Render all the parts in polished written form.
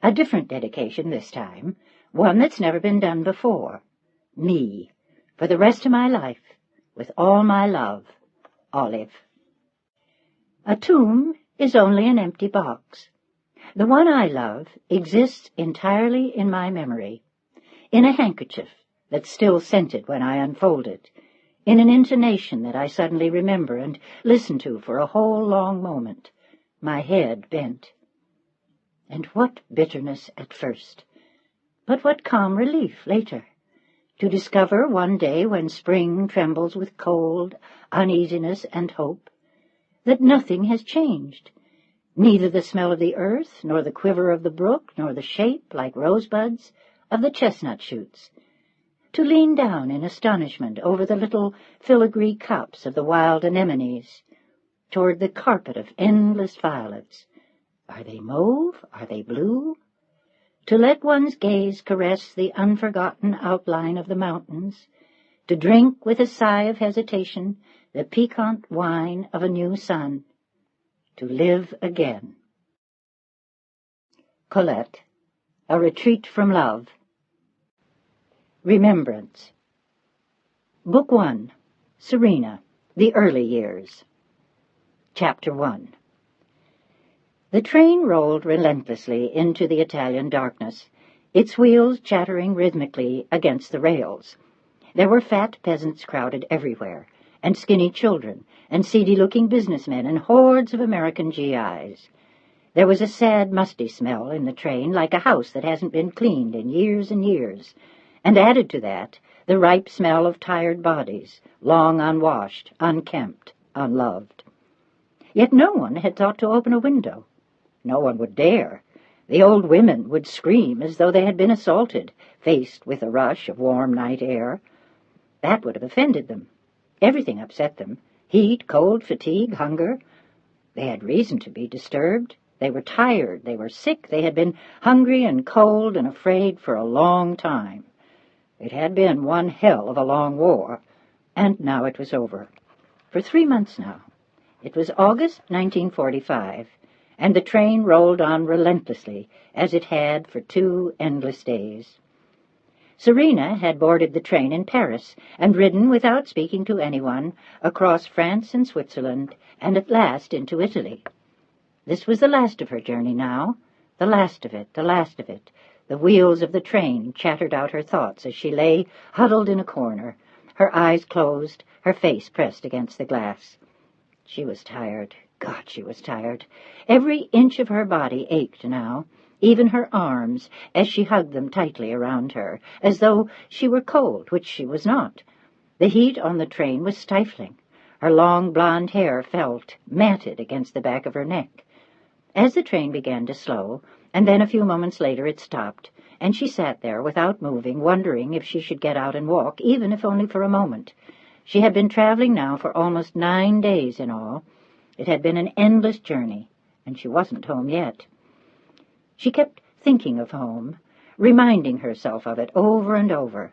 A different dedication this time, one that's never been done before. Me, for the rest of my life, with all my love, Olive. A tomb is only an empty box. The one I love exists entirely in my memory, in a handkerchief that's still scented when I unfold it, in an intonation that I suddenly remember and listen to for a whole long moment, my head bent. And what bitterness at first, but what calm relief later, to discover one day when spring trembles with cold, uneasiness, and hope, that nothing has changed, neither the smell of the earth, nor the quiver of the brook, nor the shape, like rosebuds, of the chestnut shoots, to lean down in astonishment over the little filigree cups of the wild anemones, toward the carpet of endless violets. Are they mauve? Are they blue? To let one's gaze caress the unforgotten outline of the mountains, to drink with a sigh of hesitation the piquant wine of a new sun, to live again. Colette, A Retreat from Love. Remembrance. Book 1. Serena, The Early Years. Chapter 1. The train rolled relentlessly into the Italian darkness, its wheels chattering rhythmically against the rails. There were fat peasants crowded everywhere, and skinny children, and seedy-looking businessmen, and hordes of American GIs. There was a sad, musty smell in the train, like a house that hasn't been cleaned in years and years, and added to that, the ripe smell of tired bodies, long unwashed, unkempt, unloved. Yet no one had thought to open a window. No one would dare. The old women would scream as though they had been assaulted, faced with a rush of warm night air. That would have offended them. Everything upset them. Heat, cold, fatigue, hunger. They had reason to be disturbed. They were tired. They were sick. They had been hungry and cold and afraid for a long time. It had been one hell of a long war, and now it was over. For 3 months now. It was August 1945, and the train rolled on relentlessly, as it had for 2 endless days. Serena had boarded the train in Paris, and ridden, without speaking to anyone, across France and Switzerland, and at last into Italy. This was the last of her journey now, the last of it, the last of it. The wheels of the train chattered out her thoughts as she lay huddled in a corner, her eyes closed, her face pressed against the glass. She was tired. God, she was tired. Every inch of her body ached now, even her arms, as she hugged them tightly around her, as though she were cold, which she was not. The heat on the train was stifling. Her long blonde hair felt matted against the back of her neck. As the train began to slow, and then a few moments later it stopped, and she sat there without moving, wondering if she should get out and walk, even if only for a moment. She had been traveling now for almost 9 days in all. It had been an endless journey, and she wasn't home yet. She kept thinking of home, reminding herself of it over and over.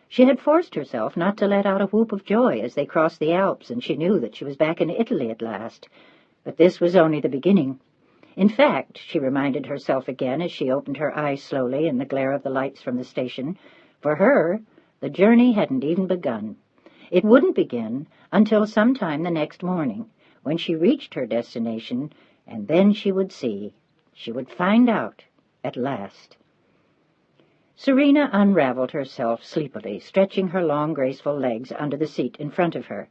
She had forced herself not to let out a whoop of joy as they crossed the Alps, and she knew that she was back in Italy at last. But this was only the beginning. In fact, she reminded herself again as she opened her eyes slowly in the glare of the lights from the station, for her, the journey hadn't even begun. It wouldn't begin until sometime the next morning, when she reached her destination, and then she would see. She would find out, at last. Serena unraveled herself sleepily, stretching her long, graceful legs under the seat in front of her.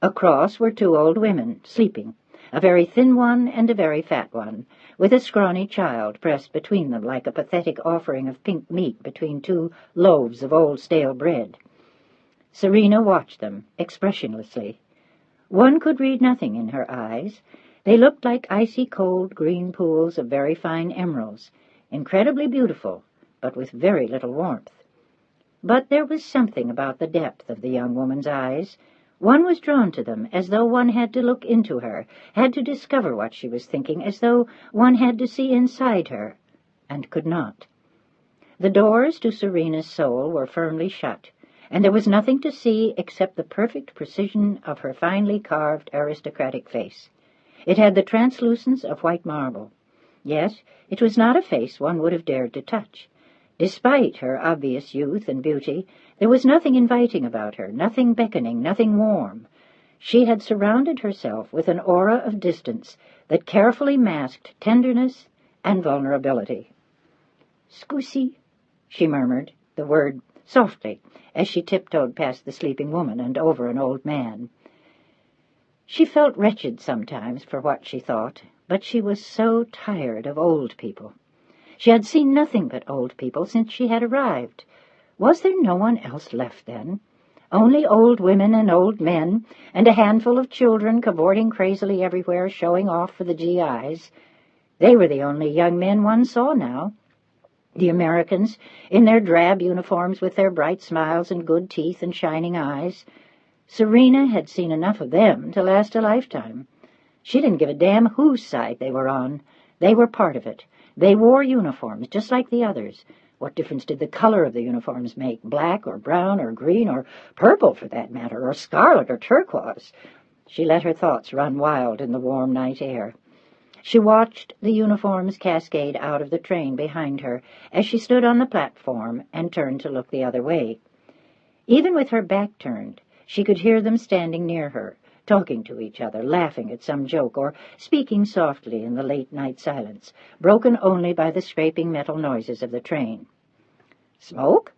Across were 2 old women, sleeping, a very thin one and a very fat one, with a scrawny child pressed between them like a pathetic offering of pink meat between 2 loaves of old stale bread. Serena watched them, expressionlessly. One could read nothing in her eyes. They looked like icy-cold green pools of very fine emeralds, incredibly beautiful, but with very little warmth. But there was something about the depth of the young woman's eyes. One was drawn to them, as though one had to look into her, had to discover what she was thinking, as though one had to see inside her, and could not. The doors to Serena's soul were firmly shut, and there was nothing to see except the perfect precision of her finely carved aristocratic face. It had the translucence of white marble. Yes, it was not a face one would have dared to touch. Despite her obvious youth and beauty, there was nothing inviting about her, nothing beckoning, nothing warm. She had surrounded herself with an aura of distance that carefully masked tenderness and vulnerability. "Scusi," she murmured, the word softly, as she tiptoed past the sleeping woman and over an old man. She felt wretched sometimes for what she thought, but she was so tired of old people. She had seen nothing but old people since she had arrived. Was there no one else left then? Only old women and old men, and a handful of children cavorting crazily everywhere, showing off for the GIs. They were the only young men one saw now. The Americans, in their drab uniforms with their bright smiles and good teeth and shining eyes. Serena had seen enough of them to last a lifetime. She didn't give a damn whose side they were on. They were part of it. They wore uniforms, just like the others. What difference did the color of the uniforms make? Black or brown or green or purple, for that matter, or scarlet or turquoise? She let her thoughts run wild in the warm night air. She watched the uniforms cascade out of the train behind her as she stood on the platform and turned to look the other way. Even with her back turned, she could hear them standing near her, talking to each other, laughing at some joke, or speaking softly in the late-night silence, broken only by the scraping metal noises of the train. "Smoke?"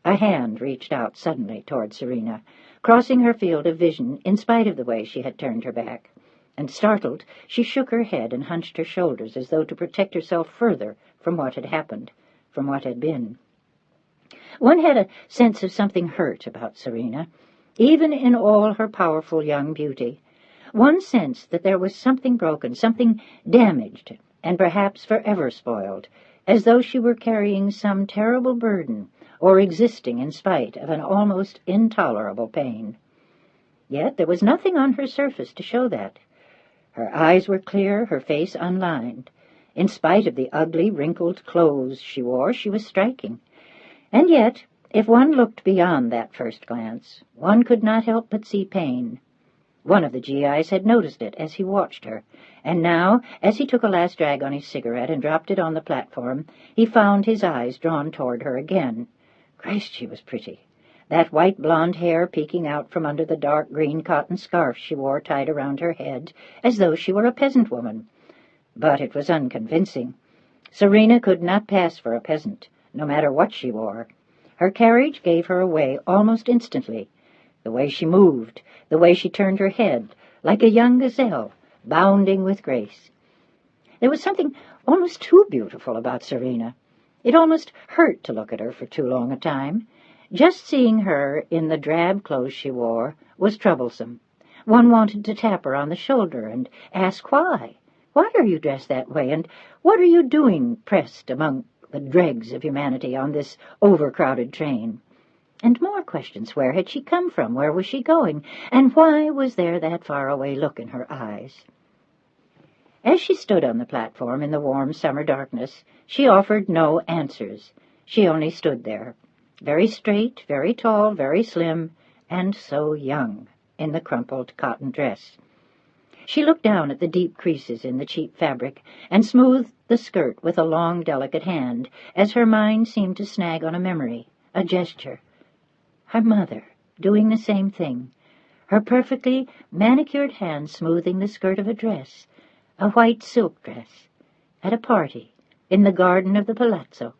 A hand reached out suddenly toward Serena, crossing her field of vision in spite of the way she had turned her back. And startled, she shook her head and hunched her shoulders as though to protect herself further from what had happened, from what had been. One had a sense of something hurt about Serena, even in all her powerful young beauty. One sensed that there was something broken, something damaged, and perhaps forever spoiled, as though she were carrying some terrible burden, or existing in spite of an almost intolerable pain. Yet there was nothing on her surface to show that. Her eyes were clear, her face unlined. In spite of the ugly, wrinkled clothes she wore, she was striking. And yet, if one looked beyond that first glance, one could not help but see pain. One of the GIs had noticed it as he watched her, and now, as he took a last drag on his cigarette and dropped it on the platform, he found his eyes drawn toward her again. Christ, she was pretty. That white blonde hair peeking out from under the dark green cotton scarf she wore tied around her head, as though she were a peasant woman. But it was unconvincing. Serena could not pass for a peasant, no matter what she wore. Her carriage gave her away almost instantly. The way she moved, the way she turned her head, like a young gazelle, bounding with grace. There was something almost too beautiful about Serena. It almost hurt to look at her for too long a time. Just seeing her in the drab clothes she wore was troublesome. One wanted to tap her on the shoulder and ask why. Why are you dressed that way, and what are you doing pressed among the dregs of humanity on this overcrowded train? And more questions. Where had she come from? Where was she going? And why was there that faraway look in her eyes? As she stood on the platform in the warm summer darkness, she offered no answers. She only stood there, very straight, very tall, very slim, and so young, in the crumpled cotton dress. She looked down at the deep creases in the cheap fabric and smoothed the skirt with a long, delicate hand, as her mind seemed to snag on a memory, a gesture. Her mother, doing the same thing, her perfectly manicured hand smoothing the skirt of a dress, a white silk dress, at a party in the garden of the palazzo.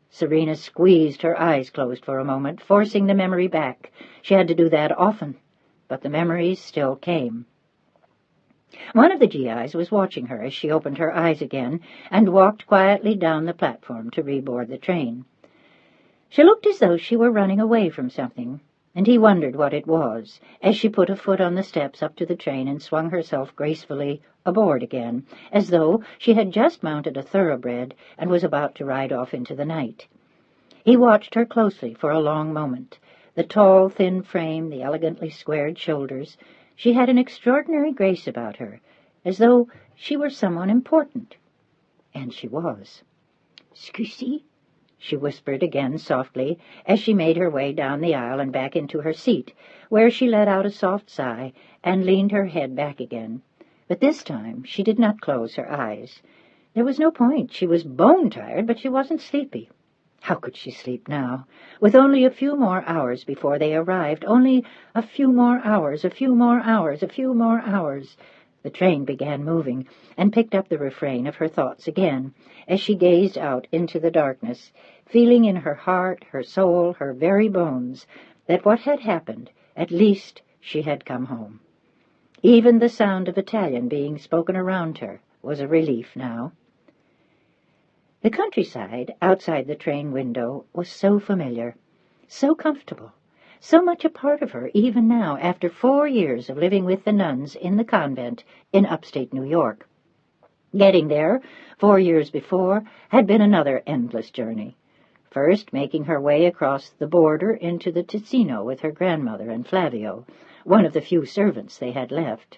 Serena squeezed her eyes closed for a moment, forcing the memory back. She had to do that often, but the memories still came. One of the GIs was watching her as she opened her eyes again and walked quietly down the platform to reboard the train. She looked as though she were running away from something, and he wondered what it was, as she put a foot on the steps up to the train and swung herself gracefully aboard again, as though she had just mounted a thoroughbred and was about to ride off into the night. He watched her closely for a long moment. The tall, thin frame, the elegantly squared shoulders. She had an extraordinary grace about her, as though she were someone important. And she was. "Scusi?" she whispered again softly, as she made her way down the aisle and back into her seat, where she let out a soft sigh and leaned her head back again. But this time she did not close her eyes. There was no point. She was bone-tired, but she wasn't sleepy. How could she sleep now, with only a few more hours before they arrived? Only a few more hours, a few more hours, a few more hours. The train began moving, and picked up the refrain of her thoughts again, as she gazed out into the darkness, feeling in her heart, her soul, her very bones, that what had happened, at least she had come home. Even the sound of Italian being spoken around her was a relief now. The countryside outside the train window was so familiar, so comfortable, so much a part of her even now, after 4 years of living with the nuns in the convent in upstate New York. Getting there, 4 years before, had been another endless journey. First, making her way across the border into the Ticino with her grandmother and Flavio, one of the few servants they had left.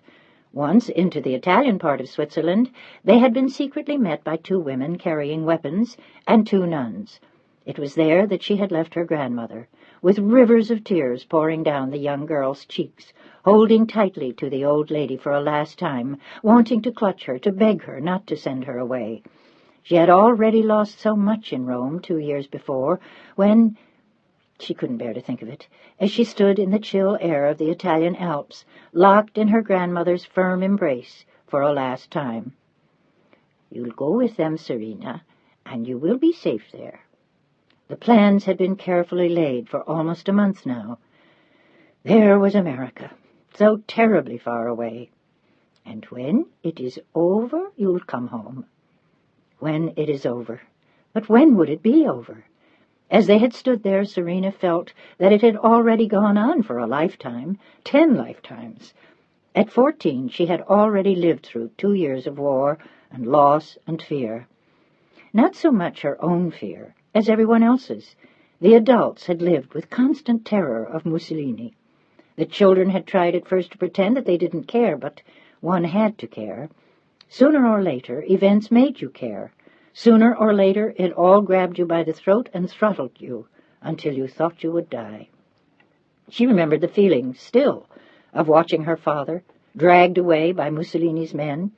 Once into the Italian part of Switzerland, they had been secretly met by 2 women carrying weapons and 2 nuns. It was there that she had left her grandmother, with rivers of tears pouring down the young girl's cheeks, holding tightly to the old lady for a last time, wanting to clutch her, to beg her not to send her away. She had already lost so much in Rome 2 years before, when... She couldn't bear to think of it, as she stood in the chill air of the Italian Alps, locked in her grandmother's firm embrace for a last time. "You'll go with them, Serena, and you will be safe there." The plans had been carefully laid for almost a month now. There was America, so terribly far away. "And when it is over, you'll come home." When it is over. But when would it be over? As they had stood there, Serena felt that it had already gone on for a lifetime, 10 lifetimes. At 14, she had already lived through 2 years of war and loss and fear. Not so much her own fear as everyone else's. The adults had lived with constant terror of Mussolini. The children had tried at first to pretend that they didn't care, but one had to care. Sooner or later, events made you care. Sooner or later, it all grabbed you by the throat and throttled you until you thought you would die. She remembered the feeling, still, of watching her father, dragged away by Mussolini's men,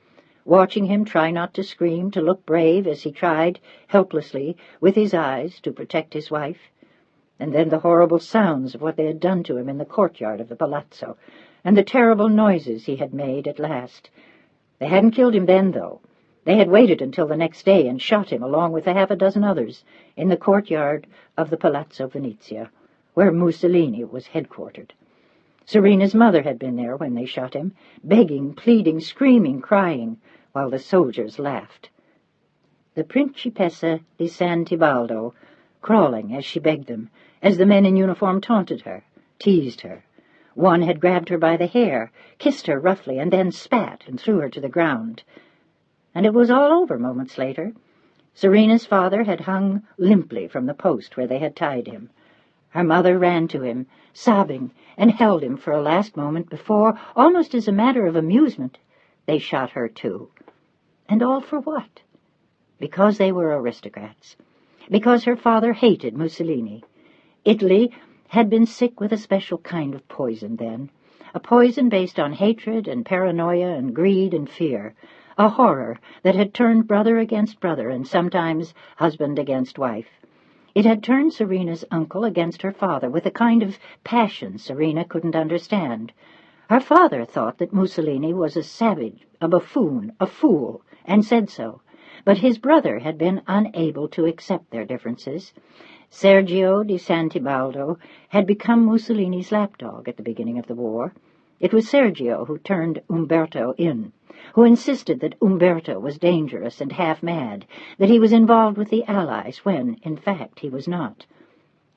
watching him try not to scream, to look brave as he tried, helplessly, with his eyes, to protect his wife. And then the horrible sounds of what they had done to him in the courtyard of the palazzo, and the terrible noises he had made at last. They hadn't killed him then, though. They had waited until the next day and shot him along with 6 others in the courtyard of the Palazzo Venezia, where Mussolini was headquartered. Serena's mother had been there when they shot him, begging, pleading, screaming, crying, while the soldiers laughed. The Principessa di San Tibaldo, crawling as she begged them, as the men in uniform taunted her, teased her. One had grabbed her by the hair, kissed her roughly, and then spat and threw her to the ground. And it was all over moments later. Serena's father had hung limply from the post where they had tied him. Her mother ran to him, sobbing, and held him for a last moment before, almost as a matter of amusement, they shot her too. And all for what? Because they were aristocrats. Because her father hated Mussolini. Italy had been sick with a special kind of poison then, a poison based on hatred and paranoia and greed and fear, a horror that had turned brother against brother and sometimes husband against wife. It had turned Serena's uncle against her father with a kind of passion Serena couldn't understand. Her father thought that Mussolini was a savage, a buffoon, a fool, and said so, but his brother had been unable to accept their differences. Sergio di Santibaldo had become Mussolini's lapdog at the beginning of the war. It was Sergio who turned Umberto in, who insisted that Umberto was dangerous and half-mad, that he was involved with the Allies when, in fact, he was not.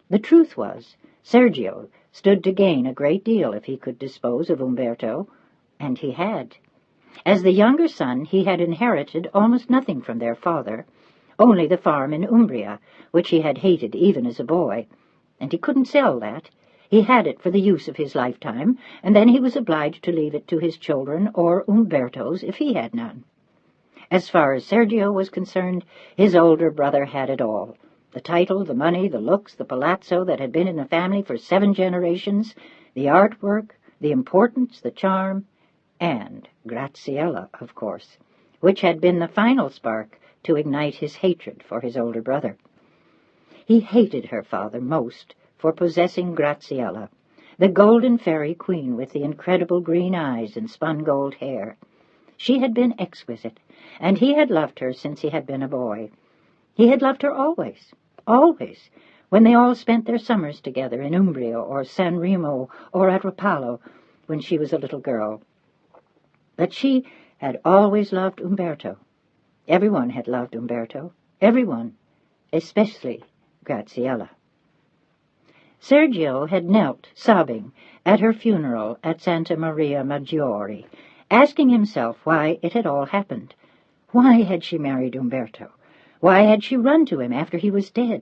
The truth was, Sergio stood to gain a great deal if he could dispose of Umberto, and he had. As the younger son, he had inherited almost nothing from their father, only the farm in Umbria, which he had hated even as a boy, and he couldn't sell that. He had it for the use of his lifetime, and then he was obliged to leave it to his children or Umberto's if he had none. As far as Sergio was concerned, his older brother had it all. The title, the money, the looks, the palazzo that had been in the family for 7 generations, the artwork, the importance, the charm, and Graziella, of course, which had been the final spark to ignite his hatred for his older brother. He hated her father most for possessing Graziella, the golden fairy queen with the incredible green eyes and spun gold hair. She had been exquisite, and he had loved her since he had been a boy. He had loved her always, always, when they all spent their summers together in Umbria or San Remo or at Rapallo when she was a little girl. But she had always loved Umberto. Everyone had loved Umberto, everyone, especially Graziella. Sergio had knelt, sobbing, at her funeral at Santa Maria Maggiore, asking himself why it had all happened. Why had she married Umberto? Why had she run to him after he was dead?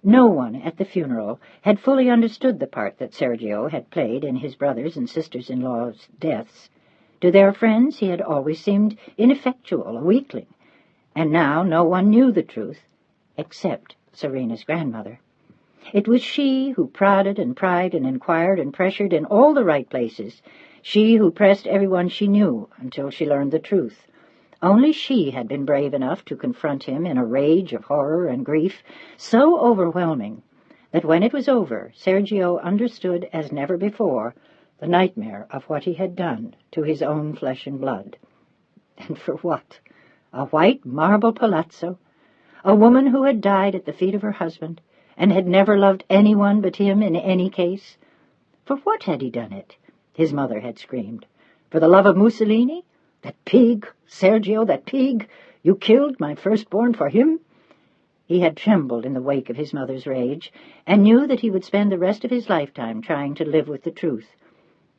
No one at the funeral had fully understood the part that Sergio had played in his brothers' and sisters-in-law's deaths. To their friends he had always seemed ineffectual, a weakling, and now no one knew the truth except Serena's grandmother. It was she who prodded and pried and inquired and pressured in all the right places, she who pressed everyone she knew until she learned the truth. Only she had been brave enough to confront him in a rage of horror and grief so overwhelming that when it was over, Sergio understood as never before the nightmare of what he had done to his own flesh and blood. And for what? A white marble palazzo? A woman who had died at the feet of her husband and had never loved anyone but him in any case? For what had he done it? His mother had screamed. For the love of Mussolini? That pig, Sergio, that pig! You killed my firstborn for him? He had trembled in the wake of his mother's rage, and knew that he would spend the rest of his lifetime trying to live with the truth.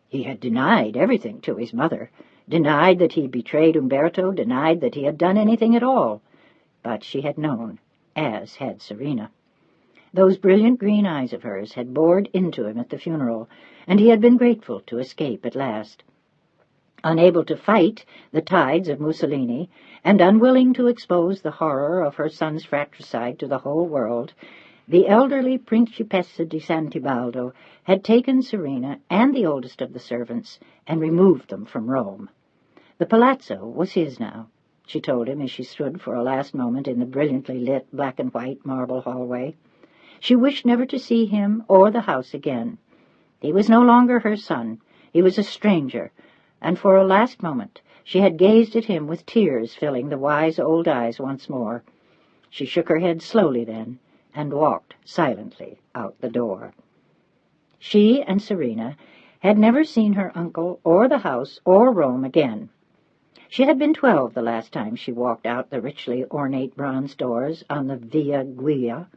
He had denied everything to his mother, denied that he betrayed Umberto, denied that he had done anything at all. But she had known, as had Serena. Those brilliant green eyes of hers had bored into him at the funeral, and he had been grateful to escape at last. Unable to fight the tides of Mussolini, and unwilling to expose the horror of her son's fratricide to the whole world, the elderly Principessa di Santibaldo had taken Serena and the oldest of the servants and removed them from Rome. The palazzo was his now, she told him as she stood for a last moment in the brilliantly lit black-and-white marble hallway. She wished never to see him or the house again. He was no longer her son. He was a stranger, and for a last moment she had gazed at him with tears filling the wise old eyes once more. She shook her head slowly then, and walked silently out the door. She and Serena had never seen her uncle or the house or Rome again. She had been 12 the last time she walked out the richly ornate bronze doors on the Via Guia,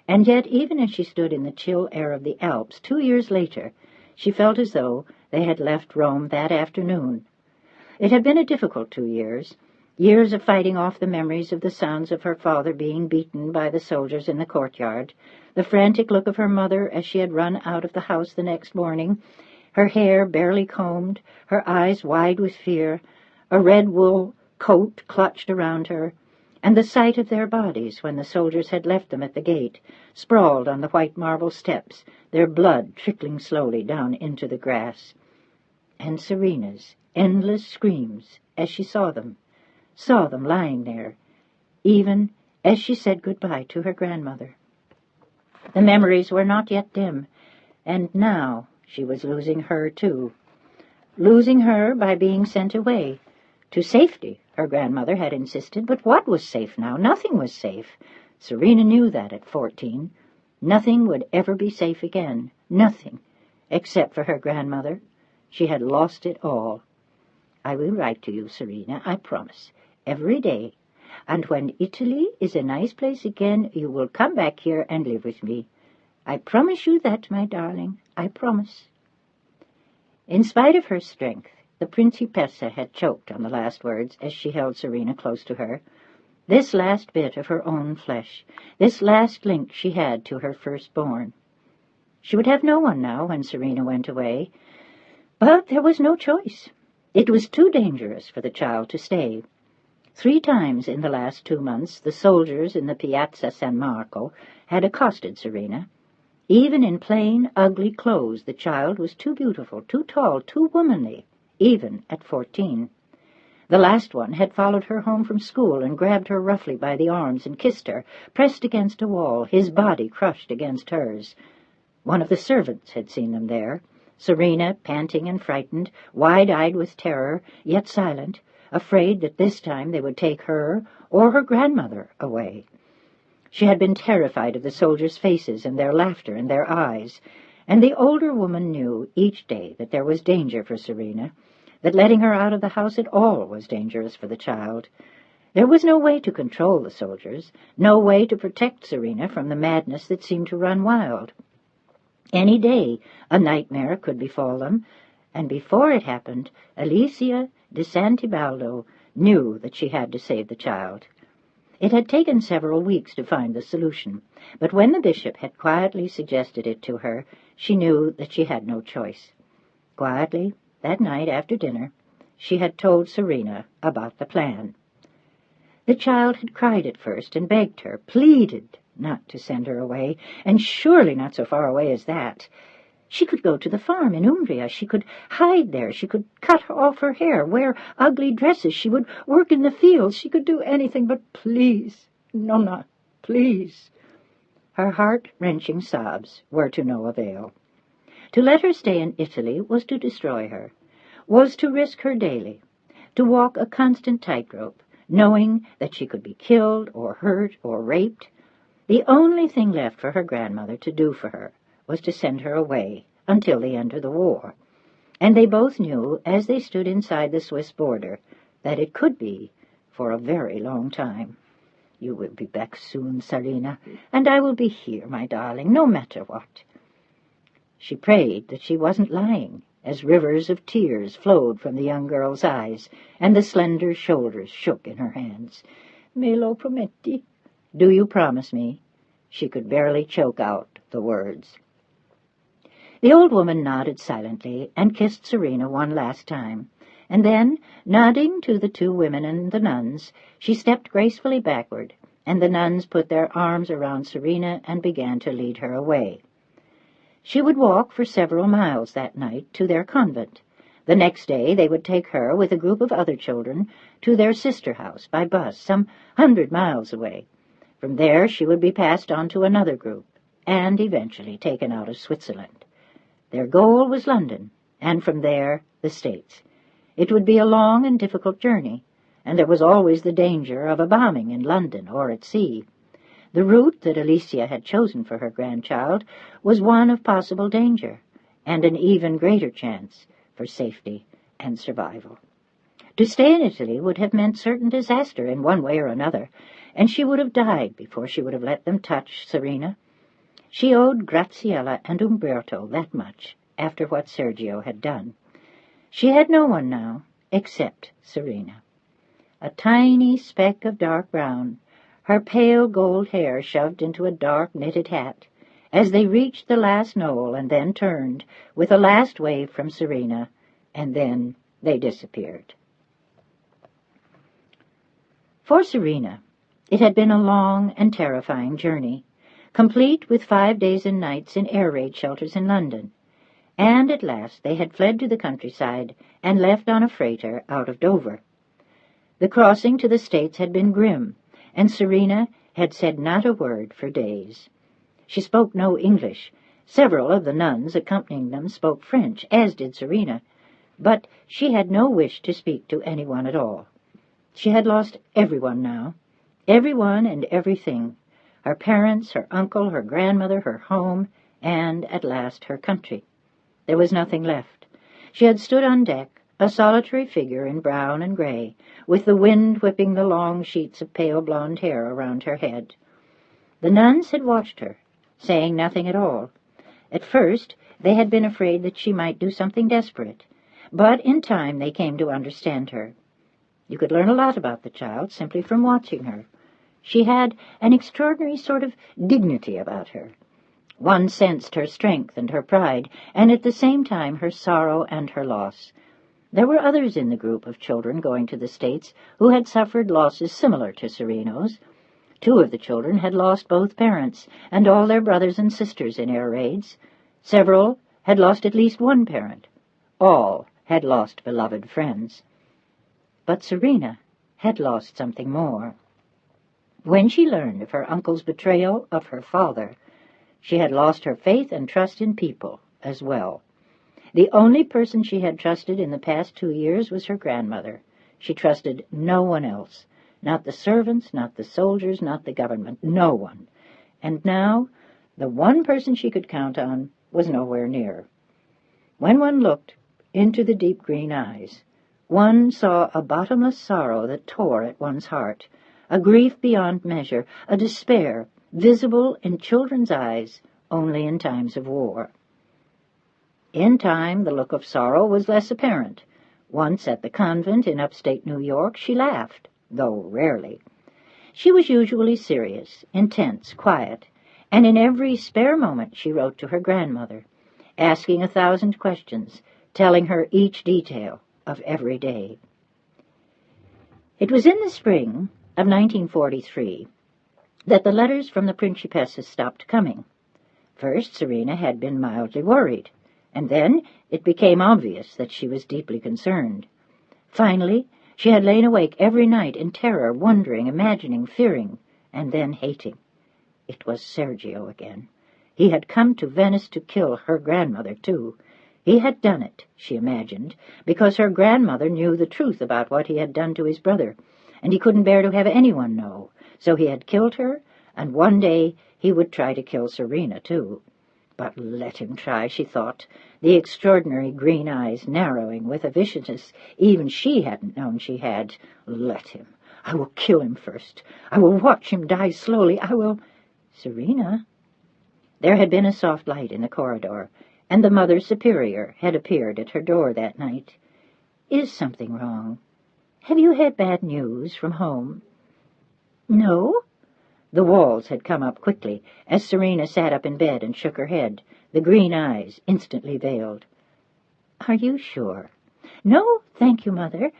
and yet even as she stood in the chill air of the Alps 2 years later, she felt as though they had left Rome that afternoon. It had been a difficult 2 years, years of fighting off the memories of the sounds of her father being beaten by the soldiers in the courtyard, the frantic look of her mother as she had run out of the house the next morning, her hair barely combed, her eyes wide with fear, a red wool coat clutched around her, and the sight of their bodies when the soldiers had left them at the gate, sprawled on the white marble steps, their blood trickling slowly down into the grass. And Serena's endless screams as she saw them lying there, even as she said goodbye to her grandmother. The memories were not yet dim, and now she was losing her too. Losing her by being sent away. To safety, her grandmother had insisted, but what was safe now? Nothing was safe. Serena knew that at 14. Nothing would ever be safe again. Nothing, except for her grandmother. She had lost it all. I will write to you, Serena, I promise, every day. And when Italy is a nice place again, you will come back here and live with me. I promise you that, my darling, I promise. In spite of her strength, the Principessa had choked on the last words as she held Serena close to her. This last bit of her own flesh, this last link she had to her firstborn. She would have no one now when Serena went away, but there was no choice. It was too dangerous for the child to stay. 3 times in the last 2 months the soldiers in the Piazza San Marco had accosted Serena. Even in plain, ugly clothes the child was too beautiful, too tall, too womanly, even at 14. The last one had followed her home from school and grabbed her roughly by the arms and kissed her, pressed against a wall, his body crushed against hers. One of the servants had seen them there, Serena, panting and frightened, wide-eyed with terror, yet silent, afraid that this time they would take her or her grandmother away. She had been terrified of the soldiers' faces and their laughter and their eyes, and the older woman knew each day that there was danger for Serena, that letting her out of the house at all was dangerous for the child. There was no way to control the soldiers, no way to protect Serena from the madness that seemed to run wild. Any day a nightmare could befall them, and before it happened, Alicia de Santibaldo knew that she had to save the child. It had taken several weeks to find the solution, but when the bishop had quietly suggested it to her, she knew that she had no choice. Quietly, that night after dinner, she had told Serena about the plan. The child had cried at first and begged her, pleaded not to send her away, and surely not so far away as that. She could go to the farm in Umbria. She could hide there. She could cut off her hair, wear ugly dresses. She would work in the fields. She could do anything, but please, Nonna, please. Her heart-wrenching sobs were to no avail. To let her stay in Italy was to destroy her, was to risk her daily, to walk a constant tightrope, knowing that she could be killed or hurt or raped. The only thing left for her grandmother to do for her was to send her away until the end of the war, and they both knew, as they stood inside the Swiss border, that it could be for a very long time. "You will be back soon, Serena, and I will be here, my darling, no matter what." She prayed that she wasn't lying, as rivers of tears flowed from the young girl's eyes, and the slender shoulders shook in her hands. "Me lo prometti?" "Do you promise me?" She could barely choke out the words. The old woman nodded silently and kissed Serena one last time, and then, nodding to the two women and the nuns, she stepped gracefully backward, and the nuns put their arms around Serena and began to lead her away. She would walk for several miles that night to their convent. The next day they would take her, with a group of other children, to their sister house by bus, some 100 miles away. From there she would be passed on to another group, and eventually taken out of Switzerland. Their goal was London, and from there the States. It would be a long and difficult journey, and there was always the danger of a bombing in London or at sea. The route that Alicia had chosen for her grandchild was one of possible danger, and an even greater chance for safety and survival. To stay in Italy would have meant certain disaster in one way or another, and she would have died before she would have let them touch Serena. She owed Graziella and Umberto that much after what Sergio had done. She had no one now except Serena. A tiny speck of dark brown, her pale gold hair shoved into a dark knitted hat, as they reached the last knoll and then turned, with a last wave from Serena, and then they disappeared. For Serena, it had been a long and terrifying journey, complete with 5 days and nights in air raid shelters in London, and at last they had fled to the countryside and left on a freighter out of Dover. The crossing to the States had been grim, and Serena had said not a word for days. She spoke no English. Several of the nuns accompanying them spoke French, as did Serena, but she had no wish to speak to anyone at all. She had lost everyone now, everyone and everything, her parents, her uncle, her grandmother, her home, and, at last, her country. There was nothing left. She had stood on deck, a solitary figure in brown and gray, with the wind whipping the long sheets of pale blonde hair around her head. The nuns had watched her, saying nothing at all. At first they had been afraid that she might do something desperate, but in time they came to understand her. You could learn a lot about the child simply from watching her. She had an extraordinary sort of dignity about her. One sensed her strength and her pride, and at the same time her sorrow and her loss. There were others in the group of children going to the States who had suffered losses similar to Serena's. 2 of the children had lost both parents and all their brothers and sisters in air raids. Several had lost at least one parent. All had lost beloved friends. But Serena had lost something more. When she learned of her uncle's betrayal of her father, she had lost her faith and trust in people as well. The only person she had trusted in the past 2 years was her grandmother. She trusted no one else, not the servants, not the soldiers, not the government, no one. And now, the one person she could count on was nowhere near. When one looked into the deep green eyes, one saw a bottomless sorrow that tore at one's heart, a grief beyond measure, a despair visible in children's eyes only in times of war. In time, the look of sorrow was less apparent. Once at the convent in upstate New York, she laughed, though rarely. She was usually serious, intense, quiet, and in every spare moment she wrote to her grandmother, asking 1,000 questions, telling her each detail of every day. It was in the spring of 1943 that the letters from the Principessa stopped coming. First, Serena had been mildly worried, and then it became obvious that she was deeply concerned. Finally, she had lain awake every night in terror, wondering, imagining, fearing, and then hating. It was Sergio again. He had come to Venice to kill her grandmother, too. He had done it, she imagined, because her grandmother knew the truth about what he had done to his brother, and he couldn't bear to have anyone know. So he had killed her, and one day he would try to kill Serena, too. But let him try, she thought, the extraordinary green eyes narrowing with a viciousness even she hadn't known she had. Let him. I will kill him first. I will watch him die slowly. I will— Serena? There had been a soft light in the corridor, and the Mother Superior had appeared at her door that night. Is something wrong? Have you had bad news from home? No? The walls had come up quickly as Serena sat up in bed and shook her head, the green eyes instantly veiled. Are you sure? No, thank you, Mother.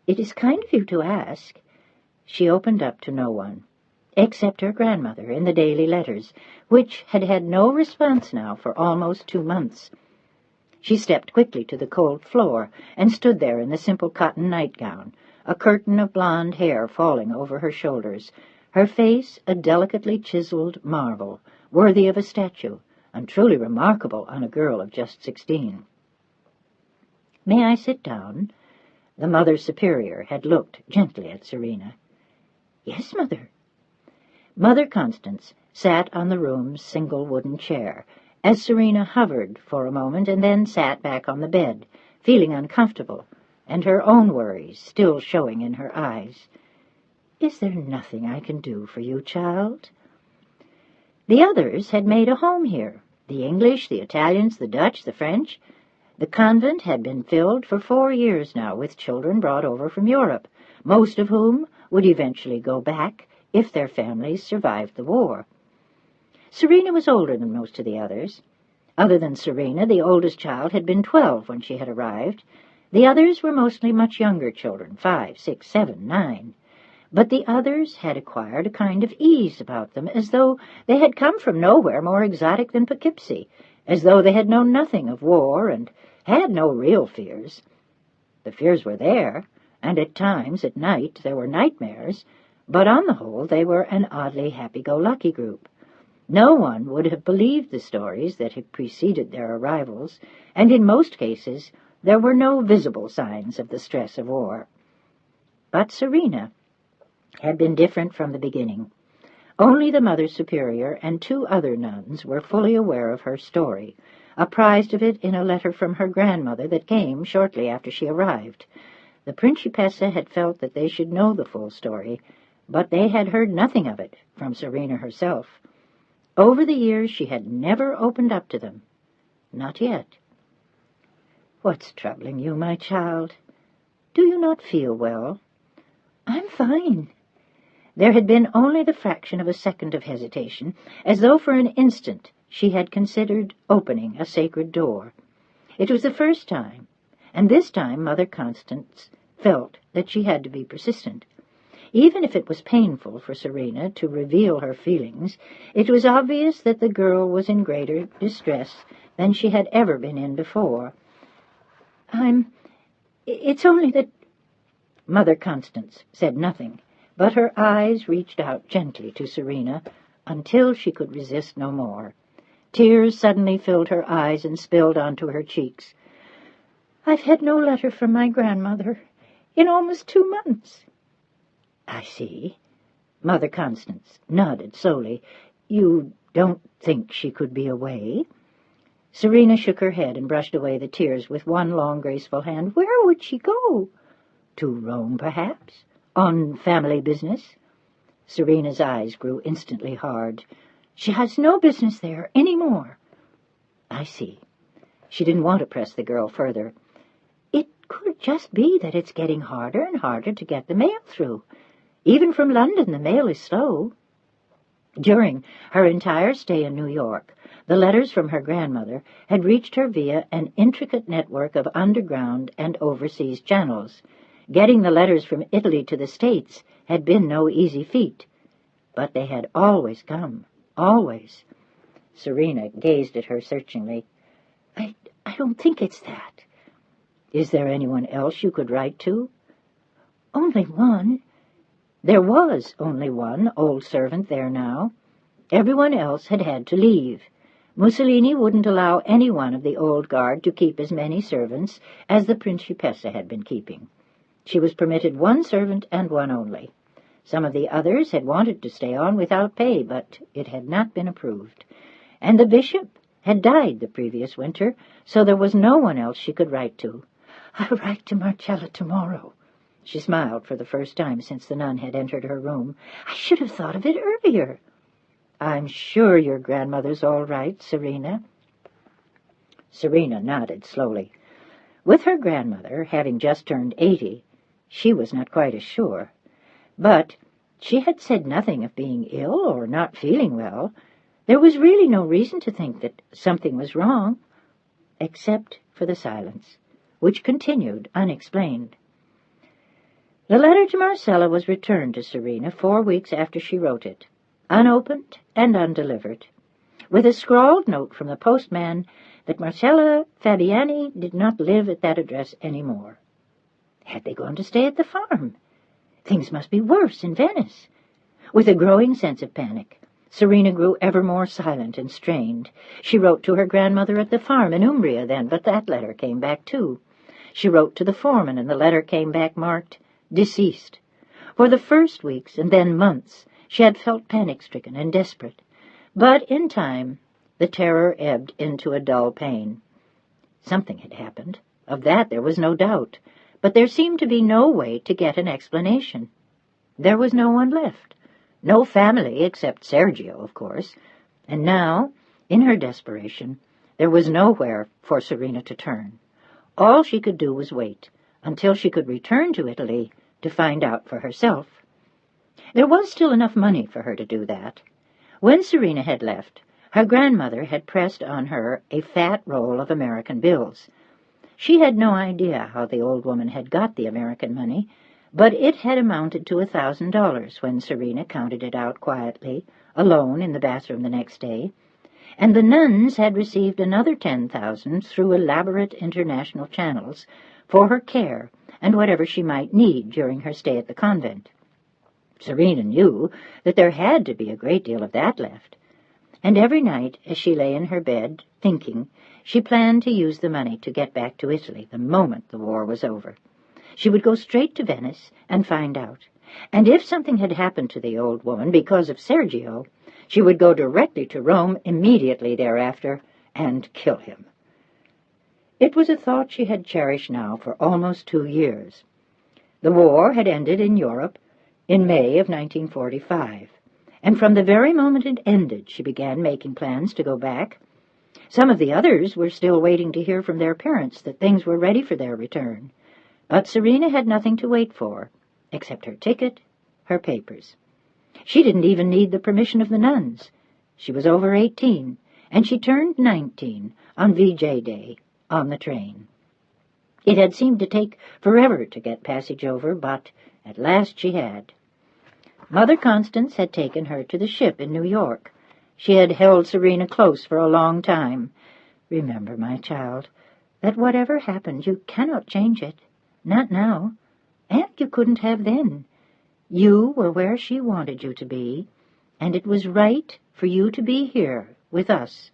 It is kind of you to ask. She opened up to no one, except her grandmother in the daily letters, which had had no response now for almost 2 months. She stepped quickly to the cold floor and stood there in the simple cotton nightgown, a curtain of blonde hair falling over her shoulders, her face a delicately chiseled marble, worthy of a statue, and truly remarkable on a girl of just 16. May I sit down? The Mother Superior had looked gently at Serena. Yes, Mother. Mother Constance sat on the room's single wooden chair, as Serena hovered for a moment and then sat back on the bed, feeling uncomfortable, and her own worries still showing in her eyes. Is there nothing I can do for you, child? The others had made a home here, the English, the Italians, the Dutch, the French. The convent had been filled for 4 years now with children brought over from Europe, most of whom would eventually go back if their families survived the war. Serena was older than most of the others. Other than Serena, the oldest child had been 12 when she had arrived. The others were mostly much younger children, 5, 6, 7, 9. But the others had acquired a kind of ease about them, as though they had come from nowhere more exotic than Poughkeepsie, as though they had known nothing of war and had no real fears. The fears were there, and at times, at night, there were nightmares, but on the whole they were an oddly happy-go-lucky group. No one would have believed the stories that had preceded their arrivals, and in most cases there were no visible signs of the stress of war. But Serena had been different from the beginning. Only the Mother Superior and 2 other nuns were fully aware of her story, apprised of it in a letter from her grandmother that came shortly after she arrived. The Principessa had felt that they should know the full story, but they had heard nothing of it from Serena herself. Over the years she had never opened up to them. Not yet. What's troubling you, my child? Do you not feel well? I'm fine. There had been only the fraction of a second of hesitation, as though for an instant she had considered opening a sacred door. It was the first time, and this time Mother Constance felt that she had to be persistent. Even if it was painful for Serena to reveal her feelings, it was obvious that the girl was in greater distress than she had ever been in before. It's only that Mother Constance said nothing, but her eyes reached out gently to Serena until she could resist no more. Tears suddenly filled her eyes and spilled onto her cheeks. "I've had no letter from my grandmother in almost 2 months." "I see." Mother Constance nodded slowly. "You don't think she could be away?" Serena shook her head and brushed away the tears with one long, graceful hand. "Where would she go?" "To Rome, perhaps, on family business." Serena's eyes grew instantly hard. "She has no business there any more." "I see." She didn't want to press the girl further. "It could just be that it's getting harder and harder to get the mail through. Even from London the mail is slow." During her entire stay in New York, the letters from her grandmother had reached her via an intricate network of underground and overseas channels. Getting the letters from Italy to the States had been no easy feat, but they had always come, always. Serena gazed at her searchingly. I don't think it's that." "Is there anyone else you could write to?" "Only one." There was only one old servant there now. Everyone else had had to leave. Mussolini wouldn't allow any one of the old guard to keep as many servants as the Principessa had been keeping. She was permitted one servant and one only. Some of the others had wanted to stay on without pay, but it had not been approved. And the bishop had died the previous winter, so there was no one else she could write to. "I'll write to Marcella tomorrow." She smiled for the first time since the nun had entered her room. "I should have thought of it earlier." "I'm sure your grandmother's all right, Serena." Serena nodded slowly. With her grandmother having just turned 80, she was not quite as sure. But she had said nothing of being ill or not feeling well. There was really no reason to think that something was wrong, except for the silence, which continued unexplained. The letter to Marcella was returned to Serena 4 weeks after she wrote it, unopened and undelivered, with a scrawled note from the postman that Marcella Fabiani did not live at that address any more. Had they gone to stay at the farm? Things must be worse in Venice. With a growing sense of panic, Serena grew ever more silent and strained. She wrote to her grandmother at the farm in Umbria then, but that letter came back too. She wrote to the foreman, and the letter came back marked "Deceased." For the first weeks and then months she had felt panic-stricken and desperate, but in time the terror ebbed into a dull pain. Something had happened, of that there was no doubt, but there seemed to be no way to get an explanation. There was no one left, no family except Sergio, of course, and now, in her desperation, there was nowhere for Serena to turn. All she could do was wait until she could return to Italy to find out for herself. There was still enough money for her to do that. When Serena had left, her grandmother had pressed on her a fat roll of American bills. She had no idea how the old woman had got the American money, but it had amounted to $1,000 when Serena counted it out quietly, alone in the bathroom the next day, and the nuns had received another $10,000 through elaborate international channels for her care and whatever she might need during her stay at the convent. Serena knew that there had to be a great deal of that left, and every night as she lay in her bed, thinking, she planned to use the money to get back to Italy the moment the war was over. She would go straight to Venice and find out, and if something had happened to the old woman because of Sergio, she would go directly to Rome immediately thereafter and kill him. It was a thought she had cherished now for almost 2 years. The war had ended in Europe in May of 1945, and from the very moment it ended she began making plans to go back. Some of the others were still waiting to hear from their parents that things were ready for their return, but Serena had nothing to wait for, except her ticket, her papers. She didn't even need the permission of the nuns. She was over 18, and she turned 19 on VJ Day, on the train. It had seemed to take forever to get passage over, but at last she had. Mother Constance had taken her to the ship in New York. She had held Serena close for a long time. "Remember, my child, that whatever happened, you cannot change it. Not now. And you couldn't have then. You were where she wanted you to be, and it was right for you to be here with us."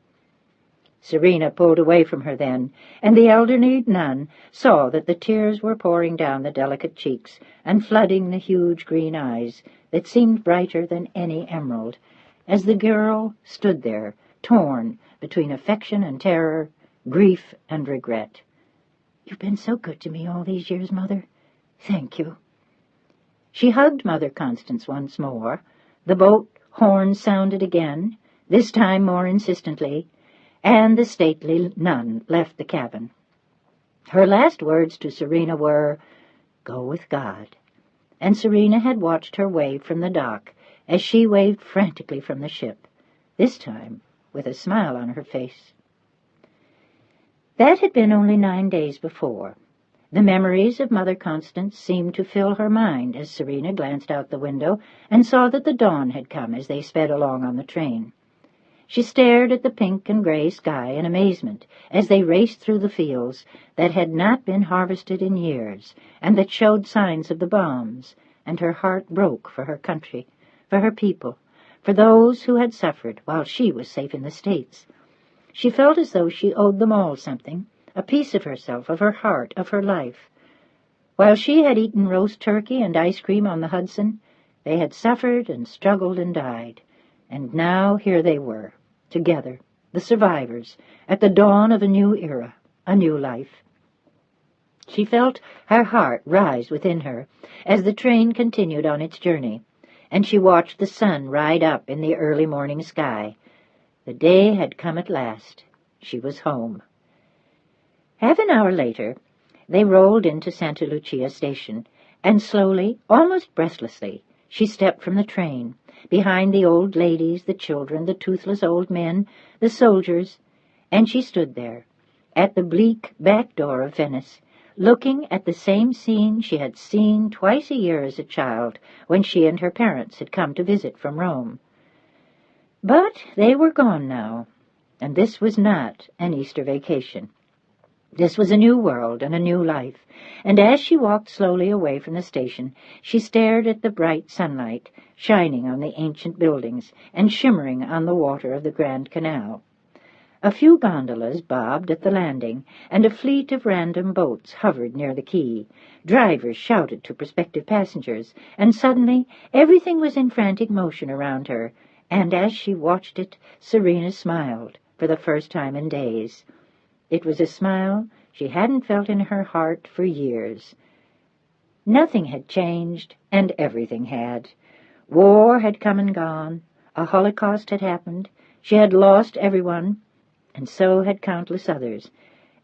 Serena pulled away from her then, and the elderly nun saw that the tears were pouring down the delicate cheeks and flooding the huge green eyes that seemed brighter than any emerald, as the girl stood there, torn between affection and terror, grief and regret. "You've been so good to me all these years, Mother. Thank you." She hugged Mother Constance once more. The boat horn sounded again, this time more insistently, and the stately nun left the cabin. Her last words to Serena were, "Go with God," and Serena had watched her wave from the dock as she waved frantically from the ship, this time with a smile on her face. That had been only 9 days before. The memories of Mother Constance seemed to fill her mind as Serena glanced out the window and saw that the dawn had come as they sped along on the train. She stared at the pink and gray sky in amazement as they raced through the fields that had not been harvested in years and that showed signs of the bombs, and her heart broke for her country, for her people, for those who had suffered while she was safe in the States. She felt as though she owed them all something, a piece of herself, of her heart, of her life. While she had eaten roast turkey and ice cream on the Hudson, they had suffered and struggled and died. And now here they were, together, the survivors, at the dawn of a new era, a new life. She felt her heart rise within her as the train continued on its journey, and she watched the sun ride up in the early morning sky. The day had come at last. She was home. Half an hour later, they rolled into Santa Lucia station, and slowly, almost breathlessly, she stepped from the train, behind the old ladies, the children, the toothless old men, the soldiers, and she stood there, at the bleak back door of Venice, looking at the same scene she had seen twice a year as a child, when she and her parents had come to visit from Rome. But they were gone now, and this was not an Easter vacation. This was a new world and a new life, and as she walked slowly away from the station, she stared at the bright sunlight shining on the ancient buildings and shimmering on the water of the Grand Canal. A few gondolas bobbed at the landing, and a fleet of random boats hovered near the quay. Drivers shouted to prospective passengers, and suddenly everything was in frantic motion around her, and as she watched it, Serena smiled for the first time in days. It was a smile she hadn't felt in her heart for years. Nothing had changed, and everything had. War had come and gone, a Holocaust had happened, she had lost everyone, and so had countless others.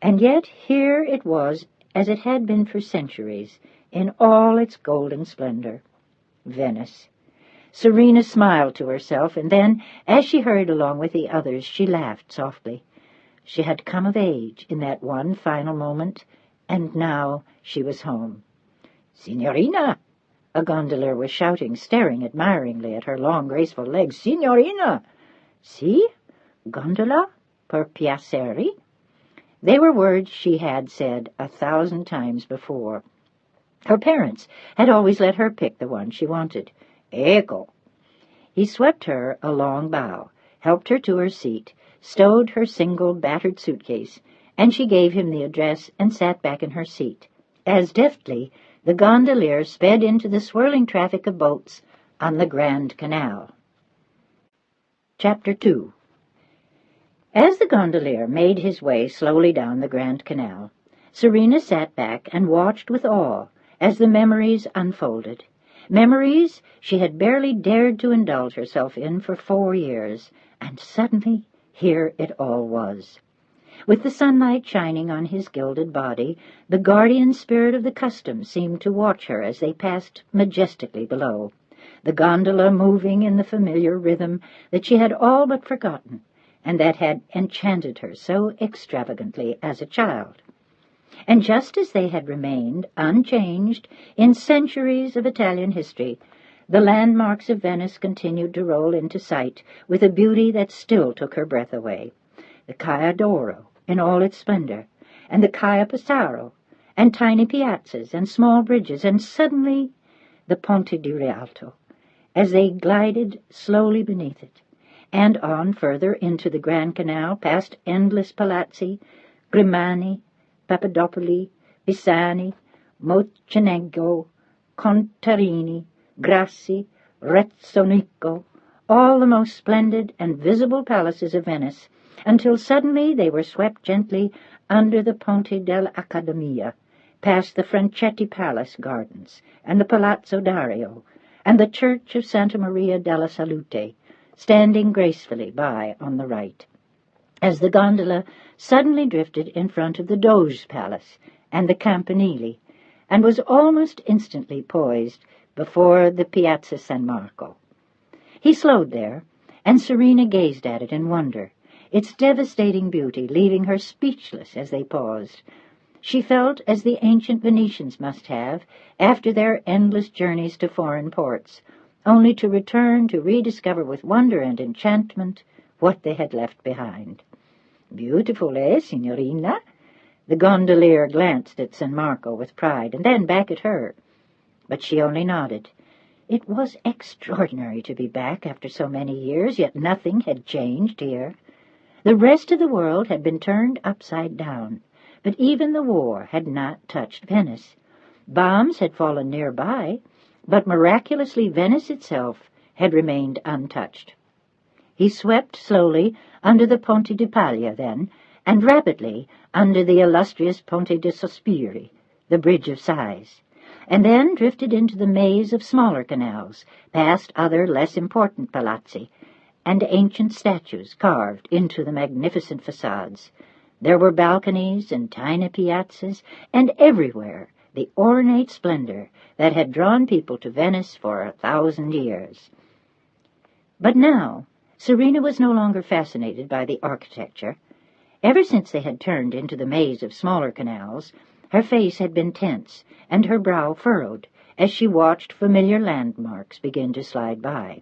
And yet here it was as it had been for centuries, in all its golden splendor. Venice. Serena smiled to herself, and then, as she hurried along with the others, she laughed softly. She had come of age in that one final moment, and now she was home. "Signorina!" a gondolier was shouting, staring admiringly at her long, graceful legs. "Signorina!" "Si? Gondola? Per piacere?" They were words she had said 1,000 times before. Her parents had always let her pick the one she wanted. "Ecco." He swept her a long bow, helped her to her seat, stowed her single battered suitcase, and she gave him the address and sat back in her seat. As deftly, the gondolier sped into the swirling traffic of boats on the Grand Canal. Chapter 2. As the gondolier made his way slowly down the Grand Canal, Serena sat back and watched with awe as the memories unfolded. Memories she had barely dared to indulge herself in for 4 years, and suddenly here it all was. With the sunlight shining on his gilded body, the guardian spirit of the custom seemed to watch her as they passed majestically below, the gondola moving in the familiar rhythm that she had all but forgotten, and that had enchanted her so extravagantly as a child. And just as they had remained unchanged in centuries of Italian history, the landmarks of Venice continued to roll into sight with a beauty that still took her breath away. The Caia d'Oro in all its splendor, and the Caia Passaro, and tiny piazzas and small bridges, and suddenly the Ponte di Rialto, as they glided slowly beneath it, and on further into the Grand Canal, past endless palazzi, Grimani, Papadopoli, Pisani, Mocenigo, Contarini, Grassi, Rezzonico, all the most splendid and visible palaces of Venice, until suddenly they were swept gently under the Ponte dell'Accademia, past the Franchetti Palace gardens, and the Palazzo Dario, and the Church of Santa Maria della Salute, standing gracefully by on the right, as the gondola suddenly drifted in front of the Doge's Palace and the Campanile, and was almost instantly poised before the Piazza San Marco. He slowed there, and Serena gazed at it in wonder, its devastating beauty leaving her speechless as they paused. She felt as the ancient Venetians must have after their endless journeys to foreign ports, only to return to rediscover with wonder and enchantment what they had left behind. "Beautiful, eh, signorina?" The gondolier glanced at San Marco with pride, and then back at her. But she only nodded. It was extraordinary to be back after so many years, yet nothing had changed here. The rest of the world had been turned upside down, but even the war had not touched Venice. Bombs had fallen nearby, but miraculously Venice itself had remained untouched. He swept slowly under the Ponte di Paglia then, and rapidly under the illustrious Ponte di Sospiri, the Bridge of Sighs, and then drifted into the maze of smaller canals, past other less important palazzi, and ancient statues carved into the magnificent facades. There were balconies and tiny piazzas, and everywhere the ornate splendor that had drawn people to Venice for 1,000 years. But now Serena was no longer fascinated by the architecture. Ever since they had turned into the maze of smaller canals, her face had been tense and her brow furrowed as she watched familiar landmarks begin to slide by.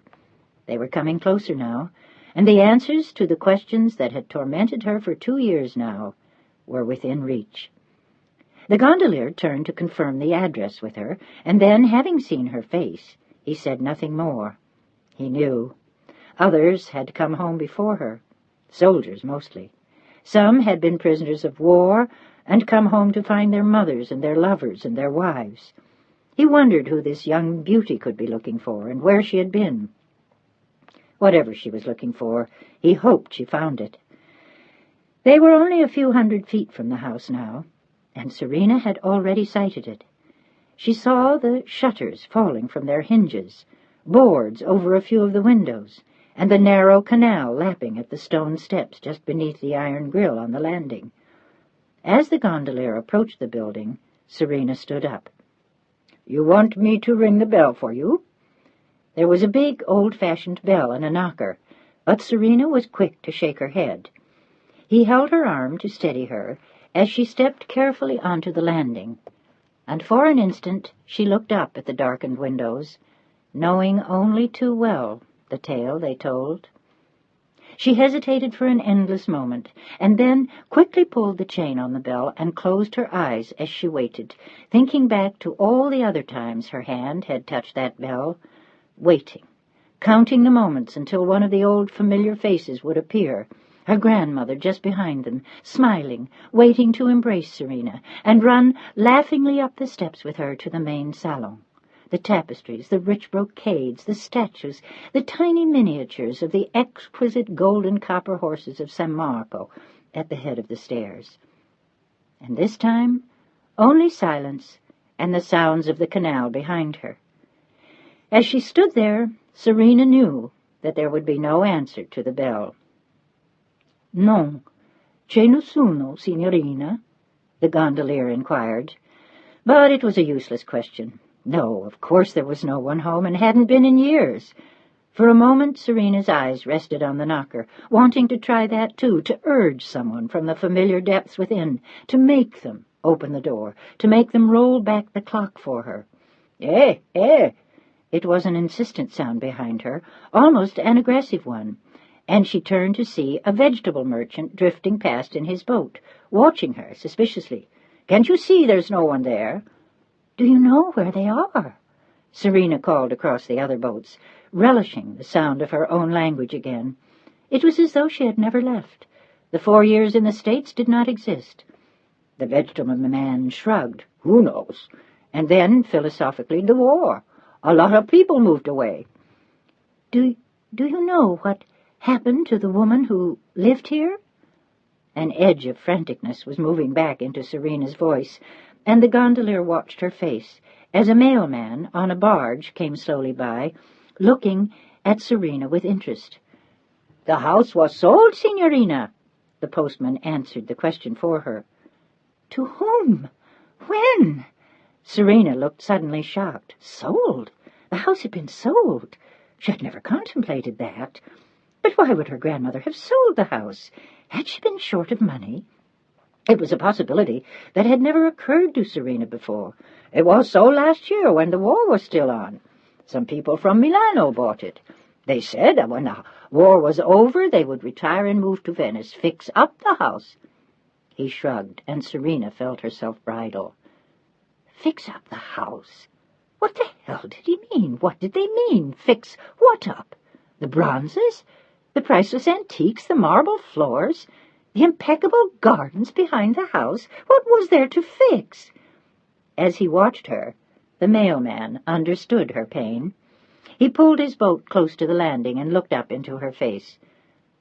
They were coming closer now, and the answers to the questions that had tormented her for 2 years now were within reach. The gondolier turned to confirm the address with her, and then, having seen her face, he said nothing more. He knew. Others had come home before her, soldiers mostly. Some had been prisoners of war and come home to find their mothers and their lovers and their wives. He wondered who this young beauty could be looking for and where she had been. Whatever she was looking for, he hoped she found it. They were only a few 100 feet from the house now, and Serena had already sighted it. She saw the shutters falling from their hinges, boards over a few of the windows, and the narrow canal lapping at the stone steps just beneath the iron grill on the landing. As the gondolier approached the building, Serena stood up. "You want me to ring the bell for you?" There was a big, old-fashioned bell and a knocker, but Serena was quick to shake her head. He held her arm to steady her as she stepped carefully onto the landing, and for an instant she looked up at the darkened windows, knowing only too well the tale they told. She hesitated for an endless moment, and then quickly pulled the chain on the bell and closed her eyes as she waited, thinking back to all the other times her hand had touched that bell, waiting, counting the moments until one of the old familiar faces would appear, her grandmother just behind them, smiling, waiting to embrace Serena, and run laughingly up the steps with her to the main salon. The tapestries, the rich brocades, the statues, the tiny miniatures of the exquisite gold and copper horses of San Marco at the head of the stairs. And this time, only silence and the sounds of the canal behind her. As she stood there, Serena knew that there would be no answer to the bell. "Non, c'è nessuno, signorina?" the gondolier inquired. But it was a useless question. No, of course there was no one home, and hadn't been in years. For a moment Serena's eyes rested on the knocker, wanting to try that too, to urge someone from the familiar depths within, to make them open the door, to make them roll back the clock for her. "Eh, eh!" It was an insistent sound behind her, almost an aggressive one, and she turned to see a vegetable merchant drifting past in his boat, watching her suspiciously. Can't you see there's no one there?" "Do you know where they are?" Serena called across the other boats, relishing the sound of her own language again. It was as though she had never left. The 4 years in the States did not exist. The vegetable man shrugged. "Who knows?" And then, philosophically, "The war. A lot of people moved away." Do you know what happened to the woman who lived here?" An edge of franticness was moving back into Serena's voice, and the gondolier watched her face as a mailman on a barge came slowly by, looking at Serena with interest. "The house was sold, signorina," the postman answered the question for her. "To whom? When?" Serena looked suddenly shocked. Sold? The house had been sold. She had never contemplated that. But why would her grandmother have sold the house? Had she been short of money? It was a possibility that had never occurred to Serena before. "It was sold last year when the war was still on. Some people from Milano bought it. They said that when the war was over they would retire and move to Venice, fix up the house." He shrugged, and Serena felt herself bridle. Fix up the house? What the hell did he mean? What did they mean? Fix what up? The bronzes? The priceless antiques? The marble floors? The impeccable gardens behind the house? What was there to fix? As he watched her, the mailman understood her pain. He pulled his boat close to the landing and looked up into her face.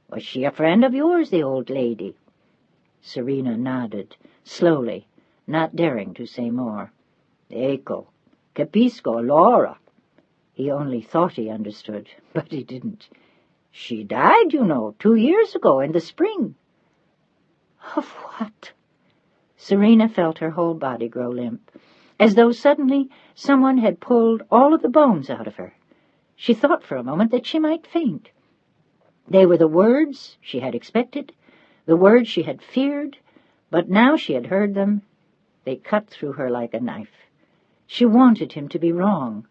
"Was she a friend of yours, the old lady?" Serena nodded, slowly, not daring to say more. "Ecco, capisco, Laura." He only thought he understood, but he didn't. "She died, you know, 2 years ago in the spring." "Of what?" Serena felt her whole body grow limp, as though suddenly someone had pulled all of the bones out of her. She thought for a moment that she might faint. They were the words she had expected, the words she had feared, but now she had heard them. They cut through her like a knife. She wanted him to be wrong,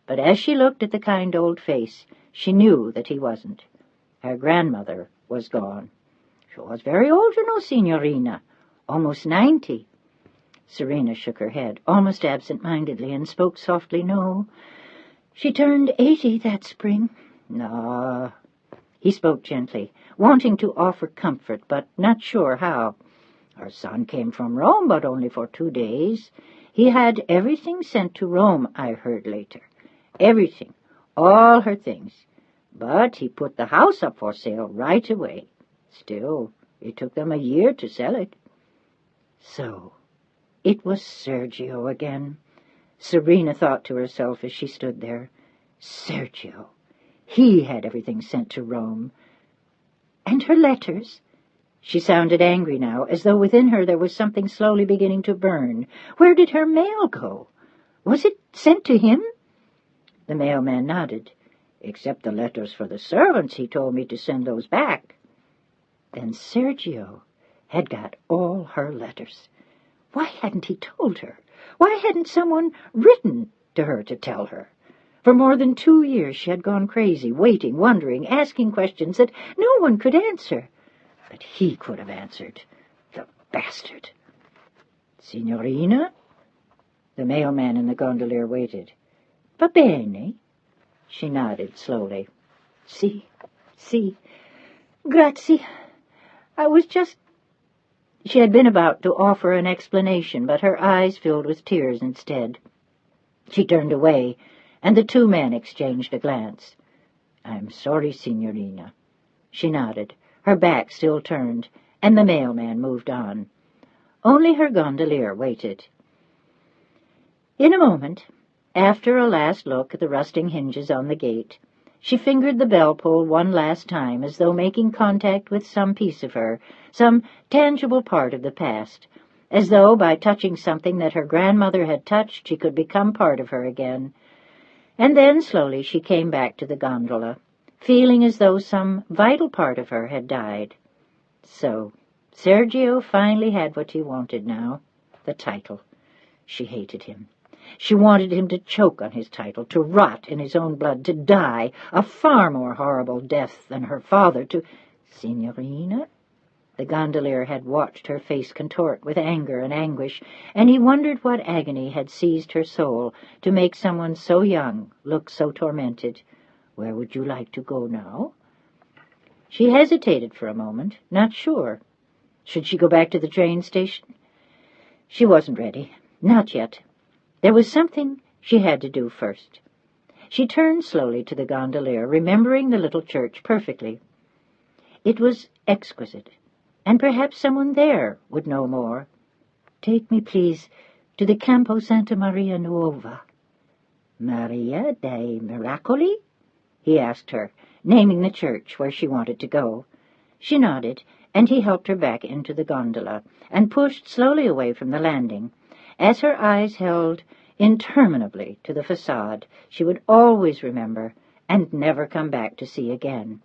but as she looked at the kind old face, she knew that he wasn't. Her grandmother was gone. She was very old, you know, signorina, almost 90. Serena shook her head, almost absent-mindedly, and spoke softly. "No, she turned 80 that spring." "No." He spoke gently, wanting to offer comfort, but not sure how. "Her son came from Rome, but only for 2 days. He had everything sent to Rome, I heard later. Everything, all her things. But he put the house up for sale right away. Still, it took them a year to sell it." So, it was Sergio again. Serena thought to herself as she stood there. Sergio. He had everything sent to Rome. And her letters? She sounded angry now, as though within her there was something slowly beginning to burn. Where did her mail go? Was it sent to him? The mailman nodded. "Except the letters for the servants, he told me to send those back." Then Sergio had got all her letters. Why hadn't he told her? Why hadn't someone written to her to tell her? For more than 2 years she had gone crazy, waiting, wondering, asking questions that no one could answer. But he could have answered. The bastard. "Signorina?" The mailman and the gondolier waited. "Va bene?" She nodded slowly. "Si, si. Grazie. I was just—" She had been about to offer an explanation, but her eyes filled with tears instead. She turned away, and the 2 men exchanged a glance. "I'm sorry, signorina." She nodded, her back still turned, and the mailman moved on. Only her gondolier waited. In a moment, after a last look at the rusting hinges on the gate, she fingered the bell-pull one last time, as though making contact with some piece of her, some tangible part of the past, as though by touching something that her grandmother had touched she could become part of her again. And then slowly she came back to the gondola, feeling as though some vital part of her had died. So, Sergio finally had what he wanted now, the title. She hated him. She wanted him to choke on his title, to rot in his own blood, to die a far more horrible death than her father, to— "Signorina?" The gondolier had watched her face contort with anger and anguish, and he wondered what agony had seized her soul to make someone so young look so tormented. "Where would you like to go now?" She hesitated for a moment, not sure. Should she go back to the train station? She wasn't ready. Not yet. There was something she had to do first. She turned slowly to the gondolier, remembering the little church perfectly. It was exquisite, and perhaps someone there would know more. "Take me, please, to the Campo Santa Maria Nuova." "Maria dei Miracoli?" he asked her, naming the church where she wanted to go. She nodded, and he helped her back into the gondola and pushed slowly away from the landing. As her eyes held interminably to the facade she would always remember and never come back to see again.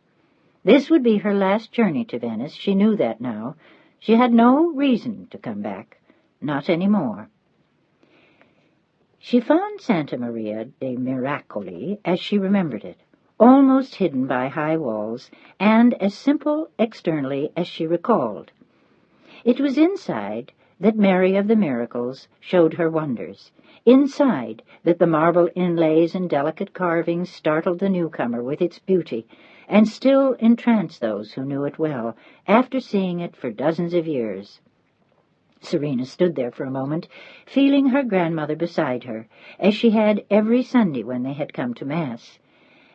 This would be her last journey to Venice. She knew that now. She had no reason to come back. Not any more. She found Santa Maria dei Miracoli as she remembered it, almost hidden by high walls, and as simple externally as she recalled. It was inside that Mary of the Miracles showed her wonders, inside that the marble inlays and delicate carvings startled the newcomer with its beauty, and still entranced those who knew it well, after seeing it for dozens of years. Serena stood there for a moment, feeling her grandmother beside her, as she had every Sunday when they had come to Mass.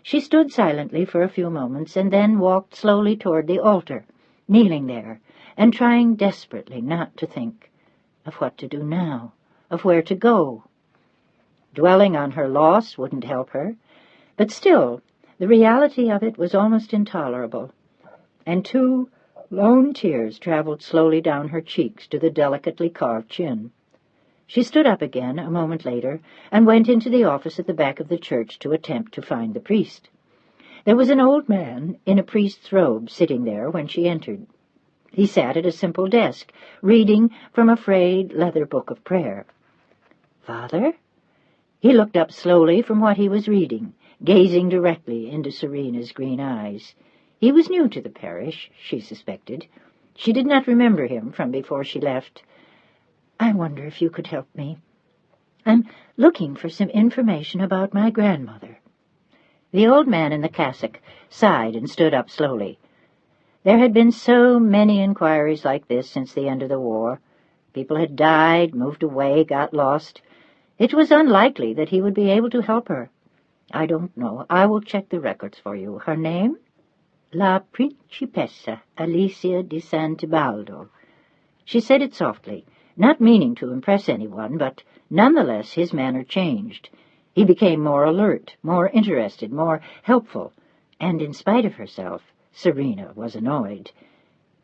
She stood silently for a few moments, and then walked slowly toward the altar, kneeling there, and trying desperately not to think of what to do now, of where to go. Dwelling on her loss wouldn't help her, but still the reality of it was almost intolerable, and 2 lone tears traveled slowly down her cheeks to the delicately carved chin. She stood up again a moment later and went into the office at the back of the church to attempt to find the priest. There was an old man in a priest's robe sitting there when she entered. He sat at a simple desk, reading from a frayed leather book of prayer. "Father?" He looked up slowly from what he was reading, gazing directly into Serena's green eyes. He was new to the parish, she suspected. She did not remember him from before she left. "I wonder if you could help me. I'm looking for some information about my grandmother." The old man in the cassock sighed and stood up slowly. There had been so many inquiries like this since the end of the war. People had died, moved away, got lost. It was unlikely that he would be able to help her. "I don't know. I will check the records for you. Her name?" "La Principessa Alicia di Santibaldo." She said it softly, not meaning to impress anyone, but nonetheless his manner changed. He became more alert, more interested, more helpful, and in spite of herself, Serena was annoyed.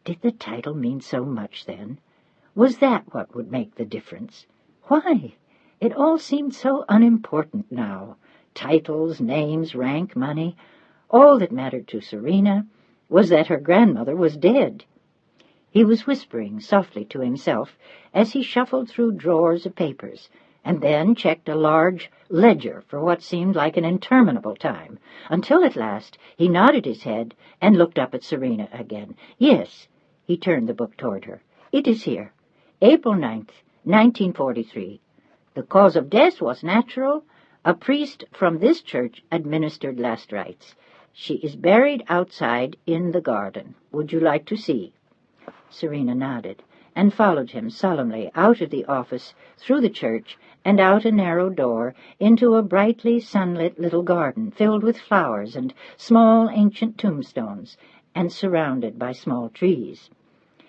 Did the title mean so much, then? Was that what would make the difference? Why? It all seemed so unimportant now. Titles, names, rank, money. All that mattered to Serena was that her grandmother was dead. He was whispering softly to himself as he shuffled through drawers of papers, and then checked a large ledger for what seemed like an interminable time, until at last he nodded his head and looked up at Serena again. "Yes," he turned the book toward her. "It is here. April 9th, 1943. The cause of death was natural. A priest from this church administered last rites. She is buried outside in the garden. Would you like to see?" Serena nodded, and followed him solemnly out of the office, through the church, and out a narrow door into a brightly sunlit little garden filled with flowers and small ancient tombstones, and surrounded by small trees.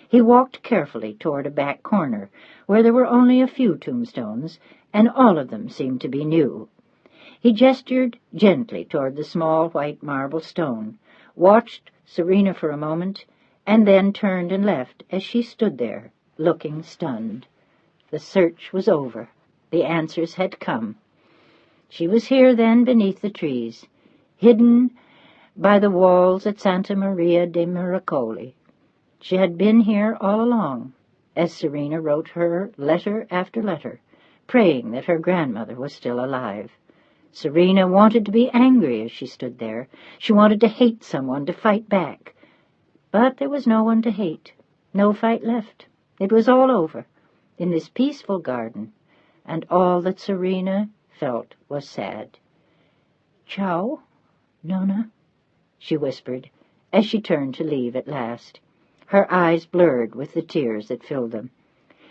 He walked carefully toward a back corner, where there were only a few tombstones, and all of them seemed to be new. He gestured gently toward the small white marble stone, watched Serena for a moment, and then turned and left as she stood there, looking stunned. The search was over. The answers had come. She was here then beneath the trees, hidden by the walls at Santa Maria dei Miracoli. She had been here all along, as Serena wrote her letter after letter, praying that her grandmother was still alive. Serena wanted to be angry as she stood there. She wanted to hate someone, to fight back. But there was no one to hate. No fight left. It was all over, in this peaceful garden, and all that Serena felt was sad. "Ciao, Nona," she whispered, as she turned to leave at last, her eyes blurred with the tears that filled them.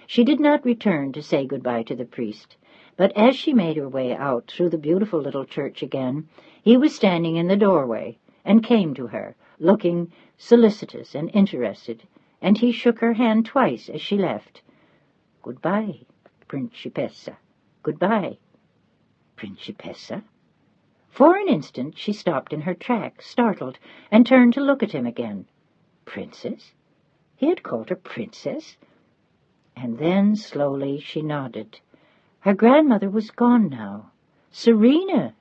She did not return to say good-bye to the priest, but as she made her way out through the beautiful little church again, he was standing in the doorway and came to her, looking solicitous and interested, and he shook her hand twice as she left. "Goodbye, Principessa. Goodbye." Principessa? For an instant she stopped in her tracks, startled, and turned to look at him again. Princess? He had called her princess? And then slowly she nodded. Her grandmother was gone now. Serena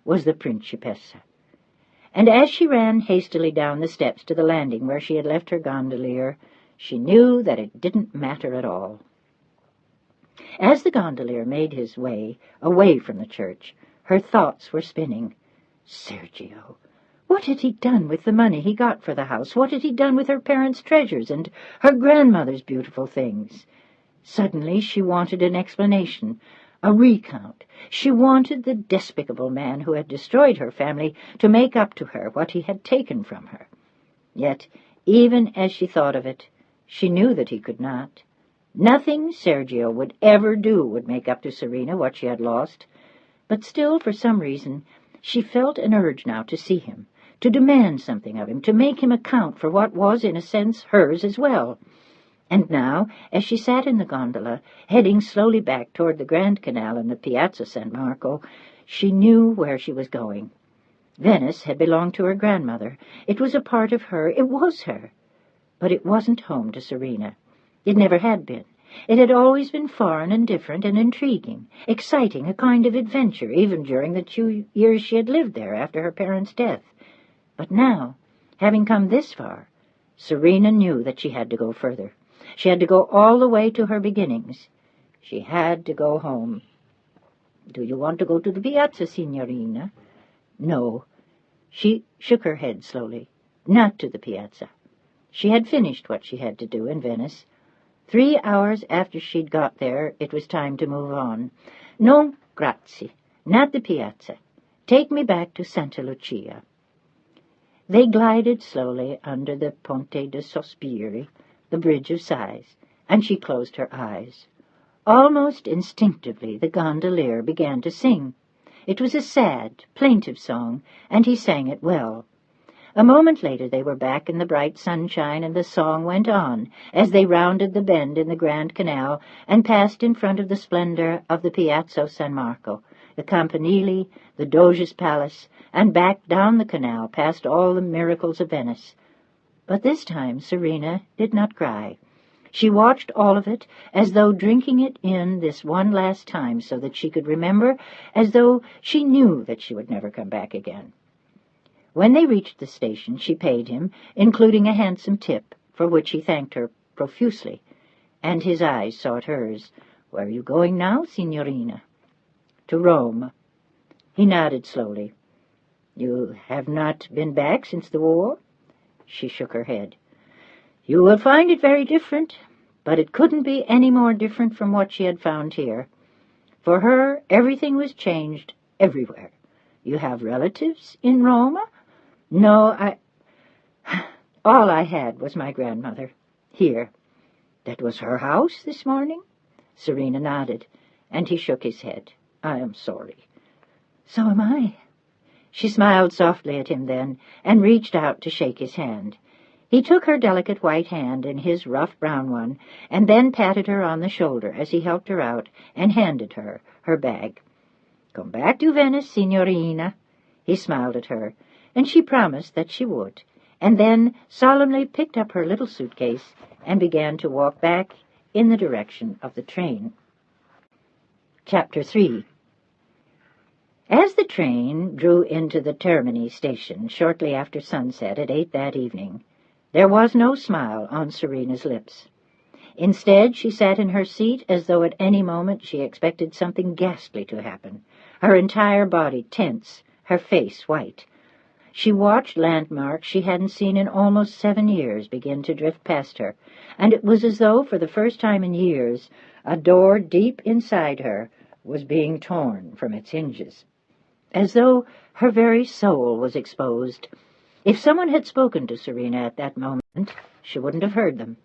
was the Principessa. And as she ran hastily down the steps to the landing where she had left her gondolier, she knew that it didn't matter at all. As the gondolier made his way away from the church, her thoughts were spinning. Sergio! What had he done with the money he got for the house? What had he done with her parents' treasures and her grandmother's beautiful things? Suddenly she wanted an explanation, a recount. She wanted the despicable man who had destroyed her family to make up to her what he had taken from her. Yet, even as she thought of it, she knew that he could not. Nothing Sergio would ever do would make up to Serena what she had lost. But still, for some reason, she felt an urge now to see him, to demand something of him, to make him account for what was, in a sense, hers as well. And now, as she sat in the gondola, heading slowly back toward the Grand Canal and the Piazza San Marco, she knew where she was going. Venice had belonged to her grandmother. It was a part of her. It was her. But it wasn't home to Serena. It never had been. It had always been foreign and different and intriguing, exciting, a kind of adventure, even during the 2 years she had lived there after her parents' death. But now, having come this far, Serena knew that she had to go further. She had to go all the way to her beginnings. She had to go home. "Do you want to go to the piazza, signorina?" "No." She shook her head slowly. "Not to the piazza." She had finished what she had to do in Venice. 3 hours after she'd got there, it was time to move on. "No, grazie. Not the piazza. Take me back to Santa Lucia." They glided slowly under the Ponte de Sospiri, the Bridge of Sighs, and she closed her eyes. Almost instinctively the gondolier began to sing. It was a sad, plaintive song, and he sang it well. A moment later they were back in the bright sunshine, and the song went on as they rounded the bend in the Grand Canal and passed in front of the splendor of the Piazza San Marco, the Campanile, the Doge's Palace, and back down the canal past all the miracles of Venice. But this time Serena did not cry. She watched all of it as though drinking it in this one last time so that she could remember, as though she knew that she would never come back again. When they reached the station, she paid him, including a handsome tip, for which he thanked her profusely, and his eyes sought hers. "Where are you going now, signorina?" "To Rome." He nodded slowly. "You have not been back since the war?" She shook her head. "You will find it very different, but it couldn't be any more different from what she had found here. For her, everything was changed everywhere. You have relatives in Rome?" "No, all I had was my grandmother, here." "That was her house this morning?" Serena nodded, and he shook his head. "I am sorry." "So am I." She smiled softly at him then, and reached out to shake his hand. He took her delicate white hand in his rough brown one, and then patted her on the shoulder as he helped her out and handed her her bag. "Come back to Venice, signorina." He smiled at her, and she promised that she would, and then solemnly picked up her little suitcase and began to walk back in the direction of the train. Chapter 3. As the train drew into the Termini station shortly after sunset at 8 that evening, there was no smile on Serena's lips. Instead, she sat in her seat as though at any moment she expected something ghastly to happen, her entire body tense, her face white. She watched landmarks she hadn't seen in almost 7 years begin to drift past her, and it was as though, for the first time in years, a door deep inside her was being torn from its hinges, as though her very soul was exposed. If someone had spoken to Serena at that moment, she wouldn't have heard them.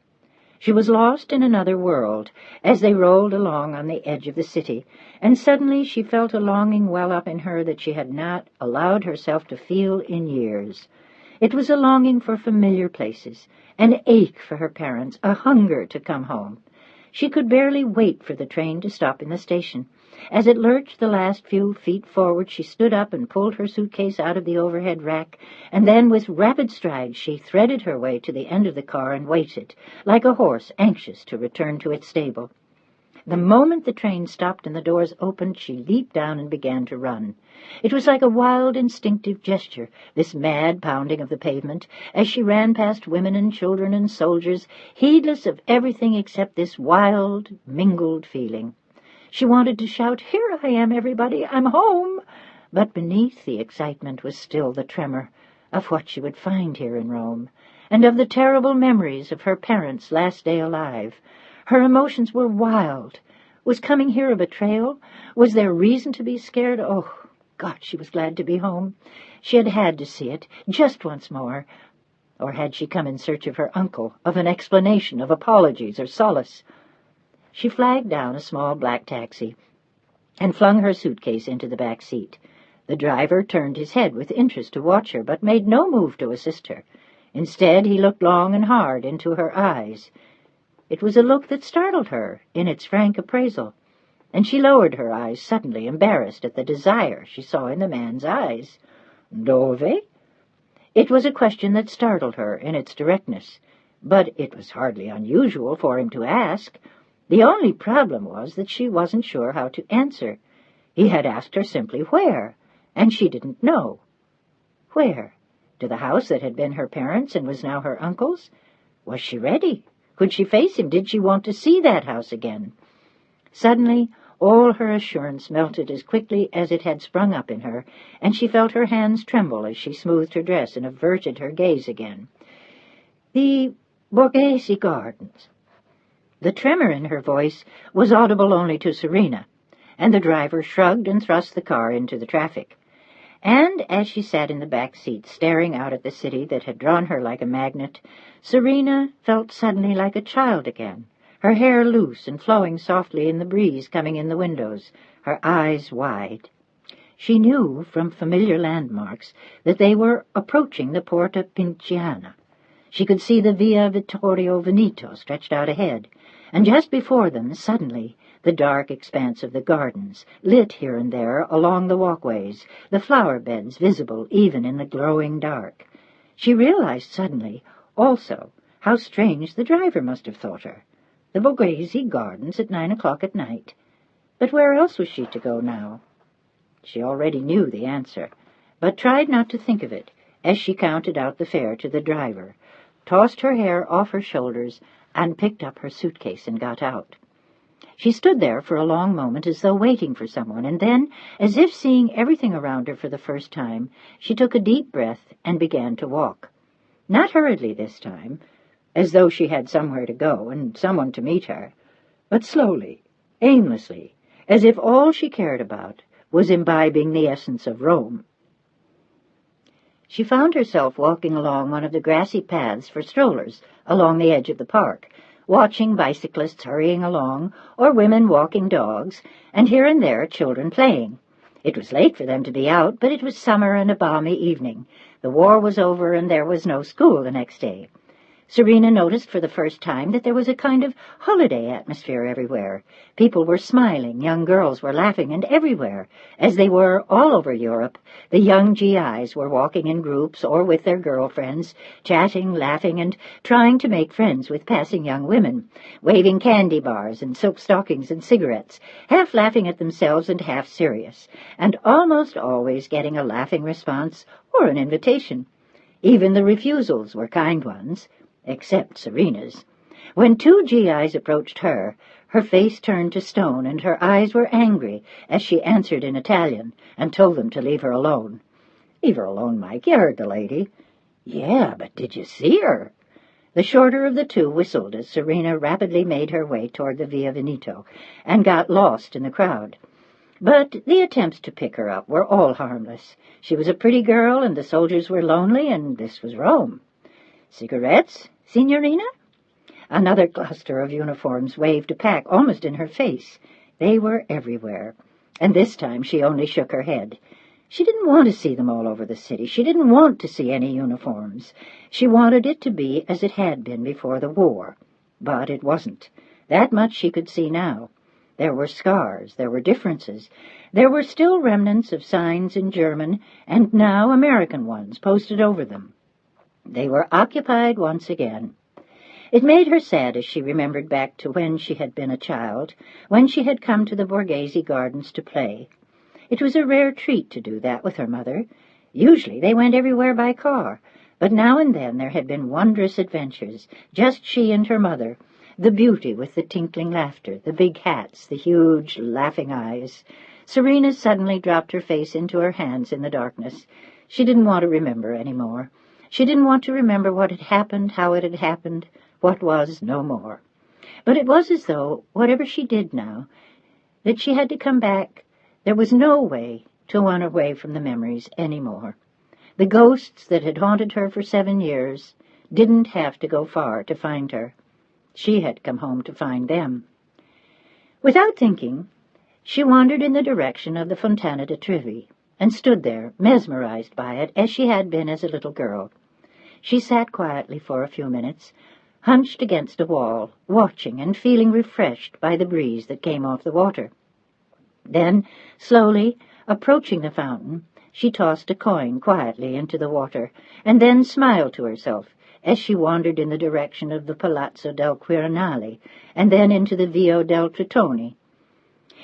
She was lost in another world as they rolled along on the edge of the city, and suddenly she felt a longing well up in her that she had not allowed herself to feel in years. It was a longing for familiar places, an ache for her parents, a hunger to come home. She could barely wait for the train to stop in the station. As it lurched the last few feet forward, she stood up and pulled her suitcase out of the overhead rack, and then with rapid strides she threaded her way to the end of the car and waited, like a horse anxious to return to its stable. The moment the train stopped and the doors opened, she leaped down and began to run. It was like a wild, instinctive gesture, this mad pounding of the pavement, as she ran past women and children and soldiers, heedless of everything except this wild, mingled feeling. She wanted to shout, "Here I am, everybody, I'm home!" But beneath the excitement was still the tremor of what she would find here in Rome, and of the terrible memories of her parents' last day alive. Her emotions were wild. Was coming here a betrayal? Was there reason to be scared? Oh, God, she was glad to be home. She had had to see it, just once more. Or had she come in search of her uncle, of an explanation, of apologies or solace? She flagged down a small black taxi and flung her suitcase into the back seat. The driver turned his head with interest to watch her, but made no move to assist her. Instead, he looked long and hard into her eyes. It was a look that startled her in its frank appraisal, and she lowered her eyes suddenly, embarrassed at the desire she saw in the man's eyes. "Dove?" It was a question that startled her in its directness, but it was hardly unusual for him to ask. The only problem was that she wasn't sure how to answer. He had asked her simply where, and she didn't know. Where? To the house that had been her parents' and was now her uncle's? Was she ready? Could she face him? Did she want to see that house again? Suddenly, all her assurance melted as quickly as it had sprung up in her, and she felt her hands tremble as she smoothed her dress and averted her gaze again. The Borghese Gardens. The tremor in her voice was audible only to Serena, and the driver shrugged and thrust the car into the traffic. And as she sat in the back seat, staring out at the city that had drawn her like a magnet, Serena felt suddenly like a child again, her hair loose and flowing softly in the breeze coming in the windows, her eyes wide. She knew from familiar landmarks that they were approaching the Porta Pinciana. She could see the Via Vittorio Veneto stretched out ahead, and just before them, suddenly, the dark expanse of the gardens, lit here and there along the walkways, the flower beds visible even in the glowing dark. She realized suddenly, also, how strange the driver must have thought her. The Borghese Gardens at 9 o'clock at night. But where else was she to go now? She already knew the answer, but tried not to think of it as she counted out the fare to the driver, tossed her hair off her shoulders, and picked up her suitcase and got out. She stood there for a long moment as though waiting for someone, and then, as if seeing everything around her for the first time, she took a deep breath and began to walk. Not hurriedly this time, as though she had somewhere to go and someone to meet her, but slowly, aimlessly, as if all she cared about was imbibing the essence of Rome. She found herself walking along one of the grassy paths for strollers along the edge of the park, watching bicyclists hurrying along, or women walking dogs, and here and there children playing. It was late for them to be out, but it was summer and a balmy evening. The war was over, and there was no school the next day. Serena noticed for the first time that there was a kind of holiday atmosphere everywhere. People were smiling, young girls were laughing, and everywhere, as they were all over Europe, the young GIs were walking in groups or with their girlfriends, chatting, laughing, and trying to make friends with passing young women, waving candy bars and silk stockings and cigarettes, half laughing at themselves and half serious, and almost always getting a laughing response or an invitation. Even the refusals were kind ones, except Serena's. When 2 GIs approached her, her face turned to stone and her eyes were angry as she answered in Italian and told them to leave her alone. "Leave her alone, Mike. You heard the lady." "Yeah, but did you see her?" The shorter of the two whistled as Serena rapidly made her way toward the Via Veneto and got lost in the crowd. But the attempts to pick her up were all harmless. She was a pretty girl, and the soldiers were lonely, and this was Rome. "Cigarettes, signorina?" Another cluster of uniforms waved a pack almost in her face. They were everywhere, and this time she only shook her head. She didn't want to see them all over the city. She didn't want to see any uniforms. She wanted it to be as it had been before the war. But it wasn't. That much she could see now. There were scars, there were differences. There were still remnants of signs in German, and now American ones posted over them. They were occupied once again. It made her sad as she remembered back to when she had been a child, when she had come to the Borghese Gardens to play. It was a rare treat to do that with her mother. Usually they went everywhere by car, but now and then there had been wondrous adventures, just she and her mother, the beauty with the tinkling laughter, the big hats, the huge, laughing eyes. Serena suddenly dropped her face into her hands in the darkness. She didn't want to remember any more. She didn't want to remember what had happened, how it had happened, what was no more. But it was as though, whatever she did now, that she had to come back. There was no way to run away from the memories any more. The ghosts that had haunted her for 7 years didn't have to go far to find her. She had come home to find them. Without thinking, she wandered in the direction of the Fontana di Trevi, and stood there, mesmerized by it, as she had been as a little girl. She sat quietly for a few minutes, hunched against a wall, watching and feeling refreshed by the breeze that came off the water. Then, slowly, approaching the fountain, she tossed a coin quietly into the water, and then smiled to herself as she wandered in the direction of the Palazzo del Quirinale, and then into the Via del Tritone.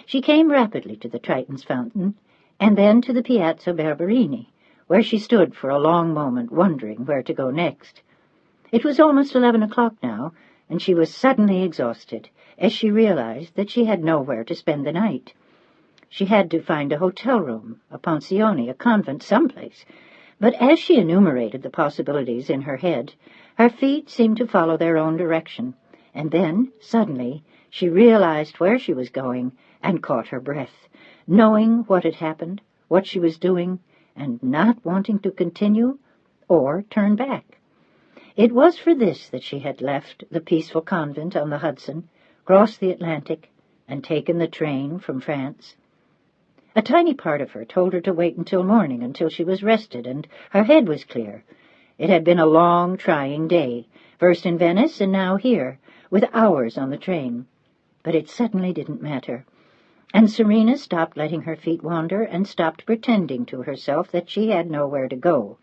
She came rapidly to the Triton's fountain, and then to the Piazza Barberini, where she stood for a long moment, wondering where to go next. It was almost 11 o'clock now, and she was suddenly exhausted, as she realized that she had nowhere to spend the night. She had to find a hotel room, a pensione, a convent, someplace. But as she enumerated the possibilities in her head, her feet seemed to follow their own direction, and then, suddenly, she realized where she was going and caught her breath, knowing what had happened, what she was doing, and not wanting to continue or turn back. It was for this that she had left the peaceful convent on the Hudson, crossed the Atlantic, and taken the train from France. A tiny part of her told her to wait until morning, until she was rested and her head was clear. It had been a long, trying day, first in Venice and now here, with hours on the train. But it suddenly didn't matter. And Serena stopped letting her feet wander and stopped pretending to herself that she had nowhere to go.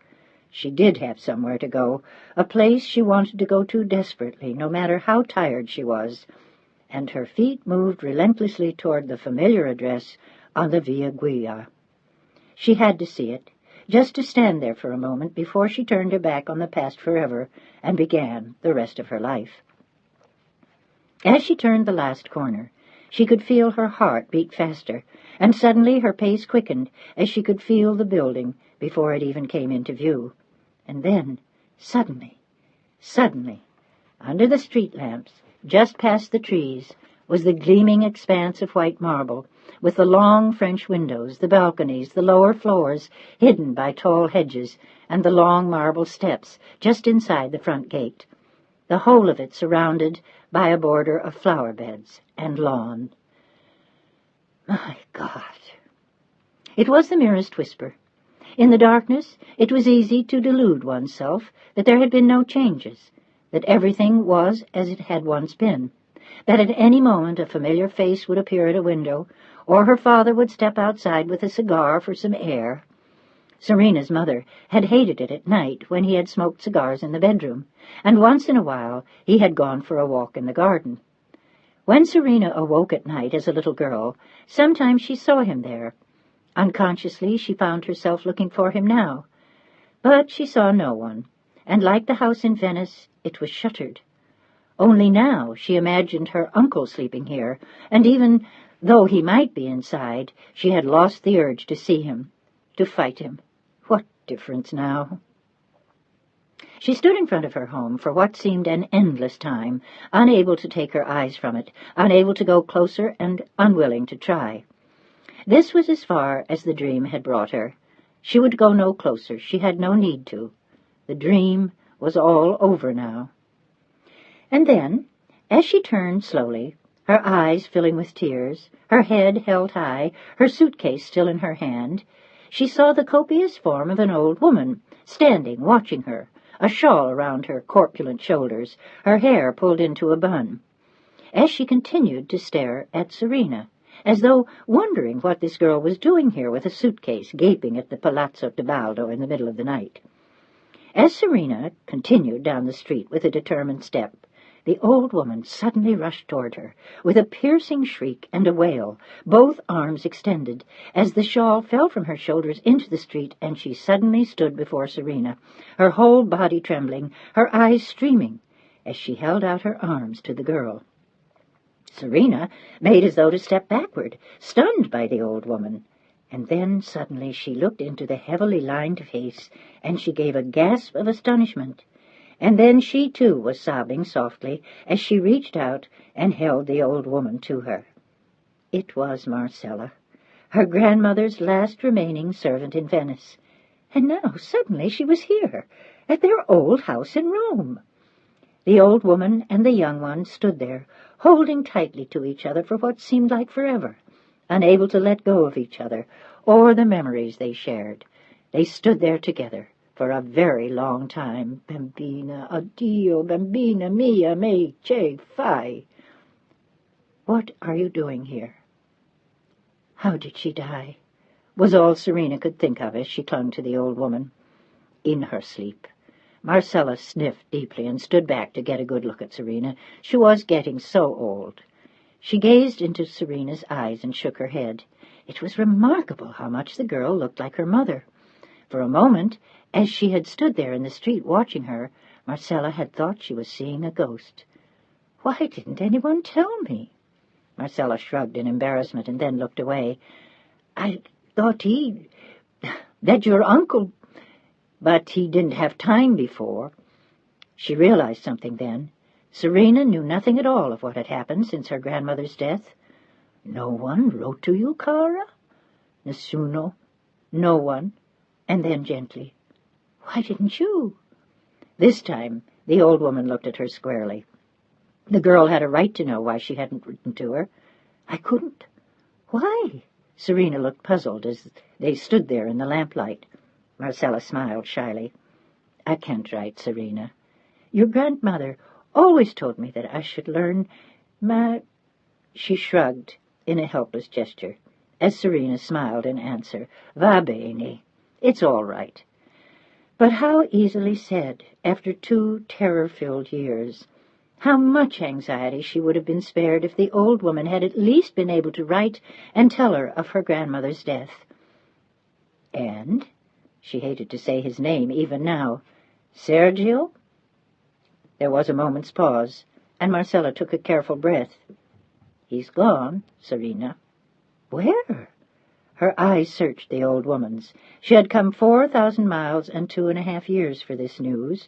She did have somewhere to go, a place she wanted to go to desperately, no matter how tired she was. And her feet moved relentlessly toward the familiar address on the Via Guia. She had to see it, just to stand there for a moment before she turned her back on the past forever and began the rest of her life. As she turned the last corner, she could feel her heart beat faster, and suddenly her pace quickened as she could feel the building before it even came into view. And then, suddenly, under the street lamps, just past the trees, was the gleaming expanse of white marble, with the long French windows, the balconies, the lower floors hidden by tall hedges, and the long marble steps just inside the front gate, the whole of it surrounded by a border of flower beds and lawn. My God! It was the merest whisper. In the darkness, it was easy to delude oneself that there had been no changes, that everything was as it had once been, that at any moment a familiar face would appear at a window, or her father would step outside with a cigar for some air. Serena's mother had hated it at night when he had smoked cigars in the bedroom, and once in a while he had gone for a walk in the garden. When Serena awoke at night as a little girl, sometimes she saw him there. Unconsciously she found herself looking for him now. But she saw no one, and like the house in Venice, it was shuttered. Only now she imagined her uncle sleeping here, and even though he might be inside, she had lost the urge to see him, to fight him. What difference now. She stood in front of her home for what seemed an endless time, unable to take her eyes from it, unable to go closer and unwilling to try. This was as far as the dream had brought her. She would go no closer. She had no need to. The dream was all over now. And then, as she turned slowly, her eyes filling with tears, her head held high, her suitcase still in her hand, she saw the copious form of an old woman, standing, watching her, a shawl around her corpulent shoulders, her hair pulled into a bun. As she continued to stare at Serena, as though wondering what this girl was doing here with a suitcase, gaping at the Palazzo Tebaldo in the middle of the night. As Serena continued down the street with a determined step, the old woman suddenly rushed toward her, with a piercing shriek and a wail, both arms extended, as the shawl fell from her shoulders into the street, and she suddenly stood before Serena, her whole body trembling, her eyes streaming, as she held out her arms to the girl. Serena made as though to step backward, stunned by the old woman, and then suddenly she looked into the heavily lined face, and she gave a gasp of astonishment. And then she, too, was sobbing softly as she reached out and held the old woman to her. It was Marcella, her grandmother's last remaining servant in Venice. And now suddenly she was here, at their old house in Rome. The old woman and the young one stood there, holding tightly to each other for what seemed like forever, unable to let go of each other or the memories they shared. They stood there together for a very long time. Bambina, addio, bambina mia, me che fai? What are you doing here? How did she die? Was all Serena could think of as she clung to the old woman. In her sleep. Marcella sniffed deeply and stood back to get a good look at Serena. She was getting so old. She gazed into Serena's eyes and shook her head. It was remarkable how much the girl looked like her mother. For a moment, as she had stood there in the street watching her, Marcella had thought she was seeing a ghost. Why didn't anyone tell me? Marcella shrugged in embarrassment and then looked away. I thought that your uncle, but he didn't have time before. She realized something then. Serena knew nothing at all of what had happened since her grandmother's death. No one wrote to you, cara? Nessuno. No one. And then gently, why didn't you? This time the old woman looked at her squarely. The girl had a right to know why she hadn't written to her. I couldn't. Why? Serena looked puzzled as they stood there in the lamplight. Marcella smiled shyly. I can't write, Serena. Your grandmother always told me that I should learn She shrugged in a helpless gesture, as Serena smiled in answer. Va bene. It's all right. But how easily said, after 2 terror-filled years. How much anxiety she would have been spared if the old woman had at least been able to write and tell her of her grandmother's death. And, she hated to say his name even now, Sergio? There was a moment's pause, and Marcella took a careful breath. He's gone, Serena. Where? Her eyes searched the old woman's. She had come 4,000 miles and 2.5 years for this news.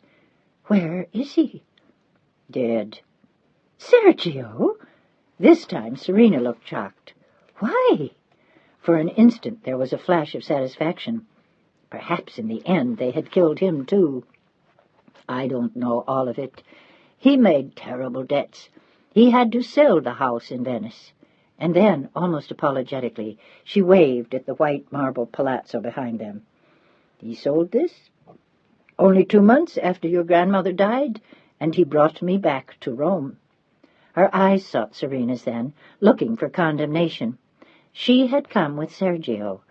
Where is he? Dead. Sergio? This time Serena looked shocked. Why? For an instant there was a flash of satisfaction. Perhaps in the end they had killed him too. I don't know all of it. He made terrible debts. He had to sell the house in Venice. And then, almost apologetically, she waved at the white marble palazzo behind them. He sold this only 2 months after your grandmother died, and he brought me back to Rome. Her eyes sought Serena's then, looking for condemnation. She had come with Sergio,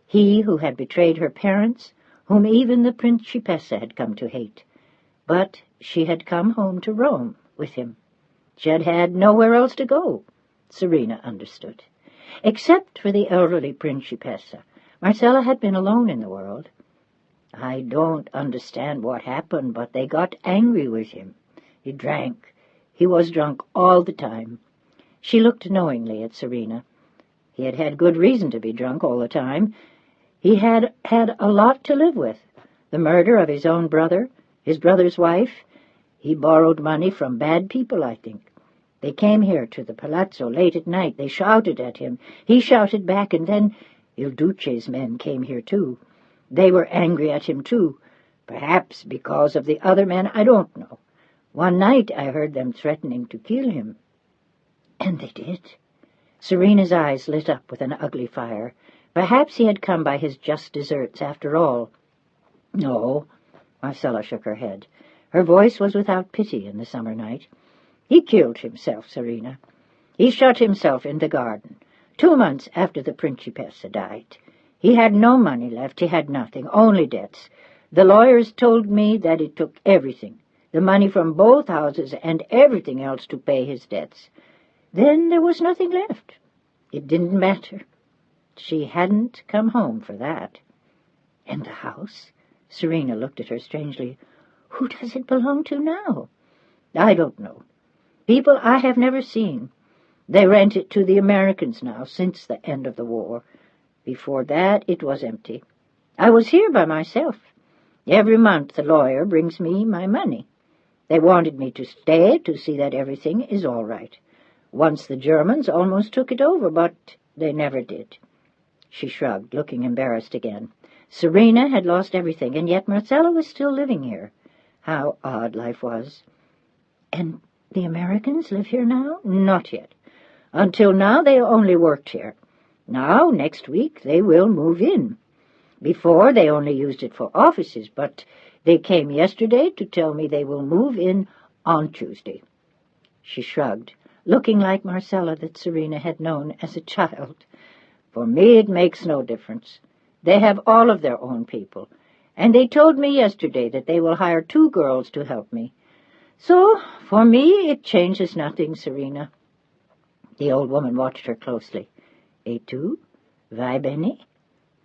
he who had betrayed her parents, whom even the Principessa had come to hate. But she had come home to Rome with him. She had had nowhere else to go. Serena understood. Except for the elderly Principessa, Marcella had been alone in the world. I don't understand what happened, but they got angry with him. He drank. He was drunk all the time. She looked knowingly at Serena. He had had good reason to be drunk all the time. He had had a lot to live with. The murder of his own brother, his brother's wife. He borrowed money from bad people, I think. They came here to the palazzo late at night. They shouted at him. He shouted back, and then Il Duce's men came here, too. They were angry at him, too. Perhaps because of the other men, I don't know. One night I heard them threatening to kill him. And they did. Serena's eyes lit up with an ugly fire. Perhaps he had come by his just deserts after all. No, Marcella shook her head. Her voice was without pity in the summer night. He killed himself, Serena. He shut himself in the garden, 2 months after the Principessa died. He had no money left. He had nothing, only debts. The lawyers told me that it took everything, the money from both houses and everything else to pay his debts. Then there was nothing left. It didn't matter. She hadn't come home for that. And the house? Serena looked at her strangely. Who does it belong to now? I don't know. People I have never seen. They rent it to the Americans now, since the end of the war. Before that, it was empty. I was here by myself. Every month the lawyer brings me my money. They wanted me to stay to see that everything is all right. Once the Germans almost took it over, but they never did. She shrugged, looking embarrassed again. Serena had lost everything, and yet Marcella was still living here. How odd life was. And the Americans live here now? Not yet. Until now they only worked here. Now, next week, they will move in. Before, they only used it for offices, but they came yesterday to tell me they will move in on Tuesday. She shrugged, looking like Marcella that Serena had known as a child. For me, it makes no difference. They have all of their own people, and they told me yesterday that they will hire 2 girls to help me. So, for me, it changes nothing, Serena. The old woman watched her closely. Et tu? Vai bene?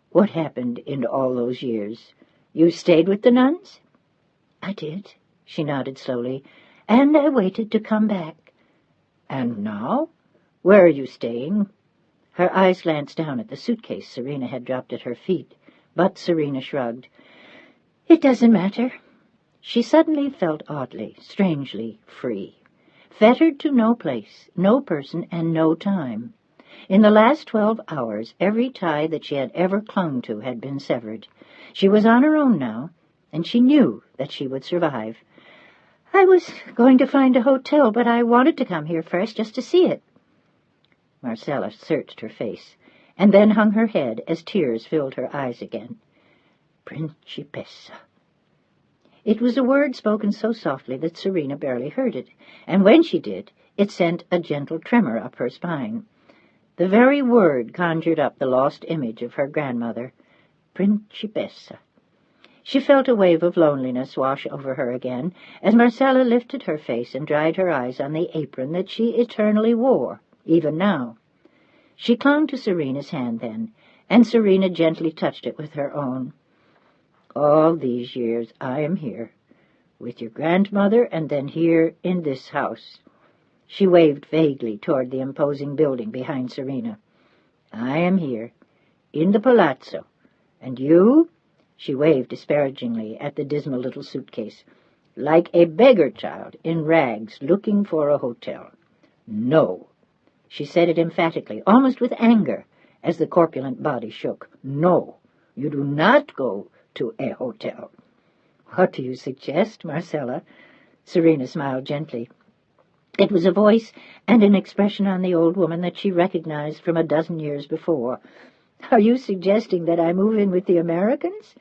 What happened in all those years? You stayed with the nuns? I did, she nodded slowly, and I waited to come back. And now? Where are you staying? Her eyes glanced down at the suitcase Serena had dropped at her feet, but Serena shrugged. It doesn't matter. She suddenly felt oddly, strangely free, fettered to no place, no person, and no time. In the last 12 hours, every tie that she had ever clung to had been severed. She was on her own now, and she knew that she would survive. I was going to find a hotel, but I wanted to come here first just to see it. Marcella searched her face, and then hung her head as tears filled her eyes again. Principessa. It was a word spoken so softly that Serena barely heard it, and when she did, it sent a gentle tremor up her spine. The very word conjured up the lost image of her grandmother, Principessa. She felt a wave of loneliness wash over her again as Marcella lifted her face and dried her eyes on the apron that she eternally wore, even now. She clung to Serena's hand then, and Serena gently touched it with her own. All these years I am here, with your grandmother, and then here in this house. She waved vaguely toward the imposing building behind Serena. I am here, in the palazzo, and you, she waved disparagingly at the dismal little suitcase, like a beggar child in rags looking for a hotel. No, she said it emphatically, almost with anger, as the corpulent body shook. No, you do not go to a hotel. What do you suggest, Marcella? Serena smiled gently. It was a voice and an expression on the old woman that she recognized from a dozen years before. Are you suggesting that I move in with the Americans?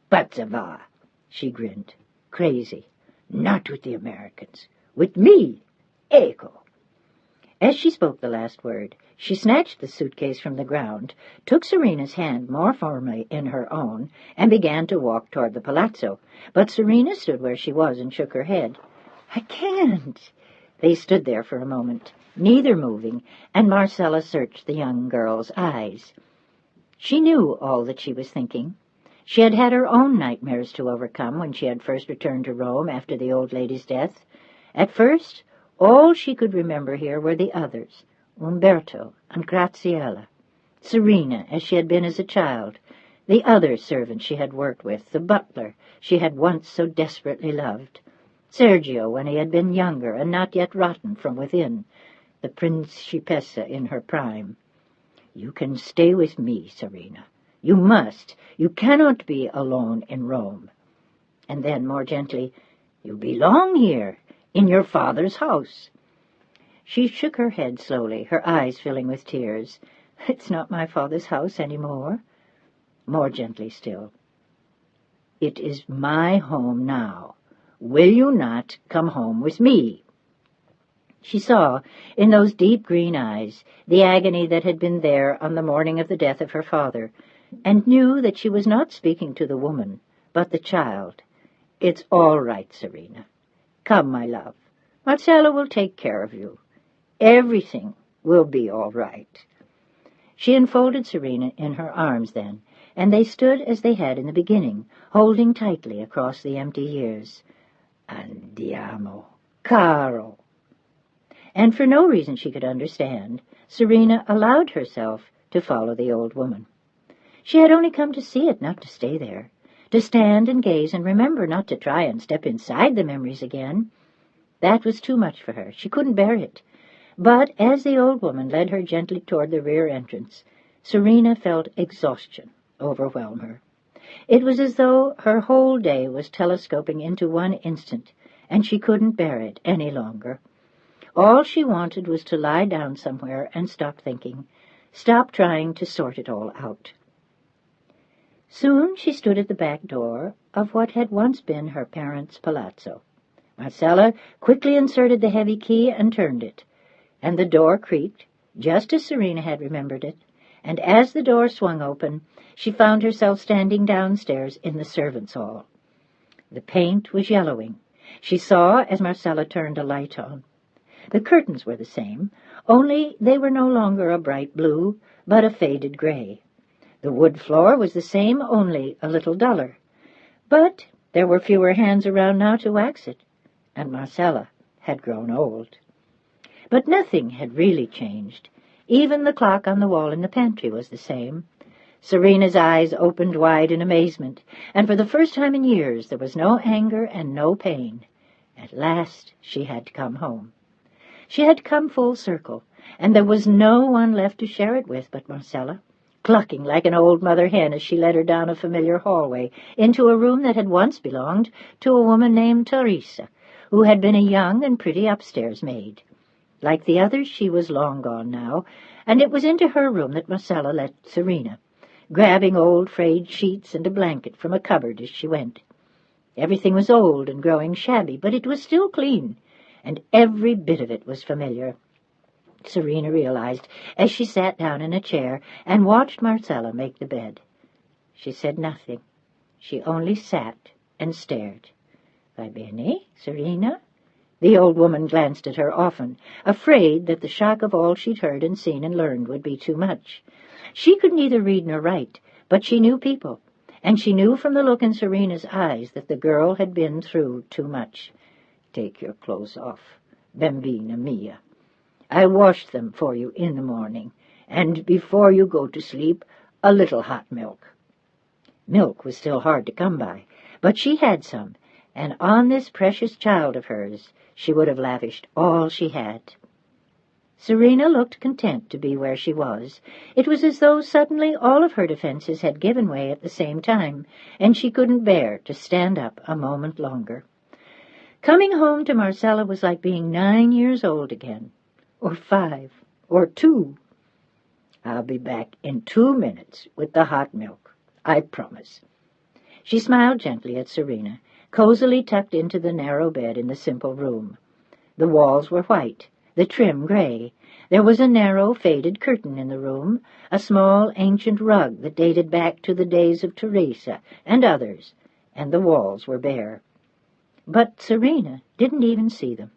But ça va, she grinned. Crazy. Not with the Americans. With me. Ego. As she spoke the last word, she snatched the suitcase from the ground, took Serena's hand more firmly in her own, and began to walk toward the palazzo. But Serena stood where she was and shook her head. I can't. They stood there for a moment, neither moving, and Marcella searched the young girl's eyes. She knew all that she was thinking. She had had her own nightmares to overcome when she had first returned to Rome after the old lady's death. At first, all she could remember here were the others, Umberto and Graziella, Serena as she had been as a child, The other servant she had worked with, the butler she had once so desperately loved, Sergio when he had been younger and not yet rotten from within, the Principessa in her prime. "You can stay with me, Serena. You must. You cannot be alone in Rome." And then, more gently, "You belong here, in your father's house." She shook her head slowly, her eyes filling with tears. "It's not my father's house any more." More gently still, "It is my home now. Will you not come home with me?" She saw in those deep green eyes the agony that had been there on the morning of the death of her father, and knew that she was not speaking to the woman, but the child. "It's all right, Serena. Come, my love. Marcella will take care of you. Everything will be all right." She enfolded Serena in her arms then, and they stood as they had in the beginning, holding tightly across the empty years. "Andiamo, caro." And for no reason she could understand, Serena allowed herself to follow the old woman. She had only come to see it, not to stay there, to stand and gaze and remember, not to try and step inside the memories again. That was too much for her. She couldn't bear it. But as the old woman led her gently toward the rear entrance, Serena felt exhaustion overwhelm her. It was as though her whole day was telescoping into one instant, and she couldn't bear it any longer. All she wanted was to lie down somewhere and stop thinking, stop trying to sort it all out. Soon she stood at the back door of what had once been her parents' palazzo. Marcella quickly inserted the heavy key and turned it, and the door creaked, just as Serena had remembered it, and as the door swung open, she found herself standing downstairs in the servants' hall. The paint was yellowing. She saw as Marcella turned a light on. The curtains were the same, only they were no longer a bright blue, but a faded gray. The wood floor was the same, only a little duller. But there were fewer hands around now to wax it, and Marcella had grown old. But nothing had really changed. Even the clock on the wall in the pantry was the same. Serena's eyes opened wide in amazement, and for the first time in years there was no anger and no pain. At last she had come home. She had come full circle, and there was no one left to share it with but Marcella, clucking like an old mother hen as she led her down a familiar hallway into a room that had once belonged to a woman named Teresa, who had been a young and pretty upstairs maid. Like the others, she was long gone now, and it was into her room that Marcella led Serena, grabbing old frayed sheets and a blanket from a cupboard as she went. Everything was old and growing shabby, but it was still clean, and every bit of it was familiar. Serena realized as she sat down in a chair and watched Marcella make the bed. She said nothing. She only sat and stared. "Va bene, Serena?" The old woman glanced at her often, afraid that the shock of all she'd heard and seen and learned would be too much. She could neither read nor write, but she knew people, and she knew from the look in Serena's eyes that the girl had been through too much. "Take your clothes off, bambina mia. I washed them for you in the morning, and before you go to sleep, a little hot milk." Milk was still hard to come by, but she had some, and on this precious child of hers she would have lavished all she had. Serena looked content to be where she was. It was as though suddenly all of her defenses had given way at the same time, and she couldn't bear to stand up a moment longer. Coming home to Marcella was like being 9 years old again, or 5, or 2. "I'll be back in 2 minutes with the hot milk, I promise." She smiled gently at Serena, cozily tucked into the narrow bed in the simple room. The walls were white, the trim gray. There was a narrow, faded curtain in the room, a small, ancient rug that dated back to the days of Teresa and others, and the walls were bare. But Serena didn't even see them.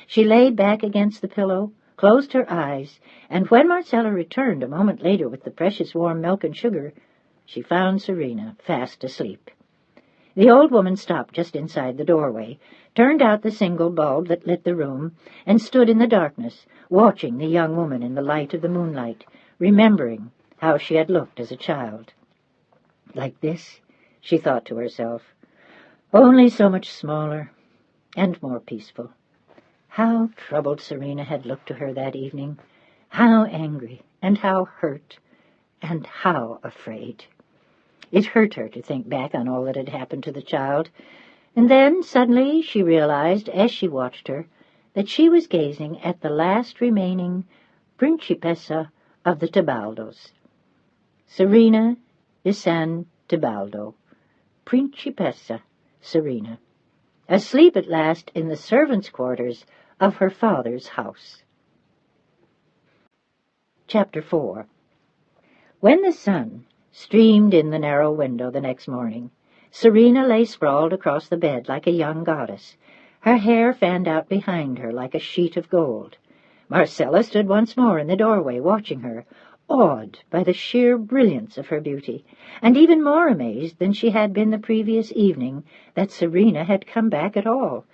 She lay back against the pillow, closed her eyes, and when Marcella returned a moment later with the precious warm milk and sugar, she found Serena fast asleep. The old woman stopped just inside the doorway, turned out the single bulb that lit the room, and stood in the darkness, watching the young woman in the light of the moonlight, remembering how she had looked as a child. Like this, she thought to herself, only so much smaller and more peaceful. How troubled Serena had looked to her that evening, how angry and how hurt and how afraid. It hurt her to think back on all that had happened to the child, and then suddenly she realized, as she watched her, that she was gazing at the last remaining Principessa of the Tebaldos. Serena de San Tebaldo, Principessa Serena, asleep at last in the servants' quarters of her father's house. Chapter 4. When the sun streamed in the narrow window the next morning, Serena lay sprawled across the bed like a young goddess, her hair fanned out behind her like a sheet of gold. Marcella stood once more in the doorway, watching her, awed by the sheer brilliance of her beauty, and even more amazed than she had been the previous evening that Serena had come back at all.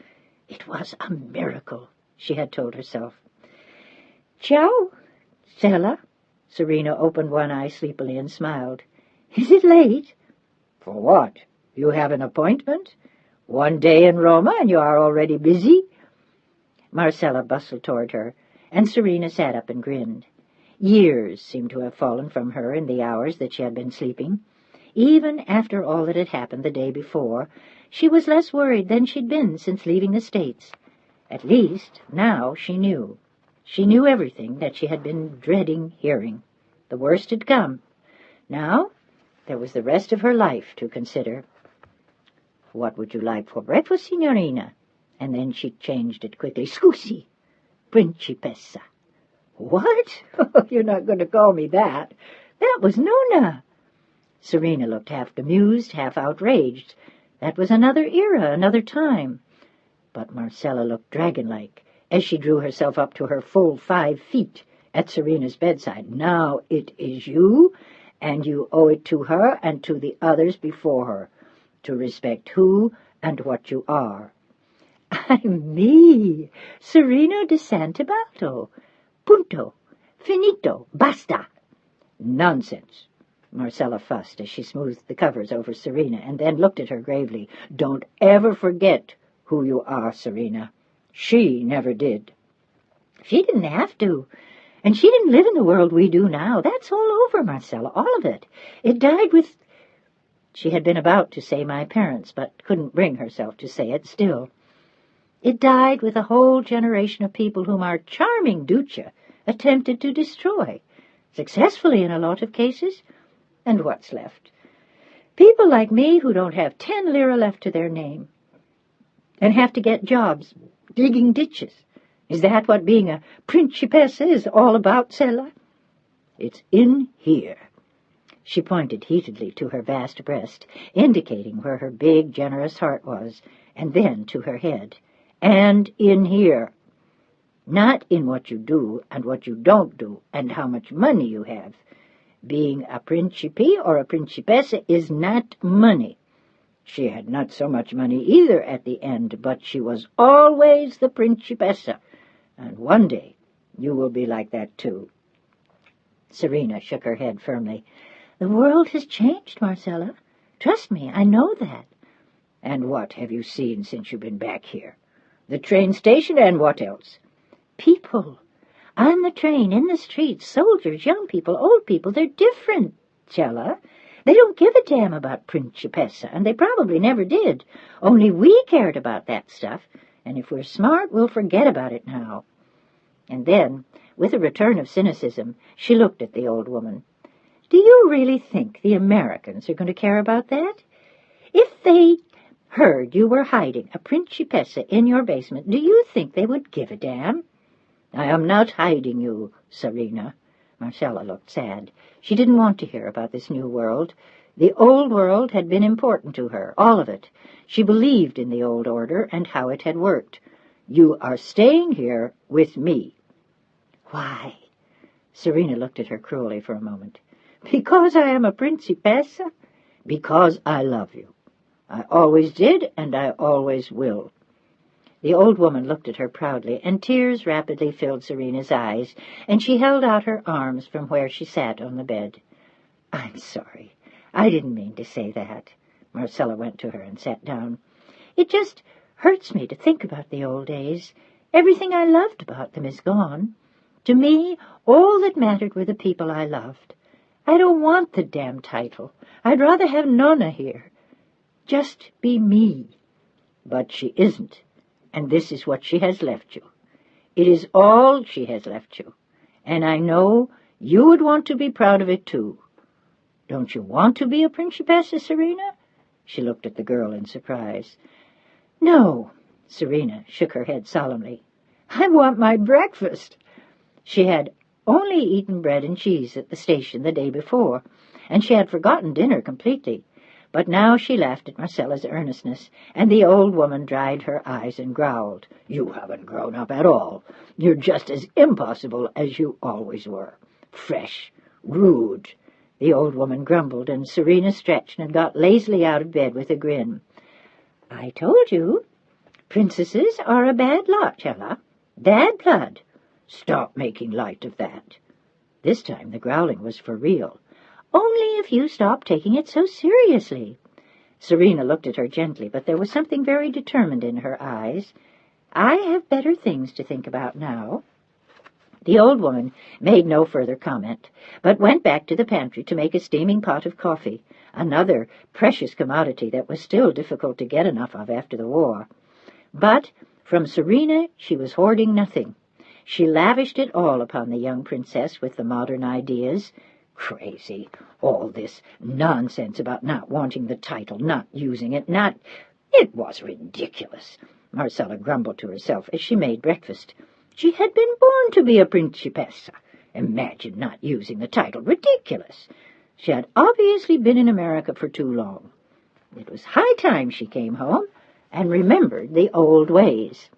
It was a miracle, she had told herself. "Ciao, Stella." Serena opened one eye sleepily and smiled. "Is it late?" "For what? You have an appointment? One day in Roma, and you are already busy?" Marcella bustled toward her, and Serena sat up and grinned. Years seemed to have fallen from her in the hours that she had been sleeping. Even after all that had happened the day before, she was less worried than she'd been since leaving the States. At least, now she knew. She knew everything that she had been dreading hearing. The worst had come. Now there was the rest of her life to consider. "What would you like for breakfast, signorina?" And then she changed it quickly. "Scusi, Principessa." "What? You're not going to call me that. That was Nona." Serena looked half amused, half outraged. That was another era, another time. But Marcella looked dragon-like as she drew herself up to her full 5 feet at Serena's bedside. "Now it is you, and you owe it to her and to the others before her, to respect who and what you are." "I'm me, Serena de San Tebaldo. Punto. Finito. Basta." "Nonsense." Marcella fussed as she smoothed the covers over Serena and then looked at her gravely. "Don't ever forget who you are, Serena. She never did." "She didn't have to. And she didn't live in the world we do now. That's all over, Marcella, all of it. It died with—" She had been about to say my parents, but couldn't bring herself to say it still. "It died with a whole generation of people whom our charming Duce attempted to destroy, successfully in a lot of cases. And what's left? People like me who don't have 10 lira left to their name and have to get jobs digging ditches. Is that what being a principessa is all about, Stella?" "It's in here." She pointed heatedly to her vast breast, indicating where her big, generous heart was, and then to her head. "And in here. Not in what you do and what you don't do and how much money you have. Being a principe or a principessa is not money. She had not so much money either at the end, but she was always the principessa, and one day you will be like that too." Serena shook her head firmly. "The world has changed, Marcella. Trust me, I know that." "And what have you seen since you've been back here?" "The train station, and what else?" "People. On the train, in the streets, soldiers, young people, old people. They're different, Stella. They don't give a damn about Principessa, and they probably never did. Only we cared about that stuff, and if we're smart, we'll forget about it now." And then, with a return of cynicism, she looked at the old woman. "Do you really think the Americans are going to care about that? If they heard you were hiding a Principessa in your basement, do you think they would give a damn?" "I am not hiding you, Serena." Marcella looked sad. She didn't want to hear about this new world. The old world had been important to her, all of it. She believed in the old order and how it had worked. "You are staying here with me." "Why?" Serena looked at her cruelly for a moment. "Because I am a principessa?" "Because I love you. I always did, and I always will." The old woman looked at her proudly, and tears rapidly filled Serena's eyes, and she held out her arms from where she sat on the bed. "I'm sorry. I didn't mean to say that. Marcella went to her and sat down. It just hurts me to think about the old days. Everything I loved about them is gone. To me, all that mattered were the people I loved. I don't want the damn title. I'd rather have Nonna here. Just be me. But she isn't, and this is what she has left you. It is all she has left you, and I know you would want to be proud of it too. Don't you want to be a Principessa, Serena? She looked at the girl in surprise. No, Serena shook her head solemnly. I want my breakfast. She had only eaten bread and cheese at the station the day before, and she had forgotten dinner completely. But now she laughed at Marcella's earnestness, and the old woman dried her eyes and growled. You haven't grown up at all. You're just as impossible as you always were. Fresh, rude. The old woman grumbled, and Serena stretched and got lazily out of bed with a grin. I told you. Princesses are a bad lot, Chella. Bad blood. Stop making light of that. This time the growling was for real. Only if you stop taking it so seriously. Serena looked at her gently, but there was something very determined in her eyes. I have better things to think about now. The old woman made no further comment, but went back to the pantry to make a steaming pot of coffee, another precious commodity that was still difficult to get enough of after the war. But from Serena she was hoarding nothing. She lavished it all upon the young princess with the modern ideas. Crazy. All this nonsense about not wanting the title, not using it, not... It was ridiculous, Marcella grumbled to herself as she made breakfast. She had been born to be a Principessa. Imagine not using the title. Ridiculous. She had obviously been in America for too long. It was high time she came home and remembered the old ways.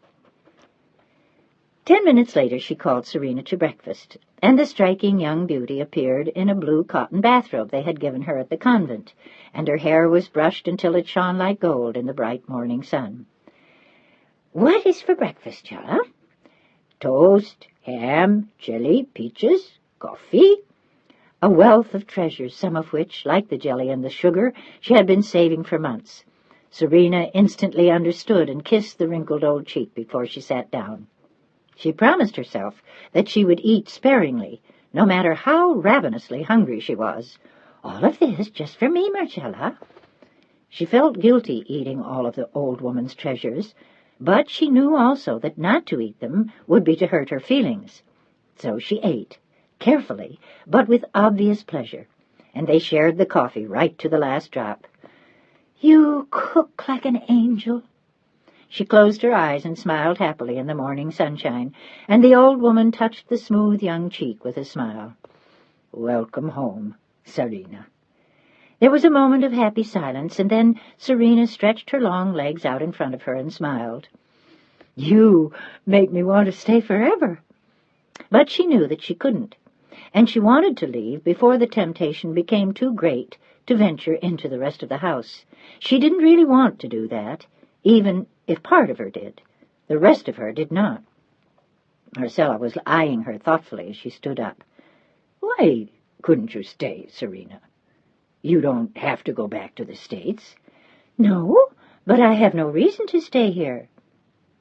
10 minutes later she called Serena to breakfast, and the striking young beauty appeared in a blue cotton bathrobe they had given her at the convent, and her hair was brushed until it shone like gold in the bright morning sun. What is for breakfast, Chella? Toast, ham, jelly, peaches, coffee. A wealth of treasures, some of which, like the jelly and the sugar, she had been saving for months. Serena instantly understood and kissed the wrinkled old cheek before she sat down. She promised herself that she would eat sparingly, no matter how ravenously hungry she was. All of this just for me, Marcella. She felt guilty eating all of the old woman's treasures, but she knew also that not to eat them would be to hurt her feelings. So she ate, carefully, but with obvious pleasure, and they shared the coffee right to the last drop. You cook like an angel. She closed her eyes and smiled happily in the morning sunshine, and the old woman touched the smooth young cheek with a smile. Welcome home, Serena. There was a moment of happy silence, and then Serena stretched her long legs out in front of her and smiled. You make me want to stay forever. But she knew that she couldn't, and she wanted to leave before the temptation became too great to venture into the rest of the house. She didn't really want to do that, even if part of her did. The rest of her did not. Marcella was eyeing her thoughtfully as she stood up. Why couldn't you stay, Serena? You don't have to go back to the States. No, but I have no reason to stay here,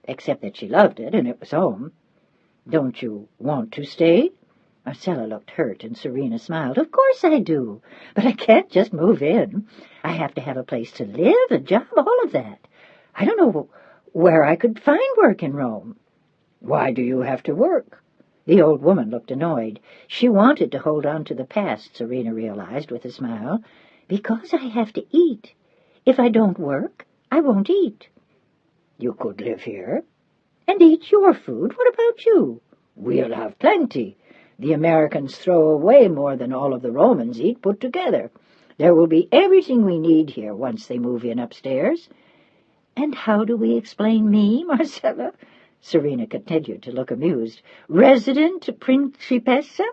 except that she loved it and it was home. Don't you want to stay? Marcella looked hurt, and Serena smiled. Of course I do, but I can't just move in. I have to have a place to live, a job, all of that. I don't know where I could find work in Rome. Why do you have to work? The old woman looked annoyed. She wanted to hold on to the past, Serena realized with a smile. Because I have to eat. If I don't work, I won't eat. You could live here and eat your food. What about you? We'll have plenty. The Americans throw away more than all of the Romans eat put together. There will be everything we need here once they move in upstairs. And how do we explain me, Marcella? Serena continued to look amused. Resident Principessa?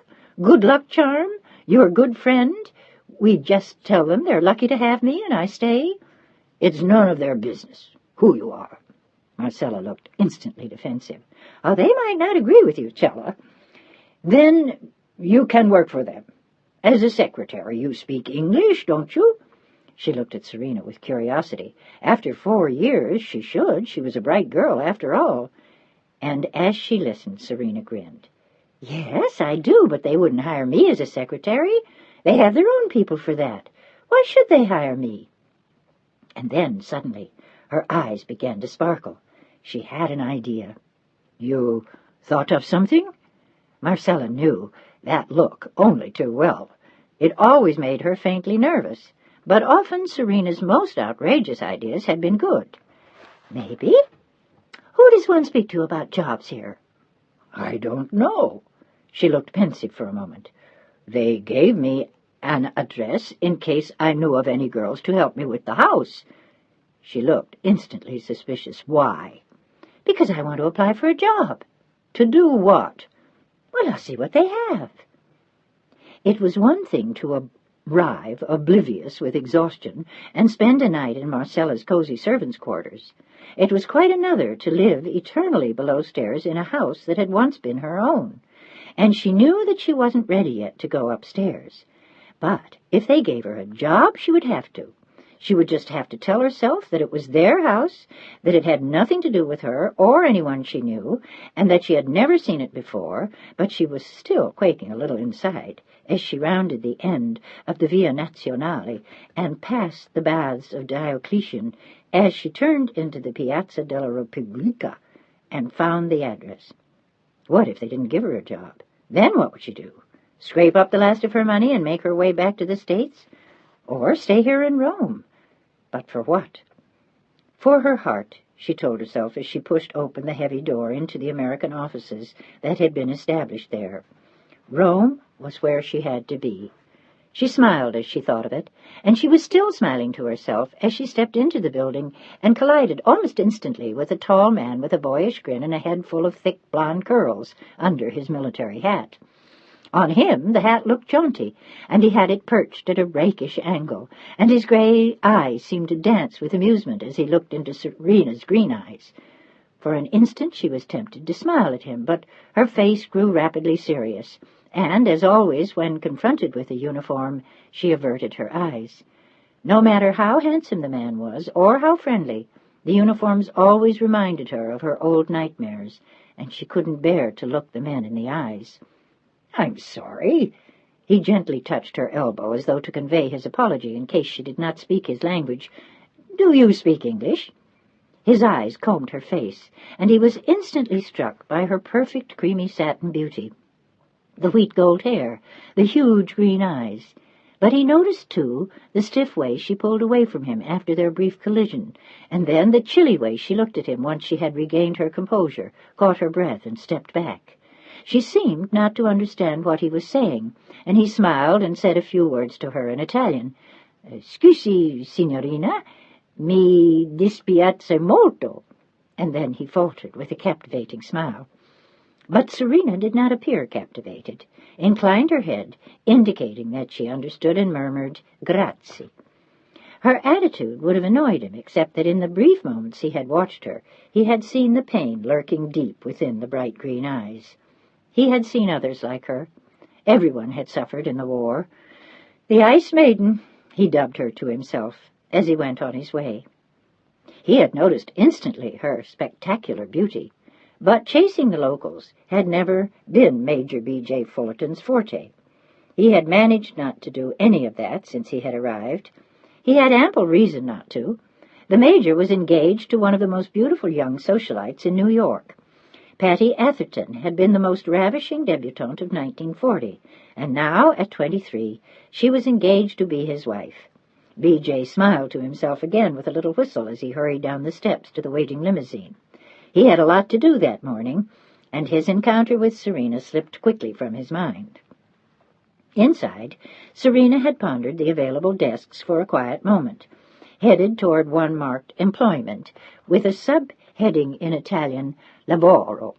Good luck charm? Your good friend? We just tell them they're lucky to have me and I stay? It's none of their business who you are. Marcella looked instantly defensive. Oh, they might not agree with you, Chella. Then you can work for them. As a secretary, you speak English, don't you?" She looked at Serena with curiosity. After 4 years, she should. She was a bright girl, after all. And as she listened, Serena grinned. "Yes, I do, but they wouldn't hire me as a secretary. They have their own people for that. Why should they hire me?" And then, suddenly, her eyes began to sparkle. She had an idea. "You thought of something?" Marcella knew that look only too well. It always made her faintly nervous, but often Serena's most outrageous ideas had been good. "Maybe. Who does one speak to about jobs here?" "I don't know." She looked pensive for a moment. "They gave me an address in case I knew of any girls to help me with the house." She looked instantly suspicious. "Why?" "Because I want to apply for a job." "To do what?" "Well, I'll see what they have." It was one thing to arrive, oblivious with exhaustion, and spend a night in Marcella's cozy servants' quarters. It was quite another to live eternally below stairs in a house that had once been her own, and she knew that she wasn't ready yet to go upstairs. But if they gave her a job, she would have to. She would just have to tell herself that it was their house, that it had nothing to do with her or anyone she knew, and that she had never seen it before, but she was still quaking a little inside as she rounded the end of the Via Nazionale and passed the baths of Diocletian as she turned into the Piazza della Repubblica and found the address. What if they didn't give her a job? Then what would she do? Scrape up the last of her money and make her way back to the States? Or stay here in Rome? But for what? For her heart, she told herself as she pushed open the heavy door into the American offices that had been established there. Rome was where she had to be. She smiled as she thought of it, and she was still smiling to herself as she stepped into the building and collided almost instantly with a tall man with a boyish grin and a head full of thick blonde curls under his military hat. On him the hat looked jaunty, and he had it perched at a rakish angle, and his gray eyes seemed to dance with amusement as he looked into Serena's green eyes. For an instant she was tempted to smile at him, but her face grew rapidly serious, and, as always when confronted with a uniform, she averted her eyes. No matter how handsome the man was, or how friendly, the uniforms always reminded her of her old nightmares, and she couldn't bear to look the men in the eyes. "I'm sorry." He gently touched her elbow as though to convey his apology in case she did not speak his language. "Do you speak English?" His eyes combed her face, and he was instantly struck by her perfect creamy satin beauty, the wheat gold hair, the huge green eyes. But he noticed, too, the stiff way she pulled away from him after their brief collision, and then the chilly way she looked at him once she had regained her composure, caught her breath, and stepped back. She seemed not to understand what he was saying, and he smiled and said a few words to her in Italian. "Scusi, signorina, mi dispiace molto." And then he faltered with a captivating smile. But Serena did not appear captivated, inclined her head, indicating that she understood, and murmured, "Grazie." Her attitude would have annoyed him, except that in the brief moments he had watched her, he had seen the pain lurking deep within the bright green eyes. He had seen others like her. Everyone had suffered in the war. "The Ice Maiden," he dubbed her to himself as he went on his way. He had noticed instantly her spectacular beauty, but chasing the locals had never been Major B.J. Fullerton's forte. He had managed not to do any of that since he had arrived. He had ample reason not to. The Major was engaged to one of the most beautiful young socialites in New York. Patty Atherton had been the most ravishing debutante of 1940, and now, at 23, she was engaged to be his wife. B.J. smiled to himself again with a little whistle as he hurried down the steps to the waiting limousine. He had a lot to do that morning, and his encounter with Serena slipped quickly from his mind. Inside, Serena had pondered the available desks for a quiet moment, headed toward one marked Employment, with a subheading in Italian, Lavoro,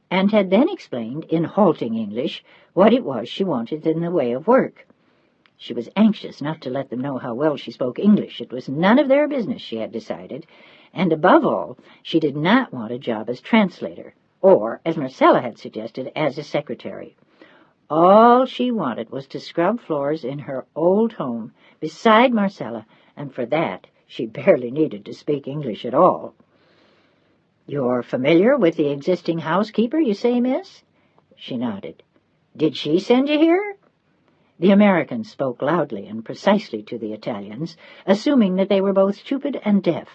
and had then explained in halting English what it was she wanted in the way of work. She was anxious not to let them know how well she spoke English. It was none of their business, she had decided, and above all, she did not want a job as translator, or, as Marcella had suggested, as a secretary. All she wanted was to scrub floors in her old home beside Marcella, and for that she barely needed to speak English at all. "You're familiar with the existing housekeeper, you say, miss?" She nodded. "Did she send you here?" The American spoke loudly and precisely to the Italians, assuming that they were both stupid and deaf.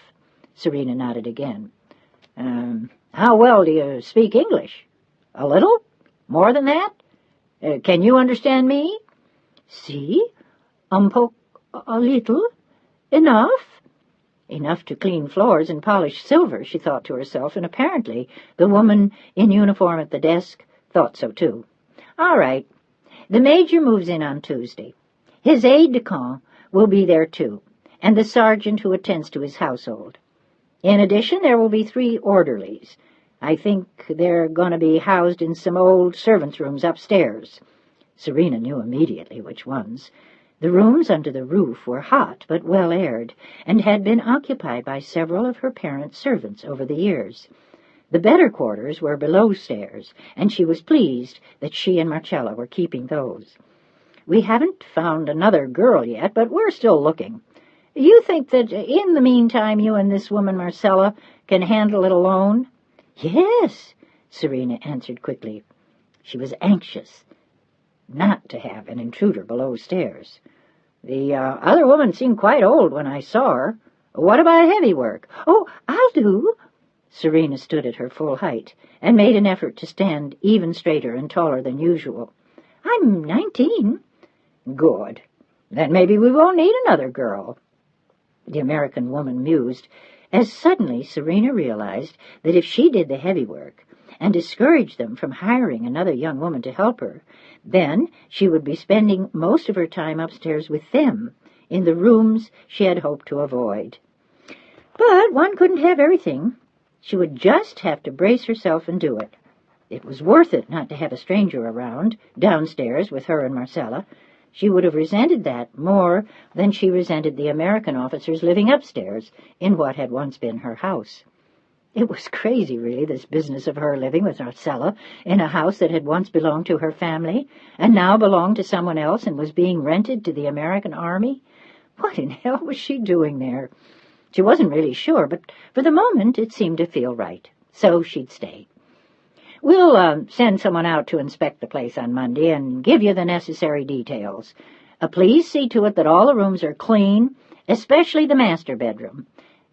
Serena nodded again. How well do you speak English? A little? More than that? Can you understand me?" "Si, a little. Enough." Enough to clean floors and polish silver, she thought to herself, and apparently the woman in uniform at the desk thought so too. "All right. The Major moves in on Tuesday. His aide-de-camp will be there too, and the sergeant who attends to his household. In addition, there will be 3 orderlies. I think they're going to be housed in some old servants' rooms upstairs." Serena knew immediately which ones. The rooms under the roof were hot but well aired, and had been occupied by several of her parents' servants over the years. The better quarters were below stairs, and she was pleased that she and Marcella were keeping those. "We haven't found another girl yet, but we're still looking. You think that in the meantime you and this woman Marcella can handle it alone?" "Yes," Serena answered quickly. She was anxious not to have an intruder below stairs. "The other woman seemed quite old when I saw her. What about heavy work?" "Oh, I'll do." Serena stood at her full height and made an effort to stand even straighter and taller than usual. "I'm 19. "Good. Then maybe we won't need another girl." The American woman mused, as suddenly Serena realized that if she did the heavy work and discouraged them from hiring another young woman to help her, then she would be spending most of her time upstairs with them, in the rooms she had hoped to avoid. But one couldn't have everything. She would just have to brace herself and do it. It was worth it not to have a stranger around, downstairs with her and Marcella. She would have resented that more than she resented the American officers living upstairs in what had once been her house. It was crazy, really, this business of her living with Marcella in a house that had once belonged to her family and now belonged to someone else and was being rented to the American Army. What in hell was she doing there? She wasn't really sure, but for the moment it seemed to feel right. So she'd stay. "We'll send someone out to inspect the place on Monday and give you the necessary details. Please see to it that all the rooms are clean, especially the master bedroom.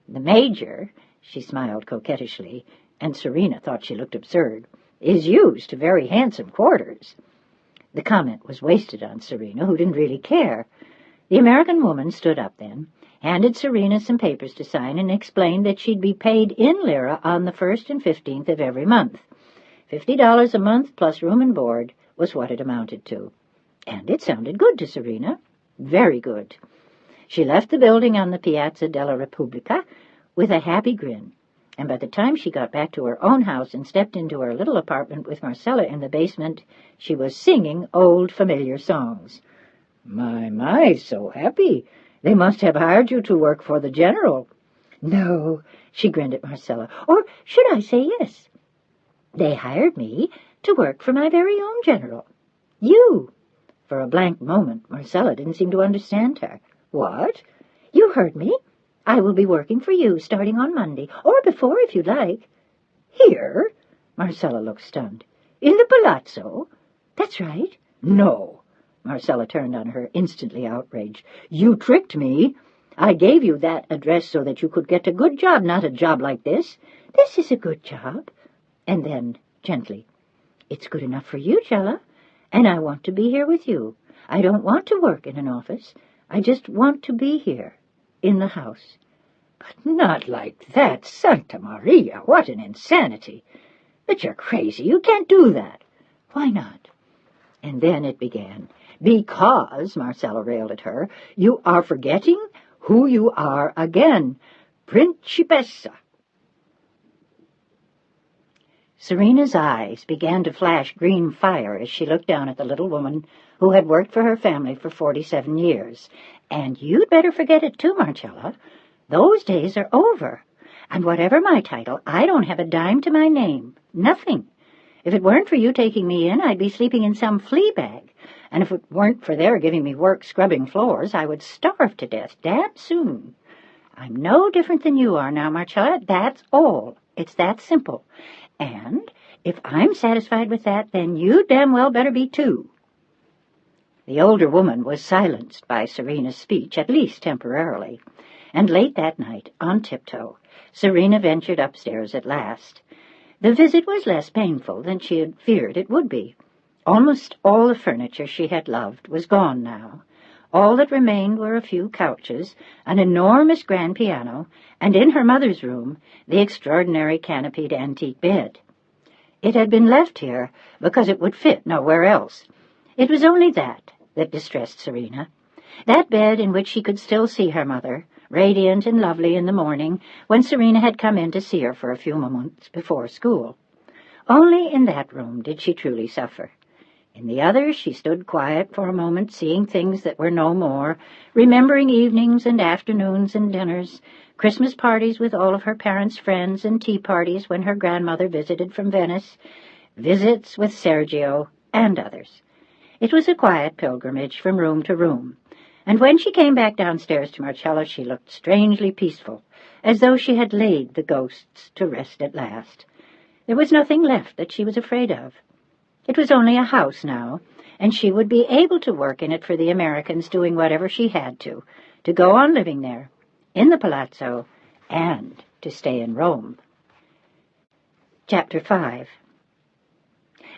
The Major," she smiled coquettishly, and Serena thought she looked absurd, "is used to very handsome quarters." The comment was wasted on Serena, who didn't really care. The American woman stood up then, handed Serena some papers to sign, and explained that she'd be paid in lira on the 1st and 15th of every month. $50 a month plus room and board was what it amounted to. And it sounded good to Serena. Very good. She left the building on the Piazza della Repubblica with a happy grin, and by the time she got back to her own house and stepped into her little apartment with Marcella in the basement, she was singing old familiar songs. My, so happy. They must have hired you to work for the general." "No," she grinned at Marcella. "Or should I say yes? They hired me to work for my very own general. You." For a blank moment, Marcella didn't seem to understand her. "What?" "You heard me. I will be working for you starting on Monday, or before if you'd like." "Here?" Marcella looked stunned. "In the palazzo?" "That's right." "No." Marcella turned on her, instantly outraged. "You tricked me. I gave you that address so that you could get a good job, not a job like this." "This is a good job." And then, gently, "It's good enough for you, Cella, and I want to be here with you. I don't want to work in an office. I just want to be here, in the house." "But not like that, Santa Maria, what an insanity! But you're crazy, you can't do that." "Why not?" And then it began. "Because," Marcella railed at her, "you are forgetting who you are again. Principessa." Serena's eyes began to flash green fire as she looked down at the little woman who had worked for her family for 47 years. "And you'd better forget it too, Marcella. Those days are over. And whatever my title, I don't have a dime to my name. Nothing. If it weren't for you taking me in, I'd be sleeping in some flea bag. And if it weren't for their giving me work scrubbing floors, I would starve to death damn soon. I'm no different than you are now, Marcella. That's all. It's that simple. And if I'm satisfied with that, then you damn well better be too." The older woman was silenced by Serena's speech, at least temporarily, and late that night, on tiptoe, Serena ventured upstairs at last. The visit was less painful than she had feared it would be. Almost all the furniture she had loved was gone now. All that remained were a few couches, an enormous grand piano, and in her mother's room, the extraordinary canopied antique bed. It had been left here because it would fit nowhere else. It was only that distressed Serena. That bed in which she could still see her mother, radiant and lovely in the morning, when Serena had come in to see her for a few moments before school. Only in that room did she truly suffer. In the other she stood quiet for a moment, seeing things that were no more, remembering evenings and afternoons and dinners, Christmas parties with all of her parents' friends, and tea parties when her grandmother visited from Venice, visits with Sergio, and others. It was a quiet pilgrimage from room to room, and when she came back downstairs to Marcella she looked strangely peaceful, as though she had laid the ghosts to rest at last. There was nothing left that she was afraid of. It was only a house now, and she would be able to work in it for the Americans, doing whatever she had to go on living there, in the palazzo, and to stay in Rome. Chapter 5.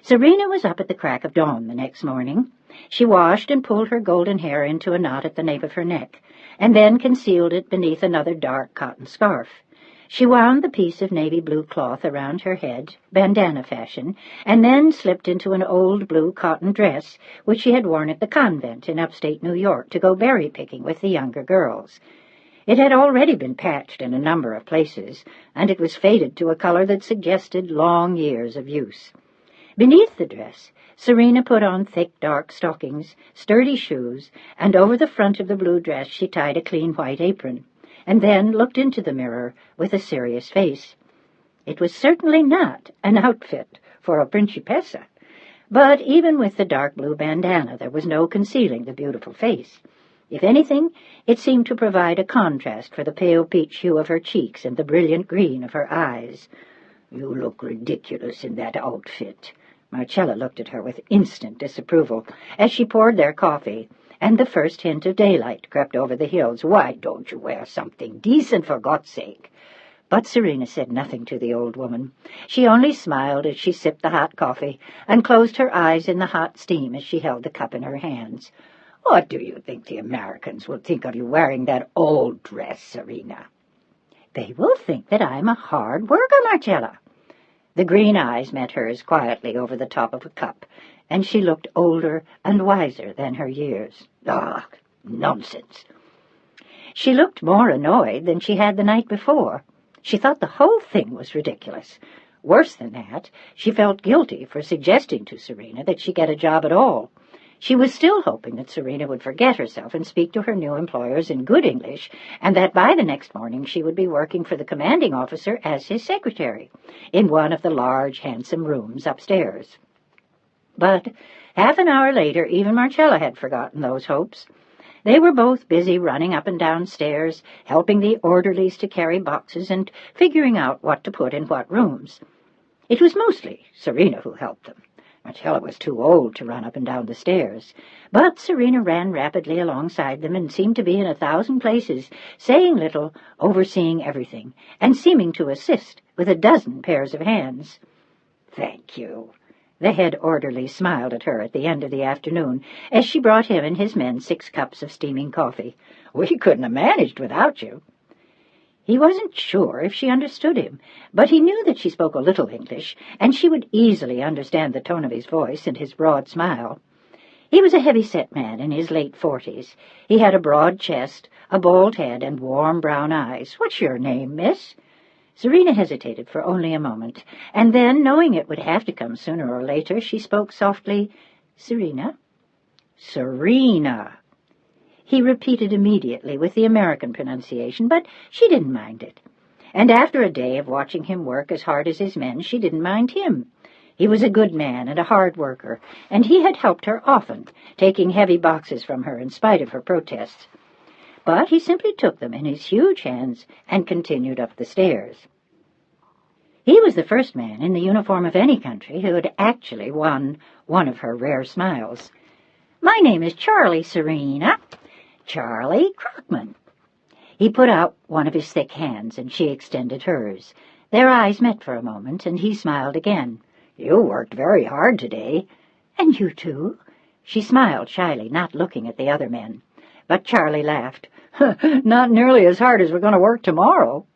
Serena was up at the crack of dawn the next morning. She washed and pulled her golden hair into a knot at the nape of her neck, and then concealed it beneath another dark cotton scarf. She wound the piece of navy blue cloth around her head, bandana fashion, and then slipped into an old blue cotton dress which she had worn at the convent in upstate New York to go berry-picking with the younger girls. It had already been patched in a number of places, and it was faded to a color that suggested long years of use. Beneath the dress, Serena put on thick, dark stockings, sturdy shoes, and over the front of the blue dress she tied a clean white apron, and then looked into the mirror with a serious face. It was certainly not an outfit for a principessa, but even with the dark blue bandana there was no concealing the beautiful face. If anything, it seemed to provide a contrast for the pale peach hue of her cheeks and the brilliant green of her eyes. "You look ridiculous in that outfit." Marcella looked at her with instant disapproval as she poured their coffee, and the first hint of daylight crept over the hills. "Why don't you wear something decent, for God's sake?" But Serena said nothing to the old woman. She only smiled as she sipped the hot coffee and closed her eyes in the hot steam as she held the cup in her hands. "What do you think the Americans will think of you wearing that old dress, Serena?" "They will think that I'm a hard worker, Marcella." The green eyes met hers quietly over the top of a cup, and she looked older and wiser than her years. "Ah, nonsense." She looked more annoyed than she had the night before. She thought the whole thing was ridiculous. Worse than that, she felt guilty for suggesting to Serena that she get a job at all. She was still hoping that Serena would forget herself and speak to her new employers in good English, and that by the next morning she would be working for the commanding officer as his secretary, in one of the large, handsome rooms upstairs. But half an hour later, even Marcella had forgotten those hopes. They were both busy running up and down stairs, helping the orderlies to carry boxes and figuring out what to put in what rooms. It was mostly Serena who helped them. Marcella was too old to run up and down the stairs, but Serena ran rapidly alongside them and seemed to be in 1,000 places, saying little, overseeing everything, and seeming to assist with 12 pairs of hands. "Thank you." The head orderly smiled at her at the end of the afternoon as she brought him and his men 6 cups of steaming coffee. "We couldn't have managed without you." He wasn't sure if she understood him, but he knew that she spoke a little English, and she would easily understand the tone of his voice and his broad smile. He was a heavy-set man in his late 40s. He had a broad chest, a bald head, and warm brown eyes. "What's your name, miss?" Serena hesitated for only a moment, and then, knowing it would have to come sooner or later, she spoke softly. "Serena." "Serena." He repeated immediately with the American pronunciation, but she didn't mind it. And after a day of watching him work as hard as his men, she didn't mind him. He was a good man and a hard worker, and he had helped her often, taking heavy boxes from her in spite of her protests. But he simply took them in his huge hands and continued up the stairs. He was the first man in the uniform of any country who had actually won one of her rare smiles. "My name is Charlie, Serena. Charlie Crockman." He put out one of his thick hands, and she extended hers. Their eyes met for a moment, and he smiled again. "You worked very hard today." "And you too?" She smiled shyly, not looking at the other men. But Charlie laughed. "Not nearly as hard as we're going to work tomorrow."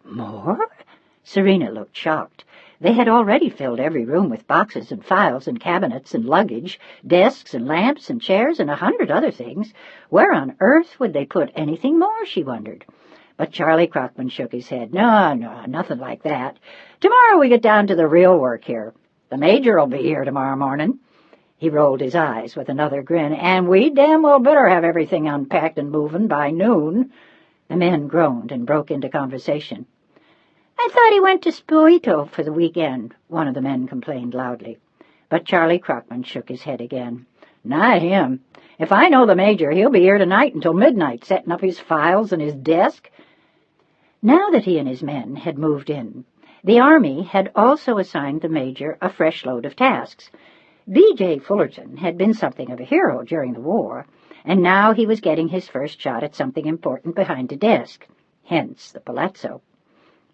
"More?" Serena looked shocked. They had already filled every room with boxes and files and cabinets and luggage, desks and lamps and chairs and 100 other things. Where on earth would they put anything more, she wondered. But Charlie Crockman shook his head. No, nothing like that. Tomorrow we get down to the real work here. The Major will be here tomorrow morning." He rolled his eyes with another grin. "And we damn well better have everything unpacked and moving by noon." The men groaned and broke into conversation. "I thought he went to Spoito for the weekend," one of the men complained loudly. But Charlie Crockman shook his head again. "Not him. If I know the Major, he'll be here tonight until midnight, setting up his files and his desk." Now that he and his men had moved in, the Army had also assigned the Major a fresh load of tasks. B.J. Fullerton had been something of a hero during the war, and now he was getting his first shot at something important behind a desk, hence the palazzo.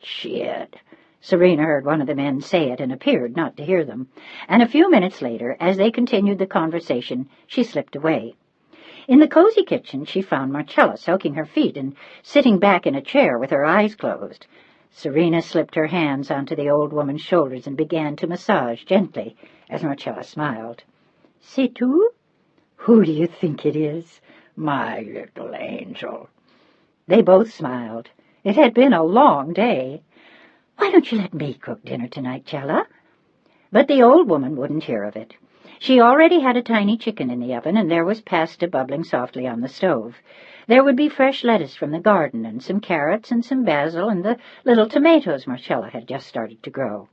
"Shit," Serena heard one of the men say it and appeared not to hear them, and a few minutes later, as they continued the conversation, she slipped away. In the cozy kitchen she found Marcella soaking her feet and sitting back in a chair with her eyes closed. Serena slipped her hands onto the old woman's shoulders and began to massage gently as Marcella smiled. "C'est tout? Who do you think it is?" "My little angel." They both smiled. It had been a long day. "Why don't you let me cook dinner tonight, Cella?" But the old woman wouldn't hear of it. She already had a tiny chicken in the oven, and there was pasta bubbling softly on the stove. There would be fresh lettuce from the garden, and some carrots and some basil, and the little tomatoes Marcella had just started to grow.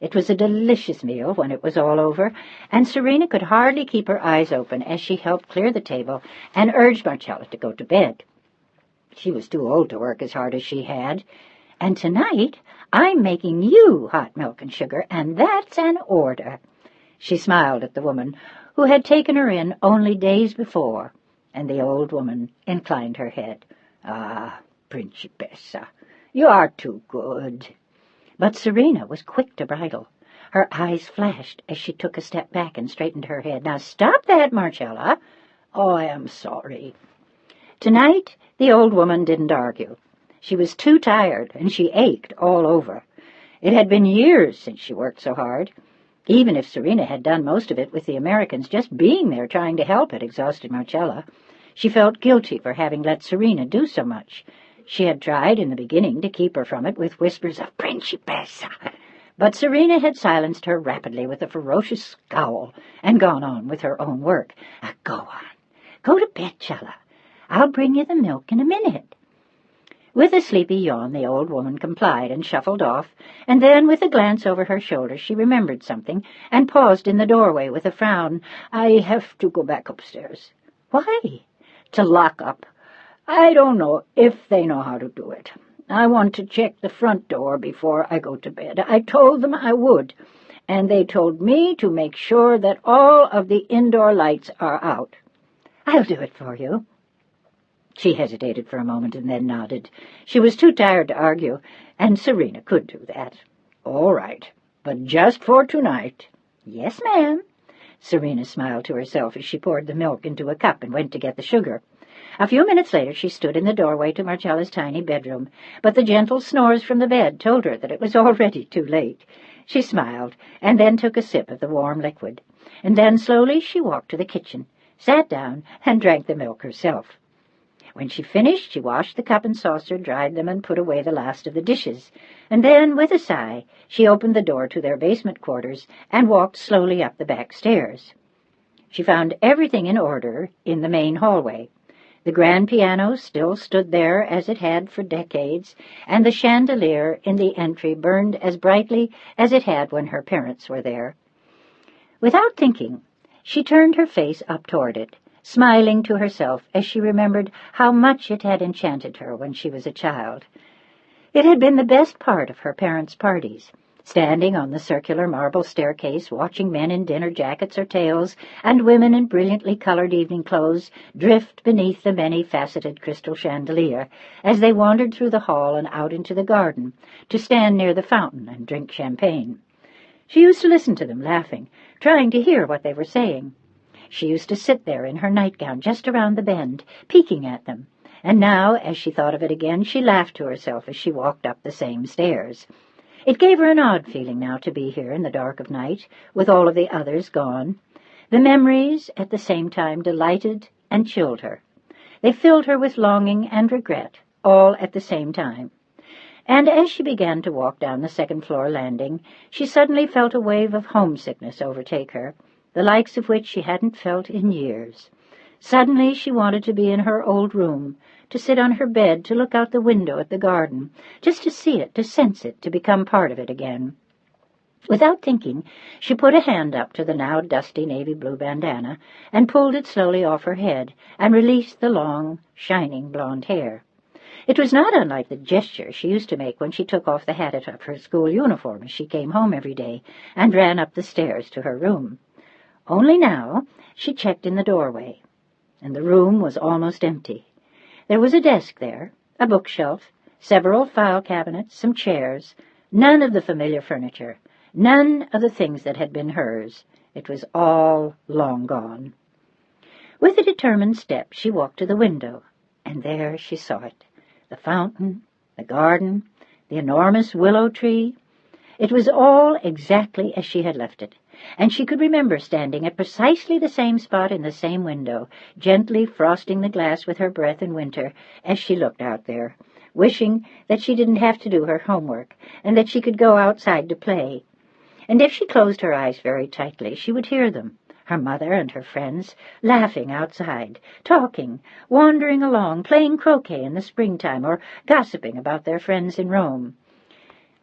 It was a delicious meal when it was all over, and Serena could hardly keep her eyes open as she helped clear the table and urged Marcella to go to bed. She was too old to work as hard as she had. "And tonight I'm making you hot milk and sugar, and that's an order." She smiled at the woman, who had taken her in only days before, and the old woman inclined her head. "Ah, Principessa, you are too good." But Serena was quick to bridle. Her eyes flashed as she took a step back and straightened her head. "Now stop that, Marcella." "Oh, I am sorry." Tonight the old woman didn't argue. She was too tired, and she ached all over. It had been years since she worked so hard. Even if Serena had done most of it with the Americans, just being there trying to help had exhausted Marcella. She felt guilty for having let Serena do so much. She had tried in the beginning to keep her from it with whispers of "Principessa," but Serena had silenced her rapidly with a ferocious scowl and gone on with her own work. Go on. Go to bed, Cella. I'll bring you the milk in a minute." With a sleepy yawn, the old woman complied and shuffled off, and then, with a glance over her shoulder, she remembered something and paused in the doorway with a frown. "I have to go back upstairs." "Why?" "To lock up. I don't know if they know how to do it. I want to check the front door before I go to bed. I told them I would, and they told me to make sure that all of the indoor lights are out." "I'll do it for you." She hesitated for a moment and then nodded. She was too tired to argue, and Serena could do that. "All right, but just for tonight." "Yes, ma'am." Serena smiled to herself as she poured the milk into a cup and went to get the sugar. A few minutes later she stood in the doorway to Marcella's tiny bedroom, but the gentle snores from the bed told her that it was already too late. She smiled, and then took a sip of the warm liquid, and then slowly she walked to the kitchen, sat down, and drank the milk herself. When she finished, she washed the cup and saucer, dried them, and put away the last of the dishes. And then, with a sigh, she opened the door to their basement quarters and walked slowly up the back stairs. She found everything in order in the main hallway. The grand piano still stood there as it had for decades, and the chandelier in the entry burned as brightly as it had when her parents were there. Without thinking, she turned her face up toward it, smiling to herself as she remembered how much it had enchanted her when she was a child. It had been the best part of her parents' parties, standing on the circular marble staircase, watching men in dinner jackets or tails, and women in brilliantly colored evening clothes drift beneath the many-faceted crystal chandelier as they wandered through the hall and out into the garden to stand near the fountain and drink champagne. She used to listen to them, laughing, trying to hear what they were saying. She used to sit there in her nightgown just around the bend, peeking at them, and now, as she thought of it again, she laughed to herself as she walked up the same stairs. It gave her an odd feeling now to be here in the dark of night, with all of the others gone. The memories, at the same time, delighted and chilled her. They filled her with longing and regret, all at the same time. And as she began to walk down the second-floor landing, she suddenly felt a wave of homesickness overtake her, the likes of which she hadn't felt in years. Suddenly she wanted to be in her old room, to sit on her bed, to look out the window at the garden, just to see it, to sense it, to become part of it again. Without thinking, she put a hand up to the now dusty navy blue bandana and pulled it slowly off her head and released the long, shining blonde hair. It was not unlike the gesture she used to make when she took off the hat of her school uniform as she came home every day and ran up the stairs to her room. Only now she checked in the doorway, and the room was almost empty. There was a desk there, a bookshelf, several file cabinets, some chairs, none of the familiar furniture, none of the things that had been hers. It was all long gone. With a determined step she walked to the window, and there she saw it. The fountain, the garden, the enormous willow tree. It was all exactly as she had left it, and she could remember standing at precisely the same spot in the same window, gently frosting the glass with her breath in winter as she looked out there, wishing that she didn't have to do her homework and that she could go outside to play. And if she closed her eyes very tightly, she would hear them, her mother and her friends, laughing outside, talking, wandering along, playing croquet in the springtime, or gossiping about their friends in Rome.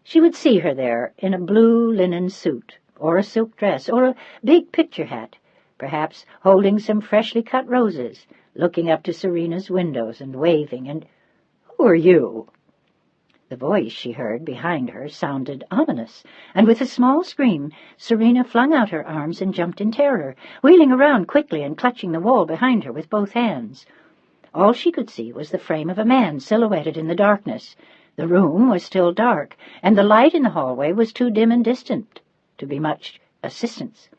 She would see her there in a blue linen suit, or a silk dress, or a big picture hat, perhaps holding some freshly cut roses, looking up to Serena's windows and waving, and, "Who are you?" The voice she heard behind her sounded ominous, and with a small scream, Serena flung out her arms and jumped in terror, wheeling around quickly and clutching the wall behind her with both hands. All she could see was the frame of a man silhouetted in the darkness. The room was still dark, and the light in the hallway was too dim and distant to be much assistance.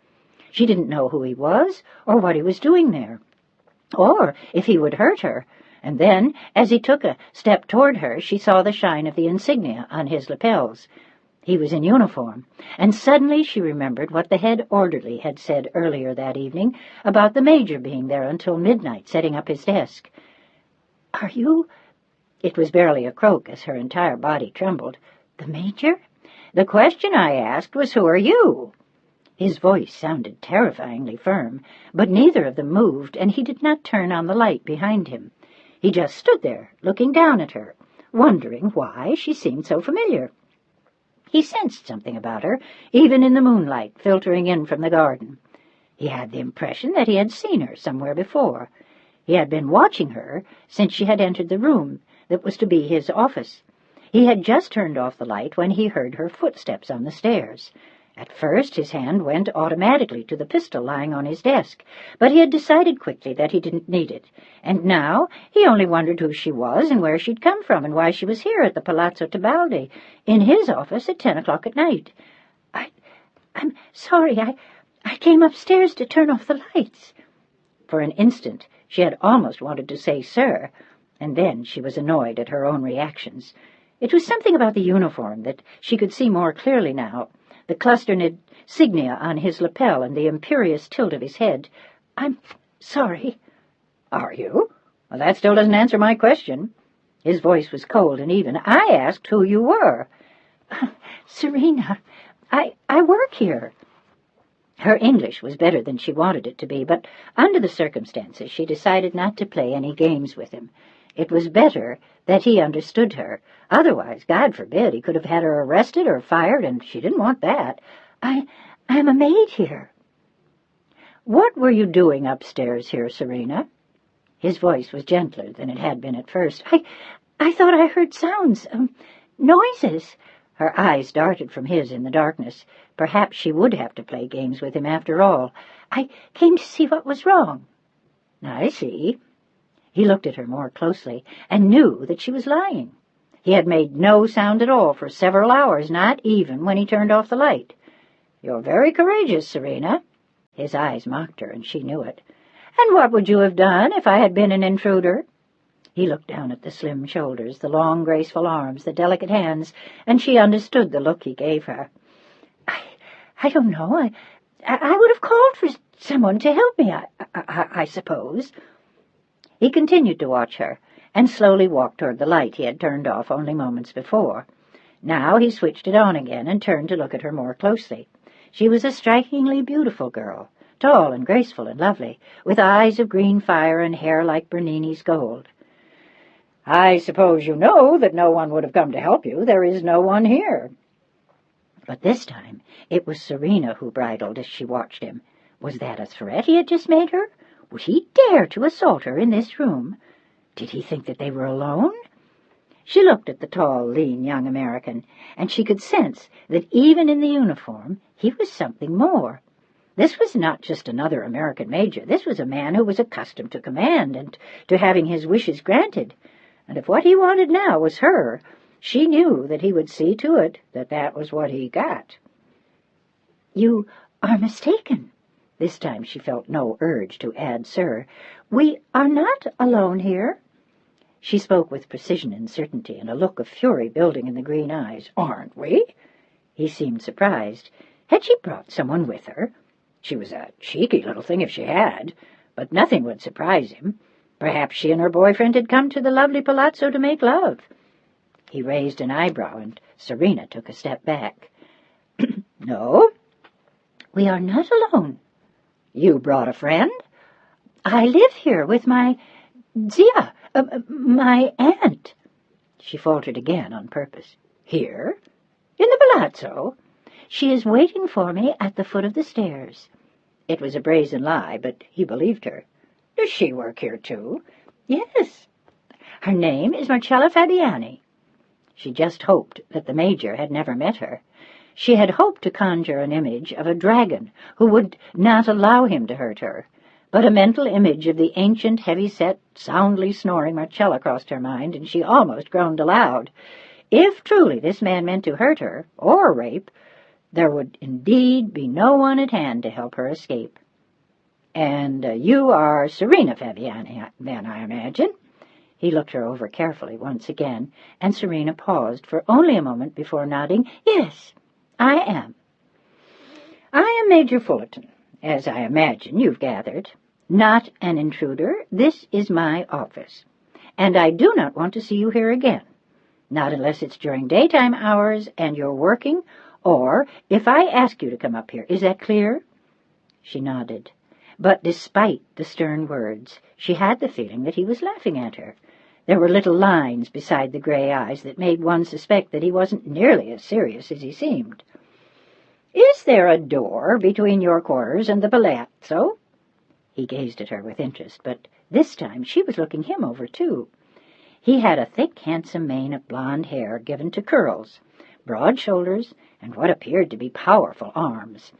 She didn't know who he was, or what he was doing there, or if he would hurt her. And then, as he took a step toward her, she saw the shine of the insignia on his lapels. He was in uniform, and suddenly she remembered what the head orderly had said earlier that evening about the major being there until midnight, setting up his desk. "Are you—" It was barely a croak as her entire body trembled. "The major? The question I asked was, who are you?" His voice sounded terrifyingly firm, but neither of them moved, and he did not turn on the light behind him. He just stood there, looking down at her, wondering why she seemed so familiar. He sensed something about her, even in the moonlight filtering in from the garden. He had the impression that he had seen her somewhere before. He had been watching her since she had entered the room that was to be his office. He had just turned off the light when he heard her footsteps on the stairs. At first his hand went automatically to the pistol lying on his desk, but he had decided quickly that he didn't need it, and now he only wondered who she was and where she'd come from and why she was here at the Palazzo Tebaldi, in his office at 10 o'clock at night. I'm sorry, I came upstairs to turn off the lights." For an instant she had almost wanted to say, "Sir," and then she was annoyed at her own reactions. It was something about the uniform that she could see more clearly now, the clustered insignia on his lapel and the imperious tilt of his head. "I'm sorry." "Are you? Well, that still doesn't answer my question." His voice was cold and even. "I asked who you were." "Serena, I work here." Her English was better than she wanted it to be, but under the circumstances she decided not to play any games with him. It was better that he understood her. Otherwise, God forbid, he could have had her arrested or fired, and she didn't want that. I'm a maid here. What were you doing upstairs here, Serena? His voice was gentler than it had been at first. I thought I heard sounds, noises. Her eyes darted from his in the darkness. Perhaps she would have to play games with him after all. I came to see what was wrong. I see. He looked at her more closely and knew that she was lying. He had made no sound at all for several hours, not even when he turned off the light. You're very courageous, Serena. His eyes mocked her, and she knew it. And what would you have done if I had been an intruder? He looked down at the slim shoulders, the long, graceful arms, the delicate hands, and she understood the look he gave her. I don't know. I would have called for someone to help me, I suppose. He continued to watch her, and slowly walked toward the light he had turned off only moments before. Now he switched it on again and turned to look at her more closely. She was a strikingly beautiful girl, tall and graceful and lovely, with eyes of green fire and hair like Bernini's gold. I suppose you know that no one would have come to help you. There is no one here. But this time it was Serena who bridled as she watched him. Was that a threat he had just made her? Would he dare to assault her in this room? Did he think that they were alone? She looked at the tall, lean young American, and she could sense that even in the uniform he was something more. This was not just another American major. This was a man who was accustomed to command and to having his wishes granted. And if what he wanted now was her, she knew that he would see to it that that was what he got. You are mistaken. This time she felt no urge to add sir. We are not alone here. She spoke with precision and certainty, and a look of fury building in the green eyes. Aren't we? He seemed surprised. Had she brought someone with her? She was a cheeky little thing if she had, but nothing would surprise him. Perhaps she and her boyfriend had come to the lovely palazzo to make love. He raised an eyebrow, and Serena took a step back. No, we are not alone. You brought a friend? I live here with my Zia, my aunt. She faltered again on purpose. Here? In the palazzo? She is waiting for me at the foot of the stairs. It was a brazen lie, but he believed her. Does she work here, too? Yes. Her name is Marcella Fabiani. She just hoped that the major had never met her. She had hoped to conjure an image of a dragon who would not allow him to hurt her, but a mental image of the ancient, heavy-set, soundly snoring Marcella crossed her mind, and she almost groaned aloud. If truly this man meant to hurt her, or rape, there would indeed be no one at hand to help her escape. And you are Serena Fabiani, then, I imagine? He looked her over carefully once again, and Serena paused for only a moment before nodding. Yes, I am. I am Major Fullerton, as I imagine you've gathered. Not an intruder. This is my office. And I do not want to see you here again. Not unless it's during daytime hours and you're working, or if I ask you to come up here. Is that clear? She nodded. But despite the stern words, she had the feeling that he was laughing at her. There were little lines beside the gray eyes that made one suspect that he wasn't nearly as serious as he seemed. Is there a door between your quarters and the palazzo? He gazed at her with interest, but this time she was looking him over, too. He had a thick, handsome mane of blonde hair given to curls, broad shoulders, and what appeared to be powerful arms.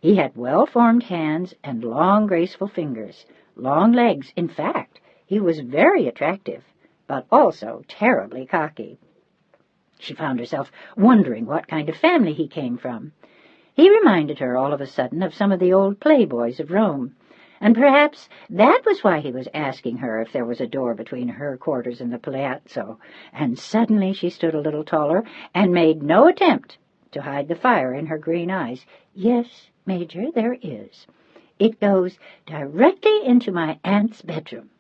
He had well-formed hands and long, graceful fingers, long legs. In fact, he was very attractive, but also terribly cocky. She found herself wondering what kind of family he came from. He reminded her all of a sudden of some of the old playboys of Rome, and perhaps that was why he was asking her if there was a door between her quarters and the palazzo, and suddenly she stood a little taller and made no attempt to hide the fire in her green eyes. Yes, Major, there is. It goes directly into my aunt's bedroom.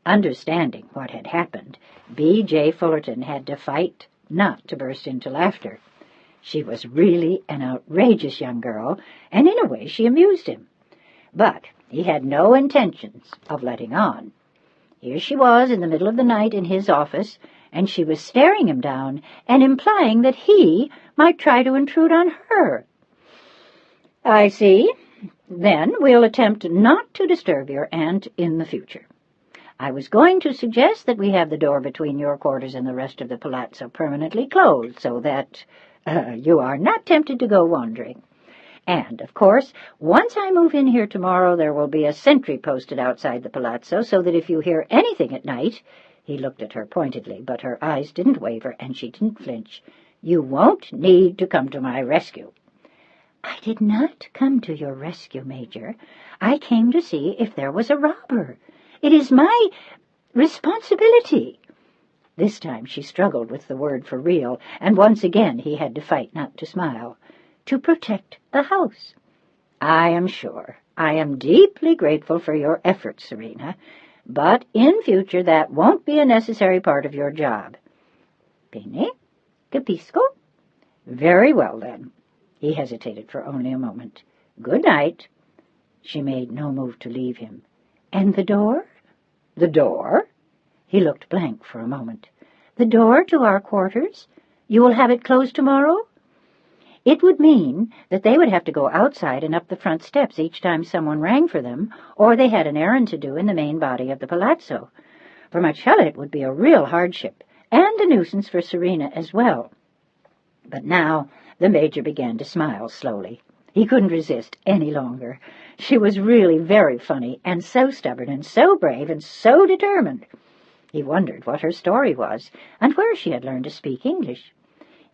Understanding what had happened, B.J. Fullerton had to fight not to burst into laughter. She was really an outrageous young girl, and in a way she amused him. But he had no intentions of letting on. Here she was in the middle of the night in his office, and she was staring him down and implying that he might try to intrude on her. "I see. Then we'll attempt not to disturb your aunt in the future. I was going to suggest that we have the door between your quarters and the rest of the palazzo permanently closed, so that you are not tempted to go wandering. And, of course, once I move in here tomorrow, there will be a sentry posted outside the palazzo, so that if you hear anything at night—" he looked at her pointedly, but her eyes didn't waver, and she didn't flinch— "you won't need to come to my rescue." "I did not come to your rescue, Major. I came to see if there was a robber. It is my responsibility." This time she struggled with the word for real, and once again he had to fight not to smile. "To protect the house." "I am sure. I am deeply grateful for your efforts, Serena, but in future that won't be a necessary part of your job." "Bene? Capisco?" "Very well, then." He hesitated for only a moment. "Good night." She made no move to leave him. "And the door?" "The door?" He looked blank for a moment. "The door to our quarters? You will have it closed tomorrow?" It would mean that they would have to go outside and up the front steps each time someone rang for them, or they had an errand to do in the main body of the palazzo. For Marcella it would be a real hardship, and a nuisance for Serena as well. But now the Major began to smile slowly. He couldn't resist any longer. She was really very funny, and so stubborn, and so brave, and so determined. He wondered what her story was, and where she had learned to speak English.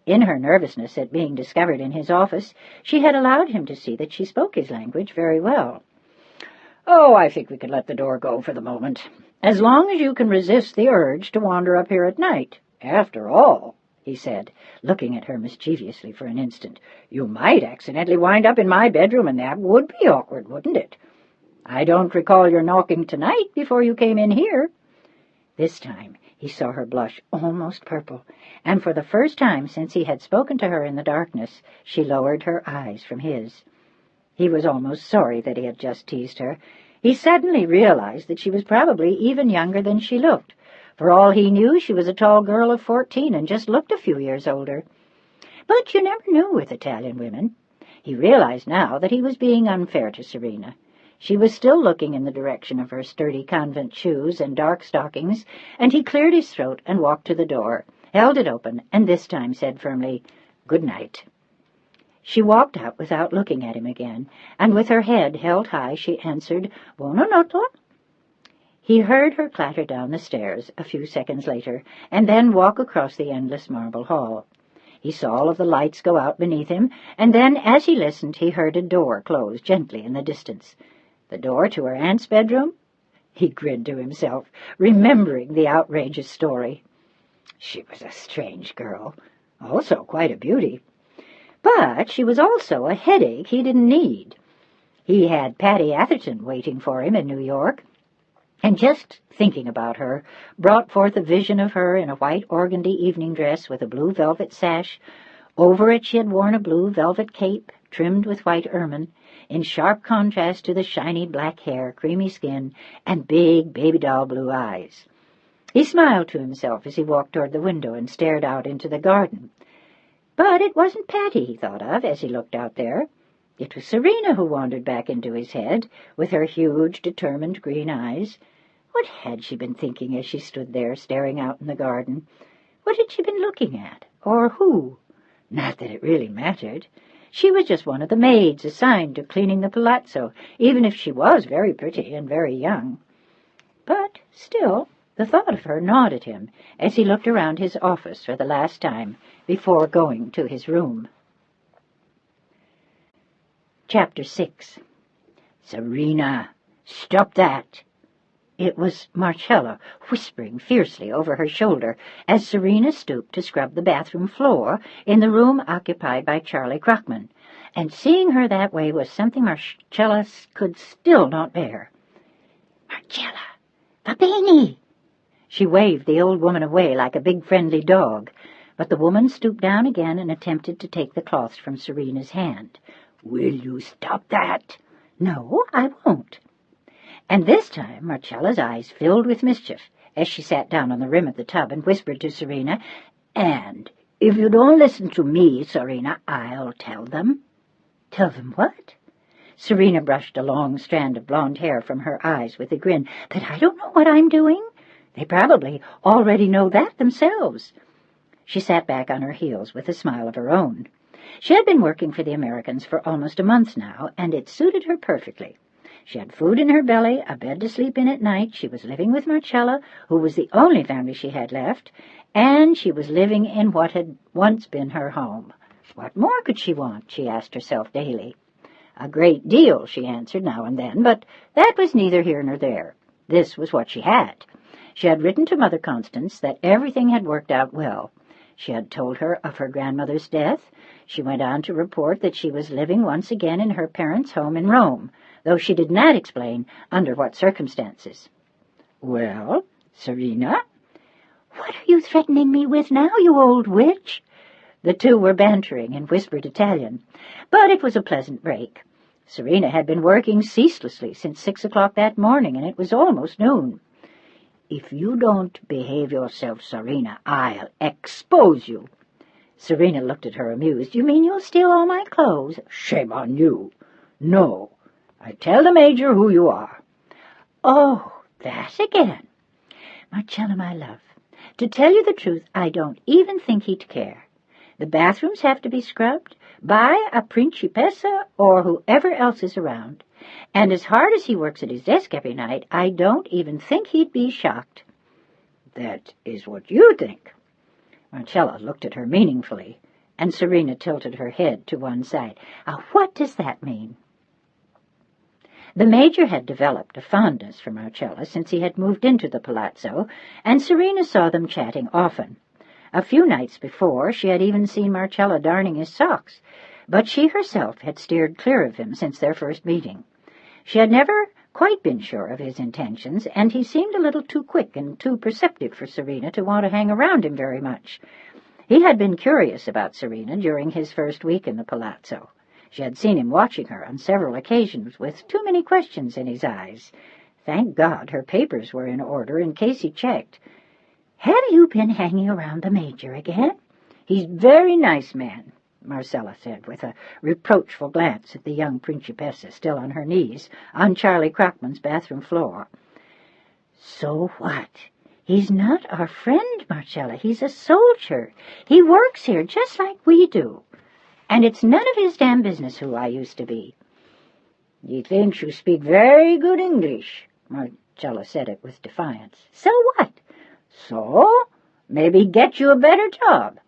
In her nervousness at being discovered in his office, she had allowed him to see that she spoke his language very well. "Oh, I think we could let the door go for the moment, as long as you can resist the urge to wander up here at night. After all," he said, looking at her mischievously for an instant, "you might accidentally wind up in my bedroom, and that would be awkward, wouldn't it? I don't recall your knocking tonight before you came in here." This time he saw her blush almost purple, and for the first time since he had spoken to her in the darkness, she lowered her eyes from his. He was almost sorry that he had just teased her. He suddenly realized that she was probably even younger than she looked. For all he knew, she was a tall girl of 14 and just looked a few years older. But you never knew with Italian women. He realized now that he was being unfair to Serena. She was still looking in the direction of her sturdy convent shoes and dark stockings, and he cleared his throat and walked to the door, held it open, and this time said firmly, "Good night." She walked out without looking at him again, and with her head held high she answered, "Buonanotte." He heard her clatter down the stairs a few seconds later, and then walk across the endless marble hall. He saw all of the lights go out beneath him, and then, as he listened, he heard a door close gently in the distance. The door to her aunt's bedroom? He grinned to himself, remembering the outrageous story. She was a strange girl, also quite a beauty. But she was also a headache he didn't need. He had Patty Atherton waiting for him in New York, and just thinking about her brought forth a vision of her in a white organdy evening dress with a blue velvet sash. Over it she had worn a blue velvet cape trimmed with white ermine, in sharp contrast to the shiny black hair, creamy skin, and big baby-doll blue eyes. He smiled to himself as he walked toward the window and stared out into the garden. But it wasn't Patty he thought of as he looked out there. It was Serena who wandered back into his head, with her huge, determined green eyes. What had she been thinking as she stood there staring out in the garden? What had she been looking at? Or who? Not that it really mattered. She was just one of the maids assigned to cleaning the palazzo, even if she was very pretty and very young. But still, the thought of her gnawed at him as he looked around his office for the last time before going to his room. Chapter 6. "Serena, stop that!" It was Marcella whispering fiercely over her shoulder as Serena stooped to scrub the bathroom floor in the room occupied by Charlie Crockman, and seeing her that way was something Marcella could still not bear. "Marcella, va bene!" She waved the old woman away like a big friendly dog, But the woman stooped down again and attempted to take the cloths from Serena's hand. "Will you stop that?" "No, I won't." And this time Marcella's eyes filled with mischief as she sat down on the rim of the tub and whispered to Serena, "And if you don't listen to me, Serena, I'll tell them." "Tell them what?" Serena brushed a long strand of blonde hair from her eyes with a grin. "That I don't know what I'm doing? They probably already know that themselves." She sat back on her heels with a smile of her own. She had been working for the Americans for almost a month now, and it suited her perfectly. She had food in her belly, a bed to sleep in at night, she was living with Marcella, who was the only family she had left, and she was living in what had once been her home. What more could she want, she asked herself daily. A great deal, she answered now and then, but that was neither here nor there. This was what she had. She had written to Mother Constance that everything had worked out well. She had told her of her grandmother's death. She went on to report that she was living once again in her parents' home in Rome, though she did not explain under what circumstances. "Well, Serena?" "What are you threatening me with now, you old witch?" The two were bantering in whispered Italian, but it was a pleasant break. Serena had been working ceaselessly since 6 o'clock that morning, and it was almost noon. "If you don't behave yourself, Serena, I'll expose you." Serena looked at her amused. "You mean you'll steal all my clothes?" "Shame on you." "No. I tell the Major who you are." "Oh, that again." "Marcella, my love, to tell you the truth, I don't even think he'd care. The bathrooms have to be scrubbed by a principessa or whoever else is around. And as hard as he works at his desk every night, I don't even think he'd be shocked." "That is what you think." Marcella looked at her meaningfully, and Serena tilted her head to one side. What does that mean?" The Major had developed a fondness for Marcella since he had moved into the palazzo, and Serena saw them chatting often. A few nights before, she had even seen Marcella darning his socks, but she herself had steered clear of him since their first meeting. She had never quite been sure of his intentions, and he seemed a little too quick and too perceptive for Serena to want to hang around him very much. He had been curious about Serena during his first week in the palazzo. She had seen him watching her on several occasions with too many questions in his eyes. Thank God her papers were in order in case he checked. "Have you been hanging around the Major again?" "He's very nice man," Marcella said, with a reproachful glance at the young principessa still on her knees on Charlie Crockman's bathroom floor. "So what? He's not our friend, Marcella. He's a soldier. He works here just like we do. And it's none of his damn business who I used to be." "He thinks you speak very good English." Marcella said it with defiance. "So what?" "So, maybe get you a better job."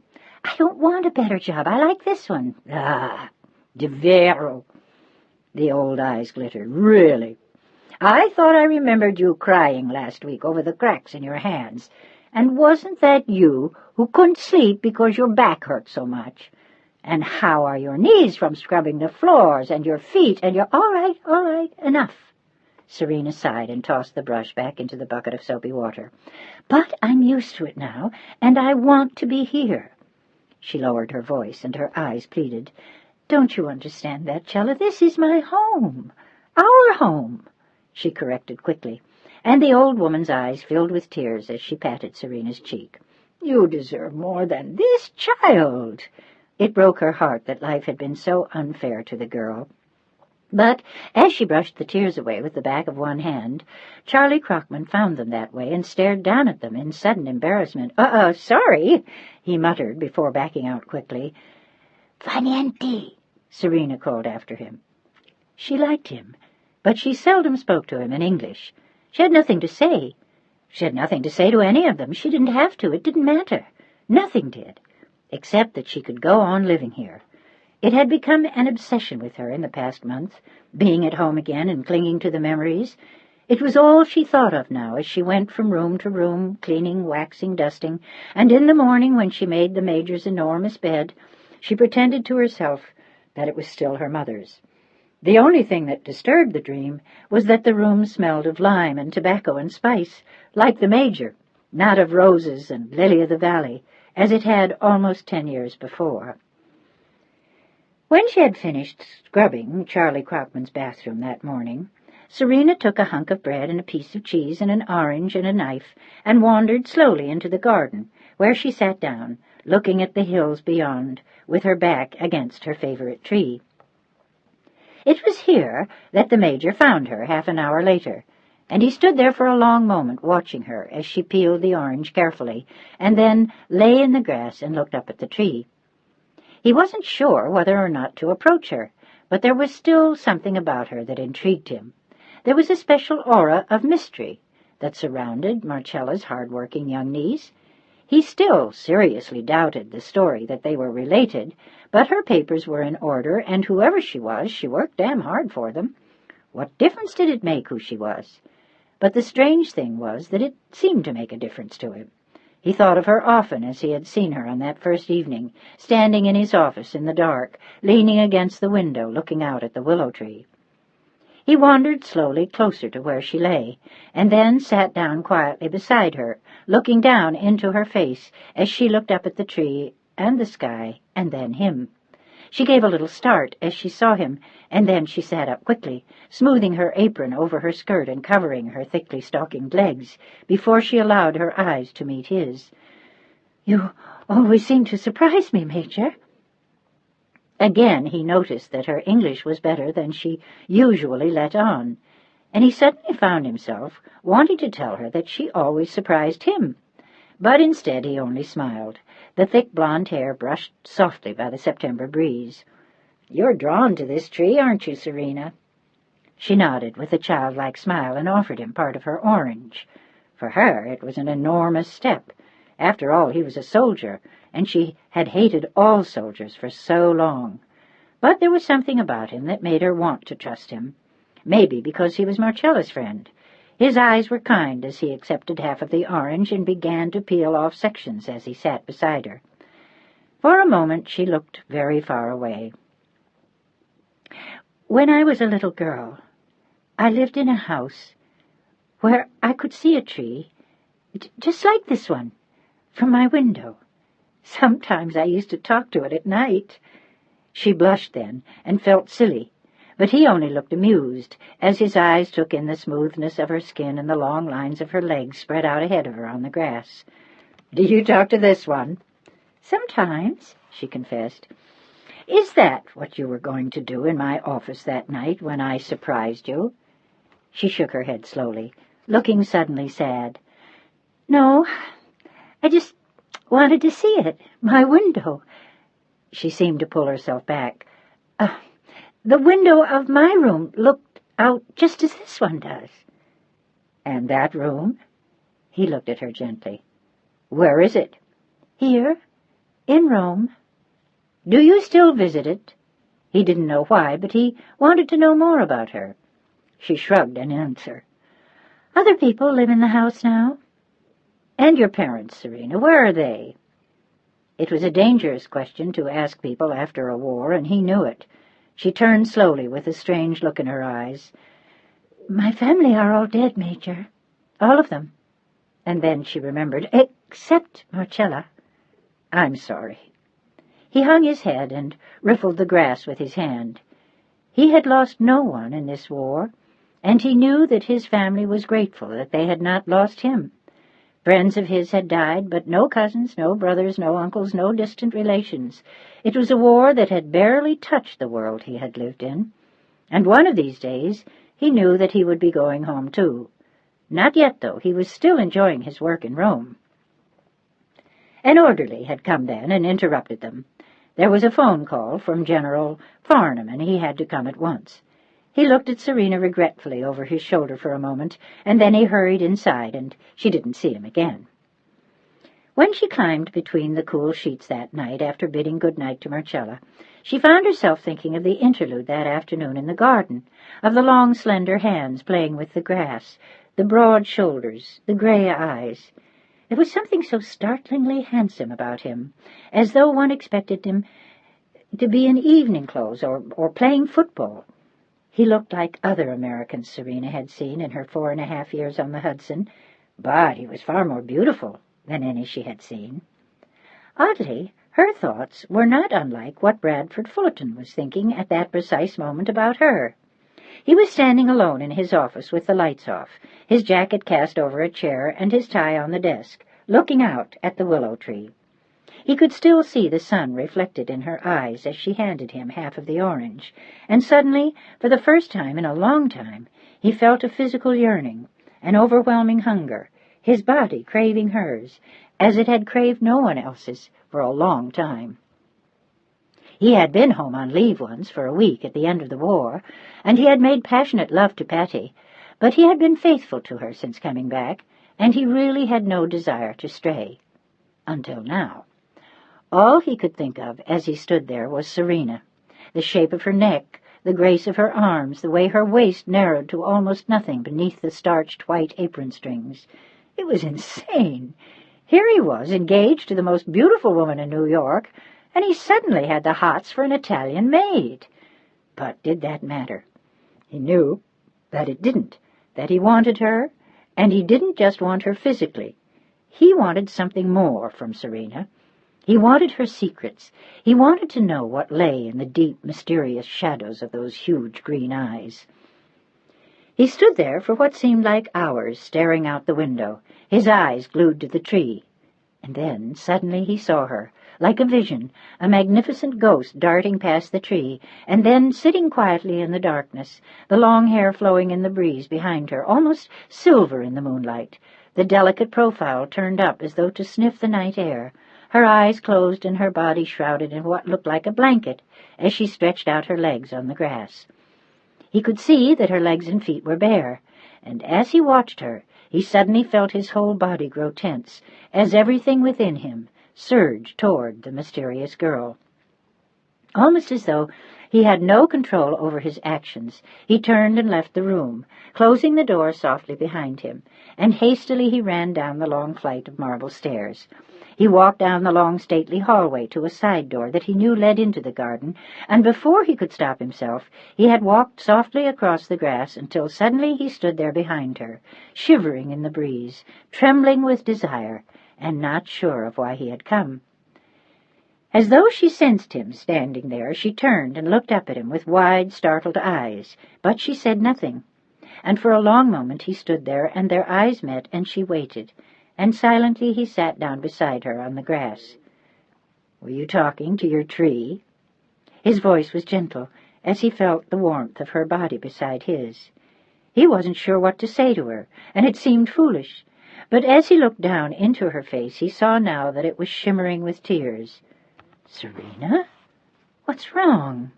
"I don't want a better job. I like this one." "Ah, davvero." The old eyes glittered. "Really? I thought I remembered you crying last week over the cracks in your hands. And wasn't that you who couldn't sleep because your back hurt so much? And how are your knees from scrubbing the floors, and your feet, and your—" All right, enough." Serena sighed and tossed the brush back into the bucket of soapy water. "But I'm used to it now, and I want to be here." She lowered her voice, and her eyes pleaded. "Don't you understand that, Cella? This is my home. Our home," she corrected quickly, and the old woman's eyes filled with tears as she patted Serena's cheek. "You deserve more than this, child." It broke her heart that life had been so unfair to the girl. But as she brushed the tears away with the back of one hand, Charlie Crockman found them that way and stared down at them in sudden embarrassment. Sorry," he muttered before backing out quickly. "Fa niente," Serena called after him. She liked him, but she seldom spoke to him in English. She had nothing to say. She had nothing to say to any of them. She didn't have to. It didn't matter. Nothing did, except that she could go on living here. It had become an obsession with her in the past month, being at home again and clinging to the memories. It was all she thought of now as she went from room to room, cleaning, waxing, dusting, and in the morning when she made the Major's enormous bed, she pretended to herself that it was still her mother's. The only thing that disturbed the dream was that the room smelled of lime and tobacco and spice, like the Major, not of roses and lily of the valley, as it had almost 10 years before. When she had finished scrubbing Charlie Crockman's bathroom that morning, Serena took a hunk of bread and a piece of cheese and an orange and a knife and wandered slowly into the garden, where she sat down, looking at the hills beyond, with her back against her favorite tree. It was here that the Major found her half an hour later, and he stood there for a long moment watching her as she peeled the orange carefully, and then lay in the grass and looked up at the tree. He wasn't sure whether or not to approach her, but there was still something about her that intrigued him. There was a special aura of mystery that surrounded Marcella's hard-working young niece. He still seriously doubted the story that they were related, but her papers were in order, and whoever she was, she worked damn hard for them. What difference did it make who she was? But the strange thing was that it seemed to make a difference to him. He thought of her often as he had seen her on that first evening, standing in his office in the dark, leaning against the window, looking out at the willow tree. He wandered slowly closer to where she lay, and then sat down quietly beside her, looking down into her face as she looked up at the tree and the sky and then him. She gave a little start as she saw him, and then she sat up quickly, smoothing her apron over her skirt and covering her thickly stockinged legs, before she allowed her eyes to meet his. "You always seem to surprise me, Major." Again he noticed that her English was better than she usually let on, and he suddenly found himself wanting to tell her that she always surprised him. But instead he only smiled, the thick blonde hair brushed softly by the September breeze. "You're drawn to this tree, aren't you, Serena?" She nodded with a childlike smile and offered him part of her orange. For her it was an enormous step. After all, he was a soldier, and she had hated all soldiers for so long. But there was something about him that made her want to trust him. Maybe because he was Marcella's friend. His eyes were kind as he accepted half of the orange and began to peel off sections as he sat beside her. For a moment she looked very far away. "When I was a little girl, I lived in a house where I could see a tree, just like this one, from my window. Sometimes I used to talk to it at night." She blushed then and felt silly, but he only looked amused as his eyes took in the smoothness of her skin and the long lines of her legs spread out ahead of her on the grass. "Do you talk to this one?" "Sometimes," she confessed. "Is that what you were going to do in my office that night when I surprised you?" She shook her head slowly, looking suddenly sad. "No, I just wanted to see it, my window." She seemed to pull herself back. The window of my room looked out just as this one does." "And that room?" He looked at her gently. "Where is it?" "Here, in Rome." "Do you still visit it?" He didn't know why, but he wanted to know more about her. She shrugged in answer. "Other people live in the house now." "And your parents, Serena, where are they?" It was a dangerous question to ask people after a war, and he knew it. She turned slowly with a strange look in her eyes. "My family are all dead, Major. All of them." And then she remembered, "Except Marcella." "I'm sorry." He hung his head and riffled the grass with his hand. He had lost no one in this war, and he knew that his family was grateful that they had not lost him. Friends of his had died, but no cousins, no brothers, no uncles, no distant relations. It was a war that had barely touched the world he had lived in, and one of these days he knew that he would be going home too. Not yet, though. He was still enjoying his work in Rome. An orderly had come then and interrupted them. There was a phone call from General Farnham, and he had to come at once. He looked at Serena regretfully over his shoulder for a moment, and then he hurried inside, and she didn't see him again. When she climbed between the cool sheets that night, after bidding good night to Marcella, she found herself thinking of the interlude that afternoon in the garden, of the long, slender hands playing with the grass, the broad shoulders, the gray eyes. There was something so startlingly handsome about him, as though one expected him to be in evening clothes or playing football. He looked like other Americans Serena had seen in her 4.5 years on the Hudson, but he was far more beautiful than any she had seen. Oddly, her thoughts were not unlike what Bradford Fullerton was thinking at that precise moment about her. He was standing alone in his office with the lights off, his jacket cast over a chair and his tie on the desk, looking out at the willow tree. He could still see the sun reflected in her eyes as she handed him half of the orange, and suddenly, for the first time in a long time, he felt a physical yearning, an overwhelming hunger, his body craving hers, as it had craved no one else's for a long time. He had been home on leave once for a week at the end of the war, and he had made passionate love to Patty, but he had been faithful to her since coming back, and he really had no desire to stray. Until now. All he could think of as he stood there was Serena, the shape of her neck, the grace of her arms, the way her waist narrowed to almost nothing beneath the starched white apron strings. It was insane. Here he was, engaged to the most beautiful woman in New York, and he suddenly had the hots for an Italian maid. But did that matter? He knew that it didn't, that he wanted her, and he didn't just want her physically. He wanted something more from Serena. He wanted her secrets. He wanted to know what lay in the deep, mysterious shadows of those huge green eyes. He stood there for what seemed like hours, staring out the window, his eyes glued to the tree. And then, suddenly, he saw her, like a vision, a magnificent ghost darting past the tree, and then sitting quietly in the darkness, the long hair flowing in the breeze behind her, almost silver in the moonlight, the delicate profile turned up as though to sniff the night air, her eyes closed and her body shrouded in what looked like a blanket as she stretched out her legs on the grass. He could see that her legs and feet were bare, and as he watched her, he suddenly felt his whole body grow tense, as everything within him surged toward the mysterious girl. Almost as though he had no control over his actions, he turned and left the room, closing the door softly behind him, and hastily he ran down the long flight of marble stairs. He walked down the long stately hallway to a side door that he knew led into the garden, and before he could stop himself, he had walked softly across the grass until suddenly he stood there behind her, shivering in the breeze, trembling with desire, and not sure of why he had come. As though she sensed him standing there, she turned and looked up at him with wide, startled eyes, but she said nothing. And for a long moment he stood there, and their eyes met, and she waited, and silently he sat down beside her on the grass. "Were you talking to your tree?" His voice was gentle, as he felt the warmth of her body beside his. He wasn't sure what to say to her, and it seemed foolish, but as he looked down into her face, he saw now that it was shimmering with tears. "Serena? What's wrong?"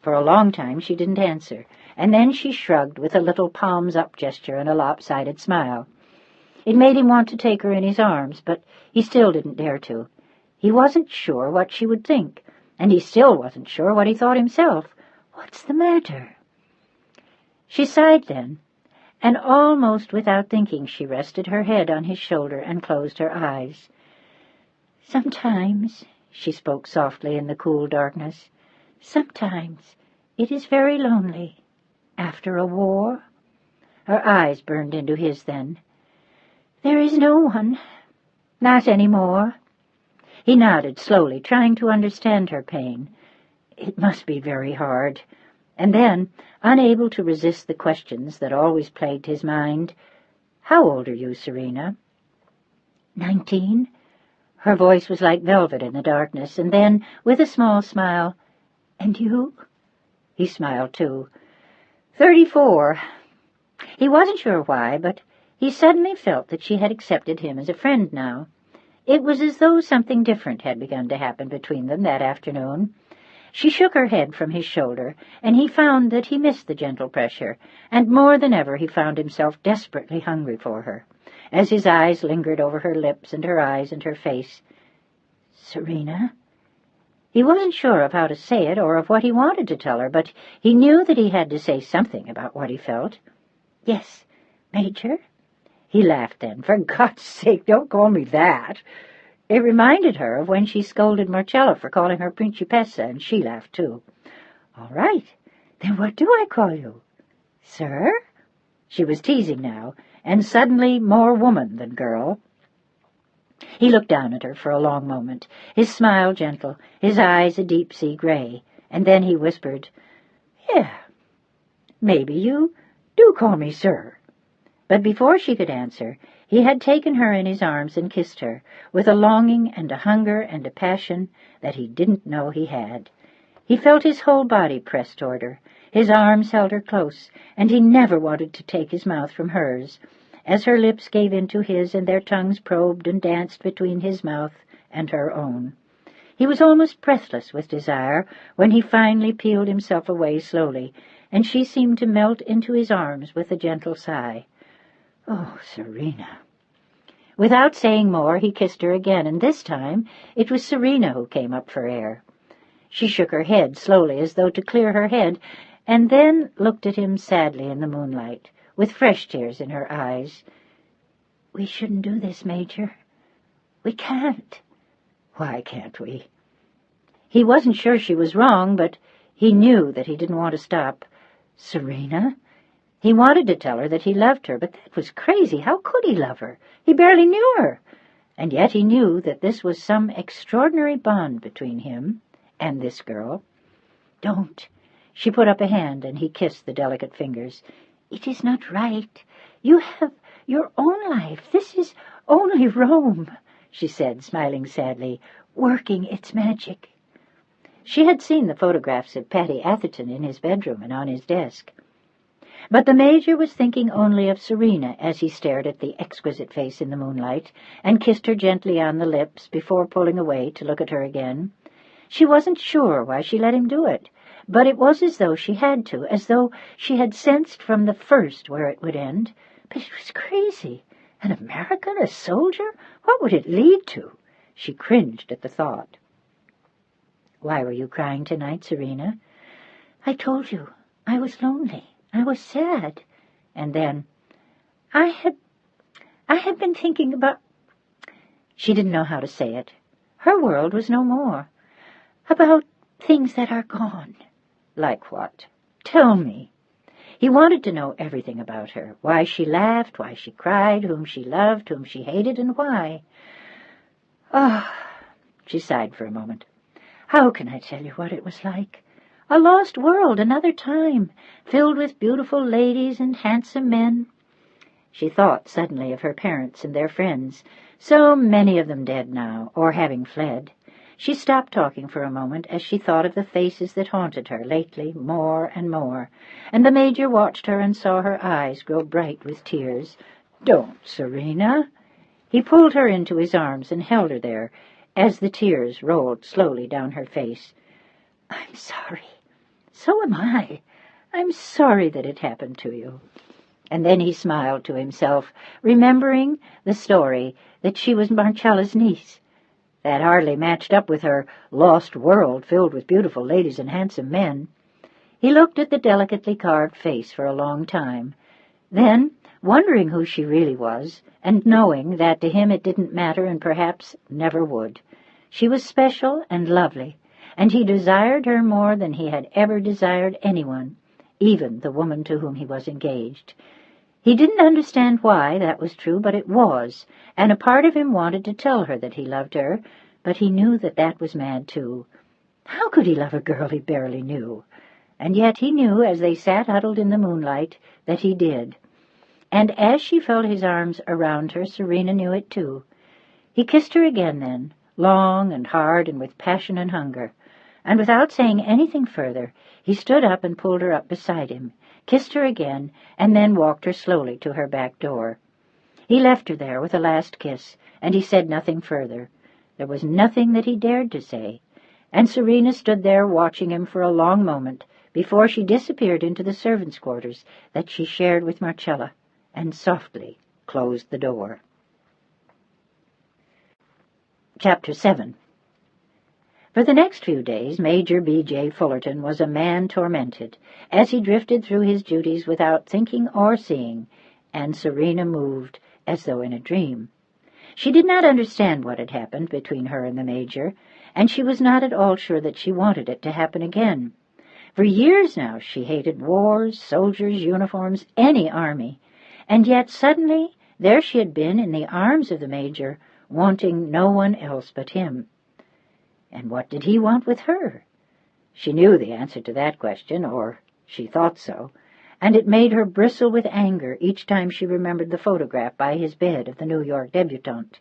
For a long time she didn't answer, and then she shrugged with a little palms-up gesture and a lopsided smile. It made him want to take her in his arms, but he still didn't dare to. He wasn't sure what she would think, and he still wasn't sure what he thought himself. What's the matter? She sighed then, and almost without thinking she rested her head on his shoulder and closed her eyes. "Sometimes," she spoke softly in the cool darkness, "sometimes it is very lonely after a war." Her eyes burned into his then. "There is no one, not any more." He nodded slowly, trying to understand her pain. It must be very hard. And then, unable to resist the questions that always plagued his mind, "How old are you, Serena?" 19. Her voice was like velvet in the darkness, and then, with a small smile, "And you?" He smiled too. 34. He wasn't sure why, but he suddenly felt that she had accepted him as a friend now. It was as though something different had begun to happen between them that afternoon. She shook her head from his shoulder, and he found that he missed the gentle pressure, and more than ever he found himself desperately hungry for her, as his eyes lingered over her lips and her eyes and her face. "Serena?" He wasn't sure of how to say it or of what he wanted to tell her, but he knew that he had to say something about what he felt. "Yes, Major?" He laughed then. "For God's sake, don't call me that." It reminded her of when she scolded Marcella for calling her Principessa, and she laughed too. "All right, then what do I call you?" "Sir?" She was teasing now, and suddenly more woman than girl. He looked down at her for a long moment, his smile gentle, his eyes a deep-sea gray, and then he whispered, "Yeah, maybe you do call me sir." But before she could answer, he had taken her in his arms and kissed her, with a longing and a hunger and a passion that he didn't know he had. He felt his whole body pressed toward her. His arms held her close, and he never wanted to take his mouth from hers, as her lips gave into his and their tongues probed and danced between his mouth and her own. He was almost breathless with desire when he finally peeled himself away slowly, and she seemed to melt into his arms with a gentle sigh. "Oh, Serena." Without saying more, he kissed her again, and this time it was Serena who came up for air. She shook her head slowly as though to clear her head, and then looked at him sadly in the moonlight, with fresh tears in her eyes. "We shouldn't do this, Major. We can't." "Why can't we?" He wasn't sure she was wrong, but he knew that he didn't want to stop. "Serena?" He wanted to tell her that he loved her, but that was crazy. How could he love her? He barely knew her. And yet he knew that this was some extraordinary bond between him and this girl. "Don't." She put up a hand, and he kissed the delicate fingers. "It is not right. You have your own life. This is only Rome," she said, smiling sadly, "working its magic." She had seen the photographs of Patty Atherton in his bedroom and on his desk. But the Major was thinking only of Serena as he stared at the exquisite face in the moonlight and kissed her gently on the lips before pulling away to look at her again. She wasn't sure why she let him do it, but it was as though she had to, as though she had sensed from the first where it would end. But it was crazy. An American, a soldier? What would it lead to? She cringed at the thought. "Why were you crying tonight, Serena?" "I told you. I was lonely. I was sad." And then, I had been thinking about—" She didn't know how to say it. Her world was no more. "About things that are gone." "Like what? Tell me." He wanted to know everything about her, why she laughed, why she cried, whom she loved, whom she hated, and why. "Ah," she sighed for a moment. "How can I tell you what it was like? A lost world, another time, filled with beautiful ladies and handsome men." She thought suddenly of her parents and their friends, so many of them dead now, or having fled. She stopped talking for a moment as she thought of the faces that haunted her lately more and more, and the Major watched her and saw her eyes grow bright with tears. "Don't, Serena." He pulled her into his arms and held her there as the tears rolled slowly down her face. "I'm sorry. So am I. I'm sorry that it happened to you." And then he smiled to himself, remembering the story that she was Marcella's niece. That hardly matched up with her lost world filled with beautiful ladies and handsome men. He looked at the delicately carved face for a long time. Then, wondering who she really was, and knowing that to him it didn't matter and perhaps never would. She was special and lovely, and he desired her more than he had ever desired anyone, even the woman to whom he was engaged. He didn't understand why that was true, but it was, and a part of him wanted to tell her that he loved her, but he knew that that was mad too. How could he love a girl he barely knew? And yet he knew, as they sat huddled in the moonlight, that he did. And as she felt his arms around her, Serena knew it too. He kissed her again then, long and hard and with passion and hunger, and without saying anything further, he stood up and pulled her up beside him, kissed her again, and then walked her slowly to her back door. He left her there with a last kiss, and he said nothing further. There was nothing that he dared to say, and Serena stood there watching him for a long moment before she disappeared into the servants' quarters that she shared with Marcella, and softly closed the door. Chapter 7. For the next few days, Major B.J. Fullerton was a man tormented, as he drifted through his duties without thinking or seeing, and Serena moved as though in a dream. She did not understand what had happened between her and the Major, and she was not at all sure that she wanted it to happen again. For years now she hated wars, soldiers, uniforms, any army, and yet suddenly there she had been in the arms of the Major, wanting no one else but him. And what did he want with her? She knew the answer to that question, or she thought so, and it made her bristle with anger each time she remembered the photograph by his bed of the New York debutante.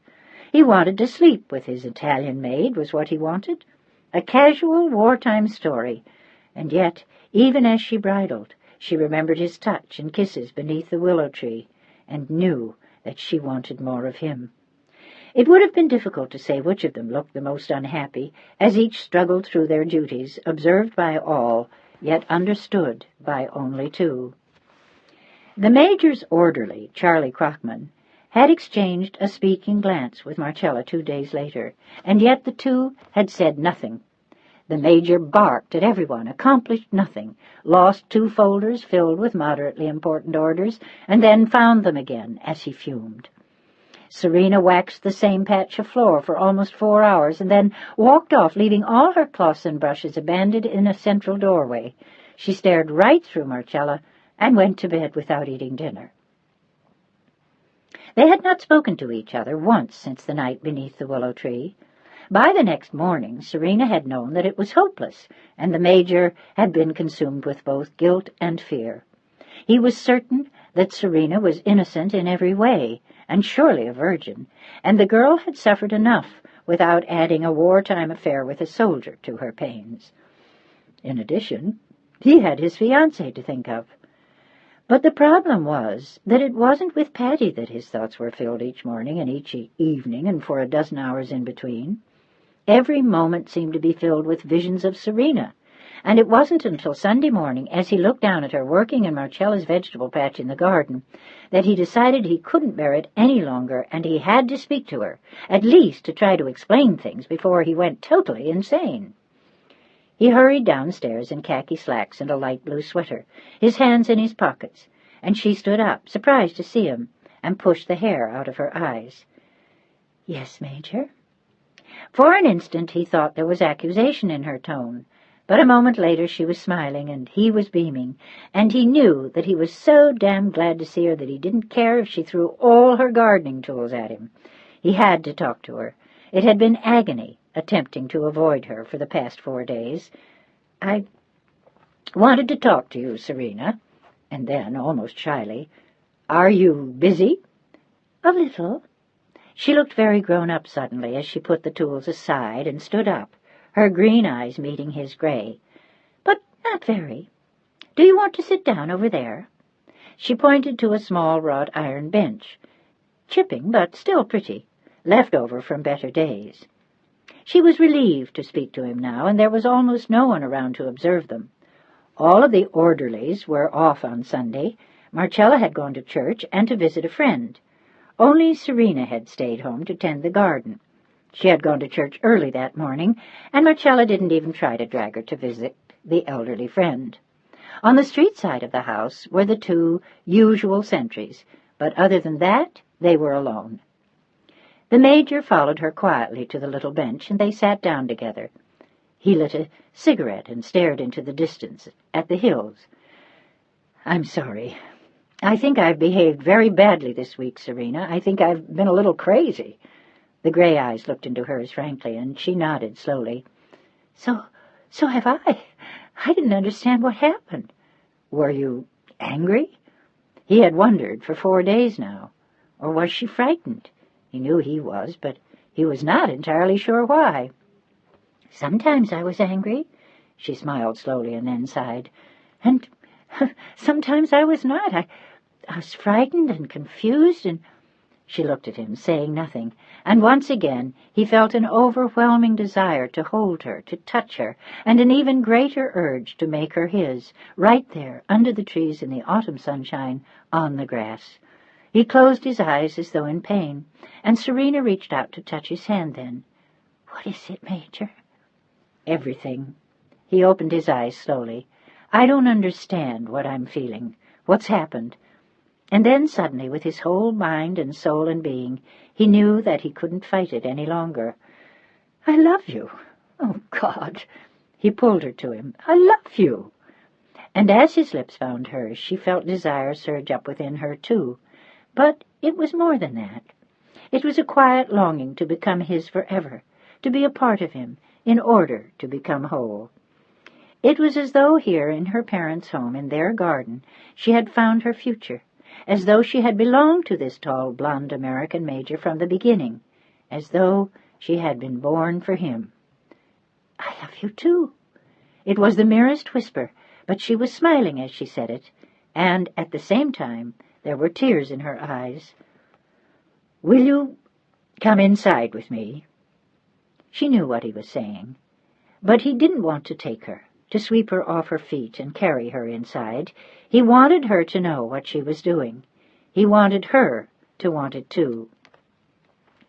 He wanted to sleep with his Italian maid, was what he wanted. A casual wartime story, and yet, even as she bridled, she remembered his touch and kisses beneath the willow tree, and knew that she wanted more of him. It would have been difficult to say which of them looked the most unhappy, as each struggled through their duties, observed by all, yet understood by only two. The Major's orderly, Charlie Crockman, had exchanged a speaking glance with Marcella 2 days later, and yet the two had said nothing. The Major barked at everyone, accomplished nothing, lost 2 folders filled with moderately important orders, and then found them again as he fumed. Serena waxed the same patch of floor for almost 4 hours, and then walked off, leaving all her cloths and brushes abandoned in a central doorway. She stared right through Marcella and went to bed without eating dinner. They had not spoken to each other once since the night beneath the willow tree. By the next morning, Serena had known that it was hopeless, and the Major had been consumed with both guilt and fear. He was certain that Serena was innocent in every way, and surely a virgin, and the girl had suffered enough without adding a wartime affair with a soldier to her pains. In addition, he had his fiancée to think of. But the problem was that it wasn't with Patty that his thoughts were filled each morning and each evening and for a dozen hours in between. Every moment seemed to be filled with visions of Serena, and it wasn't until Sunday morning, as he looked down at her working in Marcella's vegetable patch in the garden, that he decided he couldn't bear it any longer, and he had to speak to her, at least to try to explain things before he went totally insane. He hurried downstairs in khaki slacks and a light blue sweater, his hands in his pockets, and she stood up, surprised to see him, and pushed the hair out of her eyes. "Yes, Major." For an instant he thought there was accusation in her tone, but a moment later she was smiling and he was beaming, and he knew that he was so damn glad to see her that he didn't care if she threw all her gardening tools at him. He had to talk to her. It had been agony, attempting to avoid her for the past 4 days. "I wanted to talk to you, Serena." And then, almost shyly, "Are you busy?" "A little." She looked very grown-up suddenly as she put the tools aside and stood up, her green eyes meeting his gray. "But not very. Do you want to sit down over there?" She pointed to a small wrought iron bench, chipping but still pretty, left over from better days. She was relieved to speak to him now, and there was almost no one around to observe them. All of the orderlies were off on Sunday. Marcella had gone to church and to visit a friend. Only Serena had stayed home to tend the garden. She had gone to church early that morning, and Marcella didn't even try to drag her to visit the elderly friend. On the street side of the house were the 2 usual sentries, but other than that, they were alone. The Major followed her quietly to the little bench, and they sat down together. He lit a cigarette and stared into the distance, at the hills. "I'm sorry. I think I've behaved very badly this week, Serena. I think I've been a little crazy." The gray eyes looked into hers frankly, and she nodded slowly. So have I. I didn't understand what happened." "Were you angry?" He had wondered for 4 days now. Or was she frightened? He knew he was, but he was not entirely sure why. "Sometimes I was angry," she smiled slowly and then sighed. "And sometimes I was not. I was frightened and confused, and—" She looked at him, saying nothing, and once again he felt an overwhelming desire to hold her, to touch her, and an even greater urge to make her his, right there, under the trees in the autumn sunshine, on the grass. He closed his eyes as though in pain, and Serena reached out to touch his hand then. "What is it, Major?" "Everything." He opened his eyes slowly. "I don't understand what I'm feeling, what's happened." And then suddenly, with his whole mind and soul and being, he knew that he couldn't fight it any longer. "I love you. Oh, God!" He pulled her to him. "I love you." And as his lips found hers, she felt desire surge up within her, too. But it was more than that. It was a quiet longing to become his forever, to be a part of him, in order to become whole. It was as though here in her parents' home, in their garden, she had found her future, as though she had belonged to this tall, blonde American major from the beginning, as though she had been born for him. "I love you, too." It was the merest whisper, but she was smiling as she said it, and at the same time there were tears in her eyes. "Will you come inside with me?" She knew what he was saying, but he didn't want to take her, to sweep her off her feet and carry her inside. He wanted her to know what she was doing. He wanted her to want it too.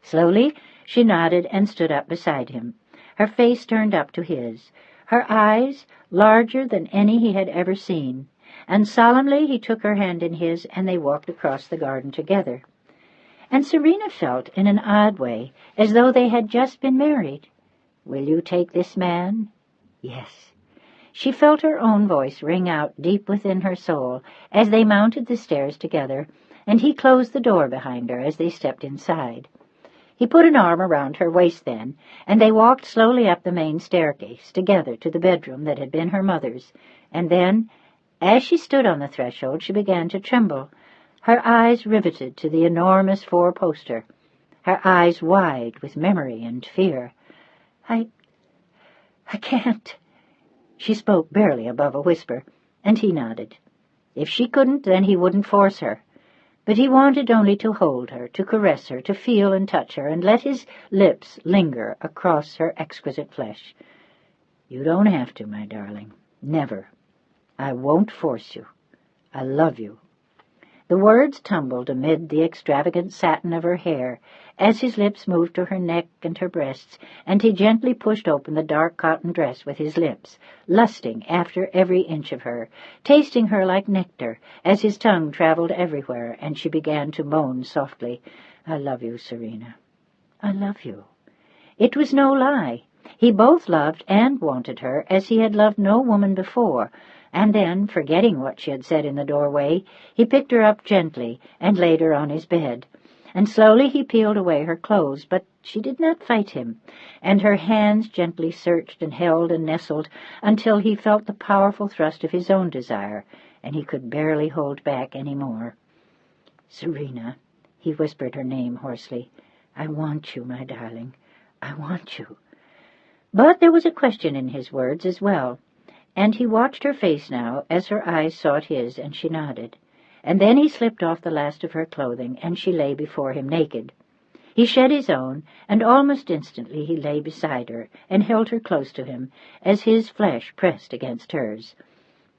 Slowly she nodded and stood up beside him, her face turned up to his, her eyes larger than any he had ever seen, and solemnly he took her hand in his, and they walked across the garden together. And Serena felt, in an odd way, as though they had just been married. "Will you take this man?" "Yes." She felt her own voice ring out deep within her soul as they mounted the stairs together, and he closed the door behind her as they stepped inside. He put an arm around her waist then, and they walked slowly up the main staircase together to the bedroom that had been her mother's, and then, as she stood on the threshold, she began to tremble, her eyes riveted to the enormous four-poster, her eyes wide with memory and fear. I can't." She spoke barely above a whisper, and he nodded. If she couldn't, then he wouldn't force her. But he wanted only to hold her, to caress her, to feel and touch her, and let his lips linger across her exquisite flesh. "You don't have to, my darling. Never. I won't force you. I love you." The words tumbled amid the extravagant satin of her hair as his lips moved to her neck and her breasts, and he gently pushed open the dark cotton dress with his lips, lusting after every inch of her, tasting her like nectar as his tongue traveled everywhere, and she began to moan softly, "I love you, Serena. I love you." It was no lie. He both loved and wanted her as he had loved no woman before, and then, forgetting what she had said in the doorway, he picked her up gently and laid her on his bed, and slowly he peeled away her clothes, but she did not fight him, and her hands gently searched and held and nestled until he felt the powerful thrust of his own desire, and he could barely hold back any more. "Serena," he whispered her name hoarsely, "I want you, my darling. I want you." But there was a question in his words as well, and he watched her face now as her eyes sought his, and she nodded. And then he slipped off the last of her clothing, and she lay before him naked. He shed his own, and almost instantly he lay beside her and held her close to him as his flesh pressed against hers.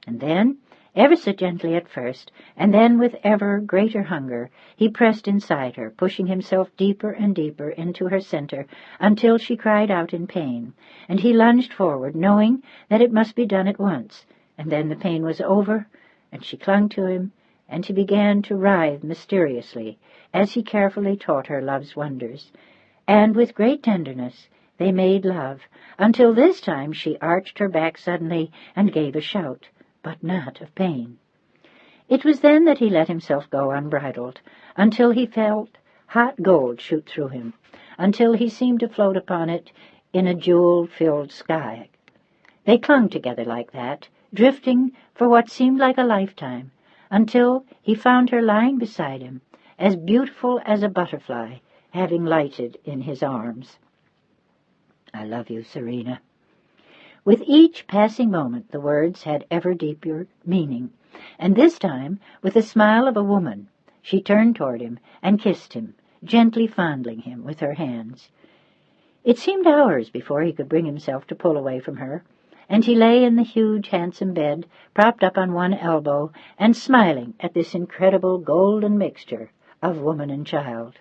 And then, ever so gently at first, and then with ever greater hunger, he pressed inside her, pushing himself deeper and deeper into her center until she cried out in pain, and he lunged forward, knowing that it must be done at once, and then the pain was over, and she clung to him, and he began to writhe mysteriously as he carefully taught her love's wonders, and with great tenderness they made love, until this time she arched her back suddenly and gave a shout, but not of pain. It was then that he let himself go unbridled, until he felt hot gold shoot through him, until he seemed to float upon it in a jewel-filled sky. They clung together like that, drifting for what seemed like a lifetime, until he found her lying beside him, as beautiful as a butterfly, having lighted in his arms. "I love you, Serena." With each passing moment the words had ever deeper meaning, and this time, with the smile of a woman, she turned toward him and kissed him, gently fondling him with her hands. It seemed hours before he could bring himself to pull away from her, and he lay in the huge, handsome bed, propped up on one elbow, and smiling at this incredible golden mixture of woman and child.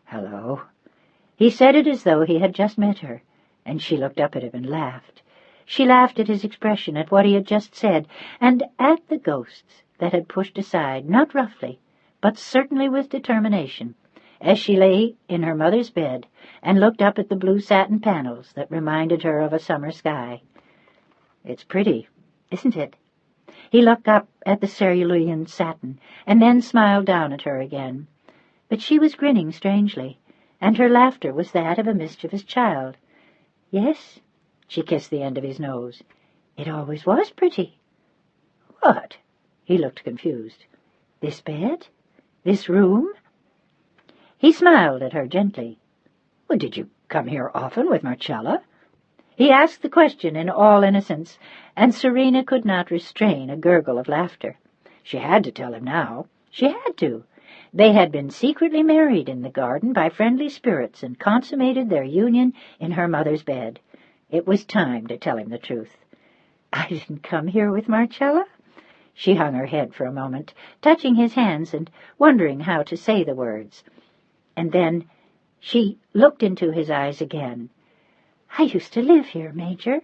"Hello." He said it as though he had just met her, and she looked up at him and laughed. She laughed at his expression, at what he had just said, and at the ghosts that had pushed aside, not roughly, but certainly with determination, as she lay in her mother's bed and looked up at the blue satin panels that reminded her of a summer sky. "It's pretty, isn't it?" He looked up at the cerulean satin, and then smiled down at her again. but she was grinning strangely, and her laughter was that of a mischievous child. "Yes," she kissed the end of his nose. "It always was pretty." "What?" He looked confused. "This bed? This room?" He smiled at her gently. "Well, did you come here often with Marcella?" He asked the question in all innocence, and Serena could not restrain a gurgle of laughter. She had to tell him now. She had to. They had been secretly married in the garden by friendly spirits and consummated their union in her mother's bed. It was time to tell him the truth. "I didn't come here with Marcella." She hung her head for a moment, touching his hands and wondering how to say the words. And then she looked into his eyes again. "I used to live here, Major."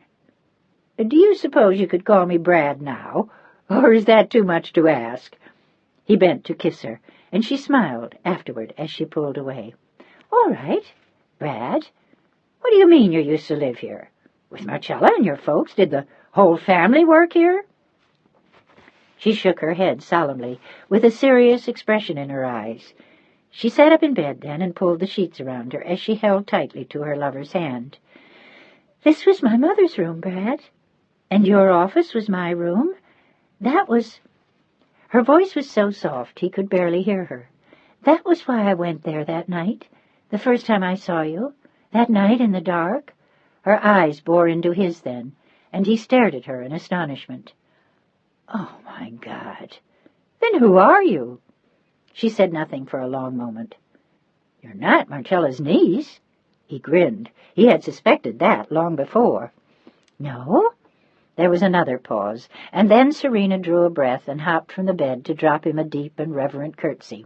"Do you suppose you could call me Brad now, or is that too much to ask?" He bent to kiss her, and she smiled afterward as she pulled away. "All right, Brad. What do you mean you used to live here? With Marcella and your folks? Did the whole family work here?" She shook her head solemnly, with a serious expression in her eyes. She sat up in bed then and pulled the sheets around her as she held tightly to her lover's hand. "This was my mother's room, Brad, and your office was my room. That was—" Her voice was so soft he could barely hear her. "That was why I went there that night, the first time I saw you, that night in the dark." Her eyes bore into his then, and he stared at her in astonishment. "Oh, my God! Then who are you?" She said nothing for a long moment. "You're not Marcella's niece?" He grinned. He had suspected that long before. "No?" There was another pause, and then Serena drew a breath and hopped from the bed to drop him a deep and reverent curtsy.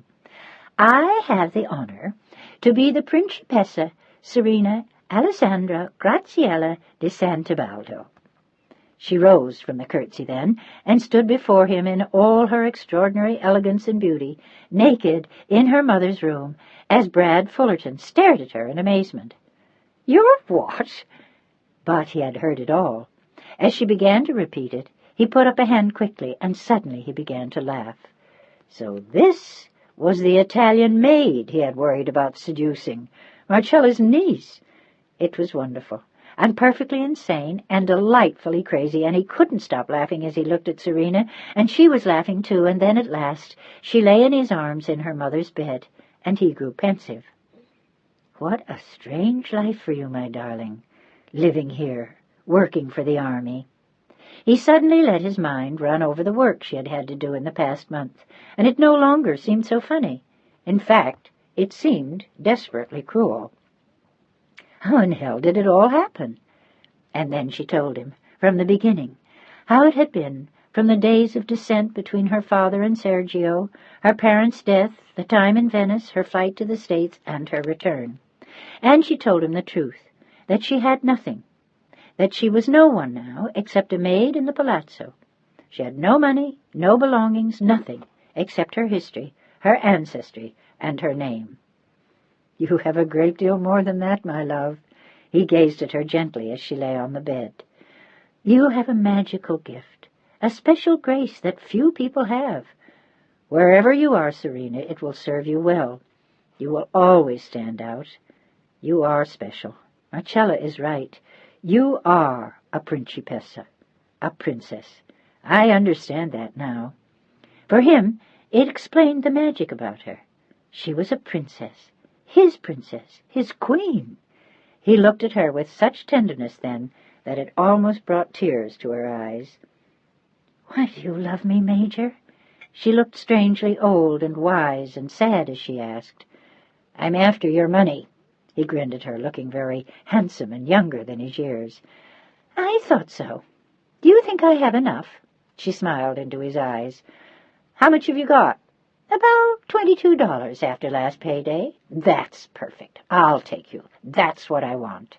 "I have the honor to be the Principessa Serena Alessandra Graziella de Santibaldo." She rose from the curtsy then, and stood before him in all her extraordinary elegance and beauty, naked in her mother's room, as Brad Fullerton stared at her in amazement. "You're what?" But he had heard it all. As she began to repeat it, he put up a hand quickly, and suddenly he began to laugh. So this was the Italian maid he had worried about seducing, Marcella's niece. It was wonderful, and perfectly insane, and delightfully crazy, and he couldn't stop laughing as he looked at Serena, and she was laughing too, and then at last she lay in his arms in her mother's bed, and he grew pensive. "What a strange life for you, my darling, living here, working for the army." He suddenly let his mind run over the work she had had to do in the past month, and it no longer seemed so funny. In fact, it seemed desperately cruel. How in hell did it all happen? And then she told him, from the beginning, how it had been, from the days of descent between her father and Sergio, her parents' death, the time in Venice, her flight to the States, and her return. And she told him the truth, that she had nothing, that she was no one now except a maid in the palazzo. She had no money, no belongings, nothing, except her history, her ancestry, and her name. "You have a great deal more than that, my love." He gazed at her gently as she lay on the bed. "You have a magical gift, a special grace that few people have. Wherever you are, Serena, it will serve you well. You will always stand out. You are special. Marcella is right. You are a principessa, a princess. I understand that now." For him, it explained the magic about her. She was a princess, his queen. He looked at her with such tenderness then that it almost brought tears to her eyes. "Why do you love me, Major?" She looked strangely old and wise and sad as she asked. "I'm after your money." He grinned at her, looking very handsome and younger than his years. "I thought so. Do you think I have enough?" She smiled into his eyes. "How much have you got?" "About $22 after last payday." "That's perfect. I'll take you. That's what I want."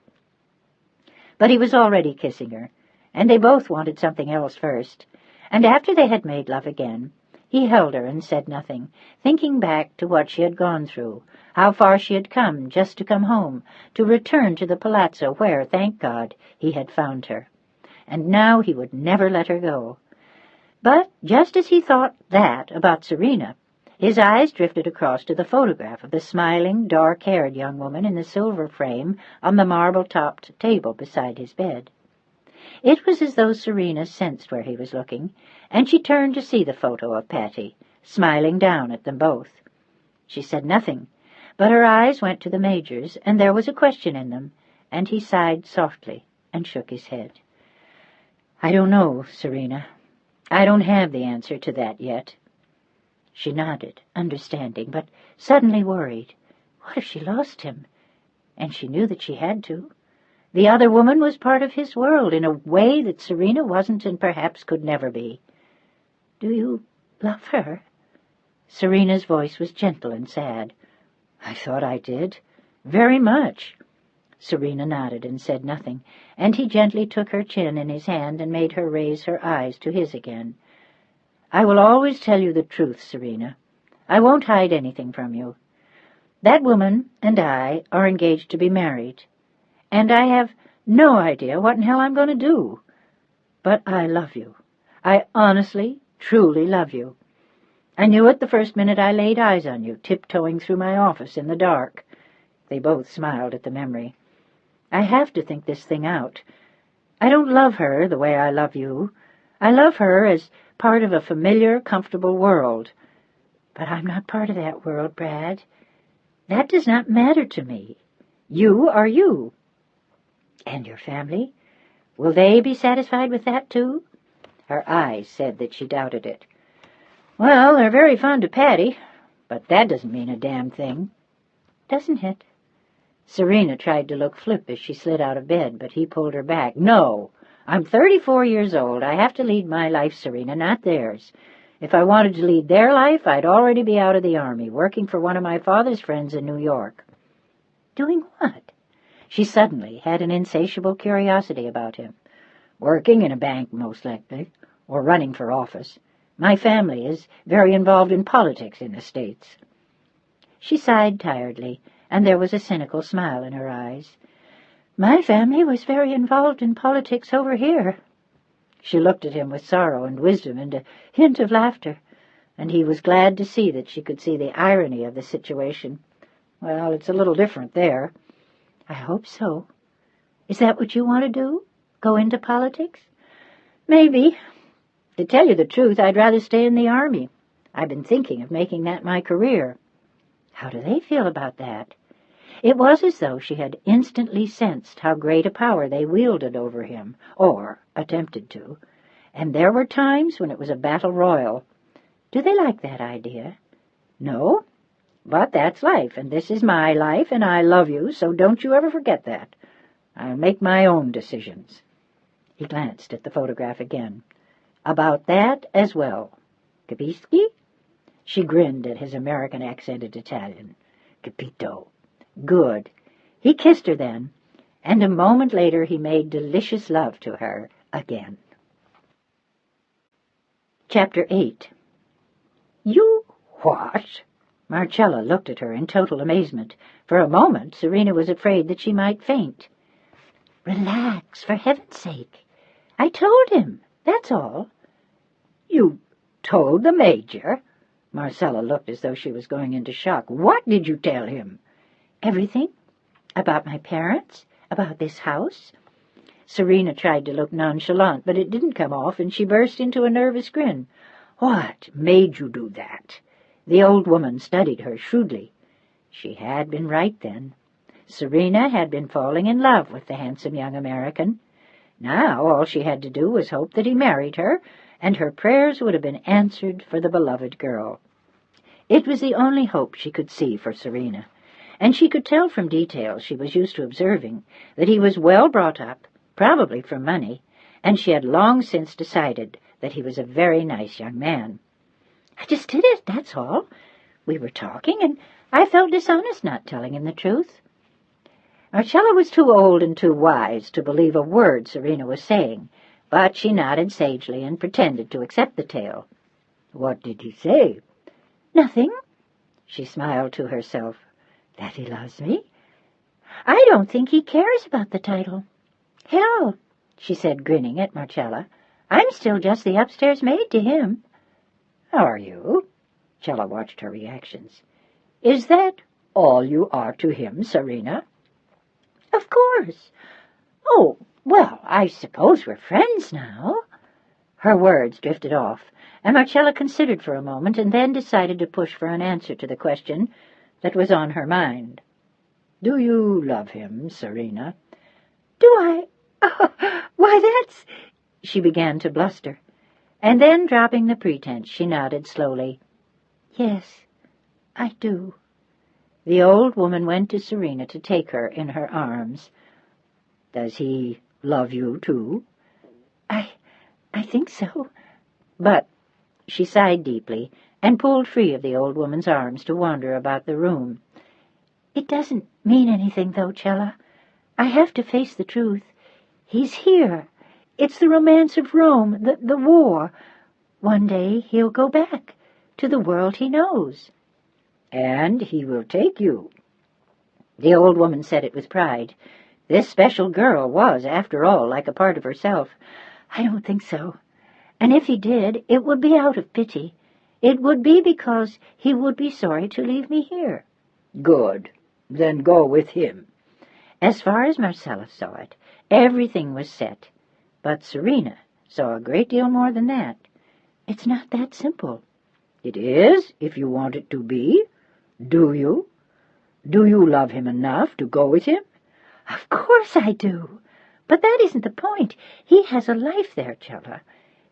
But he was already kissing her, and they both wanted something else first. And after they had made love again, he held her and said nothing, thinking back to what she had gone through, how far she had come just to come home, to return to the palazzo where, thank God, he had found her. And now he would never let her go. But just as he thought that about Serena, His eyes drifted across to the photograph of the smiling, dark-haired young woman in the silver frame on the marble-topped table beside his bed. It was as though Serena sensed where he was looking, and she turned to see the photo of Patty, smiling down at them both. She said nothing, but her eyes went to the Major's, and there was a question in them, and he sighed softly and shook his head. "I don't know, Serena. I don't have the answer to that yet." She nodded, understanding, but suddenly worried. What if she lost him? And she knew that she had to. The other woman was part of his world in a way that Serena wasn't and perhaps could never be. "Do you love her?" Serena's voice was gentle and sad. "I thought I did. Very much." Serena nodded and said nothing, and he gently took her chin in his hand and made her raise her eyes to his again. "I will always tell you the truth, Serena. I won't hide anything from you. That woman and I are engaged to be married, and I have no idea what in hell I'm going to do. But I love you. I honestly, truly love you. I knew it the first minute I laid eyes on you, tiptoeing through my office in the dark." They both smiled at the memory. "I have to think this thing out. I don't love her the way I love you. I love her as part of a familiar, comfortable world. But I'm not part of that world, Brad. That does not matter to me. You are you. And your family? Will they be satisfied with that, too?" Her eyes said that she doubted it. "Well, they're very fond of Patty, but that doesn't mean a damn thing." "Doesn't it?" Serena tried to look flip as she slid out of bed, but he pulled her back. "No, I'm 34 years old. I have to lead my life, Serena, not theirs. If I wanted to lead their life, I'd already be out of the Army, working for one of my father's friends in New York." "Doing what?" She suddenly had an insatiable curiosity about him. "Working in a bank, most likely, or running for office. My family is very involved in politics in the States." She sighed tiredly, and there was a cynical smile in her eyes. "My family was very involved in politics over here." She looked at him with sorrow and wisdom and a hint of laughter, and he was glad to see that she could see the irony of the situation. "Well, it's a little different there." "I hope so. Is that what you want to do? Go into politics?" "Maybe. To tell you the truth, I'd rather stay in the Army. I've been thinking of making that my career." How do they feel about that? It was as though she had instantly sensed how great a power they wielded over him, or attempted to, and there were times when it was a battle royal. Do they like that idea? No? But that's life, and this is my life, and I love you, so don't you ever forget that. I'll make my own decisions." He glanced at the photograph again. "About that as well. Capisci?" She grinned at his American-accented Italian. "Capito." "Good." He kissed her then, and a moment later he made delicious love to her again. Chapter 8. "You what?" Marcella looked at her in total amazement. For a moment Serena was afraid that she might faint. "Relax, for heaven's sake. I told him, that's all." "You told the Major?" Marcella looked as though she was going into shock. "What did you tell him?" "Everything. About my parents, about this house." Serena tried to look nonchalant, but it didn't come off, and she burst into a nervous grin. "What made you do that?" The old woman studied her shrewdly. She had been right then. Serena had been falling in love with the handsome young American. Now all she had to do was hope that he married her, and her prayers would have been answered for the beloved girl. It was the only hope she could see for Serena, and she could tell from details she was used to observing that he was well brought up, probably for money, and she had long since decided that he was a very nice young man. "I just did it, that's all. We were talking, and I felt dishonest not telling him the truth." Marcella was too old and too wise to believe a word Serena was saying, but she nodded sagely and pretended to accept the tale. "What did he say?" "Nothing." She smiled to herself. "That he loves me? I don't think he cares about the title. Hell," she said, grinning at Marcella, "I'm still just the upstairs maid to him." "Are you?" Cella watched her reactions. "Is that all you are to him, Serena?" "Of course. Oh, well, I suppose we're friends now." Her words drifted off, and Marcella considered for a moment and then decided to push for an answer to the question that was on her mind. "Do you love him, Serena?" "Do I? Oh, why, that's—" She began to bluster, and then, dropping the pretense, she nodded slowly. "Yes, I do." The old woman went to Serena to take her in her arms. "Does he love you, too?" I think so. But she sighed deeply and pulled free of the old woman's arms to wander about the room. "It doesn't mean anything, though, Cella. I have to face the truth. He's here. It's the romance of Rome, the war. One day he'll go back to the world he knows." "And he will take you." The old woman said it with pride. This special girl was, after all, like a part of herself. "I don't think so. And if he did, it would be out of pity. It would be because he would be sorry to leave me here." "Good. Then go with him." As far as Marcella saw it, everything was set. But Serena saw a great deal more than that. It's not that simple. "It is, if you want it to be. Do you? Do you love him enough to go with him?" "Of course I do. But that isn't the point. He has a life there, Cella.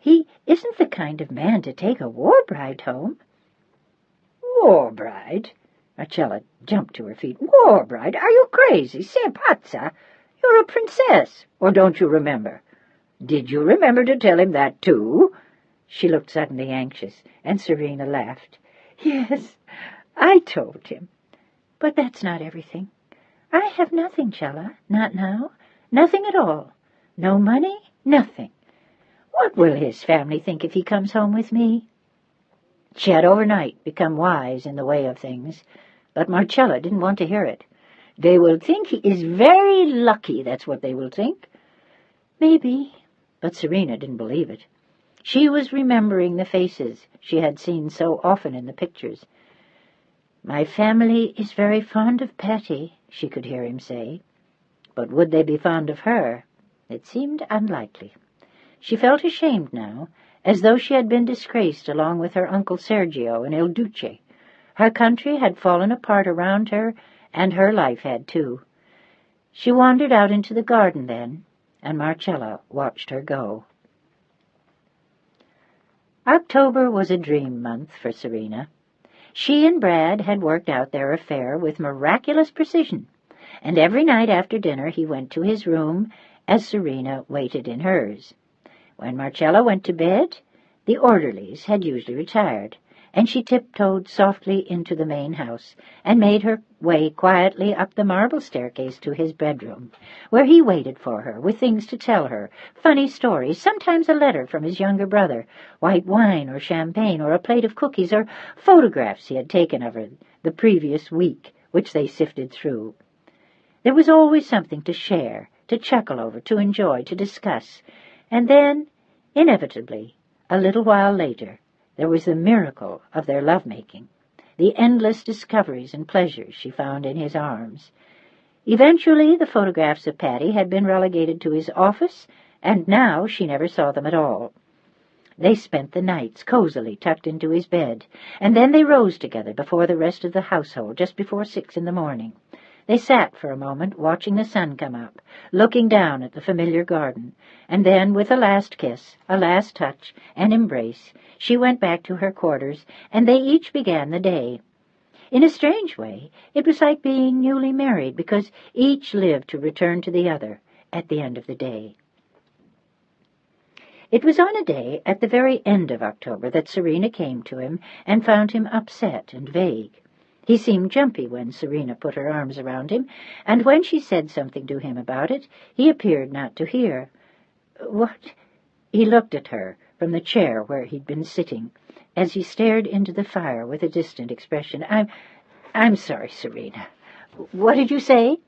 He isn't the kind of man to take a war bride home." "War bride?" Marcella jumped to her feet. "War bride? Are you crazy? Sei pazza? You're a princess, or don't you remember? Did you remember to tell him that, too?" She looked suddenly anxious, and Serena laughed. "Yes, I told him. But that's not everything. I have nothing, Cella, not now. Nothing at all. No money, nothing. What will his family think if he comes home with me?" She had overnight become wise in the way of things, but Marcella didn't want to hear it. "They will think he is very lucky, that's what they will think." Maybe, but Serena didn't believe it. She was remembering the faces she had seen so often in the pictures. "My family is very fond of Patty," she could hear him say. But would they be fond of her? It seemed unlikely. She felt ashamed now, as though she had been disgraced along with her Uncle Sergio and Il Duce. Her country had fallen apart around her, and her life had too. She wandered out into the garden then, and Marcella watched her go. October was a dream month for Serena. She and Brad had worked out their affair with miraculous precision, and every night after dinner he went to his room as Serena waited in hers. When Marcella went to bed, the orderlies had usually retired, and she tiptoed softly into the main house and made her way quietly up the marble staircase to his bedroom, where he waited for her with things to tell her, funny stories, sometimes a letter from his younger brother, white wine or champagne or a plate of cookies or photographs he had taken of her the previous week, which they sifted through. There was always something to share, to chuckle over, to enjoy, to discuss. And then, inevitably, a little while later, there was the miracle of their love-making, the endless discoveries and pleasures she found in his arms. Eventually, the photographs of Patty had been relegated to his office, and now she never saw them at all. They spent the nights cozily tucked into his bed, and then they rose together before the rest of the household just before 6 in the morning. They sat for a moment, watching the sun come up, looking down at the familiar garden, and then, with a last kiss, a last touch, an embrace, she went back to her quarters, and they each began the day. In a strange way, it was like being newly married, because each lived to return to the other at the end of the day. It was on a day at the very end of October that Serena came to him and found him upset and vague. He seemed jumpy when Serena put her arms around him, and when she said something to him about it, he appeared not to hear. "What?" He looked at her from the chair where he'd been sitting, as he stared into the fire with a distant expression. I'm sorry, Serena. What did you say?"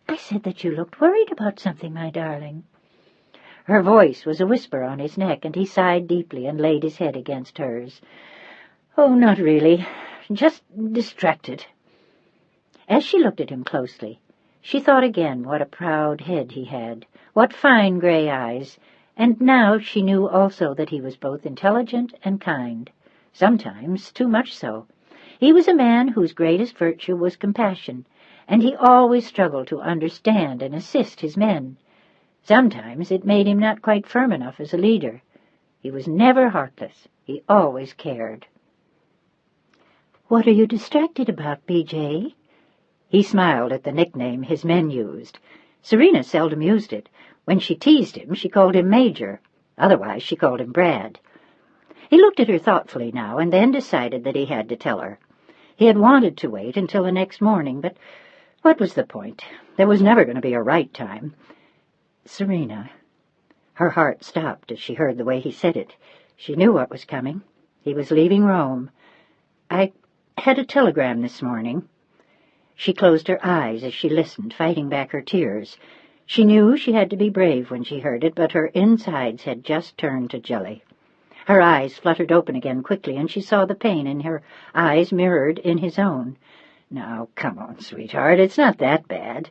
"I said that you looked worried about something, my darling." Her voice was a whisper on his neck, and he sighed deeply and laid his head against hers. "Oh, not really. Just distracted." As she looked at him closely, she thought again what a proud head he had, what fine gray eyes, and now she knew also that he was both intelligent and kind, sometimes too much so. He was a man whose greatest virtue was compassion, and he always struggled to understand and assist his men. Sometimes it made him not quite firm enough as a leader. He was never heartless. He always cared. "What are you distracted about, B.J.?" He smiled at the nickname his men used. Serena seldom used it. When she teased him, she called him Major. Otherwise, she called him Brad. He looked at her thoughtfully now, and then decided that he had to tell her. He had wanted to wait until the next morning, but what was the point? There was never going to be a right time. "Serena." Her heart stopped as she heard the way he said it. She knew what was coming. He was leaving Rome. "I had a telegram this morning." She closed her eyes as she listened, fighting back her tears. She knew she had to be brave when she heard it, but her insides had just turned to jelly. Her eyes fluttered open again quickly, and she saw the pain in her eyes mirrored in his own. "Now, come on, sweetheart, it's not that bad."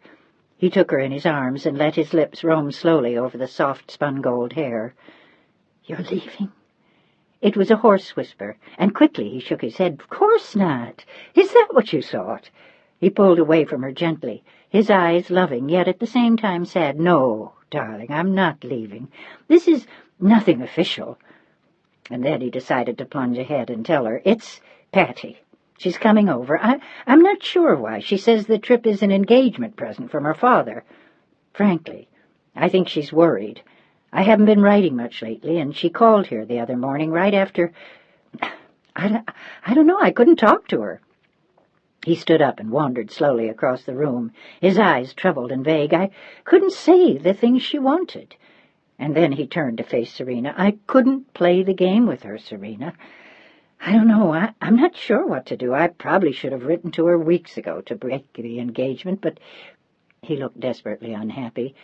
He took her in his arms and let his lips roam slowly over the soft spun gold hair. "You're leaving?" It was a hoarse whisper, and quickly he shook his head. "Of course not. Is that what you thought?" He pulled away from her gently, his eyes loving, yet at the same time sad. "No, darling, I'm not leaving. This is nothing official." And then he decided to plunge ahead and tell her, "It's Patty. She's coming over. I'm not sure why. She says the trip is an engagement present from her father. Frankly, I think she's worried. I haven't been writing much lately, and she called here the other morning right after... I don't know, I couldn't talk to her." He stood up and wandered slowly across the room, his eyes troubled and vague. "I couldn't say the things she wanted." And then he turned to face Serena. "I couldn't play the game with her, Serena. I don't know. I'm not sure what to do. I probably should have written to her weeks ago to break the engagement, but..." He looked desperately unhappy.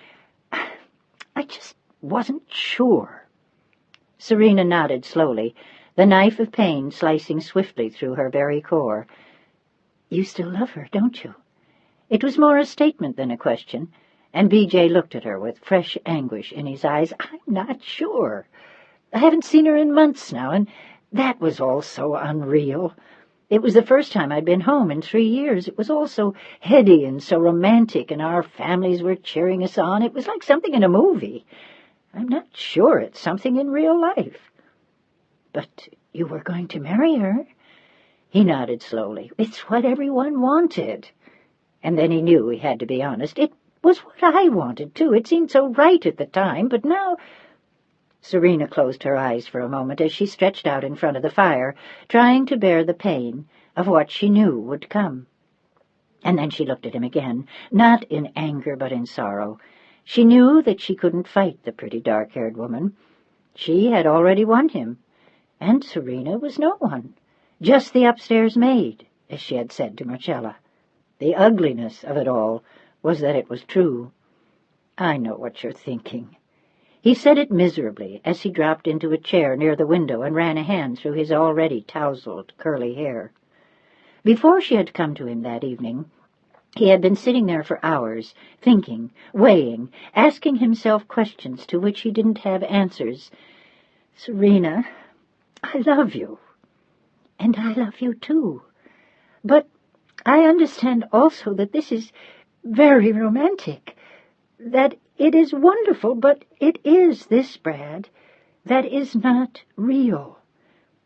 "I just wasn't sure." Serena nodded slowly, the knife of pain slicing swiftly through her very core. "You still love her, don't you?" It was more a statement than a question, and B.J. looked at her with fresh anguish in his eyes. "I'm not sure. I haven't seen her in months now, and that was all so unreal. It was the first time I'd been home in 3 years. It was all so heady and so romantic, and our families were cheering us on. It was like something in a movie. I'm not sure it's something in real life." "But you were going to marry her?" He nodded slowly. "It's what everyone wanted." And then he knew he had to be honest. "It was what I wanted, too. It seemed so right at the time, but now..." Serena closed her eyes for a moment as she stretched out in front of the fire, trying to bear the pain of what she knew would come. And then she looked at him again, not in anger but in sorrow. She knew that she couldn't fight the pretty dark-haired woman. She had already won him, and Serena was no one. Just the upstairs maid, as she had said to Marcella. The ugliness of it all was that it was true. "I know what you're thinking." He said it miserably as he dropped into a chair near the window and ran a hand through his already tousled, curly hair. Before she had come to him that evening, he had been sitting there for hours, thinking, weighing, asking himself questions to which he didn't have answers. "Serena, I love you. And I love you, too. But I understand also that this is very romantic, that it is wonderful, but it is this, Brad, that is not real.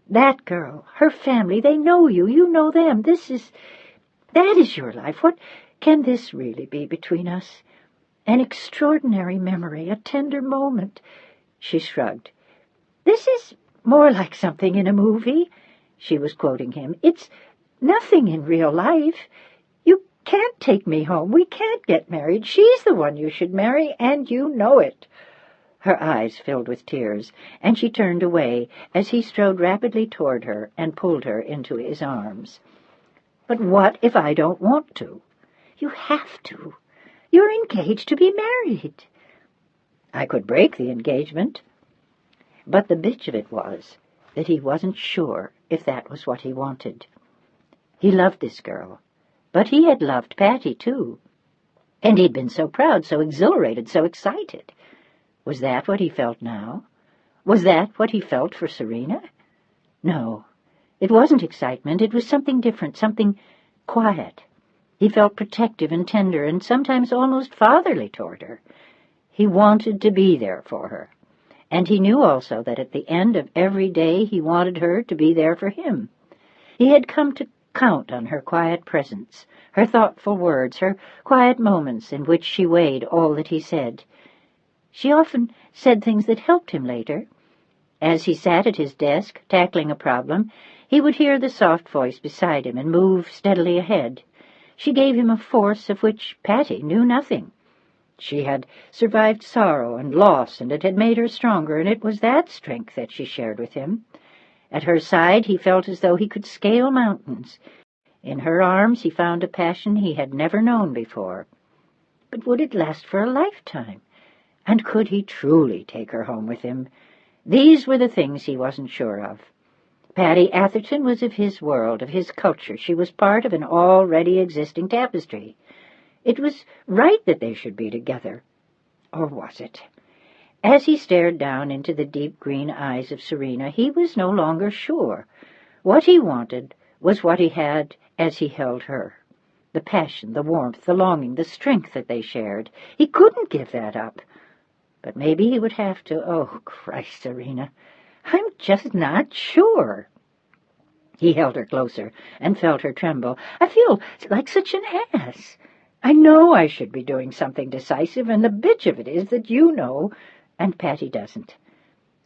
That girl, her family, they know you, you know them. That is your life. What can this really be between us? An extraordinary memory, a tender moment." She shrugged. "This is more like something in a movie." She was quoting him. "It's nothing in real life. You can't take me home. We can't get married. She's the one you should marry, and you know it." Her eyes filled with tears, and she turned away as he strode rapidly toward her and pulled her into his arms. "But what if I don't want to?" "You have to. You're engaged to be married." "I could break the engagement." But the bitch of it was that he wasn't sure if that was what he wanted. He loved this girl, but he had loved Patty, too. And he'd been so proud, so exhilarated, so excited. Was that what he felt now? Was that what he felt for Serena? No, it wasn't excitement. It was something different, something quiet. He felt protective and tender and sometimes almost fatherly toward her. He wanted to be there for her. And he knew also that at the end of every day he wanted her to be there for him. He had come to count on her quiet presence, her thoughtful words, her quiet moments in which she weighed all that he said. She often said things that helped him later. As he sat at his desk, tackling a problem, he would hear the soft voice beside him and move steadily ahead. She gave him a force of which Patty knew nothing. She had survived sorrow and loss, and it had made her stronger, and it was that strength that she shared with him. At her side he felt as though he could scale mountains. In her arms he found a passion he had never known before. But would it last for a lifetime? And could he truly take her home with him? These were the things he wasn't sure of. Patty Atherton was of his world, of his culture. She was part of an already existing tapestry. It was right that they should be together. Or was it? As he stared down into the deep green eyes of Serena, he was no longer sure. What he wanted was what he had as he held her. The passion, the warmth, the longing, the strength that they shared. He couldn't give that up. But maybe he would have to. Oh, Christ, Serena, I'm just not sure. He held her closer and felt her tremble. I feel like such an ass. I know I should be doing something decisive, and the bitch of it is that you know, and Patty doesn't.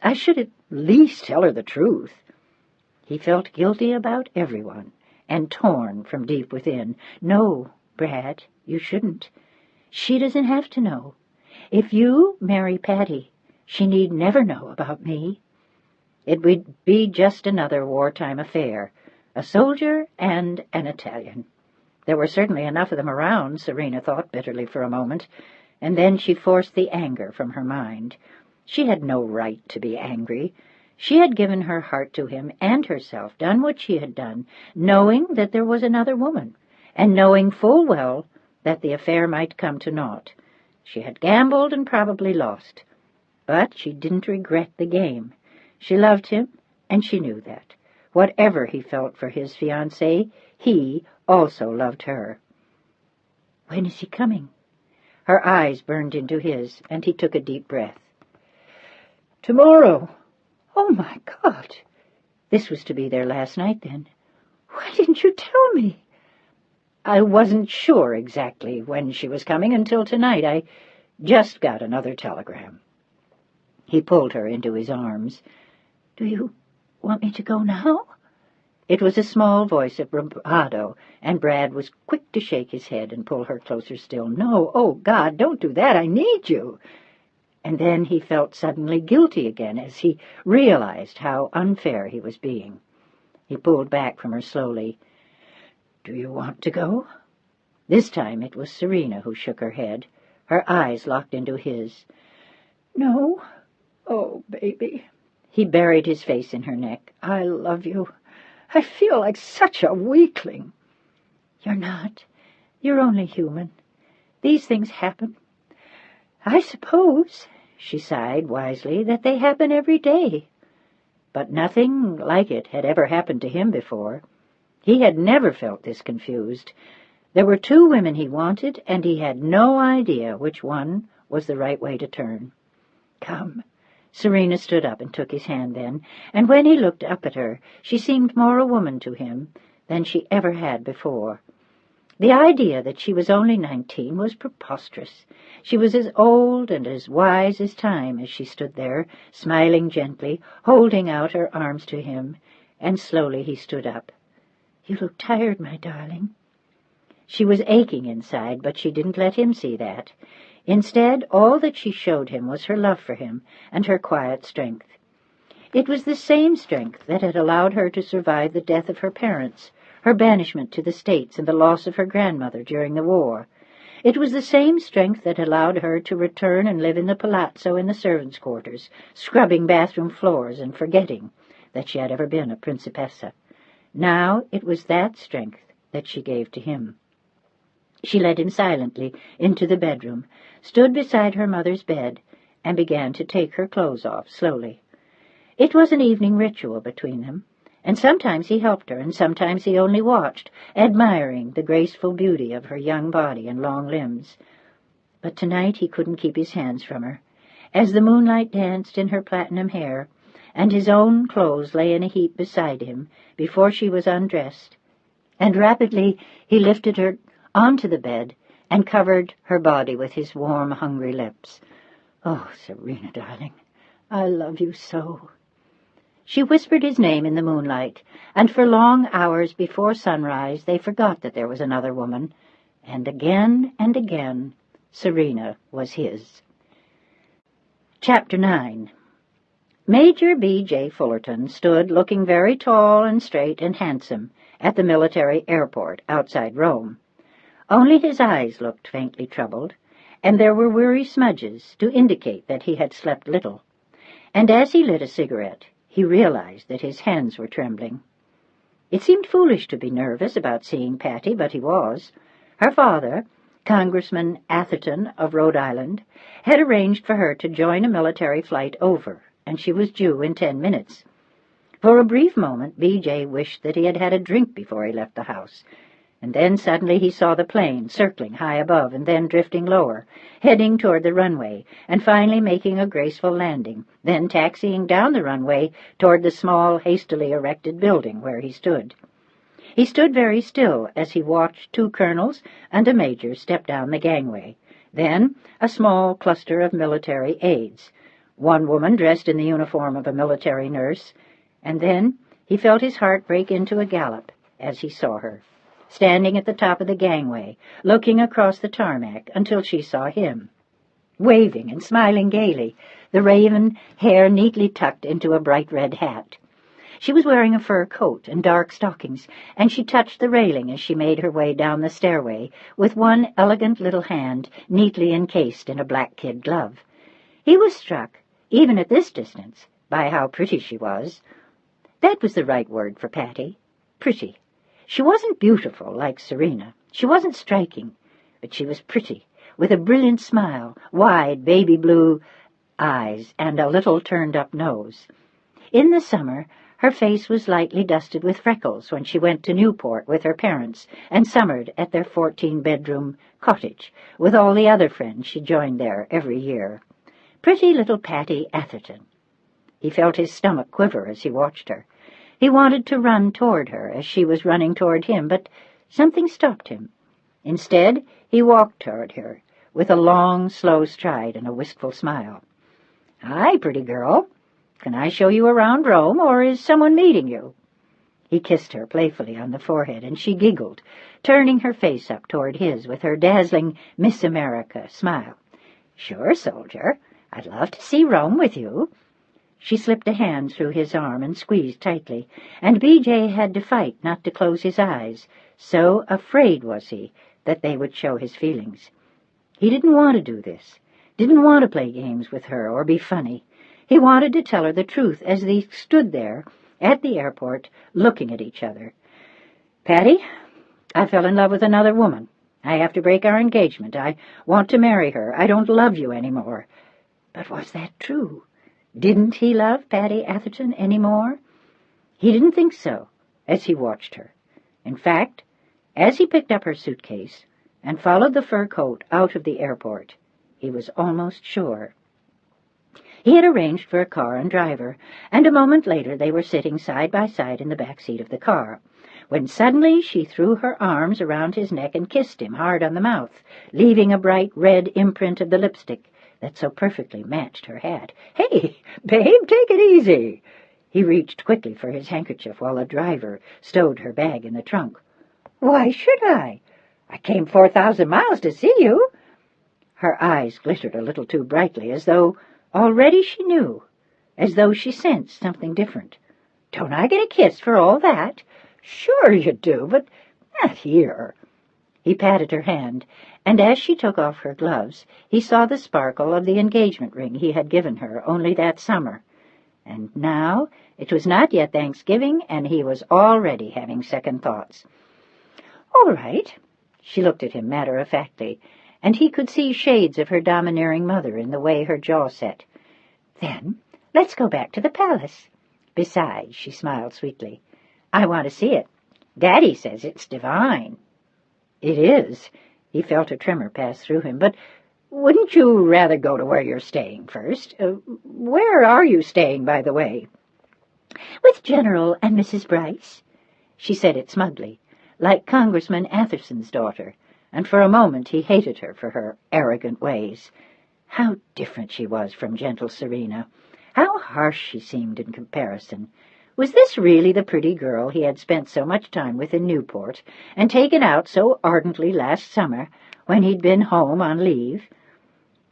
I should at least tell her the truth. He felt guilty about everyone, and torn from deep within. No, Brad, you shouldn't. She doesn't have to know. If you marry Patty, she need never know about me. It would be just another wartime affair, a soldier and an Italian. There were certainly enough of them around, Serena thought bitterly for a moment, and then she forced the anger from her mind. She had no right to be angry. She had given her heart to him and herself, done what she had done, knowing that there was another woman, and knowing full well that the affair might come to naught. She had gambled and probably lost, but she didn't regret the game. She loved him, and she knew that. Whatever he felt for his fiancée, he also loved her. When is he coming? Her eyes burned into his, and he took a deep breath. Tomorrow. Oh, my God. This was to be their last night, then. Why didn't you tell me? I wasn't sure exactly when she was coming until tonight. I just got another telegram. He pulled her into his arms. Do you want me to go now? It was a small voice of bravado, and Brad was quick to shake his head and pull her closer still. No, oh, God, don't do that. I need you. And then he felt suddenly guilty again as he realized how unfair he was being. He pulled back from her slowly. Do you want to go? This time it was Serena who shook her head. Her eyes locked into his. No. Oh, baby. He buried his face in her neck. I love you. I feel like such a weakling. You're not. You're only human. These things happen. I suppose, she sighed wisely, that they happen every day. But nothing like it had ever happened to him before. He had never felt this confused. There were two women he wanted, and he had no idea which one was the right way to turn. Come. Serena stood up and took his hand then, and when he looked up at her, she seemed more a woman to him than she ever had before. The idea that she was only 19 was preposterous. She was as old and as wise as time as she stood there, smiling gently, holding out her arms to him, and slowly he stood up. You look tired, my darling. She was aching inside, but she didn't let him see that. Instead, all that she showed him was her love for him and her quiet strength. It was the same strength that had allowed her to survive the death of her parents, her banishment to the States, and the loss of her grandmother during the war. It was the same strength that allowed her to return and live in the palazzo in the servants' quarters, scrubbing bathroom floors and forgetting that she had ever been a principessa. Now it was that strength that she gave to him. She led him silently into the bedroom, stood beside her mother's bed, and began to take her clothes off slowly. It was an evening ritual between them, and sometimes he helped her, and sometimes he only watched, admiring the graceful beauty of her young body and long limbs. But tonight he couldn't keep his hands from her, as the moonlight danced in her platinum hair, and his own clothes lay in a heap beside him before she was undressed, and rapidly he lifted her onto the bed and covered her body with his warm, hungry lips. "Oh, Serena, darling, I love you so." She whispered his name in the moonlight, and for long hours before sunrise they forgot that there was another woman, and again, Serena was his. Chapter 9. Major B.J. Fullerton stood looking very tall and straight and handsome at the military airport outside Rome. Only his eyes looked faintly troubled, and there were weary smudges to indicate that he had slept little. And as he lit a cigarette, he realized that his hands were trembling. It seemed foolish to be nervous about seeing Patty, but he was. Her father, Congressman Atherton of Rhode Island, had arranged for her to join a military flight over, and she was due in 10 minutes. For a brief moment, B.J. wished that he had had a drink before he left the house, and then suddenly he saw the plane circling high above and then drifting lower, heading toward the runway, and finally making a graceful landing, then taxiing down the runway toward the small, hastily erected building where he stood. He stood very still as he watched 2 colonels and a major step down the gangway, then a small cluster of military aides, one woman dressed in the uniform of a military nurse, and then he felt his heart break into a gallop as he saw her, standing at the top of the gangway, looking across the tarmac until she saw him, waving and smiling gaily, the raven hair neatly tucked into a bright red hat. She was wearing a fur coat and dark stockings, and she touched the railing as she made her way down the stairway with one elegant little hand neatly encased in a black kid glove. He was struck, even at this distance, by how pretty she was. That was the right word for Patty, pretty. She wasn't beautiful like Serena. She wasn't striking, but she was pretty, with a brilliant smile, wide baby blue eyes, and a little turned-up nose. In the summer, her face was lightly dusted with freckles when she went to Newport with her parents and summered at their 14-bedroom cottage with all the other friends she joined there every year. Pretty little Patty Atherton. He felt his stomach quiver as he watched her. He wanted to run toward her as she was running toward him, but something stopped him. Instead, he walked toward her with a long, slow stride and a wistful smile. "Hi, pretty girl. Can I show you around Rome, or is someone meeting you?" He kissed her playfully on the forehead, and she giggled, turning her face up toward his with her dazzling Miss America smile. "Sure, soldier. I'd love to see Rome with you." She slipped a hand through his arm and squeezed tightly, and B.J. had to fight not to close his eyes, so afraid was he that they would show his feelings. He didn't want to do this, didn't want to play games with her or be funny. He wanted to tell her the truth as they stood there at the airport looking at each other. "Patty, I fell in love with another woman. I have to break our engagement. I want to marry her. I don't love you any more." But was that true? Didn't he love Patty Atherton any more? He didn't think so as he watched her. In fact, as he picked up her suitcase and followed the fur coat out of the airport, he was almost sure. He had arranged for a car and driver, and a moment later they were sitting side by side in the back seat of the car, when suddenly she threw her arms around his neck and kissed him hard on the mouth, leaving a bright red imprint of the lipstick that so perfectly matched her hat. "Hey, babe, take it easy." He reached quickly for his handkerchief while the driver stowed her bag in the trunk. "Why should I? I came 4,000 miles to see you." Her eyes glittered a little too brightly, as though already she knew, as though she sensed something different. "Don't I get a kiss for all that?" "Sure you do, but not here." He patted her hand, and as she took off her gloves, he saw the sparkle of the engagement ring he had given her only that summer. And now, It was not yet Thanksgiving, and he was already having second thoughts. "All right." She looked at him matter-of-factly, and he could see shades of her domineering mother in the way her jaw set. "Then let's go back to the palace. Besides," she smiled sweetly, "I want to see it. Daddy says it's divine." "It is." He felt a tremor pass through him. "But wouldn't you rather go to where you're staying first? Where are you staying, by the way?" "With General and Mrs. Bryce." She said it smugly, like Congressman Atherson's daughter, and for a moment he hated her for her arrogant ways. How different she was from gentle Serena! How harsh she seemed in comparison! Was this really the pretty girl he had spent so much time with in Newport, and taken out so ardently last summer, when he'd been home on leave?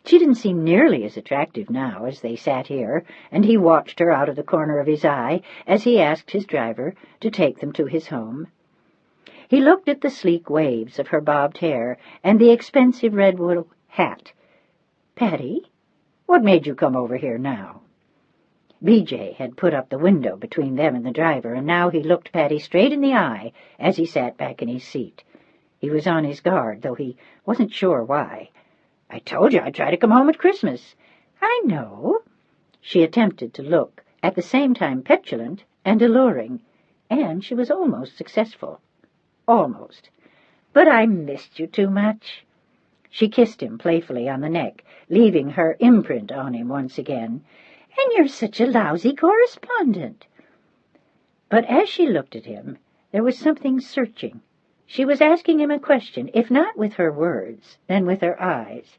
She didn't seem nearly as attractive now as they sat here, and he watched her out of the corner of his eye as he asked his driver to take them to his home. He looked at the sleek waves of her bobbed hair and the expensive red wool hat. "Patty, what made you come over here now?" B.J. had put up the window between them and the driver, and now he looked Patty straight in the eye as he sat back in his seat. He was on his guard, though he wasn't sure why. "I told you I'd try to come home at Christmas." "I know." She attempted to look, at the same time petulant and alluring, and she was almost successful. Almost. "But I missed you too much." She kissed him playfully on the neck, leaving her imprint on him once again. "And you're such a lousy correspondent." But as she looked at him, there was something searching. She was asking him a question, if not with her words, then with her eyes.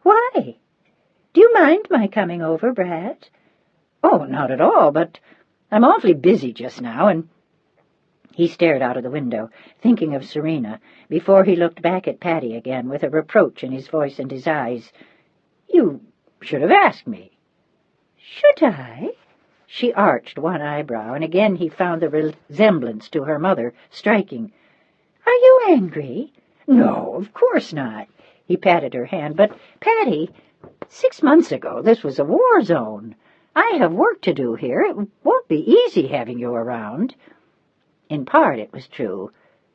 "Why? Do you mind my coming over, Brad?" "Oh, not at all, but I'm awfully busy just now, and—" He stared out of the window, thinking of Serena, before he looked back at Patty again with a reproach in his voice and his eyes. "You should have asked me." "Should I?" She arched one eyebrow, and again he found the resemblance to her mother striking. "Are you angry?" "No, of course not." He patted her hand. "But, Patty, 6 months ago this was a war zone. I have work to do here. It won't be easy having you around." In part it was true,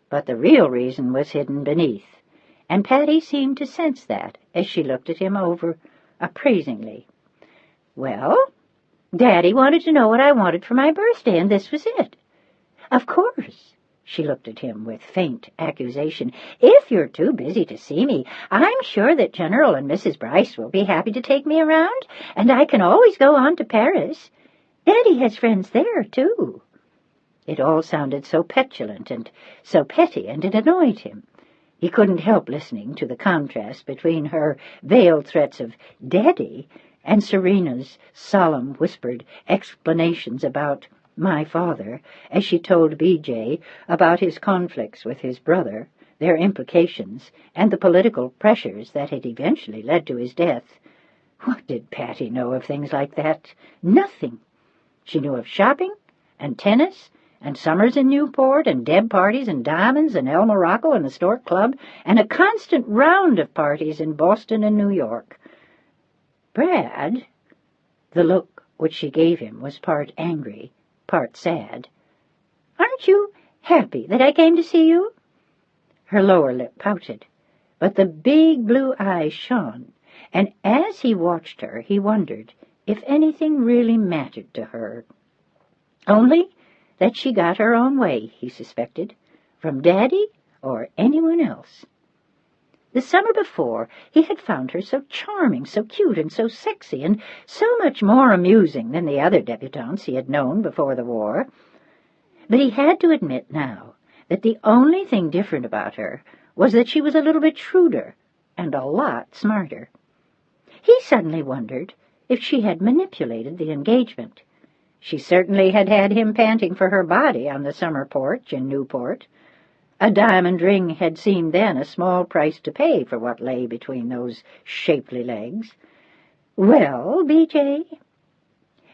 but the real reason was hidden beneath, and Patty seemed to sense that as she looked at him over appraisingly. "Well, Daddy wanted to know what I wanted for my birthday, and this was it." "Of course." She looked at him with faint accusation. "If you're too busy to see me, I'm sure that General and Mrs. Bryce will be happy to take me around, and I can always go on to Paris. Daddy has friends there, too." It all sounded so petulant and so petty, and it annoyed him. He couldn't help listening to the contrast between her veiled threats of Daddy and Serena's solemn, whispered explanations about my father, as she told B.J. about his conflicts with his brother, their implications, and the political pressures that had eventually led to his death. What did Patty know of things like that? Nothing. She knew of shopping and tennis and summers in Newport, and Deb parties, and diamonds, and El Morocco, and the Stork Club, and a constant round of parties in Boston and New York. "Brad," the look which she gave him was part angry, part sad. "Aren't you happy that I came to see you?" Her lower lip pouted, but the big blue eyes shone, and as he watched her, he wondered if anything really mattered to her. Only that she got her own way, he suspected, from Daddy or anyone else. The summer before, he had found her so charming, so cute, and so sexy, and so much more amusing than the other debutantes he had known before the war. But he had to admit now that the only thing different about her was that she was a little bit shrewder and a lot smarter. He suddenly wondered if she had manipulated the engagement. She certainly had had him panting for her body on the summer porch in Newport. A diamond ring had seemed then a small price to pay for what lay between those shapely legs. "Well, B.J.?"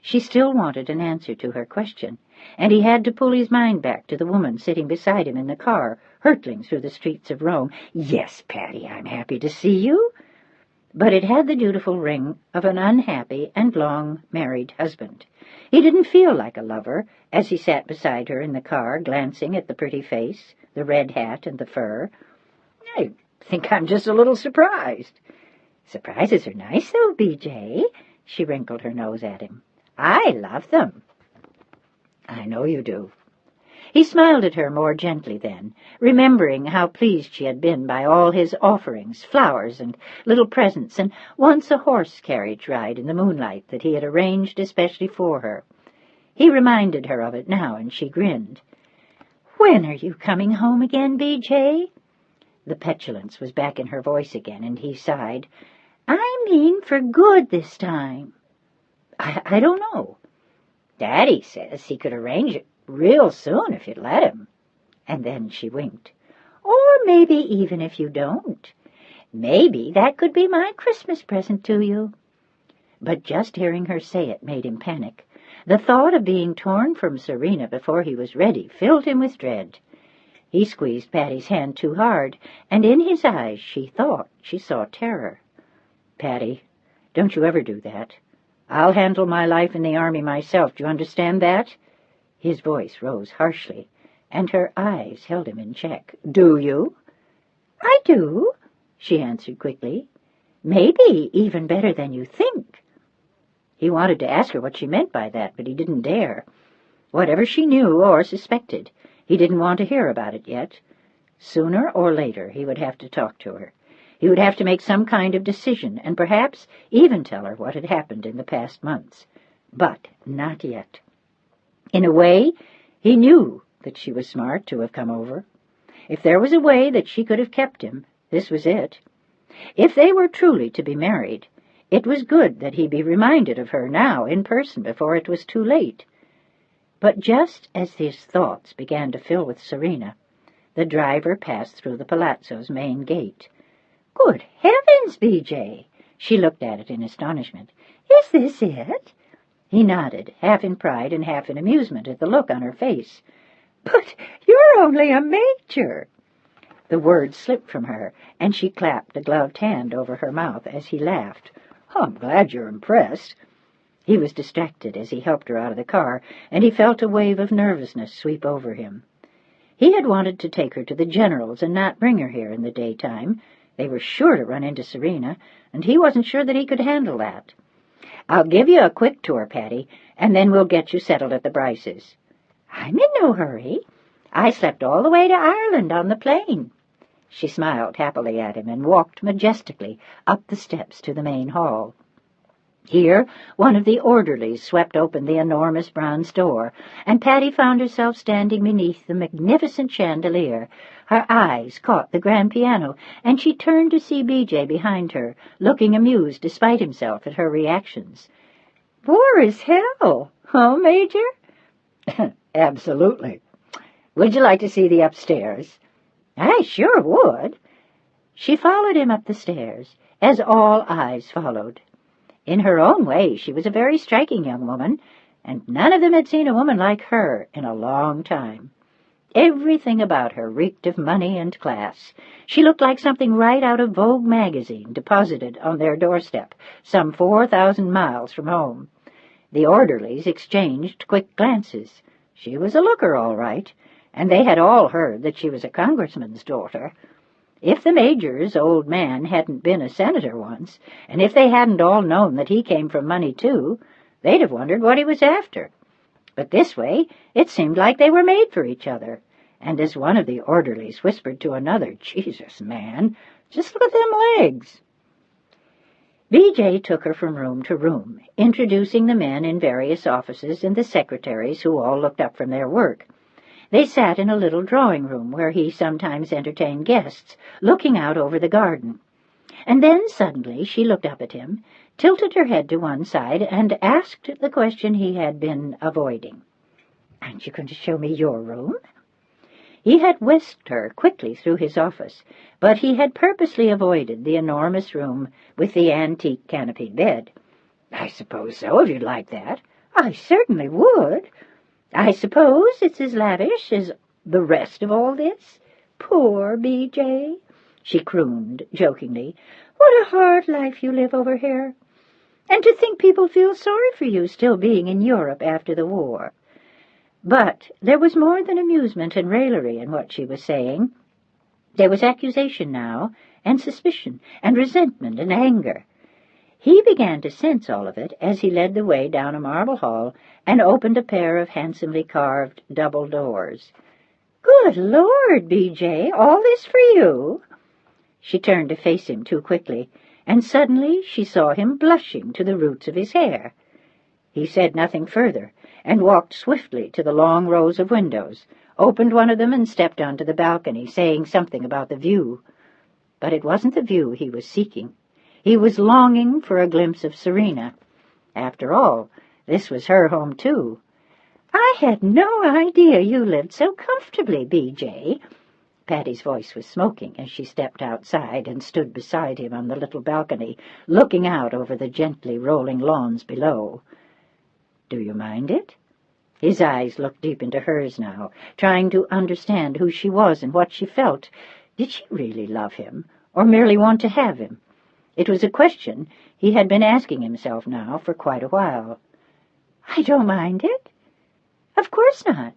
She still wanted an answer to her question, and he had to pull his mind back to the woman sitting beside him in the car, hurtling through the streets of Rome. "Yes, Patty, I'm happy to see you." but it had the dutiful ring of an unhappy and long-married husband. He didn't feel like a lover as he sat beside her in the car, glancing at the pretty face, the red hat, and the fur. "I think I'm just a little surprised." "Surprises are nice, though, B.J." She wrinkled her nose at him. "I love them." "I know you do." He smiled at her more gently then, remembering how pleased she had been by all his offerings, flowers and little presents, and once a horse-carriage ride in the moonlight that he had arranged especially for her. He reminded her of it now, and she grinned. "When are you coming home again, B.J.?" The petulance was back in her voice again, and he sighed. "I mean for good this time." I don't know. Daddy says he could arrange it real soon if you'd let him." And then she winked. "Or maybe even if you don't. Maybe that could be my Christmas present to you." But just hearing her say it made him panic. The thought of being torn from Serena before he was ready filled him with dread. He squeezed Patty's hand too hard, and in his eyes she thought she saw terror. "Patty, don't you ever do that. I'll handle my life in the army myself. Do you understand that?" His voice rose harshly, and her eyes held him in check. "Do you?" "I do," she answered quickly. "Maybe even better than you think." He wanted to ask her what she meant by that, but he didn't dare. Whatever she knew or suspected, he didn't want to hear about it yet. Sooner or later he would have to talk to her. He would have to make some kind of decision, and perhaps even tell her what had happened in the past months. But not yet. In a way, he knew that she was smart to have come over. If there was a way that she could have kept him, this was it. If they were truly to be married, it was good that he be reminded of her now in person before it was too late. But just as his thoughts began to fill with Serena, the driver passed through the palazzo's main gate. "Good heavens, B.J.!" She looked at it in astonishment. "Is this it?" He nodded, half in pride and half in amusement at the look on her face. "But you're only a major." The words slipped from her, and she clapped a gloved hand over her mouth as he laughed. "I'm glad you're impressed." He was distracted as he helped her out of the car, and he felt a wave of nervousness sweep over him. He had wanted to take her to the General's and not bring her here in the daytime. They were sure to run into Serena, and he wasn't sure that he could handle that. "I'll give you a quick tour, Patty, and then we'll get you settled at the Bryces." "I'm in no hurry. I slept all the way to Ireland on the plane." She smiled happily at him and walked majestically up the steps to the main hall. Here one of the orderlies swept open the enormous bronze door, and Patty found herself standing beneath the magnificent chandelier. Her eyes caught the grand piano, and she turned to see B.J. behind her, looking amused despite himself at her reactions. "War is hell, huh, Major?" "Absolutely. Would you like to see the upstairs?" "I sure would." She followed him up the stairs, as all eyes followed. In her own way, she was a very striking young woman, and none of them had seen a woman like her in a long time. Everything about her reeked of money and class. She looked like something right out of Vogue magazine, deposited on their doorstep, some 4,000 miles from home. The orderlies exchanged quick glances. She was a looker, all right, and they had all heard that she was a congressman's daughter. If the Major's old man hadn't been a senator once, and if they hadn't all known that he came from money too, they'd have wondered what he was after. But this way, it seemed like they were made for each other. And as one of the orderlies whispered to another, "Jesus, man, just look at them legs." B.J. took her from room to room, introducing the men in various offices and the secretaries who all looked up from their work. They sat in a little drawing-room where he sometimes entertained guests, looking out over the garden. And then suddenly she looked up at him, tilted her head to one side, and asked the question he had been avoiding. "Aren't you going to show me your room?" He had whisked her quickly through his office, but he had purposely avoided the enormous room with the antique canopied bed. "I suppose so, if you'd like that." "I certainly would. I suppose it's as lavish as The rest of all this? Poor B.J. she crooned jokingly. "What a hard life you live over here. And to think people feel sorry for you still being in Europe after the war." But there was more than amusement and raillery in what she was saying. There was accusation now, and suspicion, and resentment, and anger. He began to sense all of it as he led the way down a marble hall and opened a pair of handsomely carved double doors. "Good Lord, B.J., all this for you?" She turned to face him too quickly, and suddenly she saw him blushing to the roots of his hair. He said nothing further, and walked swiftly to the long rows of windows, opened one of them and stepped onto the balcony, saying something about the view. But it wasn't the view he was seeking. He was longing for a glimpse of Serena. After all, this was her home, too. "I had no idea you lived so comfortably, B.J." Patty's voice was smoking as she stepped outside and stood beside him on the little balcony, looking out over the gently rolling lawns below. "Do you mind it?" His eyes looked deep into hers now, trying to understand who she was and what she felt. Did she really love him, or merely want to have him? It was a question he had been asking himself now for quite a while. "I don't mind it. Of course not.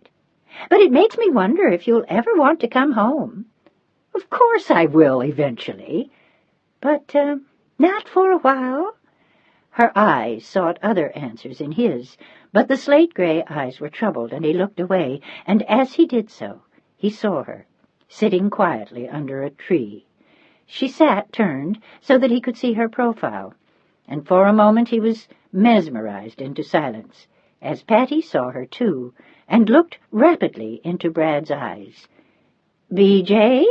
But it makes me wonder if you'll ever want to come home." "Of course I will, eventually." "But, not for a while?" Her eyes sought other answers in his, but the slate-gray eyes were troubled, and he looked away, and as he did so, he saw her, sitting quietly under a tree. She sat turned so that he could see her profile, and for a moment he was mesmerized into silence, as Patty saw her too, and looked rapidly into Brad's eyes. "B.J.?"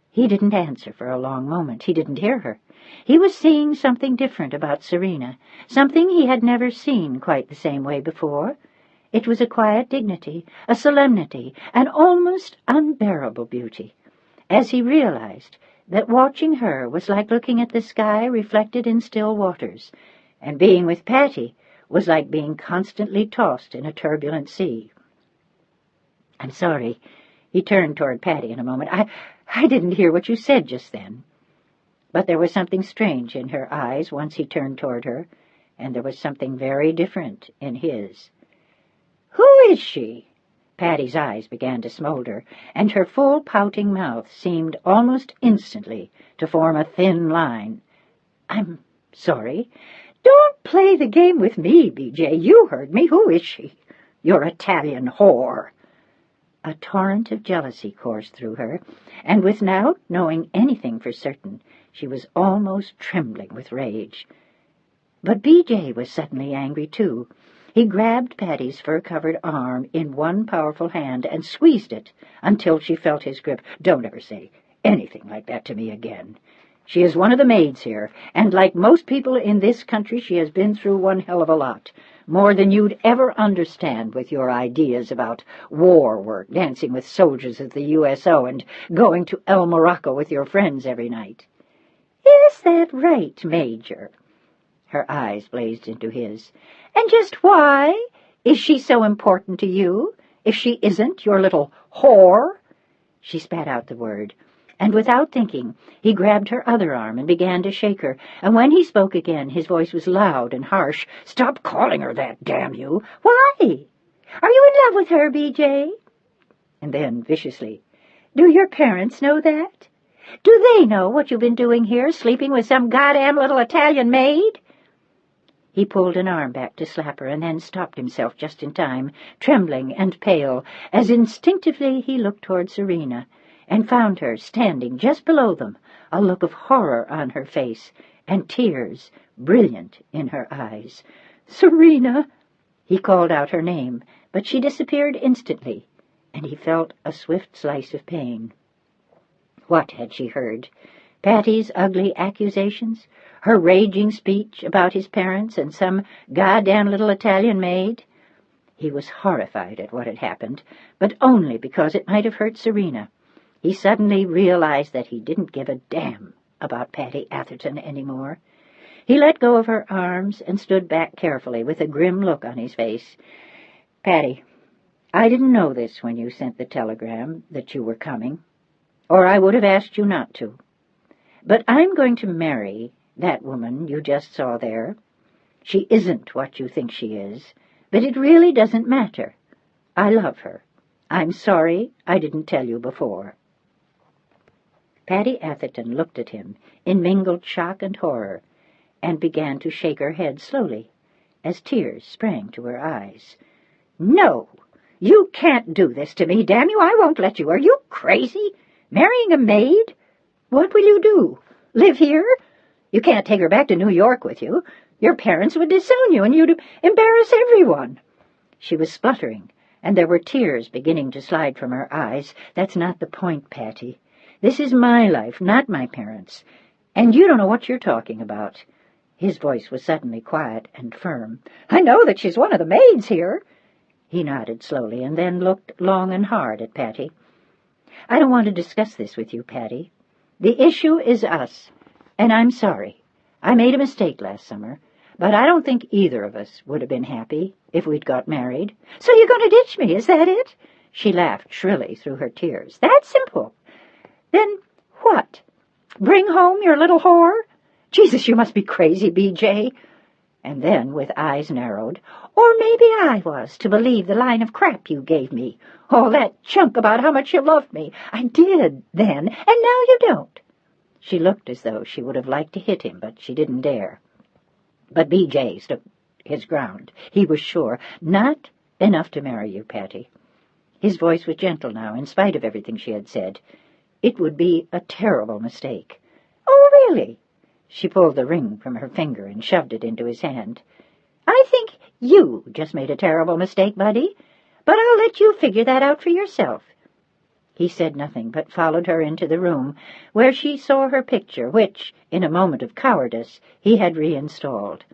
He didn't answer for a long moment. He didn't hear her. He was seeing something different about Serena, something he had never seen quite the same way before. It was a quiet dignity, a solemnity, an almost unbearable beauty. As he realized that watching her was like looking at the sky reflected in still waters, and being with Patty was like being constantly tossed in a turbulent sea. "I'm sorry." He turned toward Patty in a moment. I didn't hear what you said just then." But there was something strange in her eyes once he turned toward her, and there was something very different in his. "Who is she?" Patty's eyes began to smolder, and her full pouting mouth seemed almost instantly to form a thin line. "I'm sorry." "Don't play the game with me, B.J. You heard me. Who is she? Your Italian whore." A torrent of jealousy coursed through her, and without knowing anything for certain, she was almost trembling with rage. But B.J. was suddenly angry, too. He grabbed Patty's fur-covered arm in one powerful hand and squeezed it until she felt his grip. "Don't ever say anything like that to me again. She is one of the maids here, and like most people in this country, she has been through one hell of a lot. More than you'd ever understand with your ideas about war work, dancing with soldiers of the USO, and going to El Morocco with your friends every night." "Is that right, Major?" Her eyes blazed into his. "And just why is she so important to you, if she isn't your little whore?" She spat out the word, and without thinking, he grabbed her other arm and began to shake her, and when he spoke again, his voice was loud and harsh. "Stop calling her that, damn you!" "Why? Are you in love with her, B.J.?" And then, viciously, "Do your parents know that? Do they know what you've been doing here, sleeping with some goddamn little Italian maid?" He pulled an arm back to slap her, and then stopped himself just in time, trembling and pale, as instinctively he looked toward Serena, and found her standing just below them, a look of horror on her face, and tears brilliant in her eyes. "Serena!" He called out her name, but she disappeared instantly, and he felt a swift slice of pain. What had she heard? Patty's ugly accusations? Her raging speech about his parents and some goddamn little Italian maid? He was horrified at what had happened, but only because it might have hurt Serena. He suddenly realized that he didn't give a damn about Patty Atherton anymore. He let go of her arms and stood back carefully with a grim look on his face. "Patty, I didn't know this when you sent the telegram that you were coming, or I would have asked you not to. But I'm going to marry that woman you just saw there. She isn't what you think she is, but it really doesn't matter. I love her. I'm sorry I didn't tell you before." Patty Atherton looked at him in mingled shock and horror, and began to shake her head slowly, as tears sprang to her eyes. "No, you can't do this to me, damn you! I won't let you. Are you crazy? Marrying a maid? What will you do? Live here? You can't take her back to New York with you. Your parents would disown you, and you'd embarrass everyone." She was spluttering, and there were tears beginning to slide from her eyes. "That's not the point, Patty. This is my life, not my parents', and you don't know what you're talking about." His voice was suddenly quiet and firm. "I know that she's one of the maids here." He nodded slowly, and then looked long and hard at Patty. "I don't want to discuss this with you, Patty. The issue is us, and I'm sorry. I made a mistake last summer, but I don't think either of us would have been happy if we'd got married." "So you're going to ditch me, is that it?" She laughed shrilly through her tears. "That's simple. Then what? Bring home your little whore? Jesus, you must be crazy, B.J. And then, with eyes narrowed, "Or maybe I was to believe the line of crap you gave me. All that chunk about how much you loved me. I did then, and now you don't." She looked as though she would have liked to hit him, but she didn't dare. But B.J. stood his ground. He was sure. "Not enough to marry you, Patty." His voice was gentle now, in spite of everything she had said. "It would be a terrible mistake." "Oh, really?" She pulled the ring from her finger and shoved it into his hand. "I think you just made a terrible mistake, buddy, but I'll let you figure that out for yourself." He said nothing, but followed her into the room, where she saw her picture, which, in a moment of cowardice, he had reinstalled.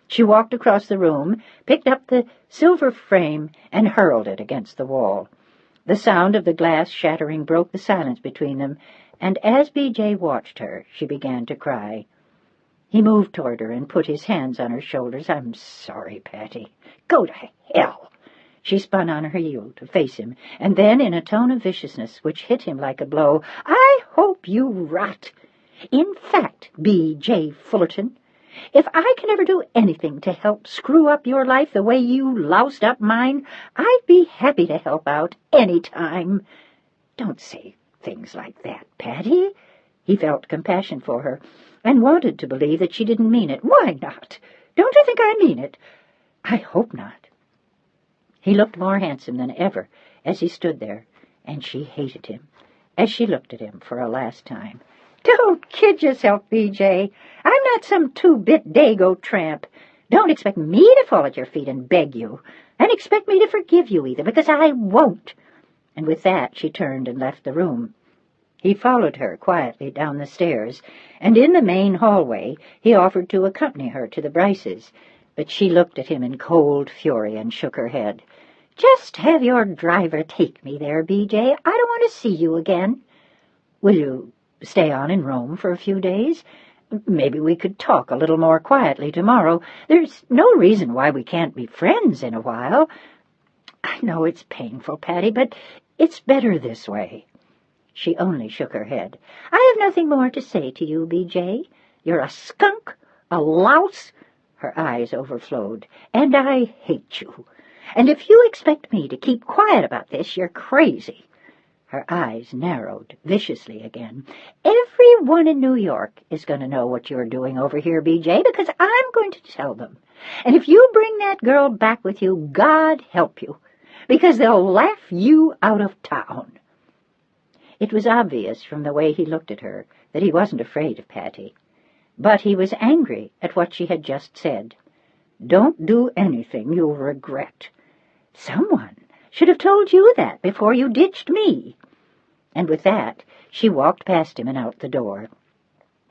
She walked across the room, picked up the silver frame, and hurled it against the wall. The sound of the glass shattering broke the silence between them, and as B.J. watched her, she began to cry. He moved toward her and put his hands on her shoulders. "I'm sorry, Patty." "Go to hell!" She spun on her heel to face him, and then, in a tone of viciousness which hit him like a blow, "I hope you rot. In fact, B.J. Fullerton, if I can ever do anything to help screw up your life the way you loused up mine, I'd be happy to help out any time." "Don't say things like that, Patty." He felt compassion for her, and wanted to believe that she didn't mean it. "Why not? Don't you think I mean it?" "I hope not." He looked more handsome than ever as he stood there, and she hated him as she looked at him for a last time. "Don't kid yourself, B.J. I'm not some two-bit dago tramp. Don't expect me to fall at your feet and beg you, and expect me to forgive you either, because I won't." And with that she turned and left the room. He followed her quietly down the stairs, and in the main hallway he offered to accompany her to the Bryces', but she looked at him in cold fury and shook her head. "Just have your driver take me there, B.J. I don't want to see you again." "Will you stay on in Rome for a few days? Maybe we could talk a little more quietly tomorrow. There's no reason why we can't be friends in a while." "I know it's painful, Patty, but it's better this way." She only shook her head. "I have nothing more to say to you, B.J. You're a skunk, a louse." Her eyes overflowed. "And I hate you. And if you expect me to keep quiet about this, you're crazy." Her eyes narrowed viciously again. "Everyone in New York is going to know what you're doing over here, B.J., because I'm going to tell them. And if you bring that girl back with you, God help you, because they'll laugh you out of town." It was obvious from the way he looked at her that he wasn't afraid of Patty, but he was angry at what she had just said. "Don't do anything you'll regret. Someone should have told you that before you ditched me." And with that, she walked past him and out the door.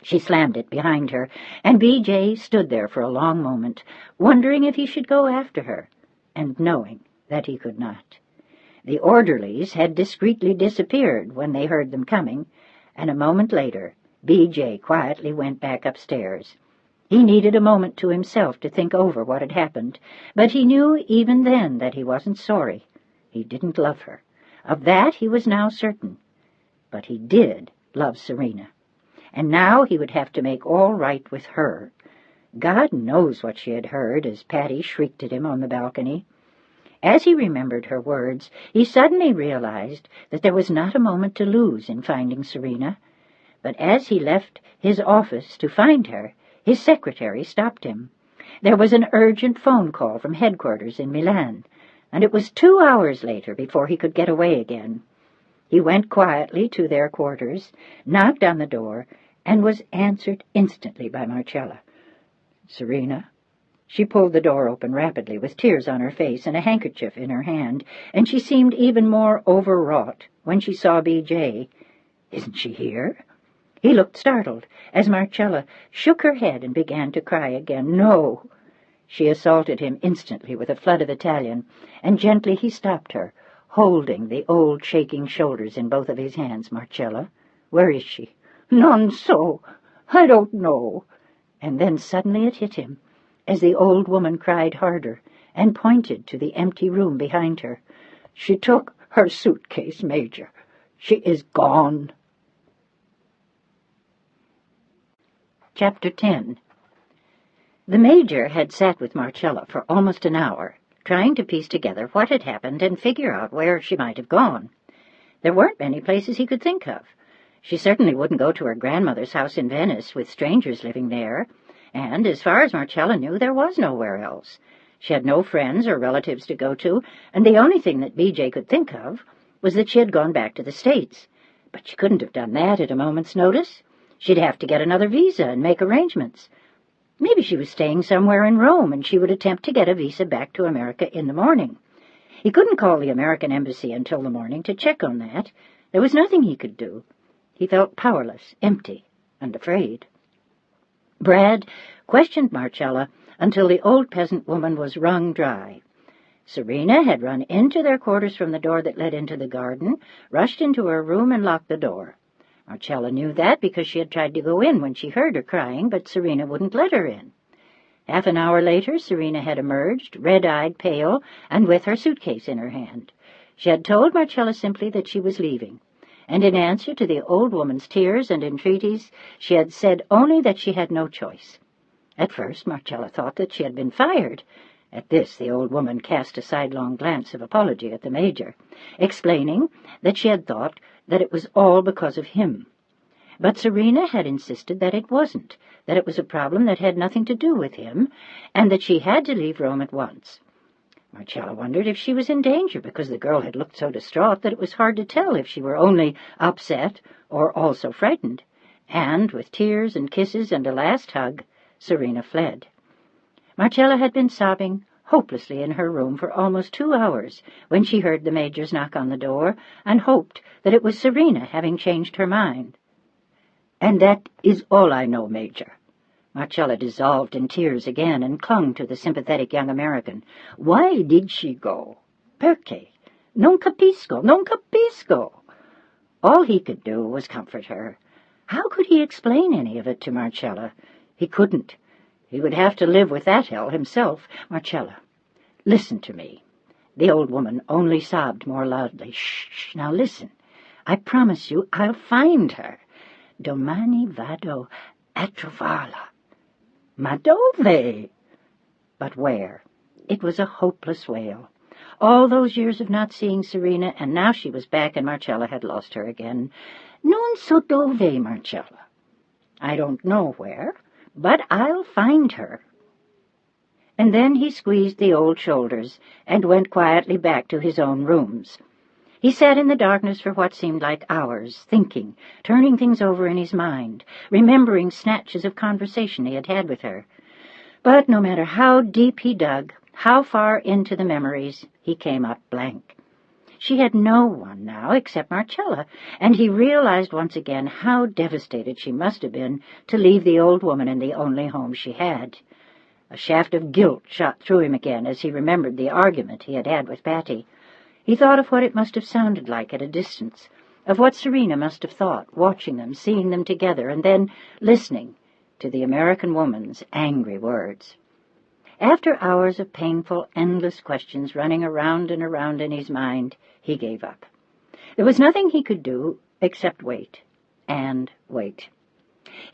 She slammed it behind her, and B.J. stood there for a long moment, wondering if he should go after her, and knowing that he could not. The orderlies had discreetly disappeared when they heard them coming, and a moment later B.J. quietly went back upstairs. He needed a moment to himself to think over what had happened, but he knew even then that he wasn't sorry. He didn't love her. Of that he was now certain. But he did love Serena. and now he would have to make all right with her. God knows what she had heard as Patty shrieked at him on the balcony. As he remembered her words, he suddenly realized that there was not a moment to lose in finding Serena. But as he left his office to find her, his secretary stopped him. There was an urgent phone call from headquarters in Milan, and it was 2 hours later before he could get away again. He went quietly to their quarters, knocked on the door, and was answered instantly by Marcella. "Serena?" She pulled the door open rapidly, with tears on her face and a handkerchief in her hand, and she seemed even more overwrought when she saw B.J. "Isn't she here?" He looked startled as Marcella shook her head and began to cry again. "No." She assaulted him instantly with a flood of Italian, and gently he stopped her, holding the old shaking shoulders in both of his hands. "Marcella, where is she?" "Non so. I don't know." And then suddenly it hit him, as the old woman cried harder and pointed to the empty room behind her. "She took her suitcase, Major. She is gone." Chapter 10. The Major had sat with Marcella for almost an hour, trying to piece together what had happened and figure out where she might have gone. There weren't many places he could think of. She certainly wouldn't go to her grandmother's house in Venice with strangers living there, and as far as Marcella knew, there was nowhere else. She had no friends or relatives to go to, and the only thing that B.J. could think of was that she had gone back to the States. But she couldn't have done that at a moment's notice. She'd have to get another visa and make arrangements. Maybe she was staying somewhere in Rome, and she would attempt to get a visa back to America in the morning. He couldn't call the American embassy until the morning to check on that. There was nothing he could do. He felt powerless, empty, and afraid. Brad questioned Marcella until the old peasant woman was wrung dry. Serena had run into their quarters from the door that led into the garden, rushed into her room, and locked the door. Marcella knew that because she had tried to go in when she heard her crying, but Serena wouldn't let her in. Half an hour later, Serena had emerged, red-eyed, pale, and with her suitcase in her hand. She had told Marcella simply that she was leaving, and in answer to the old woman's tears and entreaties, she had said only that she had no choice. At first, Marcella thought that she had been fired. At this, the old woman cast a sidelong glance of apology at the Major, explaining that she had thought that it was all because of him. But Serena had insisted that it wasn't, that it was a problem that had nothing to do with him, and that she had to leave Rome at once. Marcella wondered if she was in danger, because the girl had looked so distraught that it was hard to tell if she were only upset or also frightened. And, with tears and kisses and a last hug, Serena fled. Marcella had been sobbing hopelessly in her room for almost 2 hours when she heard the Major's knock on the door, and hoped that it was Serena having changed her mind. "And that is all I know, Major." Marcella dissolved in tears again and clung to the sympathetic young American. "Why did she go?" "Perché? Non capisco, non capisco." All he could do was comfort her. How could he explain any of it to Marcella? He couldn't. He would have to live with that hell himself. "Marcella, listen to me." The old woman only sobbed more loudly. "Shh, now listen. I promise you I'll find her. Domani vado a trovarla." "Ma dove?" But where? It was a hopeless wail. All those years of not seeing Serena, and now she was back and Marcella had lost her again. "Non so dove, Marcella." "I don't know where, but I'll find her." And then he squeezed the old shoulders and went quietly back to his own rooms. He sat in the darkness for what seemed like hours, thinking, turning things over in his mind, remembering snatches of conversation he had had with her. But no matter how deep he dug, how far into the memories, he came up blank. She had no one now except Marcella, and he realized once again how devastated she must have been to leave the old woman in the only home she had. A shaft of guilt shot through him again as he remembered the argument he had had with Patty. He thought of what it must have sounded like at a distance, of what Serena must have thought, watching them, seeing them together, and then listening to the American woman's angry words. After hours of painful, endless questions running around and around in his mind, he gave up. There was nothing he could do except wait and wait.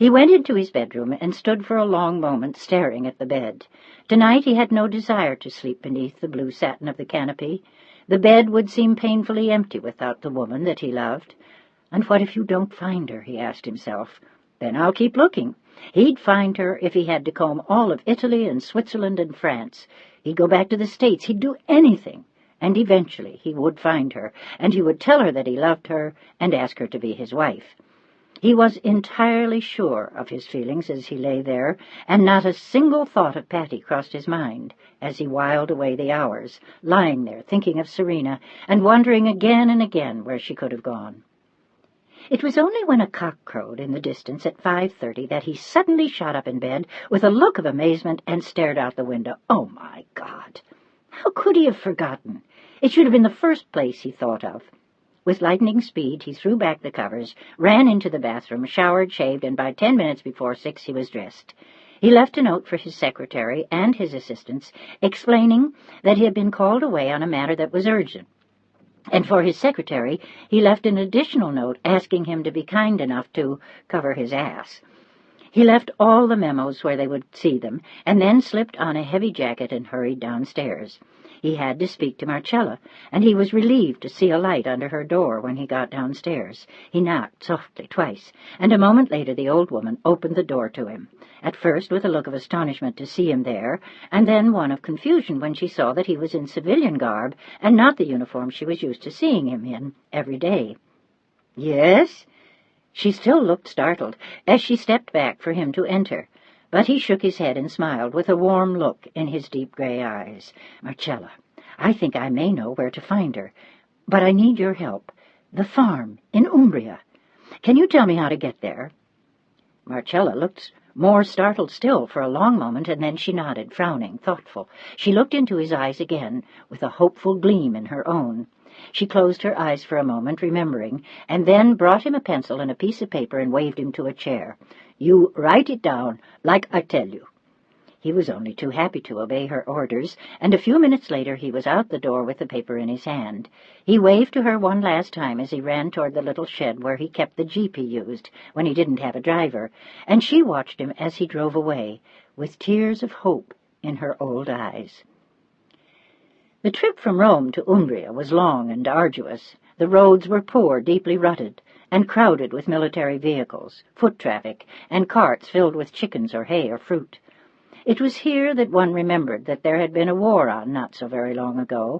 He went into his bedroom and stood for a long moment staring at the bed. Tonight he had no desire to sleep beneath the blue satin of the canopy. The bed would seem painfully empty without the woman that he loved. And what if you don't find her, he asked himself. Then I'll keep looking. He'd find her if he had to comb all of Italy and Switzerland and France. He'd go back to the States. He'd do anything. And eventually he would find her, and he would tell her that he loved her and ask her to be his wife. He was entirely sure of his feelings as he lay there, and not a single thought of Patty crossed his mind as he whiled away the hours, lying there thinking of Serena and wondering again and again where she could have gone. It was only when a cock crowed in the distance at 5:30 that he suddenly shot up in bed with a look of amazement and stared out the window. Oh, my God! How could he have forgotten? It should have been the first place he thought of. With lightning speed, he threw back the covers, ran into the bathroom, showered, shaved, and by 10 minutes before 6 he was dressed. He left a note for his secretary and his assistants, explaining that he had been called away on a matter that was urgent. And for his secretary, he left an additional note asking him to be kind enough to cover his ass. He left all the memos where they would see them, and then slipped on a heavy jacket and hurried downstairs. He had to speak to Marcella, and he was relieved to see a light under her door when he got downstairs. He knocked softly twice, and a moment later the old woman opened the door to him, at first with a look of astonishment to see him there, and then one of confusion when she saw that he was in civilian garb and not the uniform she was used to seeing him in every day. "Yes?" She still looked startled as she stepped back for him to enter. But he shook his head and smiled with a warm look in his deep gray eyes. "Marcella, I think I may know where to find her, but I need your help. The farm in Umbria. Can you tell me how to get there?" Marcella looked more startled still for a long moment, and then she nodded, frowning, thoughtful. She looked into his eyes again, with a hopeful gleam in her own. She closed her eyes for a moment, remembering, and then brought him a pencil and a piece of paper and waved him to a chair. "You write it down, like I tell you." He was only too happy to obey her orders, and a few minutes later he was out the door with the paper in his hand. He waved to her one last time as he ran toward the little shed where he kept the jeep he used when he didn't have a driver, and she watched him as he drove away, with tears of hope in her old eyes. The trip from Rome to Umbria was long and arduous. The roads were poor, deeply rutted, and crowded with military vehicles, foot traffic, and carts filled with chickens or hay or fruit. It was here that one remembered that there had been a war on not so very long ago.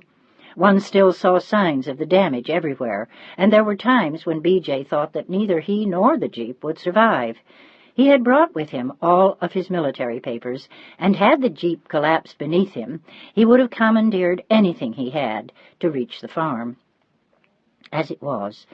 One still saw signs of the damage everywhere, and there were times when B.J. thought that neither he nor the jeep would survive. He had brought with him all of his military papers, and had the jeep collapsed beneath him, he would have commandeered anything he had to reach the farm. As it was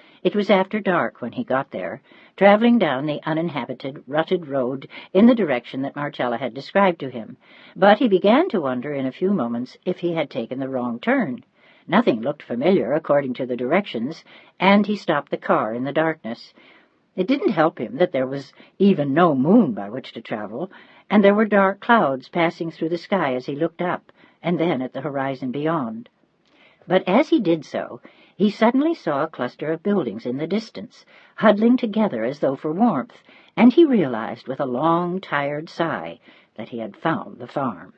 after dark when he got there, traveling down the uninhabited, rutted road in the direction that Marcella had described to him. But he began to wonder in a few moments if he had taken the wrong turn. Nothing looked familiar according to the directions, and he stopped the car in the darkness. It didn't help him that there was even no moon by which to travel, and there were dark clouds passing through the sky as he looked up, and then at the horizon beyond. But as he did so, he suddenly saw a cluster of buildings in the distance, huddling together as though for warmth, and he realized with a long, tired sigh that he had found the farm.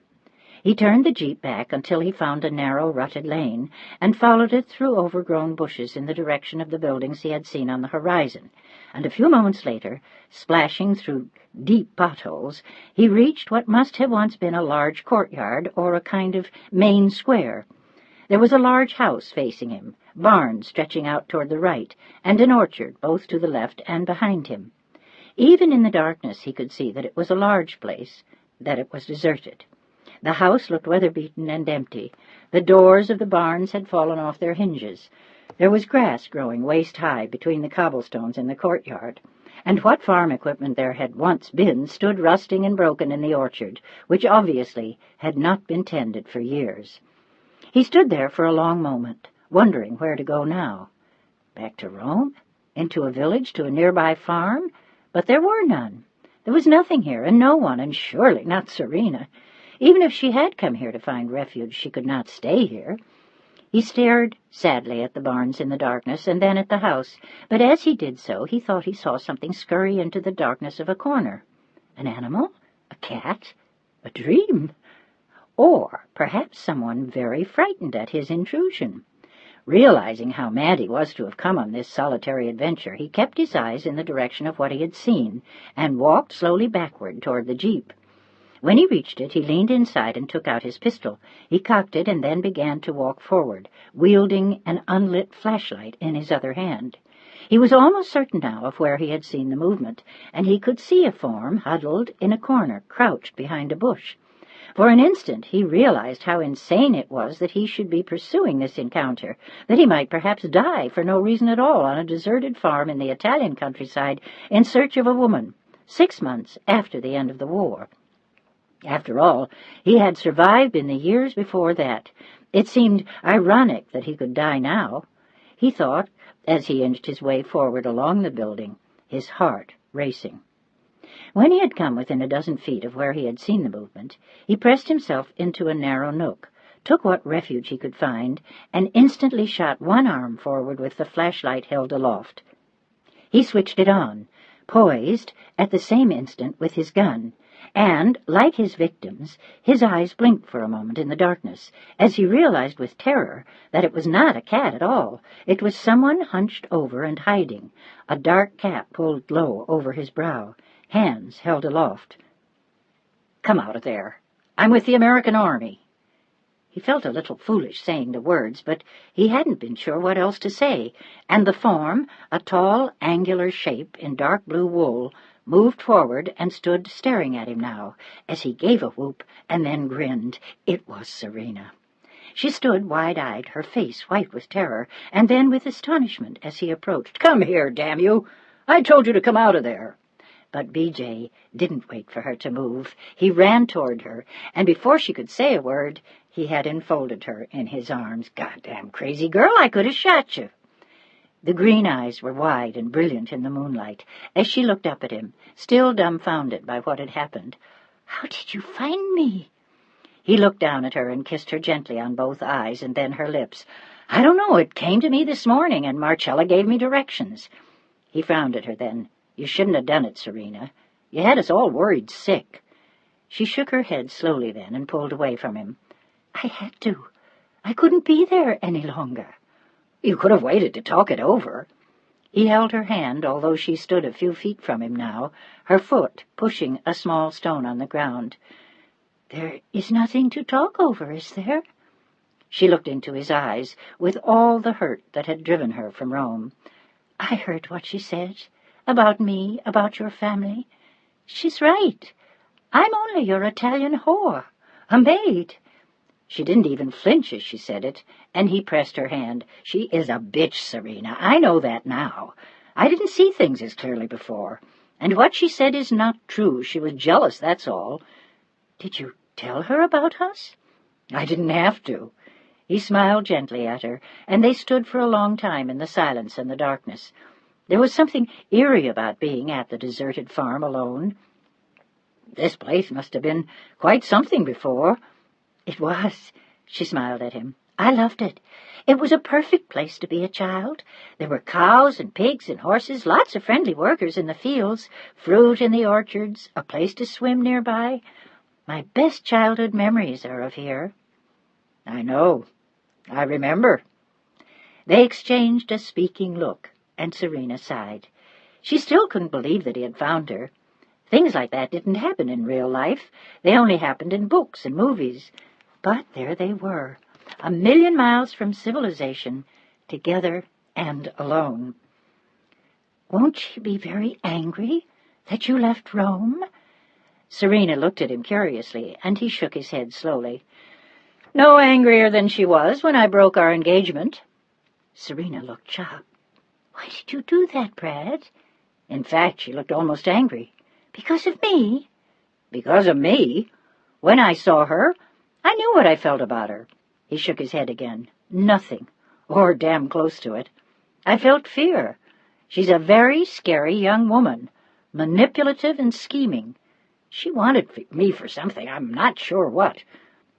He turned the jeep back until he found a narrow, rutted lane, and followed it through overgrown bushes in the direction of the buildings he had seen on the horizon, and a few moments later, splashing through deep potholes, he reached what must have once been a large courtyard or a kind of main square. There was a large house facing him, barns stretching out toward the right, and an orchard both to the left and behind him. Even in the darkness he could see that it was a large place, that it was deserted. The house looked weather-beaten and empty. The doors of the barns had fallen off their hinges. There was grass growing waist-high between the cobblestones in the courtyard, and what farm equipment there had once been stood rusting and broken in the orchard, which obviously had not been tended for years. He stood there for a long moment, wondering where to go now. Back to Rome? Into a village, to a nearby farm? But there were none. There was nothing here, and no one, and surely not Serena. Even if she had come here to find refuge, she could not stay here. He stared sadly at the barns in the darkness and then at the house, but as he did so he thought he saw something scurry into the darkness of a corner. An animal? A cat? A dream? Or perhaps someone very frightened at his intrusion. Realizing how mad he was to have come on this solitary adventure, he kept his eyes in the direction of what he had seen and walked slowly backward toward the jeep. When he reached it, he leaned inside and took out his pistol. He cocked it and then began to walk forward, wielding an unlit flashlight in his other hand. He was almost certain now of where he had seen the movement, and he could see a form huddled in a corner, crouched behind a bush. For an instant he realized how insane it was that he should be pursuing this encounter, that he might perhaps die for no reason at all on a deserted farm in the Italian countryside in search of a woman, 6 months after the end of the war. After all, he had survived in the years before that. It seemed ironic that he could die now, he thought, as he inched his way forward along the building, his heart racing. When he had come within a dozen feet of where he had seen the movement, he pressed himself into a narrow nook, took what refuge he could find, and instantly shot one arm forward with the flashlight held aloft. He switched it on, poised at the same instant with his gun, and, like his victims, his eyes blinked for a moment in the darkness, as he realized with terror that it was not a cat at all. It was someone hunched over and hiding, a dark cap pulled low over his brow, hands held aloft. "Come out of there. I'm with the American Army." He felt a little foolish saying the words, but he hadn't been sure what else to say, and the form, a tall, angular shape in dark blue wool, moved forward and stood staring at him now, as he gave a whoop and then grinned. It was Serena. She stood wide-eyed, her face white with terror, and then with astonishment as he approached. "Come here, damn you! I told you to come out of there!" But B.J. didn't wait for her to move. He ran toward her, and before she could say a word, he had enfolded her in his arms. "Goddamn crazy girl, I could have shot you." The green eyes were wide and brilliant in the moonlight, as she looked up at him, still dumbfounded by what had happened. "How did you find me?" He looked down at her and kissed her gently on both eyes and then her lips. "I don't know. It came to me this morning, and Marcella gave me directions." He frowned at her then. "You shouldn't have done it, Serena. You had us all worried sick." She shook her head slowly then and pulled away from him. "I had to. I couldn't be there any longer." "You could have waited to talk it over." He held her hand, although she stood a few feet from him now, her foot pushing a small stone on the ground. "There is nothing to talk over, is there?" She looked into his eyes with all the hurt that had driven her from Rome. "I heard what she said, about me, about your family. She's right. I'm only your Italian whore, a maid." She didn't even flinch as she said it, and he pressed her hand. "She is a bitch, Serena. I know that now. I didn't see things as clearly before. And what she said is not true. She was jealous, that's all." "Did you tell her about us?" "I didn't have to." He smiled gently at her, and they stood for a long time in the silence and the darkness. There was something eerie about being at the deserted farm alone. "This place must have been quite something before." "It was," she smiled at him. "I loved it. It was a perfect place to be a child. There were cows and pigs and horses, lots of friendly workers in the fields, fruit in the orchards, a place to swim nearby. My best childhood memories are of here." "I know. I remember." They exchanged a speaking look, and Serena sighed. She still couldn't believe that he had found her. Things like that didn't happen in real life. They only happened in books and movies. But there they were, 1,000,000 miles from civilization, together and alone. "Won't she be very angry that you left Rome?" Serena looked at him curiously, and he shook his head slowly. "No angrier than she was when I broke our engagement." Serena looked shocked. "Why did you do that, Brad?" In fact, she looked almost angry. "Because of me?" "Because of me? When I saw her, I knew what I felt about her." He shook his head again. "Nothing, or damn close to it. I felt fear. She's a very scary young woman, manipulative and scheming. She wanted me for something, I'm not sure what.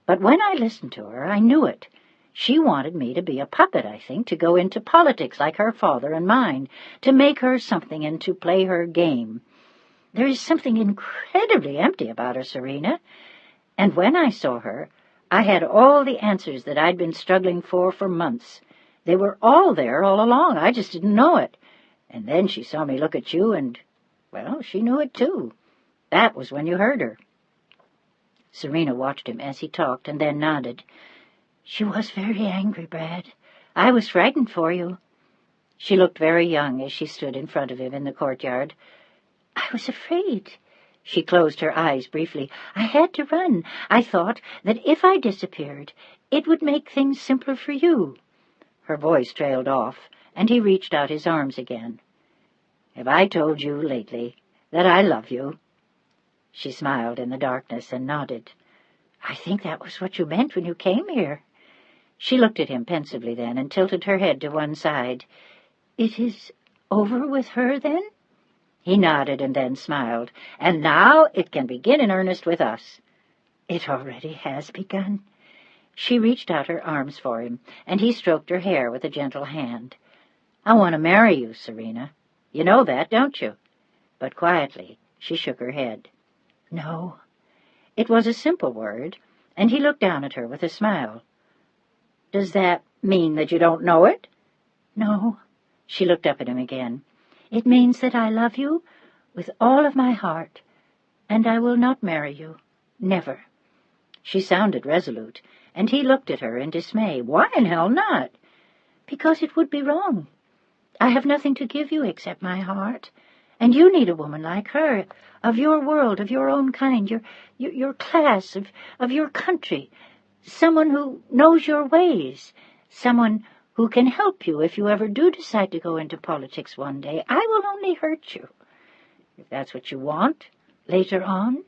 But when I listened to her, I knew it. She wanted me to be a puppet, I think, to go into politics like her father and mine, to make her something and to play her game. There is something incredibly empty about her, Serena. And when I saw her, I had all the answers that I'd been struggling for months. They were all there all along. I just didn't know it. And then she saw me look at you and, well, she knew it too. That was when you heard her. Serena watched him as he talked and then nodded. She was very angry, Brad. I was frightened for you. She looked very young as she stood in front of him in the courtyard. I was afraid. She closed her eyes briefly. I had to run. I thought that if I disappeared, it would make things simpler for you. Her voice trailed off, and he reached out his arms again. Have I told you lately that I love you? She smiled in the darkness and nodded. I think that was what you meant when you came here. She looked at him pensively then and tilted her head to one side. It is over with her, then? He nodded and then smiled. And now it can begin in earnest with us. It already has begun. She reached out her arms for him, and he stroked her hair with a gentle hand. I want to marry you, Serena. You know that, don't you? But quietly, she shook her head. No. It was a simple word, and he looked down at her with a smile. Does that mean that you don't know it? No. She looked up at him again. It means that I love you with all of my heart, and I will not marry you. Never. She sounded resolute, and he looked at her in dismay. Why in hell not? Because it would be wrong. I have nothing to give you except my heart, and you need a woman like her, of your world, of your own kind, your class, of your country, someone who knows your ways, someone who can help you if you ever do decide to go into politics one day. I will only hurt you, if that's what you want, later on.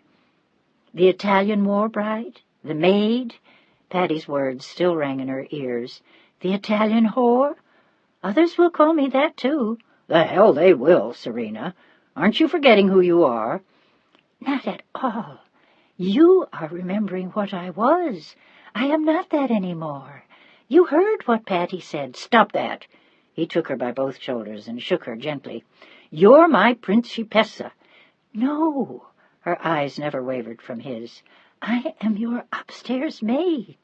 The Italian war bride, the maid, Patty's words still rang in her ears. The Italian whore? Others will call me that, too. The hell they will, Serena. Aren't you forgetting who you are? Not at all. You are remembering what I was. I am not that any more. You heard what Patty said. Stop that. He took her by both shoulders and shook her gently. You're my principessa. No. Her eyes never wavered from his. I am your upstairs maid.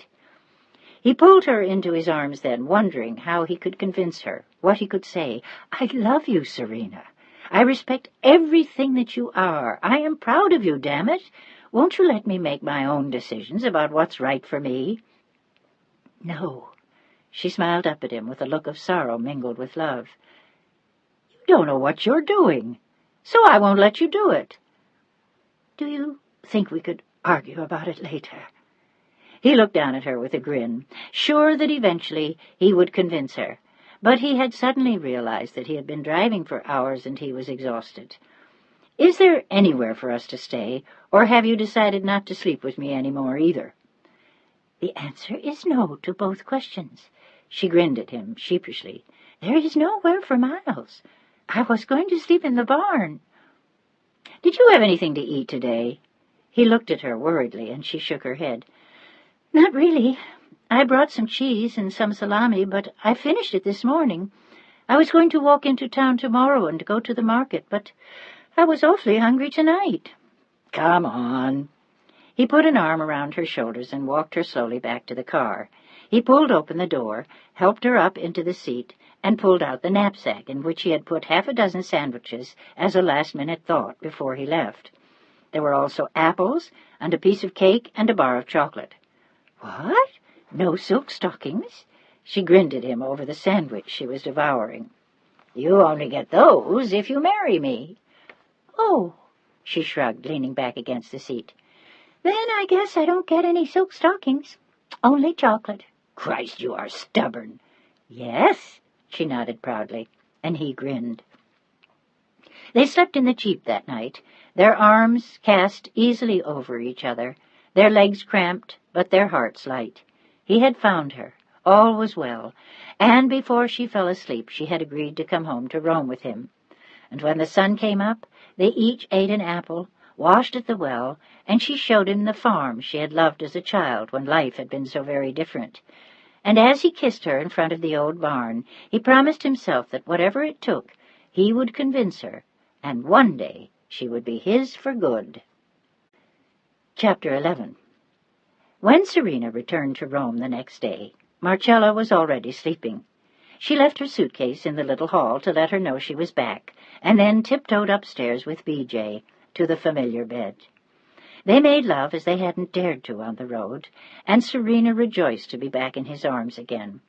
He pulled her into his arms then, wondering how he could convince her, what he could say. I love you, Serena. I respect everything that you are. I am proud of you, damn it. Won't you let me make my own decisions about what's right for me? No. She smiled up at him with a look of sorrow mingled with love. You don't know what you're doing, so I won't let you do it. Do you think we could argue about it later? He looked down at her with a grin, sure that eventually he would convince her. But he had suddenly realized that he had been driving for hours and he was exhausted. Is there anywhere for us to stay, or have you decided not to sleep with me any more either? The answer is no to both questions. She grinned at him sheepishly. There is nowhere for miles. I was going to sleep in the barn. Did you have anything to eat today? He looked at her worriedly, and she shook her head. Not really. I brought some cheese and some salami, but I finished it this morning. I was going to walk into town tomorrow and go to the market, but I was awfully hungry tonight. Come on. He put an arm around her shoulders and walked her slowly back to the car. He pulled open the door, helped her up into the seat, and pulled out the knapsack in which he had put half a dozen sandwiches as a last-minute thought before he left. There were also apples and a piece of cake and a bar of chocolate. What? No silk stockings? She grinned at him over the sandwich she was devouring. You only get those if you marry me. Oh, she shrugged, leaning back against the seat. Then I guess I don't get any silk stockings. Only chocolate. Christ, you are stubborn. Yes, she nodded proudly, and he grinned. They slept in the jeep that night, their arms cast easily over each other, their legs cramped, but their hearts light. He had found her. All was well, and before she fell asleep she had agreed to come home to Rome with him. And when the sun came up, they each ate an apple, washed at the well, and she showed him the farm she had loved as a child when life had been so very different. And as he kissed her in front of the old barn, he promised himself that whatever it took, he would convince her, and one day she would be his for good. Chapter 11. When Serena returned to Rome the next day, Marcella was already sleeping. She left her suitcase in the little hall to let her know she was back, and then tiptoed upstairs with B.J. to the familiar bed. They made love as they hadn't dared to on the road, and Serena rejoiced to be back in his arms again.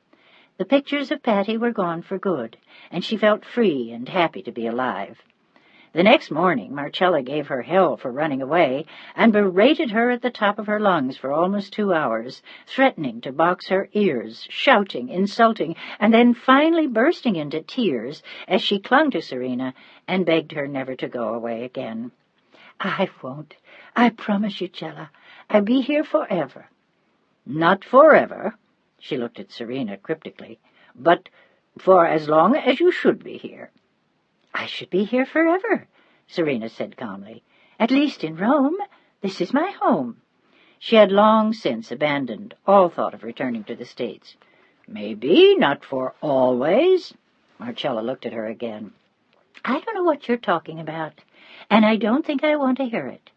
The pictures of Patty were gone for good, and she felt free and happy to be alive. The next morning, Marcella gave her hell for running away, and berated her at the top of her lungs for almost 2 hours, threatening to box her ears, shouting, insulting, and then finally bursting into tears as she clung to Serena and begged her never to go away again. "I won't. I promise you, Cella. I'll be here forever." "Not forever," she looked at Serena cryptically, "but for as long as you should be here." "I should be here forever," Serena said calmly. "At least in Rome. This is my home." She had long since abandoned all thought of returning to the States. "Maybe not for always." Marcella looked at her again. "I don't know what you're talking about, and I don't think I want to hear it."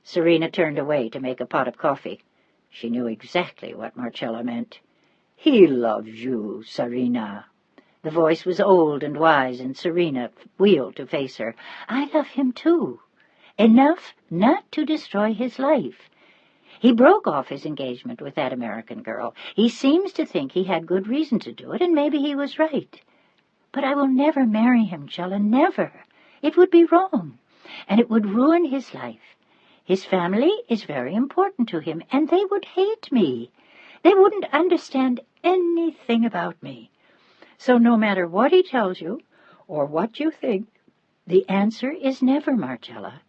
Serena turned away to make a pot of coffee. She knew exactly what Marcella meant. "He loves you, Serena." The voice was old and wise, and Serena wheeled to face her. "I love him, too. Enough not to destroy his life. He broke off his engagement with that American girl. He seems to think he had good reason to do it, and maybe he was right. But I will never marry him, Cella, never. It would be wrong, and it would ruin his life. His family is very important to him, and they would hate me. They wouldn't understand anything about me. So no matter what he tells you, or what you think, the answer is never, Marcella.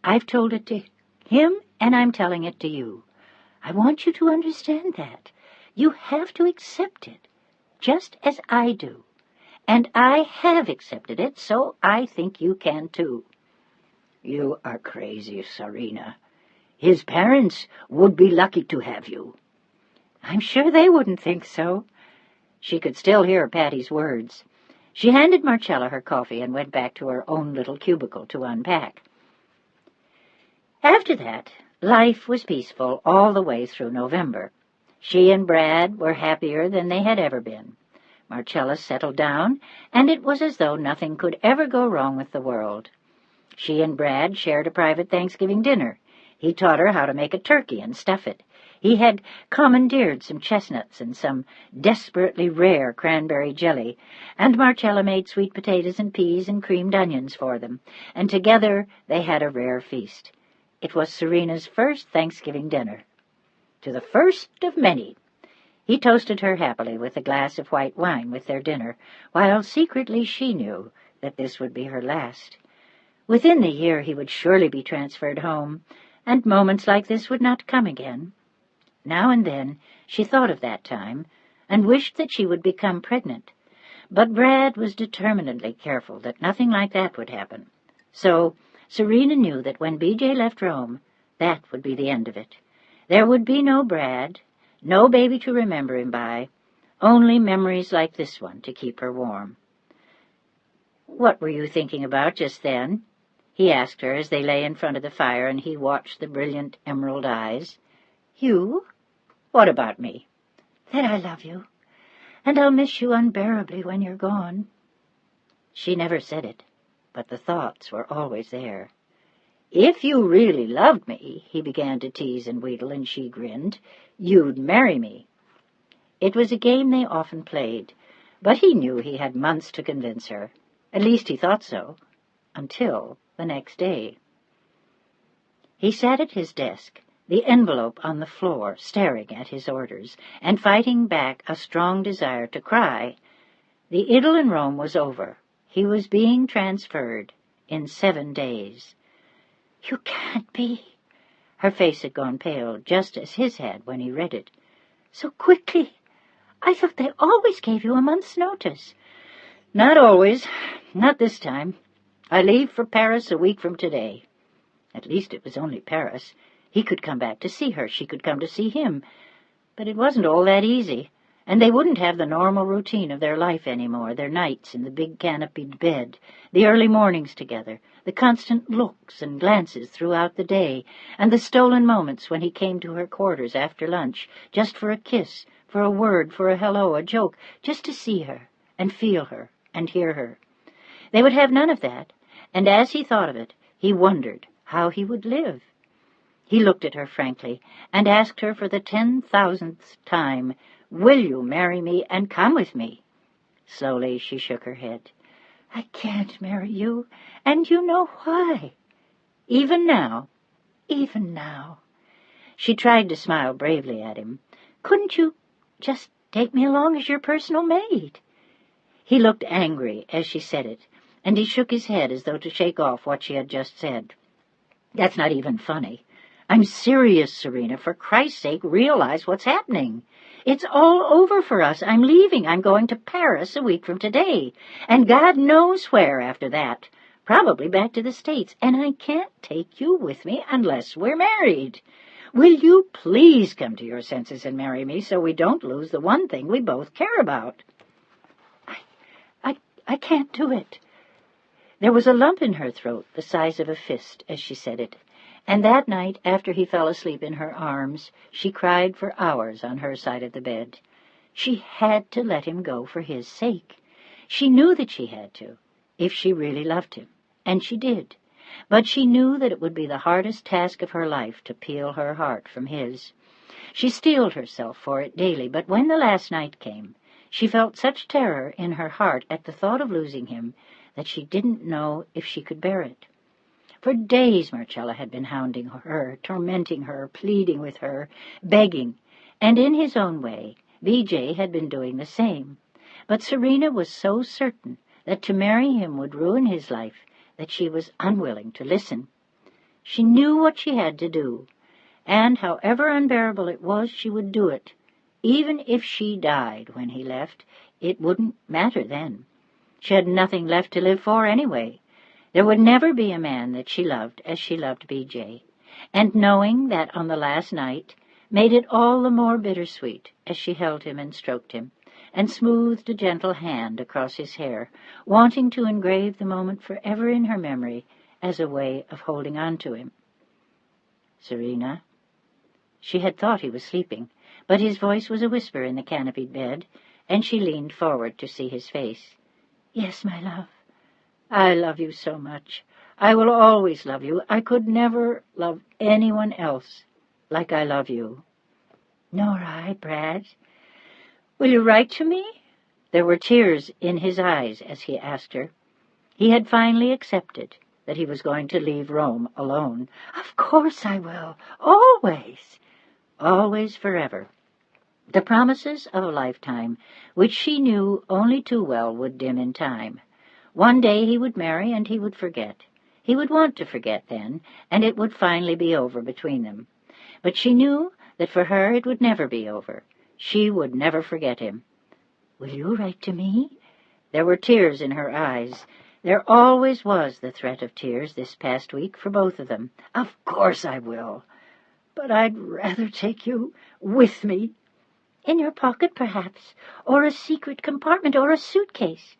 I've told it to him, and I'm telling it to you. I want you to understand that. You have to accept it, just as I do. And I have accepted it, so I think you can too." "You are crazy, Serena. His parents would be lucky to have you." "I'm sure they wouldn't think so." She could still hear Patty's words. She handed Marcella her coffee and went back to her own little cubicle to unpack. After that, life was peaceful all the way through November. She and Brad were happier than they had ever been. Marcella settled down, and it was as though nothing could ever go wrong with the world. She and Brad shared a private Thanksgiving dinner. He taught her how to make a turkey and stuff it. He had commandeered some chestnuts and some desperately rare cranberry jelly, and Marcella made sweet potatoes and peas and creamed onions for them, and together they had a rare feast. It was Serena's first Thanksgiving dinner. To the first of many. He toasted her happily with a glass of white wine with their dinner, while secretly she knew that this would be her last. Within the year he would surely be transferred home, and moments like this would not come again. Now and then she thought of that time, and wished that she would become pregnant. But Brad was determinedly careful that nothing like that would happen. So Serena knew that when B.J. left Rome, that would be the end of it. There would be no Brad, no baby to remember him by, only memories like this one to keep her warm. "What were you thinking about just then?" he asked her as they lay in front of the fire and he watched the brilliant emerald eyes. "You? What about me?" "That I love you, and I'll miss you unbearably when you're gone." She never said it, but the thoughts were always there. "If you really loved me," he began to tease and wheedle, and she grinned, "you'd marry me." It was a game they often played, but he knew he had months to convince her. At least he thought so, until the next day. He sat at his desk, the envelope on the floor, staring at his orders, and fighting back a strong desire to cry. The idyll in Rome was over. He was being transferred in 7 days. "You can't be." Her face had gone pale, just as his had when he read it. "So quickly. I thought they always gave you a month's notice." "Not always. Not this time. I leave for Paris a week from today." At least it was only Paris. He could come back to see her. She could come to see him. But it wasn't all that easy. and they wouldn't have the normal routine of their life anymore, their nights in the big canopied bed, the early mornings together, the constant looks and glances throughout the day, and the stolen moments when he came to her quarters after lunch, just for a kiss, for a word, for a hello, a joke, just to see her, and feel her, and hear her. They would have none of that, and as he thought of it, he wondered how he would live. He looked at her frankly, and asked her for the 10,000th time, "Will you marry me and come with me?" Slowly she shook her head. "I can't marry you, and you know why." "Even now?" "Even now." She tried to smile bravely at him. "Couldn't you just take me along as your personal maid?" He looked angry as she said it, and he shook his head as though to shake off what she had just said. "That's not even funny. I'm serious, Serena. For Christ's sake, realize what's happening. It's all over for us. I'm leaving. I'm going to Paris a week from today, and God knows where after that. Probably back to the States, and I can't take you with me unless we're married. Will you please come to your senses and marry me so we don't lose the one thing we both care about?" I can't do it." There was a lump in her throat the size of a fist as she said it, and that night, after he fell asleep in her arms, she cried for hours on her side of the bed. She had to let him go for his sake. She knew that she had to, if she really loved him, and she did. But she knew that it would be the hardest task of her life to peel her heart from his. She steeled herself for it daily, but when the last night came, she felt such terror in her heart at the thought of losing him that she didn't know if she could bear it. For days Marcella had been hounding her, tormenting her, pleading with her, begging, and in his own way, B.J. had been doing the same. But Serena was so certain that to marry him would ruin his life that she was unwilling to listen. She knew what she had to do, and however unbearable it was, she would do it. Even if she died when he left, it wouldn't matter then. She had nothing left to live for anyway. There would never be a man that she loved as she loved B.J., and knowing that on the last night made it all the more bittersweet as she held him and stroked him, and smoothed a gentle hand across his hair, wanting to engrave the moment forever in her memory as a way of holding on to him. "Serena?" She had thought he was sleeping, but his voice was a whisper in the canopied bed, and she leaned forward to see his face. "Yes, my love. I love you so much. I will always love you. I could never love anyone else like I love you." "Nor I, Brad. Will you write to me?" There were tears in his eyes as he asked her. He had finally accepted that he was going to leave Rome alone. "Of course I will. Always." Always forever. The promises of a lifetime, which she knew only too well would dim in time. One day he would marry and he would forget. He would want to forget then, and it would finally be over between them. But she knew that for her it would never be over. She would never forget him. "Will you write to me?" There were tears in her eyes. There always was the threat of tears this past week for both of them. "Of course I will. But I'd rather take you with me." "In your pocket, perhaps, or a secret compartment, or a suitcase."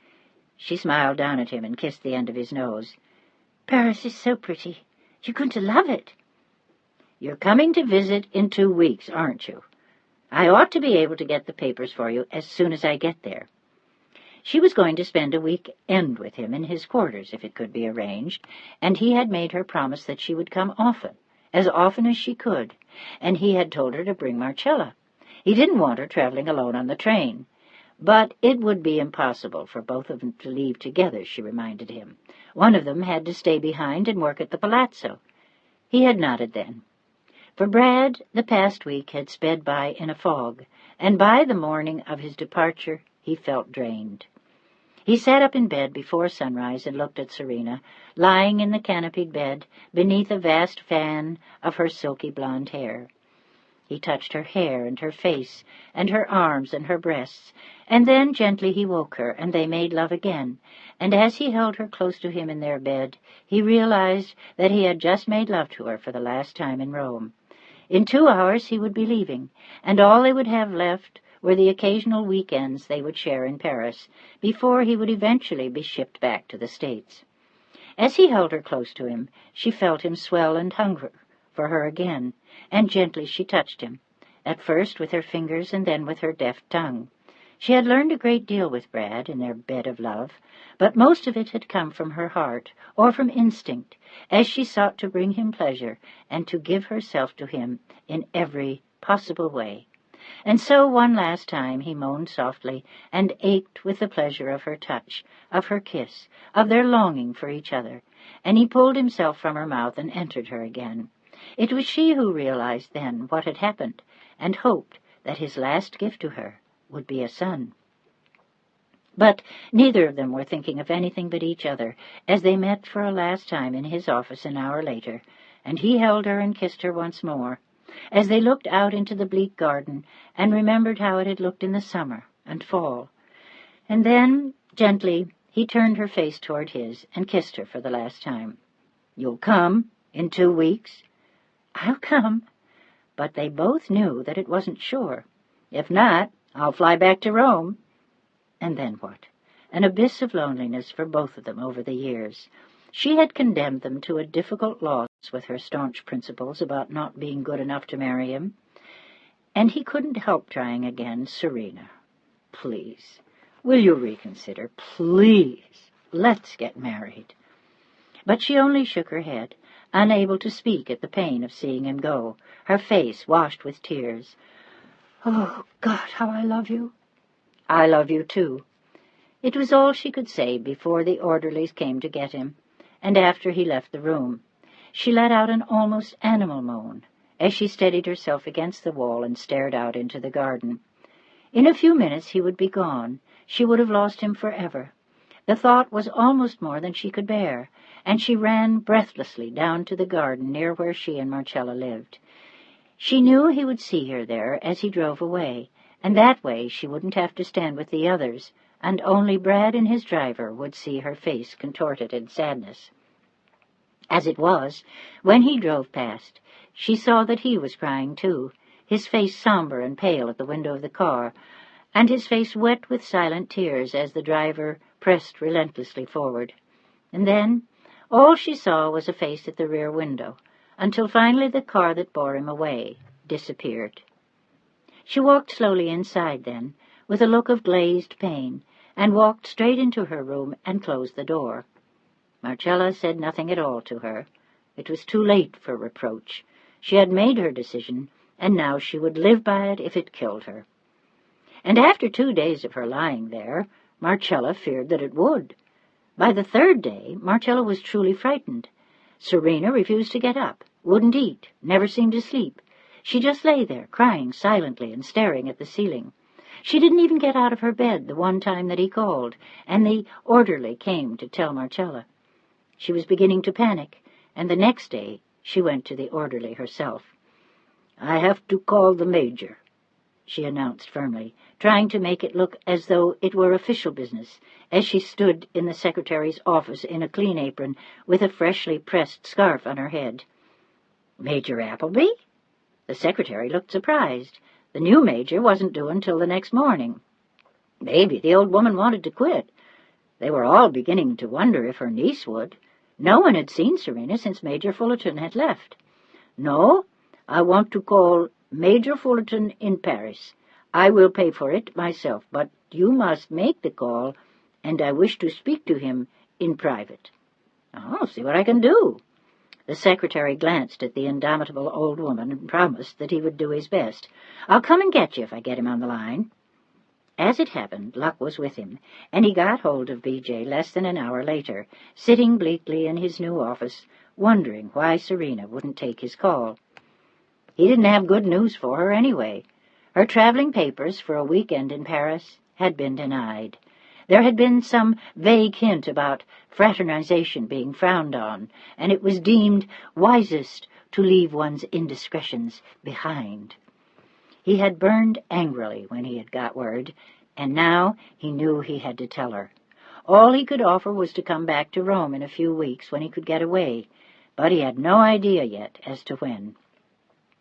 She smiled down at him and kissed the end of his nose. "Paris is so pretty. You're going to love it." "You're coming to visit in 2 weeks, aren't you? I ought to be able to get the papers for you as soon as I get there." She was going to spend a week-end with him in his quarters, if it could be arranged, and he had made her promise that she would come often as she could, and he had told her to bring Marcella. He didn't want her traveling alone on the train. But it would be impossible for both of them to leave together, she reminded him. One of them had to stay behind and work at the palazzo. He had nodded then. For Brad, the past week had sped by in a fog, and by the morning of his departure he felt drained. He sat up in bed before sunrise and looked at Serena, lying in the canopied bed beneath a vast fan of her silky blonde hair. He touched her hair and her face and her arms and her breasts, and then gently he woke her, and they made love again, and as he held her close to him in their bed, he realized that he had just made love to her for the last time in Rome. In 2 hours he would be leaving, and all they would have left were the occasional weekends they would share in Paris, before he would eventually be shipped back to the States. As he held her close to him, she felt him swell and hunger for her again, and gently she touched him, at first with her fingers and then with her deft tongue. She had learned a great deal with Brad in their bed of love, but most of it had come from her heart, or from instinct, as she sought to bring him pleasure and to give herself to him in every possible way. And so one last time he moaned softly and ached with the pleasure of her touch, of her kiss, of their longing for each other, and he pulled himself from her mouth and entered her again. It was she who realized then what had happened, and hoped that his last gift to her would be a son. But neither of them were thinking of anything but each other as they met for a last time in his office an hour later, and he held her and kissed her once more, as they looked out into the bleak garden and remembered how it had looked in the summer and fall. And then, gently, he turned her face toward his and kissed her for the last time. "You'll come in 2 weeks?" "I'll come." But they both knew that it wasn't sure. "If not, I'll fly back to Rome." And then what? An abyss of loneliness for both of them over the years. She had condemned them to a difficult loss with her staunch principles about not being good enough to marry him. And he couldn't help trying again. "Serena, please, will you reconsider? Please, let's get married." But she only shook her head, unable to speak at the pain of seeing him go, her face washed with tears. "Oh, God, how I love you." "I love you, too." It was all she could say before the orderlies came to get him, and after he left the room. She let out an almost animal moan as she steadied herself against the wall and stared out into the garden. In a few minutes he would be gone. She would have lost him forever. The thought was almost more than she could bear, and she ran breathlessly down to the garden near where she and Marcella lived. She knew he would see her there as he drove away, and that way she wouldn't have to stand with the others, and only Brad and his driver would see her face contorted in sadness. As it was, when he drove past, she saw that he was crying too, his face somber and pale at the window of the car, and his face wet with silent tears as the driver pressed relentlessly forward. And then all she saw was a face at the rear window, until finally the car that bore him away disappeared. She walked slowly inside then, with a look of glazed pain, and walked straight into her room and closed the door. Marcella said nothing at all to her. It was too late for reproach. She had made her decision, and now she would live by it if it killed her. And after 2 days of her lying there, Marcella feared that it would. By the 3rd day, Marcella was truly frightened. Serena refused to get up, wouldn't eat, never seemed to sleep. She just lay there, crying silently and staring at the ceiling. She didn't even get out of her bed the one time that he called, and the orderly came to tell Marcella. She was beginning to panic, and the next day she went to the orderly herself. "I have to call the major," she announced firmly, trying to make it look as though it were official business, as she stood in the secretary's office in a clean apron with a freshly pressed scarf on her head. "Major Appleby?" The secretary looked surprised. The new major wasn't due until the next morning. Maybe the old woman wanted to quit. They were all beginning to wonder if her niece would. No one had seen Serena since Major Fullerton had left. "No, I want to call Major Fullerton in Paris. I will pay for it myself, but you must make the call, and I wish to speak to him in private." "I'll see what I can do." The secretary glanced at the indomitable old woman and promised that he would do his best. "I'll come and get you if I get him on the line." As it happened, luck was with him, and he got hold of B.J. less than an hour later, sitting bleakly in his new office, wondering why Serena wouldn't take his call. He didn't have good news for her anyway. Her traveling papers for a weekend in Paris had been denied. There had been some vague hint about fraternization being frowned on, and it was deemed wisest to leave one's indiscretions behind. He had burned angrily when he had got word, and now he knew he had to tell her. All he could offer was to come back to Rome in a few weeks when he could get away, but he had no idea yet as to when.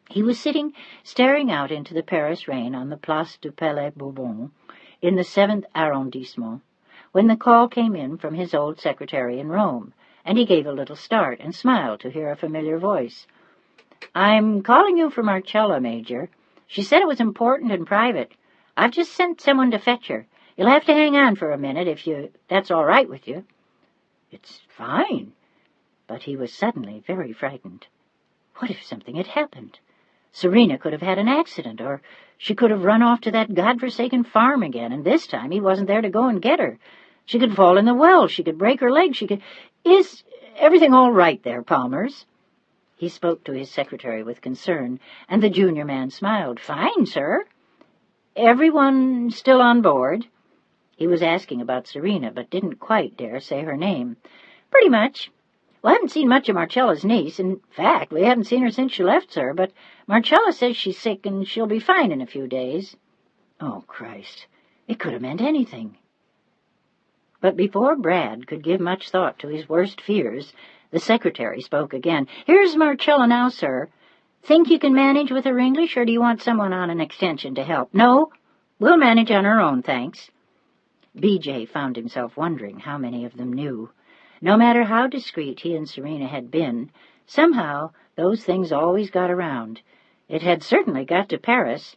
He was sitting staring out into the Paris rain on the Place du Palais Bourbon in the 7th arrondissement when the call came in from his old secretary in Rome, and he gave a little start and smiled to hear a familiar voice. "I'm calling you for Marcella, Major. She said it was important and private. I've just sent someone to fetch her. You'll have to hang on for a minute if that's all right with you." "It's fine." But he was suddenly very frightened. What if something had happened? Serena could have had an accident, or she could have run off to that godforsaken farm again, and this time he wasn't there to go and get her. She could fall in the well. She could break her leg. Is everything all right there, Palmers? He spoke to his secretary with concern, and the junior man smiled. "Fine, sir." "Everyone still on board?" He was asking about Serena, but didn't quite dare say her name. "Pretty much. We haven't seen much of Marcella's niece. In fact, we haven't seen her since she left, sir, but Marcella says she's sick and she'll be fine in a few days." Oh, Christ! It could have meant anything. But before Brad could give much thought to his worst fears, the secretary spoke again. "Here's Marcella now, sir. Think you can manage with her English, or do you want someone on an extension to help?" "No, we'll manage on our own, thanks." B.J. found himself wondering how many of them knew. No matter how discreet he and Serena had been, somehow those things always got around. It had certainly got to Paris.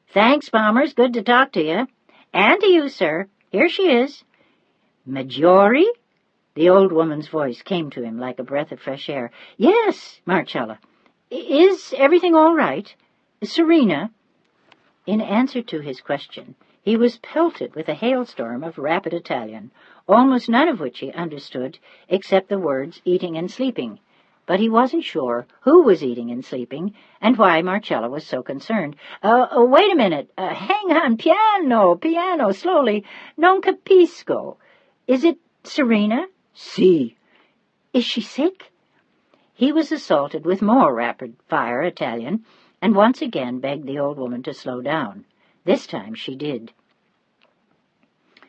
"Thanks, Palmers. Good to talk to you." "And to you, sir. Here she is." "Maggiore?" The old woman's voice came to him like a breath of fresh air. "Yes, Marcella. Is everything all right? Serena?" In answer to his question, he was pelted with a hailstorm of rapid Italian, almost none of which he understood except the words eating and sleeping. But he wasn't sure who was eating and sleeping and why Marcella was so concerned. Wait a minute. Hang on. Piano, slowly. Non capisco. Is it Serena?" "Si." "Is she sick?" He was assaulted with more rapid-fire Italian, and once again begged the old woman to slow down. This time she did.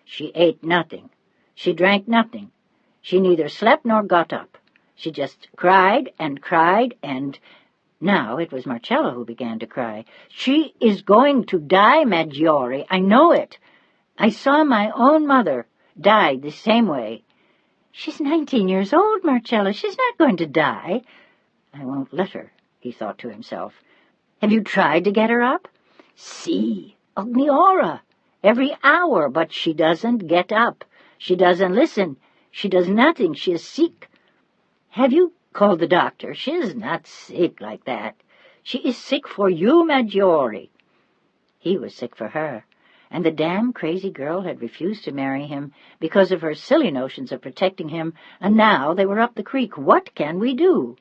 "She ate nothing. She drank nothing. She neither slept nor got up. She just cried and cried, and—" Now it was Marcella who began to cry. "She is going to die, Maggiore. I know it. I saw my own mother die the same way." "She's 19 years old, Marcella. She's not going to die." "I won't let her," he thought to himself. "Have you tried to get her up?" "Si, ogni ora. Every hour, but she doesn't get up. She doesn't listen. She does nothing. She is sick." "Have you called the doctor?" "She is not sick like that. She is sick for you, Maggiore." He was sick for her, and the damn crazy girl had refused to marry him because of her silly notions of protecting him, and now they were up the creek. What can we do?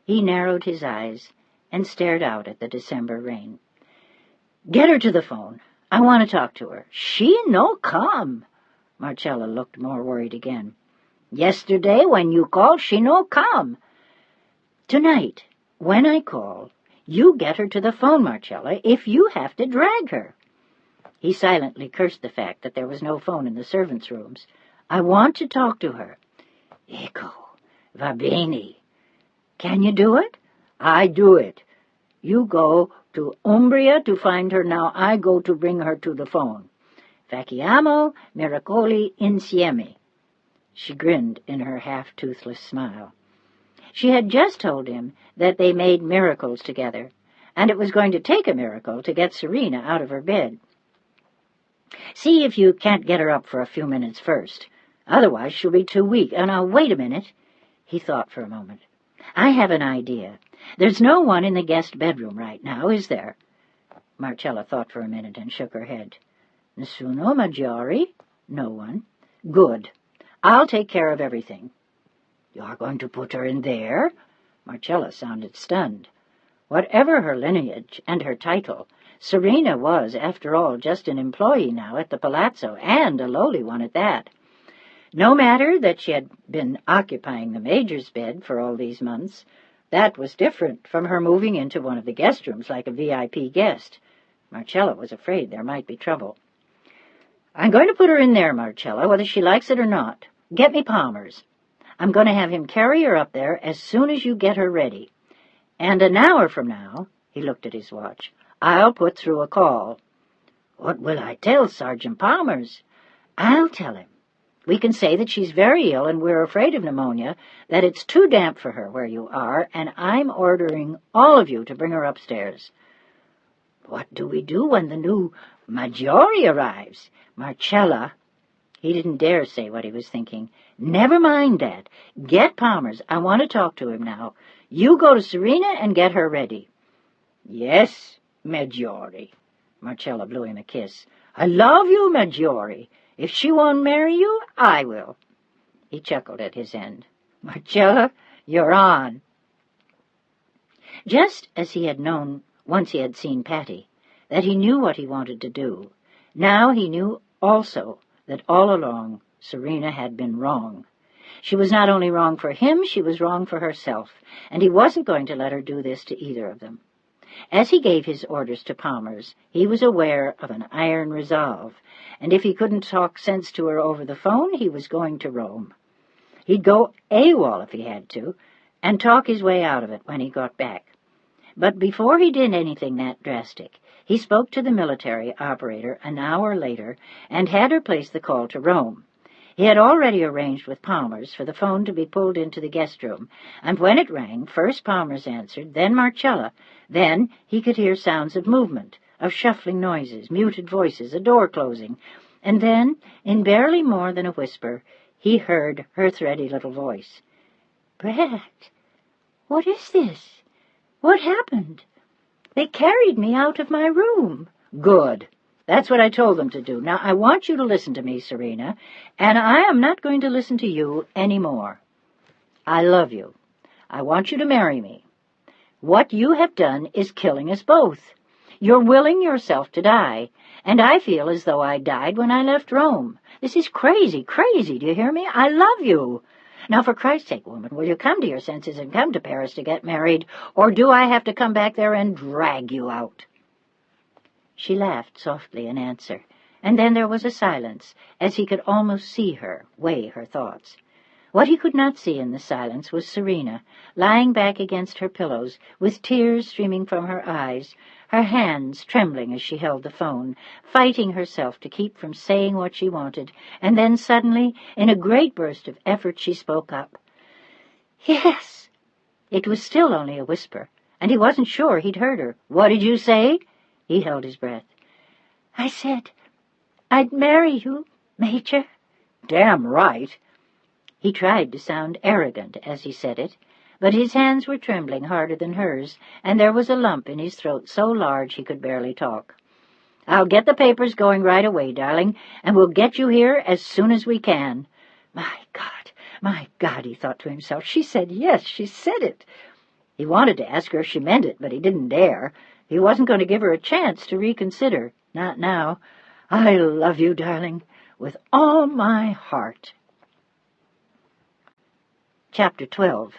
He narrowed his eyes and stared out at the December rain. "Get her to the phone. I want to talk to her." "She no come." Marcella looked more worried again. "Yesterday, when you called, she no come." "Tonight, when I call, you get her to the phone, Marcella, if you have to drag her." He silently cursed the fact that there was no phone in the servants' rooms. "I want to talk to her." "Ecco, va bene." "Can you do it?" "I do it. You go to Umbria to find her now. I go to bring her to the phone. Facciamo miracoli insieme." She grinned in her half-toothless smile. She had just told him that they made miracles together, and it was going to take a miracle to get Serena out of her bed. "See if you can't get her up for a few minutes first. Otherwise she'll be too weak. Oh, now, wait a minute." He thought for a moment. "I have an idea. There's no one in the guest bedroom right now, is there?" Marcella thought for a minute and shook her head. "Nessuno, Maggiore?" "No one." "Good. I'll take care of everything." "You're going to put her in there?" Marcella sounded stunned. Whatever her lineage and her title, Serena was, after all, just an employee now at the palazzo, and a lowly one at that. No matter that she had been occupying the Major's bed for all these months. That was different from her moving into one of the guest rooms like a VIP guest. Marcella was afraid there might be trouble. "I'm going to put her in there, Marcella, whether she likes it or not. Get me Palmers. I'm going to have him carry her up there as soon as you get her ready. And an hour from now, He looked at his watch. "I'll put through a call." "What will I tell Sergeant Palmers?" "I'll tell him. We can say that she's very ill and we're afraid of pneumonia, that it's too damp for her where you are, and I'm ordering all of you to bring her upstairs." "What do we do when the new Maggiore arrives?" "Marcella—" He didn't dare say what he was thinking. "Never mind that. Get Palmers. I want to talk to him now. You go to Serena and get her ready." "Yes, Maggiore." Marcella blew him a kiss. "I love you, Maggiore. If she won't marry you, I will." He chuckled at his end. "Marcella, you're on." Just as he had known once he had seen Patty, that he knew what he wanted to do, now he knew also that all along Serena had been wrong. She was not only wrong for him, she was wrong for herself, and he wasn't going to let her do this to either of them. As he gave his orders to Palmers, he was aware of an iron resolve, and if he couldn't talk sense to her over the phone, he was going to Rome. He'd go AWOL if he had to, and talk his way out of it when he got back. But before he did anything that drastic, he spoke to the military operator an hour later and had her place the call to Rome. He had already arranged with Palmers for the phone to be pulled into the guest room, and when it rang, first Palmers answered, then Marcella. Then he could hear sounds of movement, of shuffling noises, muted voices, a door closing, and then, in barely more than a whisper, he heard her thready little voice. "Brad, what is this? What happened? They carried me out of my room." "Good. That's what I told them to do. Now, I want you to listen to me, Serena, and I am not going to listen to you any more. I love you. I want you to marry me. What you have done is killing us both. You're willing yourself to die, and I feel as though I died when I left Rome. This is crazy, crazy, do you hear me? I love you. Now, for Christ's sake, woman, will you come to your senses and come to Paris to get married, or do I have to come back there and drag you out?" She laughed softly in answer, and then there was a silence, as he could almost see her weigh her thoughts. What he could not see in the silence was Serena, lying back against her pillows, with tears streaming from her eyes, her hands trembling as she held the phone, fighting herself to keep from saying what she wanted, and then suddenly, in a great burst of effort, she spoke up. "Yes." It was still only a whisper, and he wasn't sure he'd heard her. "What did you say?" He held his breath. "I said I'd marry you, Major." "Damn right." He tried to sound arrogant as he said it, but his hands were trembling harder than hers, and there was a lump in his throat so large he could barely talk. "I'll get the papers going right away, darling, and we'll get you here as soon as we can." My God, he thought to himself. She said yes, she said it. He wanted to ask her if she meant it, but he didn't dare. He wasn't going to give her a chance to reconsider. Not now. "I love you, darling, with all my heart." Chapter 12.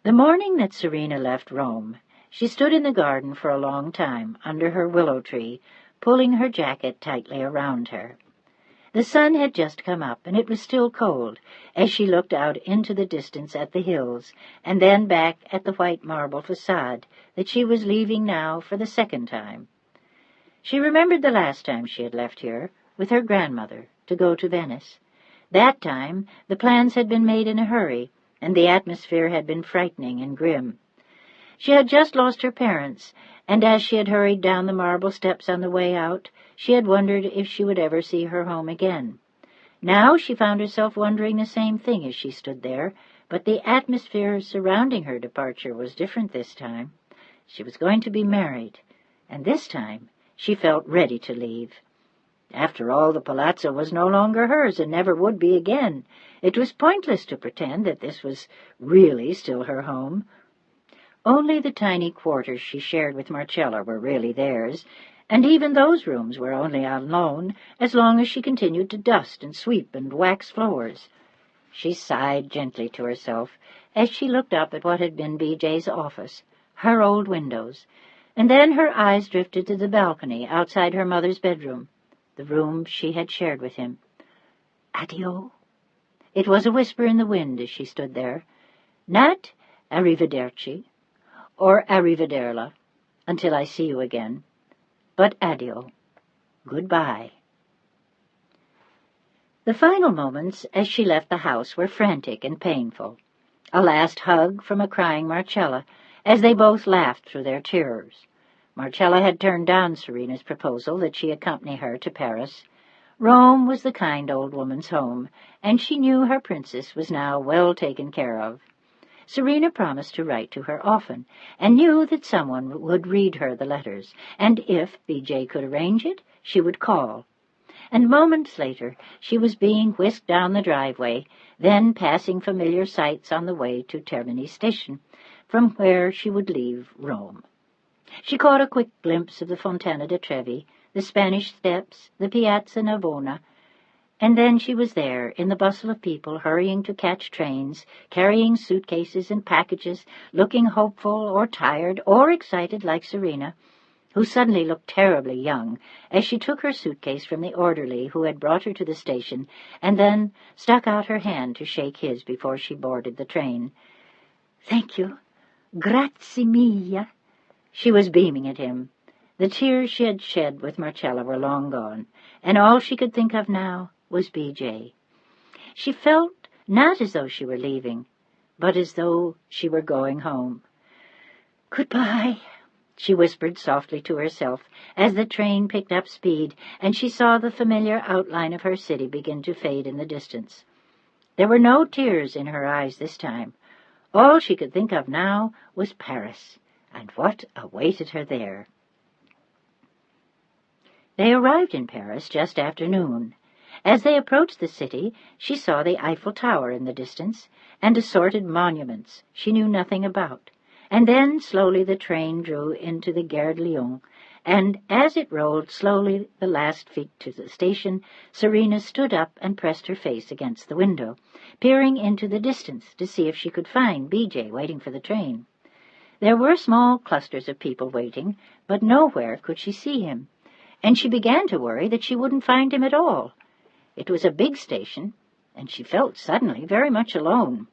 The morning that Serena left Rome, she stood in the garden for a long time under her willow tree, pulling her jacket tightly around her. The sun had just come up, and it was still cold, as she looked out into the distance at the hills, and then back at the white marble facade that she was leaving now for the second time. She remembered the last time she had left here, with her grandmother, to go to Venice. That time the plans had been made in a hurry, and the atmosphere had been frightening and grim. She had just lost her parents, and as she had hurried down the marble steps on the way out, she had wondered if she would ever see her home again. Now she found herself wondering the same thing as she stood there, but the atmosphere surrounding her departure was different this time. She was going to be married, and this time she felt ready to leave. After all, the palazzo was no longer hers and never would be again. It was pointless to pretend that this was really still her home. Only the tiny quarters she shared with Marcella were really theirs, and even those rooms were only on loan as long as she continued to dust and sweep and wax floors. She sighed gently to herself as she looked up at what had been B.J.'s office, her old windows, and then her eyes drifted to the balcony outside her mother's bedroom, the room she had shared with him. "Addio." It was a whisper in the wind as she stood there. Not arrivederci or arrivederla, until I see you again. But adieu. Goodbye." The final moments as she left the house were frantic and painful. A last hug from a crying Marcella, as they both laughed through their tears. Marcella had turned down Serena's proposal that she accompany her to Paris. Rome was the kind old woman's home, and she knew her princess was now well taken care of. Serena promised to write to her often, and knew that someone would read her the letters, and if B.J. could arrange it, she would call. And moments later she was being whisked down the driveway, then passing familiar sights on the way to Termini Station, from where she would leave Rome. She caught a quick glimpse of the Fontana di Trevi, the Spanish Steps, the Piazza Navona, and then she was there, in the bustle of people hurrying to catch trains, carrying suitcases and packages, looking hopeful or tired or excited like Serena, who suddenly looked terribly young as she took her suitcase from the orderly who had brought her to the station, and then stuck out her hand to shake his before she boarded the train. "Thank you. Grazie mille." She was beaming at him. The tears she had shed with Marcella were long gone, and all she could think of now was B.J. She felt not as though she were leaving, but as though she were going home. "Goodbye," she whispered softly to herself as the train picked up speed and she saw the familiar outline of her city begin to fade in the distance. There were no tears in her eyes this time. All she could think of now was Paris, and what awaited her there. They arrived in Paris just after noon. As they approached the city, she saw the Eiffel Tower in the distance, and assorted monuments she knew nothing about. And then slowly the train drew into the Gare de Lyon, and as it rolled slowly the last feet to the station, Serena stood up and pressed her face against the window, peering into the distance to see if she could find B.J. waiting for the train. There were small clusters of people waiting, but nowhere could she see him, and she began to worry that she wouldn't find him at all. It was a big station, and she felt suddenly very much alone.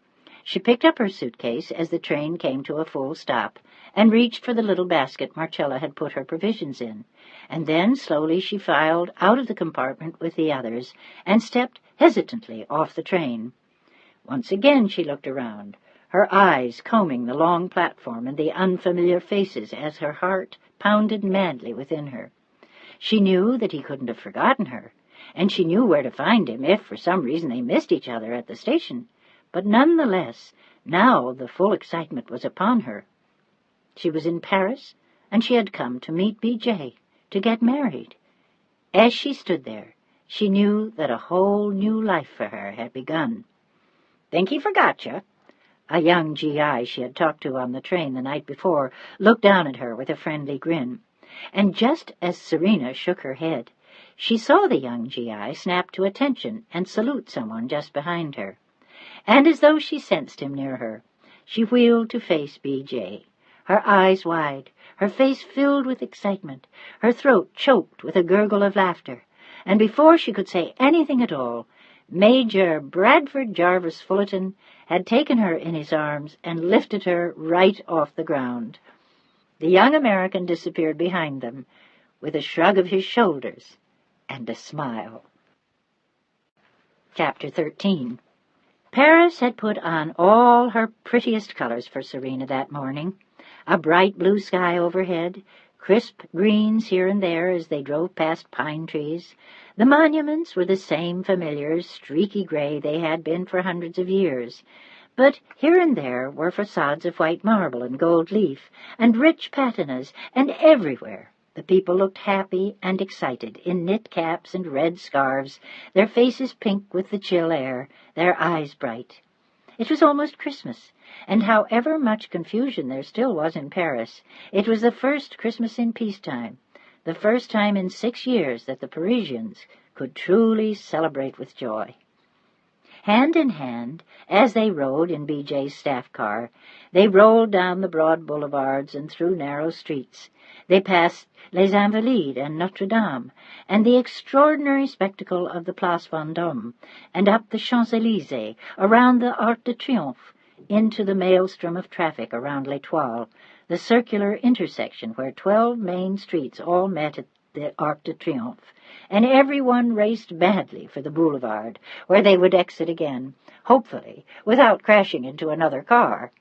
She picked up her suitcase as the train came to a full stop, and reached for the little basket Marcella had put her provisions in, and then slowly she filed out of the compartment with the others, and stepped hesitantly off the train. Once again she looked around, her eyes combing the long platform and the unfamiliar faces as her heart pounded madly within her. She knew that he couldn't have forgotten her, and she knew where to find him if for some reason they missed each other at the station. But none the less, now the full excitement was upon her. She was in Paris, and she had come to meet B.J., to get married. As she stood there, she knew that a whole new life for her had begun. "Think he forgot you?" A young G.I. she had talked to on the train the night before looked down at her with a friendly grin, and just as Serena shook her head, she saw the young G.I. snap to attention and salute someone just behind her. And as though she sensed him near her, she wheeled to face B.J., her eyes wide, her face filled with excitement, her throat choked with a gurgle of laughter, and before she could say anything at all, Major Bradford Jarvis Fullerton had taken her in his arms and lifted her right off the ground. The young American disappeared behind them, with a shrug of his shoulders and a smile. Chapter 13. Paris had put on all her prettiest colors for Serena that morning. A bright blue sky overhead, crisp greens here and there as they drove past pine trees. The monuments were the same familiar streaky gray they had been for hundreds of years, but here and there were facades of white marble and gold leaf, and rich patinas, and everywhere the people looked happy and excited in knit caps and red scarves, their faces pink with the chill air, their eyes bright. It was almost Christmas, and however much confusion there still was in Paris, it was the first Christmas in peacetime, the first time in 6 years that the Parisians could truly celebrate with joy. Hand in hand, as they rode in B.J.'s staff car, they rolled down the broad boulevards and through narrow streets. They passed Les Invalides and Notre Dame, and the extraordinary spectacle of the Place Vendôme, and up the Champs-Élysées, around the Arc de Triomphe, into the maelstrom of traffic around L'Étoile, the circular intersection where 12 main streets all met at the Arc de Triomphe, and everyone raced madly for the boulevard, where they would exit again, hopefully, without crashing into another car.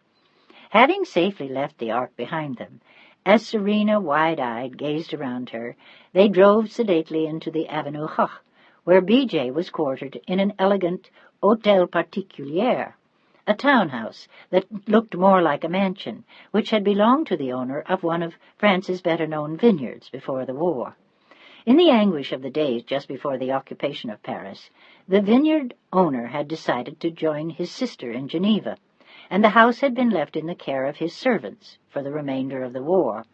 Having safely left the Arc behind them, as Serena, wide-eyed, gazed around her, they drove sedately into the Avenue Hoch, where B.J. was quartered in an elegant hôtel particulier, a townhouse that looked more like a mansion, which had belonged to the owner of one of France's better-known vineyards before the war. In the anguish of the days just before the occupation of Paris, the vineyard owner had decided to join his sister in Geneva, and the house had been left in the care of his servants for the remainder of the war.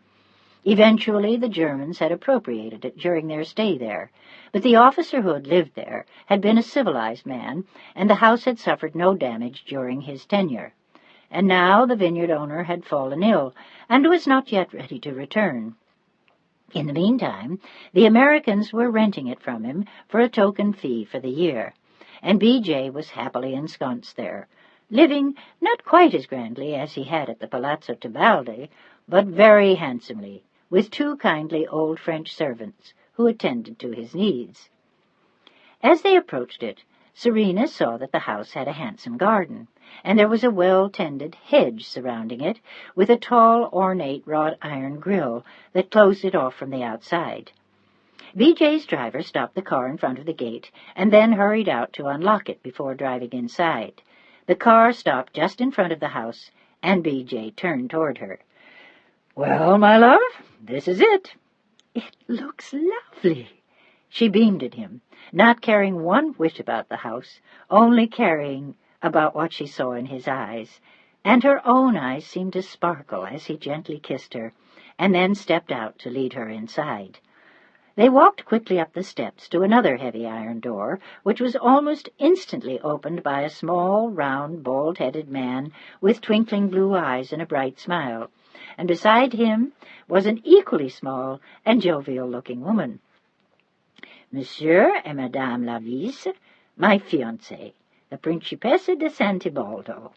Eventually, the Germans had appropriated it during their stay there, but the officer who had lived there had been a civilized man, and the house had suffered no damage during his tenure. And now the vineyard owner had fallen ill, and was not yet ready to return. In the meantime, the Americans were renting it from him for a token fee for the year, and B.J. was happily ensconced there, living not quite as grandly as he had at the Palazzo Tebaldi, but very handsomely, with 2 kindly old French servants who attended to his needs. As they approached it, Serena saw that the house had a handsome garden, and there was a well-tended hedge surrounding it, with a tall, ornate wrought-iron grille that closed it off from the outside. B.J.'s driver stopped the car in front of the gate, and then hurried out to unlock it before driving inside. The car stopped just in front of the house, and B.J. turned toward her. "Well, my love, this is it." "It looks lovely." She beamed at him, not caring one whit about the house, only caring about what she saw in his eyes, and her own eyes seemed to sparkle as he gently kissed her, and then stepped out to lead her inside. They walked quickly up the steps to another heavy iron door, which was almost instantly opened by a small, round, bald-headed man with twinkling blue eyes and a bright smile, and beside him was an equally small and jovial-looking woman. "Monsieur et Madame la Vice, my fiancée, the Principessa de Santibaldo."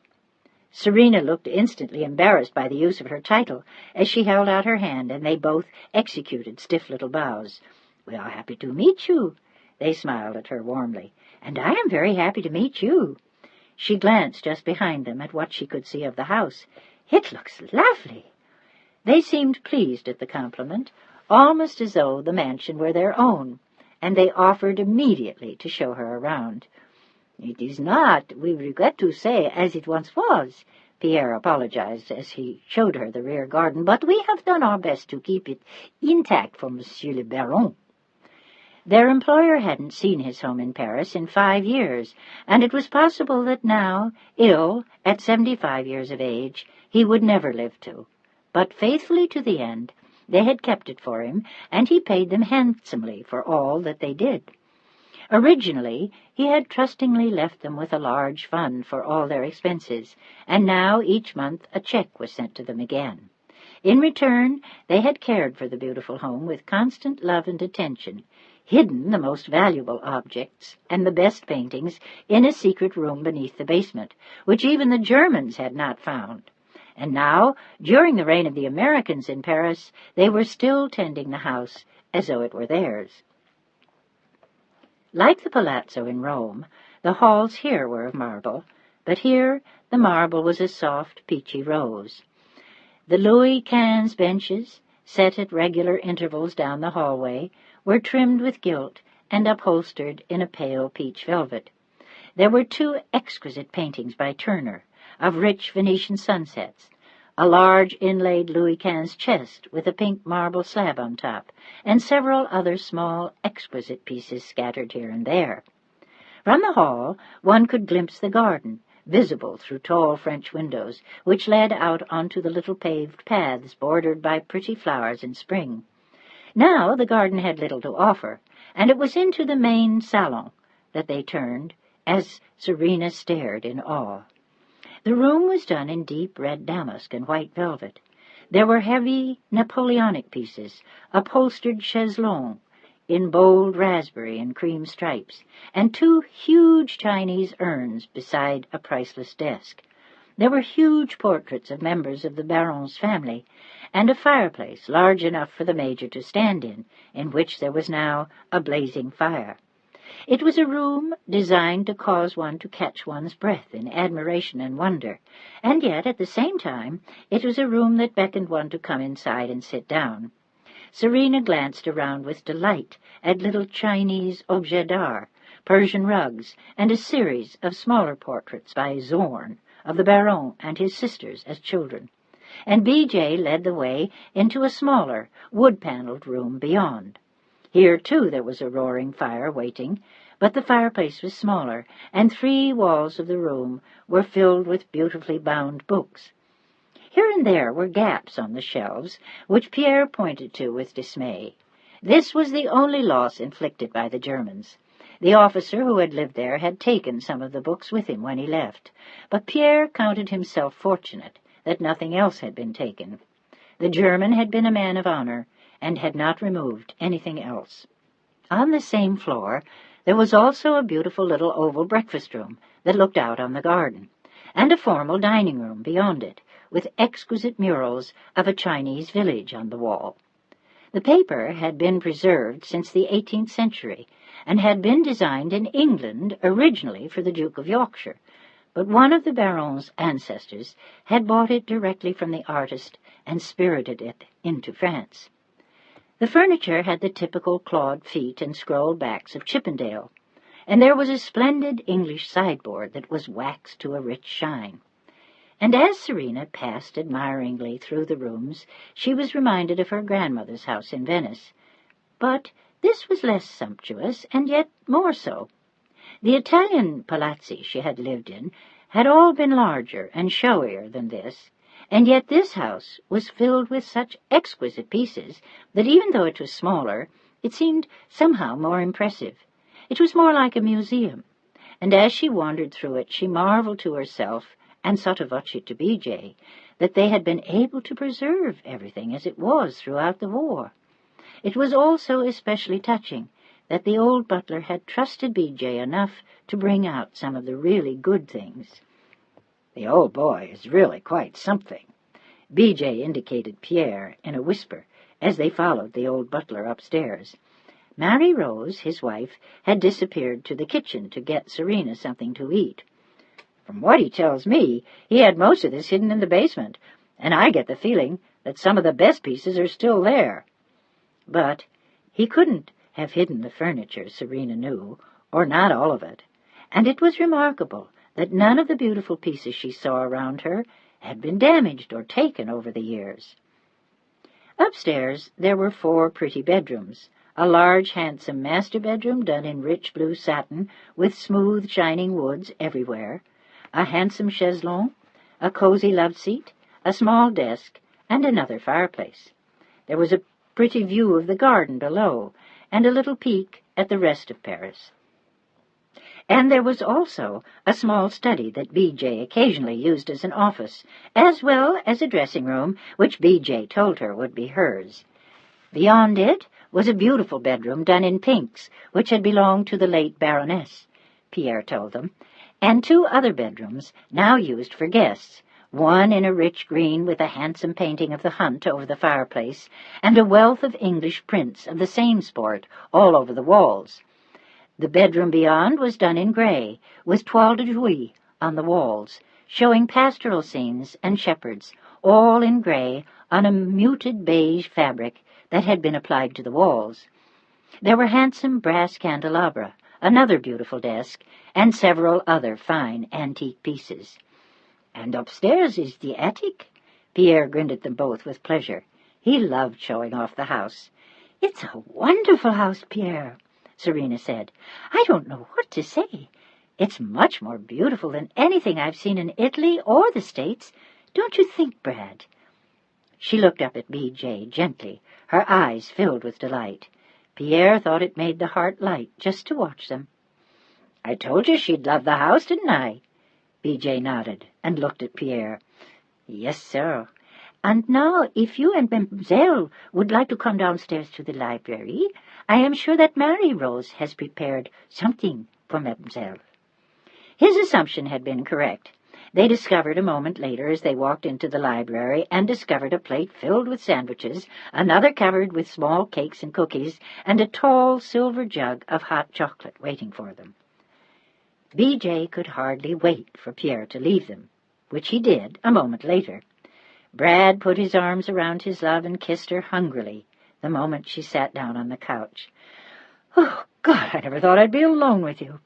Serena looked instantly embarrassed by the use of her title as she held out her hand, and they both executed stiff little bows. "We are happy to meet you." They smiled at her warmly. "And I am very happy to meet you." She glanced just behind them at what she could see of the house. "It looks lovely." They seemed pleased at the compliment, almost as though the mansion were their own, and they offered immediately to show her around. "It is not, we regret to say, as it once was," Pierre apologized as he showed her the rear garden, "but we have done our best to keep it intact for Monsieur le Baron." Their employer hadn't seen his home in Paris in 5 years, and it was possible that now, ill, at 75 years of age, he would never live to. But faithfully to the end, they had kept it for him, and he paid them handsomely for all that they did. Originally, he had trustingly left them with a large fund for all their expenses, and now each month a check was sent to them again. In return, they had cared for the beautiful home with constant love and attention, hidden the most valuable objects and the best paintings in a secret room beneath the basement, which even the Germans had not found. And now, during the reign of the Americans in Paris, they were still tending the house as though it were theirs. Like the palazzo in Rome, the halls here were of marble, but here the marble was a soft, peachy rose. The Louis XV benches, set at regular intervals down the hallway, were trimmed with gilt and upholstered in a pale peach velvet. There were 2 exquisite paintings by Turner, of rich Venetian sunsets, a large inlaid Louis XV chest with a pink marble slab on top, and several other small, exquisite pieces scattered here and there. From the hall one could glimpse the garden, visible through tall French windows, which led out onto the little paved paths bordered by pretty flowers in spring. Now the garden had little to offer, and it was into the main salon that they turned as Serena stared in awe. The room was done in deep red damask and white velvet. There were heavy Napoleonic pieces, upholstered chaiselongs in bold raspberry and cream stripes, and 2 huge Chinese urns beside a priceless desk. There were huge portraits of members of the Baron's family, and a fireplace large enough for the Major to stand in which there was now a blazing fire. It was a room designed to cause one to catch one's breath in admiration and wonder, and yet, at the same time, it was a room that beckoned one to come inside and sit down. Serena glanced around with delight at little Chinese objets d'art, Persian rugs, and a series of smaller portraits by Zorn of the Baron and his sisters as children, and B.J. led the way into a smaller, wood-paneled room beyond. Here, too, there was a roaring fire waiting, but the fireplace was smaller, and 3 walls of the room were filled with beautifully bound books. Here and there were gaps on the shelves, which Pierre pointed to with dismay. This was the only loss inflicted by the Germans. The officer who had lived there had taken some of the books with him when he left, but Pierre counted himself fortunate that nothing else had been taken. The German had been a man of honor, and had not removed anything else. On the same floor there was also a beautiful little oval breakfast room that looked out on the garden, and a formal dining room beyond it, with exquisite murals of a Chinese village on the wall. The paper had been preserved since the 18th century, and had been designed in England originally for the Duke of Yorkshire, but one of the Baron's ancestors had bought it directly from the artist and spirited it into France. The furniture had the typical clawed feet and scrolled backs of Chippendale, and there was a splendid English sideboard that was waxed to a rich shine. And as Serena passed admiringly through the rooms, she was reminded of her grandmother's house in Venice. But this was less sumptuous, and yet more so. The Italian palazzi she had lived in had all been larger and showier than this, and yet this house was filled with such exquisite pieces that even though it was smaller, it seemed somehow more impressive. It was more like a museum, and as she wandered through it, she marveled to herself, and sotto voce to B.J., that they had been able to preserve everything as it was throughout the war. It was also especially touching that the old butler had trusted B.J. enough to bring out some of the really good things. "The old boy is really quite something," B.J. indicated Pierre in a whisper as they followed the old butler upstairs. Marie Rose, his wife, had disappeared to the kitchen to get Serena something to eat. "From what he tells me, he had most of this hidden in the basement, and I get the feeling that some of the best pieces are still there." But he couldn't have hidden the furniture, Serena knew, or not all of it, and it was remarkable that none of the beautiful pieces she saw around her had been damaged or taken over the years. Upstairs there were 4 pretty bedrooms, a large, handsome master bedroom done in rich blue satin with smooth, shining woods everywhere, a handsome chaise-longue, a cozy love-seat, a small desk, and another fireplace. There was a pretty view of the garden below, and a little peek at the rest of Paris. And there was also a small study that B.J. occasionally used as an office, as well as a dressing-room, which B.J. told her would be hers. Beyond it was a beautiful bedroom done in pinks, which had belonged to the late Baroness, Pierre told them, and 2 other bedrooms now used for guests, one in a rich green with a handsome painting of the hunt over the fireplace, and a wealth of English prints of the same sport all over the walls. The bedroom beyond was done in grey, with toile de Jouy on the walls, showing pastoral scenes and shepherds, all in grey on a muted beige fabric that had been applied to the walls. There were handsome brass candelabra, another beautiful desk, and several other fine antique pieces. "And upstairs is the attic." Pierre grinned at them both with pleasure. He loved showing off the house. "It's a wonderful house, Pierre," Serena said. "I don't know what to say. It's much more beautiful than anything I've seen in Italy or the States. Don't you think, Brad?" She looked up at B.J. gently, her eyes filled with delight. Pierre thought it made the heart light just to watch them. "I told you she'd love the house, didn't I?" B.J. nodded and looked at Pierre. "Yes, sir. And now, if you and Mademoiselle would like to come downstairs to the library, I am sure that Marie Rose has prepared something for Mademoiselle." His assumption had been correct, They discovered a moment later, as they walked into the library, and discovered a plate filled with sandwiches, another covered with small cakes and cookies, and a tall silver jug of hot chocolate waiting for them. B.J. could hardly wait for Pierre to leave them, which he did a moment later. Brad put his arms around his love and kissed her hungrily the moment she sat down on the couch. "Oh, God, I never thought I'd be alone with you.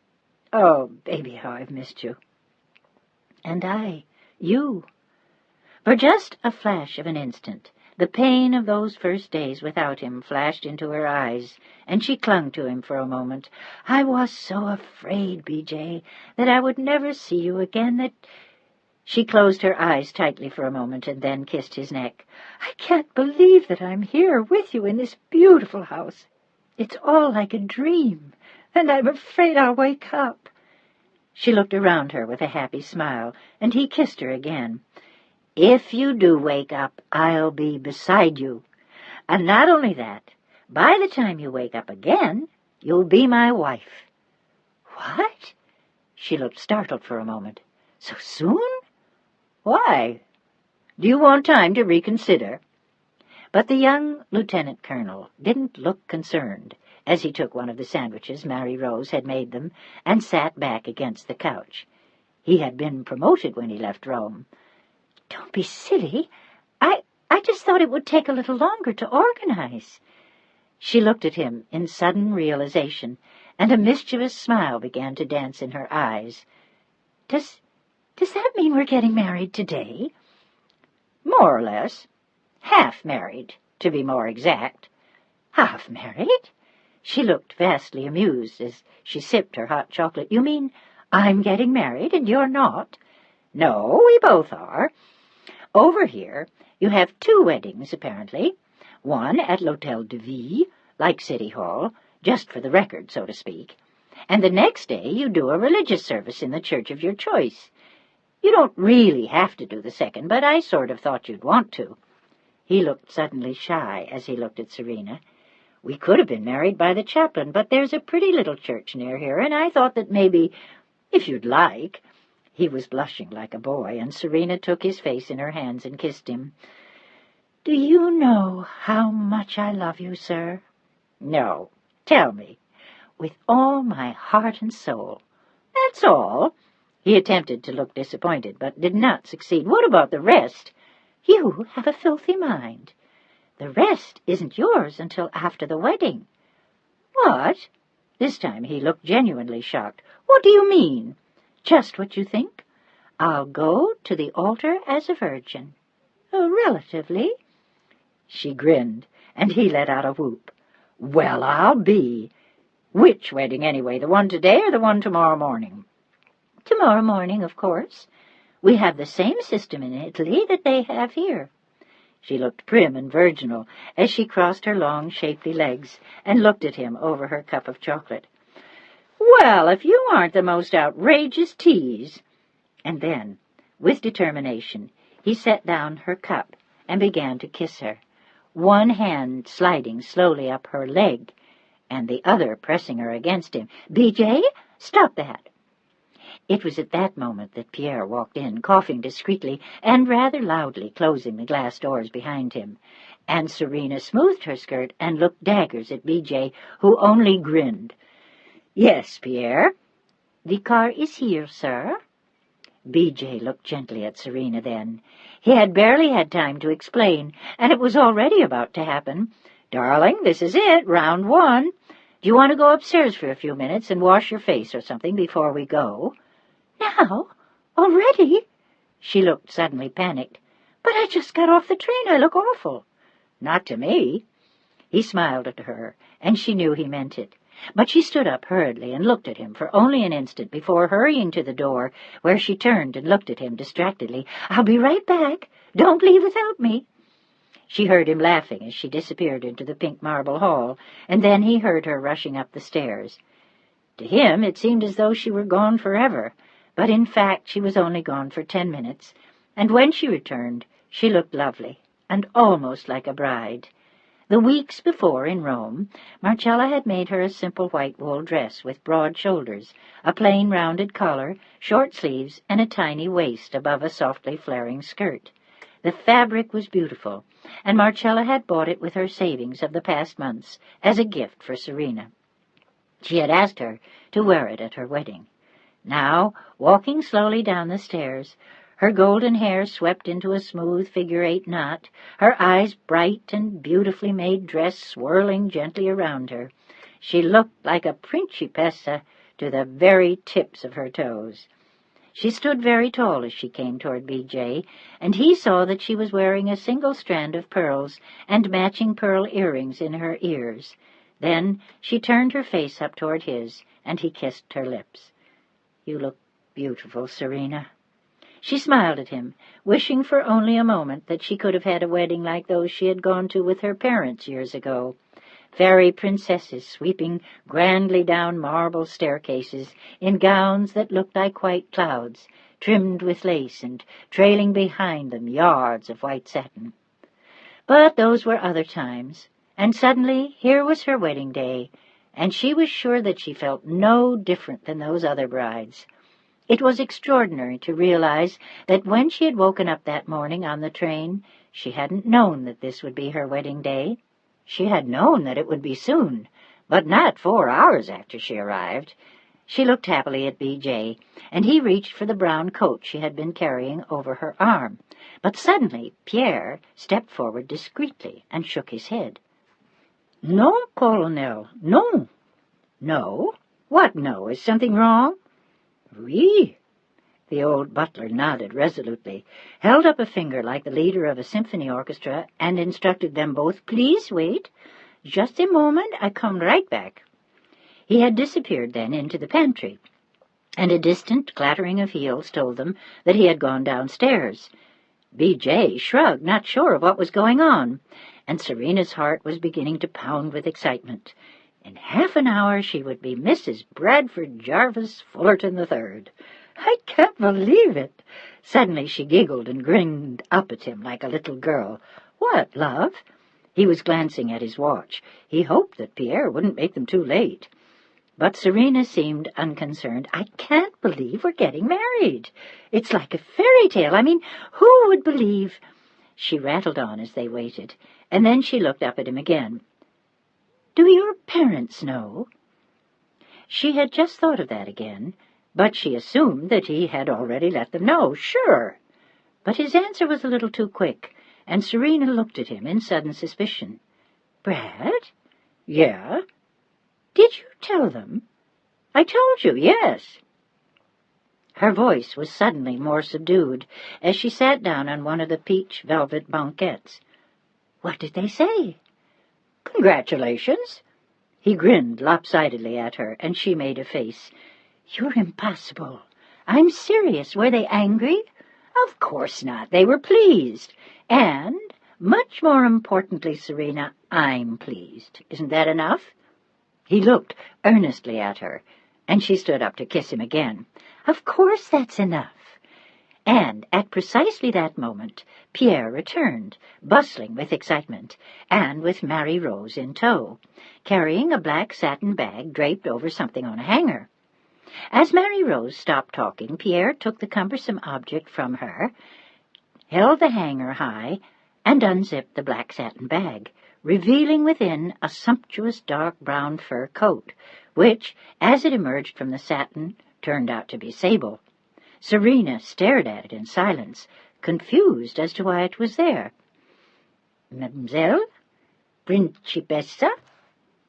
Oh, baby, how I've missed you." "And I, you." For just a flash of an instant, the pain of those first days without him flashed into her eyes, and she clung to him for a moment. "I was so afraid, B.J., that I would never see you again, that—" She closed her eyes tightly for a moment and then kissed his neck. "I can't believe that I'm here with you in this beautiful house. It's all like a dream, and I'm afraid I'll wake up." She looked around her with a happy smile, and he kissed her again. "If you do wake up, I'll be beside you. And not only that, by the time you wake up again, you'll be my wife." "What?" She looked startled for a moment. "So soon?" "Why? Do you want time to reconsider?" But the young lieutenant colonel didn't look concerned as he took one of the sandwiches Mary Rose had made them and sat back against the couch. He had been promoted when he left Rome. "Don't be silly. I just thought it would take a little longer to organize." She looked at him in sudden realization, and a mischievous smile began to dance in her eyes. Does that mean we're getting married today?" "More or less. Half married, to be more exact." "Half married?" She looked vastly amused as she sipped her hot chocolate. "You mean I'm getting married and you're not?" "No, we both are. Over here you have 2 weddings, apparently. One at l'Hôtel de Ville, like City Hall, just for the record, so to speak. And the next day you do a religious service in the church of your choice. You don't really have to do the second, but I sort of thought you'd want to." He looked suddenly shy as he looked at Serena. "We could have been married by the chaplain, but there's a pretty little church near here, and I thought that maybe, if you'd like—" He was blushing like a boy, and Serena took his face in her hands and kissed him. "Do you know how much I love you, sir?" "No. Tell me." "With all my heart and soul." "That's all?" He attempted to look disappointed, but did not succeed. "What about the rest?" "You have a filthy mind. The rest isn't yours until after the wedding." "What?" This time he looked genuinely shocked. "What do you mean?" "Just what you think. I'll go to the altar as a virgin." "Relatively." She grinned, and he let out a whoop. "Well, I'll be—" "Which wedding, anyway? The one today or the one tomorrow morning?" "Tomorrow morning, of course. We have the same system in Italy that they have here." She looked prim and virginal as she crossed her long, shapely legs and looked at him over her cup of chocolate. "Well, if you aren't the most outrageous tease!" And then, with determination, he set down her cup and began to kiss her, one hand sliding slowly up her leg and the other pressing her against him. "B.J., stop that!" It was at that moment that Pierre walked in, coughing discreetly and rather loudly, closing the glass doors behind him, and Serena smoothed her skirt and looked daggers at B.J., who only grinned. "Yes, Pierre?" "The car is here, sir." B.J. looked gently at Serena then. He had barely had time to explain, and it was already about to happen. "Darling, this is it, round 1. Do you want to go upstairs for a few minutes and wash your face or something before we go?" "Now? Already?" She looked suddenly panicked. "But I just got off the train. I look awful." "Not to me." He smiled at her, and she knew he meant it. But she stood up hurriedly and looked at him for only an instant before hurrying to the door, where she turned and looked at him distractedly. "I'll be right back. Don't leave without me." She heard him laughing as she disappeared into the pink marble hall, and then he heard her rushing up the stairs. To him it seemed as though she were gone forever, but in fact she was only gone for 10 minutes, and when she returned she looked lovely and almost like a bride. The weeks before, in Rome, Marcella had made her a simple white wool dress with broad shoulders, a plain rounded collar, short sleeves, and a tiny waist above a softly flaring skirt. The fabric was beautiful, and Marcella had bought it with her savings of the past months as a gift for Serena. She had asked her to wear it at her wedding. Now, walking slowly down the stairs, her golden hair swept into a smooth figure-8 knot, her eyes bright and beautifully made dress swirling gently around her, she looked like a principessa to the very tips of her toes. She stood very tall as she came toward B.J., and he saw that she was wearing a single strand of pearls and matching pearl earrings in her ears. Then she turned her face up toward his, and he kissed her lips. "You look beautiful, Serena." She smiled at him, wishing for only a moment that she could have had a wedding like those she had gone to with her parents years ago. Fairy princesses sweeping grandly down marble staircases in gowns that looked like white clouds, trimmed with lace and trailing behind them yards of white satin. But those were other times, and suddenly here was her wedding day, and she was sure that she felt no different than those other brides. It was extraordinary to realize that when she had woken up that morning on the train, she hadn't known that this would be her wedding day. She had known that it would be soon, but not 4 hours after she arrived. She looked happily at B.J., and he reached for the brown coat she had been carrying over her arm. But suddenly Pierre stepped forward discreetly and shook his head. "Non, Colonel, non." "No? What no? Is something wrong?" "Oui." The old butler nodded resolutely, held up a finger like the leader of a symphony orchestra, and instructed them both, "Please wait. Just a moment, I come right back." He had disappeared then into the pantry, and a distant clattering of heels told them that he had gone downstairs. B.J. shrugged, not sure of what was going on, and Serena's heart was beginning to pound with excitement. In half an hour she would be Mrs. Bradford Jarvis Fullerton III. "I can't believe it." Suddenly she giggled and grinned up at him like a little girl. "What, love?" He was glancing at his watch. He hoped that Pierre wouldn't make them too late. But Serena seemed unconcerned. "I can't believe we're getting married. It's like a fairy tale. I mean, who would believe—" She rattled on as they waited, and then she looked up at him again. "Do your parents know?" She had just thought of that again, but she assumed that he had already let them know. "Sure." But his answer was a little too quick, and Serena looked at him in sudden suspicion. "Brad?" "Yeah." "Did you tell them?" "I told you, yes." Her voice was suddenly more subdued as she sat down on one of the peach velvet banquettes. "What did they say?" "Congratulations." He grinned lopsidedly at her, and she made a face. "You're impossible." "I'm serious. Were they angry?" "Of course not. They were pleased. And, much more importantly, Serena, I'm pleased. Isn't that enough?" He looked earnestly at her, and she stood up to kiss him again. "Of course that's enough." And at precisely that moment Pierre returned, bustling with excitement, and with Mary Rose in tow, carrying a black satin bag draped over something on a hanger. As Mary Rose stopped talking, Pierre took the cumbersome object from her, held the hanger high, and unzipped the black satin bag, revealing within a sumptuous dark brown fur coat, which, as it emerged from the satin, turned out to be sable. Serena stared at it in silence, confused as to why it was there. "Mademoiselle? Principessa?"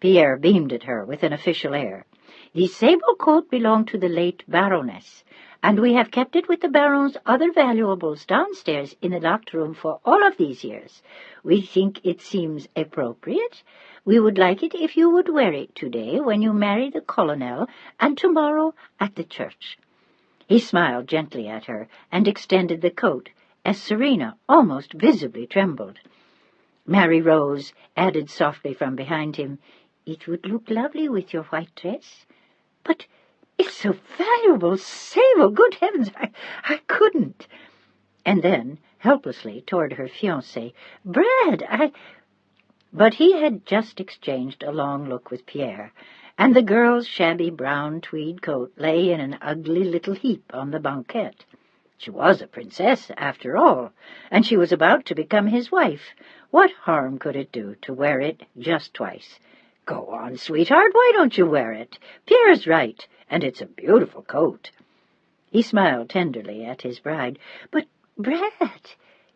Pierre beamed at her with an official air. "The sable coat belonged to the late Baroness, and we have kept it with the Baron's other valuables downstairs in the locked room for all of these years. We think it seems appropriate. We would like it if you would wear it today when you marry the colonel, and tomorrow at the church." He smiled gently at her and extended the coat, as Serena almost visibly trembled. Mary Rose added softly from behind him, "It would look lovely with your white dress." "But it's so valuable, sable, good heavens, I couldn't." And then, helplessly, toward her fiancé, "Brad, But he had just exchanged a long look with Pierre, and the girl's shabby brown tweed coat lay in an ugly little heap on the banquette. She was a princess, after all, and she was about to become his wife. What harm could it do to wear it just twice? Go on, sweetheart, why don't you wear it? Pierre's right, and it's a beautiful coat. He smiled tenderly at his bride. But, Brad...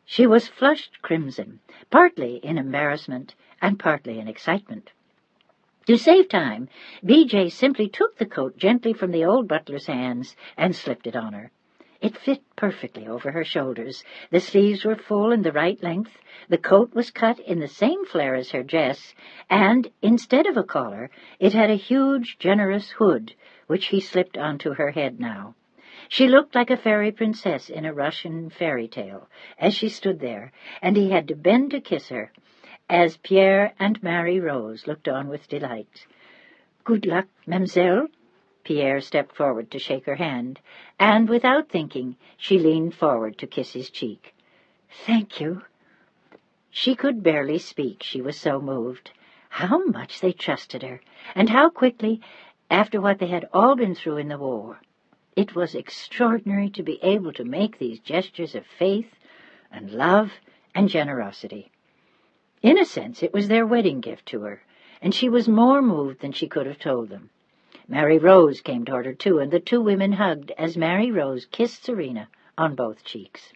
She was flushed crimson, partly in embarrassment and partly in excitement. To save time, B.J. simply took the coat gently from the old butler's hands and slipped it on her. It fit perfectly over her shoulders. The sleeves were full and the right length. The coat was cut in the same flare as her dress, and instead of a collar, it had a huge, generous hood, which he slipped onto her head now. She looked like a fairy princess in a Russian fairy tale as she stood there, and he had to bend to kiss her, as Pierre and Marie-Rose looked on with delight. "Good luck, mademoiselle." Pierre stepped forward to shake her hand, and without thinking, she leaned forward to kiss his cheek. "Thank you." She could barely speak, she was so moved. How much they trusted her, and how quickly, after what they had all been through in the war. It was extraordinary to be able to make these gestures of faith and love and generosity. In a sense, it was their wedding gift to her, and she was more moved than she could have told them. Marie-Rose came toward her, too, and the two women hugged as Marie-Rose kissed Serena on both cheeks.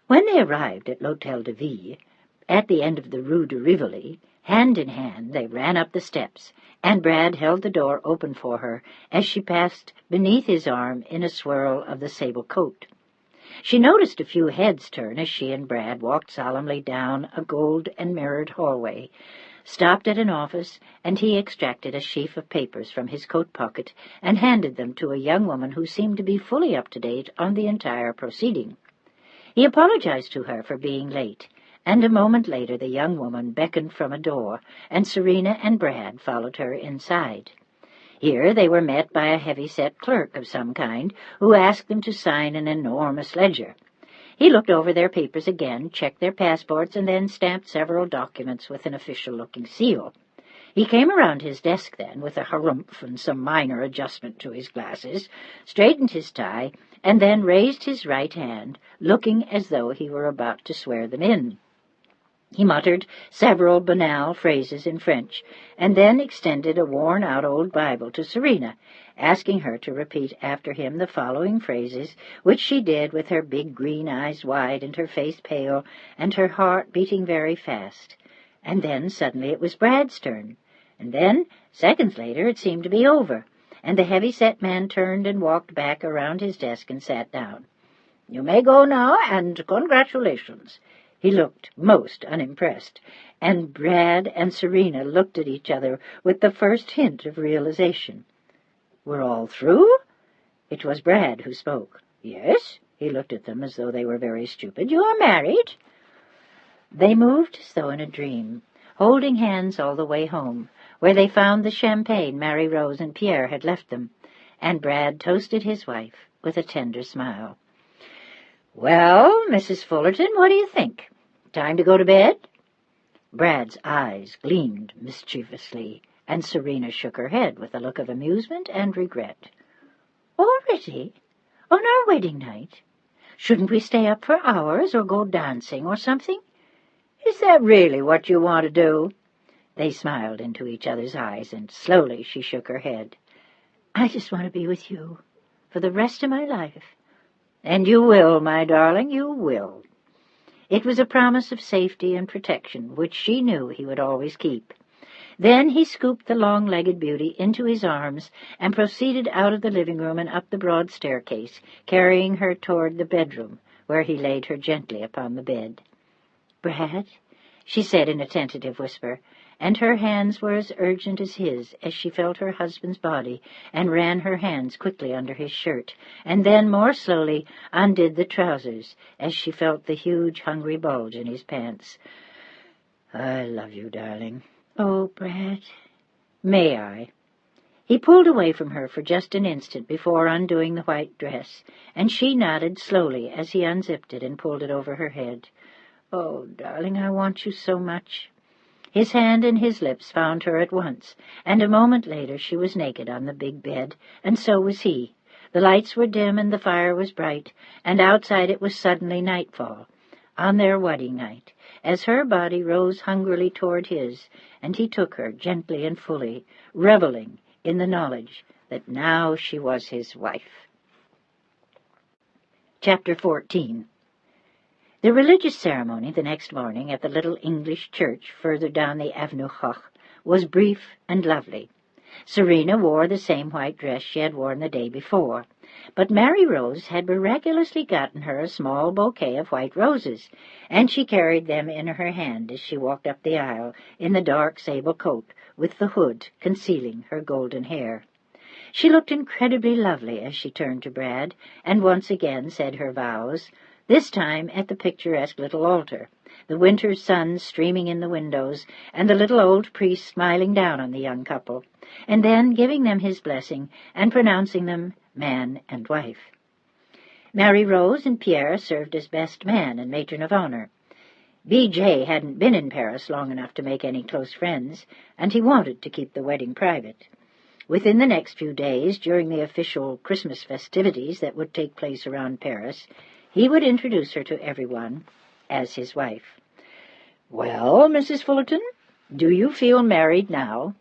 When they arrived at l'Hôtel de Ville, at the end of the Rue de Rivoli, hand in hand they ran up the steps, and Brad held the door open for her as she passed beneath his arm in a swirl of the sable coat. She noticed a few heads turn as she and Brad walked solemnly down a gold and mirrored hallway, stopped at an office, and he extracted a sheaf of papers from his coat pocket and handed them to a young woman who seemed to be fully up to date on the entire proceeding. He apologized to her for being late, and a moment later the young woman beckoned from a door, and Serena and Brad followed her inside. Here they were met by a heavy-set clerk of some kind, who asked them to sign an enormous ledger. He looked over their papers again, checked their passports, and then stamped several documents with an official-looking seal. He came around his desk then, with a harumph and some minor adjustment to his glasses, straightened his tie, and then raised his right hand, looking as though he were about to swear them in. He muttered several banal phrases in French, and then extended a worn-out old Bible to Serena, asking her to repeat after him the following phrases, which she did with her big green eyes wide and her face pale and her heart beating very fast. And then suddenly it was Brad's turn, and then, seconds later, it seemed to be over, and the heavy-set man turned and walked back around his desk and sat down. "You may go now, and congratulations." He looked most unimpressed, and Brad and Serena looked at each other with the first hint of realization. "We're all through?" It was Brad who spoke. "Yes." He looked at them as though they were very stupid. "You are married?" They moved as though in a dream, holding hands all the way home, where they found the champagne Marie-Rose and Pierre had left them, and Brad toasted his wife with a tender smile. "Well, Mrs. Fullerton, what do you think? Time to go to bed?" Brad's eyes gleamed mischievously, and Serena shook her head with a look of amusement and regret. "Already? On our wedding night? Shouldn't we stay up for hours or go dancing or something?" "Is that really what you want to do?" They smiled into each other's eyes, and slowly she shook her head. "I just want to be with you for the rest of my life." "And you will, my darling, you will." It was a promise of safety and protection, which she knew he would always keep. Then he scooped the long-legged beauty into his arms and proceeded out of the living room and up the broad staircase, carrying her toward the bedroom, where he laid her gently upon the bed. "Brad," she said in a tentative whisper, and her hands were as urgent as his as she felt her husband's body and ran her hands quickly under his shirt, and then more slowly undid the trousers as she felt the huge, hungry bulge in his pants. "I love you, darling." "Oh, Brad." "May I?" He pulled away from her for just an instant before undoing the white dress, and she nodded slowly as he unzipped it and pulled it over her head. Oh, darling, I want you so much." His hand and his lips found her at once, and a moment later she was naked on the big bed, and so was he. The lights were dim and the fire was bright, and outside it was suddenly nightfall, on their wedding night, as her body rose hungrily toward his, and he took her gently and fully, reveling in the knowledge that now she was his wife. Chapter 14. The religious ceremony the next morning at the little English church further down the Avenue Hoch was brief and lovely. Serena wore the same white dress she had worn the day before, but Mary Rose had miraculously gotten her a small bouquet of white roses, and she carried them in her hand as she walked up the aisle in the dark sable coat with the hood concealing her golden hair. She looked incredibly lovely as she turned to Brad and once again said her vows, this time at the picturesque little altar, the winter sun streaming in the windows, and the little old priest smiling down on the young couple, and then giving them his blessing and pronouncing them man and wife. Mary Rose and Pierre served as best man and matron of honor. B.J. hadn't been in Paris long enough to make any close friends, and he wanted to keep the wedding private. Within the next few days, during the official Christmas festivities that would take place around Paris, he would introduce her to everyone as his wife. "Well, Mrs. Fullerton, do you feel married now?"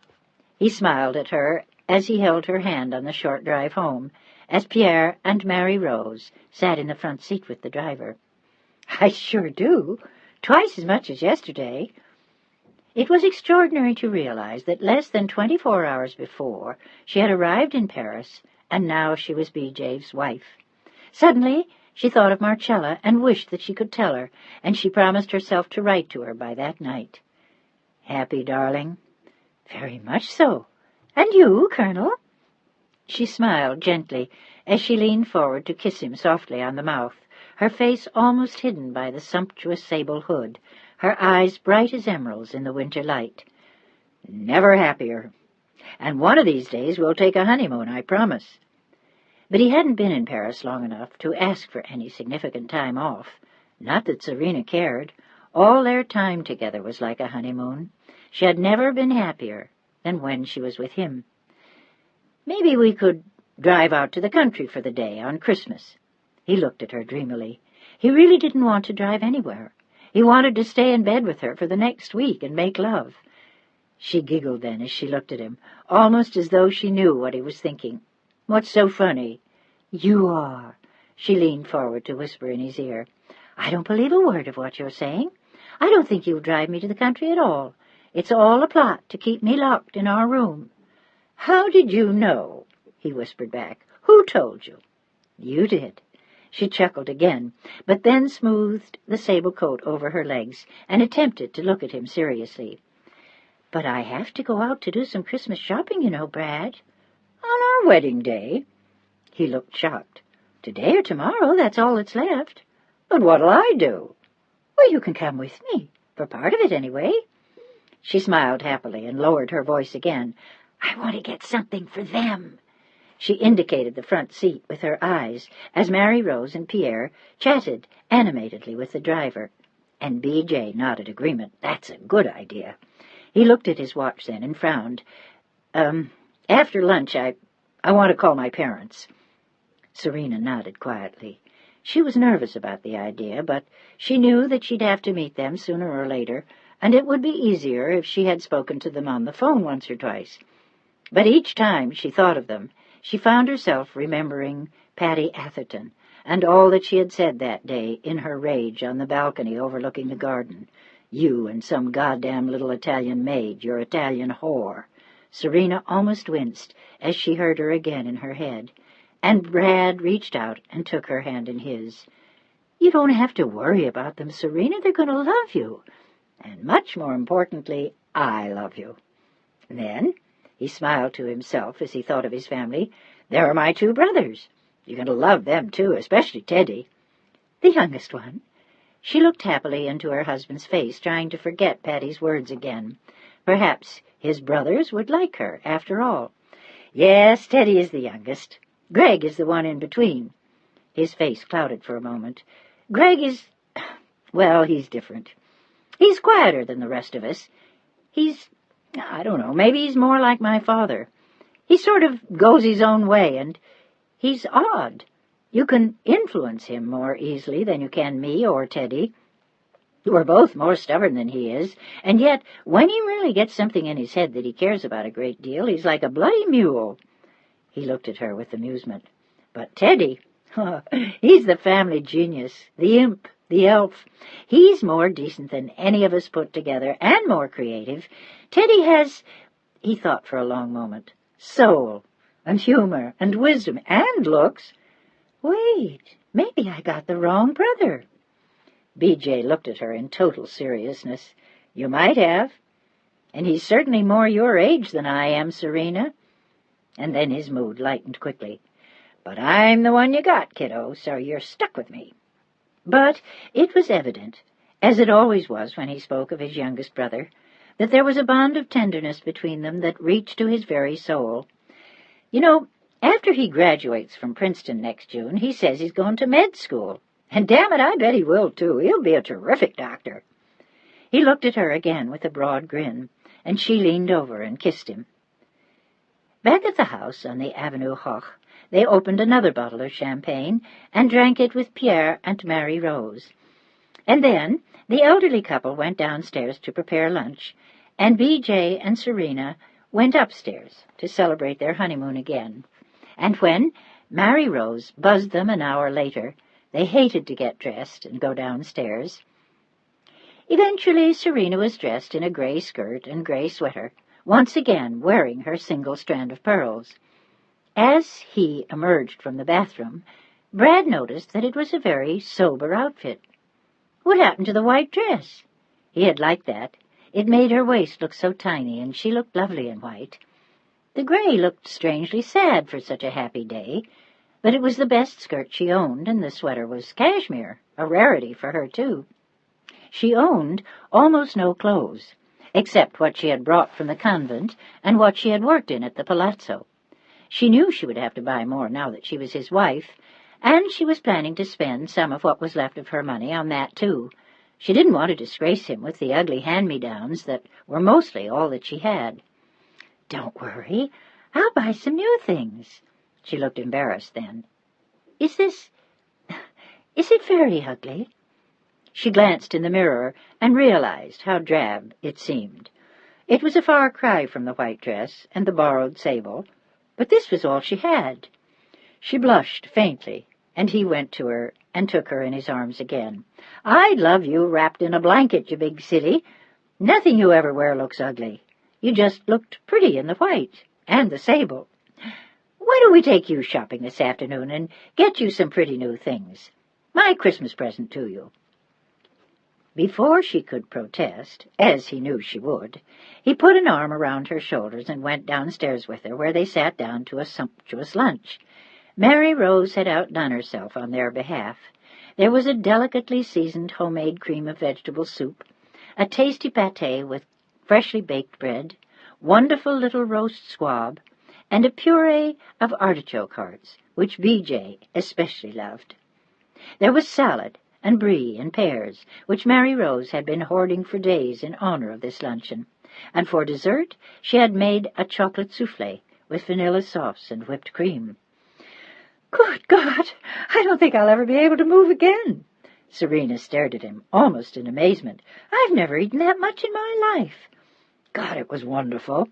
He smiled at her as he held her hand on the short drive home, as Pierre and Mary Rose sat in the front seat with the driver. "I sure do. Twice as much as yesterday." It was extraordinary to realize that less than 24 hours before she had arrived in Paris, and now she was B.J.'s wife. Suddenly she thought of Marcella and wished that she could tell her, and she promised herself to write to her by that night. "Happy, darling?" "Very much so. And you, Colonel?" She smiled gently as she leaned forward to kiss him softly on the mouth, her face almost hidden by the sumptuous sable hood, her eyes bright as emeralds in the winter light. "Never happier. And one of these days we'll take a honeymoon, I promise." But he hadn't been in Paris long enough to ask for any significant time off. Not that Serena cared. All their time together was like a honeymoon. She had never been happier than when she was with him. "Maybe we could drive out to the country for the day on Christmas." He looked at her dreamily. He really didn't want to drive anywhere. He wanted to stay in bed with her for the next week and make love. She giggled then as she looked at him, almost as though she knew what he was thinking. "What's so funny?" "You are." She leaned forward to whisper in his ear. "I don't believe a word of what you're saying. I don't think you'll drive me to the country at all. It's all a plot to keep me locked in our room." "How did you know?" he whispered back. "Who told you?" "You did." She chuckled again, but then smoothed the sable coat over her legs and attempted to look at him seriously. "But I have to go out to do some Christmas shopping, you know, Brad." "On our wedding day?" He looked shocked. "Today or tomorrow, that's all that's left." "But what'll I do?" "Well, you can come with me, for part of it anyway." She smiled happily and lowered her voice again. "I want to get something for them." She indicated the front seat with her eyes as Mary Rose and Pierre chatted animatedly with the driver, and B.J. nodded agreement. "That's a good idea." He looked at his watch then and frowned. After lunch, I want to call my parents." Serena nodded quietly. She was nervous about the idea, but she knew that she'd have to meet them sooner or later, and it would be easier if she had spoken to them on the phone once or twice. But each time she thought of them, she found herself remembering Patty Atherton and all that she had said that day in her rage on the balcony overlooking the garden. "You and some goddamn little Italian maid, your Italian whore." Serena almost winced as she heard her again in her head, and Brad reached out and took her hand in his. "You don't have to worry about them, Serena. They're going to love you. And much more importantly, I love you." Then he smiled to himself as he thought of his family. "There are my 2 brothers. You're going to love them, too, especially Teddy." "The youngest one." She looked happily into her husband's face, trying to forget Patty's words again. Perhaps his brothers would like her, after all. "Yes, Teddy is the youngest. Greg is the one in between." His face clouded for a moment. "Greg is Well, he's different. He's quieter than the rest of us. I don't know, maybe he's more like my father. He sort of goes his own way, and he's odd. You can influence him more easily than you can me or Teddy. We're both more stubborn than he is, and yet when he really gets something in his head that he cares about a great deal, he's like a bloody mule." He looked at her with amusement. "But Teddy, he's the family genius, the imp, the elf. He's more decent than any of us put together, and more creative. Teddy has," he thought for a long moment, "soul, and humor, and wisdom, and looks. Wait, maybe I got the wrong brother." B.J. looked at her in total seriousness. "You might have. And he's certainly more your age than I am, Serena." And then his mood lightened quickly. "But I'm the one you got, kiddo, so you're stuck with me." But it was evident, as it always was when he spoke of his youngest brother, that there was a bond of tenderness between them that reached to his very soul. "You know, after he graduates from Princeton next June, he says he's going to med school. And damn it, I bet he will, too. He'll be a terrific doctor." He looked at her again with a broad grin, and she leaned over and kissed him. Back at the house on the Avenue Hoch, they opened another bottle of champagne and drank it with Pierre and Mary Rose. And then the elderly couple went downstairs to prepare lunch, and B.J. and Serena went upstairs to celebrate their honeymoon again. And when Mary Rose buzzed them an hour later, they hated to get dressed and go downstairs. Eventually Serena was dressed in a gray skirt and gray sweater, once again wearing her single strand of pearls. As he emerged from the bathroom, Brad noticed that it was a very sober outfit. What happened to the white dress? He had liked that. It made her waist look so tiny, and she looked lovely in white. The gray looked strangely sad for such a happy day, but it was the best skirt she owned, and the sweater was cashmere, a rarity for her, too. She owned almost no clothes, except what she had brought from the convent and what she had worked in at the palazzo. She knew she would have to buy more now that she was his wife, and she was planning to spend some of what was left of her money on that, too. She didn't want to disgrace him with the ugly hand-me-downs that were mostly all that she had. "Don't worry, I'll buy some new things." She looked embarrassed then. Is it very ugly?" She glanced in the mirror and realized how drab it seemed. It was a far cry from the white dress and the borrowed sable, but this was all she had. She blushed faintly, and he went to her and took her in his arms again. "I'd love you wrapped in a blanket, you big silly. Nothing you ever wear looks ugly. You just looked pretty in the white and the sable. Why don't we take you shopping this afternoon and get you some pretty new things? My Christmas present to you." Before she could protest, as he knew she would, he put an arm around her shoulders and went downstairs with her, where they sat down to a sumptuous lunch. Mary Rose had outdone herself on their behalf. There was a delicately seasoned homemade cream of vegetable soup, a tasty pâté with freshly baked bread, wonderful little roast squab, and a puree of artichoke hearts, which B.J. especially loved. There was salad and brie and pears, which Mary Rose had been hoarding for days in honor of this luncheon, and for dessert she had made a chocolate soufflé with vanilla sauce and whipped cream. "Good God, I don't think I'll ever be able to move again." Serena stared at him, almost in amazement. "I've never eaten that much in my life." "God, it was wonderful."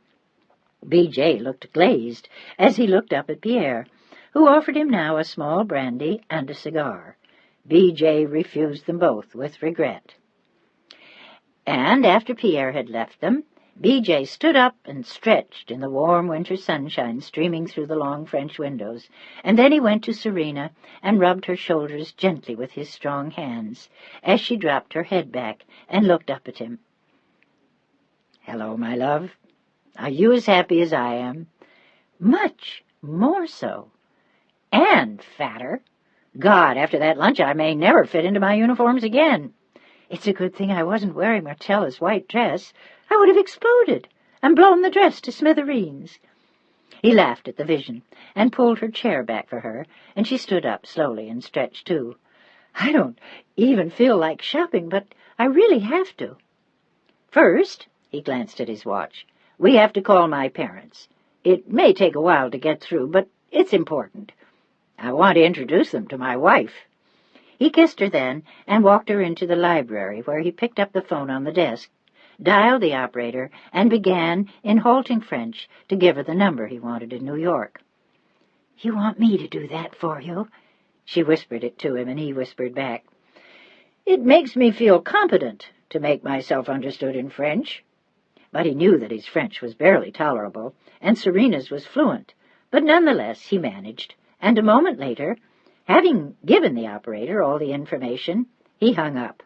B.J. looked glazed as he looked up at Pierre, who offered him now a small brandy and a cigar. B.J. refused them both with regret. And after Pierre had left them, B.J. stood up and stretched in the warm winter sunshine streaming through the long French windows, and then he went to Serena and rubbed her shoulders gently with his strong hands as she dropped her head back and looked up at him. "Hello, my love. Are you as happy as I am?" "Much more so. And fatter. God, after that lunch I may never fit into my uniforms again. It's a good thing I wasn't wearing Marcella's white dress. I would have exploded and blown the dress to smithereens." He laughed at the vision and pulled her chair back for her, and she stood up slowly and stretched too. I don't even feel like shopping, but I really have to. First, he glanced at his watch, we have to call my parents. It may take a while to get through, but it's important. I want to introduce them to my wife. He kissed her then and walked her into the library, where he picked up the phone on the desk, dialed the operator, and began, in halting French, to give her the number he wanted in New York. "You want me to do that for you?" She whispered it to him, and he whispered back. "It makes me feel competent to make myself understood in French." But he knew that his French was barely tolerable, and Serena's was fluent, but nonetheless he managed, and a moment later, having given the operator all the information, he hung up.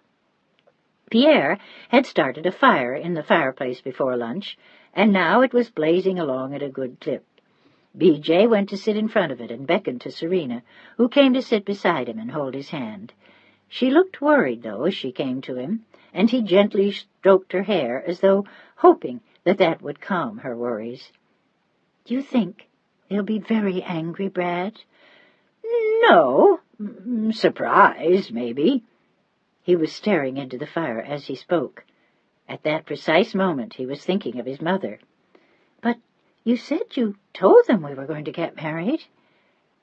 Pierre had started a fire in the fireplace before lunch, and now it was blazing along at a good clip. B.J. went to sit in front of it and beckoned to Serena, who came to sit beside him and hold his hand. She looked worried, though, as she came to him, and he gently stroked her hair, as though hoping that that would calm her worries. "Do you think they'll be very angry, Brad?" "No. Surprised, maybe." He was staring into the fire as he spoke. At that precise moment he was thinking of his mother. "But you said you told them we were going to get married."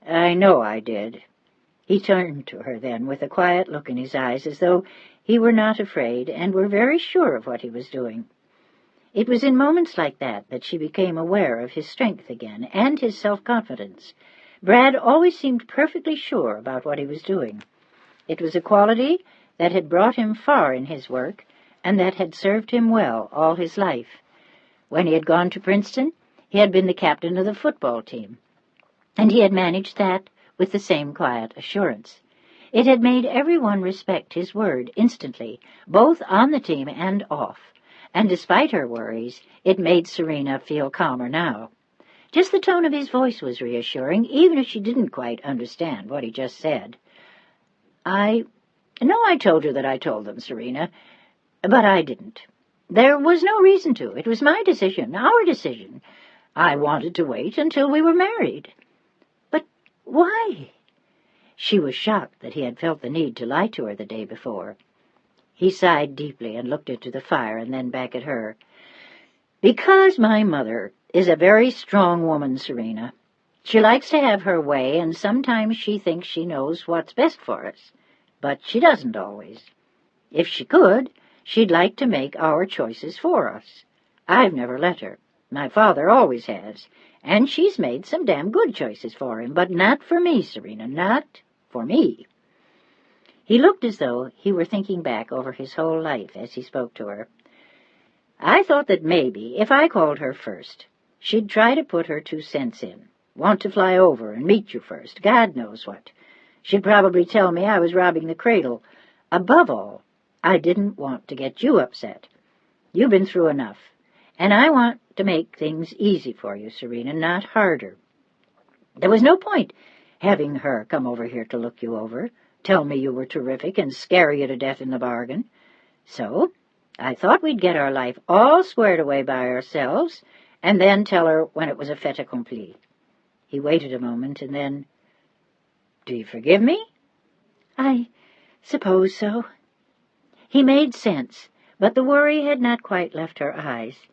"I know I did." He turned to her then with a quiet look in his eyes, as though he were not afraid and were very sure of what he was doing. It was in moments like that she became aware of his strength again and his self-confidence. Brad always seemed perfectly sure about what he was doing. It was a quality that had brought him far in his work and that had served him well all his life. When he had gone to Princeton, he had been the captain of the football team, and he had managed that with the same quiet assurance. It had made everyone respect his word instantly, both on the team and off, and despite her worries, it made Serena feel calmer now. Just the tone of his voice was reassuring, even if she didn't quite understand what he just said. I told you that I told them, Serena, but I didn't. There was no reason to. It was my decision, our decision. I wanted to wait until we were married." "But why?" She was shocked that he had felt the need to lie to her the day before. He sighed deeply and looked into the fire and then back at her. "Because my mother is a very strong woman, Serena. She likes to have her way, and sometimes she thinks she knows what's best for us. But she doesn't always. If she could, she'd like to make our choices for us. I've never let her. My father always has, and she's made some damn good choices for him, but not for me, Serena, not for me." He looked as though he were thinking back over his whole life as he spoke to her. "I thought that maybe, if I called her first, she'd try to put her 2 cents in, want to fly over and meet you first, God knows what. She'd probably tell me I was robbing the cradle. Above all, I didn't want to get you upset. You've been through enough, and I want to make things easy for you, Serena, not harder. There was no point having her come over here to look you over, tell me you were terrific, and scare you to death in the bargain. So I thought we'd get our life all squared away by ourselves, and then tell her when it was a fait accompli." He waited a moment, and then, "Do you forgive me?" "I suppose so." He made sense, but the worry had not quite left her eyes.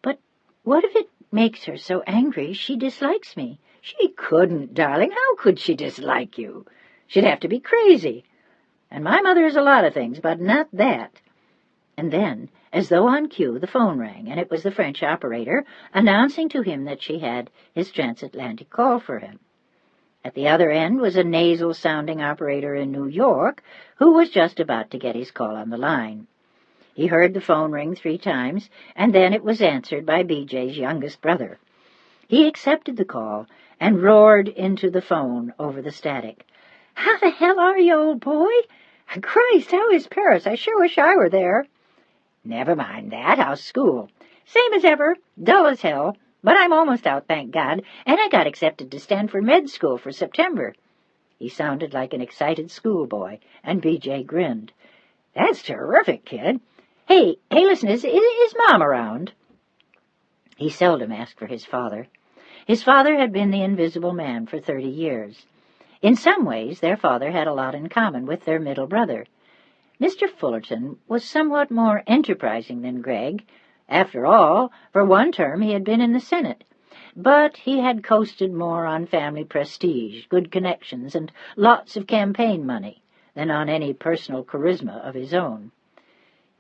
"But what if it makes her so angry she dislikes me?" "She couldn't, darling. How could she dislike you? She'd have to be crazy. And my mother is a lot of things, but not that." And then, as though on cue, the phone rang, and it was the French operator announcing to him that she had his transatlantic call for him. At the other end was a nasal-sounding operator in New York who was just about to get his call on the line. He heard the phone ring 3 times, and then it was answered by B.J.'s youngest brother. He accepted the call and roared into the phone over the static. "How the hell are you, old boy? Christ, how is Paris? I sure wish I were there." "Never mind that. How's school?" "Same as ever. Dull as hell. But I'm almost out, thank God, and I got accepted to Stanford Med School for September." He sounded like an excited schoolboy, and B.J. grinned. "That's terrific, kid. Hey, listen, is Mom around?" He seldom asked for his father. His father had been the invisible man for 30 years. In some ways, their father had a lot in common with their middle brother. Mr. Fullerton was somewhat more enterprising than Greg. After all, for one term he had been in the Senate. But he had coasted more on family prestige, good connections, and lots of campaign money than on any personal charisma of his own.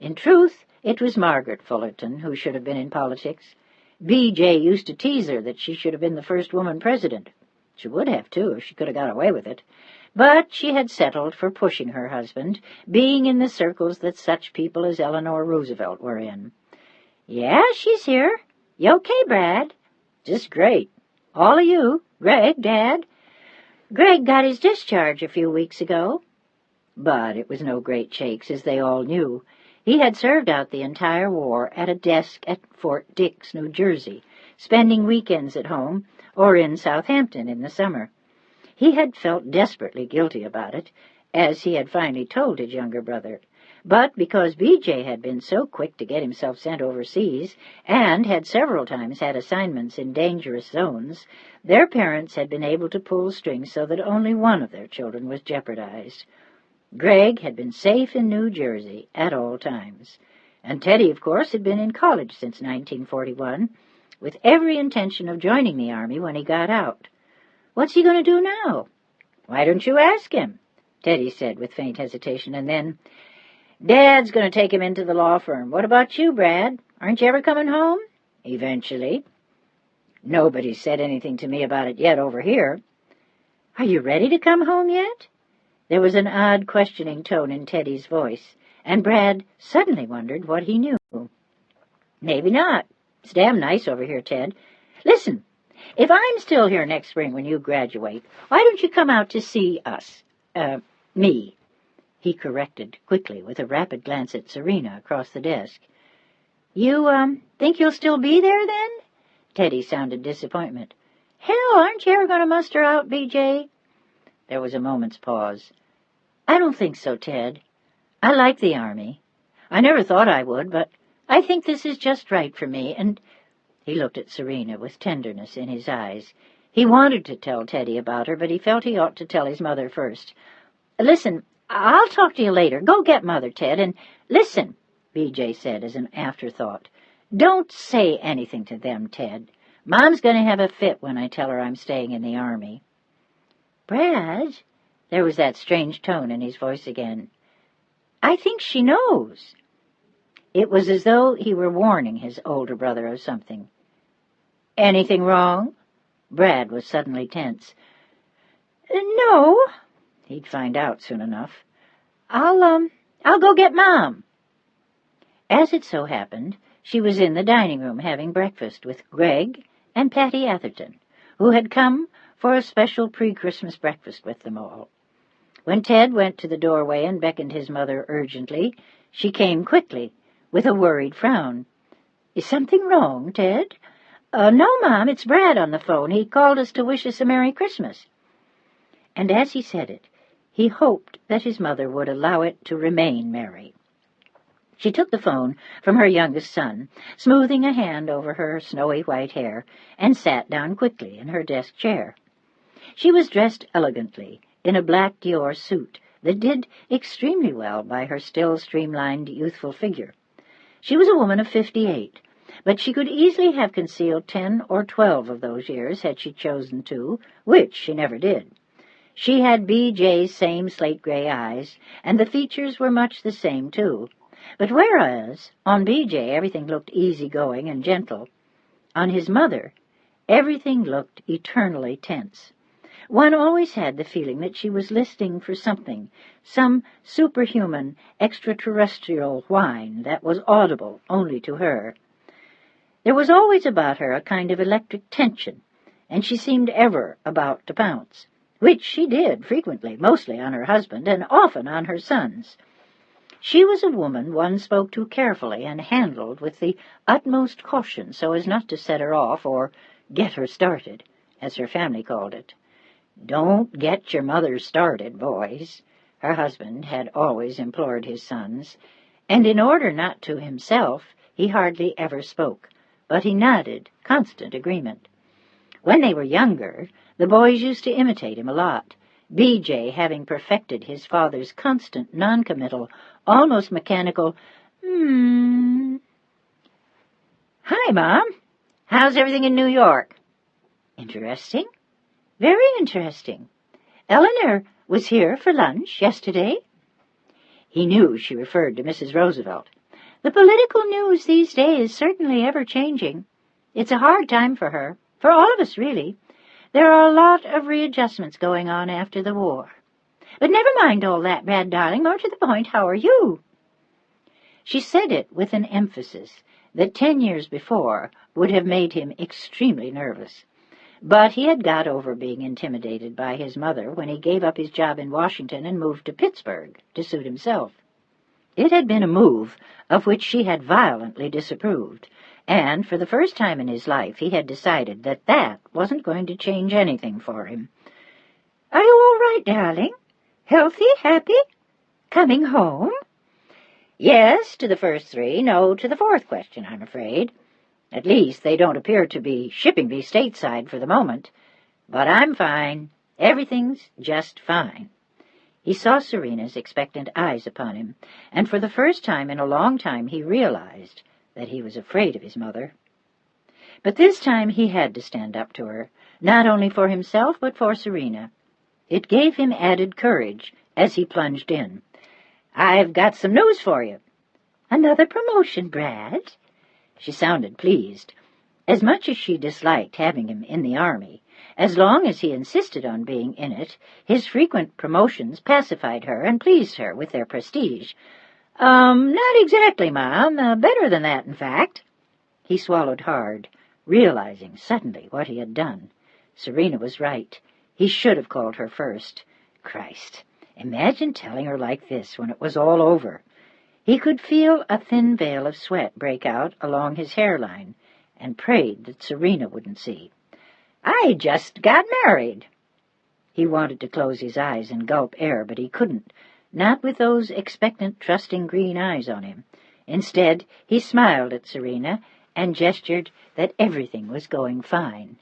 In truth, it was Margaret Fullerton who should have been in politics. B.J. used to tease her that she should have been the first woman president. She would have, too, if she could have got away with it. But she had settled for pushing her husband, being in the circles that such people as Eleanor Roosevelt were in. "Yeah, she's here. You okay, Brad?" "Just great. All of you? Greg, Dad?" "Greg got his discharge a few weeks ago." But it was no great shakes, as they all knew. He had served out the entire war at a desk at Fort Dix, New Jersey, spending weekends at home or in Southampton in the summer. He had felt desperately guilty about it, as he had finally told his younger brother. But because B.J. had been so quick to get himself sent overseas, and had several times had assignments in dangerous zones, their parents had been able to pull strings so that only one of their children was jeopardized. Greg had been safe in New Jersey at all times, and Teddy, of course, had been in college since 1941, with every intention of joining the Army when he got out. "What's he going to do now?" "Why don't you ask him?" Teddy said with faint hesitation, and then, "Dad's going to take him into the law firm. What about you, Brad? Aren't you ever coming home?" "Eventually." "Nobody's said anything to me about it yet over here." "Are you ready to come home yet?" There was an odd, questioning tone in Teddy's voice, and Brad suddenly wondered what he knew. "Maybe not. It's damn nice over here, Ted. Listen, if I'm still here next spring when you graduate, why don't you come out to see us? Me," he corrected quickly with a rapid glance at Serena across the desk. "You, think you'll still be there then?" Teddy sounded disappointment. "Hell, aren't you ever going to muster out, B.J.? There was a moment's pause. "I don't think so, Ted. I like the Army. I never thought I would, but I think this is just right for me, and—" He looked at Serena with tenderness in his eyes. He wanted to tell Teddy about her, but he felt he ought to tell his mother first. "Listen, I'll talk to you later. Go get Mother, Ted, and listen," B.J. said as an afterthought. "Don't say anything to them, Ted. Mom's going to have a fit when I tell her I'm staying in the Army." "Brad," there was that strange tone in his voice again. "I think she knows." It was as though he were warning his older brother of something. "Anything wrong?" Brad was suddenly tense. "No." He'd find out soon enough. I'll go get Mom." As it so happened, she was in the dining room having breakfast with Greg and Patty Atherton, who had come for a special pre-Christmas breakfast with them all. When Ted went to the doorway and beckoned his mother urgently, she came quickly, with a worried frown. "Is something wrong, Ted?" No, Mom, it's Brad on the phone. He called us to wish us a Merry Christmas." And as he said it, he hoped that his mother would allow it to remain merry. She took the phone from her youngest son, smoothing a hand over her snowy white hair, and sat down quickly in her desk chair. She was dressed elegantly, in a black Dior suit that did extremely well by her still streamlined, youthful figure. She was a woman of 58, but she could easily have concealed 10 or 12 of those years had she chosen to, which she never did. She had B.J.'s same slate-gray eyes, and the features were much the same, too. But whereas on B.J. everything looked easy-going and gentle, on his mother everything looked eternally tense. One always had the feeling that she was listening for something, some superhuman, extraterrestrial whine that was audible only to her. There was always about her a kind of electric tension, and she seemed ever about to pounce, which she did frequently, mostly on her husband and often on her sons. She was a woman one spoke to carefully and handled with the utmost caution so as not to set her off or get her started, as her family called it. "Don't get your mother started, boys," her husband had always implored his sons, and in order not to himself he hardly ever spoke, but he nodded constant agreement. When they were younger, the boys used to imitate him a lot, B.J. having perfected his father's constant, non-committal, almost mechanical, Hi, Mom. How's everything in New York? Interesting. Very interesting. Eleanor was here for lunch yesterday. He knew she referred to Mrs. Roosevelt. The political news these days is certainly ever-changing. It's a hard time for her, for all of us, really. There are a lot of readjustments going on after the war. But never mind all that, Brad, darling. More to the point, how are you? She said it with an emphasis that 10 years before would have made him extremely nervous. But he had got over being intimidated by his mother when he gave up his job in Washington and moved to Pittsburgh to suit himself. It had been a move of which she had violently disapproved, and for the first time in his life he had decided that that wasn't going to change anything for him. Are you all right, darling? Healthy? Happy? Coming home? Yes, to the first three, no to the fourth question, I'm afraid. At least they don't appear to be shipping me stateside for the moment. But I'm fine. Everything's just fine. He saw Serena's expectant eyes upon him, and for the first time in a long time he realized that he was afraid of his mother. But this time he had to stand up to her, not only for himself but for Serena. It gave him added courage as he plunged in. I've got some news for you. Another promotion, Brad? She sounded pleased. As much as she disliked having him in the army, as long as he insisted on being in it, his frequent promotions pacified her and pleased her with their prestige. Not exactly, Mom. Better than that, in fact. He swallowed hard, realizing suddenly what he had done. Serena was right. He should have called her first. Christ, imagine telling her like this when it was all over. He could feel a thin veil of sweat break out along his hairline, and prayed that Serena wouldn't see. I just got married. He wanted to close his eyes and gulp air, but he couldn't, not with those expectant, trusting green eyes on him. Instead, he smiled at Serena and gestured that everything was going fine.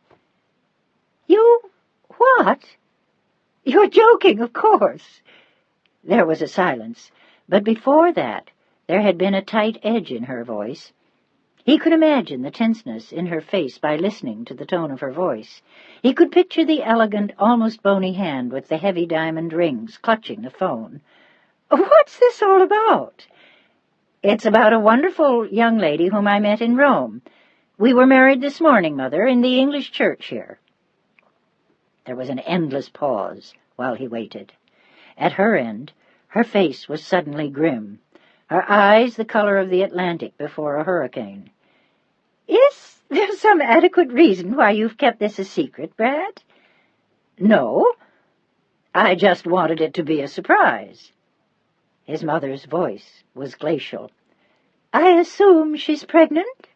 You what? You're joking, of course. There was a silence, but before that there had been a tight edge in her voice. He could imagine the tenseness in her face by listening to the tone of her voice. He could picture the elegant, almost bony hand with the heavy diamond rings clutching the phone. What's this all about? It's about a wonderful young lady whom I met in Rome. We were married this morning, Mother, in the English church here. There was an endless pause while he waited. At her end, her face was suddenly grim, her eyes the color of the Atlantic before a hurricane. Is there some adequate reason why you've kept this a secret, Brad? No. I just wanted it to be a surprise. His mother's voice was glacial. I assume she's pregnant?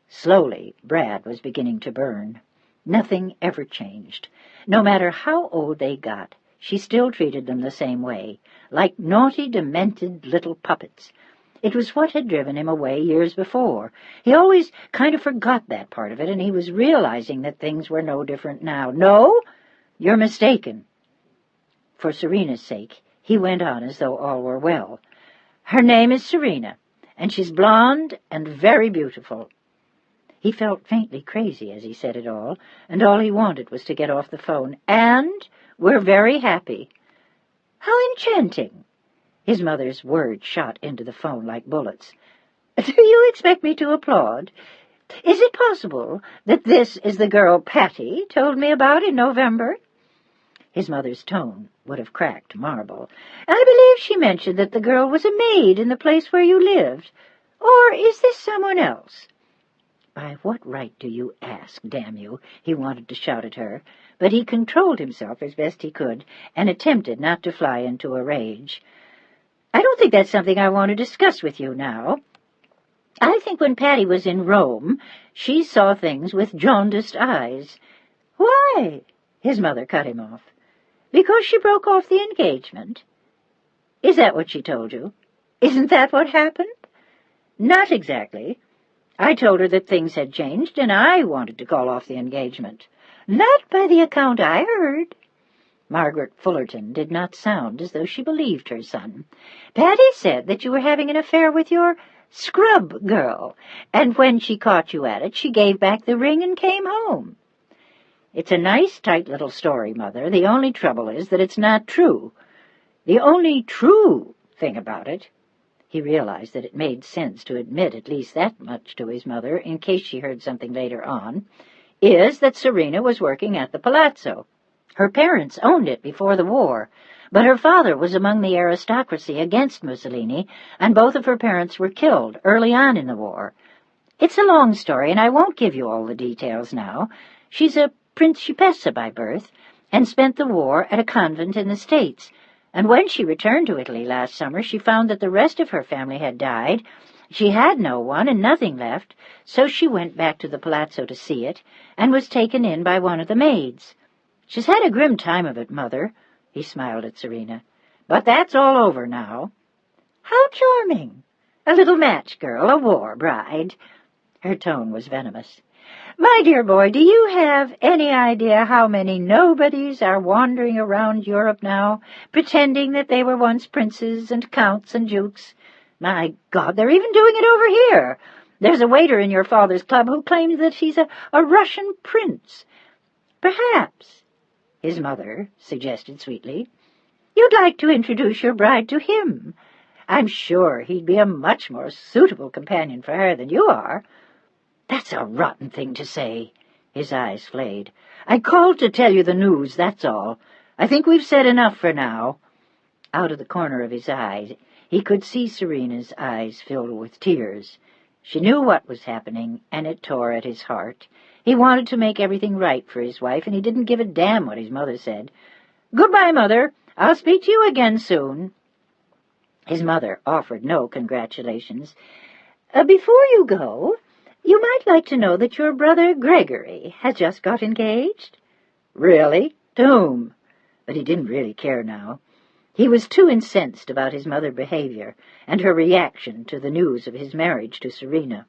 Slowly, Brad was beginning to burn. Nothing ever changed. No matter how old they got, she still treated them the same way, like naughty, demented little puppets. It was what had driven him away years before. He always kind of forgot that part of it, and he was realizing that things were no different now. No, you're mistaken. For Serena's sake, he went on as though all were well. Her name is Serena, and she's blonde and very beautiful. He felt faintly crazy as he said it all, and all he wanted was to get off the phone. And we're very happy. How enchanting! His mother's words shot into the phone like bullets. Do you expect me to applaud? Is it possible that this is the girl Patty told me about in November? His mother's tone would have cracked marble. I believe she mentioned that the girl was a maid in the place where you lived. Or is this someone else? By what right do you ask, damn you? He wanted to shout at her, but he controlled himself as best he could and attempted not to fly into a rage. I don't think that's something I want to discuss with you now. I think when Patty was in Rome, she saw things with jaundiced eyes. Why? His mother cut him off. Because she broke off the engagement. Is that what she told you? Isn't that what happened? Not exactly. I told her that things had changed, and I wanted to call off the engagement. Not by the account I heard. Margaret Fullerton did not sound as though she believed her son. "Patty said that you were having an affair with your scrub girl, and when she caught you at it, she gave back the ring and came home." "It's a nice, tight little story, Mother. The only trouble is that it's not true. The only true thing about it," he realized that it made sense to admit at least that much to his mother in case she heard something later on, "is that Serena was working at the Palazzo. Her parents owned it before the war, but her father was among the aristocracy against Mussolini, and both of her parents were killed early on in the war. It's a long story, and I won't give you all the details now. She's a principessa by birth, and spent the war at a convent in the States, and when she returned to Italy last summer, she found that the rest of her family had died. She had no one and nothing left, so she went back to the Palazzo to see it, and was taken in by one of the maids. She's had a grim time of it, Mother," he smiled at Serena, "but that's all over now." "How charming! A little match girl, a war bride." Her tone was venomous. "My dear boy, do you have any idea how many nobodies are wandering around Europe now, pretending that they were once princes and counts and dukes? My God, they're even doing it over here. There's a waiter in your father's club who claims that he's a Russian prince. Perhaps," his mother suggested sweetly, "you'd like to introduce your bride to him. I'm sure he'd be a much more suitable companion for her than you are." "That's a rotten thing to say." His eyes flayed. "I called to tell you the news, that's all. I think we've said enough for now." Out of the corner of his eye, he could see Serena's eyes filled with tears. She knew what was happening, and it tore at his heart. He wanted to make everything right for his wife, and he didn't give a damn what his mother said. "Goodbye, Mother. I'll speak to you again soon." His mother offered no congratulations. "Before you go, you might like to know that your brother Gregory has just got engaged." "Really? To whom?" But he didn't really care now. He was too incensed about his mother's behavior and her reaction to the news of his marriage to Serena.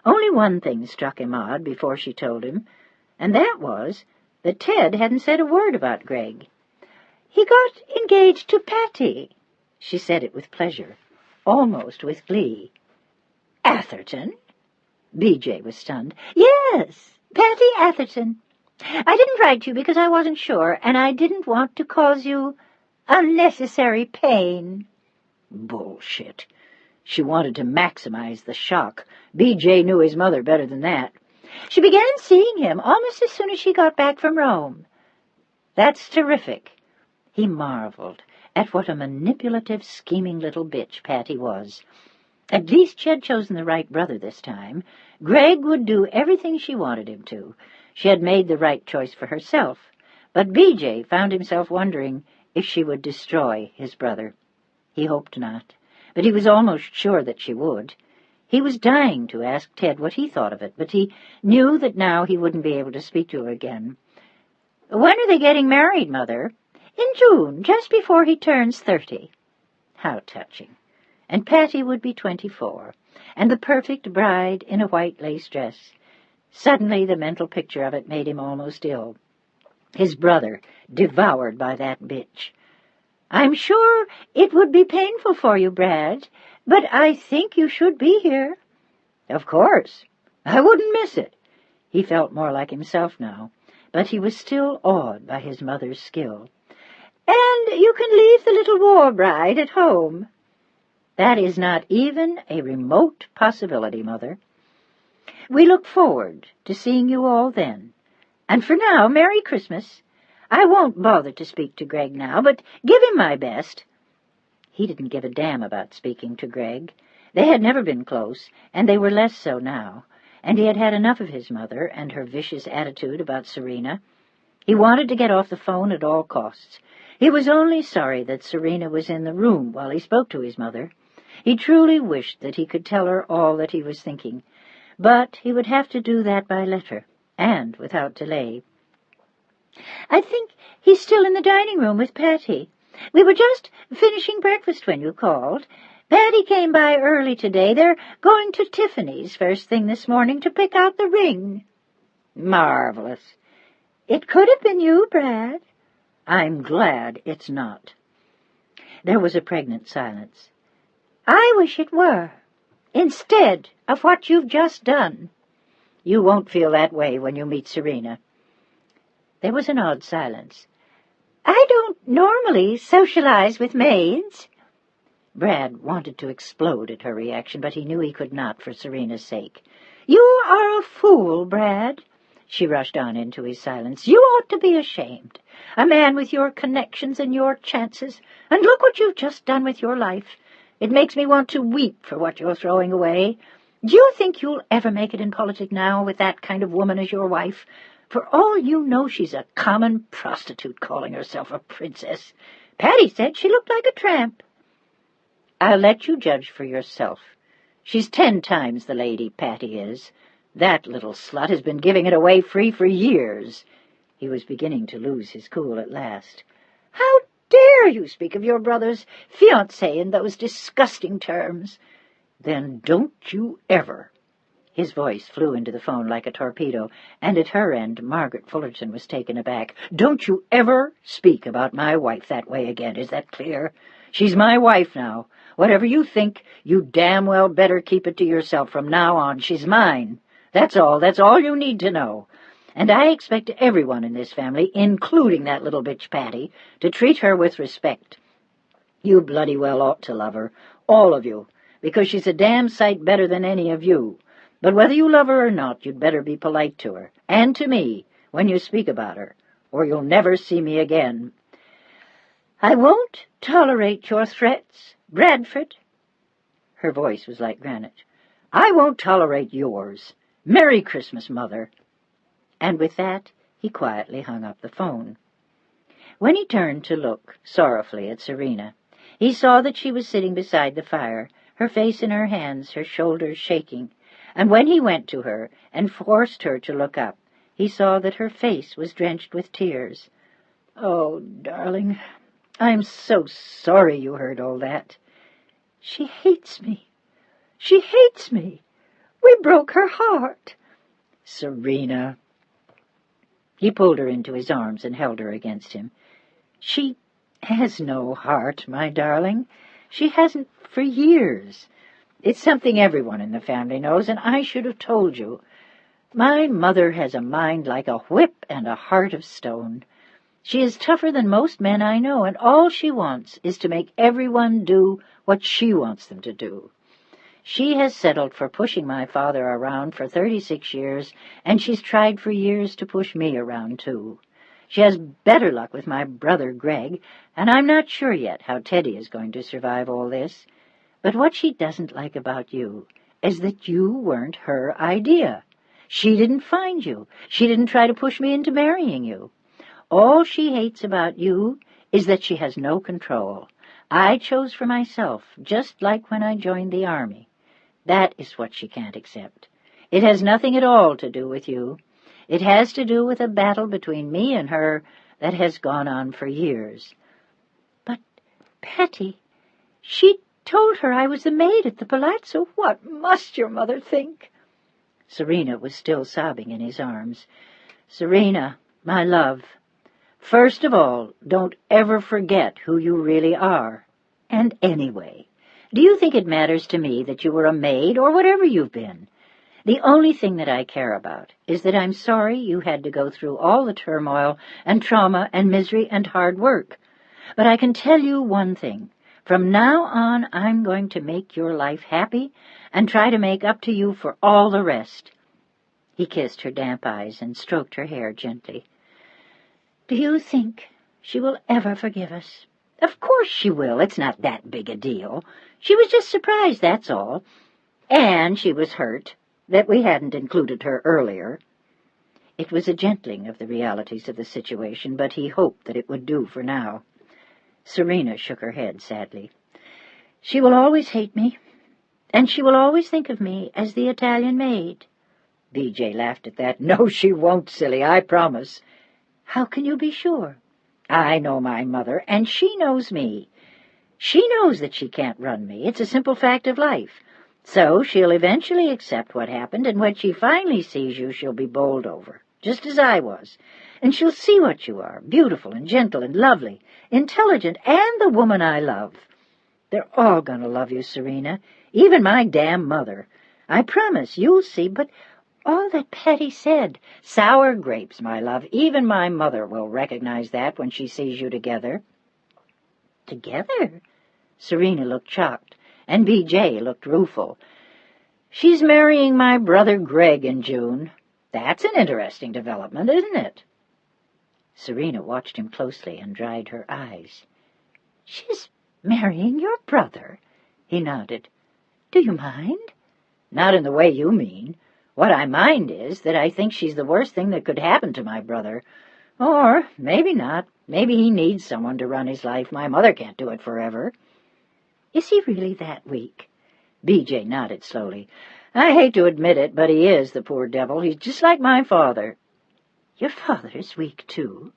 Only one thing struck him odd before she told him, and that was that Ted hadn't said a word about Greg. "He got engaged to Patty." She said it with pleasure, almost with glee. "Atherton?" B.J. was stunned. "Yes, Patty Atherton. I didn't write you because I wasn't sure, and I didn't want to cause you unnecessary pain." Bullshit. She wanted to maximize the shock. B.J. knew his mother better than that. "She began seeing him almost as soon as she got back from Rome." "That's terrific." He marveled at what a manipulative, scheming little bitch Patty was. At least she had chosen the right brother this time. Greg would do everything she wanted him to. She had made the right choice for herself. But B.J. found himself wondering if she would destroy his brother. He hoped not, but he was almost sure that she would. He was dying to ask Ted what he thought of it, but he knew that now he wouldn't be able to speak to her again. "When are they getting married, Mother?" "In June, just before he turns 30. How touching. And Patty would be 24, and the perfect bride in a white lace dress. Suddenly the mental picture of it made him almost ill. His brother, devoured by that bitch. "I'm sure it would be painful for you, Brad, but I think you should be here." "Of course. I wouldn't miss it." He felt more like himself now, but he was still awed by his mother's skill. "And you can leave the little war bride at home." "That is not even a remote possibility, Mother. We look forward to seeing you all then. And for now, Merry Christmas. I won't bother to speak to Greg now, but give him my best." He didn't give a damn about speaking to Greg. They had never been close, and they were less so now, and he had had enough of his mother and her vicious attitude about Serena. He wanted to get off the phone at all costs. He was only sorry that Serena was in the room while he spoke to his mother. He truly wished that he could tell her all that he was thinking, but he would have to do that by letter, and without delay. "I think he's still in the dining room with Patty. We were just finishing breakfast when you called. Patty came by early today. They're going to Tiffany's first thing this morning to pick out the ring." "Marvelous." "It could have been you, Brad." I'm glad it's not." There was a pregnant silence. "I wish it were, instead of what you've just done." "You won't feel that way when you meet Serena." There was an odd silence. "I don't normally socialize with maids." Brad wanted to explode at her reaction, but he knew he could not for Serena's sake. "You are a fool, Brad," she rushed on into his silence. "You ought to be ashamed. A man with your connections and your chances. And look what you've just done with your life. It makes me want to weep for what you're throwing away. Do you think you'll ever make it in politics now with that kind of woman as your wife? For all you know, she's a common prostitute calling herself a princess. Patty said she looked like a tramp." "I'll let you judge for yourself. She's 10 times the lady Patty is. That little slut has been giving it away free for years." He was beginning to lose his cool at last. "How dare you speak of your brother's fiancée in those disgusting terms?" "Then don't you ever." His voice flew into the phone like a torpedo, and at her end Margaret Fullerton was taken aback. "Don't you ever speak about my wife that way again, is that clear? She's my wife now. Whatever you think, you damn well better keep it to yourself from now on. She's mine. That's all you need to know. And I expect everyone in this family, including that little bitch Patty, to treat her with respect. You bloody well ought to love her, all of you, because she's a damn sight better than any of you. But whether you love her or not, you'd better be polite to her, and to me, when you speak about her, or you'll never see me again." "I won't tolerate your threats, Bradford." Her voice was like granite. "I won't tolerate yours. Merry Christmas, Mother." And with that, he quietly hung up the phone. When he turned to look sorrowfully at Serena, he saw that she was sitting beside the fire, her face in her hands, her shoulders shaking. And when he went to her and forced her to look up, he saw that her face was drenched with tears. "Oh, darling, I'm so sorry you heard all that." "She hates me. She hates me. We broke her heart." "Serena." He pulled her into his arms and held her against him. "She has no heart, my darling. She hasn't for years. It's something everyone in the family knows, and I should have told you. My mother has a mind like a whip and a heart of stone. She is tougher than most men I know, and all she wants is to make everyone do what she wants them to do. She has settled for pushing my father around for 36 years, and she's tried for years to push me around, too. She has better luck with my brother Greg, and I'm not sure yet how Teddy is going to survive all this. But what she doesn't like about you is that you weren't her idea. She didn't find you. She didn't try to push me into marrying you. All she hates about you is that she has no control. I chose for myself, just like when I joined the army. That is what she can't accept. It has nothing at all to do with you. It has to do with a battle between me and her that has gone on for years." "But, Patty, she told her I was the maid at the palazzo. What must your mother think?" Serena was still sobbing in his arms. "Serena, my love, first of all, don't ever forget who you really are. And anyway, do you think it matters to me that you were a maid or whatever you've been? The only thing that I care about is that I'm sorry you had to go through all the turmoil and trauma and misery and hard work. But I can tell you one thing. From now on, I'm going to make your life happy and try to make up to you for all the rest." He kissed her damp eyes and stroked her hair gently. "Do you think she will ever forgive us?" "Of course she will. It's not that big a deal. She was just surprised, that's all. And she was hurt that we hadn't included her earlier." It was a gentling of the realities of the situation, but he hoped that it would do for now. Serena shook her head sadly. "She will always hate me, and she will always think of me as the Italian maid." B.J. laughed at that. "No, she won't, silly, I promise." "How can you be sure?" "I know my mother, and she knows me. She knows that she can't run me. It's a simple fact of life. So she'll eventually accept what happened, and when she finally sees you, she'll be bowled over, just as I was. and she'll see what you are, beautiful and gentle and lovely, intelligent, and the woman I love. They're all going to love you, Serena, even my damn mother. I promise you'll see, but all that Patty said. Sour grapes, my love. Even my mother will recognize that when she sees you together. Together? Serena looked shocked, and B.J. looked rueful. She's marrying my brother Greg in June. That's an interesting development, isn't it? Serena watched him closely and dried her eyes. She's marrying your brother? He nodded. Do you mind? Not in the way you mean. What I mind is that I think she's the worst thing that could happen to my brother. Or maybe not. Maybe he needs someone to run his life. My mother can't do it forever. Is he really that weak? B.J. nodded slowly. I hate to admit it, but he is, the poor devil. He's just like my father. Your father's weak, too?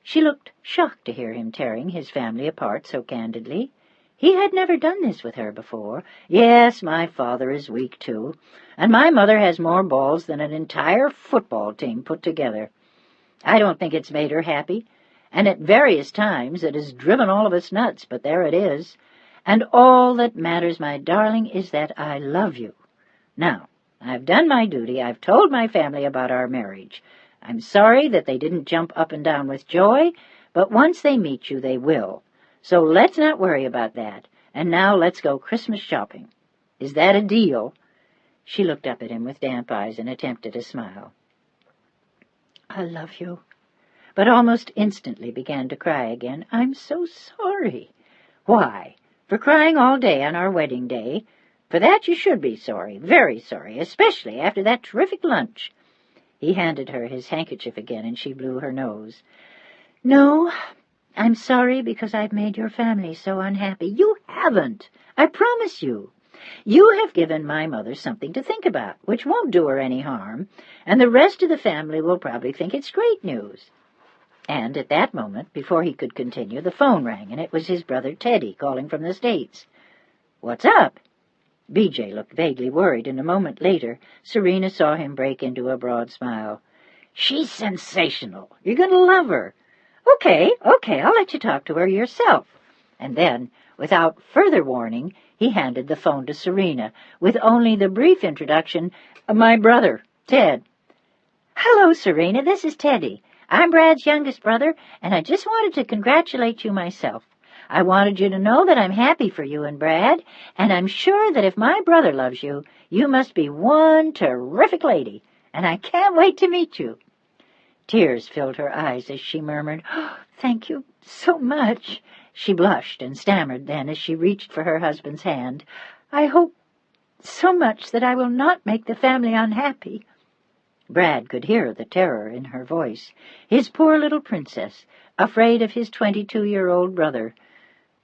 She looked shocked to hear him tearing his family apart so candidly. He had never done this with her before. Yes, my father is weak, too, and my mother has more balls than an entire football team put together. I don't think it's made her happy, and at various times it has driven all of us nuts, but there it is. And all that matters, my darling, is that I love you. Now, I've done my duty. I've told my family about our marriage. I'm sorry that they didn't jump up and down with joy, but once they meet you, they will. So let's not worry about that. And now let's go Christmas shopping. Is that a deal? She looked up at him with damp eyes and attempted a smile. I love you, but almost instantly began to cry again. I'm so sorry. Why? For crying all day on our wedding day? For that you should be sorry, very sorry, especially after that terrific lunch. He handed her his handkerchief again, and she blew her nose. No, I'm sorry because I've made your family so unhappy. You haven't, I promise you. You have given my mother something to think about, which won't do her any harm, and the rest of the family will probably think it's great news. And at that moment, before he could continue, the phone rang, and it was his brother Teddy calling from the States. What's up? B.J. looked vaguely worried, and a moment later, Serena saw him break into a broad smile. She's sensational. You're going to love her. Okay, I'll let you talk to her yourself. And then, without further warning, he handed the phone to Serena, with only the brief introduction, my brother, Ted. Hello, Serena, this is Teddy. I'm Brad's youngest brother, and I just wanted to congratulate you myself. I wanted you to know that I'm happy for you and Brad, and I'm sure that if my brother loves you, you must be one terrific lady, and I can't wait to meet you. Tears filled her eyes as she murmured, "Oh, thank you so much." She blushed and stammered then as she reached for her husband's hand. I hope so much that I will not make the family unhappy. Brad could hear the terror in her voice. His poor little princess, afraid of his 22-year-old brother.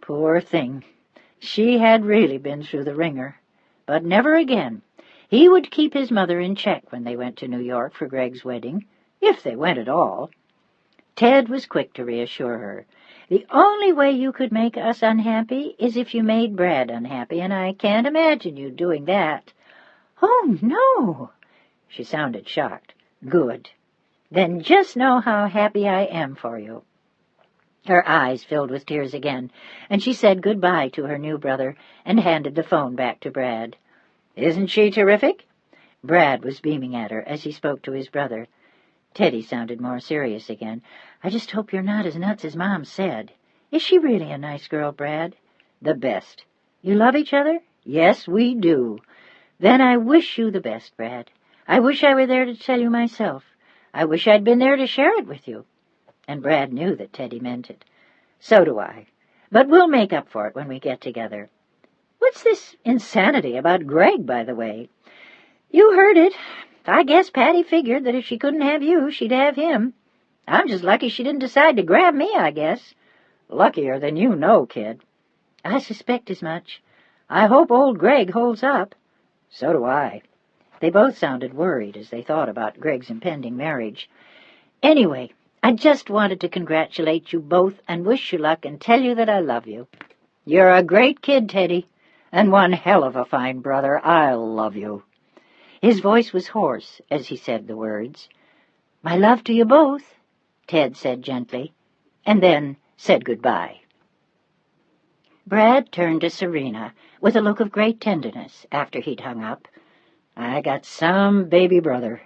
Poor thing. She had really been through the ringer. But never again. He would keep his mother in check when they went to New York for Greg's wedding, if they went at all. Ted was quick to reassure her. The only way you could make us unhappy is if you made Brad unhappy, and I can't imagine you doing that. Oh, no. She sounded shocked. Good. Then just know how happy I am for you. Her eyes filled with tears again, and she said goodbye to her new brother and handed the phone back to Brad. Isn't she terrific? Brad was beaming at her as he spoke to his brother. Teddy sounded more serious again. I just hope you're not as nuts as Mom said. Is she really a nice girl, Brad? The best. You love each other? Yes, we do. Then I wish you the best, Brad. I wish I were there to tell you myself. I wish I'd been there to share it with you. And Brad knew that Teddy meant it. So do I. But we'll make up for it when we get together. What's this insanity about Greg, by the way? You heard it. I guess Patty figured that if she couldn't have you, she'd have him. I'm just lucky she didn't decide to grab me, I guess. Luckier than you know, kid. I suspect as much. I hope old Greg holds up. So do I. They both sounded worried as they thought about Greg's impending marriage. Anyway, I just wanted to congratulate you both and wish you luck and tell you that I love you. You're a great kid, Teddy, and one hell of a fine brother. I love you. His voice was hoarse as he said the words. My love to you both. Ted said gently, and then said goodbye. Brad turned to Serena with a look of great tenderness after he'd hung up. "I got some baby brother.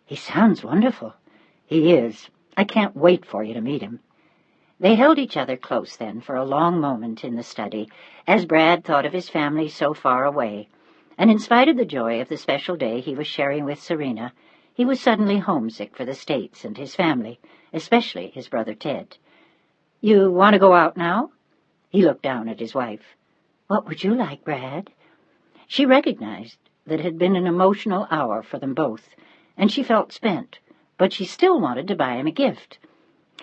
He sounds wonderful." "He is. I can't wait for you to meet him." They held each other close then for a long moment in the study, as Brad thought of his family so far away, and in spite of the joy of the special day he was sharing with Serena, he was suddenly homesick for the States and his family, especially his brother Ted. "You want to go out now?" He looked down at his wife. "What would you like, Brad?" She recognized that it had been an emotional hour for them both, and she felt spent, but she still wanted to buy him a gift.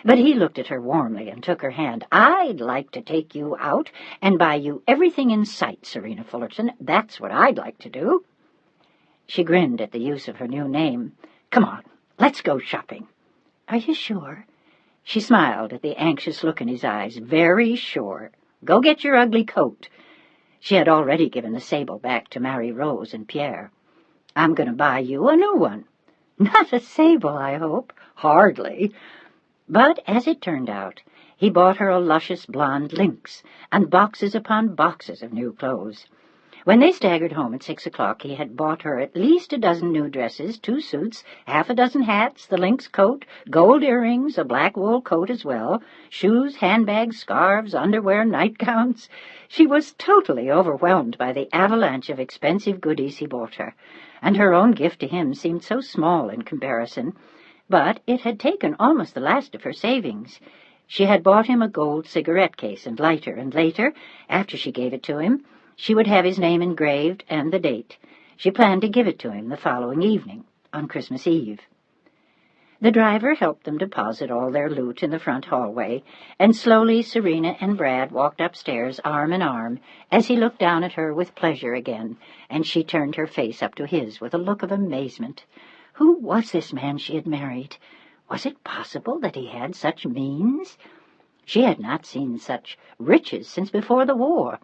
But he looked at her warmly and took her hand. "I'd like to take you out and buy you everything in sight, Serena Fullerton. That's what I'd like to do." She grinned at the use of her new name. "Come on, let's go shopping." "Are you sure?" She smiled at the anxious look in his eyes. "Very sure. Go get your ugly coat." She had already given the sable back to Mary Rose and Pierre. "I'm going to buy you a new one." "Not a sable, I hope." "Hardly." But, as it turned out, he bought her a luscious blonde lynx and boxes upon boxes of new clothes. When they staggered home at 6 o'clock, he had bought her at least a dozen new dresses, 2 suits, half a dozen hats, the lynx coat, gold earrings, a black wool coat as well, shoes, handbags, scarves, underwear, nightgowns. She was totally overwhelmed by the avalanche of expensive goodies he bought her, and her own gift to him seemed so small in comparison. But it had taken almost the last of her savings. She had bought him a gold cigarette case and lighter, and later, after she gave it to him, she would have his name engraved and the date. She planned to give it to him the following evening, on Christmas Eve. The driver helped them deposit all their loot in the front hallway, and slowly Serena and Brad walked upstairs arm in arm as he looked down at her with pleasure again, and she turned her face up to his with a look of amazement. Who was this man she had married? Was it possible that he had such means? She had not seen such riches since before the war.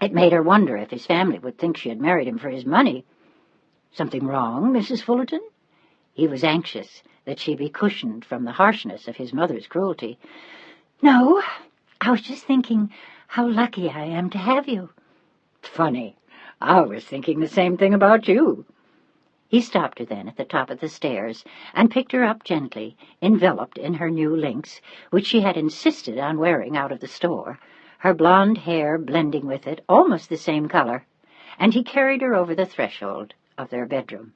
It made her wonder if his family would think she had married him for his money. "Something wrong, Mrs. Fullerton?" He was anxious that she be cushioned from the harshness of his mother's cruelty. "No, I was just thinking how lucky I am to have you." "Funny. I was thinking the same thing about you." He stopped her then at the top of the stairs and picked her up gently, enveloped in her new lynx, which she had insisted on wearing out of the store, her blonde hair blending with it, almost the same color, and he carried her over the threshold of their bedroom.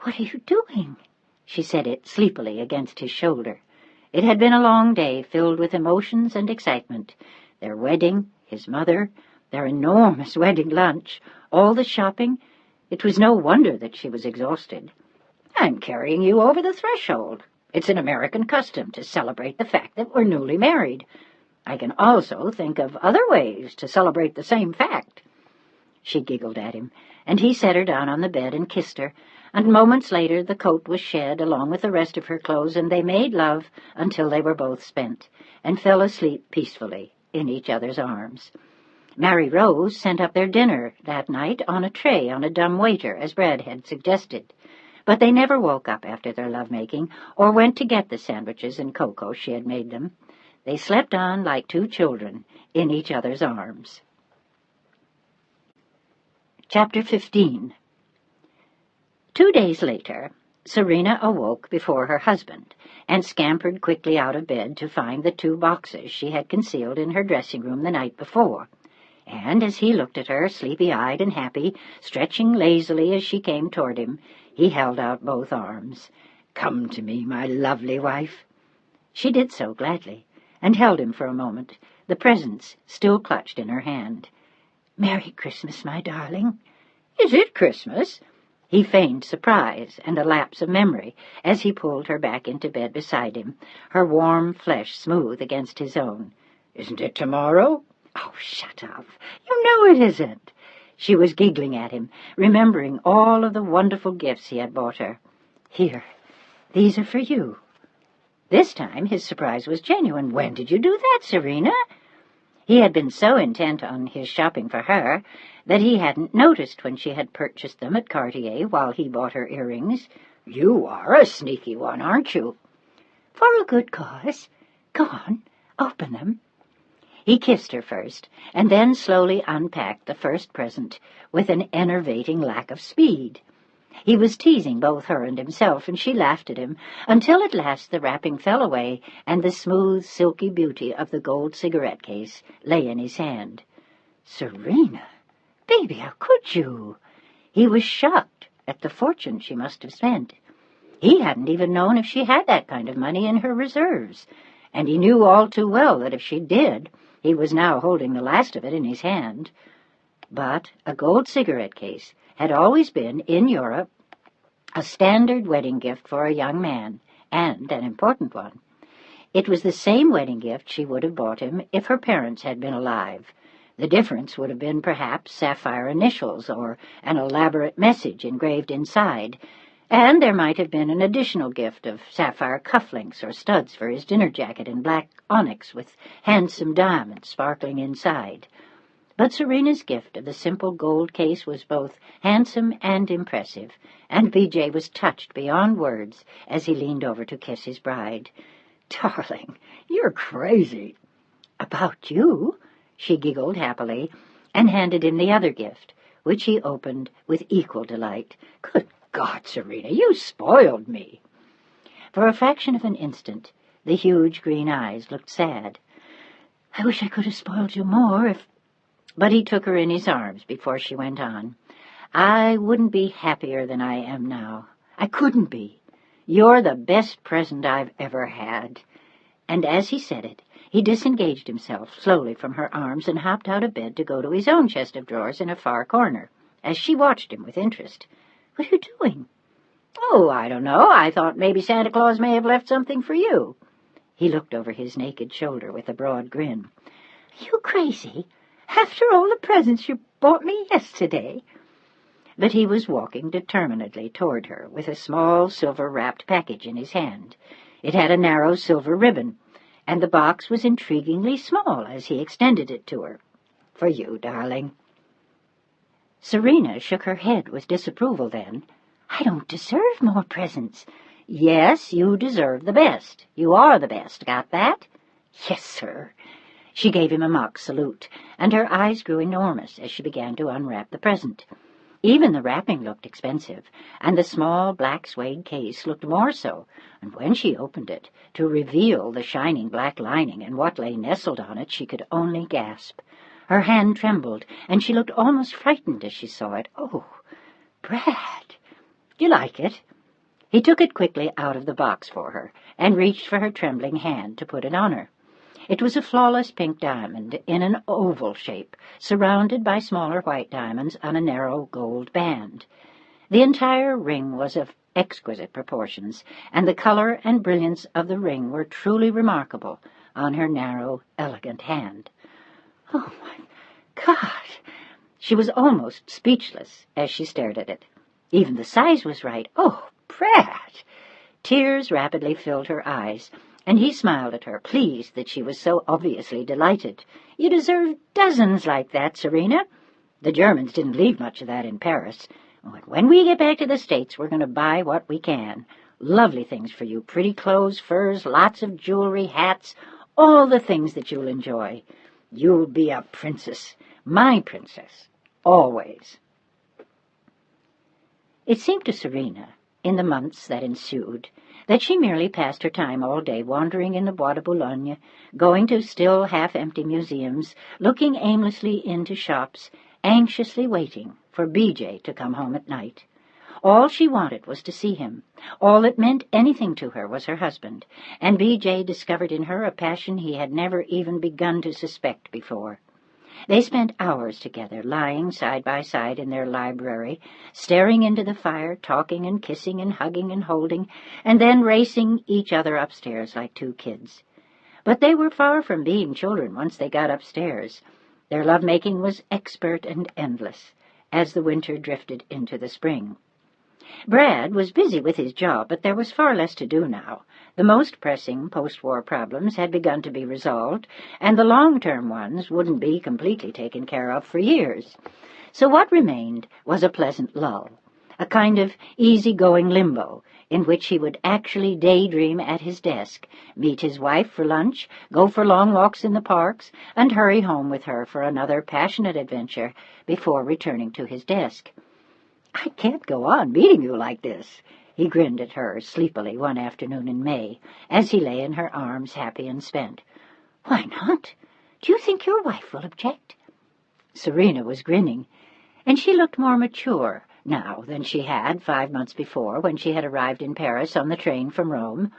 "What are you doing?" She said it sleepily against his shoulder. It had been a long day filled with emotions and excitement. Their wedding, his mother, their enormous wedding lunch, all the shopping. It was no wonder that she was exhausted. "I'm carrying you over the threshold. It's an American custom to celebrate the fact that we're newly married. I can also think of other ways to celebrate the same fact." She giggled at him, and he set her down on the bed and kissed her, and moments later the coat was shed along with the rest of her clothes, and they made love until they were both spent, and fell asleep peacefully in each other's arms. Mary Rose sent up their dinner that night on a tray on a dumb waiter, as Brad had suggested. But they never woke up after their love-making, or went to get the sandwiches and cocoa she had made them. They slept on like 2 children in each other's arms. Chapter 15. 2 days later, Serena awoke before her husband, and scampered quickly out of bed to find the 2 boxes she had concealed in her dressing room the night before. And as he looked at her, sleepy-eyed and happy, stretching lazily as she came toward him, he held out both arms. "Come to me, my lovely wife." She did so gladly, and held him for a moment, the presents still clutched in her hand. "Merry Christmas, my darling." "Is it Christmas?" He feigned surprise and a lapse of memory as he pulled her back into bed beside him, her warm flesh smooth against his own. "Isn't it tomorrow?" "Oh, shut up. You know it isn't." She was giggling at him, remembering all of the wonderful gifts he had bought her. "Here, these are for you." This time his surprise was genuine. "When did you do that, Serena?" He had been so intent on his shopping for her that he hadn't noticed when she had purchased them at Cartier while he bought her earrings. "You are a sneaky one, aren't you?" For a good cause. Go on, open them." He kissed her first, and then slowly unpacked the first present with an enervating lack of speed. He was teasing both her and himself, and she laughed at him, until at last the wrapping fell away, and the smooth, silky beauty of the gold cigarette case lay in his hand. "Serena, baby, how could you?" He was shocked at the fortune she must have spent. He hadn't even known if she had that kind of money in her reserves, and he knew all too well that if she did, he was now holding the last of it in his hand. But a gold cigarette case had always been, in Europe, a standard wedding gift for a young man, and an important one. It was the same wedding gift she would have bought him if her parents had been alive. The difference would have been perhaps sapphire initials or an elaborate message engraved inside, and there might have been an additional gift of sapphire cufflinks or studs for his dinner jacket in black onyx with handsome diamonds sparkling inside. But Serena's gift of the simple gold case was both handsome and impressive, and B.J. was touched beyond words as he leaned over to kiss his bride. "Darling, you're crazy." "About you?" She giggled happily and handed him the other gift, which he opened with equal delight. "Good God, Serena, you spoiled me." For a fraction of an instant, the huge green eyes looked sad. "I wish I could have spoiled you more if—" But he took her in his arms before she went on. "I wouldn't be happier than I am now. I couldn't be. You're the best present I've ever had." And as he said it, he disengaged himself slowly from her arms and hopped out of bed to go to his own chest of drawers in a far corner, as she watched him with interest. "What are you doing?" "Oh, I don't know. I thought maybe Santa Claus may have left something for you." He looked over his naked shoulder with a broad grin. "Are you crazy? After all the presents you bought me yesterday?" But he was walking determinedly toward her with a small silver-wrapped package in his hand. It had a narrow silver ribbon, and the box was intriguingly small as he extended it to her. "For you, darling." Serena shook her head with disapproval then. "I don't deserve more presents." "Yes, you deserve the best. You are the best. Got that?" "Yes, sir." She gave him a mock salute, and her eyes grew enormous as she began to unwrap the present. Even the wrapping looked expensive, and the small black suede case looked more so, and when she opened it, to reveal the shining black lining and what lay nestled on it, she could only gasp. Her hand trembled, and she looked almost frightened as she saw it. "Oh, Brad, do you like it?" He took it quickly out of the box for her, and reached for her trembling hand to put it on her. It was a flawless pink diamond in an oval shape, surrounded by smaller white diamonds on a narrow gold band. The entire ring was of exquisite proportions, and the color and brilliance of the ring were truly remarkable on her narrow, elegant hand. "Oh, my God!" She was almost speechless as she stared at it. Even the size was right. "Oh, Brad!" Tears rapidly filled her eyes, and he smiled at her, pleased that she was so obviously delighted. "You deserve dozens like that, Serena. The Germans didn't leave much of that in Paris. When we get back to the States, we're going to buy what we can. Lovely things for you, pretty clothes, furs, lots of jewelry, hats, all the things that you'll enjoy. You'll be a princess, my princess, always." It seemed to Serena, in the months that ensued, that she merely passed her time all day wandering in the Bois de Boulogne, going to still half-empty museums, looking aimlessly into shops, anxiously waiting for B.J. to come home at night. All she wanted was to see him. All that meant anything to her was her husband, and B.J. discovered in her a passion he had never even begun to suspect before. They spent hours together, lying side by side in their library, staring into the fire, talking and kissing and hugging and holding, and then racing each other upstairs like two kids. But they were far from being children once they got upstairs. Their love-making was expert and endless, as the winter drifted into the spring. Brad was busy with his job, but there was far less to do now. The most pressing post-war problems had begun to be resolved, and the long-term ones wouldn't be completely taken care of for years. So what remained was a pleasant lull, a kind of easy-going limbo in which he would actually daydream at his desk, meet his wife for lunch, go for long walks in the parks, and hurry home with her for another passionate adventure before returning to his desk. "I can't go on meeting you like this," he grinned at her sleepily one afternoon in May, as he lay in her arms happy and spent. "Why not? Do you think your wife will object?" Serena was grinning, and she looked more mature now than she had 5 months before when she had arrived in Paris on the train from Rome.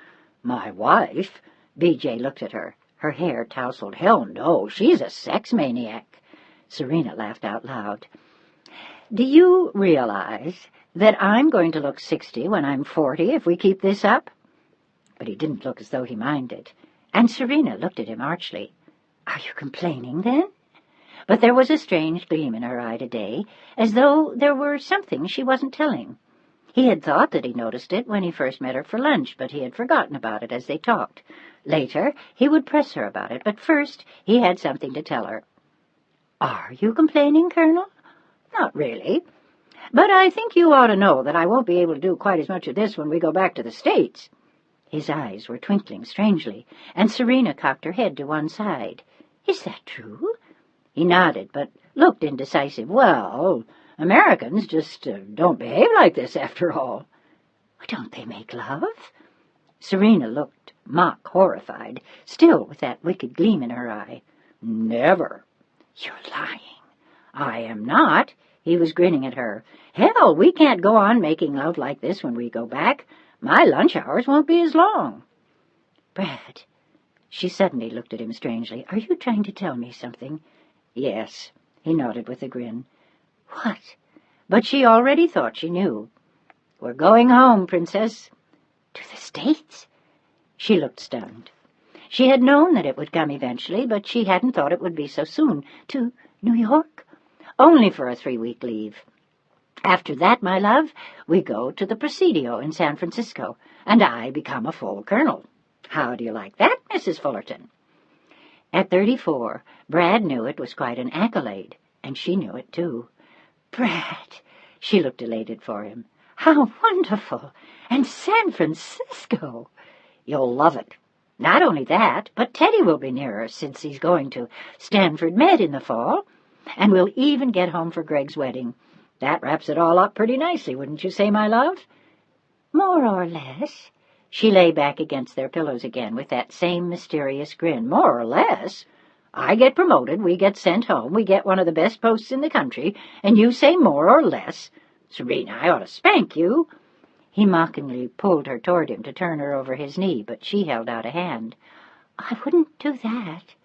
"My wife?" B.J. looked at her, her hair tousled. "Hell no, she's a sex maniac." Serena laughed out loud. "Do you realize that I'm going to look 60 when I'm 40 if we keep this up?" But he didn't look as though he minded, and Serena looked at him archly. "Are you complaining, then?" But there was a strange gleam in her eye today, as though there were something she wasn't telling. He had thought that he noticed it when he first met her for lunch, but he had forgotten about it as they talked. Later, he would press her about it, but first he had something to tell her. "Are you complaining, Colonel?" "Not really. But I think you ought to know that I won't be able to do quite as much of this when we go back to the States." His eyes were twinkling strangely, and Serena cocked her head to one side. "Is that true?" He nodded, but looked indecisive. "Well, Americans just don't behave like this, after all." "Don't they make love?" Serena looked mock horrified, still with that wicked gleam in her eye. "Never." "You're lying." "I am not." He was grinning at her. "Hell, we can't go on making love like this when we go back. My lunch hours won't be as long." "Brad," she suddenly looked at him strangely, "are you trying to tell me something?" "Yes," he nodded with a grin. "What?" But she already thought she knew. "We're going home, Princess." "To the States?" She looked stunned. She had known that it would come eventually, but she hadn't thought it would be so soon. "To New York?" "Only for a 3-week leave. After that, my love, we go to the Presidio in San Francisco, and I become a full colonel. How do you like that, Mrs. Fullerton?" At 34, Brad knew it was quite an accolade, and she knew it too. "Brad!" She looked elated for him. "How wonderful! And San Francisco!" "You'll love it. Not only that, but Teddy will be nearer since he's going to Stanford Med in the fall, and we'll even get home for Greg's wedding. That wraps it all up pretty nicely, wouldn't you say, my love?" "More or less." She lay back against their pillows again with that same mysterious grin. "More or less? I get promoted, we get sent home, we get one of the best posts in the country, and you say more or less? Serena, I ought to spank you." He mockingly pulled her toward him to turn her over his knee, but she held out a hand. "I wouldn't do that."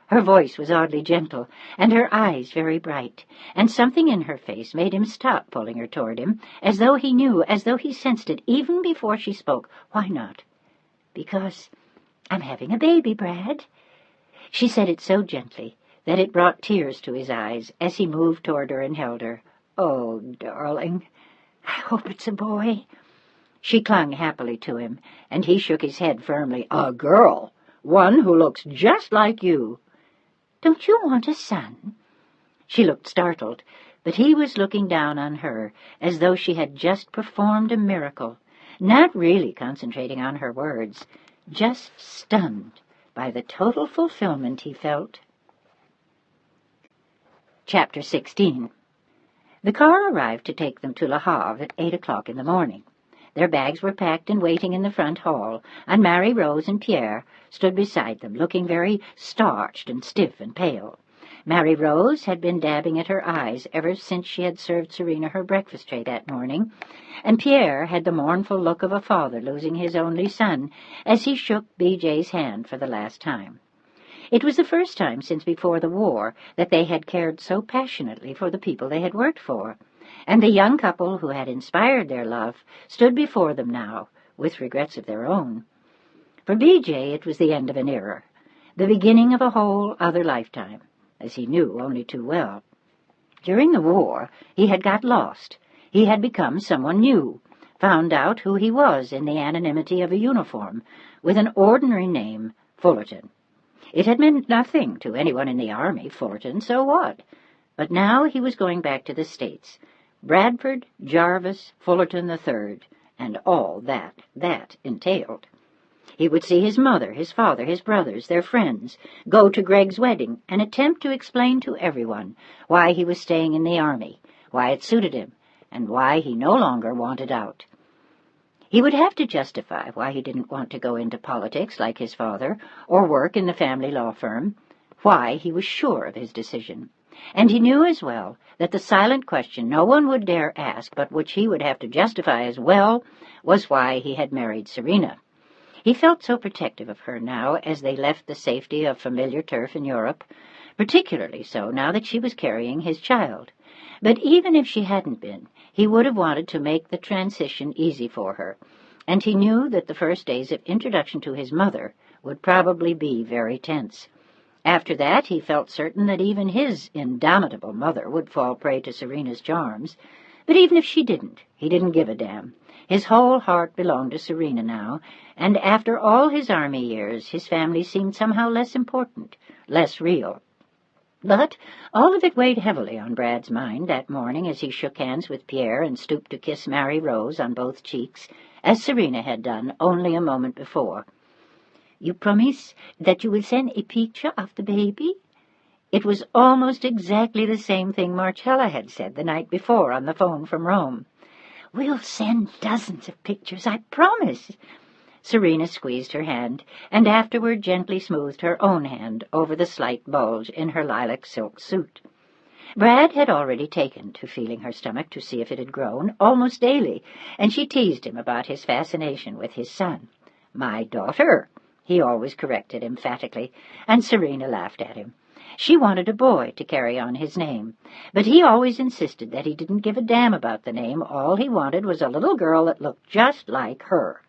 Her voice was oddly gentle, and her eyes very bright, and something in her face made him stop pulling her toward him, as though he knew, as though he sensed it even before she spoke. "Why not?" "Because I'm having a baby, Brad." She said it so gently that it brought tears to his eyes as he moved toward her and held her. "Oh, darling, I hope it's a boy." She clung happily to him, and he shook his head firmly. "A girl, one who looks just like you." "Don't you want a son?" She looked startled, but he was looking down on her as though she had just performed a miracle, not really concentrating on her words, just stunned by the total fulfillment he felt. Chapter 16. The car arrived to take them to Le Havre at 8 o'clock in the morning. Their bags were packed and waiting in the front hall, and Marie Rose and Pierre stood beside them, looking very starched and stiff and pale. Marie Rose had been dabbing at her eyes ever since she had served Serena her breakfast tray that morning, and Pierre had the mournful look of a father losing his only son as he shook B.J.'s hand for the last time. It was the first time since before the war that they had cared so passionately for the people they had worked for, and the young couple who had inspired their love stood before them now, with regrets of their own. For B.J. it was the end of an era, the beginning of a whole other lifetime, as he knew only too well. During the war, he had got lost. He had become someone new, found out who he was in the anonymity of a uniform, with an ordinary name, Fullerton. It had meant nothing to anyone in the army, Fullerton, so what? But now he was going back to the States, Bradford, Jarvis, Fullerton III, and all that entailed. He would see his mother, his father, his brothers, their friends, go to Greg's wedding, and attempt to explain to everyone why he was staying in the army, why it suited him, and why he no longer wanted out. He would have to justify why he didn't want to go into politics like his father, or work in the family law firm, why he was sure of his decision. And he knew as well that the silent question no one would dare ask, but which he would have to justify as well, was why he had married Serena. He felt so protective of her now as they left the safety of familiar turf in Europe, particularly so now that she was carrying his child. But even if she hadn't been, he would have wanted to make the transition easy for her, and he knew that the first days of introduction to his mother would probably be very tense. After that, he felt certain that even his indomitable mother would fall prey to Serena's charms. But even if she didn't, he didn't give a damn. His whole heart belonged to Serena now, and after all his army years, his family seemed somehow less important, less real. But all of it weighed heavily on Brad's mind that morning as he shook hands with Pierre and stooped to kiss Mary Rose on both cheeks, as Serena had done only a moment before. "You promise that you will send a picture of the baby?" It was almost exactly the same thing Marcella had said the night before on the phone from Rome. "We'll send dozens of pictures, I promise." Serena squeezed her hand, and afterward gently smoothed her own hand over the slight bulge in her lilac silk suit. Brad had already taken to feeling her stomach to see if it had grown, almost daily, and she teased him about his fascination with his son. "My daughter," he always corrected emphatically, and Serena laughed at him. She wanted a boy to carry on his name, but he always insisted that he didn't give a damn about the name. All he wanted was a little girl that looked just like her.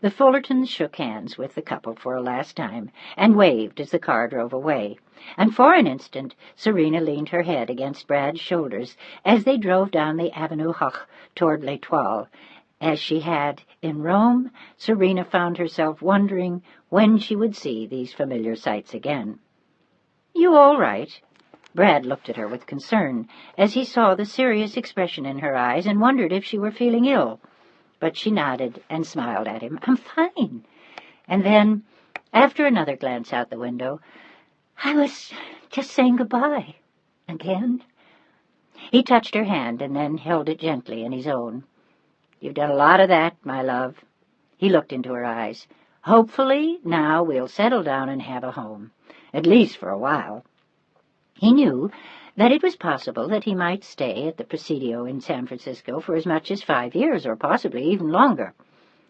The Fullertons shook hands with the couple for a last time and waved as the car drove away, and for an instant Serena leaned her head against Brad's shoulders as they drove down the Avenue Hoch toward l'Étoile. As she had in Rome, Serena found herself wondering when she would see these familiar sights again. "You all right?" Brad looked at her with concern as he saw the serious expression in her eyes and wondered if she were feeling ill. But she nodded and smiled at him. "I'm fine." And then, after another glance out the window, "I was just saying goodbye. Again." He touched her hand and then held it gently in his own. "You've done a lot of that, my love." He looked into her eyes. "Hopefully, now we'll settle down and have a home, at least for a while." He knew that it was possible that he might stay at the Presidio in San Francisco for as much as 5 years, or possibly even longer.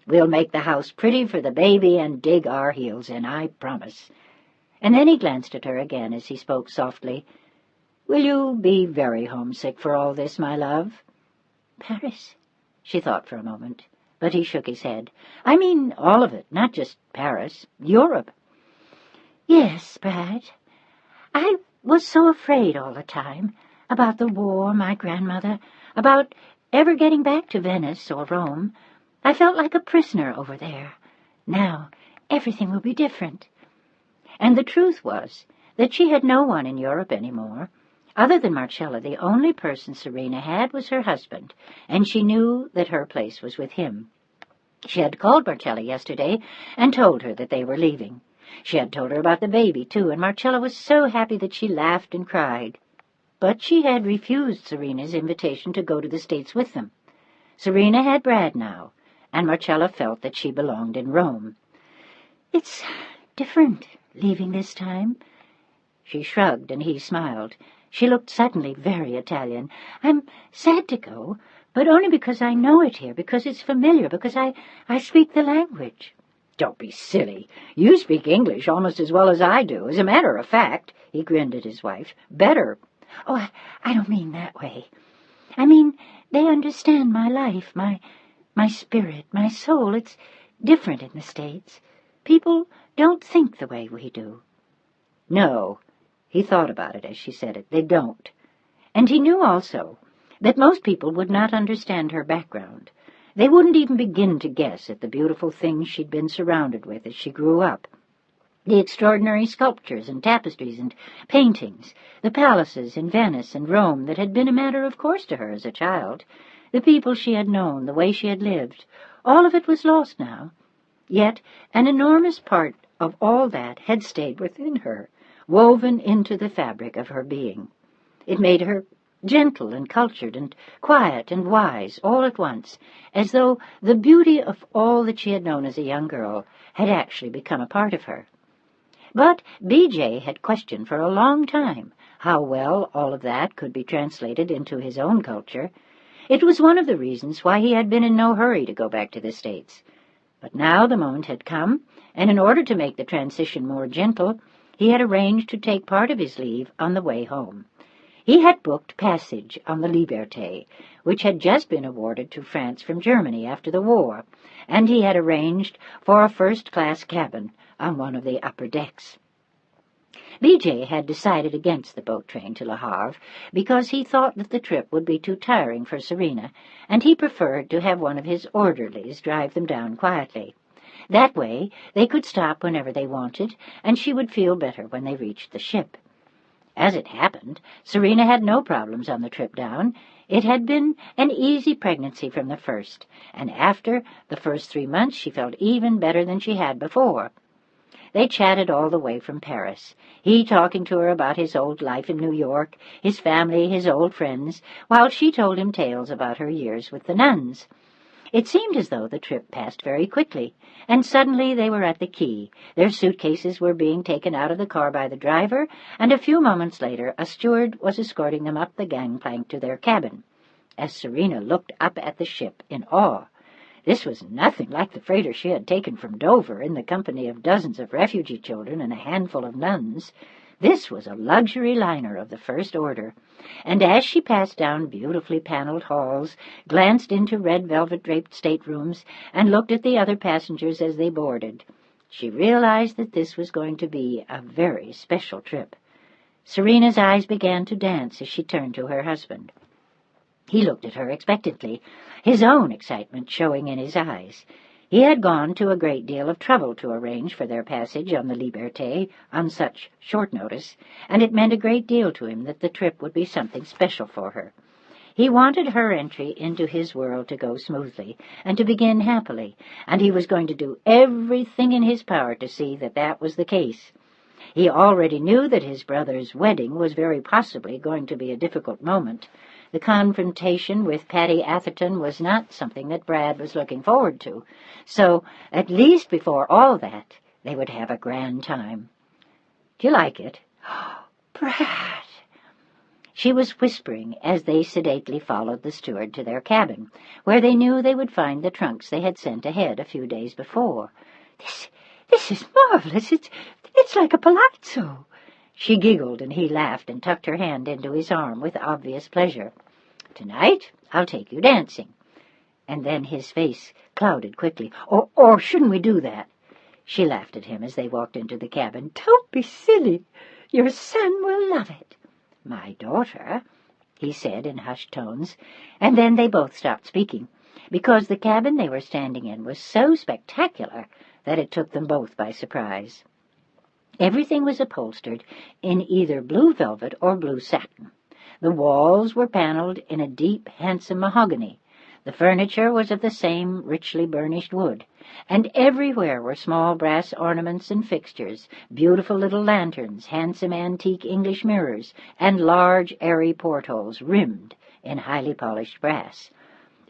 "We'll make the house pretty for the baby and dig our heels in, I promise." And then he glanced at her again as he spoke softly. "Will you be very homesick for all this, my love?" "Paris?" She thought for a moment, but he shook his head. "I mean all of it, not just Paris. Europe." "Yes, Brad. I was so afraid all the time, about the war, my grandmother, about ever getting back to Venice or Rome. I felt like a prisoner over there. Now everything will be different." And the truth was that she had no one in Europe any more. Other than Marcella, the only person Serena had was her husband, and she knew that her place was with him. She had called Marcella yesterday and told her that they were leaving. She had told her about the baby, too, and Marcella was so happy that she laughed and cried. But she had refused Serena's invitation to go to the States with them. Serena had Brad now, and Marcella felt that she belonged in Rome. "It's different, leaving this time." She shrugged, and he smiled. She looked suddenly very Italian. "I'm sad to go, but only because I know it here, because it's familiar, because I speak the language." "Don't be silly. You speak English almost as well as I do. As a matter of fact," he grinned at his wife, "better." "Oh, I don't mean that way. I mean they understand my life, my spirit, my soul. It's different in the States. People don't think the way we do." "No." He thought about it as she said it. "They don't." And he knew also that most people would not understand her background. They wouldn't even begin to guess at the beautiful things she'd been surrounded with as she grew up. The extraordinary sculptures and tapestries and paintings, the palaces in Venice and Rome that had been a matter of course to her as a child, the people she had known, the way she had lived, all of it was lost now. Yet an enormous part of all that had stayed within her, woven into the fabric of her being. It made her gentle and cultured and quiet and wise all at once, as though the beauty of all that she had known as a young girl had actually become a part of her. But B.J. had questioned for a long time how well all of that could be translated into his own culture. It was one of the reasons why he had been in no hurry to go back to the States. But now the moment had come, and in order to make the transition more gentle, he had arranged to take part of his leave on the way home. He had booked passage on the Liberté, which had just been awarded to France from Germany after the war, and he had arranged for a first-class cabin on one of the upper decks. B.J. had decided against the boat train to Le Havre because he thought that the trip would be too tiring for Serena, and he preferred to have one of his orderlies drive them down quietly. That way they could stop whenever they wanted, and she would feel better when they reached the ship. As it happened, Serena had no problems on the trip down. It had been an easy pregnancy from the first, and after the first 3 months she felt even better than she had before. They chatted all the way from Paris, he talking to her about his old life in New York, his family, his old friends, while she told him tales about her years with the nuns. It seemed as though the trip passed very quickly, and suddenly they were at the quay. Their suitcases were being taken out of the car by the driver, and a few moments later a steward was escorting them up the gangplank to their cabin. As Serena looked up at the ship in awe, this was nothing like the freighter she had taken from Dover in the company of dozens of refugee children and a handful of nuns. This was a luxury liner of the first order, and as she passed down beautifully paneled halls, glanced into red velvet-draped staterooms, and looked at the other passengers as they boarded, she realized that this was going to be a very special trip. Serena's eyes began to dance as she turned to her husband. He looked at her expectantly, his own excitement showing in his eyes. He had gone to a great deal of trouble to arrange for their passage on the Liberté on such short notice, and it meant a great deal to him that the trip would be something special for her. He wanted her entry into his world to go smoothly and to begin happily, and he was going to do everything in his power to see that that was the case. He already knew that his brother's wedding was very possibly going to be a difficult moment. The confrontation with Patty Atherton was not something that Brad was looking forward to, so at least before all that they would have a grand time. "Do you like it?" "Brad!" She was whispering as they sedately followed the steward to their cabin, where they knew they would find the trunks they had sent ahead a few days before. This is marvelous. It's like a palazzo." She giggled, and he laughed and tucked her hand into his arm with obvious pleasure. "Tonight I'll take you dancing." And then his face clouded quickly. Or shouldn't we do that?" She laughed at him as they walked into the cabin. "Don't be silly. Your son will love it." "My daughter," he said in hushed tones, and then they both stopped speaking, because the cabin they were standing in was so spectacular that it took them both by surprise. Everything was upholstered in either blue velvet or blue satin. The walls were paneled in a deep, handsome mahogany. The furniture was of the same richly burnished wood, and everywhere were small brass ornaments and fixtures, beautiful little lanterns, handsome antique English mirrors, and large, airy portholes rimmed in highly polished brass.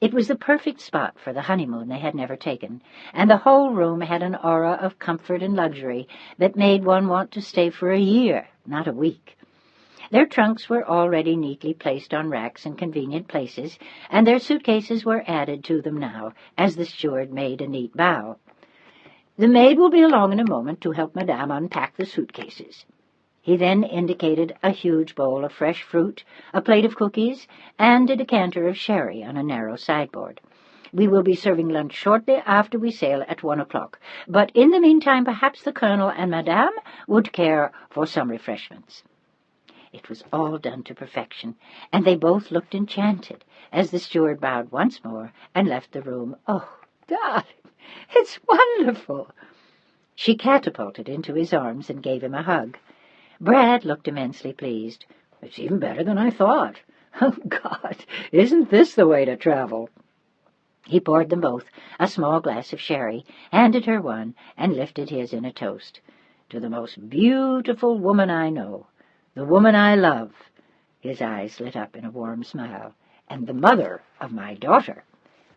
It was the perfect spot for the honeymoon they had never taken, and the whole room had an aura of comfort and luxury that made one want to stay for a year, not a week. Their trunks were already neatly placed on racks in convenient places, and their suitcases were added to them now, as the steward made a neat bow. "The maid will be along in a moment to help Madame unpack the suitcases." He then indicated a huge bowl of fresh fruit, a plate of cookies, and a decanter of sherry on a narrow sideboard. "We will be serving lunch shortly after we sail at 1 o'clock, but in the meantime perhaps the Colonel and Madame would care for some refreshments." It was all done to perfection, and they both looked enchanted as the steward bowed once more and left the room. "Oh, darling, it's wonderful!" She catapulted into his arms and gave him a hug. Brad looked immensely pleased. "It's even better than I thought. Oh, God, isn't this the way to travel?" He poured them both a small glass of sherry, handed her one, and lifted his in a toast. "To the most beautiful woman I know, the woman I love," his eyes lit up in a warm smile, "and the mother of my daughter."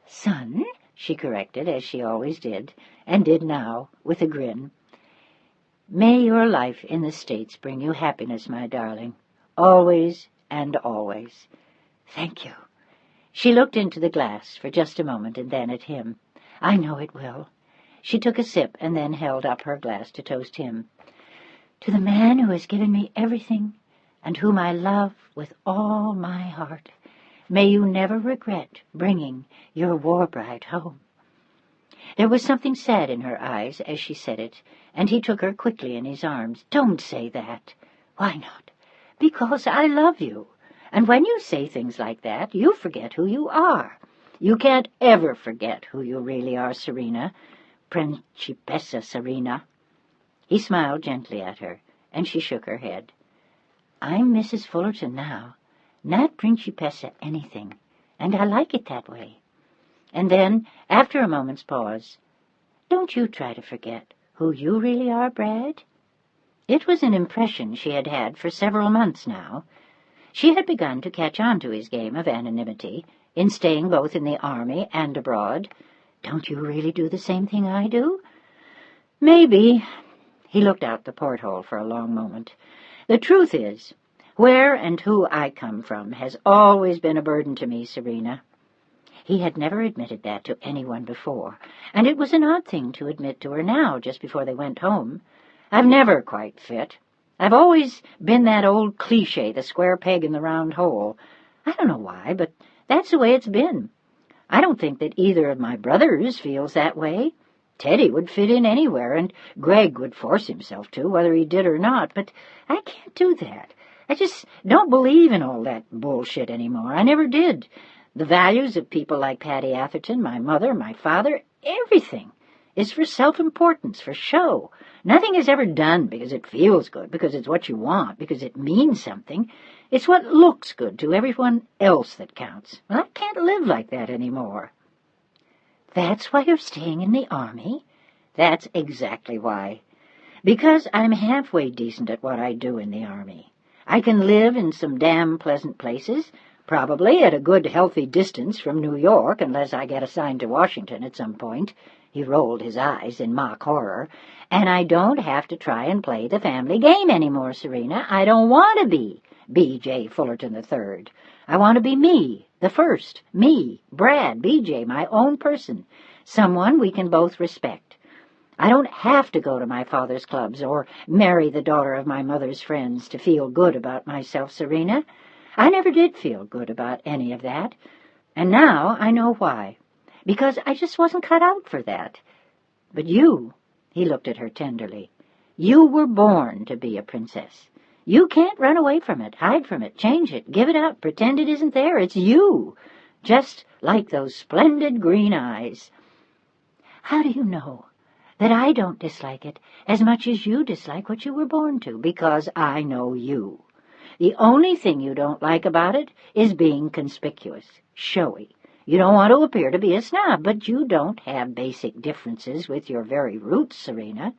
"Son," she corrected, as she always did, and did now, with a grin. "May your life in the States bring you happiness, my darling, always and always." "Thank you." She looked into the glass for just a moment and then at him. "I know it will." She took a sip and then held up her glass to toast him. "To the man who has given me everything and whom I love with all my heart, may you never regret bringing your war bride home." There was something sad in her eyes as she said it, and he took her quickly in his arms. "Don't say that." "Why not?" "Because I love you. And when you say things like that, you forget who you are. You can't ever forget who you really are, Serena. Principessa Serena." He smiled gently at her, and she shook her head. "I'm Mrs. Fullerton now, not Principessa anything, and I like it that way." And then, after a moment's pause, "Don't you try to forget who you really are, Brad." It was an impression she had had for several months now. She had begun to catch on to his game of anonymity, in staying both in the army and abroad. "Don't you really do the same thing I do?" "Maybe." He looked out the porthole for a long moment. "The truth is, where and who I come from has always been a burden to me, Serena." He had never admitted that to anyone before, and it was an odd thing to admit to her now, just before they went home. "I've never quite fit. I've always been that old cliché, the square peg in the round hole. I don't know why, but that's the way it's been. I don't think that either of my brothers feels that way. Teddy would fit in anywhere, and Greg would force himself to, whether he did or not, but I can't do that. I just don't believe in all that bullshit anymore. I never did. The values of people like Patty Atherton, my mother, my father, everything is for self-importance, for show. Nothing is ever done because it feels good, because it's what you want, because it means something. It's what looks good to everyone else that counts. Well, I can't live like that anymore." "That's why you're staying in the army?" "That's exactly why. Because I'm halfway decent at what I do in the army. I can live in some damn pleasant places, probably at a good healthy distance from New York, unless I get assigned to Washington at some point." He rolled his eyes in mock horror. "And I don't have to try and play the family game anymore, Serena. I don't want to be B.J. Fullerton III. I want to be me, the first, me, Brad, B.J., my own person, someone we can both respect. I don't have to go to my father's clubs or marry the daughter of my mother's friends to feel good about myself, Serena. I never did feel good about any of that, and now I know why. Because I just wasn't cut out for that. But you," he looked at her tenderly, "you were born to be a princess. You can't run away from it, hide from it, change it, give it up, pretend it isn't there. It's you, just like those splendid green eyes." "How do you know that I don't dislike it as much as you dislike what you were born to?" "Because I know you. The only thing you don't like about it is being conspicuous, showy. You don't want to appear to be a snob, but you don't have basic differences with your very roots, Serena.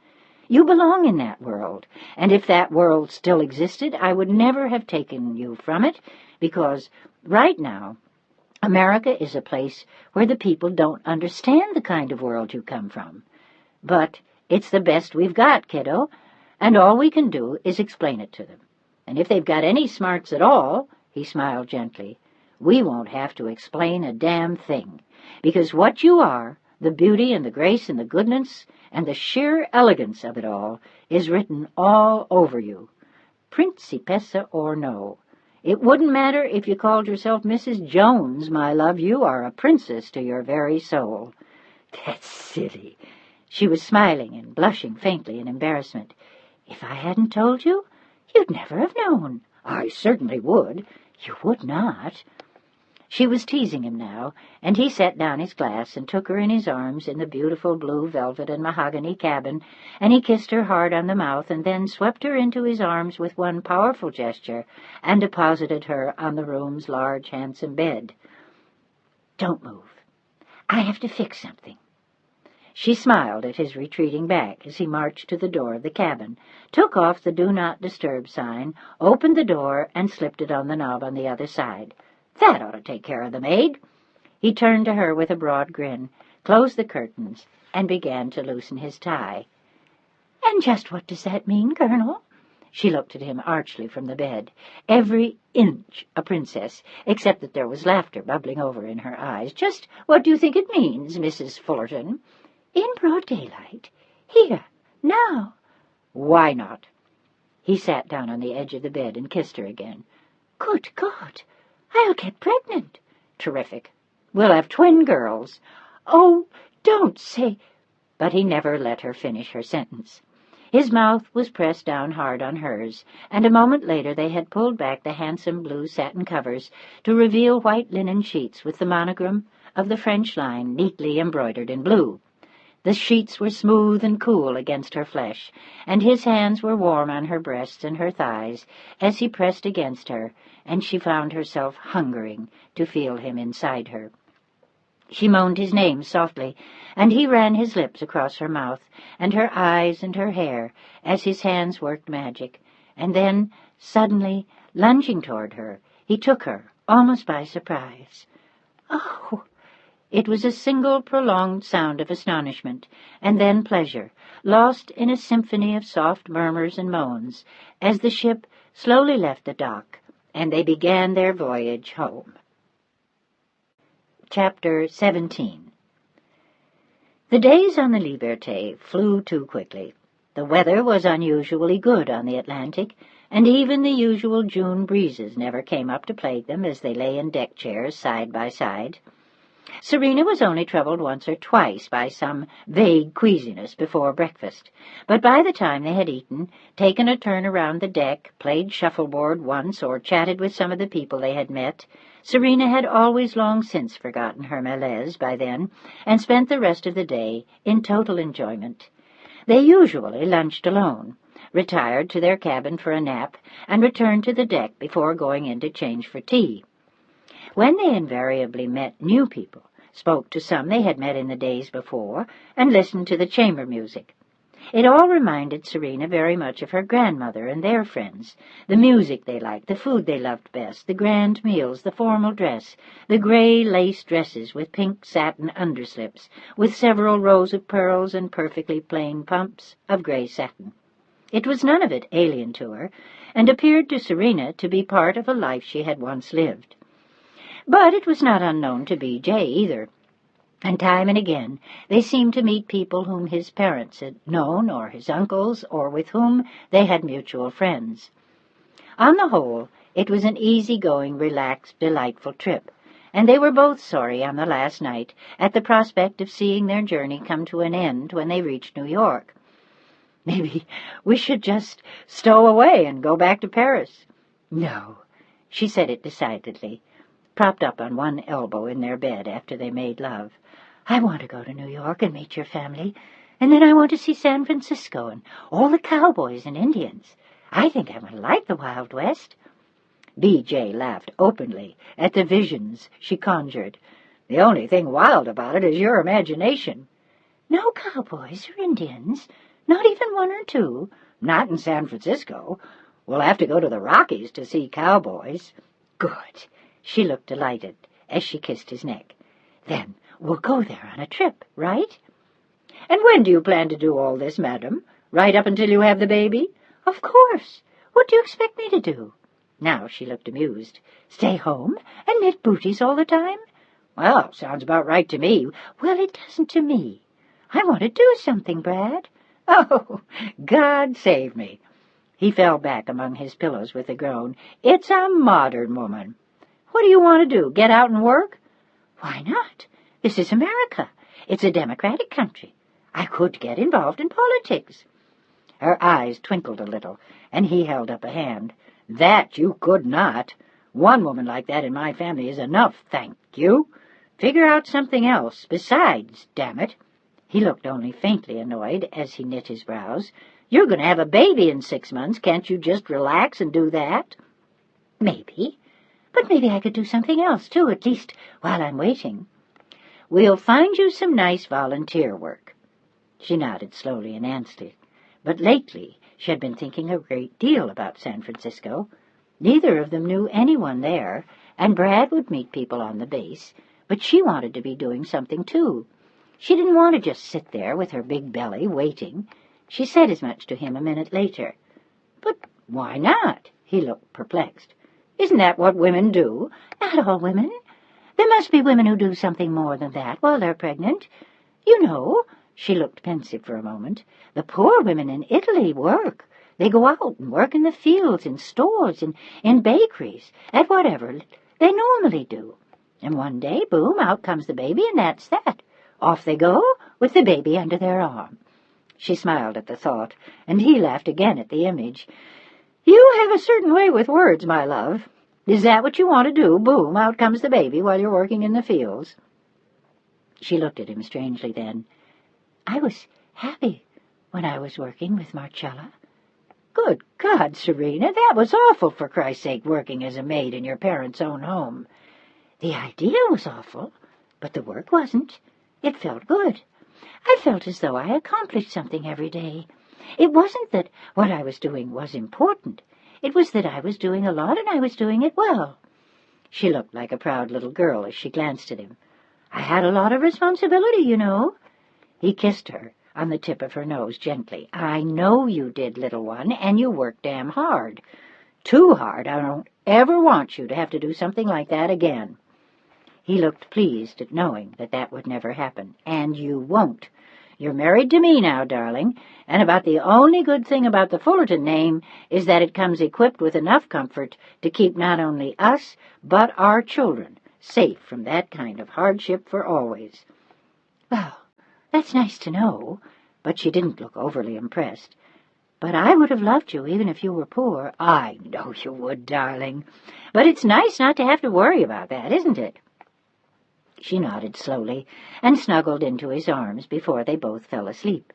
You belong in that world, and if that world still existed, I would never have taken you from it, because right now America is a place where the people don't understand the kind of world you come from. But it's the best we've got, kiddo, and all we can do is explain it to them. And if they've got any smarts at all," he smiled gently, "we won't have to explain a damn thing, because what you are, the beauty and the grace and the goodness and the sheer elegance of it all, is written all over you, Principessa or no. It wouldn't matter if you called yourself Mrs. Jones, my love. You are a princess to your very soul." "That's silly." She was smiling and blushing faintly in embarrassment. "If I hadn't told you, you'd never have known." "I certainly would." "You would not." She was teasing him now, and he set down his glass and took her in his arms in the beautiful blue velvet and mahogany cabin, and he kissed her hard on the mouth and then swept her into his arms with one powerful gesture and deposited her on the room's large, handsome bed. "Don't move. I have to fix something." She smiled at his retreating back as he marched to the door of the cabin, took off the Do Not Disturb sign, opened the door, and slipped it on the knob on the other side. "That ought to take care of the maid." He turned to her with a broad grin, closed the curtains, and began to loosen his tie. "And just what does that mean, Colonel?" She looked at him archly from the bed. "Every inch a princess, except that there was laughter bubbling over in her eyes. Just what do you think it means, Mrs. Fullerton?" "In broad daylight? Here? Now?" "Why not?" He sat down on the edge of the bed and kissed her again. "Good God! I'll get pregnant." "Terrific. We'll have twin girls." "Oh, don't say—" But he never let her finish her sentence. His mouth was pressed down hard on hers, and a moment later they had pulled back the handsome blue satin covers to reveal white linen sheets with the monogram of the French line neatly embroidered in blue. The sheets were smooth and cool against her flesh, and his hands were warm on her breasts and her thighs as he pressed against her, and she found herself hungering to feel him inside her. She moaned his name softly, and he ran his lips across her mouth and her eyes and her hair as his hands worked magic, and then, suddenly, lunging toward her, he took her, almost by surprise. "Oh!" It was a single prolonged sound of astonishment, and then pleasure, lost in a symphony of soft murmurs and moans, as the ship slowly left the dock, and they began their voyage home. Chapter 17. The days on the Liberté flew too quickly. The weather was unusually good on the Atlantic, and even the usual June breezes never came up to plague them as they lay in deck chairs side by side. Serena was only troubled once or twice by some vague queasiness before breakfast, but by the time they had eaten, taken a turn around the deck, played shuffleboard once, or chatted with some of the people they had met, Serena had always long since forgotten her malaise by then, and spent the rest of the day in total enjoyment. They usually lunched alone, retired to their cabin for a nap, and returned to the deck before going in to change for tea. When they invariably met new people, spoke to some they had met in the days before, and listened to the chamber music. It all reminded Serena very much of her grandmother and their friends, the music they liked, the food they loved best, the grand meals, the formal dress, the gray lace dresses with pink satin underslips, with several rows of pearls and perfectly plain pumps of gray satin. It was none of it alien to her, and appeared to Serena to be part of a life she had once lived. But it was not unknown to B.J. either, and time and again they seemed to meet people whom his parents had known, or his uncles, or with whom they had mutual friends. On the whole, it was an easy-going, relaxed, delightful trip, and they were both sorry on the last night at the prospect of seeing their journey come to an end when they reached New York. "Maybe we should just stow away and go back to Paris." "No," she said it decidedly, propped up on one elbow in their bed after they made love. "I want to go to New York and meet your family, and then I want to see San Francisco and all the cowboys and Indians. I think I'm going to like the Wild West." B.J. laughed openly at the visions she conjured. "The only thing wild about it is your imagination." "No cowboys or Indians? Not even one or two?" "Not in San Francisco. We'll have to go to the Rockies to see cowboys." "Good." She looked delighted as she kissed his neck. "Then we'll go there on a trip, right?" "And when do you plan to do all this, madam? Right up until you have the baby?" "Of course. What do you expect me to do?" Now she looked amused. "Stay home and knit booties all the time?" "Well, sounds about right to me." "Well, it doesn't to me. I want to do something, Brad." "Oh, God save me." He fell back among his pillows with a groan. "It's a modern woman. What do you want to do, get out and work?" "Why not? This is America. It's a democratic country. I could get involved in politics." Her eyes twinkled a little, and he held up a hand. "That you could not." One woman like that in my family is enough, thank you. Figure out something else besides, damn it." He looked only faintly annoyed as he knit his brows. "You're going to have a baby in 6 months. Can't you just relax and do that?" "Maybe. But maybe I could do something else, too, at least while I'm waiting." "We'll find you some nice volunteer work." She nodded slowly in answer. But lately she had been thinking a great deal about San Francisco. Neither of them knew anyone there, and Brad would meet people on the base, but she wanted to be doing something, too. She didn't want to just sit there with her big belly, waiting. She said as much to him a minute later. "But why not?" He looked perplexed. "Isn't that what women do?" "Not all women. There must be women who do something more than that while they're pregnant. You know," she looked pensive for a moment, "the poor women in Italy work. They go out and work in the fields, in stores, in bakeries, at whatever they normally do. And one day, boom, out comes the baby, and that's that. Off they go, with the baby under their arm." She smiled at the thought, and he laughed again at the image. "You have a certain way with words, my love. Is that what you want to do? Boom, out comes the baby while you're working in the fields?" She looked at him strangely then. "I was happy when I was working with Marcella." "Good God, Serena, that was awful, for Christ's sake, working as a maid in your parents' own home." "The idea was awful, but the work wasn't. It felt good. I felt as though I accomplished something every day. It wasn't that what I was doing was important. It was that I was doing a lot, and I was doing it well." She looked like a proud little girl as she glanced at him. "I had a lot of responsibility, you know." He kissed her on the tip of her nose gently. "I know you did, little one, and you worked damn hard. Too hard. I don't ever want you to have to do something like that again." He looked pleased at knowing that that would never happen. "And you won't. You're married to me now, darling, and about the only good thing about the Fullerton name is that it comes equipped with enough comfort to keep not only us, but our children safe from that kind of hardship for always." "Well, that's nice to know." But she didn't look overly impressed. "But I would have loved you even if you were poor." "I know you would, darling. But it's nice not to have to worry about that, isn't it?" She nodded slowly and snuggled into his arms before they both fell asleep.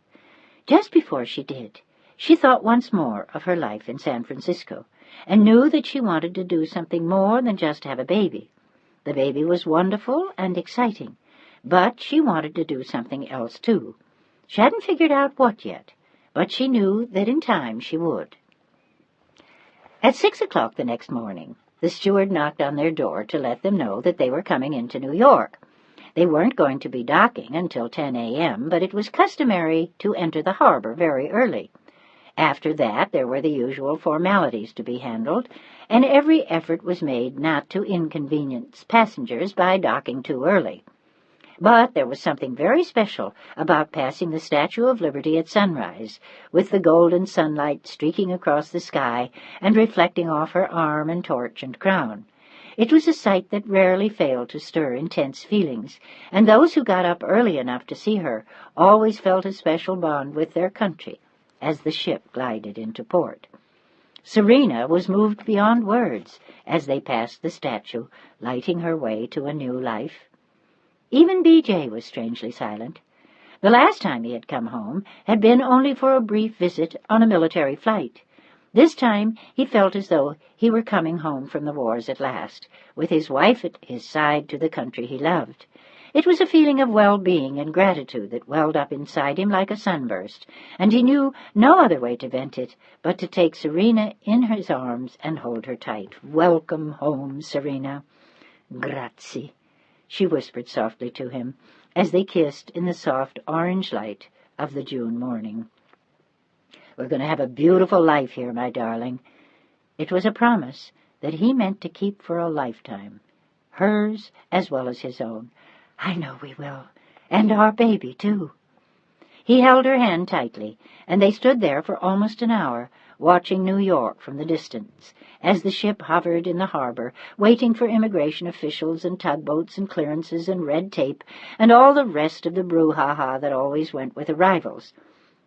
Just before she did, she thought once more of her life in San Francisco and knew that she wanted to do something more than just have a baby. The baby was wonderful and exciting, but she wanted to do something else, too. She hadn't figured out what yet, but she knew that in time she would. At 6 o'clock the next morning, the steward knocked on their door to let them know that they were coming into New York. They weren't going to be docking until 10 a.m., but it was customary to enter the harbor very early. After that, there were the usual formalities to be handled, and every effort was made not to inconvenience passengers by docking too early. But there was something very special about passing the Statue of Liberty at sunrise, with the golden sunlight streaking across the sky and reflecting off her arm and torch and crown. It was a sight that rarely failed to stir intense feelings, and those who got up early enough to see her always felt a special bond with their country as the ship glided into port. Serena was moved beyond words as they passed the statue, lighting her way to a new life. Even B.J. was strangely silent. The last time he had come home had been only for a brief visit on a military flight. This time he felt as though he were coming home from the wars at last, with his wife at his side to the country he loved. It was a feeling of well-being and gratitude that welled up inside him like a sunburst, and he knew no other way to vent it but to take Serena in his arms and hold her tight. "Welcome home, Serena." "Grazie," she whispered softly to him, as they kissed in the soft orange light of the June morning. "We're going to have a beautiful life here, my darling." It was a promise that he meant to keep for a lifetime, hers as well as his own. "I know we will, and our baby, too." He held her hand tightly, and they stood there for almost an hour, watching New York from the distance, as the ship hovered in the harbor, waiting for immigration officials and tugboats and clearances and red tape and all the rest of the brouhaha that always went with arrivals.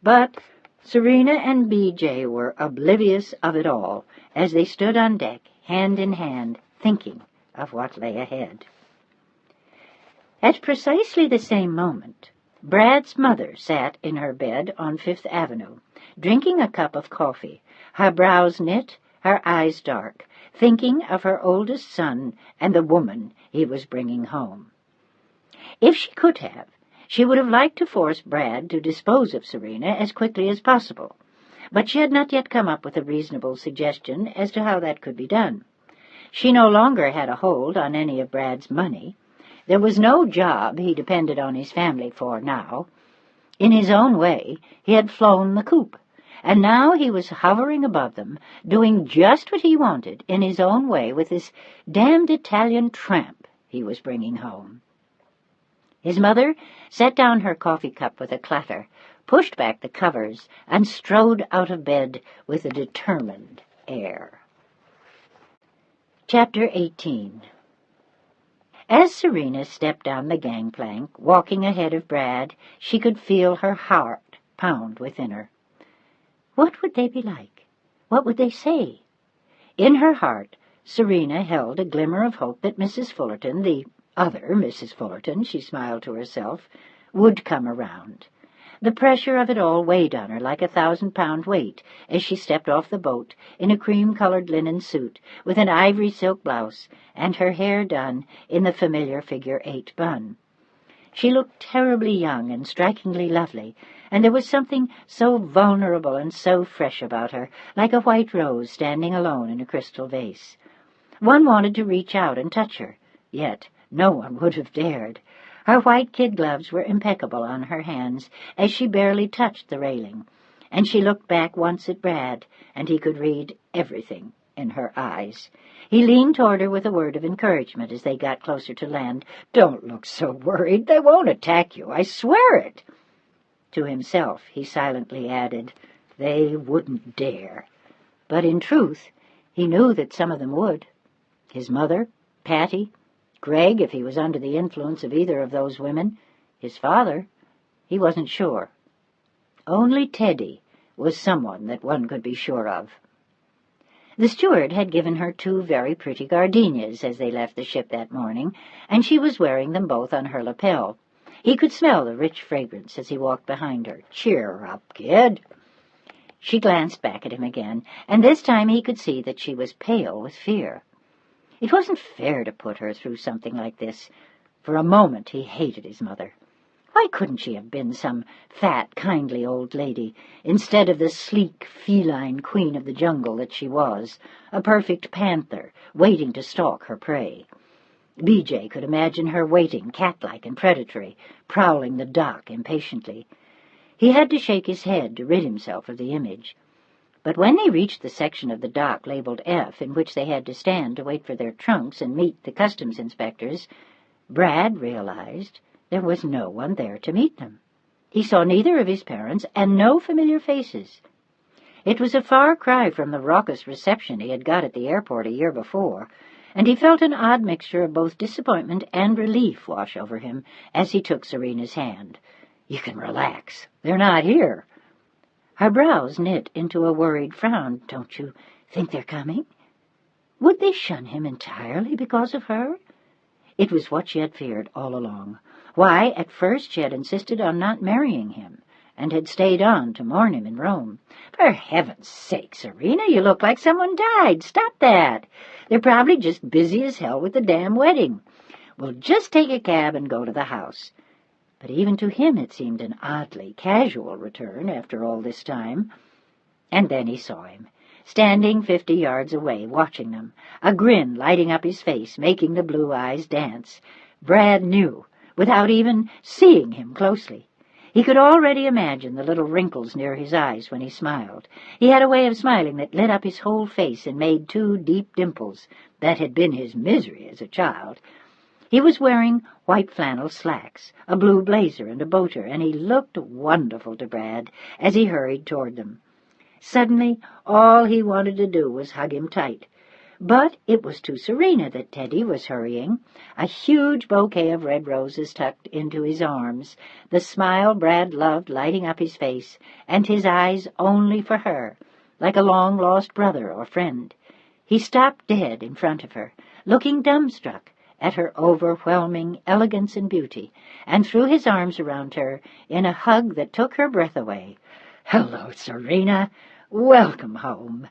But Serena and B.J. were oblivious of it all as they stood on deck, hand in hand, thinking of what lay ahead. At precisely the same moment, Brad's mother sat in her bed on Fifth Avenue, drinking a cup of coffee, her brows knit, her eyes dark, thinking of her oldest son and the woman he was bringing home. If she could have, she would have liked to force Brad to dispose of Serena as quickly as possible, but she had not yet come up with a reasonable suggestion as to how that could be done. She no longer had a hold on any of Brad's money. There was no job he depended on his family for now. In his own way, he had flown the coop, and now he was hovering above them, doing just what he wanted in his own way with this damned Italian tramp he was bringing home. His mother set down her coffee cup with a clatter, pushed back the covers, and strode out of bed with a determined air. Chapter 18. As Serena stepped down the gangplank, walking ahead of Brad, she could feel her heart pound within her. What would they be like? What would they say? In her heart, Serena held a glimmer of hope that Mrs. Fullerton, the other Mrs. Fullerton, she smiled to herself, would come around. The pressure of it all weighed on her like a 1,000-pound weight as she stepped off the boat in a cream-colored linen suit with an ivory silk blouse and her hair done in the familiar figure-8 bun. She looked terribly young and strikingly lovely, and there was something so vulnerable and so fresh about her, like a white rose standing alone in a crystal vase. One wanted to reach out and touch her, yet no one would have dared. Her white kid gloves were impeccable on her hands as she barely touched the railing, and she looked back once at Brad, and he could read everything in her eyes. He leaned toward her with a word of encouragement as they got closer to land. "Don't look so worried. They won't attack you, I swear it." To himself he silently added, "They wouldn't dare." But in truth, he knew that some of them would. His mother, Patty, Greg, if he was under the influence of either of those women, his father, he wasn't sure. Only Teddy was someone that one could be sure of. The steward had given her 2 very pretty gardenias as they left the ship that morning, and she was wearing them both on her lapel. He could smell the rich fragrance as he walked behind her. "Cheer up, kid." She glanced back at him again, and this time he could see that she was pale with fear. It wasn't fair to put her through something like this. For a moment he hated his mother. Why couldn't she have been some fat, kindly old lady, instead of the sleek, feline queen of the jungle that she was, a perfect panther, waiting to stalk her prey? B.J. could imagine her waiting, cat-like and predatory, prowling the dock impatiently. He had to shake his head to rid himself of the image. But when they reached the section of the dock labeled F, in which they had to stand to wait for their trunks and meet the customs inspectors, Brad realized there was no one there to meet them. He saw neither of his parents and no familiar faces. It was a far cry from the raucous reception he had got at the airport a year before, and he felt an odd mixture of both disappointment and relief wash over him as he took Serena's hand. "You can relax. They're not here." Her brows knit into a worried frown. "Don't you think they're coming?" Would they shun him entirely because of her? It was what she had feared all along. Why, at first she had insisted on not marrying him, and had stayed on to mourn him in Rome. "For heaven's sake, Serena, you look like someone died. Stop that. They're probably just busy as hell with the damn wedding. We'll just take a cab and go to the house." But even to him it seemed an oddly casual return after all this time. And then he saw him, standing 50 yards away, watching them, a grin lighting up his face, making the blue eyes dance. Brad knew, without even seeing him closely. He could already imagine the little wrinkles near his eyes when he smiled. He had a way of smiling that lit up his whole face and made 2 deep dimples that had been his misery as a child. He was wearing white flannel slacks, a blue blazer and a boater, and he looked wonderful to Brad as he hurried toward them. Suddenly, all he wanted to do was hug him tight. But it was to Serena that Teddy was hurrying, a huge bouquet of red roses tucked into his arms, the smile Brad loved lighting up his face, and his eyes only for her, like a long-lost brother or friend. He stopped dead in front of her, looking dumbstruck at her overwhelming elegance and beauty, and threw his arms around her in a hug that took her breath away. "Hello, Serena. Welcome home."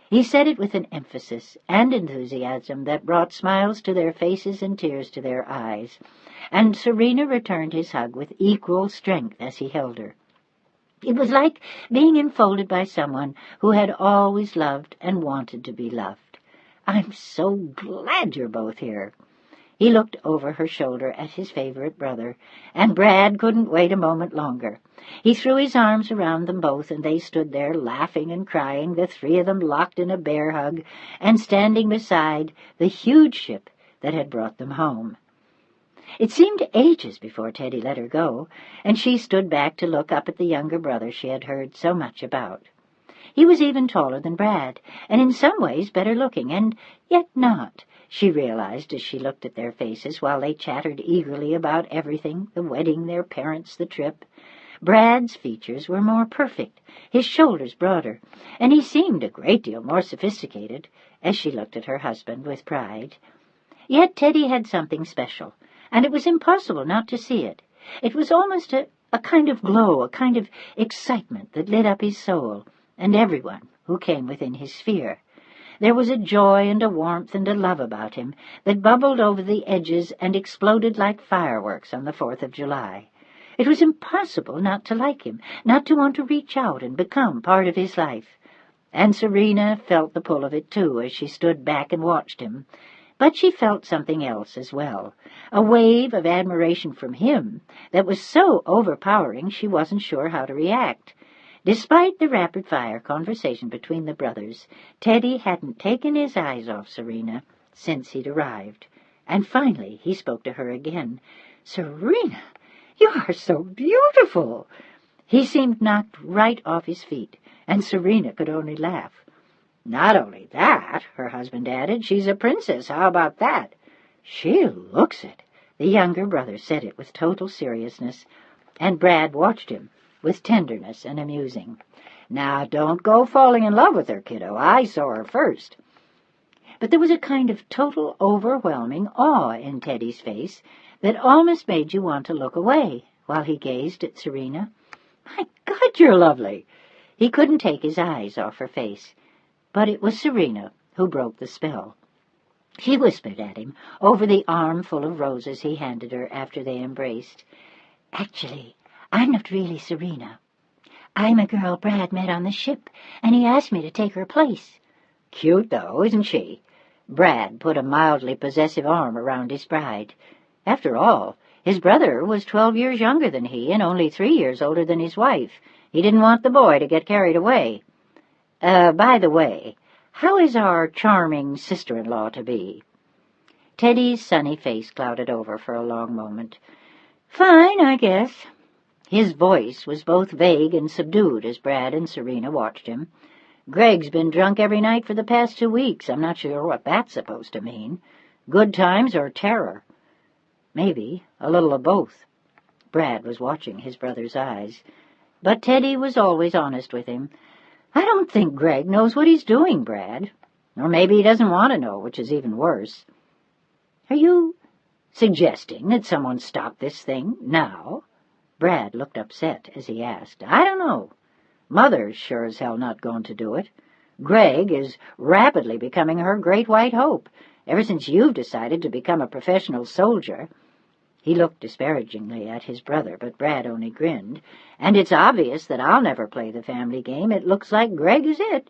He said it with an emphasis and enthusiasm that brought smiles to their faces and tears to their eyes, and Serena returned his hug with equal strength as he held her. It was like being enfolded by someone who had always loved and wanted to be loved. "I'm so glad you're both here." He looked over her shoulder at his favorite brother, and Brad couldn't wait a moment longer. He threw his arms around them both, and they stood there laughing and crying, the three of them locked in a bear hug and standing beside the huge ship that had brought them home. It seemed ages before Teddy let her go, and she stood back to look up at the younger brother she had heard so much about. He was even taller than Brad, and in some ways better looking, and yet not, she realized as she looked at their faces while they chattered eagerly about everything, the wedding, their parents, the trip. Brad's features were more perfect, his shoulders broader, and he seemed a great deal more sophisticated as she looked at her husband with pride. Yet Teddy had something special, and it was impossible not to see it. It was almost a kind of glow, a kind of excitement that lit up his soul and everyone who came within his sphere. There was a joy and a warmth and a love about him that bubbled over the edges and exploded like fireworks on the 4th of July. It was impossible not to like him, not to want to reach out and become part of his life. And Serena felt the pull of it, too, as she stood back and watched him. But she felt something else as well, a wave of admiration from him that was so overpowering she wasn't sure how to react. Despite the rapid-fire conversation between the brothers, Teddy hadn't taken his eyes off Serena since he'd arrived. And finally he spoke to her again. "Serena, you are so beautiful." He seemed knocked right off his feet, and Serena could only laugh. "Not only that," her husband added, "she's a princess. How about that?" "She looks it." The younger brother said it with total seriousness, and Brad watched him with tenderness and amusing. "Now, don't go falling in love with her, kiddo. I saw her first." But there was a kind of total, overwhelming awe in Teddy's face that almost made you want to look away while he gazed at Serena. "My God, you're lovely!" He couldn't take his eyes off her face. But it was Serena who broke the spell. She whispered at him over the armful of roses he handed her after they embraced. "Actually, I'm not really Serena. I'm a girl Brad met on the ship, and he asked me to take her place." "Cute, though, isn't she?" Brad put a mildly possessive arm around his bride. After all, his brother was 12 years younger than he and only 3 years older than his wife. He didn't want the boy to get carried away. By the way, how is our charming sister-in-law to be?" Teddy's sunny face clouded over for a long moment. "Fine, I guess." His voice was both vague and subdued as Brad and Serena watched him. "Greg's been drunk every night for the past 2 weeks. I'm not sure what that's supposed to mean. Good times or terror?" "Maybe a little of both." Brad was watching his brother's eyes. But Teddy was always honest with him. "I don't think Greg knows what he's doing, Brad. Or maybe he doesn't want to know, which is even worse." "Are you suggesting that someone stop this thing now?" Brad looked upset as he asked. "I don't know. Mother's sure as hell not going to do it. Greg is rapidly becoming her great white hope, ever since you've decided to become a professional soldier." He looked disparagingly at his brother, but Brad only grinned. "And it's obvious that I'll never play the family game. It looks like Greg is it."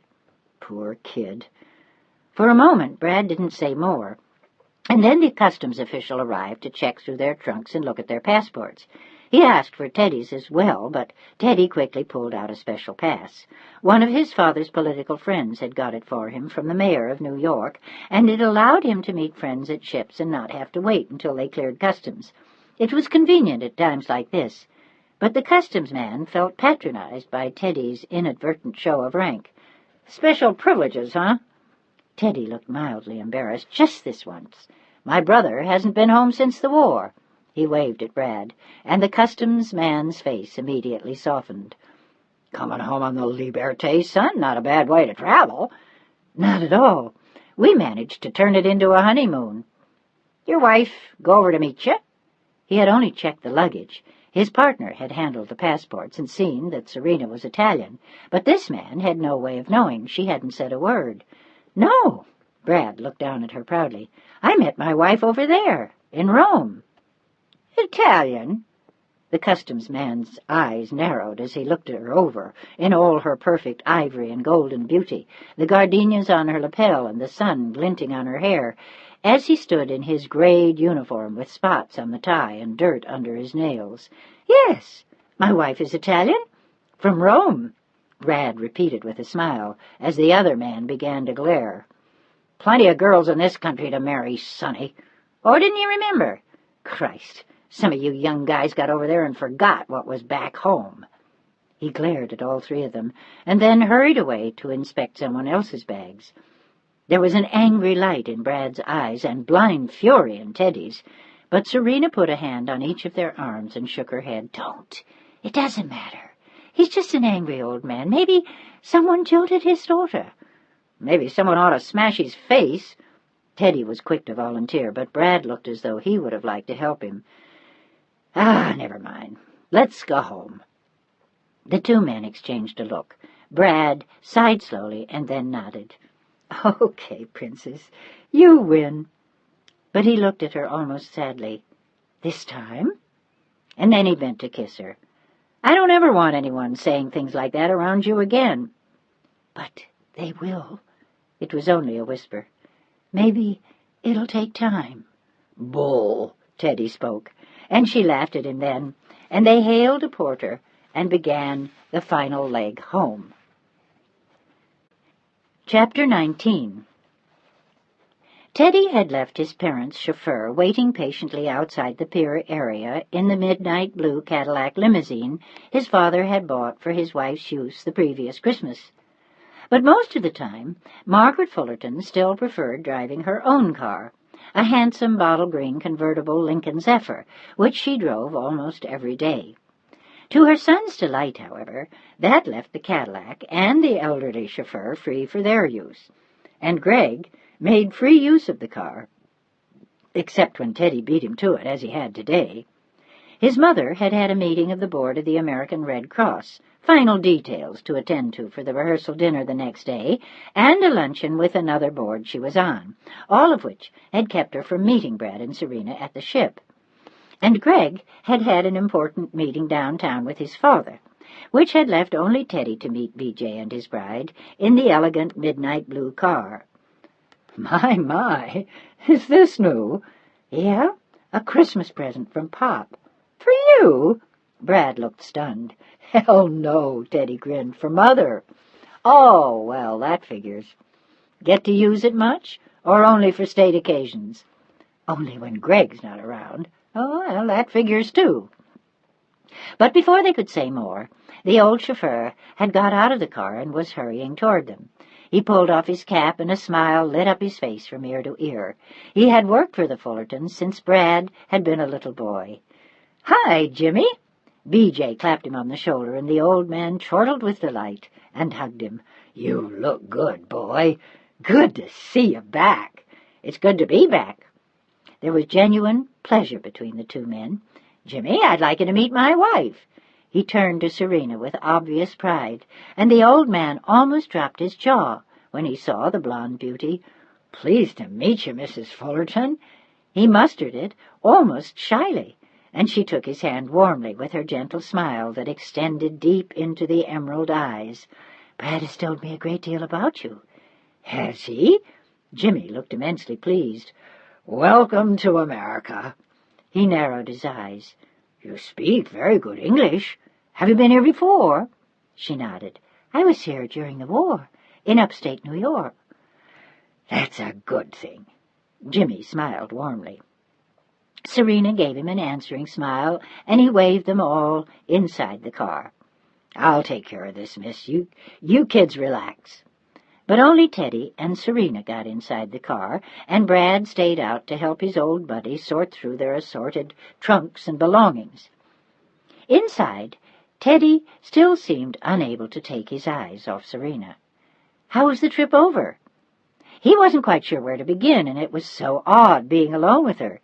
Poor kid. For a moment, Brad didn't say more, and then the customs official arrived to check through their trunks and look at their passports. He asked for Teddy's as well, but Teddy quickly pulled out a special pass. One of his father's political friends had got it for him from the mayor of New York, and it allowed him to meet friends at ships and not have to wait until they cleared customs. It was convenient at times like this, but the customs man felt patronized by Teddy's inadvertent show of rank. "Special privileges, huh?" Teddy looked mildly embarrassed. "Just this once. My brother hasn't been home since the war." He waved at Brad, and the customs man's face immediately softened. "Coming home on the Liberté, son? Not a bad way to travel." "Not at all. We managed to turn it into a honeymoon. Your wife go over to meet you?" He had only checked the luggage. His partner had handled the passports and seen that Serena was Italian, but this man had no way of knowing. She hadn't said a word. "No." Brad looked down at her proudly. "I met my wife over there, in Rome." "Italian?" The customs man's eyes narrowed as he looked her over, in all her perfect ivory and golden beauty, the gardenias on her lapel and the sun glinting on her hair, as he stood in his grayed uniform with spots on the tie and dirt under his nails. "Yes, my wife is Italian. From Rome," Brad repeated with a smile, as the other man began to glare. "Plenty of girls in this country to marry, sonny. Or didn't you remember? Christ, some of you young guys got over there and forgot what was back home." He glared at all three of them, and then hurried away to inspect someone else's bags. There was an angry light in Brad's eyes and blind fury in Teddy's, but Serena put a hand on each of their arms and shook her head. "Don't. It doesn't matter. He's just an angry old man. Maybe someone jilted his daughter. Maybe someone ought to smash his face." Teddy was quick to volunteer, but Brad looked as though he would have liked to help him. Never mind. Let's go home." The two men exchanged a look. Brad sighed slowly and then nodded. "Okay, Princess, you win." But he looked at her almost sadly. "This time?" And then he bent to kiss her. "I don't ever want anyone saying things like that around you again." "But they will." It was only a whisper. "Maybe it'll take time." "Bull," Teddy spoke, and she laughed at him then, and they hailed a porter and began the final leg home. Chapter 19. Teddy had left his parents' chauffeur waiting patiently outside the pier area in the midnight blue Cadillac limousine his father had bought for his wife's use the previous Christmas. But most of the time, Margaret Fullerton still preferred driving her own car, a handsome bottle-green convertible Lincoln Zephyr, which she drove almost every day. To her son's delight, however, that left the Cadillac and the elderly chauffeur free for their use, and Greg made free use of the car, except when Teddy beat him to it, as he had today. His mother had had a meeting of the board of the American Red Cross, final details to attend to for the rehearsal dinner the next day, and a luncheon with another board she was on, all of which had kept her from meeting Brad and Serena at the ship. And Greg had had an important meeting downtown with his father, which had left only Teddy to meet B.J. and his bride in the elegant midnight blue car. My, is this new?" "Yeah, a Christmas present from Pop." "For you?" Brad looked stunned. "Hell no," Teddy grinned. "For Mother." "Oh, well, that figures. Get to use it much, or only for state occasions?" "Only when Greg's not around." "Oh, well, that figures, too." But before they could say more, the old chauffeur had got out of the car and was hurrying toward them. He pulled off his cap, and a smile lit up his face from ear to ear. He had worked for the Fullertons since Brad had been a little boy. "Hi, Jimmy!" B.J. clapped him on the shoulder, and the old man chortled with delight and hugged him. "You look good, boy. Good to see you back." "It's good to be back." There was genuine pleasure between the two men. "Jimmy, I'd like you to meet my wife." He turned to Serena with obvious pride, and the old man almost dropped his jaw when he saw the blonde beauty. "Pleased to meet you, Mrs. Fullerton." He mustered it almost shyly, and she took his hand warmly with her gentle smile that extended deep into the emerald eyes. "Brad has told me a great deal about you." "Has he?" Jimmy looked immensely pleased. "Welcome to America." He narrowed his eyes. "You speak very good English. Have you been here before?" She nodded. "I was here during the war, in upstate New York." "That's a good thing." Jimmy smiled warmly. Serena gave him an answering smile, and he waved them all inside the car. "I'll take care of this, miss. You kids relax." But only Teddy and Serena got inside the car, and Brad stayed out to help his old buddy sort through their assorted trunks and belongings. Inside, Teddy still seemed unable to take his eyes off Serena. "How was the trip over?" He wasn't quite sure where to begin, and it was so odd being alone with her.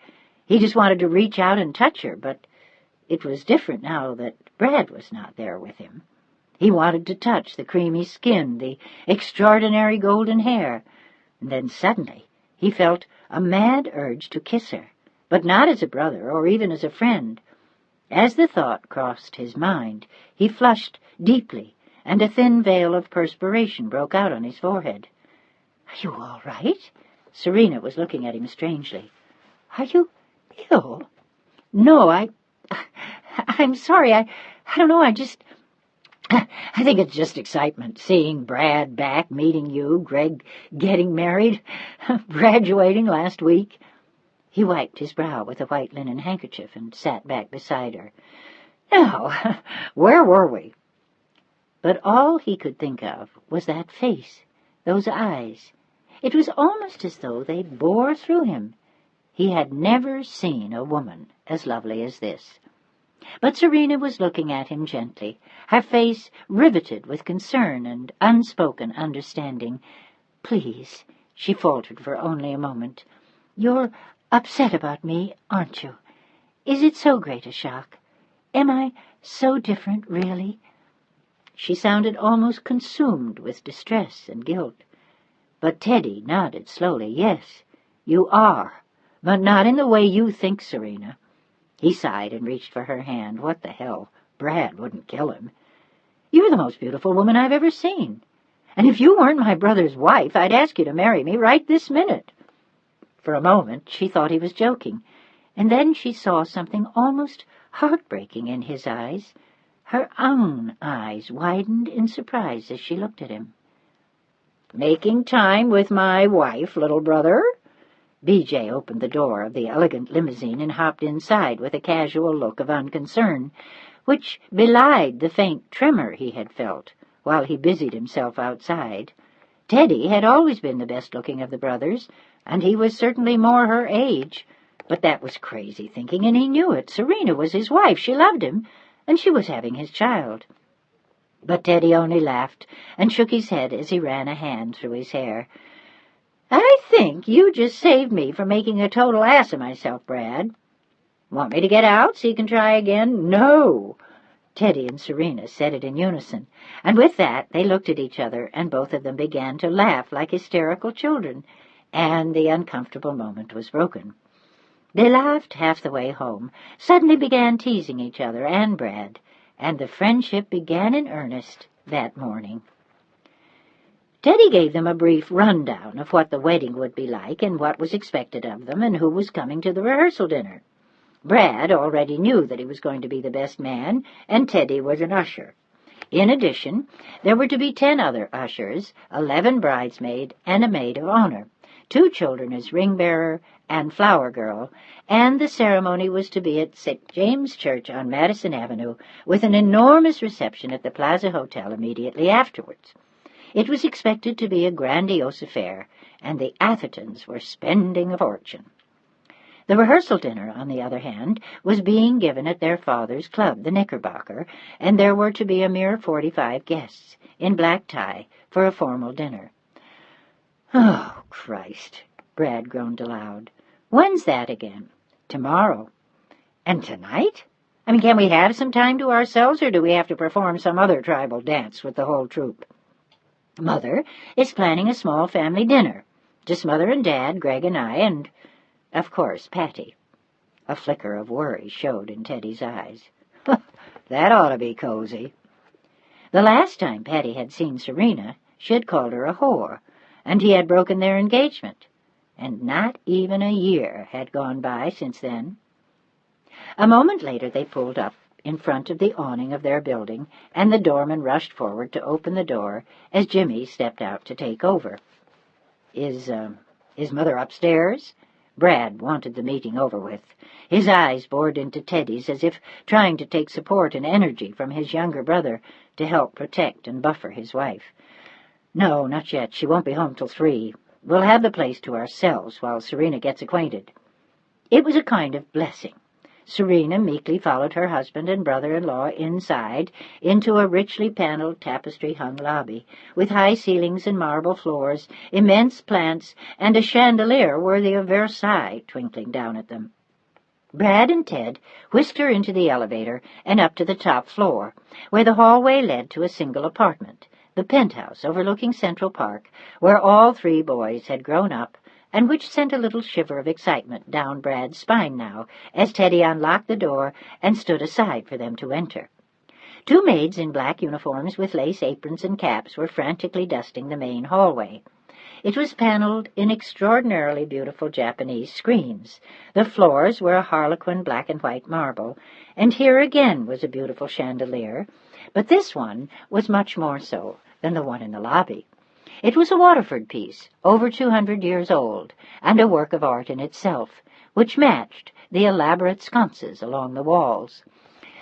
He just wanted to reach out and touch her, but it was different now that Brad was not there with him. He wanted to touch the creamy skin, the extraordinary golden hair, and then suddenly he felt a mad urge to kiss her, but not as a brother or even as a friend. As the thought crossed his mind, he flushed deeply, and a thin veil of perspiration broke out on his forehead. "Are you all right?" Serena was looking at him strangely. "Are you ill?" "No, I'm sorry. I don't know, I think it's just excitement, seeing Brad back, meeting you, Greg getting married, graduating last week." He wiped his brow with a white linen handkerchief and sat back beside her. "Now, where were we?" But all he could think of was that face, those eyes. It was almost as though they bore through him. He had never seen a woman as lovely as this. But Serena was looking at him gently, her face riveted with concern and unspoken understanding. "Please," she faltered for only a moment, "you're upset about me, aren't you? Is it so great a shock? Am I so different, really?" She sounded almost consumed with distress and guilt. But Teddy nodded slowly. "Yes, you are, but not in the way you think, Serena." He sighed and reached for her hand. "What the hell? Brad wouldn't kill him. You're the most beautiful woman I've ever seen. And if you weren't my brother's wife, I'd ask you to marry me right this minute." For a moment she thought he was joking, and then she saw something almost heartbreaking in his eyes. Her own eyes widened in surprise as she looked at him. "Making time with my wife, little brother?" B.J. opened the door of the elegant limousine and hopped inside with a casual look of unconcern, which belied the faint tremor he had felt while he busied himself outside. Teddy had always been the best-looking of the brothers, and he was certainly more her age. But that was crazy thinking, and he knew it. Serena was his wife. She loved him, and she was having his child. But Teddy only laughed and shook his head as he ran a hand through his hair. "I think you just saved me from making a total ass of myself, Brad. Want me to get out so you can try again?" "No!" Teddy and Serena said it in unison, and with that they looked at each other, and both of them began to laugh like hysterical children, and the uncomfortable moment was broken. They laughed half the way home, suddenly began teasing each other and Brad, and the friendship began in earnest that morning. Teddy gave them a brief rundown of what the wedding would be like and what was expected of them and who was coming to the rehearsal dinner. Brad already knew that he was going to be the best man, and Teddy was an usher. In addition, there were to be 10 other ushers, 11 bridesmaids, and a maid of honor, 2 children as ring-bearer and flower girl, and the ceremony was to be at St. James Church on Madison Avenue, with an enormous reception at the Plaza Hotel immediately afterwards. It was expected to be a grandiose affair, and the Athertons were spending a fortune. The rehearsal dinner, on the other hand, was being given at their father's club, the Knickerbocker, and there were to be a mere 45 guests, in black tie, for a formal dinner. "Oh, Christ," Brad groaned aloud. "When's that again?" "Tomorrow." "And tonight? Can we have some time to ourselves, or do we have to perform some other tribal dance with the whole troupe?" "Mother is planning a small family dinner. Just Mother and Dad, Greg and I, and, of course, Patty." A flicker of worry showed in Teddy's eyes. "That ought to be cozy." The last time Patty had seen Serena, she had called her a whore, and he had broken their engagement, and not even a year had gone by since then. A moment later they pulled up in front of the awning of their building, and the doorman rushed forward to open the door as Jimmy stepped out to take over. Is Mother upstairs?" Brad wanted the meeting over with. His eyes bored into Teddy's as if trying to take support and energy from his younger brother to help protect and buffer his wife. "No, not yet. She won't be home till 3. We'll have the place to ourselves while Serena gets acquainted." It was a kind of blessing. Serena meekly followed her husband and brother-in-law inside into a richly paneled, tapestry-hung lobby, with high ceilings and marble floors, immense plants, and a chandelier worthy of Versailles twinkling down at them. Brad and Ted whisked her into the elevator and up to the top floor, where the hallway led to a single apartment, the penthouse overlooking Central Park, where all three boys had grown up, and which sent a little shiver of excitement down Brad's spine now, as Teddy unlocked the door and stood aside for them to enter. Two maids in black uniforms with lace aprons and caps were frantically dusting the main hallway. It was paneled in extraordinarily beautiful Japanese screens. The floors were a harlequin black and white marble, and here again was a beautiful chandelier, but this one was much more so than the one in the lobby. It was a Waterford piece, over 200 years old, and a work of art in itself, which matched the elaborate sconces along the walls.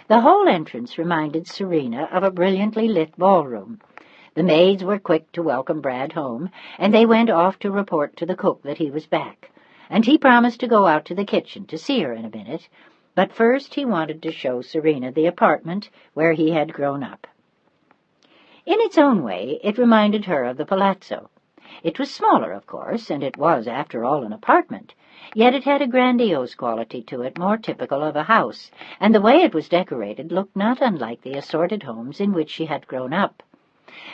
The whole entrance reminded Serena of a brilliantly lit ballroom. The maids were quick to welcome Brad home, and they went off to report to the cook that he was back, and he promised to go out to the kitchen to see her in a minute, but first he wanted to show Serena the apartment where he had grown up. In its own way, it reminded her of the palazzo. It was smaller, of course, and it was, after all, an apartment, yet it had a grandiose quality to it more typical of a house, and the way it was decorated looked not unlike the assorted homes in which she had grown up.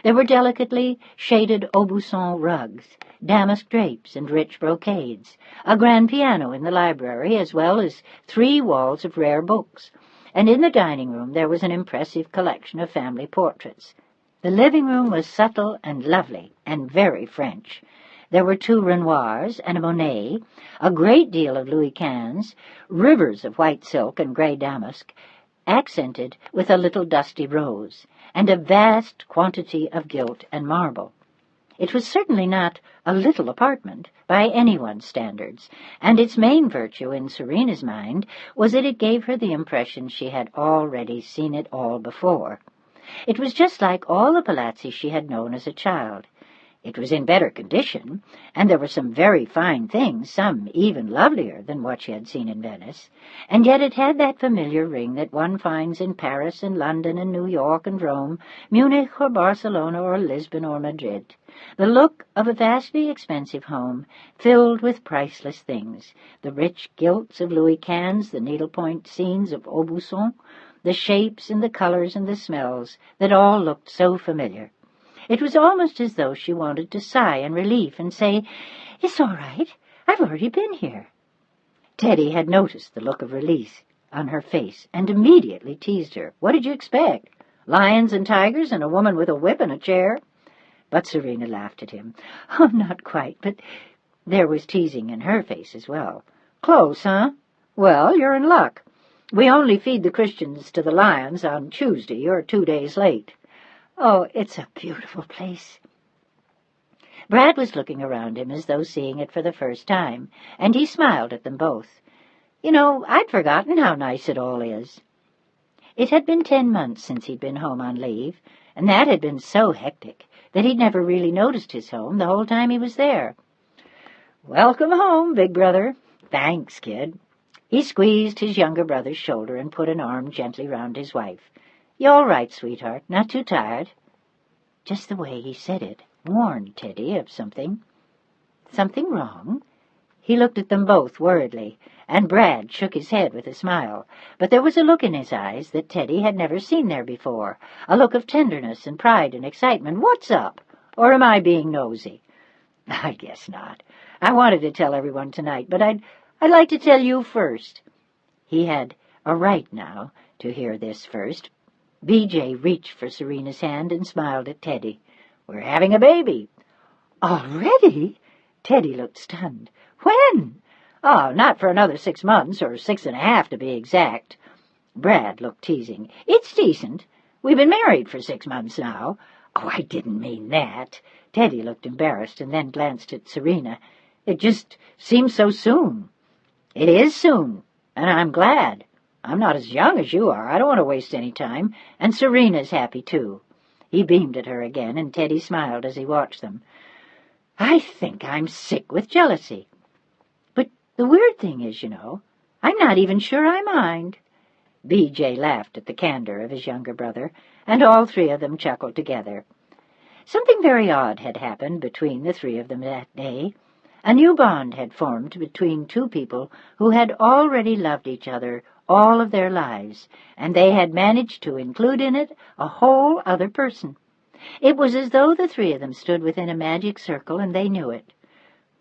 There were delicately shaded Aubusson rugs, damask drapes, and rich brocades, a grand piano in the library, as well as 3 walls of rare books, and in the dining room there was an impressive collection of family portraits. The living room was subtle and lovely, and very French. There were 2 Renoirs and a Monet, a great deal of Louis XV, rivers of white silk and grey damask, accented with a little dusty rose, and a vast quantity of gilt and marble. It was certainly not a little apartment by anyone's standards, and its main virtue in Serena's mind was that it gave her the impression she had already seen it all before. It was just like all the palazzi she had known as a child. It was in better condition, and there were some very fine things, some even lovelier than what she had seen in Venice, and yet it had that familiar ring that one finds in Paris and London and New York and Rome, Munich or Barcelona or Lisbon or Madrid, the look of a vastly expensive home filled with priceless things, the rich gilts of Louis XV, the needlepoint scenes of Aubusson, the shapes and the colors and the smells that all looked so familiar. It was almost as though she wanted to sigh in relief and say, "It's all right. I've already been here." Teddy had noticed the look of release on her face and immediately teased her. "What did you expect? Lions and tigers and a woman with a whip and a chair?" But Serena laughed at him. "Oh, not quite, but there was teasing in her face as well. Close, huh? Well, you're in luck. We only feed the Christians to the lions on Tuesday. You're 2 days late." "Oh, it's a beautiful place." Brad was looking around him as though seeing it for the first time, and he smiled at them both. "You know, I'd forgotten how nice it all is." It had been 10 months since he'd been home on leave, and that had been so hectic that he'd never really noticed his home the whole time he was there. "Welcome home, big brother." "Thanks, kid." He squeezed his younger brother's shoulder and put an arm gently round his wife. "You all right, sweetheart? Not too tired?" Just the way he said it warned Teddy of something. Something wrong? He looked at them both worriedly, and Brad shook his head with a smile, but there was a look in his eyes that Teddy had never seen there before, a look of tenderness and pride and excitement. "What's up? Or am I being nosy?" "I guess not. I wanted to tell everyone tonight, but I'd like to tell you first." He had a right now to hear this first. B.J. reached for Serena's hand and smiled at Teddy. "We're having a baby." "Already?" Teddy looked stunned. "When?" "Oh, not for another 6 months, or 6.5 to be exact." Brad looked teasing. "It's decent. We've been married for 6 months now." "Oh, I didn't mean that." Teddy looked embarrassed and then glanced at Serena. "It just seems so soon." "It is soon, and I'm glad. I'm not as young as you are. I don't want to waste any time, and Serena's happy, too." He beamed at her again, and Teddy smiled as he watched them. "I think I'm sick with jealousy. But the weird thing is, you know, I'm not even sure I mind." B.J. laughed at the candor of his younger brother, and all three of them chuckled together. Something very odd had happened between the three of them that day. A new bond had formed between two people who had already loved each other all of their lives, and they had managed to include in it a whole other person. It was as though the three of them stood within a magic circle, and they knew it.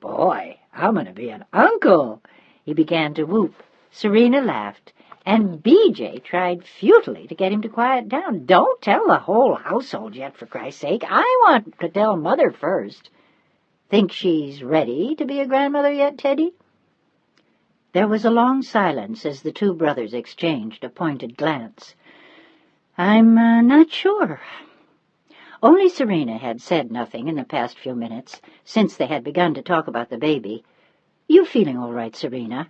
"Boy, I'm going to be an uncle," He began to whoop. Serena laughed, and B.J. tried futilely to get him to quiet down. "Don't tell the whole household yet, for Christ's sake. I want to tell Mother first." "Think she's ready to be a grandmother yet, Teddy?" There was a long silence as the two brothers exchanged a pointed glance. "I'm not sure." Only Serena had said nothing in the past few minutes, since they had begun to talk about the baby. "You feeling all right, Serena?"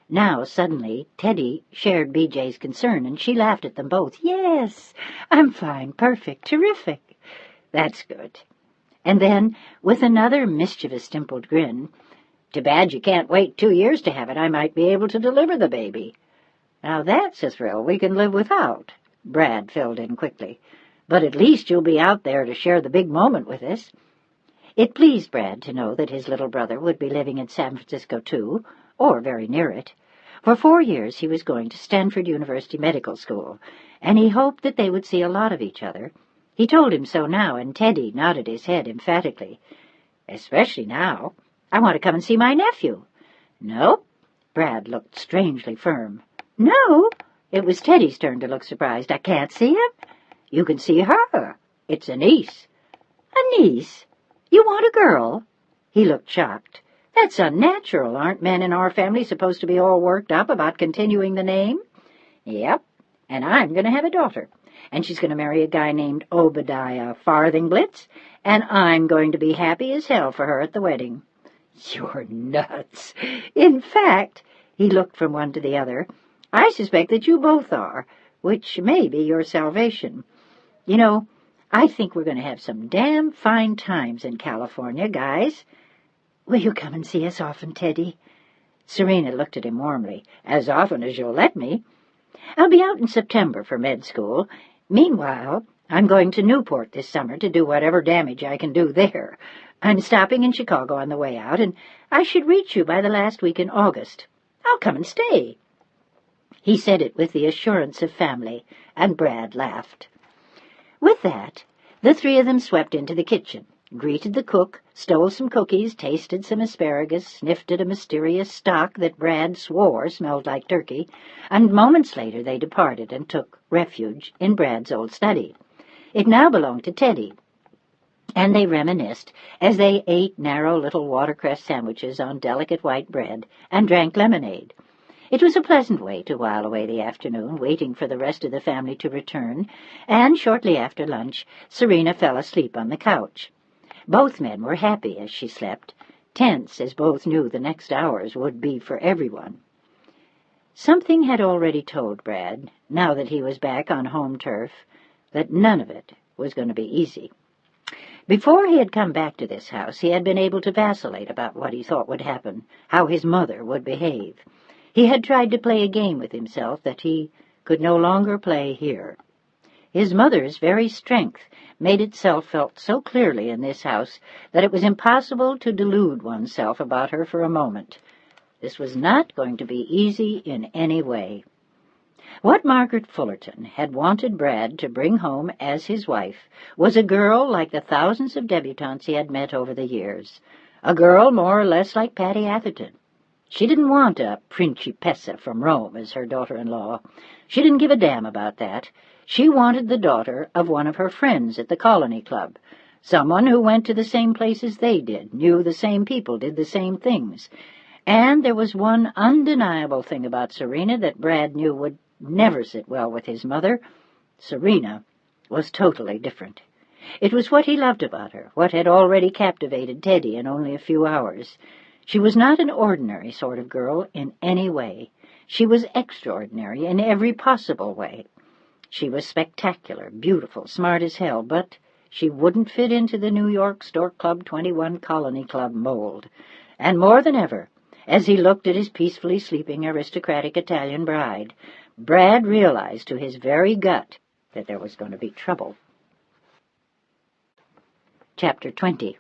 Now, suddenly, Teddy shared B.J.'s concern, and she laughed at them both. "Yes, I'm fine, perfect, terrific." "That's good." And then, with another mischievous dimpled grin, "Too bad you can't wait 2 years to have it. I might be able to deliver the baby." "Now that's a thrill we can live without," Brad filled in quickly. "But at least you'll be out there to share the big moment with us." It pleased Brad to know that his little brother would be living in San Francisco, too, or very near it. For 4 years he was going to Stanford University Medical School, and he hoped that they would see a lot of each other. He told him so now, and Teddy nodded his head emphatically. "Especially now. I want to come and see my nephew." "Nope." Brad looked strangely firm. "No?" It was Teddy's turn to look surprised. "I can't see him?" "You can see her. It's a niece." "A niece? You want a girl?" He looked shocked. "That's unnatural. Aren't men in our family supposed to be all worked up about continuing the name?" "Yep, and I'm going to have a daughter, and she's going to marry a guy named Obadiah Farthingblitz, and I'm going to be happy as hell for her at the wedding." "You're nuts. In fact," he looked from one to the other, "I suspect that you both are, which may be your salvation. You know, I think we're going to have some damn fine times in California, guys. Will you come and see us often, Teddy?" Serena looked at him warmly. "As often as you'll let me. I'll be out in September for med school. Meanwhile, I'm going to Newport this summer to do whatever damage I can do there. I'm stopping in Chicago on the way out, and I should reach you by the last week in August. I'll come and stay." He said it with the assurance of family, and Brad laughed. With that, the three of them swept into the kitchen, greeted the cook, stole some cookies, tasted some asparagus, sniffed at a mysterious stock that Brad swore smelled like turkey, and moments later they departed and took refuge in Brad's old study. It now belonged to Teddy, and they reminisced as they ate narrow little watercress sandwiches on delicate white bread and drank lemonade. It was a pleasant way to while away the afternoon, waiting for the rest of the family to return, and shortly after lunch Serena fell asleep on the couch. Both men were happy as she slept, tense as both knew the next hours would be for everyone. Something had already told Brad, now that he was back on home turf, that none of it was going to be easy. Before he had come back to this house, he had been able to vacillate about what he thought would happen, how his mother would behave. He had tried to play a game with himself that he could no longer play here. His mother's very strength made itself felt so clearly in this house that it was impossible to delude oneself about her for a moment. This was not going to be easy in any way. What Margaret Fullerton had wanted Brad to bring home as his wife was a girl like the thousands of debutantes he had met over the years, a girl more or less like Patty Atherton. She didn't want a principessa from Rome as her daughter-in-law. She didn't give a damn about that. She wanted the daughter of one of her friends at the Colony Club, someone who went to the same places they did, knew the same people, did the same things. And there was one undeniable thing about Serena that Brad knew would never sit well with his mother. Serena was totally different. It was what he loved about her, what had already captivated Teddy in only a few hours. She was not an ordinary sort of girl in any way. She was extraordinary in every possible way. She was spectacular, beautiful, smart as hell, but she wouldn't fit into the New York Stork Club 21 Colony Club mold. And more than ever, As he looked at his peacefully sleeping aristocratic Italian bride, Brad realized to his very gut that there was going to be trouble. Chapter 20.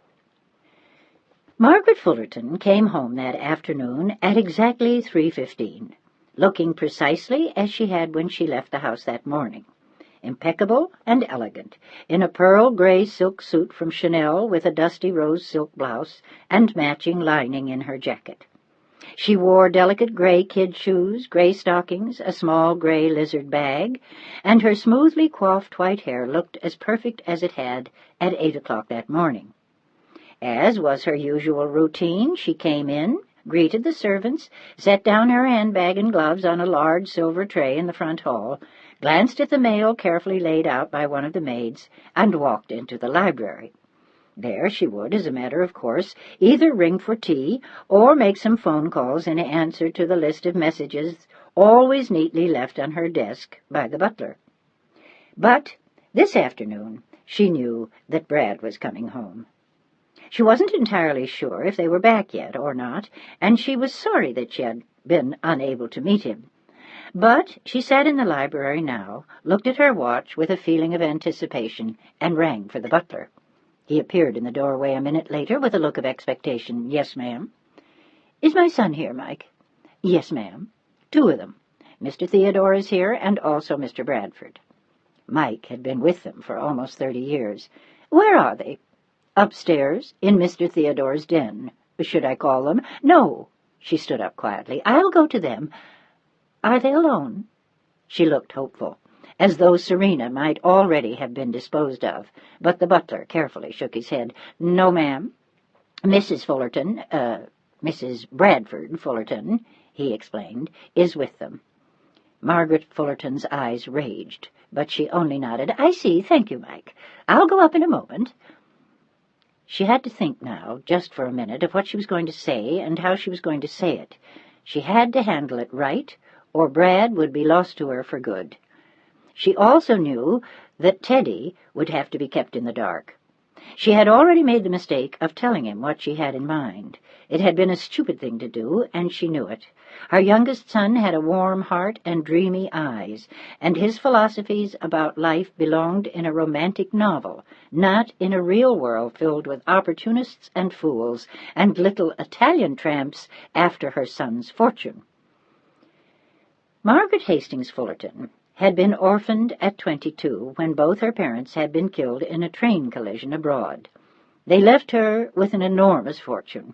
Margaret Fullerton came home that afternoon at exactly 3:15, looking precisely as she had when she left the house that morning, impeccable and elegant, in a pearl-gray silk suit from Chanel with a dusty rose silk blouse and matching lining in her jacket. She wore delicate gray kid shoes, gray stockings, a small gray lizard bag, and her smoothly coiffed white hair looked as perfect as it had at 8 o'clock that morning. As was her usual routine, she came in, greeted the servants, set down her handbag and gloves on a large silver tray in the front hall, glanced at the mail carefully laid out by one of the maids, and walked into the library. There she would, as a matter of course, either ring for tea or make some phone calls in answer to the list of messages always neatly left on her desk by the butler. But this afternoon she knew that Brad was coming home. She wasn't entirely sure if they were back yet or not, and she was sorry that she had been unable to meet him. But she sat in the library now, looked at her watch with a feeling of anticipation, and rang for the butler. He appeared in the doorway a minute later with a look of expectation. "Yes, ma'am." "Is my son here, Mike?" "Yes, ma'am. 2 of them. Mr. Theodore is here, and also Mr. Bradford." Mike had been with them for almost 30 years. "Where are they?" "Upstairs, in Mr. Theodore's den. Should I call them?" "No." She stood up quietly. "I'll go to them. Are they alone?" She looked hopeful, as though Serena might already have been disposed of, but the butler carefully shook his head. "No, ma'am. Mrs. Fullerton, Mrs. Bradford Fullerton," he explained, "is with them." Margaret Fullerton's eyes raged, but she only nodded. "I see. Thank you, Mike. I'll go up in a moment." She had to think now, just for a minute, of what she was going to say and how she was going to say it. She had to handle it right, or Brad would be lost to her for good. She also knew that Teddy would have to be kept in the dark. She had already made the mistake of telling him what she had in mind. It had been a stupid thing to do, and she knew it. Her youngest son had a warm heart and dreamy eyes, and his philosophies about life belonged in a romantic novel, not in a real world filled with opportunists and fools and little Italian tramps after her son's fortune. Margaret Hastings Fullerton had been orphaned at 22 when both her parents had been killed in a train collision abroad. They left her with an enormous fortune.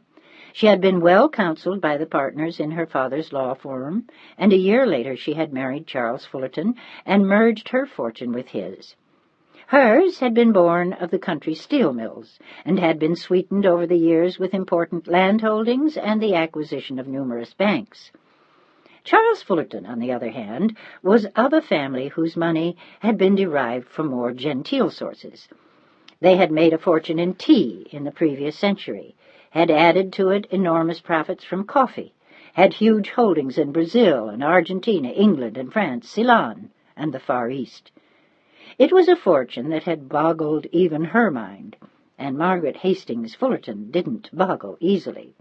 She had been well counseled by the partners in her father's law firm, and a year later she had married Charles Fullerton and merged her fortune with his. Hers had been born of the country steel mills, and had been sweetened over the years with important landholdings and the acquisition of numerous banks. Charles Fullerton, on the other hand, was of a family whose money had been derived from more genteel sources. They had made a fortune in tea in the previous century, had added to it enormous profits from coffee, had huge holdings in Brazil and Argentina, England and France, Ceylon, and the Far East. It was a fortune that had boggled even her mind, and Margaret Hastings Fullerton didn't boggle easily.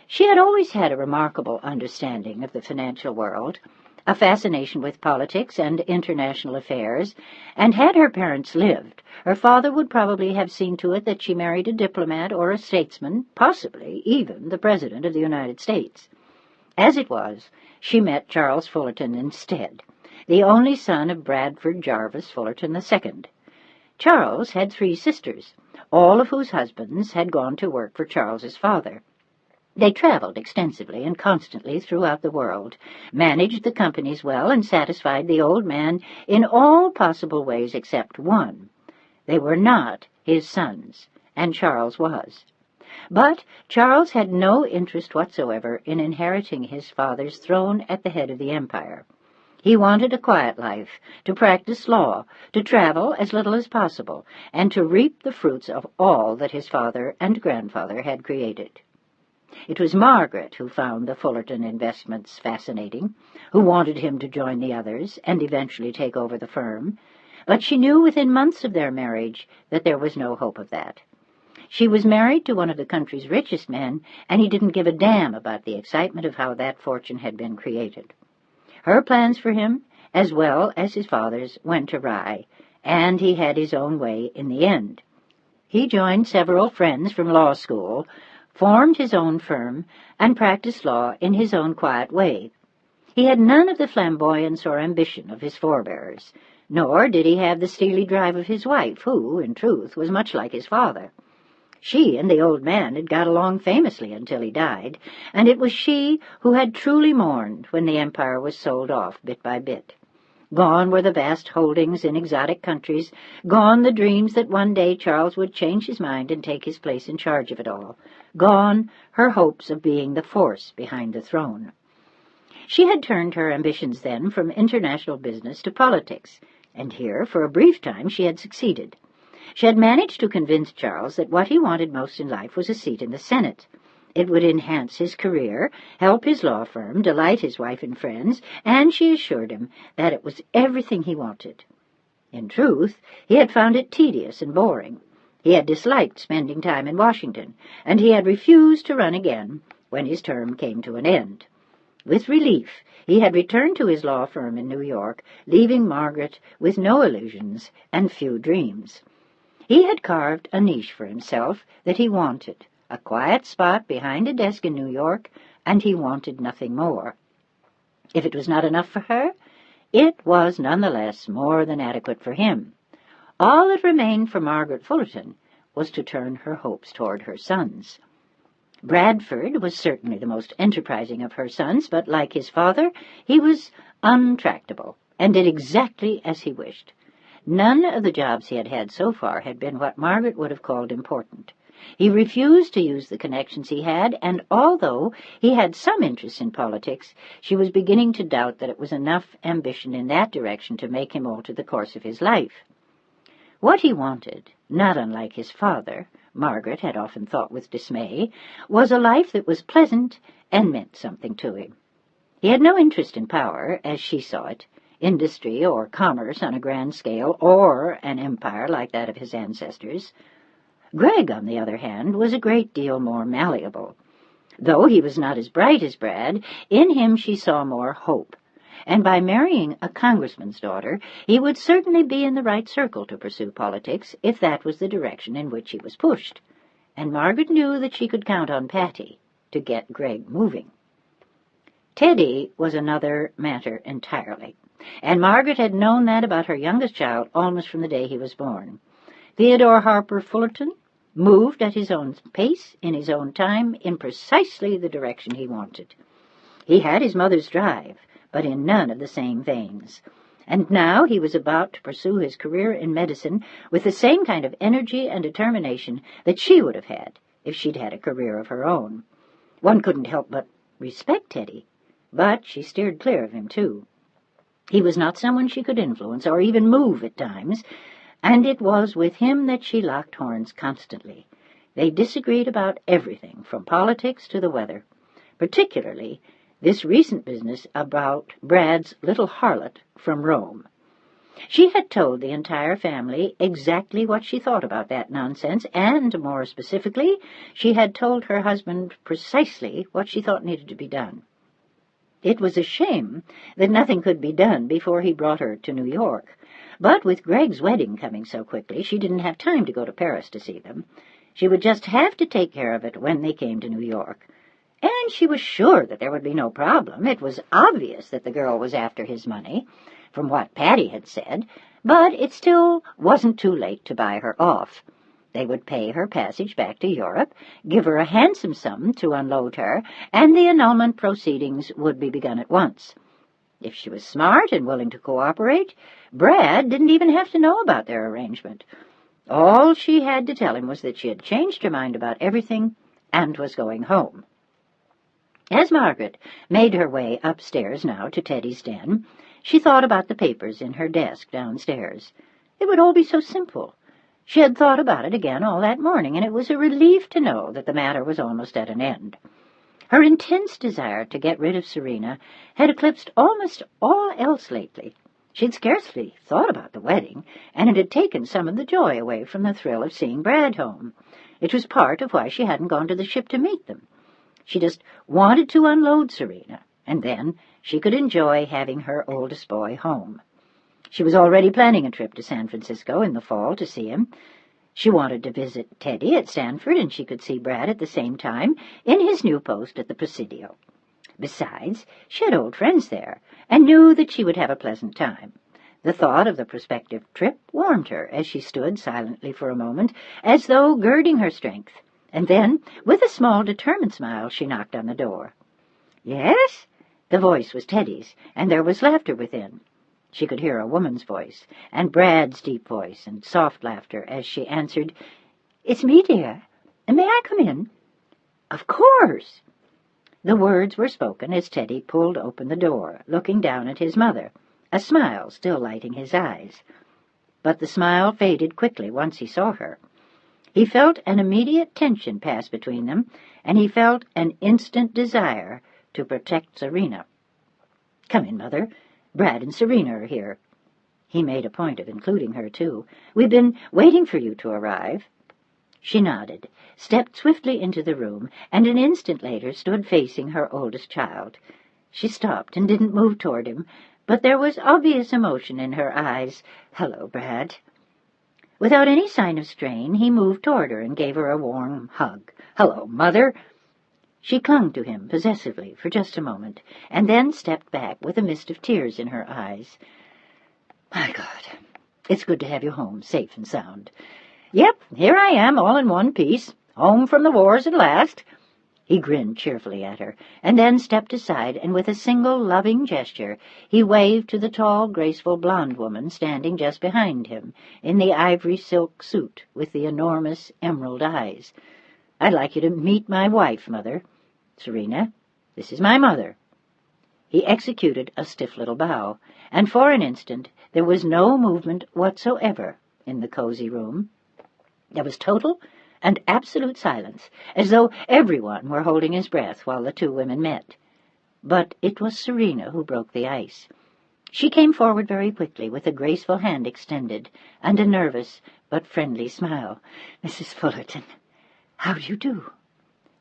She had always had a remarkable understanding of the financial world, a fascination with politics and international affairs, and had her parents lived, her father would probably have seen to it that she married a diplomat or a statesman, possibly even the President of the United States. As it was, she met Charles Fullerton instead, the only son of Bradford Jarvis Fullerton II. Charles had 3 sisters, all of whose husbands had gone to work for Charles's father. They traveled extensively and constantly throughout the world, managed the companies well, and satisfied the old man in all possible ways except one. They were not his sons, and Charles was. But Charles had no interest whatsoever in inheriting his father's throne at the head of the empire. He wanted a quiet life, to practice law, to travel as little as possible, and to reap the fruits of all that his father and grandfather had created. It was Margaret who found the Fullerton investments fascinating, who wanted him to join the others and eventually take over the firm, but she knew within months of their marriage that there was no hope of that. She was married to one of the country's richest men, and he didn't give a damn about the excitement of how that fortune had been created. Her plans for him, as well as his father's, went awry, and he had his own way in the end. He joined several friends from law school, formed his own firm, and practiced law in his own quiet way. He had none of the flamboyance or ambition of his forebears, nor did he have the steely drive of his wife, who, in truth, was much like his father. She and the old man had got along famously until he died, and it was she who had truly mourned when the empire was sold off bit by bit. Gone were the vast holdings in exotic countries, gone the dreams that one day Charles would change his mind and take his place in charge of it all, gone her hopes of being the force behind the throne. She had turned her ambitions then from international business to politics, and here, for a brief time, she had succeeded. She had managed to convince Charles that what he wanted most in life was a seat in the Senate. It would enhance his career, help his law firm, delight his wife and friends, and she assured him that it was everything he wanted. In truth, he had found it tedious and boring. He had disliked spending time in Washington, and he had refused to run again when his term came to an end. With relief, he had returned to his law firm in New York, leaving Margaret with no illusions and few dreams. He had carved a niche for himself that he wanted, a quiet spot behind a desk in New York, and he wanted nothing more. If it was not enough for her, it was nonetheless more than adequate for him. All that remained for Margaret Fullerton was to turn her hopes toward her sons. Bradford was certainly the most enterprising of her sons, but like his father, he was untractable and did exactly as he wished. None of the jobs he had had so far had been what Margaret would have called important. He refused to use the connections he had, and although he had some interest in politics, she was beginning to doubt that it was enough ambition in that direction to make him alter the course of his life. What he wanted, not unlike his father, Margaret had often thought with dismay, was a life that was pleasant and meant something to him. He had no interest in power, as she saw it, industry or commerce on a grand scale, or an empire like that of his ancestors. Greg, on the other hand, was a great deal more malleable. Though he was not as bright as Brad, in him she saw more hope, and by marrying a congressman's daughter, he would certainly be in the right circle to pursue politics, if that was the direction in which he was pushed. And Margaret knew that she could count on Patty to get Greg moving. Teddy was another matter entirely, and Margaret had known that about her youngest child almost from the day he was born. Theodore Harper Fullerton moved at his own pace, in his own time, in precisely the direction he wanted. He had his mother's drive, but in none of the same veins. And now he was about to pursue his career in medicine with the same kind of energy and determination that she would have had if she'd had a career of her own. One couldn't help but respect Teddy, but she steered clear of him, too. He was not someone she could influence or even move at times, and it was with him that she locked horns constantly. They disagreed about everything, from politics to the weather, particularly this recent business about Brad's little harlot from Rome. She had told the entire family exactly what she thought about that nonsense, and, more specifically, she had told her husband precisely what she thought needed to be done. It was a shame that nothing could be done before he brought her to New York, but with Greg's wedding coming so quickly, she didn't have time to go to Paris to see them. She would just have to take care of it when they came to New York. And she was sure that there would be no problem. It was obvious that the girl was after his money, from what Patty had said, but it still wasn't too late to buy her off. They would pay her passage back to Europe, give her a handsome sum to unload her, and the annulment proceedings would be begun at once. If she was smart and willing to cooperate, Brad didn't even have to know about their arrangement. All she had to tell him was that she had changed her mind about everything and was going home. As Margaret made her way upstairs now to Teddy's den, she thought about the papers in her desk downstairs. It would all be so simple. She had thought about it again all that morning, and it was a relief to know that the matter was almost at an end. Her intense desire to get rid of Serena had eclipsed almost all else lately. She had scarcely thought about the wedding, and it had taken some of the joy away from the thrill of seeing Brad home. It was part of why she hadn't gone to the ship to meet them. She just wanted to unload Serena, and then she could enjoy having her oldest boy home. She was already planning a trip to San Francisco in the fall to see him. She wanted to visit Teddy at Stanford, and she could see Brad at the same time in his new post at the Presidio. Besides, she had old friends there, and knew that she would have a pleasant time. The thought of the prospective trip warmed her as she stood silently for a moment, as though girding her strength, and then, with a small, determined smile, she knocked on the door. "Yes?" The voice was Teddy's, and there was laughter within. She could hear a woman's voice, and Brad's deep voice, and soft laughter, as she answered, "It's me, dear. May I come in?" "Of course." The words were spoken as Teddy pulled open the door, looking down at his mother, a smile still lighting his eyes. But the smile faded quickly once he saw her. He felt an immediate tension pass between them, and he felt an instant desire to protect Serena. "Come in, Mother. Brad and Serena are here." He made a point of including her, too. "We've been waiting for you to arrive." She nodded, stepped swiftly into the room, and an instant later stood facing her oldest child. She stopped and didn't move toward him, but there was obvious emotion in her eyes. "Hello, Brad." Without any sign of strain, he moved toward her and gave her a warm hug. "Hello, Mother." She clung to him possessively for just a moment, and then stepped back with a mist of tears in her eyes. "My God, it's good to have you home, safe and sound." "Yep, here I am, all in one piece, home from the wars at last." He grinned cheerfully at her, and then stepped aside, and with a single loving gesture he waved to the tall, graceful blonde woman standing just behind him, in the ivory silk suit with the enormous emerald eyes. "I'd like you to meet my wife, Mother. Serena, this is my mother." He executed a stiff little bow, and for an instant there was no movement whatsoever in the cozy room. There was total and absolute silence, as though everyone were holding his breath while the two women met. But it was Serena who broke the ice. She came forward very quickly, with a graceful hand extended, and a nervous but friendly smile. "Mrs. Fullerton, how do you do?"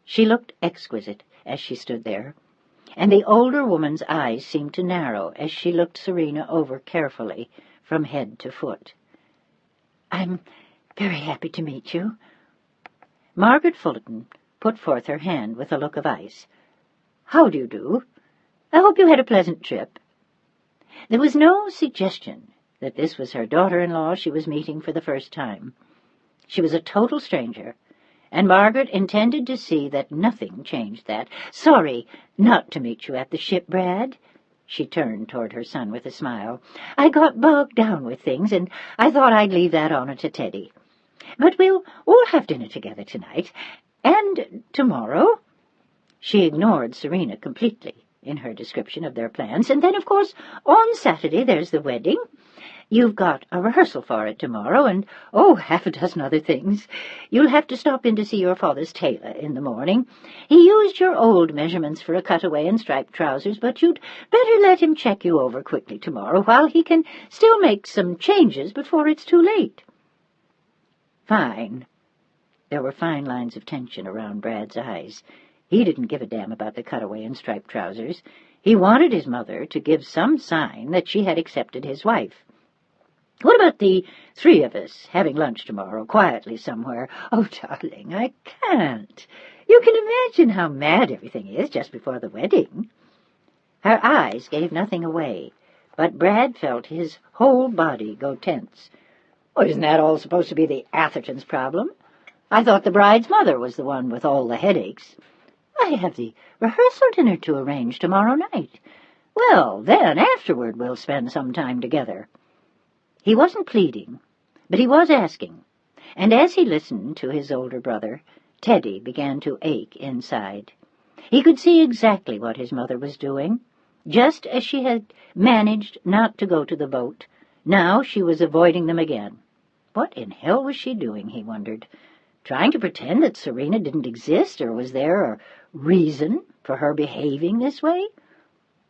She looked exquisite as she stood there, and the older woman's eyes seemed to narrow as she looked Serena over carefully from head to foot. "I'm very happy to meet you." Margaret Fullerton put forth her hand with a look of ice. "How do you do? I hope you had a pleasant trip." There was no suggestion that this was her daughter-in-law she was meeting for the first time. She was a total stranger, and Margaret intended to see that nothing changed that. "Sorry not to meet you at the ship, Brad." She turned toward her son with a smile. "I got bogged down with things, and I thought I'd leave that honor to Teddy. But we'll all have dinner together tonight. And tomorrow—" She ignored Serena completely in her description of their plans. "And then, of course, on Saturday there's the wedding. You've got a rehearsal for it tomorrow, and, half a dozen other things. You'll have to stop in to see your father's tailor in the morning. He used your old measurements for a cutaway and striped trousers, but you'd better let him check you over quickly tomorrow while he can still make some changes before it's too late." "Fine." There were fine lines of tension around Brad's eyes. He didn't give a damn about the cutaway and striped trousers. He wanted his mother to give some sign that she had accepted his wife. "What about the three of us having lunch tomorrow, quietly somewhere?" "Oh, darling, I can't. You can imagine how mad everything is just before the wedding." Her eyes gave nothing away, but Brad felt his whole body go tense. "Well, isn't that all supposed to be the Athertons' problem? I thought the bride's mother was the one with all the headaches." "I have the rehearsal dinner to arrange tomorrow night." "Well, then, afterward we'll spend some time together." He wasn't pleading, but he was asking, and as he listened to his older brother, Teddy began to ache inside. He could see exactly what his mother was doing. Just as she had managed not to go to the boat, now she was avoiding them again. What in hell was she doing, he wondered? Trying to pretend that Serena didn't exist, or was there a reason for her behaving this way?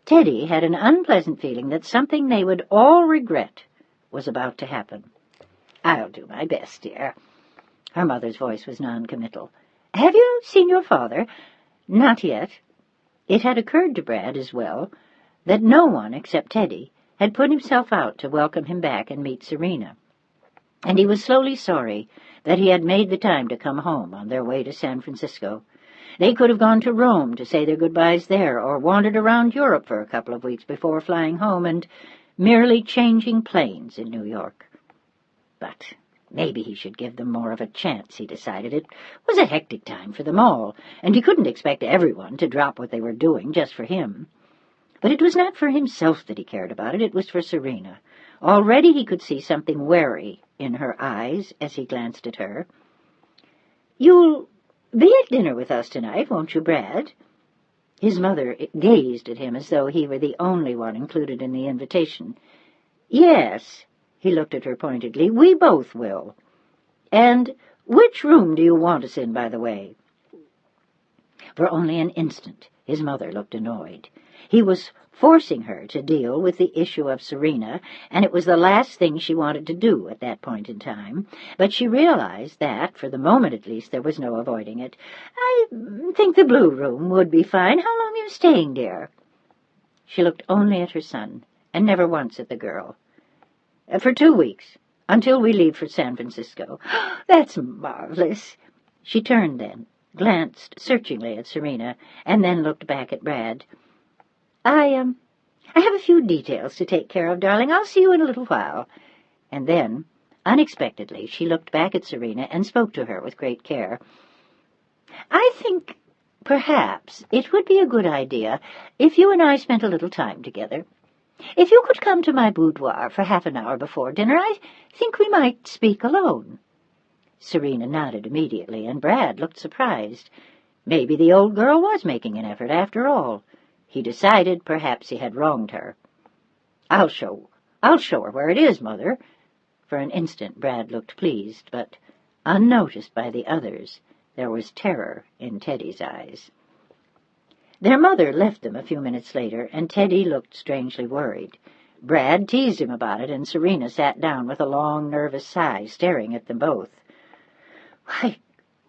Teddy had an unpleasant feeling that something they would all regret was about to happen. "I'll do my best, dear." Her mother's voice was non-committal. "Have you seen your father?" "Not yet." It had occurred to Brad as well that no one except Teddy had put himself out to welcome him back and meet Serena, and he was slowly sorry that he had made the time to come home on their way to San Francisco. They could have gone to Rome to say their goodbyes there, or wandered around Europe for a couple of weeks before flying home and merely changing planes in New York. But maybe he should give them more of a chance, he decided. It was a hectic time for them all, and he couldn't expect everyone to drop what they were doing just for him. But it was not for himself that he cared about it. It was for Serena. Already he could see something wary in her eyes as he glanced at her. "You'll be at dinner with us tonight, won't you, Brad?" His mother gazed at him as though he were the only one included in the invitation. "Yes," he looked at her pointedly, "we both will. And which room do you want us in, by the way?" For only an instant his mother looked annoyed. He was forcing her to deal with the issue of Serena, and it was the last thing she wanted to do at that point in time. But she realized that, for the moment at least, there was no avoiding it. "I think the blue room would be fine. How long are you staying, dear?" She looked only at her son, and never once at the girl. "For 2 weeks, until we leave for San Francisco." "That's marvelous." She turned then, glanced searchingly at Serena, and then looked back at Brad. I have a few details to take care of, darling. I'll see you in a little while." And then, unexpectedly, she looked back at Serena and spoke to her with great care. "I think perhaps it would be a good idea if you and I spent a little time together. If you could come to my boudoir for half an hour before dinner, I think we might speak alone." Serena nodded immediately, and Brad looked surprised. Maybe the old girl was making an effort after all. He decided perhaps he had wronged her. I'll show her where it is, Mother." For an instant Brad looked pleased, but, unnoticed by the others, there was terror in Teddy's eyes. Their mother left them a few minutes later, and Teddy looked strangely worried. Brad teased him about it, and Serena sat down with a long, nervous sigh, staring at them both. Why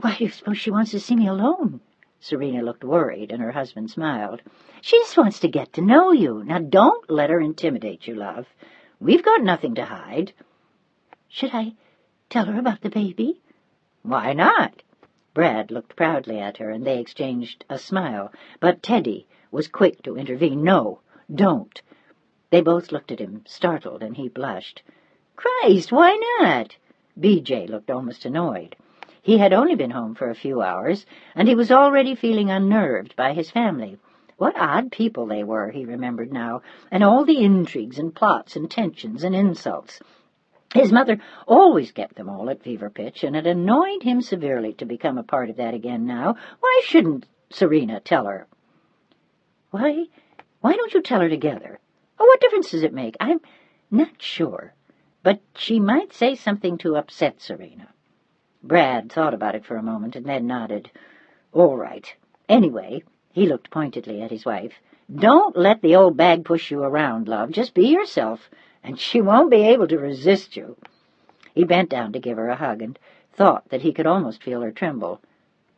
do you suppose she wants to see me alone?" Serena looked worried, and her husband smiled. "She just wants to get to know you. Now, don't let her intimidate you, love. We've got nothing to hide." "Should I tell her about the baby?" "Why not?" Brad looked proudly at her, and they exchanged a smile, but Teddy was quick to intervene. "No, don't." They both looked at him, startled, and he blushed. "Christ, why not?" B.J. looked almost annoyed. He had only been home for a few hours, and he was already feeling unnerved by his family. What odd people they were, he remembered now, and all the intrigues and plots and tensions and insults. His mother always kept them all at fever pitch, and it annoyed him severely to become a part of that again now. Why shouldn't Serena tell her? Why don't you tell her together? Oh, what difference does it make? I'm not sure, but she might say something to upset Serena. Brad thought about it for a moment and then nodded. "All right. Anyway," he looked pointedly at his wife, "don't let the old bag push you around, love. Just be yourself, and she won't be able to resist you." He bent down to give her a hug and thought that he could almost feel her tremble.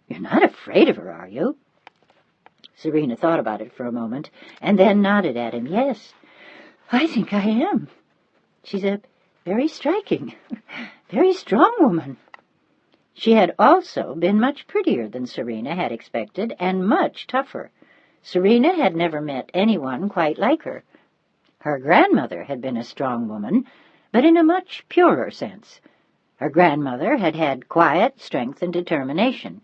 "You're not afraid of her, are you?" Serena thought about it for a moment and then nodded at him. "Yes, I think I am. She's a very striking, very strong woman." She had also been much prettier than Serena had expected, and much tougher. Serena had never met anyone quite like her. Her grandmother had been a strong woman, but in a much purer sense. Her grandmother had had quiet strength and determination.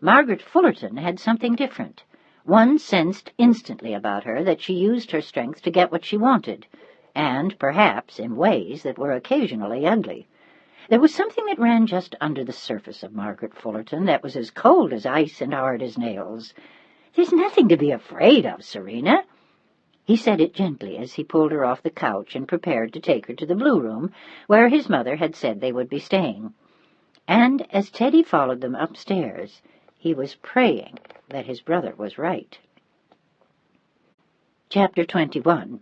Margaret Fullerton had something different. One sensed instantly about her that she used her strength to get what she wanted, and perhaps in ways that were occasionally ugly. There was something that ran just under the surface of Margaret Fullerton that was as cold as ice and hard as nails. "There's nothing to be afraid of, Serena." He said it gently as he pulled her off the couch and prepared to take her to the blue room, where his mother had said they would be staying. And as Teddy followed them upstairs, he was praying that his brother was right. Chapter 21.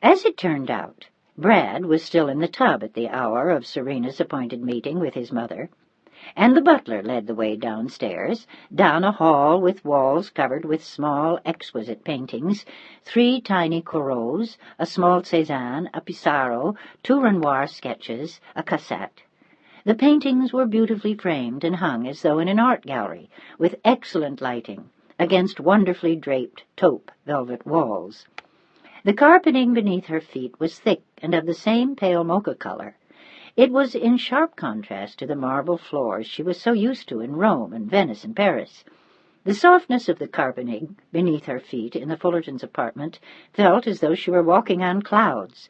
As it turned out, Brad was still in the tub at the hour of Serena's appointed meeting with his mother. and the butler led the way downstairs, down a hall with walls covered with small, exquisite paintings, 3 tiny Corrots, a small Cézanne, a Pissarro, 2 Renoir sketches, a Cassatt. The paintings were beautifully framed and hung as though in an art gallery, with excellent lighting, against wonderfully draped taupe velvet walls. The carpeting beneath her feet was thick and of the same pale mocha color. It was in sharp contrast to the marble floors she was so used to in Rome and Venice and Paris. The softness of the carpeting beneath her feet in the Fullertons' apartment felt as though she were walking on clouds.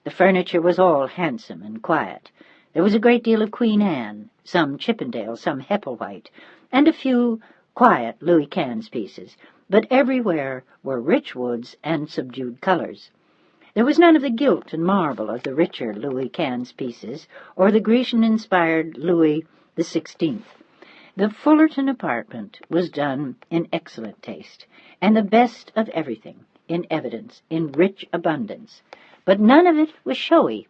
The furniture was all handsome and quiet. There was a great deal of Queen Anne, some Chippendale, some Hepplewhite, and a few quiet Louis Quinze pieces, but everywhere were rich woods and subdued colors. There was none of the gilt and marble of the richer Louis Quinze pieces, or the Grecian-inspired Louis XVI. The Fullerton apartment was done in excellent taste, and the best of everything in evidence, in rich abundance. But none of it was showy.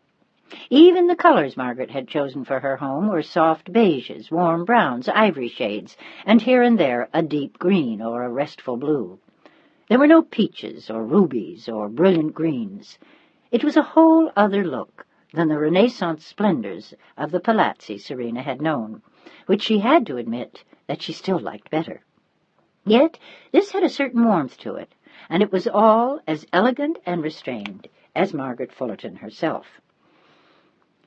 Even the colors Margaret had chosen for her home were soft beiges, warm browns, ivory shades, and here and there a deep green or a restful blue. There were no peaches or rubies or brilliant greens. It was a whole other look than the Renaissance splendors of the palazzi Serena had known, which she had to admit that she still liked better. Yet this had a certain warmth to it, and it was all as elegant and restrained as Margaret Fullerton herself.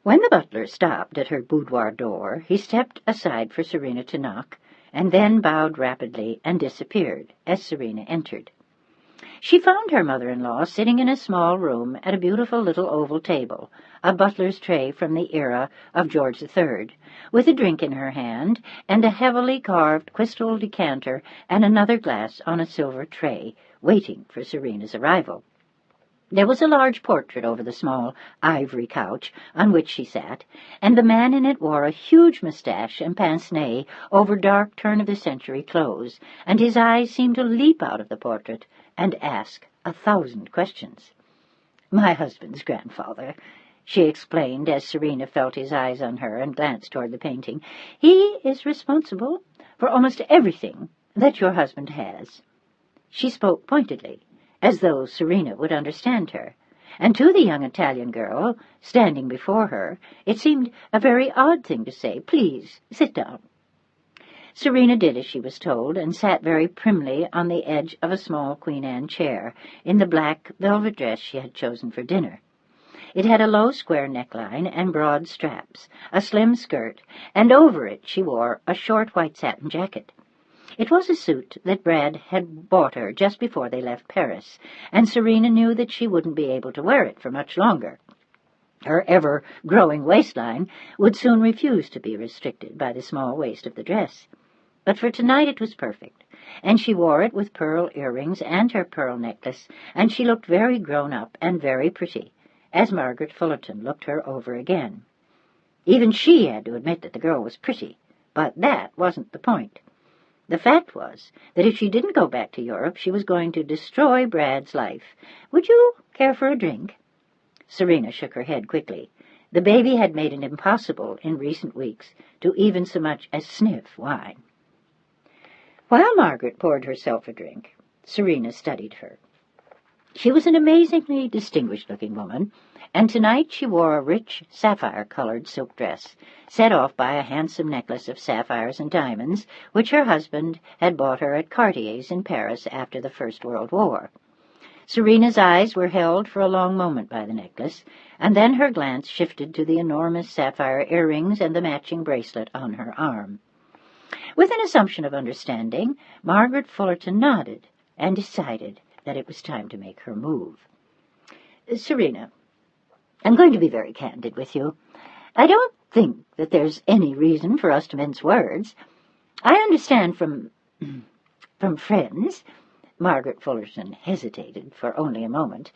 When the butler stopped at her boudoir door, he stepped aside for Serena to knock, and then bowed rapidly and disappeared as Serena entered. She found her mother-in-law sitting in a small room at a beautiful little oval table, a butler's tray from the era of George III, with a drink in her hand, and a heavily carved crystal decanter and another glass on a silver tray, waiting for Serena's arrival. There was a large portrait over the small ivory couch on which she sat, and the man in it wore a huge moustache and pince-nez over dark turn-of-the-century clothes, and his eyes seemed to leap out of the portrait and ask 1,000 questions. "My husband's grandfather," she explained as Serena felt his eyes on her and glanced toward the painting. "He is responsible for almost everything that your husband has." She spoke pointedly, as though Serena would understand her, and to the young Italian girl standing before her it seemed a very odd thing to say, "Please, sit down." Serena did as she was told, and sat very primly on the edge of a small Queen Anne chair, in the black velvet dress she had chosen for dinner. It had a low square neckline and broad straps, a slim skirt, and over it she wore a short white satin jacket. It was a suit that Brad had bought her just before they left Paris, and Serena knew that she wouldn't be able to wear it for much longer. Her ever-growing waistline would soon refuse to be restricted by the small waist of the dress. But for tonight it was perfect, and she wore it with pearl earrings and her pearl necklace, and she looked very grown-up and very pretty, as Margaret Fullerton looked her over again. Even she had to admit that the girl was pretty, but that wasn't the point. The fact was that if she didn't go back to Europe, she was going to destroy Brad's life. "Would you care for a drink?" Serena shook her head quickly. The baby had made it impossible in recent weeks to even so much as sniff wine. While Margaret poured herself a drink, Serena studied her. She was an amazingly distinguished-looking woman, and tonight she wore a rich sapphire-colored silk dress, set off by a handsome necklace of sapphires and diamonds, which her husband had bought her at Cartier's in Paris after the First World War. Serena's eyes were held for a long moment by the necklace, and then her glance shifted to the enormous sapphire earrings and the matching bracelet on her arm. With an assumption of understanding, Margaret Fullerton nodded and decided that it was time to make her move. "Serena, I'm going to be very candid with you. I don't think that there's any reason for us to mince words. I understand from friends," Margaret Fullerton hesitated for only a moment,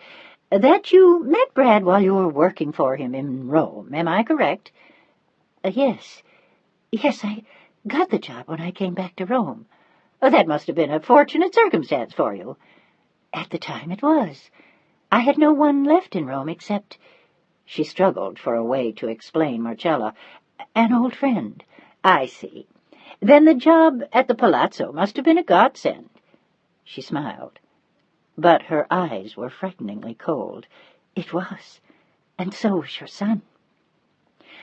"that you met Brad while you were working for him in Rome. Am I correct?" Yes, I got the job when I came back to Rome." "That must have been a fortunate circumstance for you." "At the time it was. I had no one left in Rome except—" She struggled for a way to explain Marcella. "An old friend. I see. Then the job at the palazzo must have been a godsend. She smiled, but her eyes were frighteningly cold. It was, and so was your son.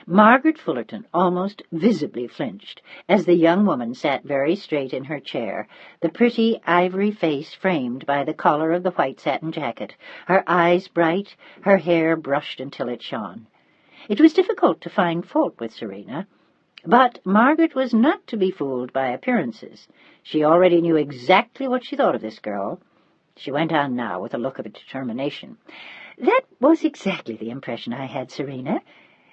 Margaret Fullerton almost visibly flinched as the young woman sat very straight in her chair, the pretty ivory face framed by the collar of the white satin jacket, her eyes bright, her hair brushed until it shone. It was difficult to find fault with Serena, but Margaret was not to be fooled by appearances. She already knew exactly what she thought of this girl. She went on now with a look of determination. "That was exactly the impression I had, Serena,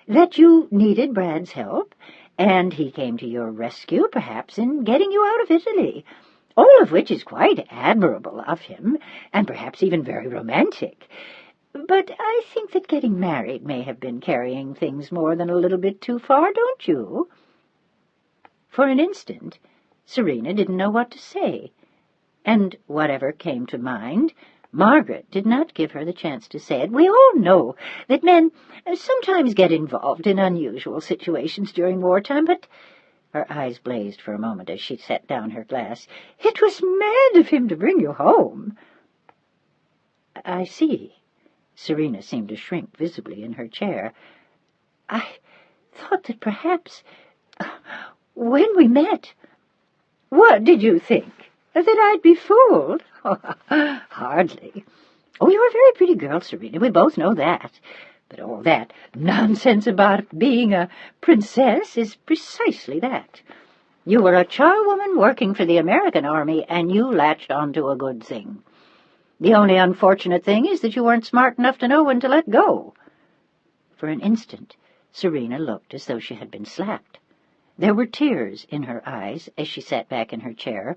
that you needed Brad's help, and he came to your rescue, perhaps, in getting you out of Italy, all of which is quite admirable of him, and perhaps even very romantic. But I think that getting married may have been carrying things more than a little bit too far, don't you?" For an instant, Serena didn't know what to say, and whatever came to mind, Margaret did not give her the chance to say it. "We all know that men sometimes get involved in unusual situations during wartime, but—" Her eyes blazed for a moment as she set down her glass. "It was mad of him to bring you home." "I see." Serena seemed to shrink visibly in her chair. "I thought that perhaps, when we met—" "What did you think? That I'd be fooled?" "Hardly. Oh, you're a very pretty girl, Serena. We both know that. But all that nonsense about being a princess is precisely that. You were a charwoman working for the American army, and you latched onto a good thing. The only unfortunate thing is that you weren't smart enough to know when to let go." For an instant, Serena looked as though she had been slapped. There were tears in her eyes as she sat back in her chair,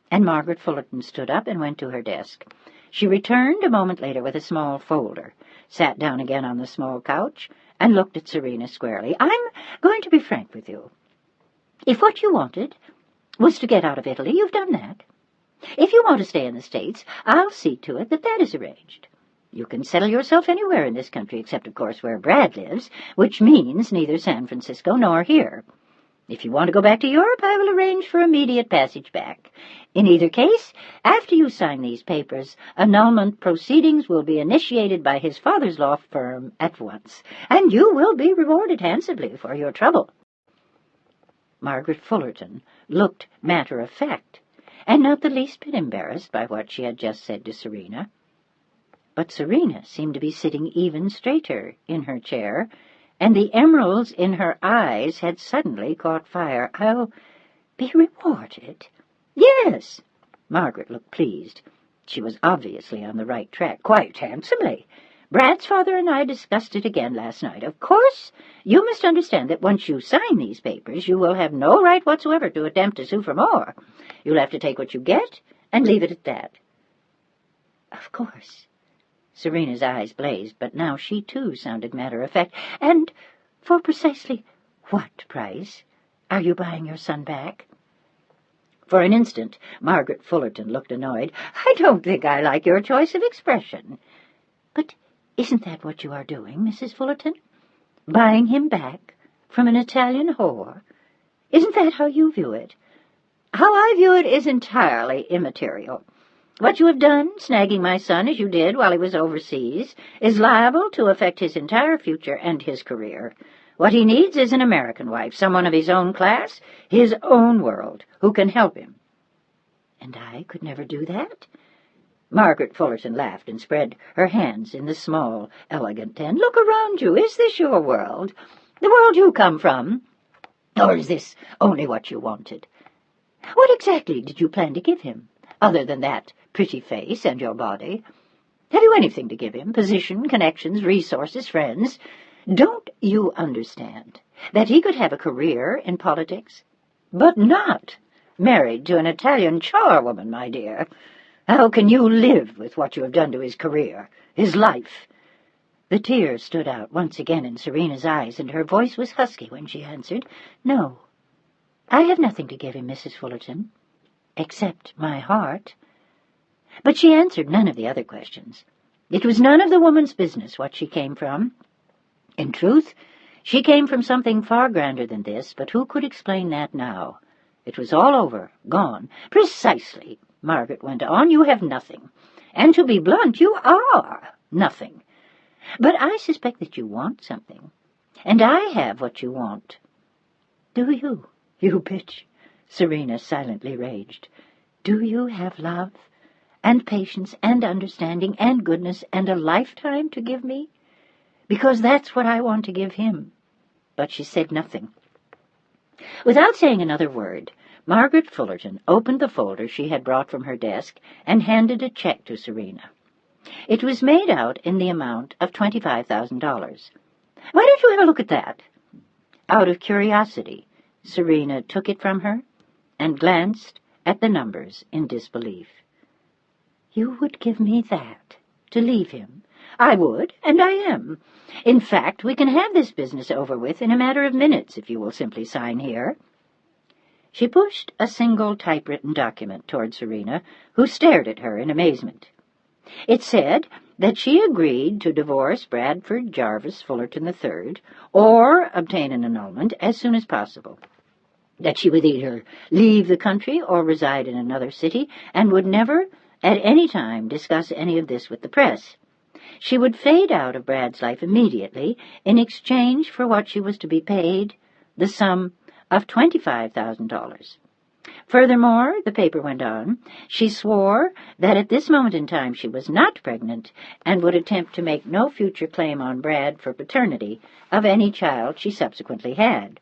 and Margaret Fullerton stood up and went to her desk. She returned a moment later with a small folder, sat down again on the small couch, and looked at Serena squarely. "I'm going to be frank with you. If what you wanted was to get out of Italy, you've done that. If you want to stay in the States, I'll see to it that that is arranged. You can settle yourself anywhere in this country except, of course, where Brad lives, which means neither San Francisco nor here. If you want to go back to Europe, I will arrange for immediate passage back. In either case, after you sign these papers, annulment proceedings will be initiated by his father's law firm at once, and you will be rewarded handsomely for your trouble." Margaret Fullerton looked matter-of-fact, and not the least bit embarrassed by what she had just said to Serena. But Serena seemed to be sitting even straighter in her chair, and the emeralds in her eyes had suddenly caught fire. "I'll be rewarded?" "Yes." Margaret looked pleased. She was obviously on the right track, quite handsomely. "Brad's father and I discussed it again last night. Of course, you must understand that once you sign these papers, you will have no right whatsoever to attempt to sue for more. You'll have to take what you get and leave it at that." "Of course." Serena's eyes blazed, but now she, too, sounded matter-of-fact. "And for precisely what price are you buying your son back?" For an instant, Margaret Fullerton looked annoyed. "I don't think I like your choice of expression." "But isn't that what you are doing, Mrs. Fullerton? Buying him back from an Italian whore? Isn't that how you view it?" "How I view it is entirely immaterial. What you have done, snagging my son as you did while he was overseas, is liable to affect his entire future and his career. What he needs is an American wife, someone of his own class, his own world, who can help him." "And I could never do that?" Margaret Fullerton laughed and spread her hands in the small, elegant tent. "Look around you. Is this your world? The world you come from? Or is this only what you wanted? What exactly did you plan to give him, other than that pretty face and your body? Have you anything to give him? Position, connections, resources, friends? Don't you understand that he could have a career in politics, but not married to an Italian charwoman, my dear? How can you live with what you have done to his career, his life?" The tears stood out once again in Serena's eyes, and her voice was husky when she answered, "No, I have nothing to give him, Mrs. Fullerton, except my heart." But she answered none of the other questions. It was none of the woman's business what she came from. In truth, She came from something far grander than this, but who could explain that now? It was all over, gone. "Precisely," Margaret went on. "You have nothing. And to be blunt, you are nothing. But I suspect that you want something. And I have what you want." "Do you, you bitch?" Serena silently raged. "Do you have love, and patience, and understanding, and goodness, and a lifetime to give me? Because that's what I want to give him." But she said nothing. Without saying another word, Margaret Fullerton opened the folder she had brought from her desk and handed a check to Serena. It was made out in the amount of $25,000. "Why don't you have a look at that?" Out of curiosity, Serena took it from her and glanced at the numbers in disbelief. "You would give me that, to leave him?" "I would, and I am. In fact, we can have this business over with in a matter of minutes if you will simply sign here." She pushed a single typewritten document toward Serena, who stared at her in amazement. It said that she agreed to divorce Bradford Jarvis Fullerton III, or obtain an annulment as soon as possible, that she would either leave the country or reside in another city, and would never at any time discuss any of this with the press. She would fade out of Brad's life immediately in exchange for what she was to be paid, the sum of $25,000. Furthermore, the paper went on, she swore that at this moment in time she was not pregnant and would attempt to make no future claim on Brad for paternity of any child she subsequently had.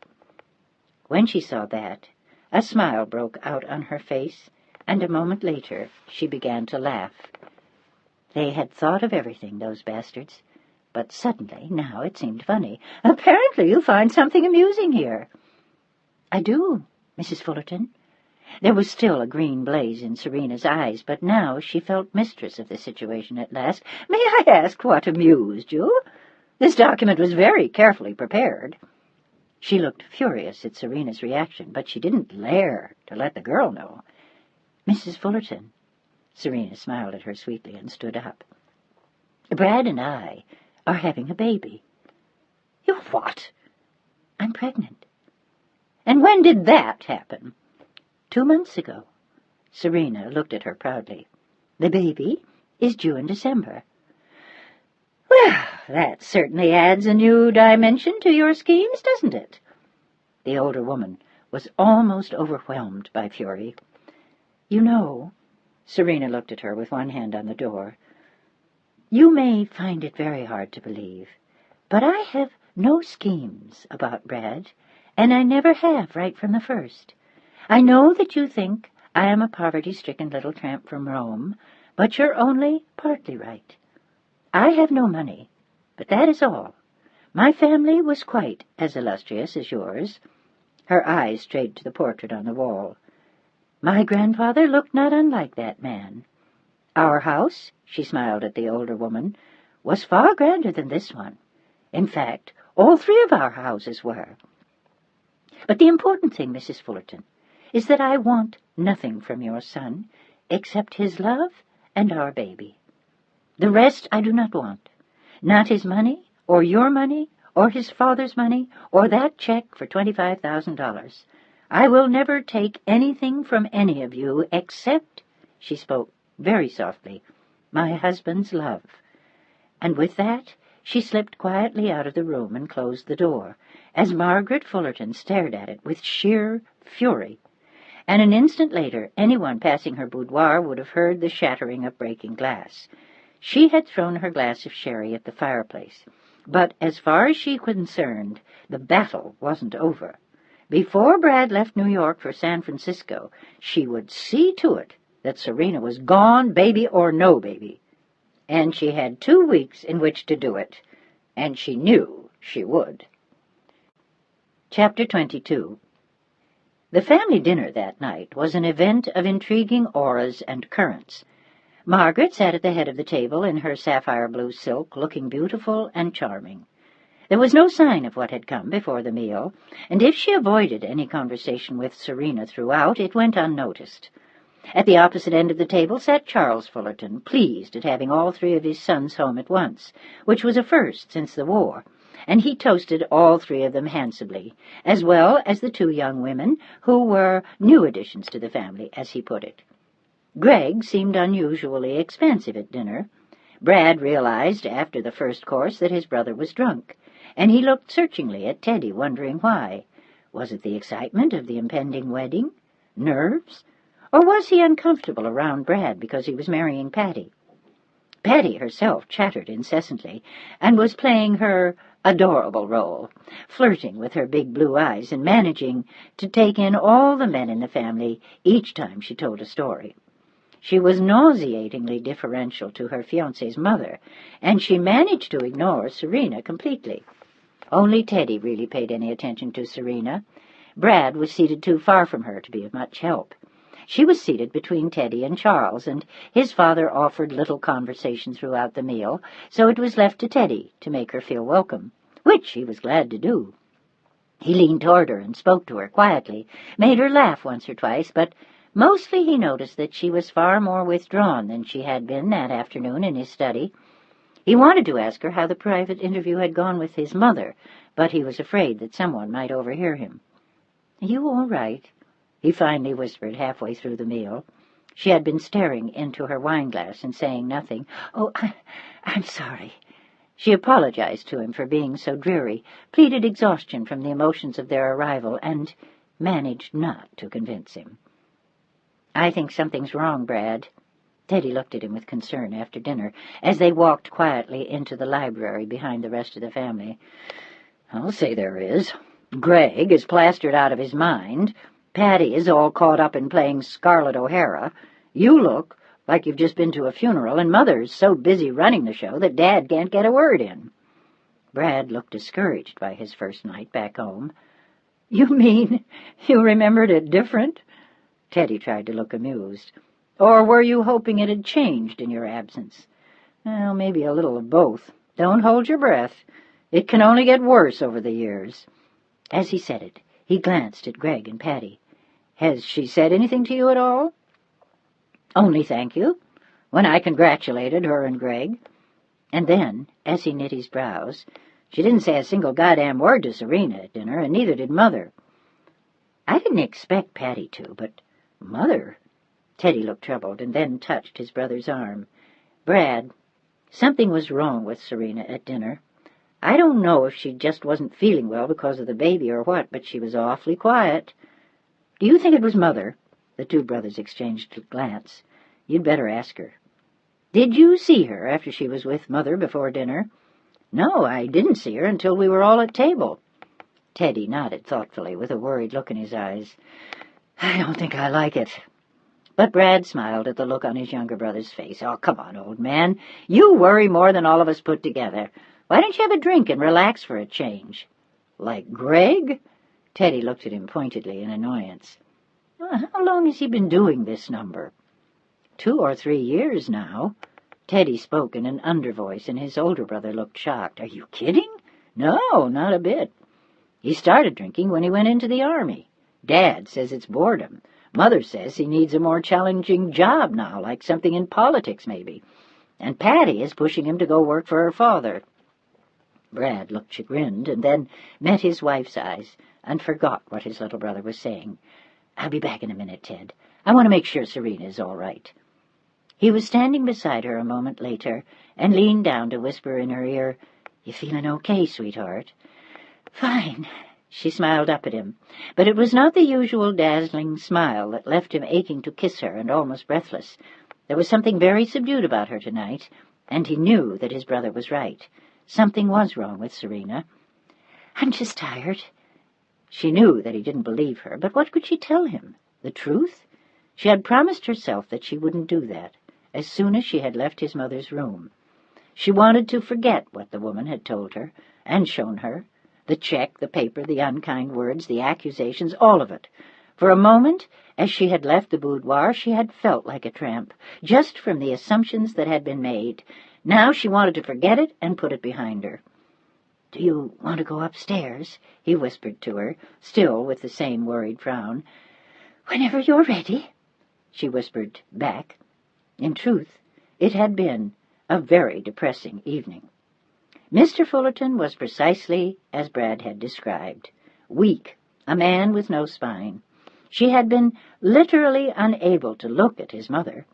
When she saw that, a smile broke out on her face, and a moment later she began to laugh. They had thought of everything, those bastards, but suddenly now it seemed funny. "Apparently you find something amusing here." "I do, Mrs. Fullerton." There was still a green blaze in Serena's eyes, but now she felt mistress of the situation at last. "May I ask what amused you? This document was very carefully prepared." She looked furious at Serena's reaction, but she didn't dare to let the girl know. "Mrs. Fullerton," Serena smiled at her sweetly and stood up, "Brad and I are having a baby." "You what?" "I'm pregnant." "And when did that happen?" 2 months ago." Serena looked at her proudly. "The baby is due in December." "Well, that certainly adds a new dimension to your schemes, doesn't it?" The older woman was almost overwhelmed by fury. "You know," Serena looked at her with one hand on the door, "you may find it very hard to believe, but I have no schemes about Brad, and I never have right from the first. I know that you think I am a poverty-stricken little tramp from Rome, but you're only partly right. I have no money, but that is all. My family was quite as illustrious as yours." Her eyes strayed to the portrait on the wall. "My grandfather looked not unlike that man. Our house," she smiled at the older woman, "was far grander than this one. In fact, all 3 of our houses were. But the important thing, Mrs. Fullerton, is that I want nothing from your son except his love and our baby. The rest I do not want. Not his money, or your money, or his father's money, or that check for $25,000. I will never take anything from any of you except," she spoke very softly, "my husband's love." And with that she slipped quietly out of the room and closed the door, as Margaret Fullerton stared at it with sheer fury. And an instant later anyone passing her boudoir would have heard the shattering of breaking glass. She had thrown her glass of sherry at the fireplace, but as far as she was concerned, the battle wasn't over. Before Brad left New York for San Francisco, she would see to it that Serena was gone, baby or no baby. And she had 2 weeks in which to do it, and she knew she would. Chapter 22. The family dinner that night was an event of intriguing auras and currents. Margaret sat at the head of the table in her sapphire-blue silk, looking beautiful and charming. There was no sign of what had come before the meal, and if she avoided any conversation with Serena throughout, it went unnoticed. At the opposite end of the table sat Charles Fullerton, pleased at having all 3 of his sons home at once, which was a first since the war, and he toasted all three of them handsomely, as well as the two young women who were new additions to the family, as he put it. Greg seemed unusually expansive at dinner. Brad realized after the first course that his brother was drunk, and he looked searchingly at Teddy, wondering why. Was it the excitement of the impending wedding? Nerves? Or was he uncomfortable around Brad because he was marrying Patty? Patty herself chattered incessantly, and was playing her adorable role, flirting with her big blue eyes and managing to take in all the men in the family each time she told a story. She was nauseatingly differential to her fiancé's mother, and she managed to ignore Serena completely. Only Teddy really paid any attention to Serena. Brad was seated too far from her to be of much help. She was seated between Teddy and Charles, and his father offered little conversation throughout the meal, so it was left to Teddy to make her feel welcome, which he was glad to do. He leaned toward her and spoke to her quietly, made her laugh once or twice, but mostly he noticed that she was far more withdrawn than she had been that afternoon in his study. He wanted to ask her how the private interview had gone with his mother, but he was afraid that someone might overhear him. "Are you all right?" he finally whispered halfway through the meal. She had been staring into her wine-glass and saying nothing. "Oh, I'm sorry." She apologized to him for being so dreary, pleaded exhaustion from the emotions of their arrival, and managed not to convince him. "I think something's wrong, Brad." Teddy looked at him with concern after dinner, as they walked quietly into the library behind the rest of the family. "I'll say there is. Greg is plastered out of his mind. Patty is all caught up in playing Scarlett O'Hara. You look like you've just been to a funeral, and Mother's so busy running the show that Dad can't get a word in." Brad looked discouraged by his first night back home. "You mean you remembered it different?" Teddy tried to look amused. "Or were you hoping it had changed in your absence?" "Well, maybe a little of both. Don't hold your breath. It can only get worse over the years." As he said it, he glanced at Greg and Patty. "Has she said anything to you at all?" "Only thank you, when I congratulated her and Greg." And then, as he knit his brows, "She didn't say a single goddamn word to Serena at dinner, and neither did Mother." "I didn't expect Patty to, but Mother—" Teddy looked troubled, and then touched his brother's arm. "Brad, something was wrong with Serena at dinner. I don't know if she just wasn't feeling well because of the baby or what, but she was awfully quiet." "Do you think it was Mother?" The two brothers exchanged a glance. "You'd better ask her." "Did you see her after she was with Mother before dinner?" "No, I didn't see her until we were all at table." Teddy nodded thoughtfully, with a worried look in his eyes. "I don't think I like it." But Brad smiled at the look on his younger brother's face. "Oh, come on, old man. You worry more than all of us put together. Why don't you have a drink and relax for a change?" "Like Greg?" Teddy looked at him pointedly in annoyance. "How long has he been doing this number?" 2 or 3 years now." Teddy spoke in an undervoice, and his older brother looked shocked. "Are you kidding?" "No, not a bit. He started drinking when he went into the Army. Dad says it's boredom. Mother says he needs a more challenging job now, like something in politics maybe. And Patty is pushing him to go work for her father." Brad looked chagrined, and then met his wife's eyes, and forgot what his little brother was saying. "I'll be back in a minute, Ted. I want to make sure Serena is all right." He was standing beside her a moment later, and leaned down to whisper in her ear, "You feeling okay, sweetheart?" "Fine." She smiled up at him, but it was not the usual dazzling smile that left him aching to kiss her and almost breathless. There was something very subdued about her tonight, and he knew that his brother was right. Something was wrong with Serena. "I'm just tired." She knew that he didn't believe her, but what could she tell him? The truth? She had promised herself that she wouldn't do that as soon as she had left his mother's room. She wanted to forget what the woman had told her and shown her, the check, the paper, the unkind words, the accusations, all of it. For a moment, as she had left the boudoir, she had felt like a tramp, just from the assumptions that had been made. Now she wanted to forget it and put it behind her. "Do you want to go upstairs?" he whispered to her, still with the same worried frown. "Whenever you're ready," she whispered back. In truth, it had been a very depressing evening. Mr. Fullerton was precisely as Brad had described. Weak, a man with no spine. She had been literally unable to look at his mother.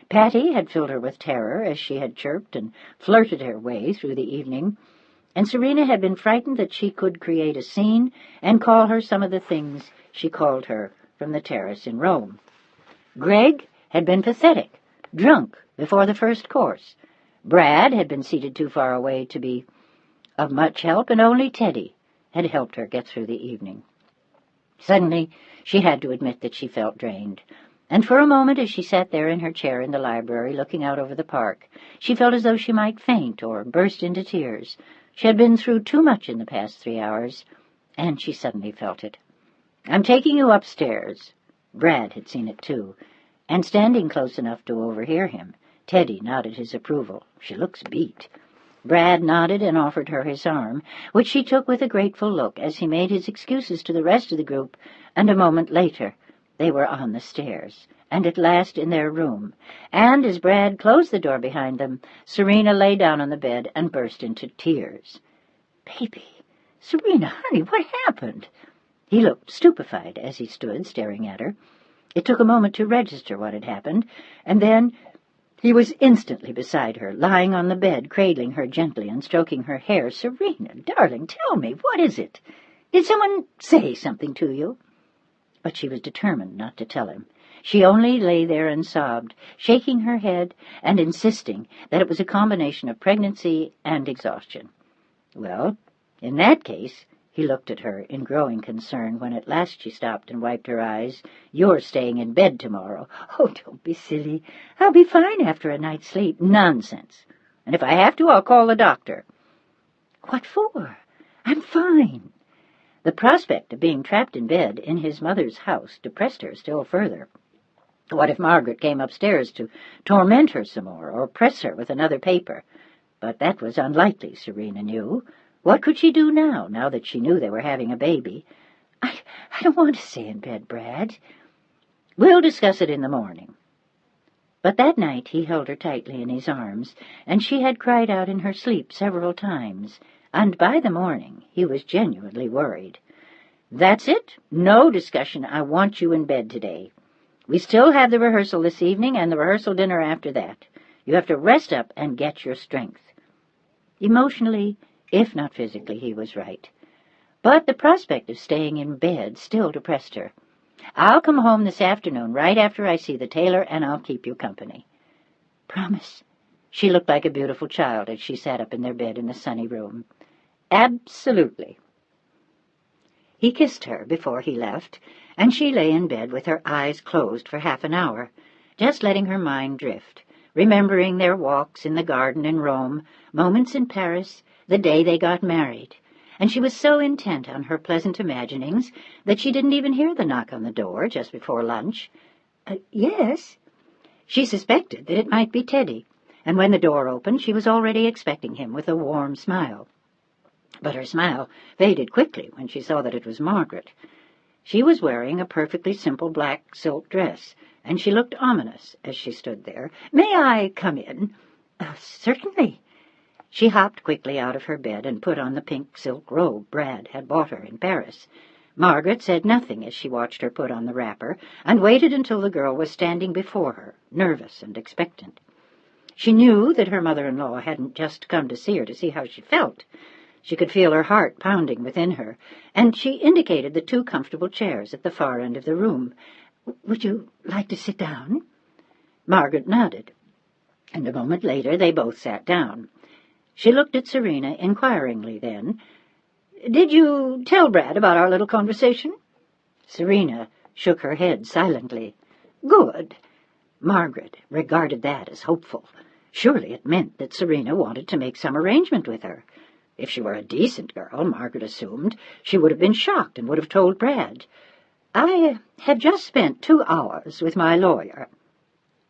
Patty had filled her with terror as she had chirped and flirted her way through the evening, and Serena had been frightened that she could create a scene and call her some of the things she called her from the terrace in Rome. Greg had been pathetic, drunk before the first course. Brad had been seated too far away to be of much help, and only Teddy had helped her get through the evening. Suddenly, she had to admit that she felt drained, and for a moment as she sat there in her chair in the library looking out over the park, she felt as though she might faint or burst into tears. She had been through too much in the past 3 hours, and she suddenly felt it. "I'm taking you upstairs." Brad had seen it too, and standing close enough to overhear him, Teddy nodded his approval. "She looks beat." Brad nodded and offered her his arm, which she took with a grateful look as he made his excuses to the rest of the group, and a moment later they were on the stairs, and at last in their room, and as Brad closed the door behind them, Serena lay down on the bed and burst into tears. "Baby, Serena, honey, what happened?" He looked stupefied as he stood staring at her. It took a moment to register what had happened, and then he was instantly beside her, lying on the bed, cradling her gently and stroking her hair. "Serena, darling, tell me, what is it? Did someone say something to you?" But she was determined not to tell him. She only lay there and sobbed, shaking her head and insisting that it was a combination of pregnancy and exhaustion. "Well, in that case," he looked at her in growing concern when at last she stopped and wiped her eyes, "you're staying in bed tomorrow." "Oh, don't be silly. I'll be fine after a night's sleep." "Nonsense. And if I have to, I'll call the doctor." "What for? I'm fine." The prospect of being trapped in bed in his mother's house depressed her still further. What if Margaret came upstairs to torment her some more, or press her with another paper? But that was unlikely, Serena knew. What could she do now that she knew they were having a baby? I don't want to stay in bed, Brad." "We'll discuss it in the morning." But that night he held her tightly in his arms, and she had cried out in her sleep several times, and by the morning he was genuinely worried. "That's it. No discussion. I want you in bed today. We still have the rehearsal this evening and the rehearsal dinner after that. You have to rest up and get your strength." Emotionally, if not physically, he was right. But the prospect of staying in bed still depressed her. "I'll come home this afternoon right after I see the tailor, and I'll keep you company." "Promise?" She looked like a beautiful child as she sat up in their bed in the sunny room. "Absolutely." He kissed her before he left, and she lay in bed with her eyes closed for half an hour, just letting her mind drift, remembering their walks in the garden in Rome, moments in Paris, the day they got married, and she was so intent on her pleasant imaginings that she didn't even hear the knock on the door just before lunch. Yes?" She suspected that it might be Teddy, and when the door opened she was already expecting him with a warm smile. But her smile faded quickly when she saw that it was Margaret. She was wearing a perfectly simple black silk dress, and she looked ominous as she stood there. "May I come in?" "Certainly." She hopped quickly out of her bed and put on the pink silk robe Brad had bought her in Paris. Margaret said nothing as she watched her put on the wrapper, and waited until the girl was standing before her, nervous and expectant. She knew that her mother-in-law hadn't just come to see her to see how she felt. She could feel her heart pounding within her, and she indicated the 2 comfortable chairs at the far end of the room. "Would you like to sit down?" Margaret nodded, and a moment later they both sat down. She looked at Serena inquiringly then. "Did you tell Brad about our little conversation?" Serena shook her head silently. "Good." Margaret regarded that as hopeful. Surely it meant that Serena wanted to make some arrangement with her. If she were a decent girl, Margaret assumed, she would have been shocked and would have told Brad. "I have just spent 2 hours with my lawyer."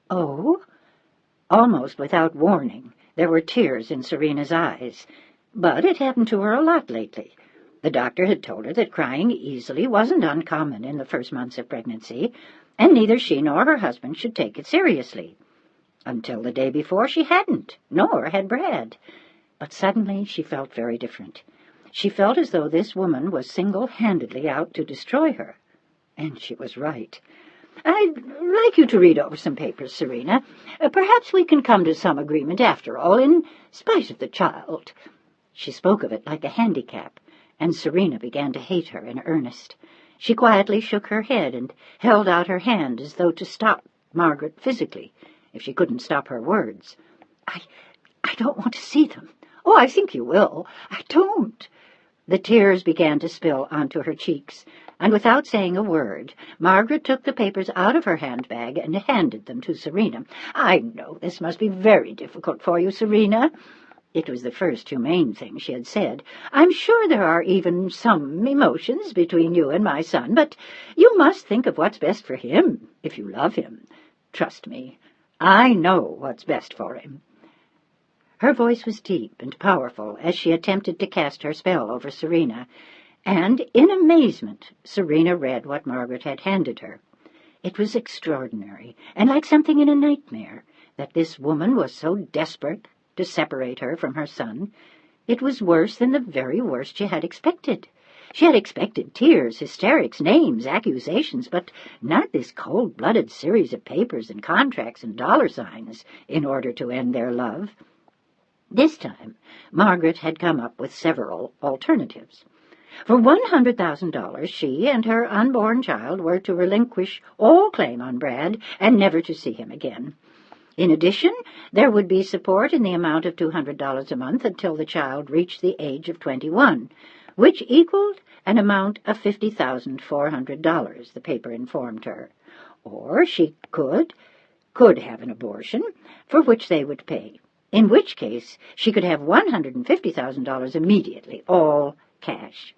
"Oh?" Almost without warning, there were tears in Serena's eyes. But it happened to her a lot lately. The doctor had told her that crying easily wasn't uncommon in the first months of pregnancy, and neither she nor her husband should take it seriously. Until the day before she hadn't, nor had Brad. But suddenly she felt very different. She felt as though this woman was single-handedly out to destroy her. And she was right. "I'd like you to read over some papers, Serena. Perhaps we can come to some agreement after all, in spite of the child." She spoke of it like a handicap, and Serena began to hate her in earnest. She quietly shook her head and held out her hand as though to stop Margaret physically, if she couldn't stop her words. I don't want to see them. Oh, I think you will. I don't." The tears began to spill onto her cheeks, and without saying a word, Margaret took the papers out of her handbag and handed them to Serena. "I know this must be very difficult for you, Serena." It was the first humane thing she had said. "I'm sure there are even some emotions between you and my son, but you must think of what's best for him, if you love him. Trust me, I know what's best for him." Her voice was deep and powerful as she attempted to cast her spell over Serena, and in amazement Serena read what Margaret had handed her. It was extraordinary, and like something in a nightmare, that this woman was so desperate to separate her from her son. It was worse than the very worst she had expected. She had expected tears, hysterics, names, accusations, but not this cold-blooded series of papers and contracts and dollar signs in order to end their love. This time, Margaret had come up with several alternatives. For $100,000, she and her unborn child were to relinquish all claim on Brad and never to see him again. In addition, there would be support in the amount of $200 a month until the child reached the age of 21, which equaled an amount of $50,400, the paper informed her. Or she could have an abortion, for which they would pay, in which case she could have $150,000 immediately, all cash.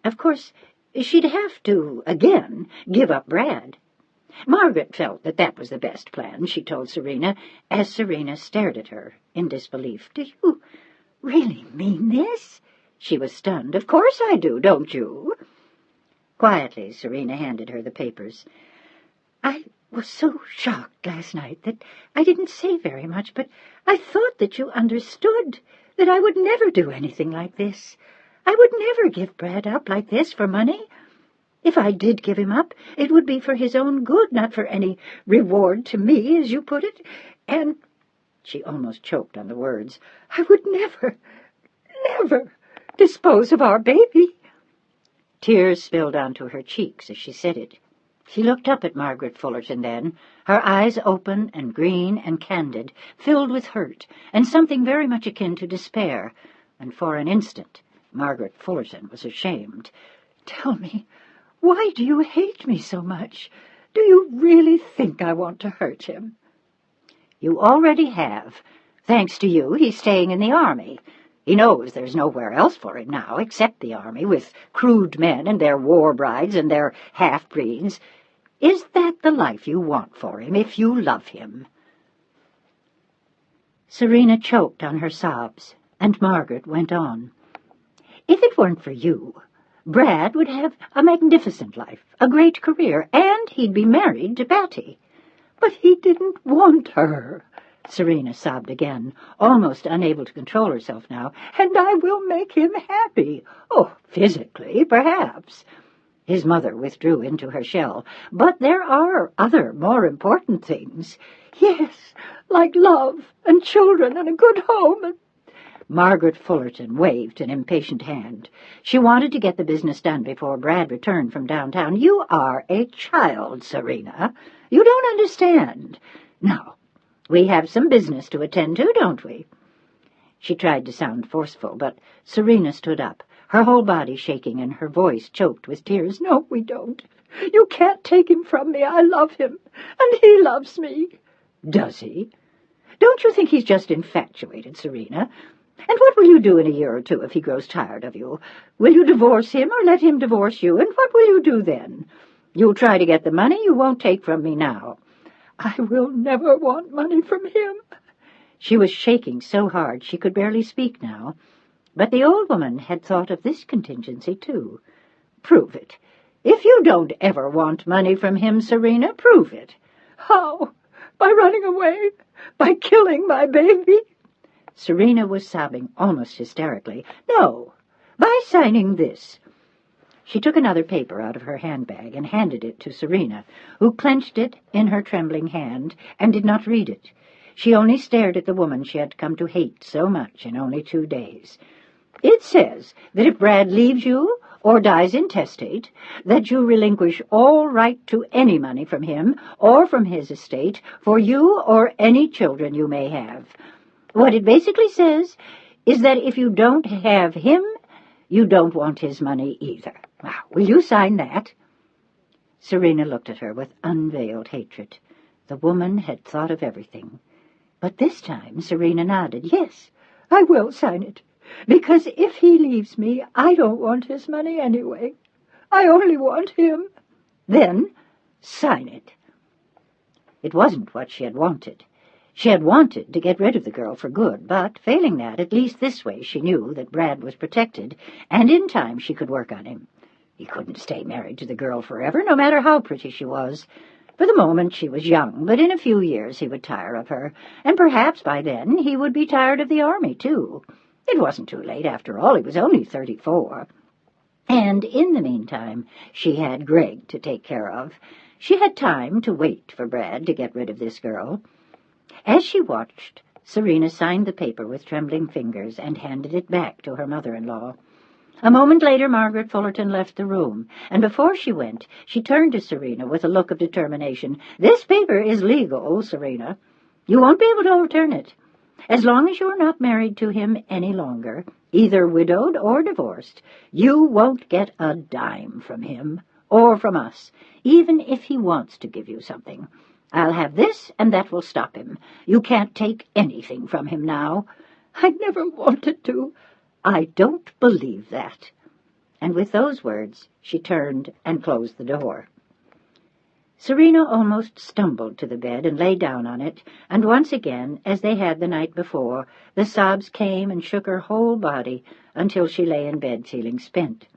Of course, she'd have to, again, give up Brad. Margaret felt that was the best plan, she told Serena, as Serena stared at her in disbelief. "Do you really mean this?" She was stunned. "Of course I do, don't you?" Quietly, Serena handed her the papers. "I was so shocked last night that I didn't say very much, but I thought that you understood that I would never do anything like this. I would never give Brad up like this for money. If I did give him up, it would be for his own good, not for any reward to me, as you put it. And," she almost choked on the words, "I would never dispose of our baby." Tears spilled onto her cheeks as she said it. She looked up at Margaret Fullerton then, her eyes open and green and candid, filled with hurt and something very much akin to despair, and for an instant Margaret Fullerton was ashamed. "Tell me, why do you hate me so much? Do you really think I want to hurt him?" "You already have. Thanks to you, he's staying in the army. He knows there's nowhere else for him now except the army, with crude men and their war brides and their half-breeds. Is that the life you want for him, if you love him?" Serena choked on her sobs, and Margaret went on. "If it weren't for you, Brad would have a magnificent life, a great career, and he'd be married to Patty." "But he didn't want her," Serena sobbed again, almost unable to control herself now. "And I will make him happy. Oh, physically, perhaps." His mother withdrew into her shell. "But there are other, more important things." "Yes, like love and children and a good home and—" Margaret Fullerton waved an impatient hand. She wanted to get the business done before Brad returned from downtown. "You are a child, Serena. You don't understand. Now, we have some business to attend to, don't we?" She tried to sound forceful, but Serena stood up, her whole body shaking and her voice choked with tears. "No, we don't. You can't take him from me. I love him, and he loves me." "Does he? Don't you think he's just infatuated, Serena? And what will you do in a year or two if he grows tired of you? Will you divorce him or let him divorce you? And what will you do then? You'll try to get the money you won't take from me now." "I will never want money from him." She was shaking so hard she could barely speak now. But the old woman had thought of this contingency, too. "Prove it. If you don't ever want money from him, Serena, prove it." "How? By running away? By killing my baby?" Serena was sobbing almost hysterically. "No, by signing this." She took another paper out of her handbag and handed it to Serena, who clenched it in her trembling hand and did not read it. She only stared at the woman she had come to hate so much in only 2 days. "It says that if Brad leaves you or dies intestate, that you relinquish all right to any money from him or from his estate for you or any children you may have. What it basically says is that if you don't have him, you don't want his money either. Now, will you sign that?" Serena looked at her with unveiled hatred. The woman had thought of everything. But this time Serena nodded. "Yes, I will sign it, because if he leaves me, I don't want his money anyway. I only want him." "Then sign it." It wasn't what she had wanted. She had wanted to get rid of the girl for good, but, failing that, at least this way she knew that Brad was protected, and in time she could work on him. He couldn't stay married to the girl forever, no matter how pretty she was. For the moment she was young, but in a few years he would tire of her, and perhaps by then he would be tired of the army, too. It wasn't too late, after all. He was only 34. And in the meantime she had Greg to take care of. She had time to wait for Brad to get rid of this girl. As she watched, Serena signed the paper with trembling fingers and handed it back to her mother-in-law. A moment later Margaret Fullerton left the room, and before she went, she turned to Serena with a look of determination. "This paper is legal, Serena. You won't be able to overturn it. As long as you're not married to him any longer, either widowed or divorced, you won't get a dime from him, or from us, even if he wants to give you something. I'll have this, and that will stop him. You can't take anything from him now." "I never wanted to." "I don't believe that." And with those words she turned and closed the door. Serena almost stumbled to the bed and lay down on it, and once again, as they had the night before, the sobs came and shook her whole body until she lay in bed feeling spent.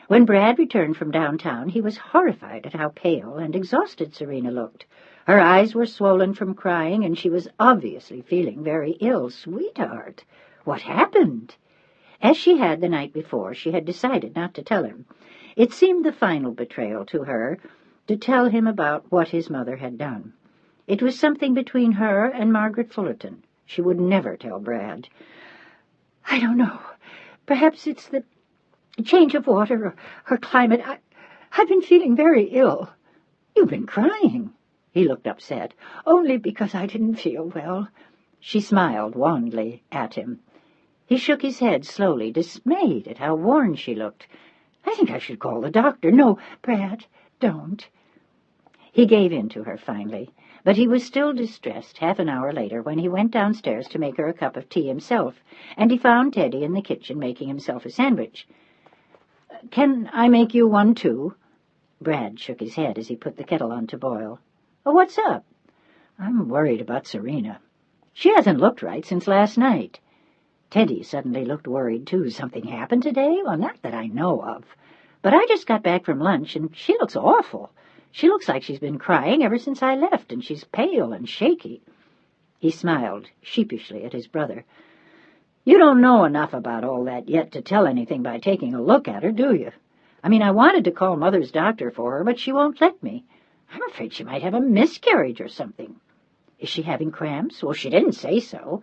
When Brad returned from downtown, he was horrified at how pale and exhausted Serena looked. Her eyes were swollen from crying, and she was obviously feeling very ill. "Sweetheart, what happened?" As she had the night before, she had decided not to tell him. It seemed the final betrayal to her to tell him about what his mother had done. It was something between her and Margaret Fullerton. She would never tell Brad. "I don't know. Perhaps it's the change of water or her climate. I've been feeling very ill." "You've been crying." He looked upset. "Only because I didn't feel well." She smiled wanly at him. He shook his head slowly, dismayed at how worn she looked. "I think I should call the doctor." "No, Brad, don't." He gave in to her finally, but he was still distressed half an hour later when he went downstairs to make her a cup of tea himself, and he found Teddy in the kitchen making himself a sandwich. "Can I make you one, too?" Brad shook his head as he put the kettle on to boil. "Oh, what's up?" "I'm worried about Serena. She hasn't looked right since last night." Teddy suddenly looked worried, too. "Something happened today?" "Well, not that I know of. But I just got back from lunch, and she looks awful. She looks like she's been crying ever since I left, and she's pale and shaky." He smiled sheepishly at his brother. "You don't know enough about all that yet to tell anything by taking a look at her, do you? I mean, I wanted to call Mother's doctor for her, but she won't let me. I'm afraid she might have a miscarriage or something." "Is she having cramps?" "Well, she didn't say so."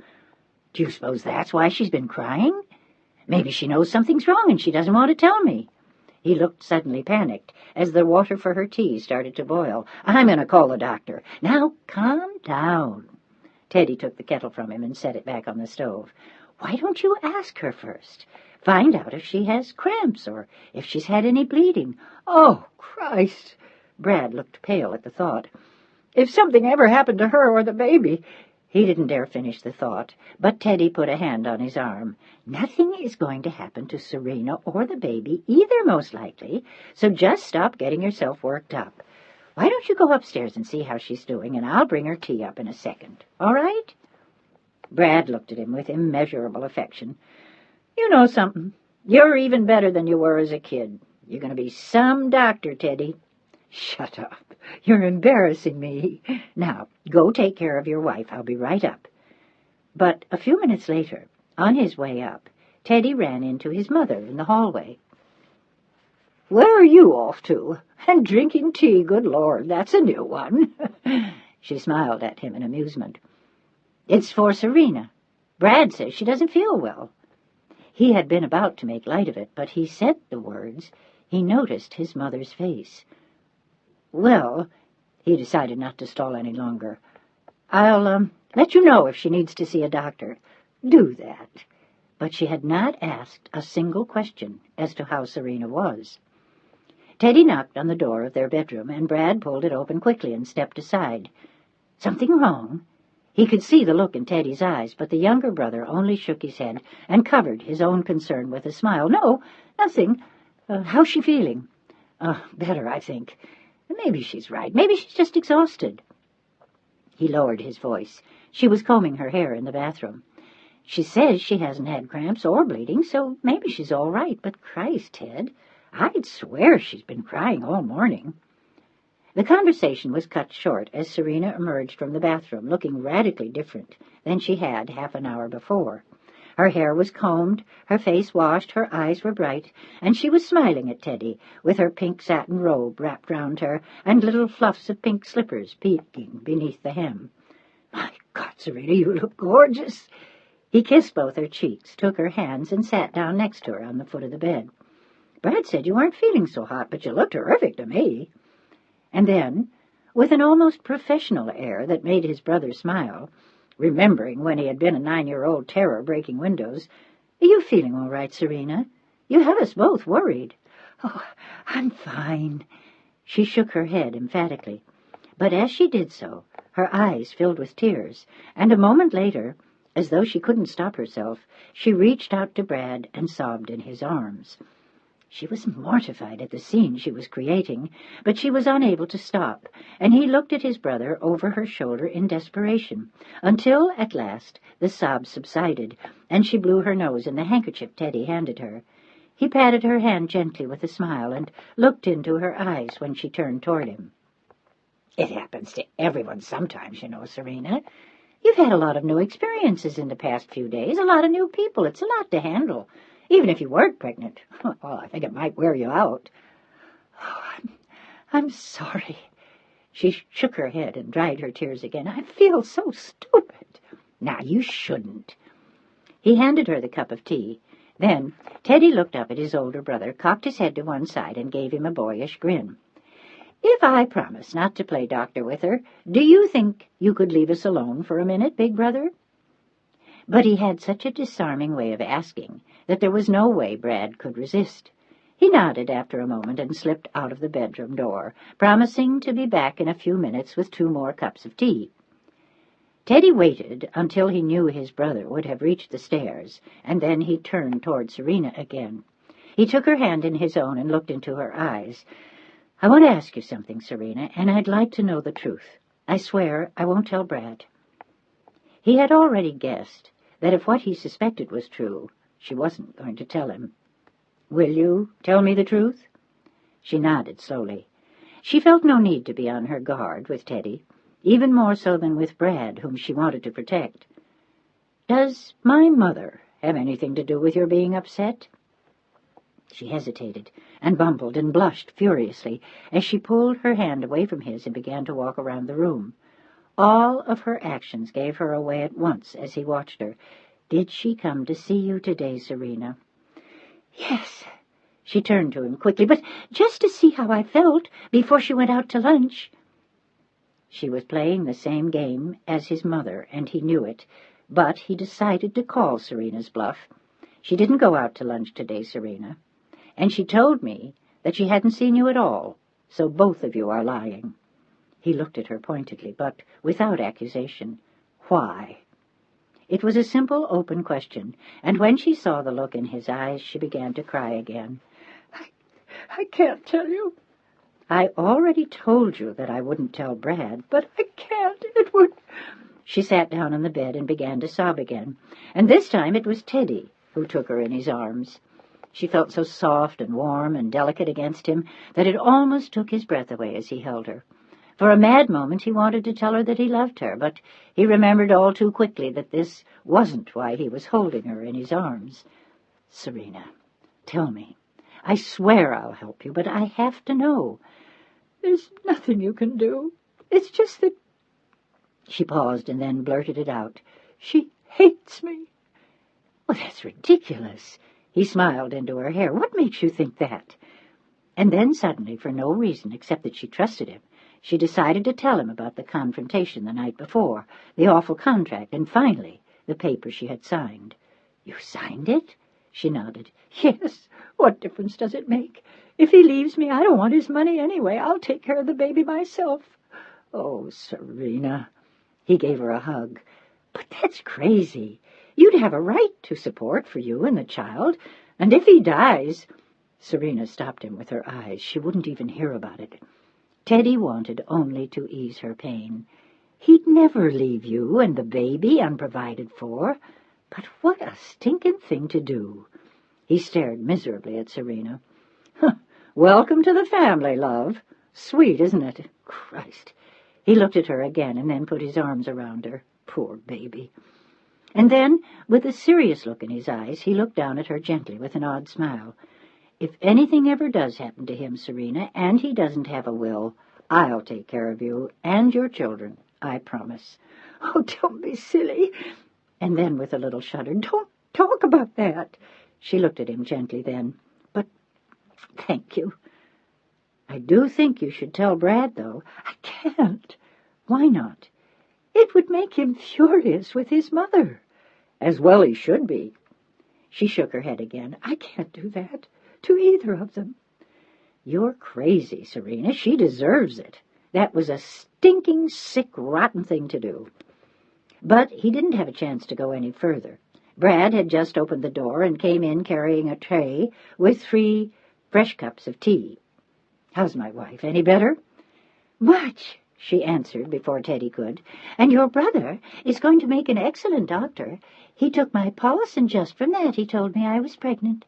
"Do you suppose that's why she's been crying? Maybe she knows something's wrong and she doesn't want to tell me." He looked suddenly panicked as the water for her tea started to boil. "I'm going to call the doctor." "Now, calm down." Teddy took the kettle from him and set it back on the stove. "Why don't you ask her first? Find out if she has cramps or if she's had any bleeding." "Oh, Christ!" Brad looked pale at the thought. "If something ever happened to her or the baby—" He didn't dare finish the thought, but Teddy put a hand on his arm. "Nothing is going to happen to Serena or the baby either, most likely, so just stop getting yourself worked up. Why don't you go upstairs and see how she's doing, and I'll bring her tea up in a second. All right?" Brad looked at him with immeasurable affection. "You know something. You're even better than you were as a kid. You're going to be some doctor, Teddy." "Shut up. You're embarrassing me. Now, go take care of your wife. I'll be right up." But a few minutes later, on his way up, Teddy ran into his mother in the hallway. "Where are you off to? And drinking tea, good Lord, that's a new one." She smiled at him in amusement. "It's for Serena. Brad says she doesn't feel well." He had been about to make light of it, but he said the words. He noticed his mother's face. "Well," he decided not to stall any longer, "I'll let you know if she needs to see a doctor." "Do that." But she had not asked a single question as to how Serena was. Teddy knocked on the door of their bedroom, and Brad pulled it open quickly and stepped aside. Something wrong? He could see the look in Teddy's eyes, but the younger brother only shook his head and covered his own concern with a smile. "No, nothing. How's she feeling?" "Better, I think. Maybe she's right. Maybe she's just exhausted." He lowered his voice. She was combing her hair in the bathroom. "She says she hasn't had cramps or bleeding, so maybe she's all right. But Christ, Ted, I'd swear she's been crying all morning." The conversation was cut short as Serena emerged from the bathroom, looking radically different than she had half an hour before. Her hair was combed, her face washed, her eyes were bright, and she was smiling at Teddy, with her pink satin robe wrapped round her, and little fluffs of pink slippers peeking beneath the hem. "My God, Serena, you look gorgeous." He kissed both her cheeks, took her hands, and sat down next to her on the foot of the bed. "Brad said you weren't feeling so hot, but you look terrific to me." And then, with an almost professional air that made his brother smile, remembering when he had been a 9-year-old terror breaking windows, "Are you feeling all right, Serena? You have us both worried." "Oh, I'm fine." She shook her head emphatically, but as she did so, her eyes filled with tears, and a moment later, as though she couldn't stop herself, she reached out to Brad and sobbed in his arms. She was mortified at the scene she was creating, but she was unable to stop, and he looked at his brother over her shoulder in desperation, until, at last, the sobs subsided, and she blew her nose in the handkerchief Teddy handed her. He patted her hand gently with a smile and looked into her eyes when she turned toward him. "It happens to everyone sometimes, you know, Serena. You've had a lot of new experiences in the past few days, a lot of new people. It's a lot to handle. Even if you weren't pregnant." "Well, I think it might wear you out." "Oh, I'm sorry." She shook her head and dried her tears again. "I feel so stupid." "Now, you shouldn't." He handed her the cup of tea. Then Teddy looked up at his older brother, cocked his head to one side, and gave him a boyish grin. "If I promise not to play doctor with her, do you think you could leave us alone for a minute, big brother?" But he had such a disarming way of asking that there was no way Brad could resist. He nodded after a moment and slipped out of the bedroom door, promising to be back in a few minutes with 2 more cups of tea. Teddy waited until he knew his brother would have reached the stairs, and then he turned toward Serena again. He took her hand in his own and looked into her eyes. "I want to ask you something, Serena, and I'd like to know the truth. I swear I won't tell Brad." He had already guessed that if what he suspected was true, she wasn't going to tell him. "Will you tell me the truth?" She nodded slowly. She felt no need to be on her guard with Teddy, even more so than with Brad, whom she wanted to protect. "Does my mother have anything to do with your being upset?" She hesitated and bumbled and blushed furiously as she pulled her hand away from his and began to walk around the room. All of her actions gave her away at once as he watched her. "Did she come to see you today, Serena?" "Yes." She turned to him quickly, "But just to see how I felt before she went out to lunch." She was playing the same game as his mother, and he knew it, but he decided to call Serena's bluff. "She didn't go out to lunch today, Serena, and she told me that she hadn't seen you at all, so both of you are lying." He looked at her pointedly, but without accusation. "Why?" It was a simple, open question, and when she saw the look in his eyes, she began to cry again. I can't tell you." "I already told you that I wouldn't tell Brad." "But I can't. It would—" She sat down on the bed and began to sob again, and this time it was Teddy who took her in his arms. She felt so soft and warm and delicate against him that it almost took his breath away as he held her. For a mad moment he wanted to tell her that he loved her, but he remembered all too quickly that this wasn't why he was holding her in his arms. "Serena, tell me. I swear I'll help you, but I have to know." "There's nothing you can do. It's just that—" She paused and then blurted it out. "She hates me." "Well, that's ridiculous." He smiled into her hair. "What makes you think that?" And then suddenly, for no reason except that she trusted him, she decided to tell him about the confrontation the night before, the awful contract, and finally the paper she had signed. "You signed it?" She nodded. "Yes. What difference does it make? If he leaves me, I don't want his money anyway. I'll take care of the baby myself." "Oh, Serena." He gave her a hug. "But that's crazy. You'd have a right to support for you and the child, and if he dies—" Serena stopped him with her eyes. She wouldn't even hear about it. Teddy wanted only to ease her pain. He'd never leave you and the baby unprovided for. But what a stinking thing to do. He stared miserably at Serena. "Welcome to the family, love. Sweet, isn't it? Christ." He looked at her again and then put his arms around her. Poor baby. And then, with a serious look in his eyes, he looked down at her gently with an odd smile. "If anything ever does happen to him, Serena, and he doesn't have a will, I'll take care of you and your children, I promise." "Oh, don't be silly." And then, with a little shudder, "Don't talk about that." She looked at him gently then. "But thank you. I do think you should tell Brad, though." "I can't." "Why not?" "It would make him furious with his mother." "As well he should be." She shook her head again. "I can't do that to either of them." "You're crazy, Serena. She deserves it. That was a stinking, sick, rotten thing to do." But he didn't have a chance to go any further. Brad had just opened the door and came in carrying a tray with 3 fresh cups of tea. "How's my wife? Any better?" "Much," she answered before Teddy could. "And your brother is going to make an excellent doctor. He took my pulse, and just from that he told me I was pregnant."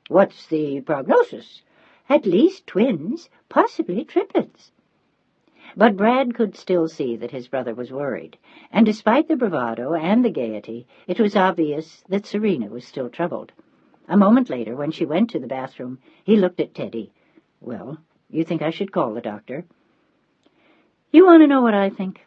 "What's the prognosis?" "At least twins, possibly triplets." But Brad could still see that his brother was worried, and despite the bravado and the gaiety, it was obvious that Serena was still troubled. A moment later, when she went to the bathroom, he looked at Teddy. "Well, you think I should call the doctor?" "You want to know what I think?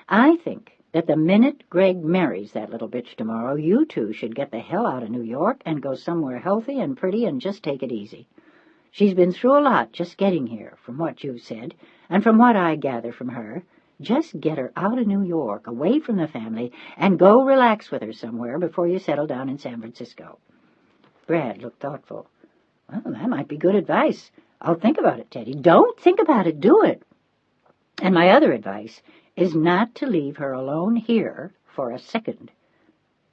I think that the minute Greg marries that little bitch tomorrow, you two should get the hell out of New York and go somewhere healthy and pretty and just take it easy. She's been through a lot just getting here, from what you've said, and from what I gather from her. Just get her out of New York, away from the family, and go relax with her somewhere before you settle down in San Francisco." Brad looked thoughtful. "Well, that might be good advice. I'll think about it, Teddy." "Don't think about it. Do it. And my other advice is not to leave her alone here for a second."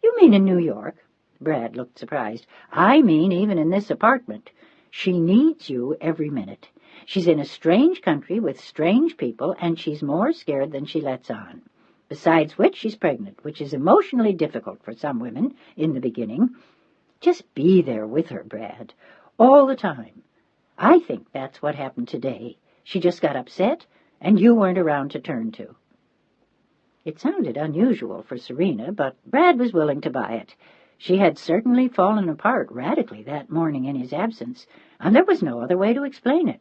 "You mean in New York?" Brad looked surprised. "I mean even in this apartment. She needs you every minute. She's in a strange country with strange people, and she's more scared than she lets on. Besides which, she's pregnant, which is emotionally difficult for some women in the beginning. Just be there with her, Brad, all the time. I think that's what happened today. She just got upset, and you weren't around to turn to." It sounded unusual for Serena, but Brad was willing to buy it. She had certainly fallen apart radically that morning in his absence, and there was no other way to explain it.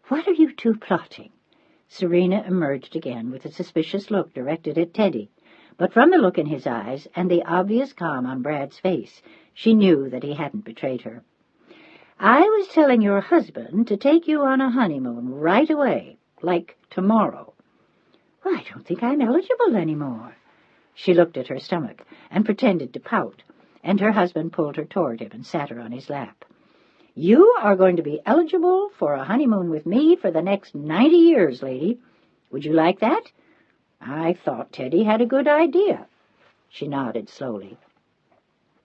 "What are you two plotting?" Serena emerged again with a suspicious look directed at Teddy, but from the look in his eyes and the obvious calm on Brad's face, she knew that he hadn't betrayed her. "I was telling your husband to take you on a honeymoon right away, like tomorrow." "Well, I don't think I'm eligible anymore." She looked at her stomach and pretended to pout, and her husband pulled her toward him and sat her on his lap. "You are going to be eligible for a honeymoon with me for the next 90 years, lady. Would you like that? I thought Teddy had a good idea." She nodded slowly.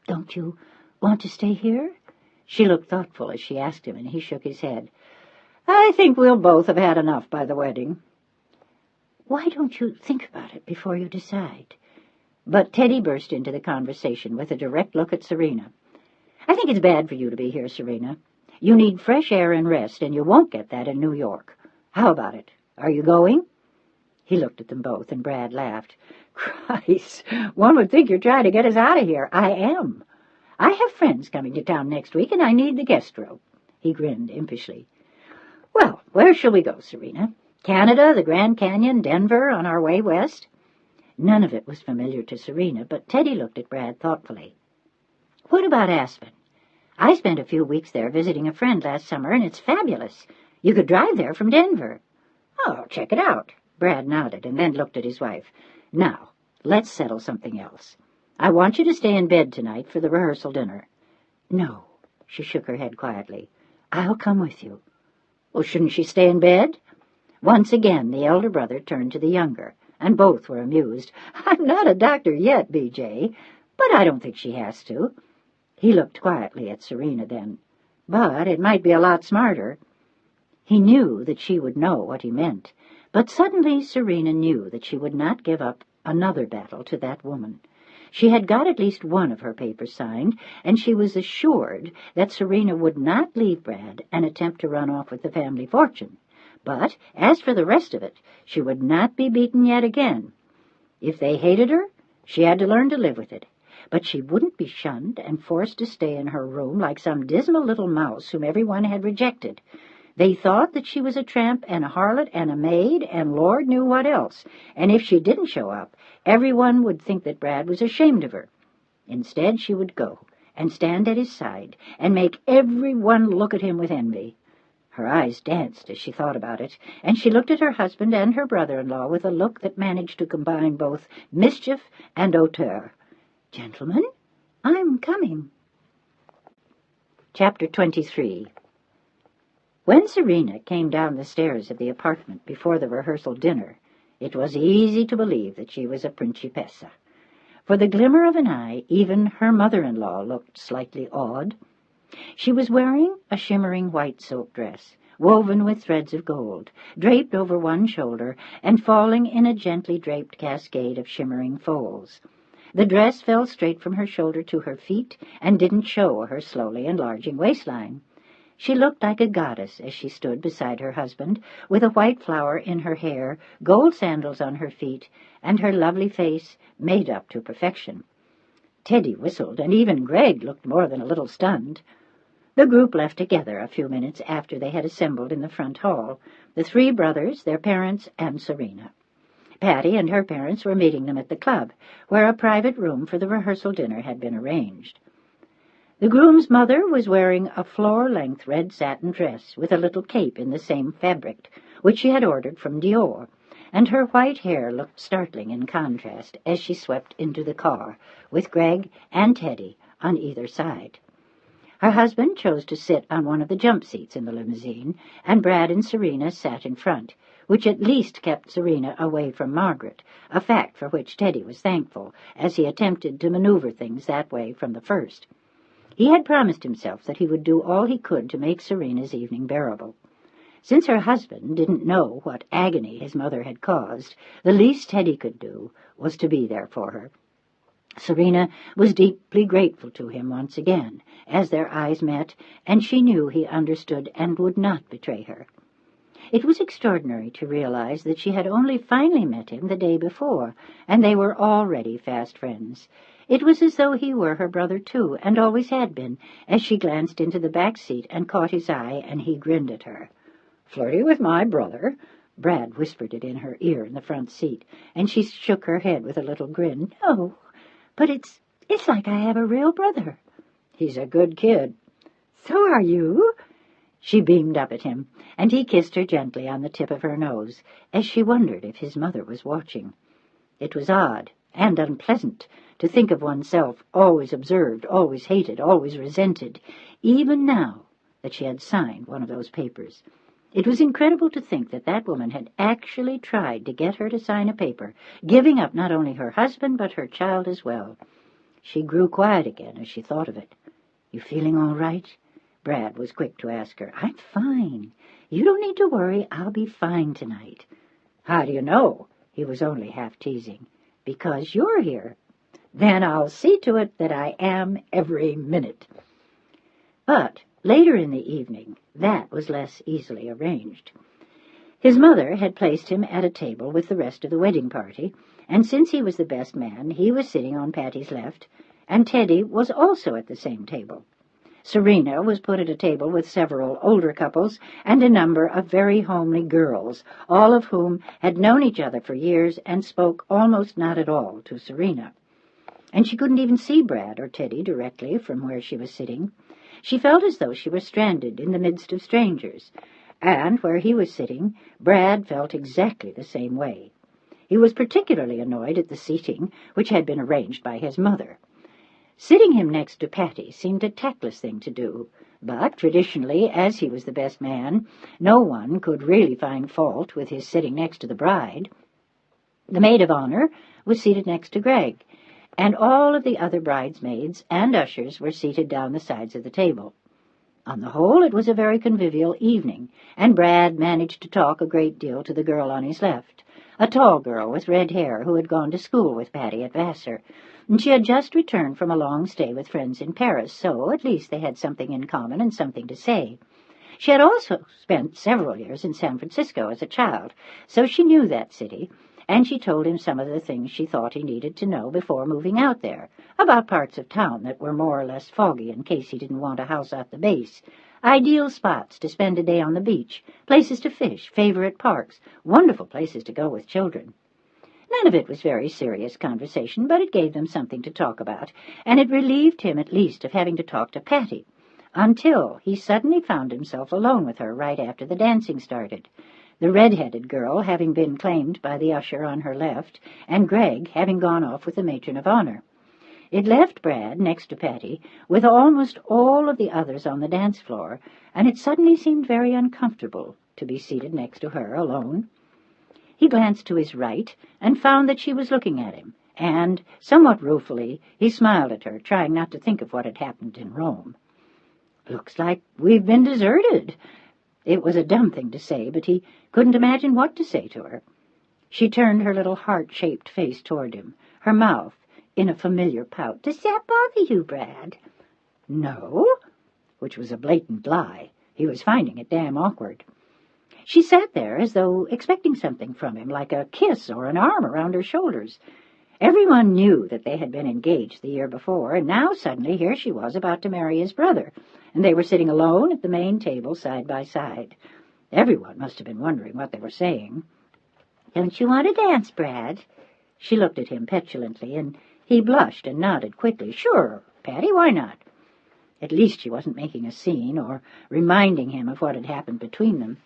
"Don't you want to stay here?" She looked thoughtful as she asked him, and he shook his head. "I think we'll both have had enough by the wedding." "Why don't you think about it before you decide?" But Teddy burst into the conversation with a direct look at Serena. "I think it's bad for you to be here, Serena. You need fresh air and rest, and you won't get that in New York. How about it? Are you going?" He looked at them both, and Brad laughed. "Christ, one would think you're trying to get us out of here." "I am. I have friends coming to town next week, and I need the guest room." He grinned impishly. "Well, where shall we go, Serena? Canada, the Grand Canyon, Denver, on our way west?" None of it was familiar to Serena, but Teddy looked at Brad thoughtfully. "What about Aspen? I spent a few weeks there visiting a friend last summer, and it's fabulous. You could drive there from Denver." "Oh, check it out." Brad nodded and then looked at his wife. "Now, let's settle something else. I want you to stay in bed tonight for the rehearsal dinner." "No," she shook her head quietly. "I'll come with you." "Well, shouldn't she stay in bed?" Once again the elder brother turned to the younger, and both were amused. "I'm not a doctor yet, B.J., but I don't think she has to." He looked quietly at Serena then. "But it might be a lot smarter." He knew that she would know what he meant, but suddenly Serena knew that she would not give up another battle to that woman. She had got at least one of her papers signed, and she was assured that Serena would not leave Brad and attempt to run off with the family fortune. But as for the rest of it, she would not be beaten yet again. If they hated her, she had to learn to live with it. But she wouldn't be shunned and forced to stay in her room like some dismal little mouse whom everyone had rejected. They thought that she was a tramp and a harlot and a maid and Lord knew what else, and if she didn't show up, everyone would think that Brad was ashamed of her. Instead, she would go and stand at his side and make everyone look at him with envy. Her eyes danced as she thought about it, and she looked at her husband and her brother-in-law with a look that managed to combine both mischief and hauteur. "Gentlemen, I'm coming." Chapter 23. When Serena came down the stairs of the apartment before the rehearsal dinner, it was easy to believe that she was a principessa. For the glimmer of an eye, even her mother-in-law looked slightly awed. She was wearing a shimmering white silk dress, woven with threads of gold, draped over one shoulder and falling in a gently draped cascade of shimmering folds. The dress fell straight from her shoulder to her feet and didn't show her slowly enlarging waistline. She looked like a goddess as she stood beside her husband, with a white flower in her hair, gold sandals on her feet, and her lovely face made up to perfection. Teddy whistled, and even Greg looked more than a little stunned. The group left together a few minutes after they had assembled in the front hall, the three brothers, their parents, and Serena. Patty and her parents were meeting them at the club, where a private room for the rehearsal dinner had been arranged. The groom's mother was wearing a floor-length red satin dress with a little cape in the same fabric, which she had ordered from Dior, and her white hair looked startling in contrast as she swept into the car, with Greg and Teddy on either side. Her husband chose to sit on one of the jump seats in the limousine, and Brad and Serena sat in front, which at least kept Serena away from Margaret, a fact for which Teddy was thankful, as he attempted to maneuver things that way from the first. He had promised himself that he would do all he could to make Serena's evening bearable. Since her husband didn't know what agony his mother had caused, the least Teddy could do was to be there for her. Serena was deeply grateful to him once again, as their eyes met, and she knew he understood and would not betray her. It was extraordinary to realize that she had only finally met him the day before, and they were already fast friends. It was as though he were her brother, too, and always had been, as she glanced into the back seat and caught his eye, and he grinned at her. "Flirty with my brother?" Brad whispered it in her ear in the front seat, and she shook her head with a little grin. "No, but it's like I have a real brother." "He's a good kid." "So are you." She beamed up at him, and he kissed her gently on the tip of her nose, as she wondered if his mother was watching. It was odd and unpleasant to think of oneself always observed, always hated, always resented, even now that she had signed one of those papers. It was incredible to think that that woman had actually tried to get her to sign a paper, giving up not only her husband but her child as well. She grew quiet again as she thought of it. "You feeling all right?" Brad was quick to ask her. "I'm fine. You don't need to worry. I'll be fine tonight." "How do you know?" He was only half teasing. "Because you're here." "Then I'll see to it that I am every minute." But later in the evening, that was less easily arranged. His mother had placed him at a table with the rest of the wedding party, and since he was the best man, he was sitting on Patty's left, and Teddy was also at the same table. Serena was put at a table with several older couples and a number of very homely girls, all of whom had known each other for years and spoke almost not at all to Serena. And she couldn't even see Brad or Teddy directly from where she was sitting. She felt as though she were stranded in the midst of strangers, and where he was sitting, Brad felt exactly the same way. He was particularly annoyed at the seating, which had been arranged by his mother. Sitting him next to Patty seemed a tactless thing to do, but traditionally, as he was the best man, no one could really find fault with his sitting next to the bride. The maid of honor was seated next to Greg, and all of the other bridesmaids and ushers were seated down the sides of the table. On the whole, it was a very convivial evening, and Brad managed to talk a great deal to the girl on his left, a tall girl with red hair who had gone to school with Patty at Vassar, and she had just returned from a long stay with friends in Paris, so at least they had something in common and something to say. She had also spent several years in San Francisco as a child, so she knew that city, and she told him some of the things she thought he needed to know before moving out there, about parts of town that were more or less foggy in case he didn't want a house at the base, ideal spots to spend a day on the beach, places to fish, favorite parks, wonderful places to go with children. None of it was very serious conversation, but it gave them something to talk about, and it relieved him at least of having to talk to Patty, until he suddenly found himself alone with her right after the dancing started, the red-headed girl having been claimed by the usher on her left, and Greg having gone off with the matron of honor. It left Brad next to Patty, with almost all of the others on the dance floor, and it suddenly seemed very uncomfortable to be seated next to her alone. He glanced to his right and found that she was looking at him, and, somewhat ruefully, he smiled at her, trying not to think of what had happened in Rome. "Looks like we've been deserted." It was a dumb thing to say, but he couldn't imagine what to say to her. She turned her little heart-shaped face toward him, her mouth in a familiar pout. "Does that bother you, Brad?" "No," which was a blatant lie. He was finding it damn awkward. She sat there as though expecting something from him, like a kiss or an arm around her shoulders. Everyone knew that they had been engaged the year before, and now suddenly here she was about to marry his brother, and they were sitting alone at the main table side by side. Everyone must have been wondering what they were saying. "Don't you want to dance, Brad?" She looked at him petulantly, and he blushed and nodded quickly. "Sure, Patty, why not?" At least she wasn't making a scene or reminding him of what had happened between them.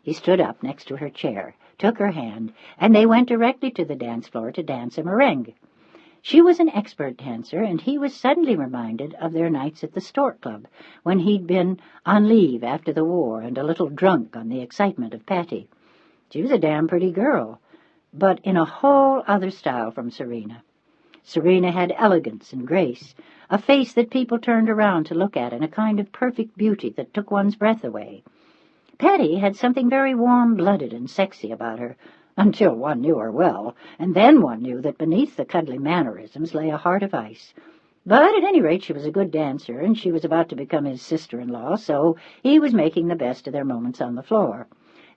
He stood up next to her chair, took her hand, and they went directly to the dance floor to dance a merengue. She was an expert dancer, and he was suddenly reminded of their nights at the Stork Club, when he'd been on leave after the war and a little drunk on the excitement of Patty. She was a damn pretty girl, but in a whole other style from Serena. Serena had elegance and grace, a face that people turned around to look at, and a kind of perfect beauty that took one's breath away. Patty had something very warm-blooded and sexy about her, until one knew her well, and then one knew that beneath the cuddly mannerisms lay a heart of ice. But at any rate she was a good dancer, and she was about to become his sister-in-law, so he was making the best of their moments on the floor.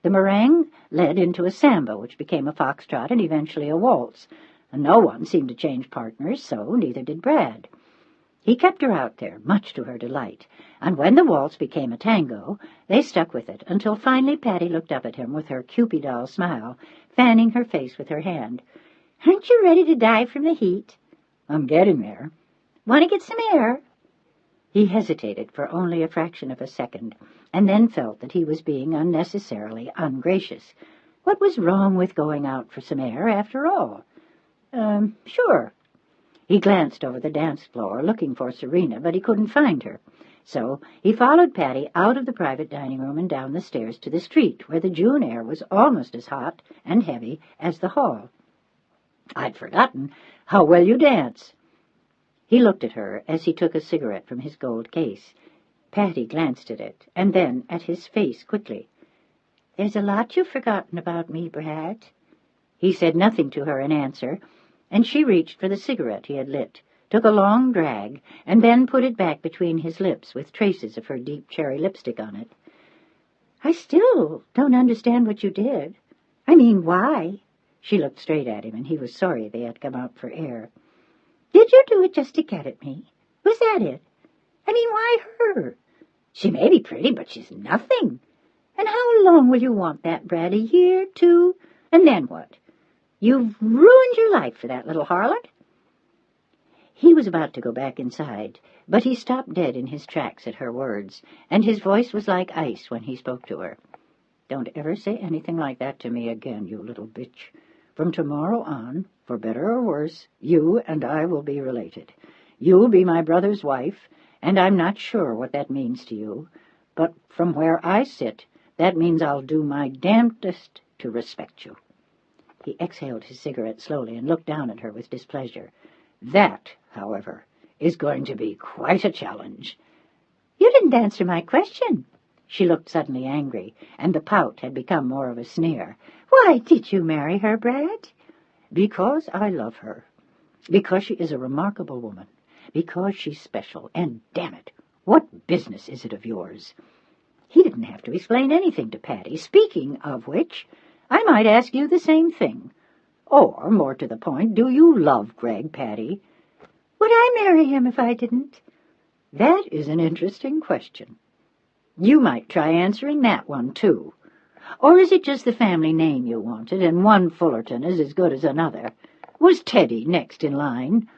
The merengue led into a samba, which became a foxtrot and eventually a waltz, and no one seemed to change partners, so neither did Brad. He kept her out there, much to her delight, and when the waltz became a tango, they stuck with it, until finally Patty looked up at him with her Cupid doll smile, fanning her face with her hand. "Aren't you ready to die from the heat?" "I'm getting there." "Want to get some air?" He hesitated for only a fraction of a second, and then felt that he was being unnecessarily ungracious. What was wrong with going out for some air, after all? Sure." He glanced over the dance floor, looking for Serena, but he couldn't find her. So he followed Patty out of the private dining room and down the stairs to the street, where the June air was almost as hot and heavy as the hall. "I'd forgotten how well you dance." He looked at her as he took a cigarette from his gold case. Patty glanced at it, and then at his face quickly. "There's a lot you've forgotten about me, Brad." He said nothing to her in answer, and she reached for the cigarette he had lit, took a long drag, and then put it back between his lips with traces of her deep cherry lipstick on it. I still don't understand what you did. I mean, why? She looked straight at him, and he was sorry they had come out for air. Did you do it just to get at me? Was that it? I mean, why her? She may be pretty, but she's nothing. And how long will you want that, Brad? A year, 2? And then what? You've ruined your life for that little harlot. He was about to go back inside, but he stopped dead in his tracks at her words, and his voice was like ice when he spoke to her. Don't ever say anything like that to me again, you little bitch. From tomorrow on, for better or worse, you and I will be related. You'll be my brother's wife, and I'm not sure what that means to you, but from where I sit, that means I'll do my damnedest to respect you. He exhaled his cigarette slowly and looked down at her with displeasure. That, however, is going to be quite a challenge. You didn't answer my question. She looked suddenly angry, and the pout had become more of a sneer. Why did you marry her, Brad? Because I love her. Because she is a remarkable woman. Because she's special. And, damn it, what business is it of yours? He didn't have to explain anything to Patty. Speaking of which, I might ask you the same thing. Or, more to the point, do you love Greg, Patty? Would I marry him if I didn't? That is an interesting question. You might try answering that one, too. Or is it just the family name you wanted, and one Fullerton is as good as another? Was Teddy next in line?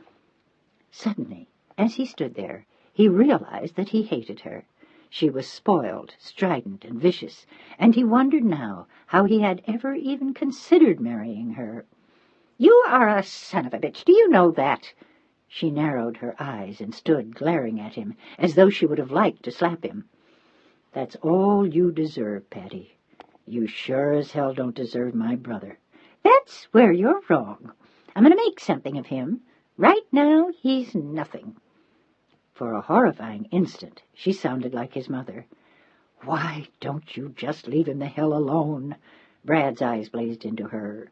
Suddenly, as he stood there, he realized that he hated her. She was spoiled, strident, and vicious, and he wondered now how he had ever even considered marrying her. You are a son of a bitch, do you know that? She narrowed her eyes and stood glaring at him, as though she would have liked to slap him. That's all you deserve, Patty. You sure as hell don't deserve my brother. That's where you're wrong. I'm going to make something of him. Right now, he's nothing. For a horrifying instant, she sounded like his mother. Why don't you just leave him the hell alone? Brad's eyes blazed into her.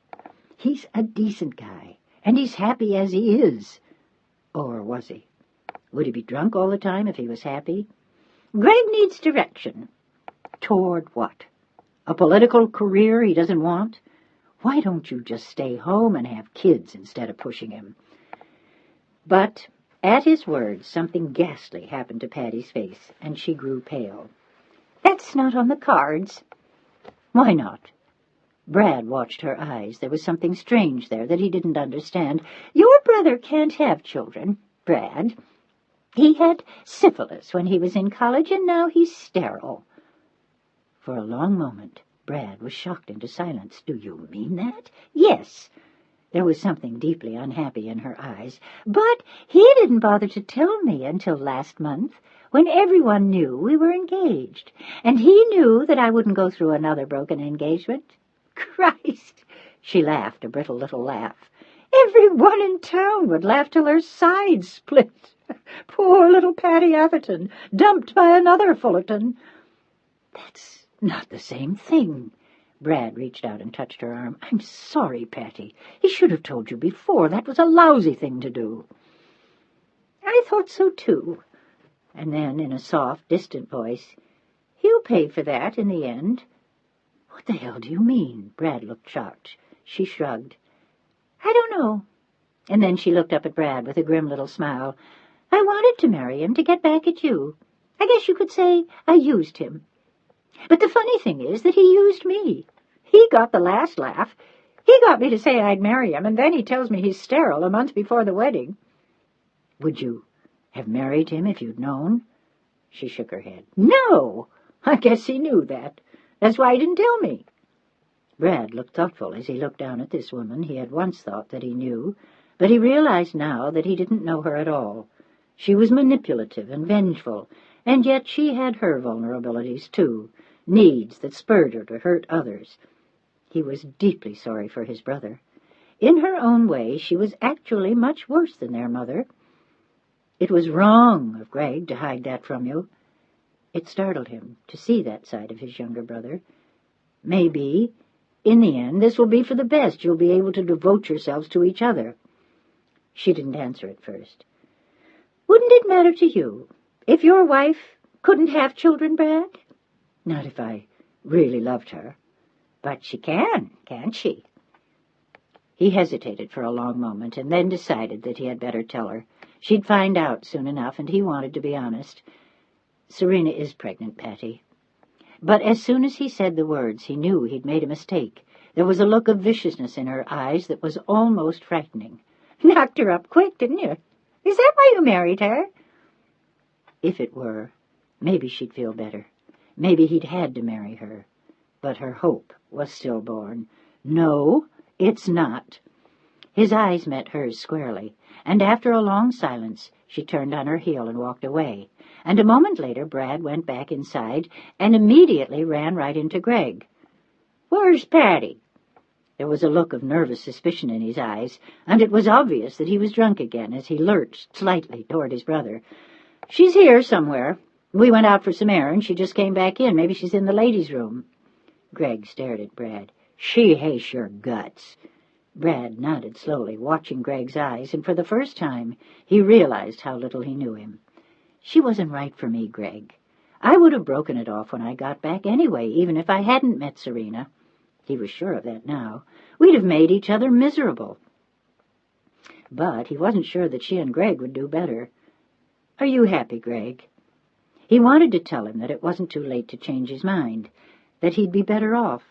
He's a decent guy, and he's happy as he is. Or was he? Would he be drunk all the time if he was happy? Greg needs direction. Toward what? A political career he doesn't want? Why don't you just stay home and have kids instead of pushing him? But at his words, something ghastly happened to Patty's face, and she grew pale. That's not on the cards. Why not? Brad watched her eyes. There was something strange there that he didn't understand. Your brother can't have children, Brad. He had syphilis when he was in college, and now he's sterile. For a long moment, Brad was shocked into silence. Do you mean that? Yes. There was something deeply unhappy in her eyes. But he didn't bother to tell me until last month, when everyone knew we were engaged. And he knew that I wouldn't go through another broken engagement. Christ! She laughed, a brittle little laugh. Everyone in town would laugh till her sides split. Poor little Patty Atherton, dumped by another Fullerton. That's not the same thing. Brad reached out and touched her arm. I'm sorry, Patty. He should have told you before. That was a lousy thing to do. I thought so, too. And then, in a soft, distant voice, he'll pay for that in the end. What the hell do you mean? Brad looked shocked. She shrugged. I don't know. And then she looked up at Brad with a grim little smile. I wanted to marry him to get back at you. I guess you could say I used him. But the funny thing is that he used me. He got the last laugh. He got me to say I'd marry him, and then he tells me he's sterile a month before the wedding. Would you have married him if you'd known? She shook her head. No! I guess he knew that. That's why he didn't tell me. Brad looked thoughtful as he looked down at this woman he had once thought that he knew, but he realized now that he didn't know her at all. She was manipulative and vengeful, and yet she had her vulnerabilities, too, needs that spurred her to hurt others. He was deeply sorry for his brother. In her own way, she was actually much worse than their mother. It was wrong of Greg to hide that from you. It startled him to see that side of his younger brother. Maybe, in the end, this will be for the best. You'll be able to devote yourselves to each other. She didn't answer at first. Wouldn't it matter to you if your wife couldn't have children, Brad? Not if I really loved her. But she can, can't she? He hesitated for a long moment, and then decided that he had better tell her. She'd find out soon enough, and he wanted to be honest. Serena is pregnant, Patty. But as soon as he said the words, he knew he'd made a mistake. There was a look of viciousness in her eyes that was almost frightening. Knocked her up quick, didn't you? Is that why you married her? If it were, maybe she'd feel better. Maybe he'd had to marry her. But her hope was stillborn. No, it's not. His eyes met hers squarely, and after a long silence, she turned on her heel and walked away. And a moment later, Brad went back inside and immediately ran right into Greg. "Where's Patty?" There was a look of nervous suspicion in his eyes, and it was obvious that he was drunk again as he lurched slightly toward his brother. "She's here somewhere. We went out for some air, and she just came back in. Maybe she's in the ladies' room." Greg stared at Brad. "She hates your guts." Brad nodded slowly, watching Greg's eyes, and for the first time he realized how little he knew him. "She wasn't right for me, Greg. I would have broken it off when I got back anyway, even if I hadn't met Serena." He was sure of that now. "We'd have made each other miserable." But he wasn't sure that she and Greg would do better. "Are you happy, Greg?" He wanted to tell him that it wasn't too late to change his mind, that he'd be better off,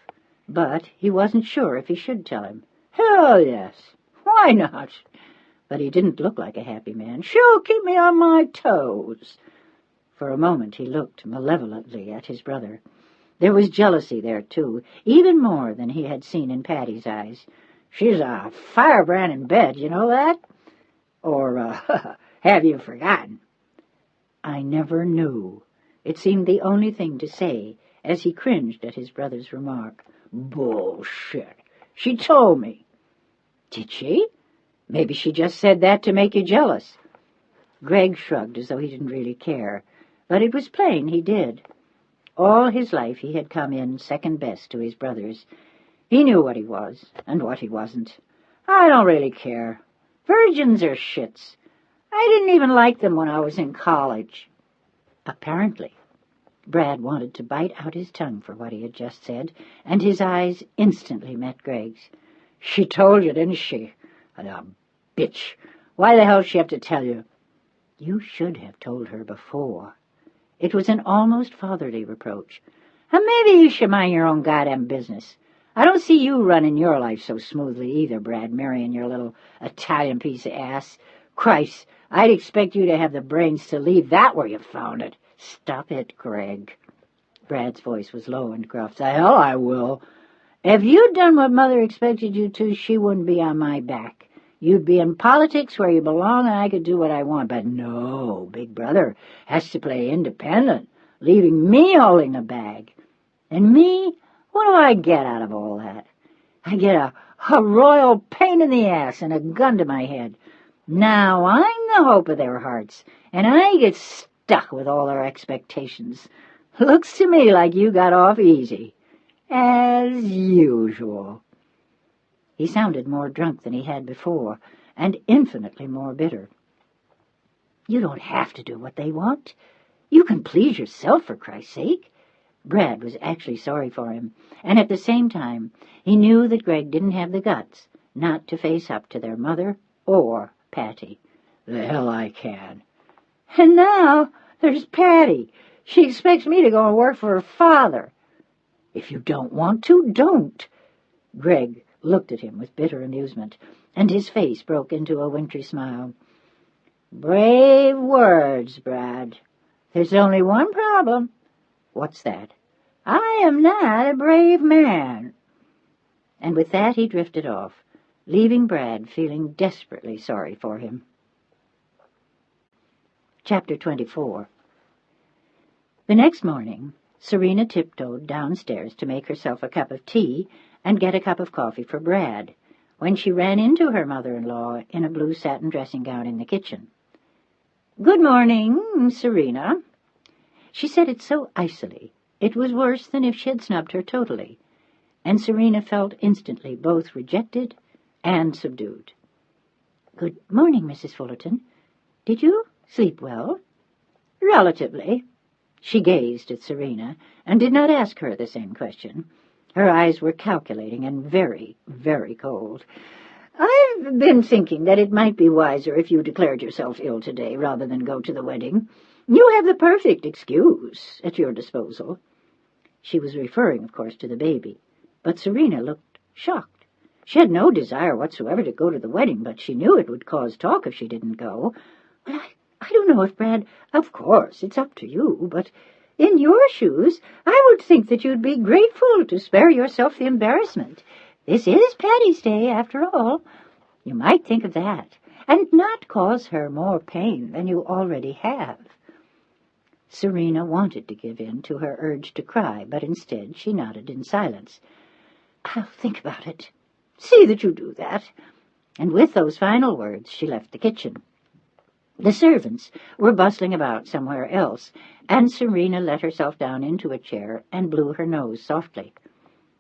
but he wasn't sure if he should tell him. "Hell, yes. Why not?" But he didn't look like a happy man. "She'll keep me on my toes." For a moment he looked malevolently at his brother. There was jealousy there, too, even more than he had seen in Patty's eyes. "She's a firebrand in bed, you know that? Or, have you forgotten?" "I never knew." It seemed the only thing to say, as he cringed at his brother's remark. "Bullshit. She told me." "Did she? Maybe she just said that to make you jealous." Greg shrugged as though he didn't really care, but it was plain he did. All his life he had come in second best to his brothers. He knew what he was and what he wasn't. "I don't really care. Virgins are shits. I didn't even like them when I was in college." Apparently. Brad wanted to bite out his tongue for what he had just said, and his eyes instantly met Greg's. "She told you, didn't she? The bitch. Why the hell did she have to tell you?" "You should have told her before." It was an almost fatherly reproach. "And maybe you should mind your own goddamn business. I don't see you running your life so smoothly either, Brad, marrying your little Italian piece of ass. Christ, I'd expect you to have the brains to leave that where you found it." "Stop it, Greg." Brad's voice was low and gruff. "The hell I will. If you'd done what Mother expected you to, she wouldn't be on my back. You'd be in politics where you belong, and I could do what I want. But no, Big Brother has to play independent, leaving me holding the bag. And me, what do I get out of all that? I get a royal pain in the ass and a gun to my head. Now I'm the hope of their hearts, and I get stuck with all their expectations. Looks to me like you got off easy. As usual." He sounded more drunk than he had before, and infinitely more bitter. "You don't have to do what they want. You can please yourself, for Christ's sake." Brad was actually sorry for him, and at the same time he knew that Greg didn't have the guts not to face up to their mother or Patty. "The hell I can. And now there's Patty. She expects me to go and work for her father. If you don't want to, don't." Greg looked at him with bitter amusement, and his face broke into a wintry smile. "Brave words, Brad. There's only one problem." "What's that?" "I am not a brave man." And with that he drifted off, leaving Brad feeling desperately sorry for him. Chapter 24. The next morning, Serena tiptoed downstairs to make herself a cup of tea and get a cup of coffee for Brad, when she ran into her mother-in-law in a blue satin dressing gown in the kitchen. "Good morning, Serena." She said it so icily, it was worse than if she had snubbed her totally, and Serena felt instantly both rejected and subdued. "Good morning, Mrs. Fullerton. Did you sleep well?" "Relatively." She gazed at Serena, and did not ask her the same question. Her eyes were calculating and very, very cold. "I've been thinking that it might be wiser if you declared yourself ill today rather than go to the wedding. You have the perfect excuse at your disposal." She was referring, of course, to the baby, but Serena looked shocked. She had no desire whatsoever to go to the wedding, but she knew it would cause talk if she didn't go. "Well, I don't know if Brad—" "Of course, it's up to you, but in your shoes I would think that you'd be grateful to spare yourself the embarrassment. This is Patty's Day, after all. You might think of that, and not cause her more pain than you already have." Serena wanted to give in to her urge to cry, but instead she nodded in silence. "I'll think about it. See that you do that." And with those final words she left the kitchen. The servants were bustling about somewhere else, and Serena let herself down into a chair and blew her nose softly.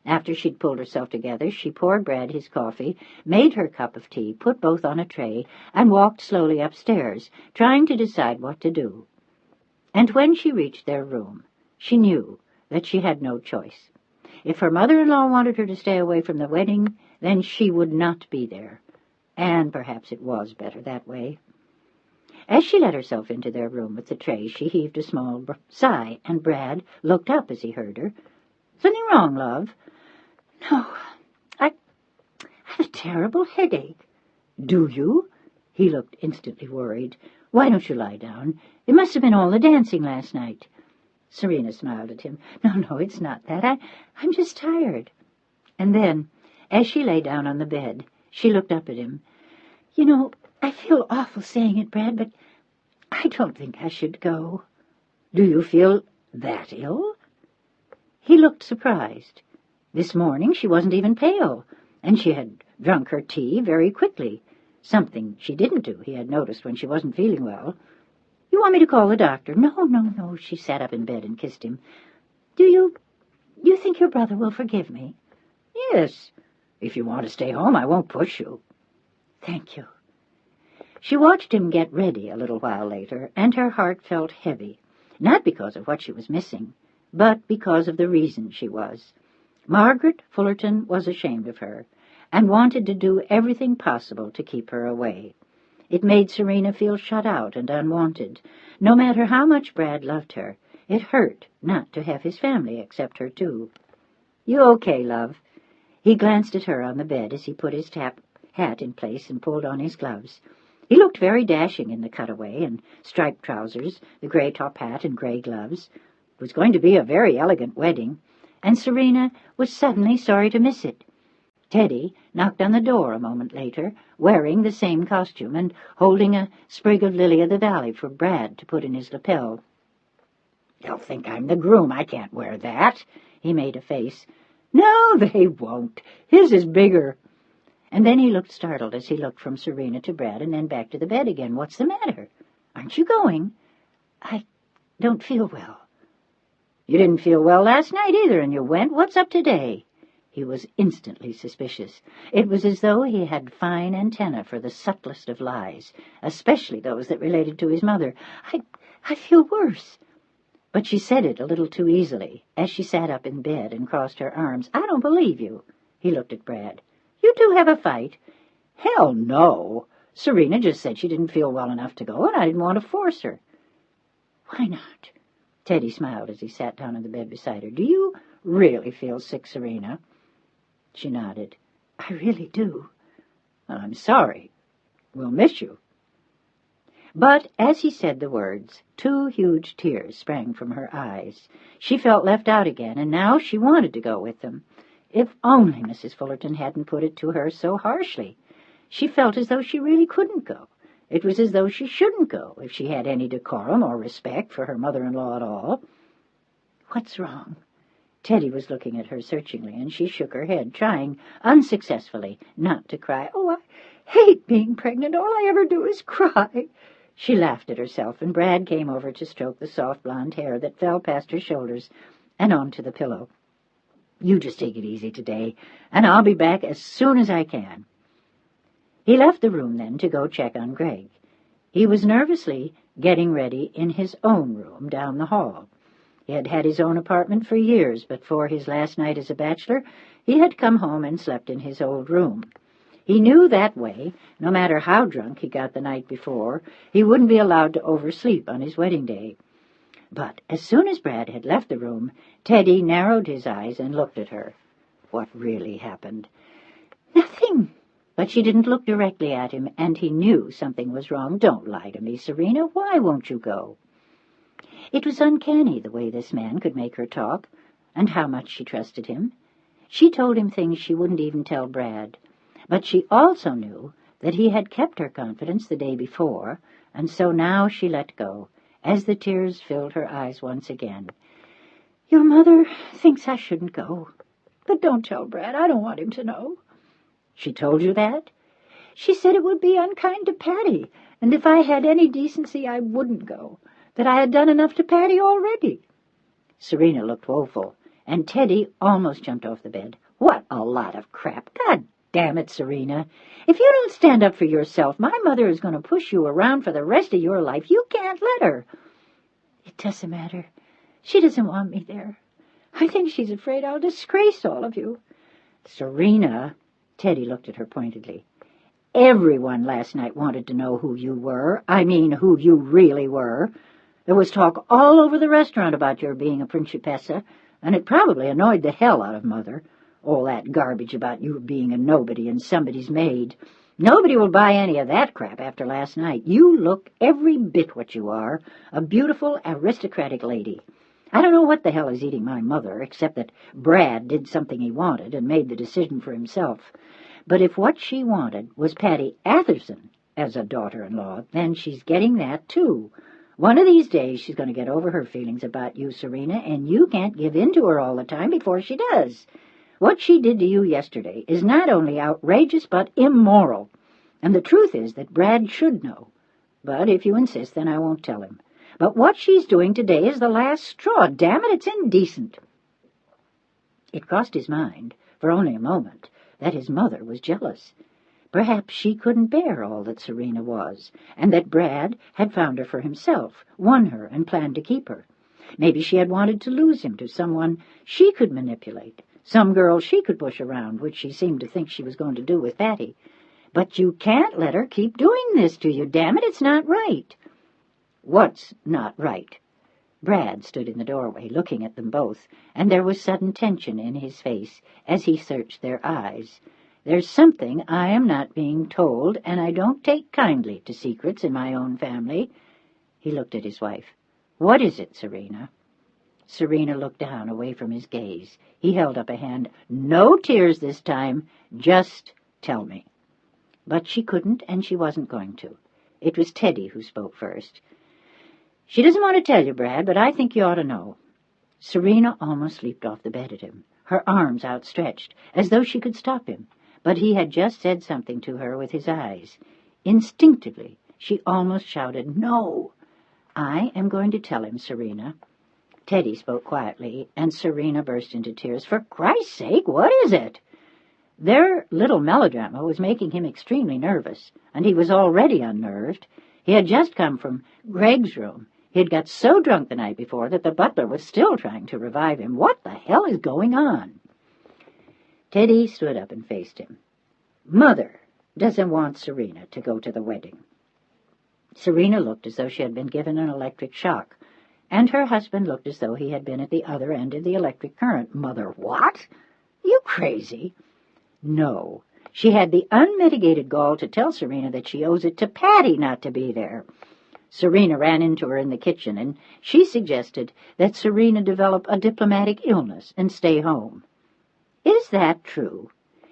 After she'd pulled herself together, she poured Brad his coffee, made her cup of tea, put both on a tray, and walked slowly upstairs, trying to decide what to do. And when she reached their room, she knew that she had no choice. If her mother-in-law wanted her to stay away from the wedding, then she would not be there. And perhaps it was better that way. As she let herself into their room with the tray, she heaved a small sigh, and Brad looked up as he heard her. "Something wrong, love?" "No, I have a terrible headache." "Do you?" He looked instantly worried. "Why don't you lie down? It must have been all the dancing last night." Serena smiled at him. No, it's not that. I'm just tired." And then, as she lay down on the bed, she looked up at him. "You know, I feel awful saying it, Brad, but I don't think I should go." "Do you feel that ill?" He looked surprised. This morning she wasn't even pale, and she had drunk her tea very quickly, something she didn't do, he had noticed, when she wasn't feeling well. "You want me to call the doctor?" No, she sat up in bed and kissed him. Do you think your brother will forgive me?" "Yes. If you want to stay home, I won't push you." "Thank you." She watched him get ready a little while later, and her heart felt heavy, not because of what she was missing, but because of the reason she was. Margaret Fullerton was ashamed of her, and wanted to do everything possible to keep her away. It made Serena feel shut out and unwanted. No matter how much Brad loved her, it hurt not to have his family accept her, too. "You okay, love?" He glanced at her on the bed as he put his hat in place and pulled on his gloves. He looked very dashing in the cutaway and striped trousers, the gray top hat and gray gloves. It was going to be a very elegant wedding, and Serena was suddenly sorry to miss it. Teddy knocked on the door a moment later, wearing the same costume and holding a sprig of lily-of-the-valley for Brad to put in his lapel. "They'll think I'm the groom. I can't wear that." He made a face. "No, they won't. His is bigger." And then he looked startled as he looked from Serena to Brad and then back to the bed again. "What's the matter? Aren't you going?" "I don't feel well." "You didn't feel well last night either, and you went. What's up today?" He was instantly suspicious. It was as though he had fine antennae for the subtlest of lies, especially those that related to his mother. I feel worse." But she said it a little too easily, as she sat up in bed and crossed her arms. "I don't believe you." He looked at Brad. "You two have a fight?" "Hell no. Serena just said she didn't feel well enough to go, and I didn't want to force her." "Why not?" Teddy smiled as he sat down on the bed beside her. "Do you really feel sick, Serena?" She nodded. "I really do." "Well, I'm sorry. We'll miss you." But as he said the words, 2 huge tears sprang from her eyes. She felt left out again, and now she wanted to go with them. If only Mrs. Fullerton hadn't put it to her so harshly. She felt as though she really couldn't go. It was as though she shouldn't go if she had any decorum or respect for her mother-in-law at all. "What's wrong?" Teddy was looking at her searchingly, and she shook her head, trying, unsuccessfully, not to cry. "Oh, I hate being pregnant. All I ever do is cry." She laughed at herself, and Brad came over to stroke the soft blonde hair that fell past her shoulders and onto the pillow. "You just take it easy today, and I'll be back as soon as I can." He left the room then to go check on Greg. He was nervously getting ready in his own room down the hall. He had had his own apartment for years, but for his last night as a bachelor, he had come home and slept in his old room. He knew that way, no matter how drunk he got the night before, he wouldn't be allowed to oversleep on his wedding day. But as soon as Brad had left the room, Teddy narrowed his eyes and looked at her. What really happened? Nothing. But she didn't look directly at him, and he knew something was wrong. Don't lie to me, Serena. Why won't you go? It was uncanny the way this man could make her talk, and how much she trusted him. She told him things she wouldn't even tell Brad. But she also knew that he had kept her confidence the day before, and so now she let go, as the tears filled her eyes once again. Your mother thinks I shouldn't go. But don't tell Brad. I don't want him to know. She told you that? She said it would be unkind to Patty, and if I had any decency I wouldn't go, that I had done enough to Patty already. Serena looked woeful, and Teddy almost jumped off the bed. What a lot of crap! God damn it, Serena. If you don't stand up for yourself, my mother is going to push you around for the rest of your life. You can't let her. It doesn't matter. She doesn't want me there. I think she's afraid I'll disgrace all of you. Serena, Teddy looked at her pointedly. Everyone last night wanted to know who you were. I mean, who you really were. There was talk all over the restaurant about your being a principessa, and it probably annoyed the hell out of Mother. All that garbage about you being a nobody and somebody's maid. Nobody will buy any of that crap after last night. You look every bit what you are, a beautiful, aristocratic lady. I don't know what the hell is eating my mother, except that Brad did something he wanted and made the decision for himself. But if what she wanted was Patty Atherson as a daughter-in-law, then she's getting that, too. One of these days she's going to get over her feelings about you, Serena, and you can't give in to her all the time before she does. What she did to you yesterday is not only outrageous but immoral, and the truth is that Brad should know. But if you insist, then I won't tell him. But what she's doing today is the last straw. Damn it, it's indecent. It crossed his mind, for only a moment, that his mother was jealous. Perhaps she couldn't bear all that Serena was, and that Brad had found her for himself, won her, and planned to keep her. Maybe she had wanted to lose him to someone she could manipulate, some girl she could push around, which she seemed to think she was going to do with Patty. But you can't let her keep doing this to you, damn it, it's not right. What's not right? Brad stood in the doorway, looking at them both, and there was sudden tension in his face as he searched their eyes. There's something I am not being told, and I don't take kindly to secrets in my own family. He looked at his wife. What is it, Serena? Serena looked down, away from his gaze. He held up a hand. No tears this time. Just tell me. But she couldn't, and she wasn't going to. It was Teddy who spoke first. She doesn't want to tell you, Brad, but I think you ought to know. Serena almost leaped off the bed at him, her arms outstretched, as though she could stop him. But he had just said something to her with his eyes. Instinctively, she almost shouted, No! I am going to tell him, Serena. Teddy spoke quietly, and Serena burst into tears. For Christ's sake, what is it? Their little melodrama was making him extremely nervous, and he was already unnerved. He had just come from Greg's room. He had got so drunk the night before that the butler was still trying to revive him. What the hell is going on? Teddy stood up and faced him. Mother doesn't want Serena to go to the wedding. Serena looked as though she had been given an electric shock, and her husband looked as though he had been at the other end of the electric current. Mother, what? You crazy? No. She had the unmitigated gall to tell Serena that she owes it to Patty not to be there. Serena ran into her in the kitchen, and she suggested that Serena develop a diplomatic illness and stay home. Is that true?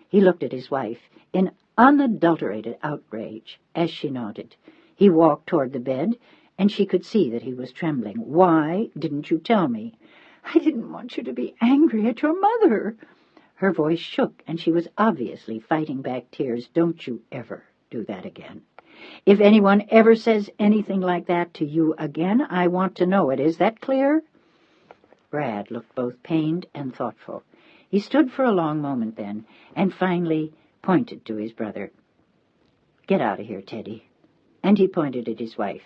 He looked at his wife in unadulterated outrage as she nodded. He walked toward the bed, and she could see that he was trembling. Why didn't you tell me? I didn't want you to be angry at your mother. Her voice shook, and she was obviously fighting back tears. Don't you ever do that again. If anyone ever says anything like that to you again, I want to know it. Is that clear? Brad looked both pained and thoughtful. He stood for a long moment then, and finally pointed to his brother. Get out of here, Teddy. And he pointed at his wife.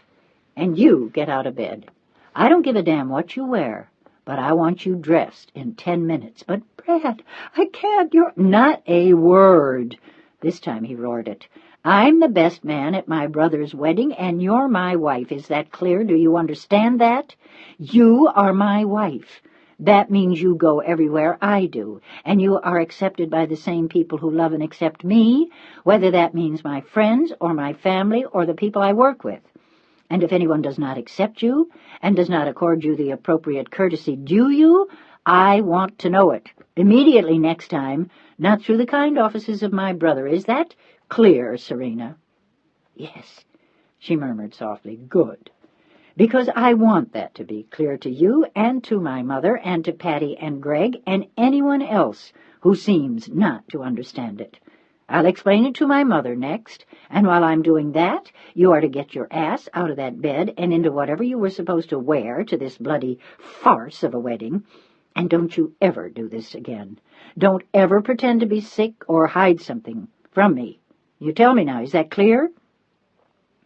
And you get out of bed. I don't give a damn what you wear, but I want you dressed in 10 minutes. But, Brad, I can't. You're not a word. This time he roared it. I'm the best man at my brother's wedding, and you're my wife. Is that clear? Do you understand that? You are my wife. That means you go everywhere I do, and you are accepted by the same people who love and accept me, whether that means my friends or my family or the people I work with. And if anyone does not accept you and does not accord you the appropriate courtesy due you, I want to know it immediately next time, not through the kind offices of my brother. Is that clear, Serena? Yes, she murmured softly. Good. Because I want that to be clear to you and to my mother and to Patty and Greg and anyone else who seems not to understand it. I'll explain it to my mother next, and while I'm doing that, you are to get your ass out of that bed and into whatever you were supposed to wear to this bloody farce of a wedding. And don't you ever do this again. Don't ever pretend to be sick or hide something from me. You tell me now, is that clear?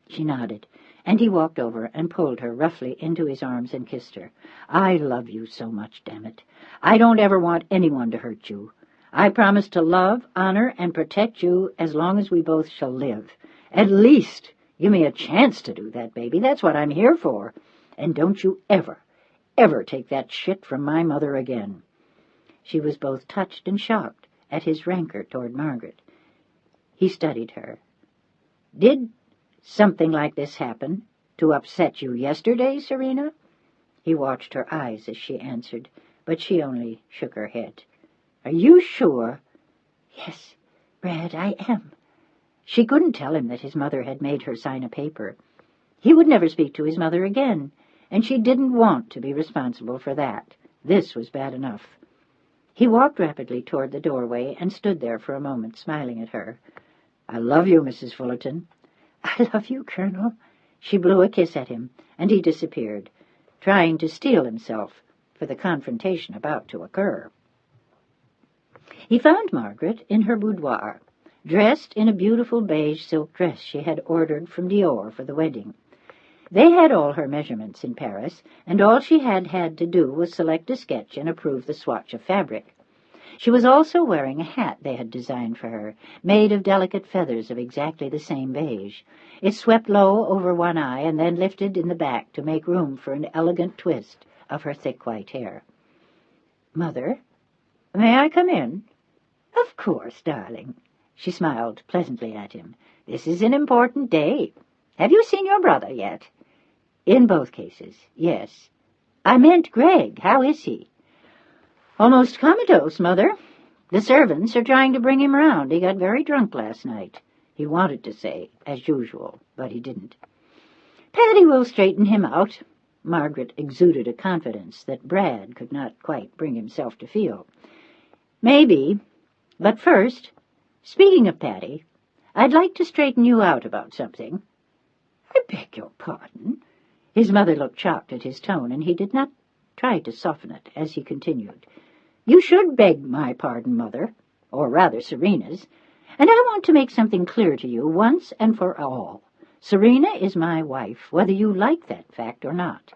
She nodded, and he walked over and pulled her roughly into his arms and kissed her. I love you so much, damn it. I don't ever want anyone to hurt you. I promise to love, honor, and protect you as long as we both shall live. At least give me a chance to do that, baby. That's what I'm here for. And don't you ever take that shit from my mother again. She was both touched and shocked at his rancor toward Margaret. He studied her. Did something like this happen to upset you yesterday, Serena? He watched her eyes as she answered, but she only shook her head. Are you sure? Yes, Brad, I am. She couldn't tell him that his mother had made her sign a paper. He would never speak to his mother again, and she didn't want to be responsible for that. This was bad enough. He walked rapidly toward the doorway and stood there for a moment, smiling at her. I love you, Mrs. Fullerton. I love you, Colonel. She blew a kiss at him, and he disappeared, trying to steel himself for the confrontation about to occur. He found Margaret in her boudoir, dressed in a beautiful beige silk dress she had ordered from Dior for the wedding. They had all her measurements in Paris, and all she had to do was select a sketch and approve the swatch of fabric. She was also wearing a hat they had designed for her, made of delicate feathers of exactly the same beige. It swept low over one eye and then lifted in the back to make room for an elegant twist of her thick white hair. Mother, may I come in? Of course, darling. She smiled pleasantly at him. This is an important day. Have you seen your brother yet? In both cases, yes. I meant Greg. How is he? Almost comatose, Mother. The servants are trying to bring him round. He got very drunk last night. He wanted to say, as usual, but he didn't. Patty will straighten him out. Margaret exuded a confidence that Brad could not quite bring himself to feel. Maybe. But first, speaking of Patty, I'd like to straighten you out about something. I beg your pardon. His mother looked shocked at his tone, and he did not try to soften it as he continued. You should beg my pardon, Mother, or rather Serena's, and I want to make something clear to you once and for all. Serena is my wife, whether you like that fact or not.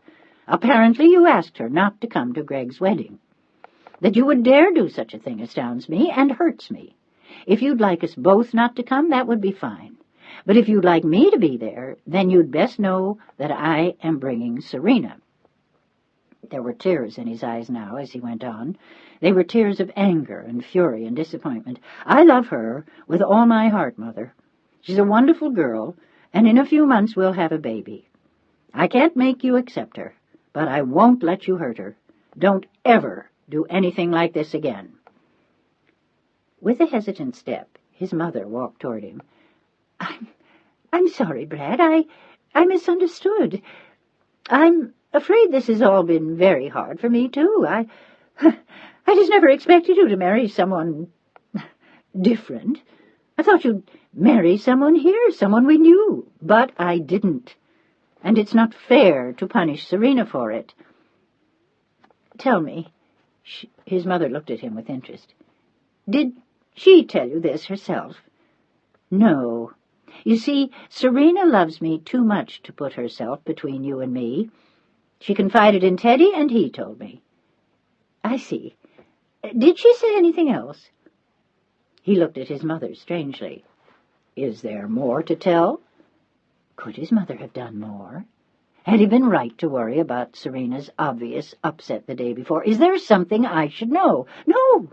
Apparently you asked her not to come to Greg's wedding. That you would dare do such a thing astounds me and hurts me. If you'd like us both not to come, that would be fine. But if you'd like me to be there, then you'd best know that I am bringing Serena. There were tears in his eyes now as he went on. They were tears of anger and fury and disappointment. I love her with all my heart, Mother. She's a wonderful girl, and in a few months we'll have a baby. I can't make you accept her, but I won't let you hurt her. Don't ever do anything like this again. With a hesitant step, his mother walked toward him. I'm sorry, Brad. I misunderstood. I'm afraid this has all been very hard for me, too. I just never expected you to marry someone different. I thought you'd marry someone here, someone we knew. But I didn't. And it's not fair to punish Serena for it. Tell me, his mother looked at him with interest. Did she tell you this herself? No. You see, Serena loves me too much to put herself between you and me. She confided in Teddy, and he told me. I see. Did she say anything else?" He looked at his mother strangely. "Is there more to tell?" Could his mother have done more? Had he been right to worry about Serena's obvious upset the day before? "Is there something I should know?" "No,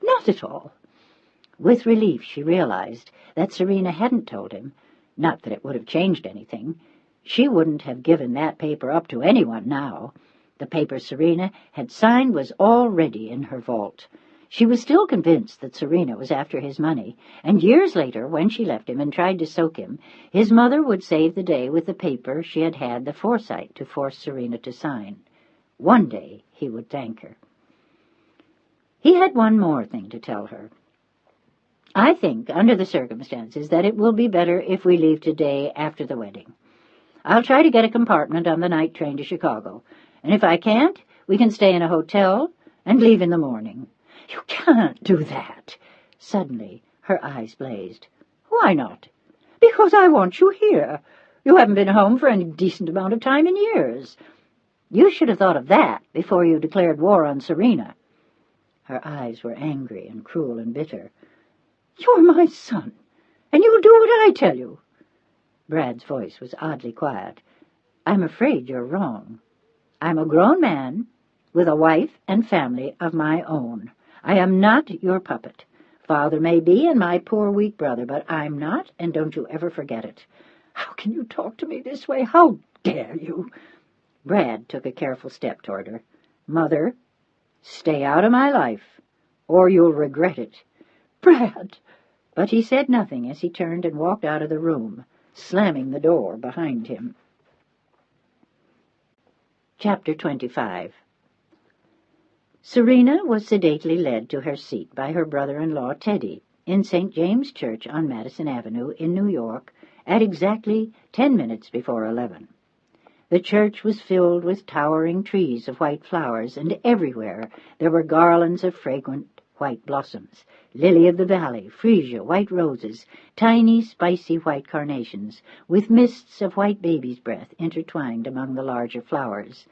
not at all." With relief she realized that Serena hadn't told him, not that it would have changed anything. She wouldn't have given that paper up to anyone now. The paper Serena had signed was already in her vault. She was still convinced that Serena was after his money, and years later, when she left him and tried to soak him, his mother would save the day with the paper she had had the foresight to force Serena to sign. One day he would thank her. He had one more thing to tell her. "I think, under the circumstances, that it will be better if we leave today after the wedding. I'll try to get a compartment on the night train to Chicago, and if I can't, we can stay in a hotel and leave in the morning." "You can't do that." Suddenly her eyes blazed. "Why not?" "Because I want you here. You haven't been home for any decent amount of time in years. You should have thought of that before you declared war on Serena." Her eyes were angry and cruel and bitter. "You're my son, and you'll do what I tell you." Brad's voice was oddly quiet. "I'm afraid you're wrong. I'm a grown man with a wife and family of my own. I am not your puppet. Father may be, and my poor weak brother, but I'm not, and don't you ever forget it." "How can you talk to me this way? How dare you?" Brad took a careful step toward her. "Mother, stay out of my life, or you'll regret it." "Brad!" But he said nothing as he turned and walked out of the room, slamming the door behind him. Chapter 25. Serena was sedately led to her seat by her brother-in-law Teddy in St. James Church on Madison Avenue in New York at exactly 10 minutes before 11. The church was filled with towering trees of white flowers, and everywhere there were garlands of fragrant white blossoms, lily of the valley, freesia, white roses, tiny spicy white carnations, with mists of white baby's breath intertwined among the larger flowers.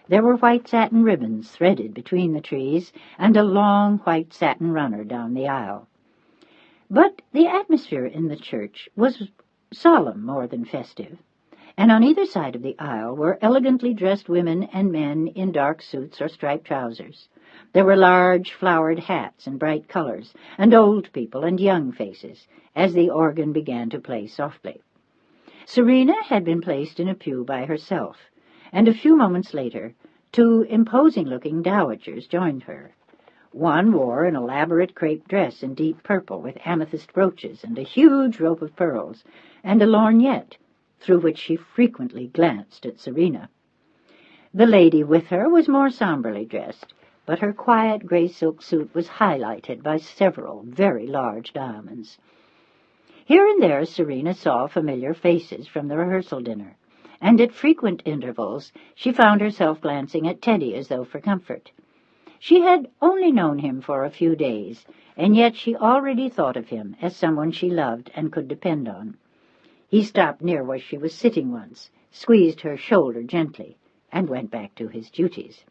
There were white satin ribbons threaded between the trees, and a long white satin runner down the aisle. But the atmosphere in the church was solemn more than festive, and on either side of the aisle were elegantly dressed women and men in dark suits or striped trousers. There were large flowered hats and bright colors, and old people and young faces, as the organ began to play softly. Serena had been placed in a pew by herself, and a few moments later 2 imposing-looking dowagers joined her. One wore an elaborate crepe dress in deep purple with amethyst brooches and a huge rope of pearls, and a lorgnette, through which she frequently glanced at Serena. The lady with her was more somberly dressed, but her quiet gray silk suit was highlighted by several very large diamonds. Here and there Serena saw familiar faces from the rehearsal dinner, and at frequent intervals she found herself glancing at Teddy as though for comfort. She had only known him for a few days, and yet she already thought of him as someone she loved and could depend on. He stopped near where she was sitting once, squeezed her shoulder gently, and went back to his duties.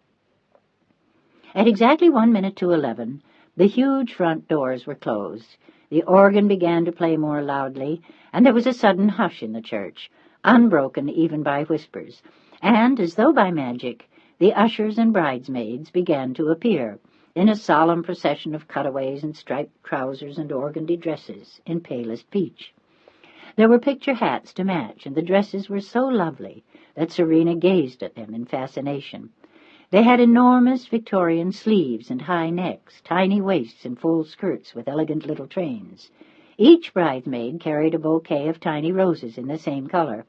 At exactly 1 minute to 11, the huge front doors were closed. The organ began to play more loudly, and there was a sudden hush in the church, unbroken even by whispers, and, as though by magic, the ushers and bridesmaids began to appear, in a solemn procession of cutaways and striped trousers and organdy dresses in palest peach. There were picture hats to match, and the dresses were so lovely that Serena gazed at them in fascination. They had enormous Victorian sleeves and high necks, tiny waists and full skirts with elegant little trains. Each bridesmaid carried a bouquet of tiny roses in the same color,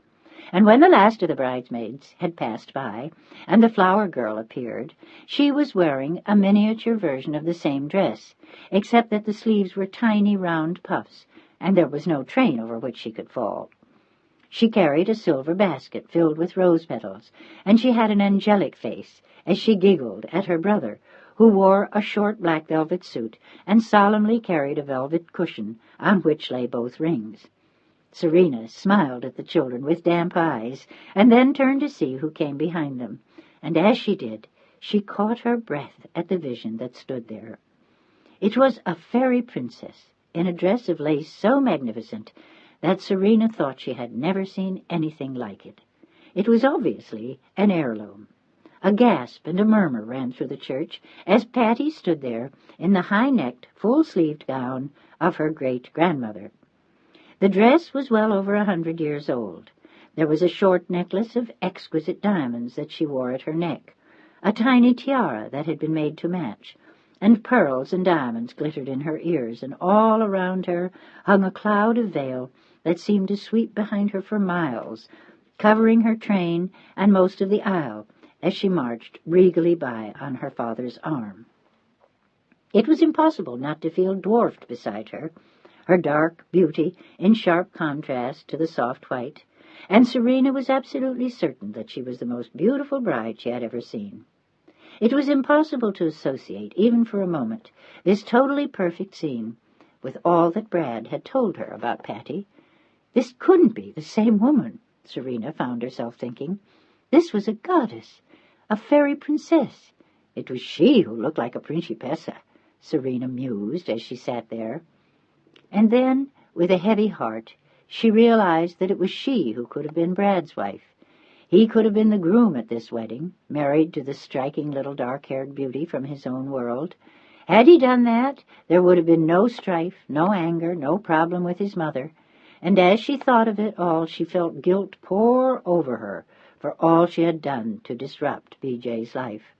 and when the last of the bridesmaids had passed by, and the flower girl appeared, she was wearing a miniature version of the same dress, except that the sleeves were tiny round puffs, and there was no train over which she could fall. She carried a silver basket filled with rose petals, and she had an angelic face as she giggled at her brother, who wore a short black velvet suit and solemnly carried a velvet cushion on which lay both rings. Serena smiled at the children with damp eyes, and then turned to see who came behind them, and as she did, She caught her breath at the vision that stood there. It was a fairy princess in a dress of lace so magnificent that Serena thought she had never seen anything like it. It was obviously an heirloom. A gasp and a murmur ran through the church as Patty stood there in the high-necked, full-sleeved gown of her great-grandmother. The dress was well over 100 years old. There was a short necklace of exquisite diamonds that she wore at her neck, a tiny tiara that had been made to match, and pearls and diamonds glittered in her ears, and all around her hung a cloud of veil that seemed to sweep behind her for miles, covering her train and most of the aisle as she marched regally by on her father's arm. It was impossible not to feel dwarfed beside her, her dark beauty in sharp contrast to the soft white, and Serena was absolutely certain that she was the most beautiful bride she had ever seen. It was impossible to associate, even for a moment, this totally perfect scene with all that Brad had told her about Patty. This couldn't be the same woman, Serena found herself thinking. This was a goddess, a fairy princess. It was she who looked like a principessa, Serena mused as she sat there. And then, with a heavy heart, she realized that it was she who could have been Brad's wife. He could have been the groom at this wedding, married to the striking little dark-haired beauty from his own world. Had he done that, there would have been no strife, no anger, no problem with his mother, and as she thought of it all, she felt guilt pour over her for all she had done to disrupt B.J.'s life.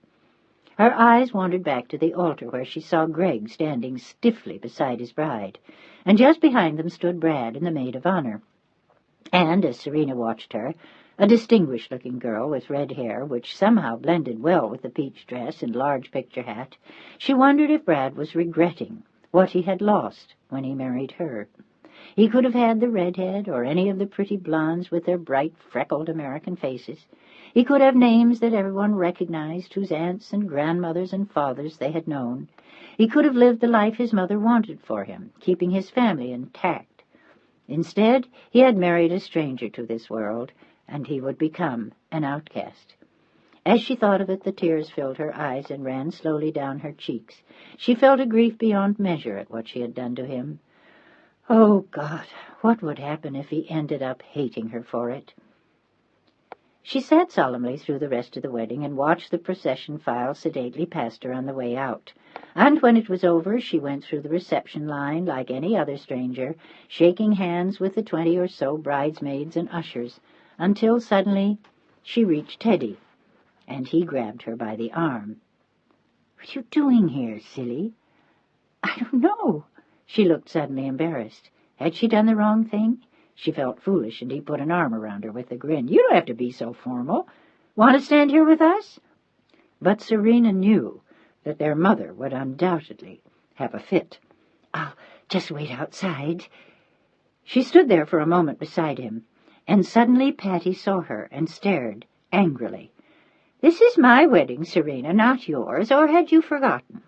Her eyes wandered back to the altar where she saw Greg standing stiffly beside his bride, and just behind them stood Brad and the maid of honor. And, as Serena watched her, a distinguished-looking girl with red hair, which somehow blended well with the peach dress and large picture hat, she wondered if Brad was regretting what he had lost when he married her. He could have had the redhead or any of the pretty blondes with their bright, freckled American faces. He could have names that everyone recognized, whose aunts and grandmothers and fathers they had known. He could have lived the life his mother wanted for him, keeping his family intact. Instead, he had married a stranger to this world, and he would become an outcast. As she thought of it, the tears filled her eyes and ran slowly down her cheeks. She felt a grief beyond measure at what she had done to him. Oh, God, what would happen if he ended up hating her for it? She sat solemnly through the rest of the wedding and watched the procession file sedately past her on the way out. And when it was over, she went through the reception line like any other stranger, shaking hands with the 20 or so bridesmaids and ushers, until suddenly she reached Teddy, and he grabbed her by the arm. "What are you doing here, silly?" "I don't know." She looked suddenly embarrassed. Had she done the wrong thing? She felt foolish, and he put an arm around her with a grin. "You don't have to be so formal. Want to stand here with us?" But Serena knew that their mother would undoubtedly have a fit. "I'll just wait outside." She stood there for a moment beside him, and suddenly Patty saw her and stared angrily. "This is my wedding, Serena, not yours, or had you forgotten?"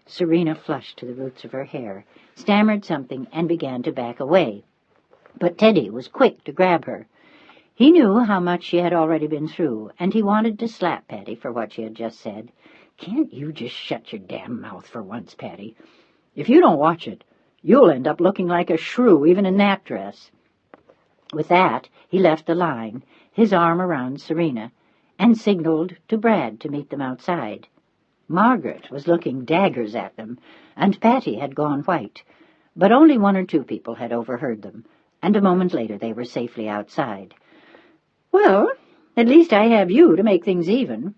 Serena flushed to the roots of her hair, stammered something, and began to back away. But Teddy was quick to grab her. He knew how much she had already been through, and he wanted to slap Patty for what she had just said. "Can't you just shut your damn mouth for once, Patty? If you don't watch it, you'll end up looking like a shrew even in that dress." With that, he left the line, his arm around Serena, and signaled to Brad to meet them outside. Margaret was looking daggers at them, and Patty had gone white, but only 1 or 2 people had overheard them, and a moment later they were safely outside. "Well, at least I have you to make things even."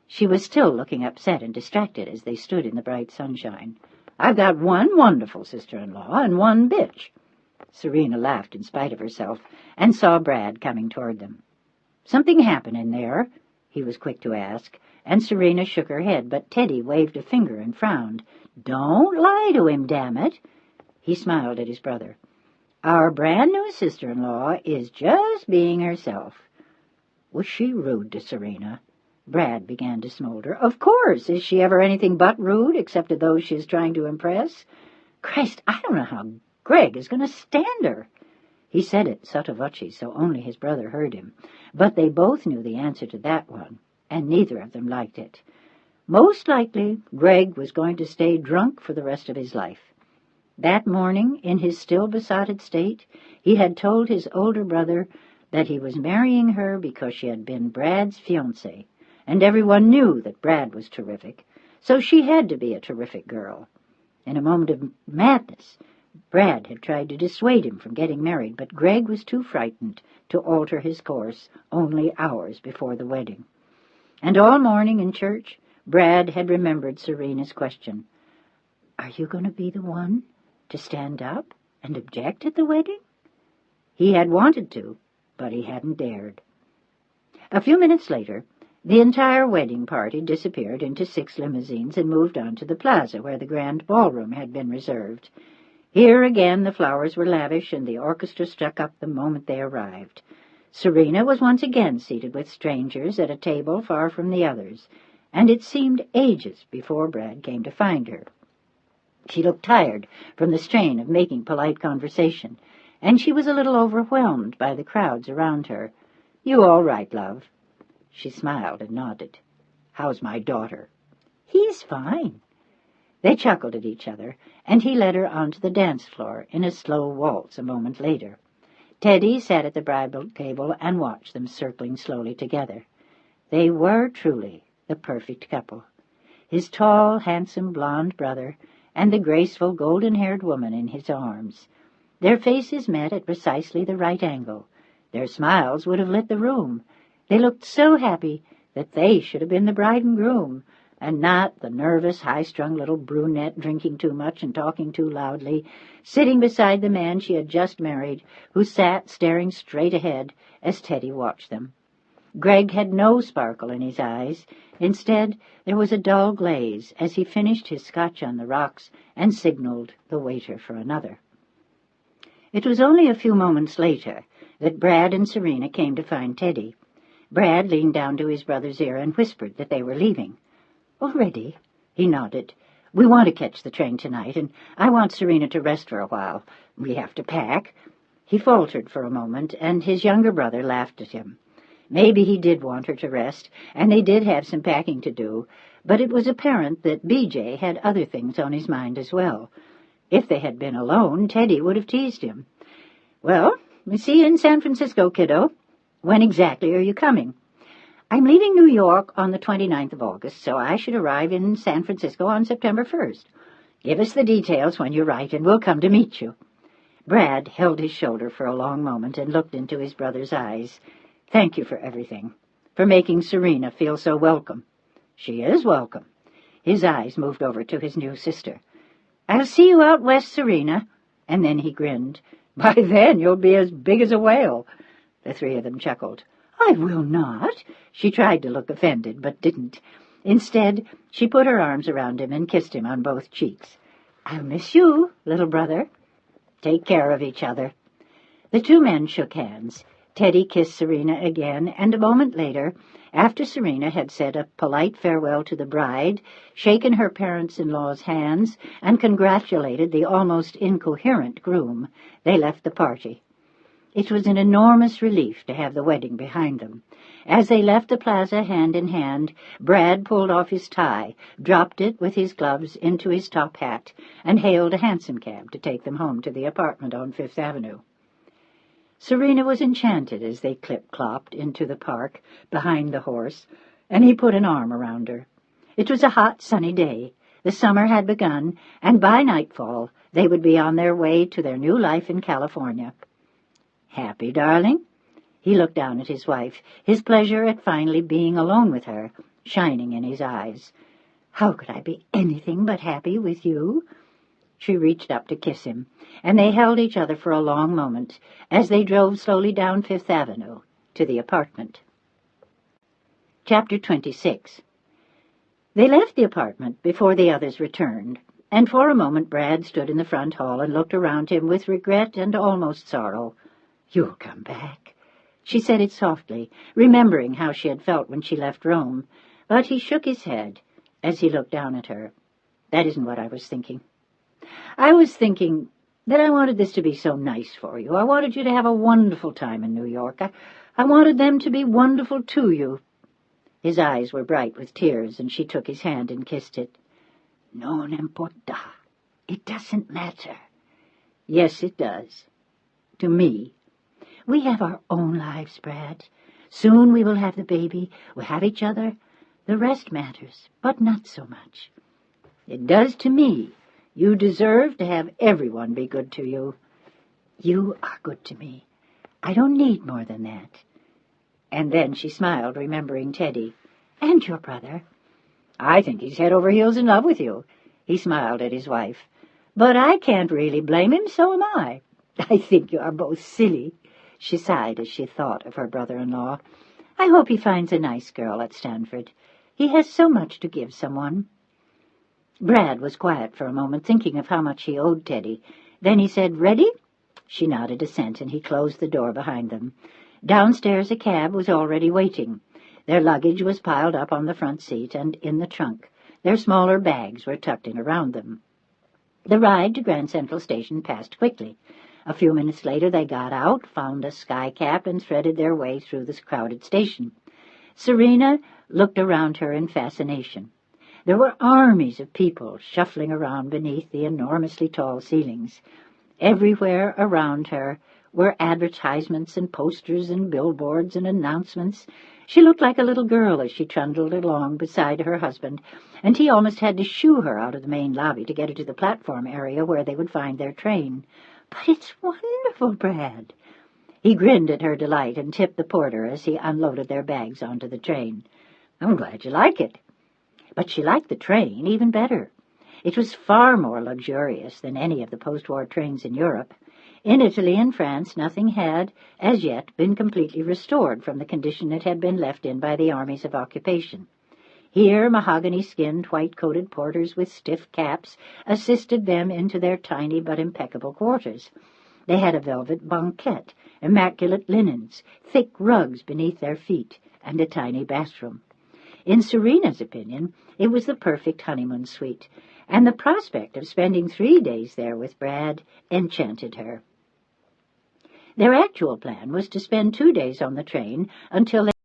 She was still looking upset and distracted as they stood in the bright sunshine. "I've got 1 wonderful sister-in-law and 1 bitch." Serena laughed in spite of herself and saw Brad coming toward them. "Something happened in there?" he was quick to ask, and Serena shook her head, but Teddy waved a finger and frowned. "Don't lie to him, damn it." He smiled at his brother. "Our brand-new sister-in-law is just being herself." Was she rude to Serena? Brad began to smolder. "Of course. Is she ever anything but rude, except to those she is trying to impress? Christ, I don't know how Greg is going to stand her." He said it sotto voce, so only his brother heard him, but they both knew the answer to that one. and neither of them liked it. Most likely, Greg was going to stay drunk for the rest of his life. That morning, in his still besotted state, he had told his older brother that he was marrying her because she had been Brad's fiancée, and everyone knew that Brad was terrific, so she had to be a terrific girl. In a moment of madness, Brad had tried to dissuade him from getting married, but Greg was too frightened to alter his course only hours before the wedding. And all morning in church, Brad had remembered Serena's question, "Are you going to be the one to stand up and object at the wedding?" He had wanted to, but he hadn't dared. A few minutes later, the entire wedding party disappeared into 6 limousines and moved on to the plaza where the grand ballroom had been reserved. Here again the flowers were lavish, and the orchestra struck up the moment they arrived. Serena was once again seated with strangers at a table far from the others, and it seemed ages before Brad came to find her. She looked tired from the strain of making polite conversation, and she was a little overwhelmed by the crowds around her. "You all right, love?" She smiled and nodded. "How's my daughter?" "He's fine." They chuckled at each other, and he led her onto the dance floor in a slow waltz a moment later. Teddy sat at the bridal table and watched them circling slowly together. They were truly the perfect couple. His tall, handsome, blonde brother and the graceful, golden-haired woman in his arms. Their faces met at precisely the right angle. Their smiles would have lit the room. They looked so happy that they should have been the bride and groom, and not the nervous, high-strung little brunette drinking too much and talking too loudly, sitting beside the man she had just married, who sat staring straight ahead as Teddy watched them. Greg had no sparkle in his eyes. Instead, there was a dull glaze as he finished his scotch on the rocks and signaled the waiter for another. It was only a few moments later that Brad and Serena came to find Teddy. Brad leaned down to his brother's ear and whispered that they were leaving. "Already?" He nodded. "We want to catch the train tonight, and I want Serena to rest for a while. We have to pack." He faltered for a moment, and his younger brother laughed at him. Maybe he did want her to rest, and they did have some packing to do, but it was apparent that B.J. had other things on his mind as well. If they had been alone, Teddy would have teased him. "Well, we see you in San Francisco, kiddo. When exactly are you coming?" "I'm leaving New York on the 29th of August, so I should arrive in San Francisco on September 1st. Give us the details when you write, and we'll come to meet you." Brad held his shoulder for a long moment and looked into his brother's eyes. "Thank you for everything, for making Serena feel so welcome." "She is welcome." His eyes moved over to his new sister. "I'll see you out west, Serena." And then he grinned. "By then you'll be as big as a whale." The three of them chuckled. "I will not." She tried to look offended, but didn't. Instead, she put her arms around him and kissed him on both cheeks. "I'll miss you, little brother." "Take care of each other." The two men shook hands. Teddy kissed Serena again, and a moment later, after Serena had said a polite farewell to the bride, shaken her parents-in-law's hands, and congratulated the almost incoherent groom, they left the party. It was an enormous relief to have the wedding behind them. As they left the plaza hand in hand, Brad pulled off his tie, dropped it with his gloves into his top hat, and hailed a hansom cab to take them home to the apartment on Fifth Avenue. Serena was enchanted as they clip-clopped into the park behind the horse, and he put an arm around her. It was a hot, sunny day. The summer had begun, and by nightfall they would be on their way to their new life in California. "Happy, darling?" He looked down at his wife, his pleasure at finally being alone with her shining in his eyes. "How could I be anything but happy with you?" She reached up to kiss him, and they held each other for a long moment as they drove slowly down Fifth Avenue to the apartment. Chapter 26. They left the apartment before the others returned, and for a moment Brad stood in the front hall and looked around him with regret and almost sorrow. "You'll come back." She said it softly, remembering how she had felt when she left Rome, but he shook his head as he looked down at her. "That isn't what I was thinking. I was thinking that I wanted this to be so nice for you. I wanted you to have a wonderful time in New York. I wanted them to be wonderful to you." His eyes were bright with tears, and she took his hand and kissed it. "Non importa. It doesn't matter." "Yes, it does. To me. We have our own lives, Brad. Soon we will have the baby. We'll have each other. The rest matters, but not so much." "It does to me. You deserve to have everyone be good to you." "You are good to me. I don't need more than that." And then she smiled, remembering Teddy. "And your brother." "I think he's head over heels in love with you." He smiled at his wife. "But I can't really blame him, so am I." "I think you are both silly." She sighed as she thought of her brother-in-law. "I hope he finds a nice girl at Stanford. He has so much to give someone." Brad was quiet for a moment, thinking of how much he owed Teddy. Then he said, "Ready?" She nodded assent, and he closed the door behind them. Downstairs a cab was already waiting. Their luggage was piled up on the front seat and in the trunk. Their smaller bags were tucked in around them. The ride to Grand Central Station passed quickly. A few minutes later they got out, found a skycap, and threaded their way through the crowded station. Serena looked around her in fascination. There were armies of people shuffling around beneath the enormously tall ceilings. Everywhere around her were advertisements and posters and billboards and announcements. She looked like a little girl as she trundled along beside her husband, and he almost had to shoo her out of the main lobby to get her to the platform area where they would find their train. "But it's wonderful, Brad." He grinned at her delight and tipped the porter as he unloaded their bags onto the train. "I'm glad you like it." But she liked the train even better. It was far more luxurious than any of the post-war trains in Europe. In Italy and France, nothing had, as yet, been completely restored from the condition it had been left in by the armies of occupation. Here, mahogany-skinned, white-coated porters with stiff caps assisted them into their tiny but impeccable quarters. They had a velvet banquette, immaculate linens, thick rugs beneath their feet, and a tiny bathroom. In Serena's opinion, it was the perfect honeymoon suite, and the prospect of spending 3 days there with Brad enchanted her. Their actual plan was to spend 2 days on the train until they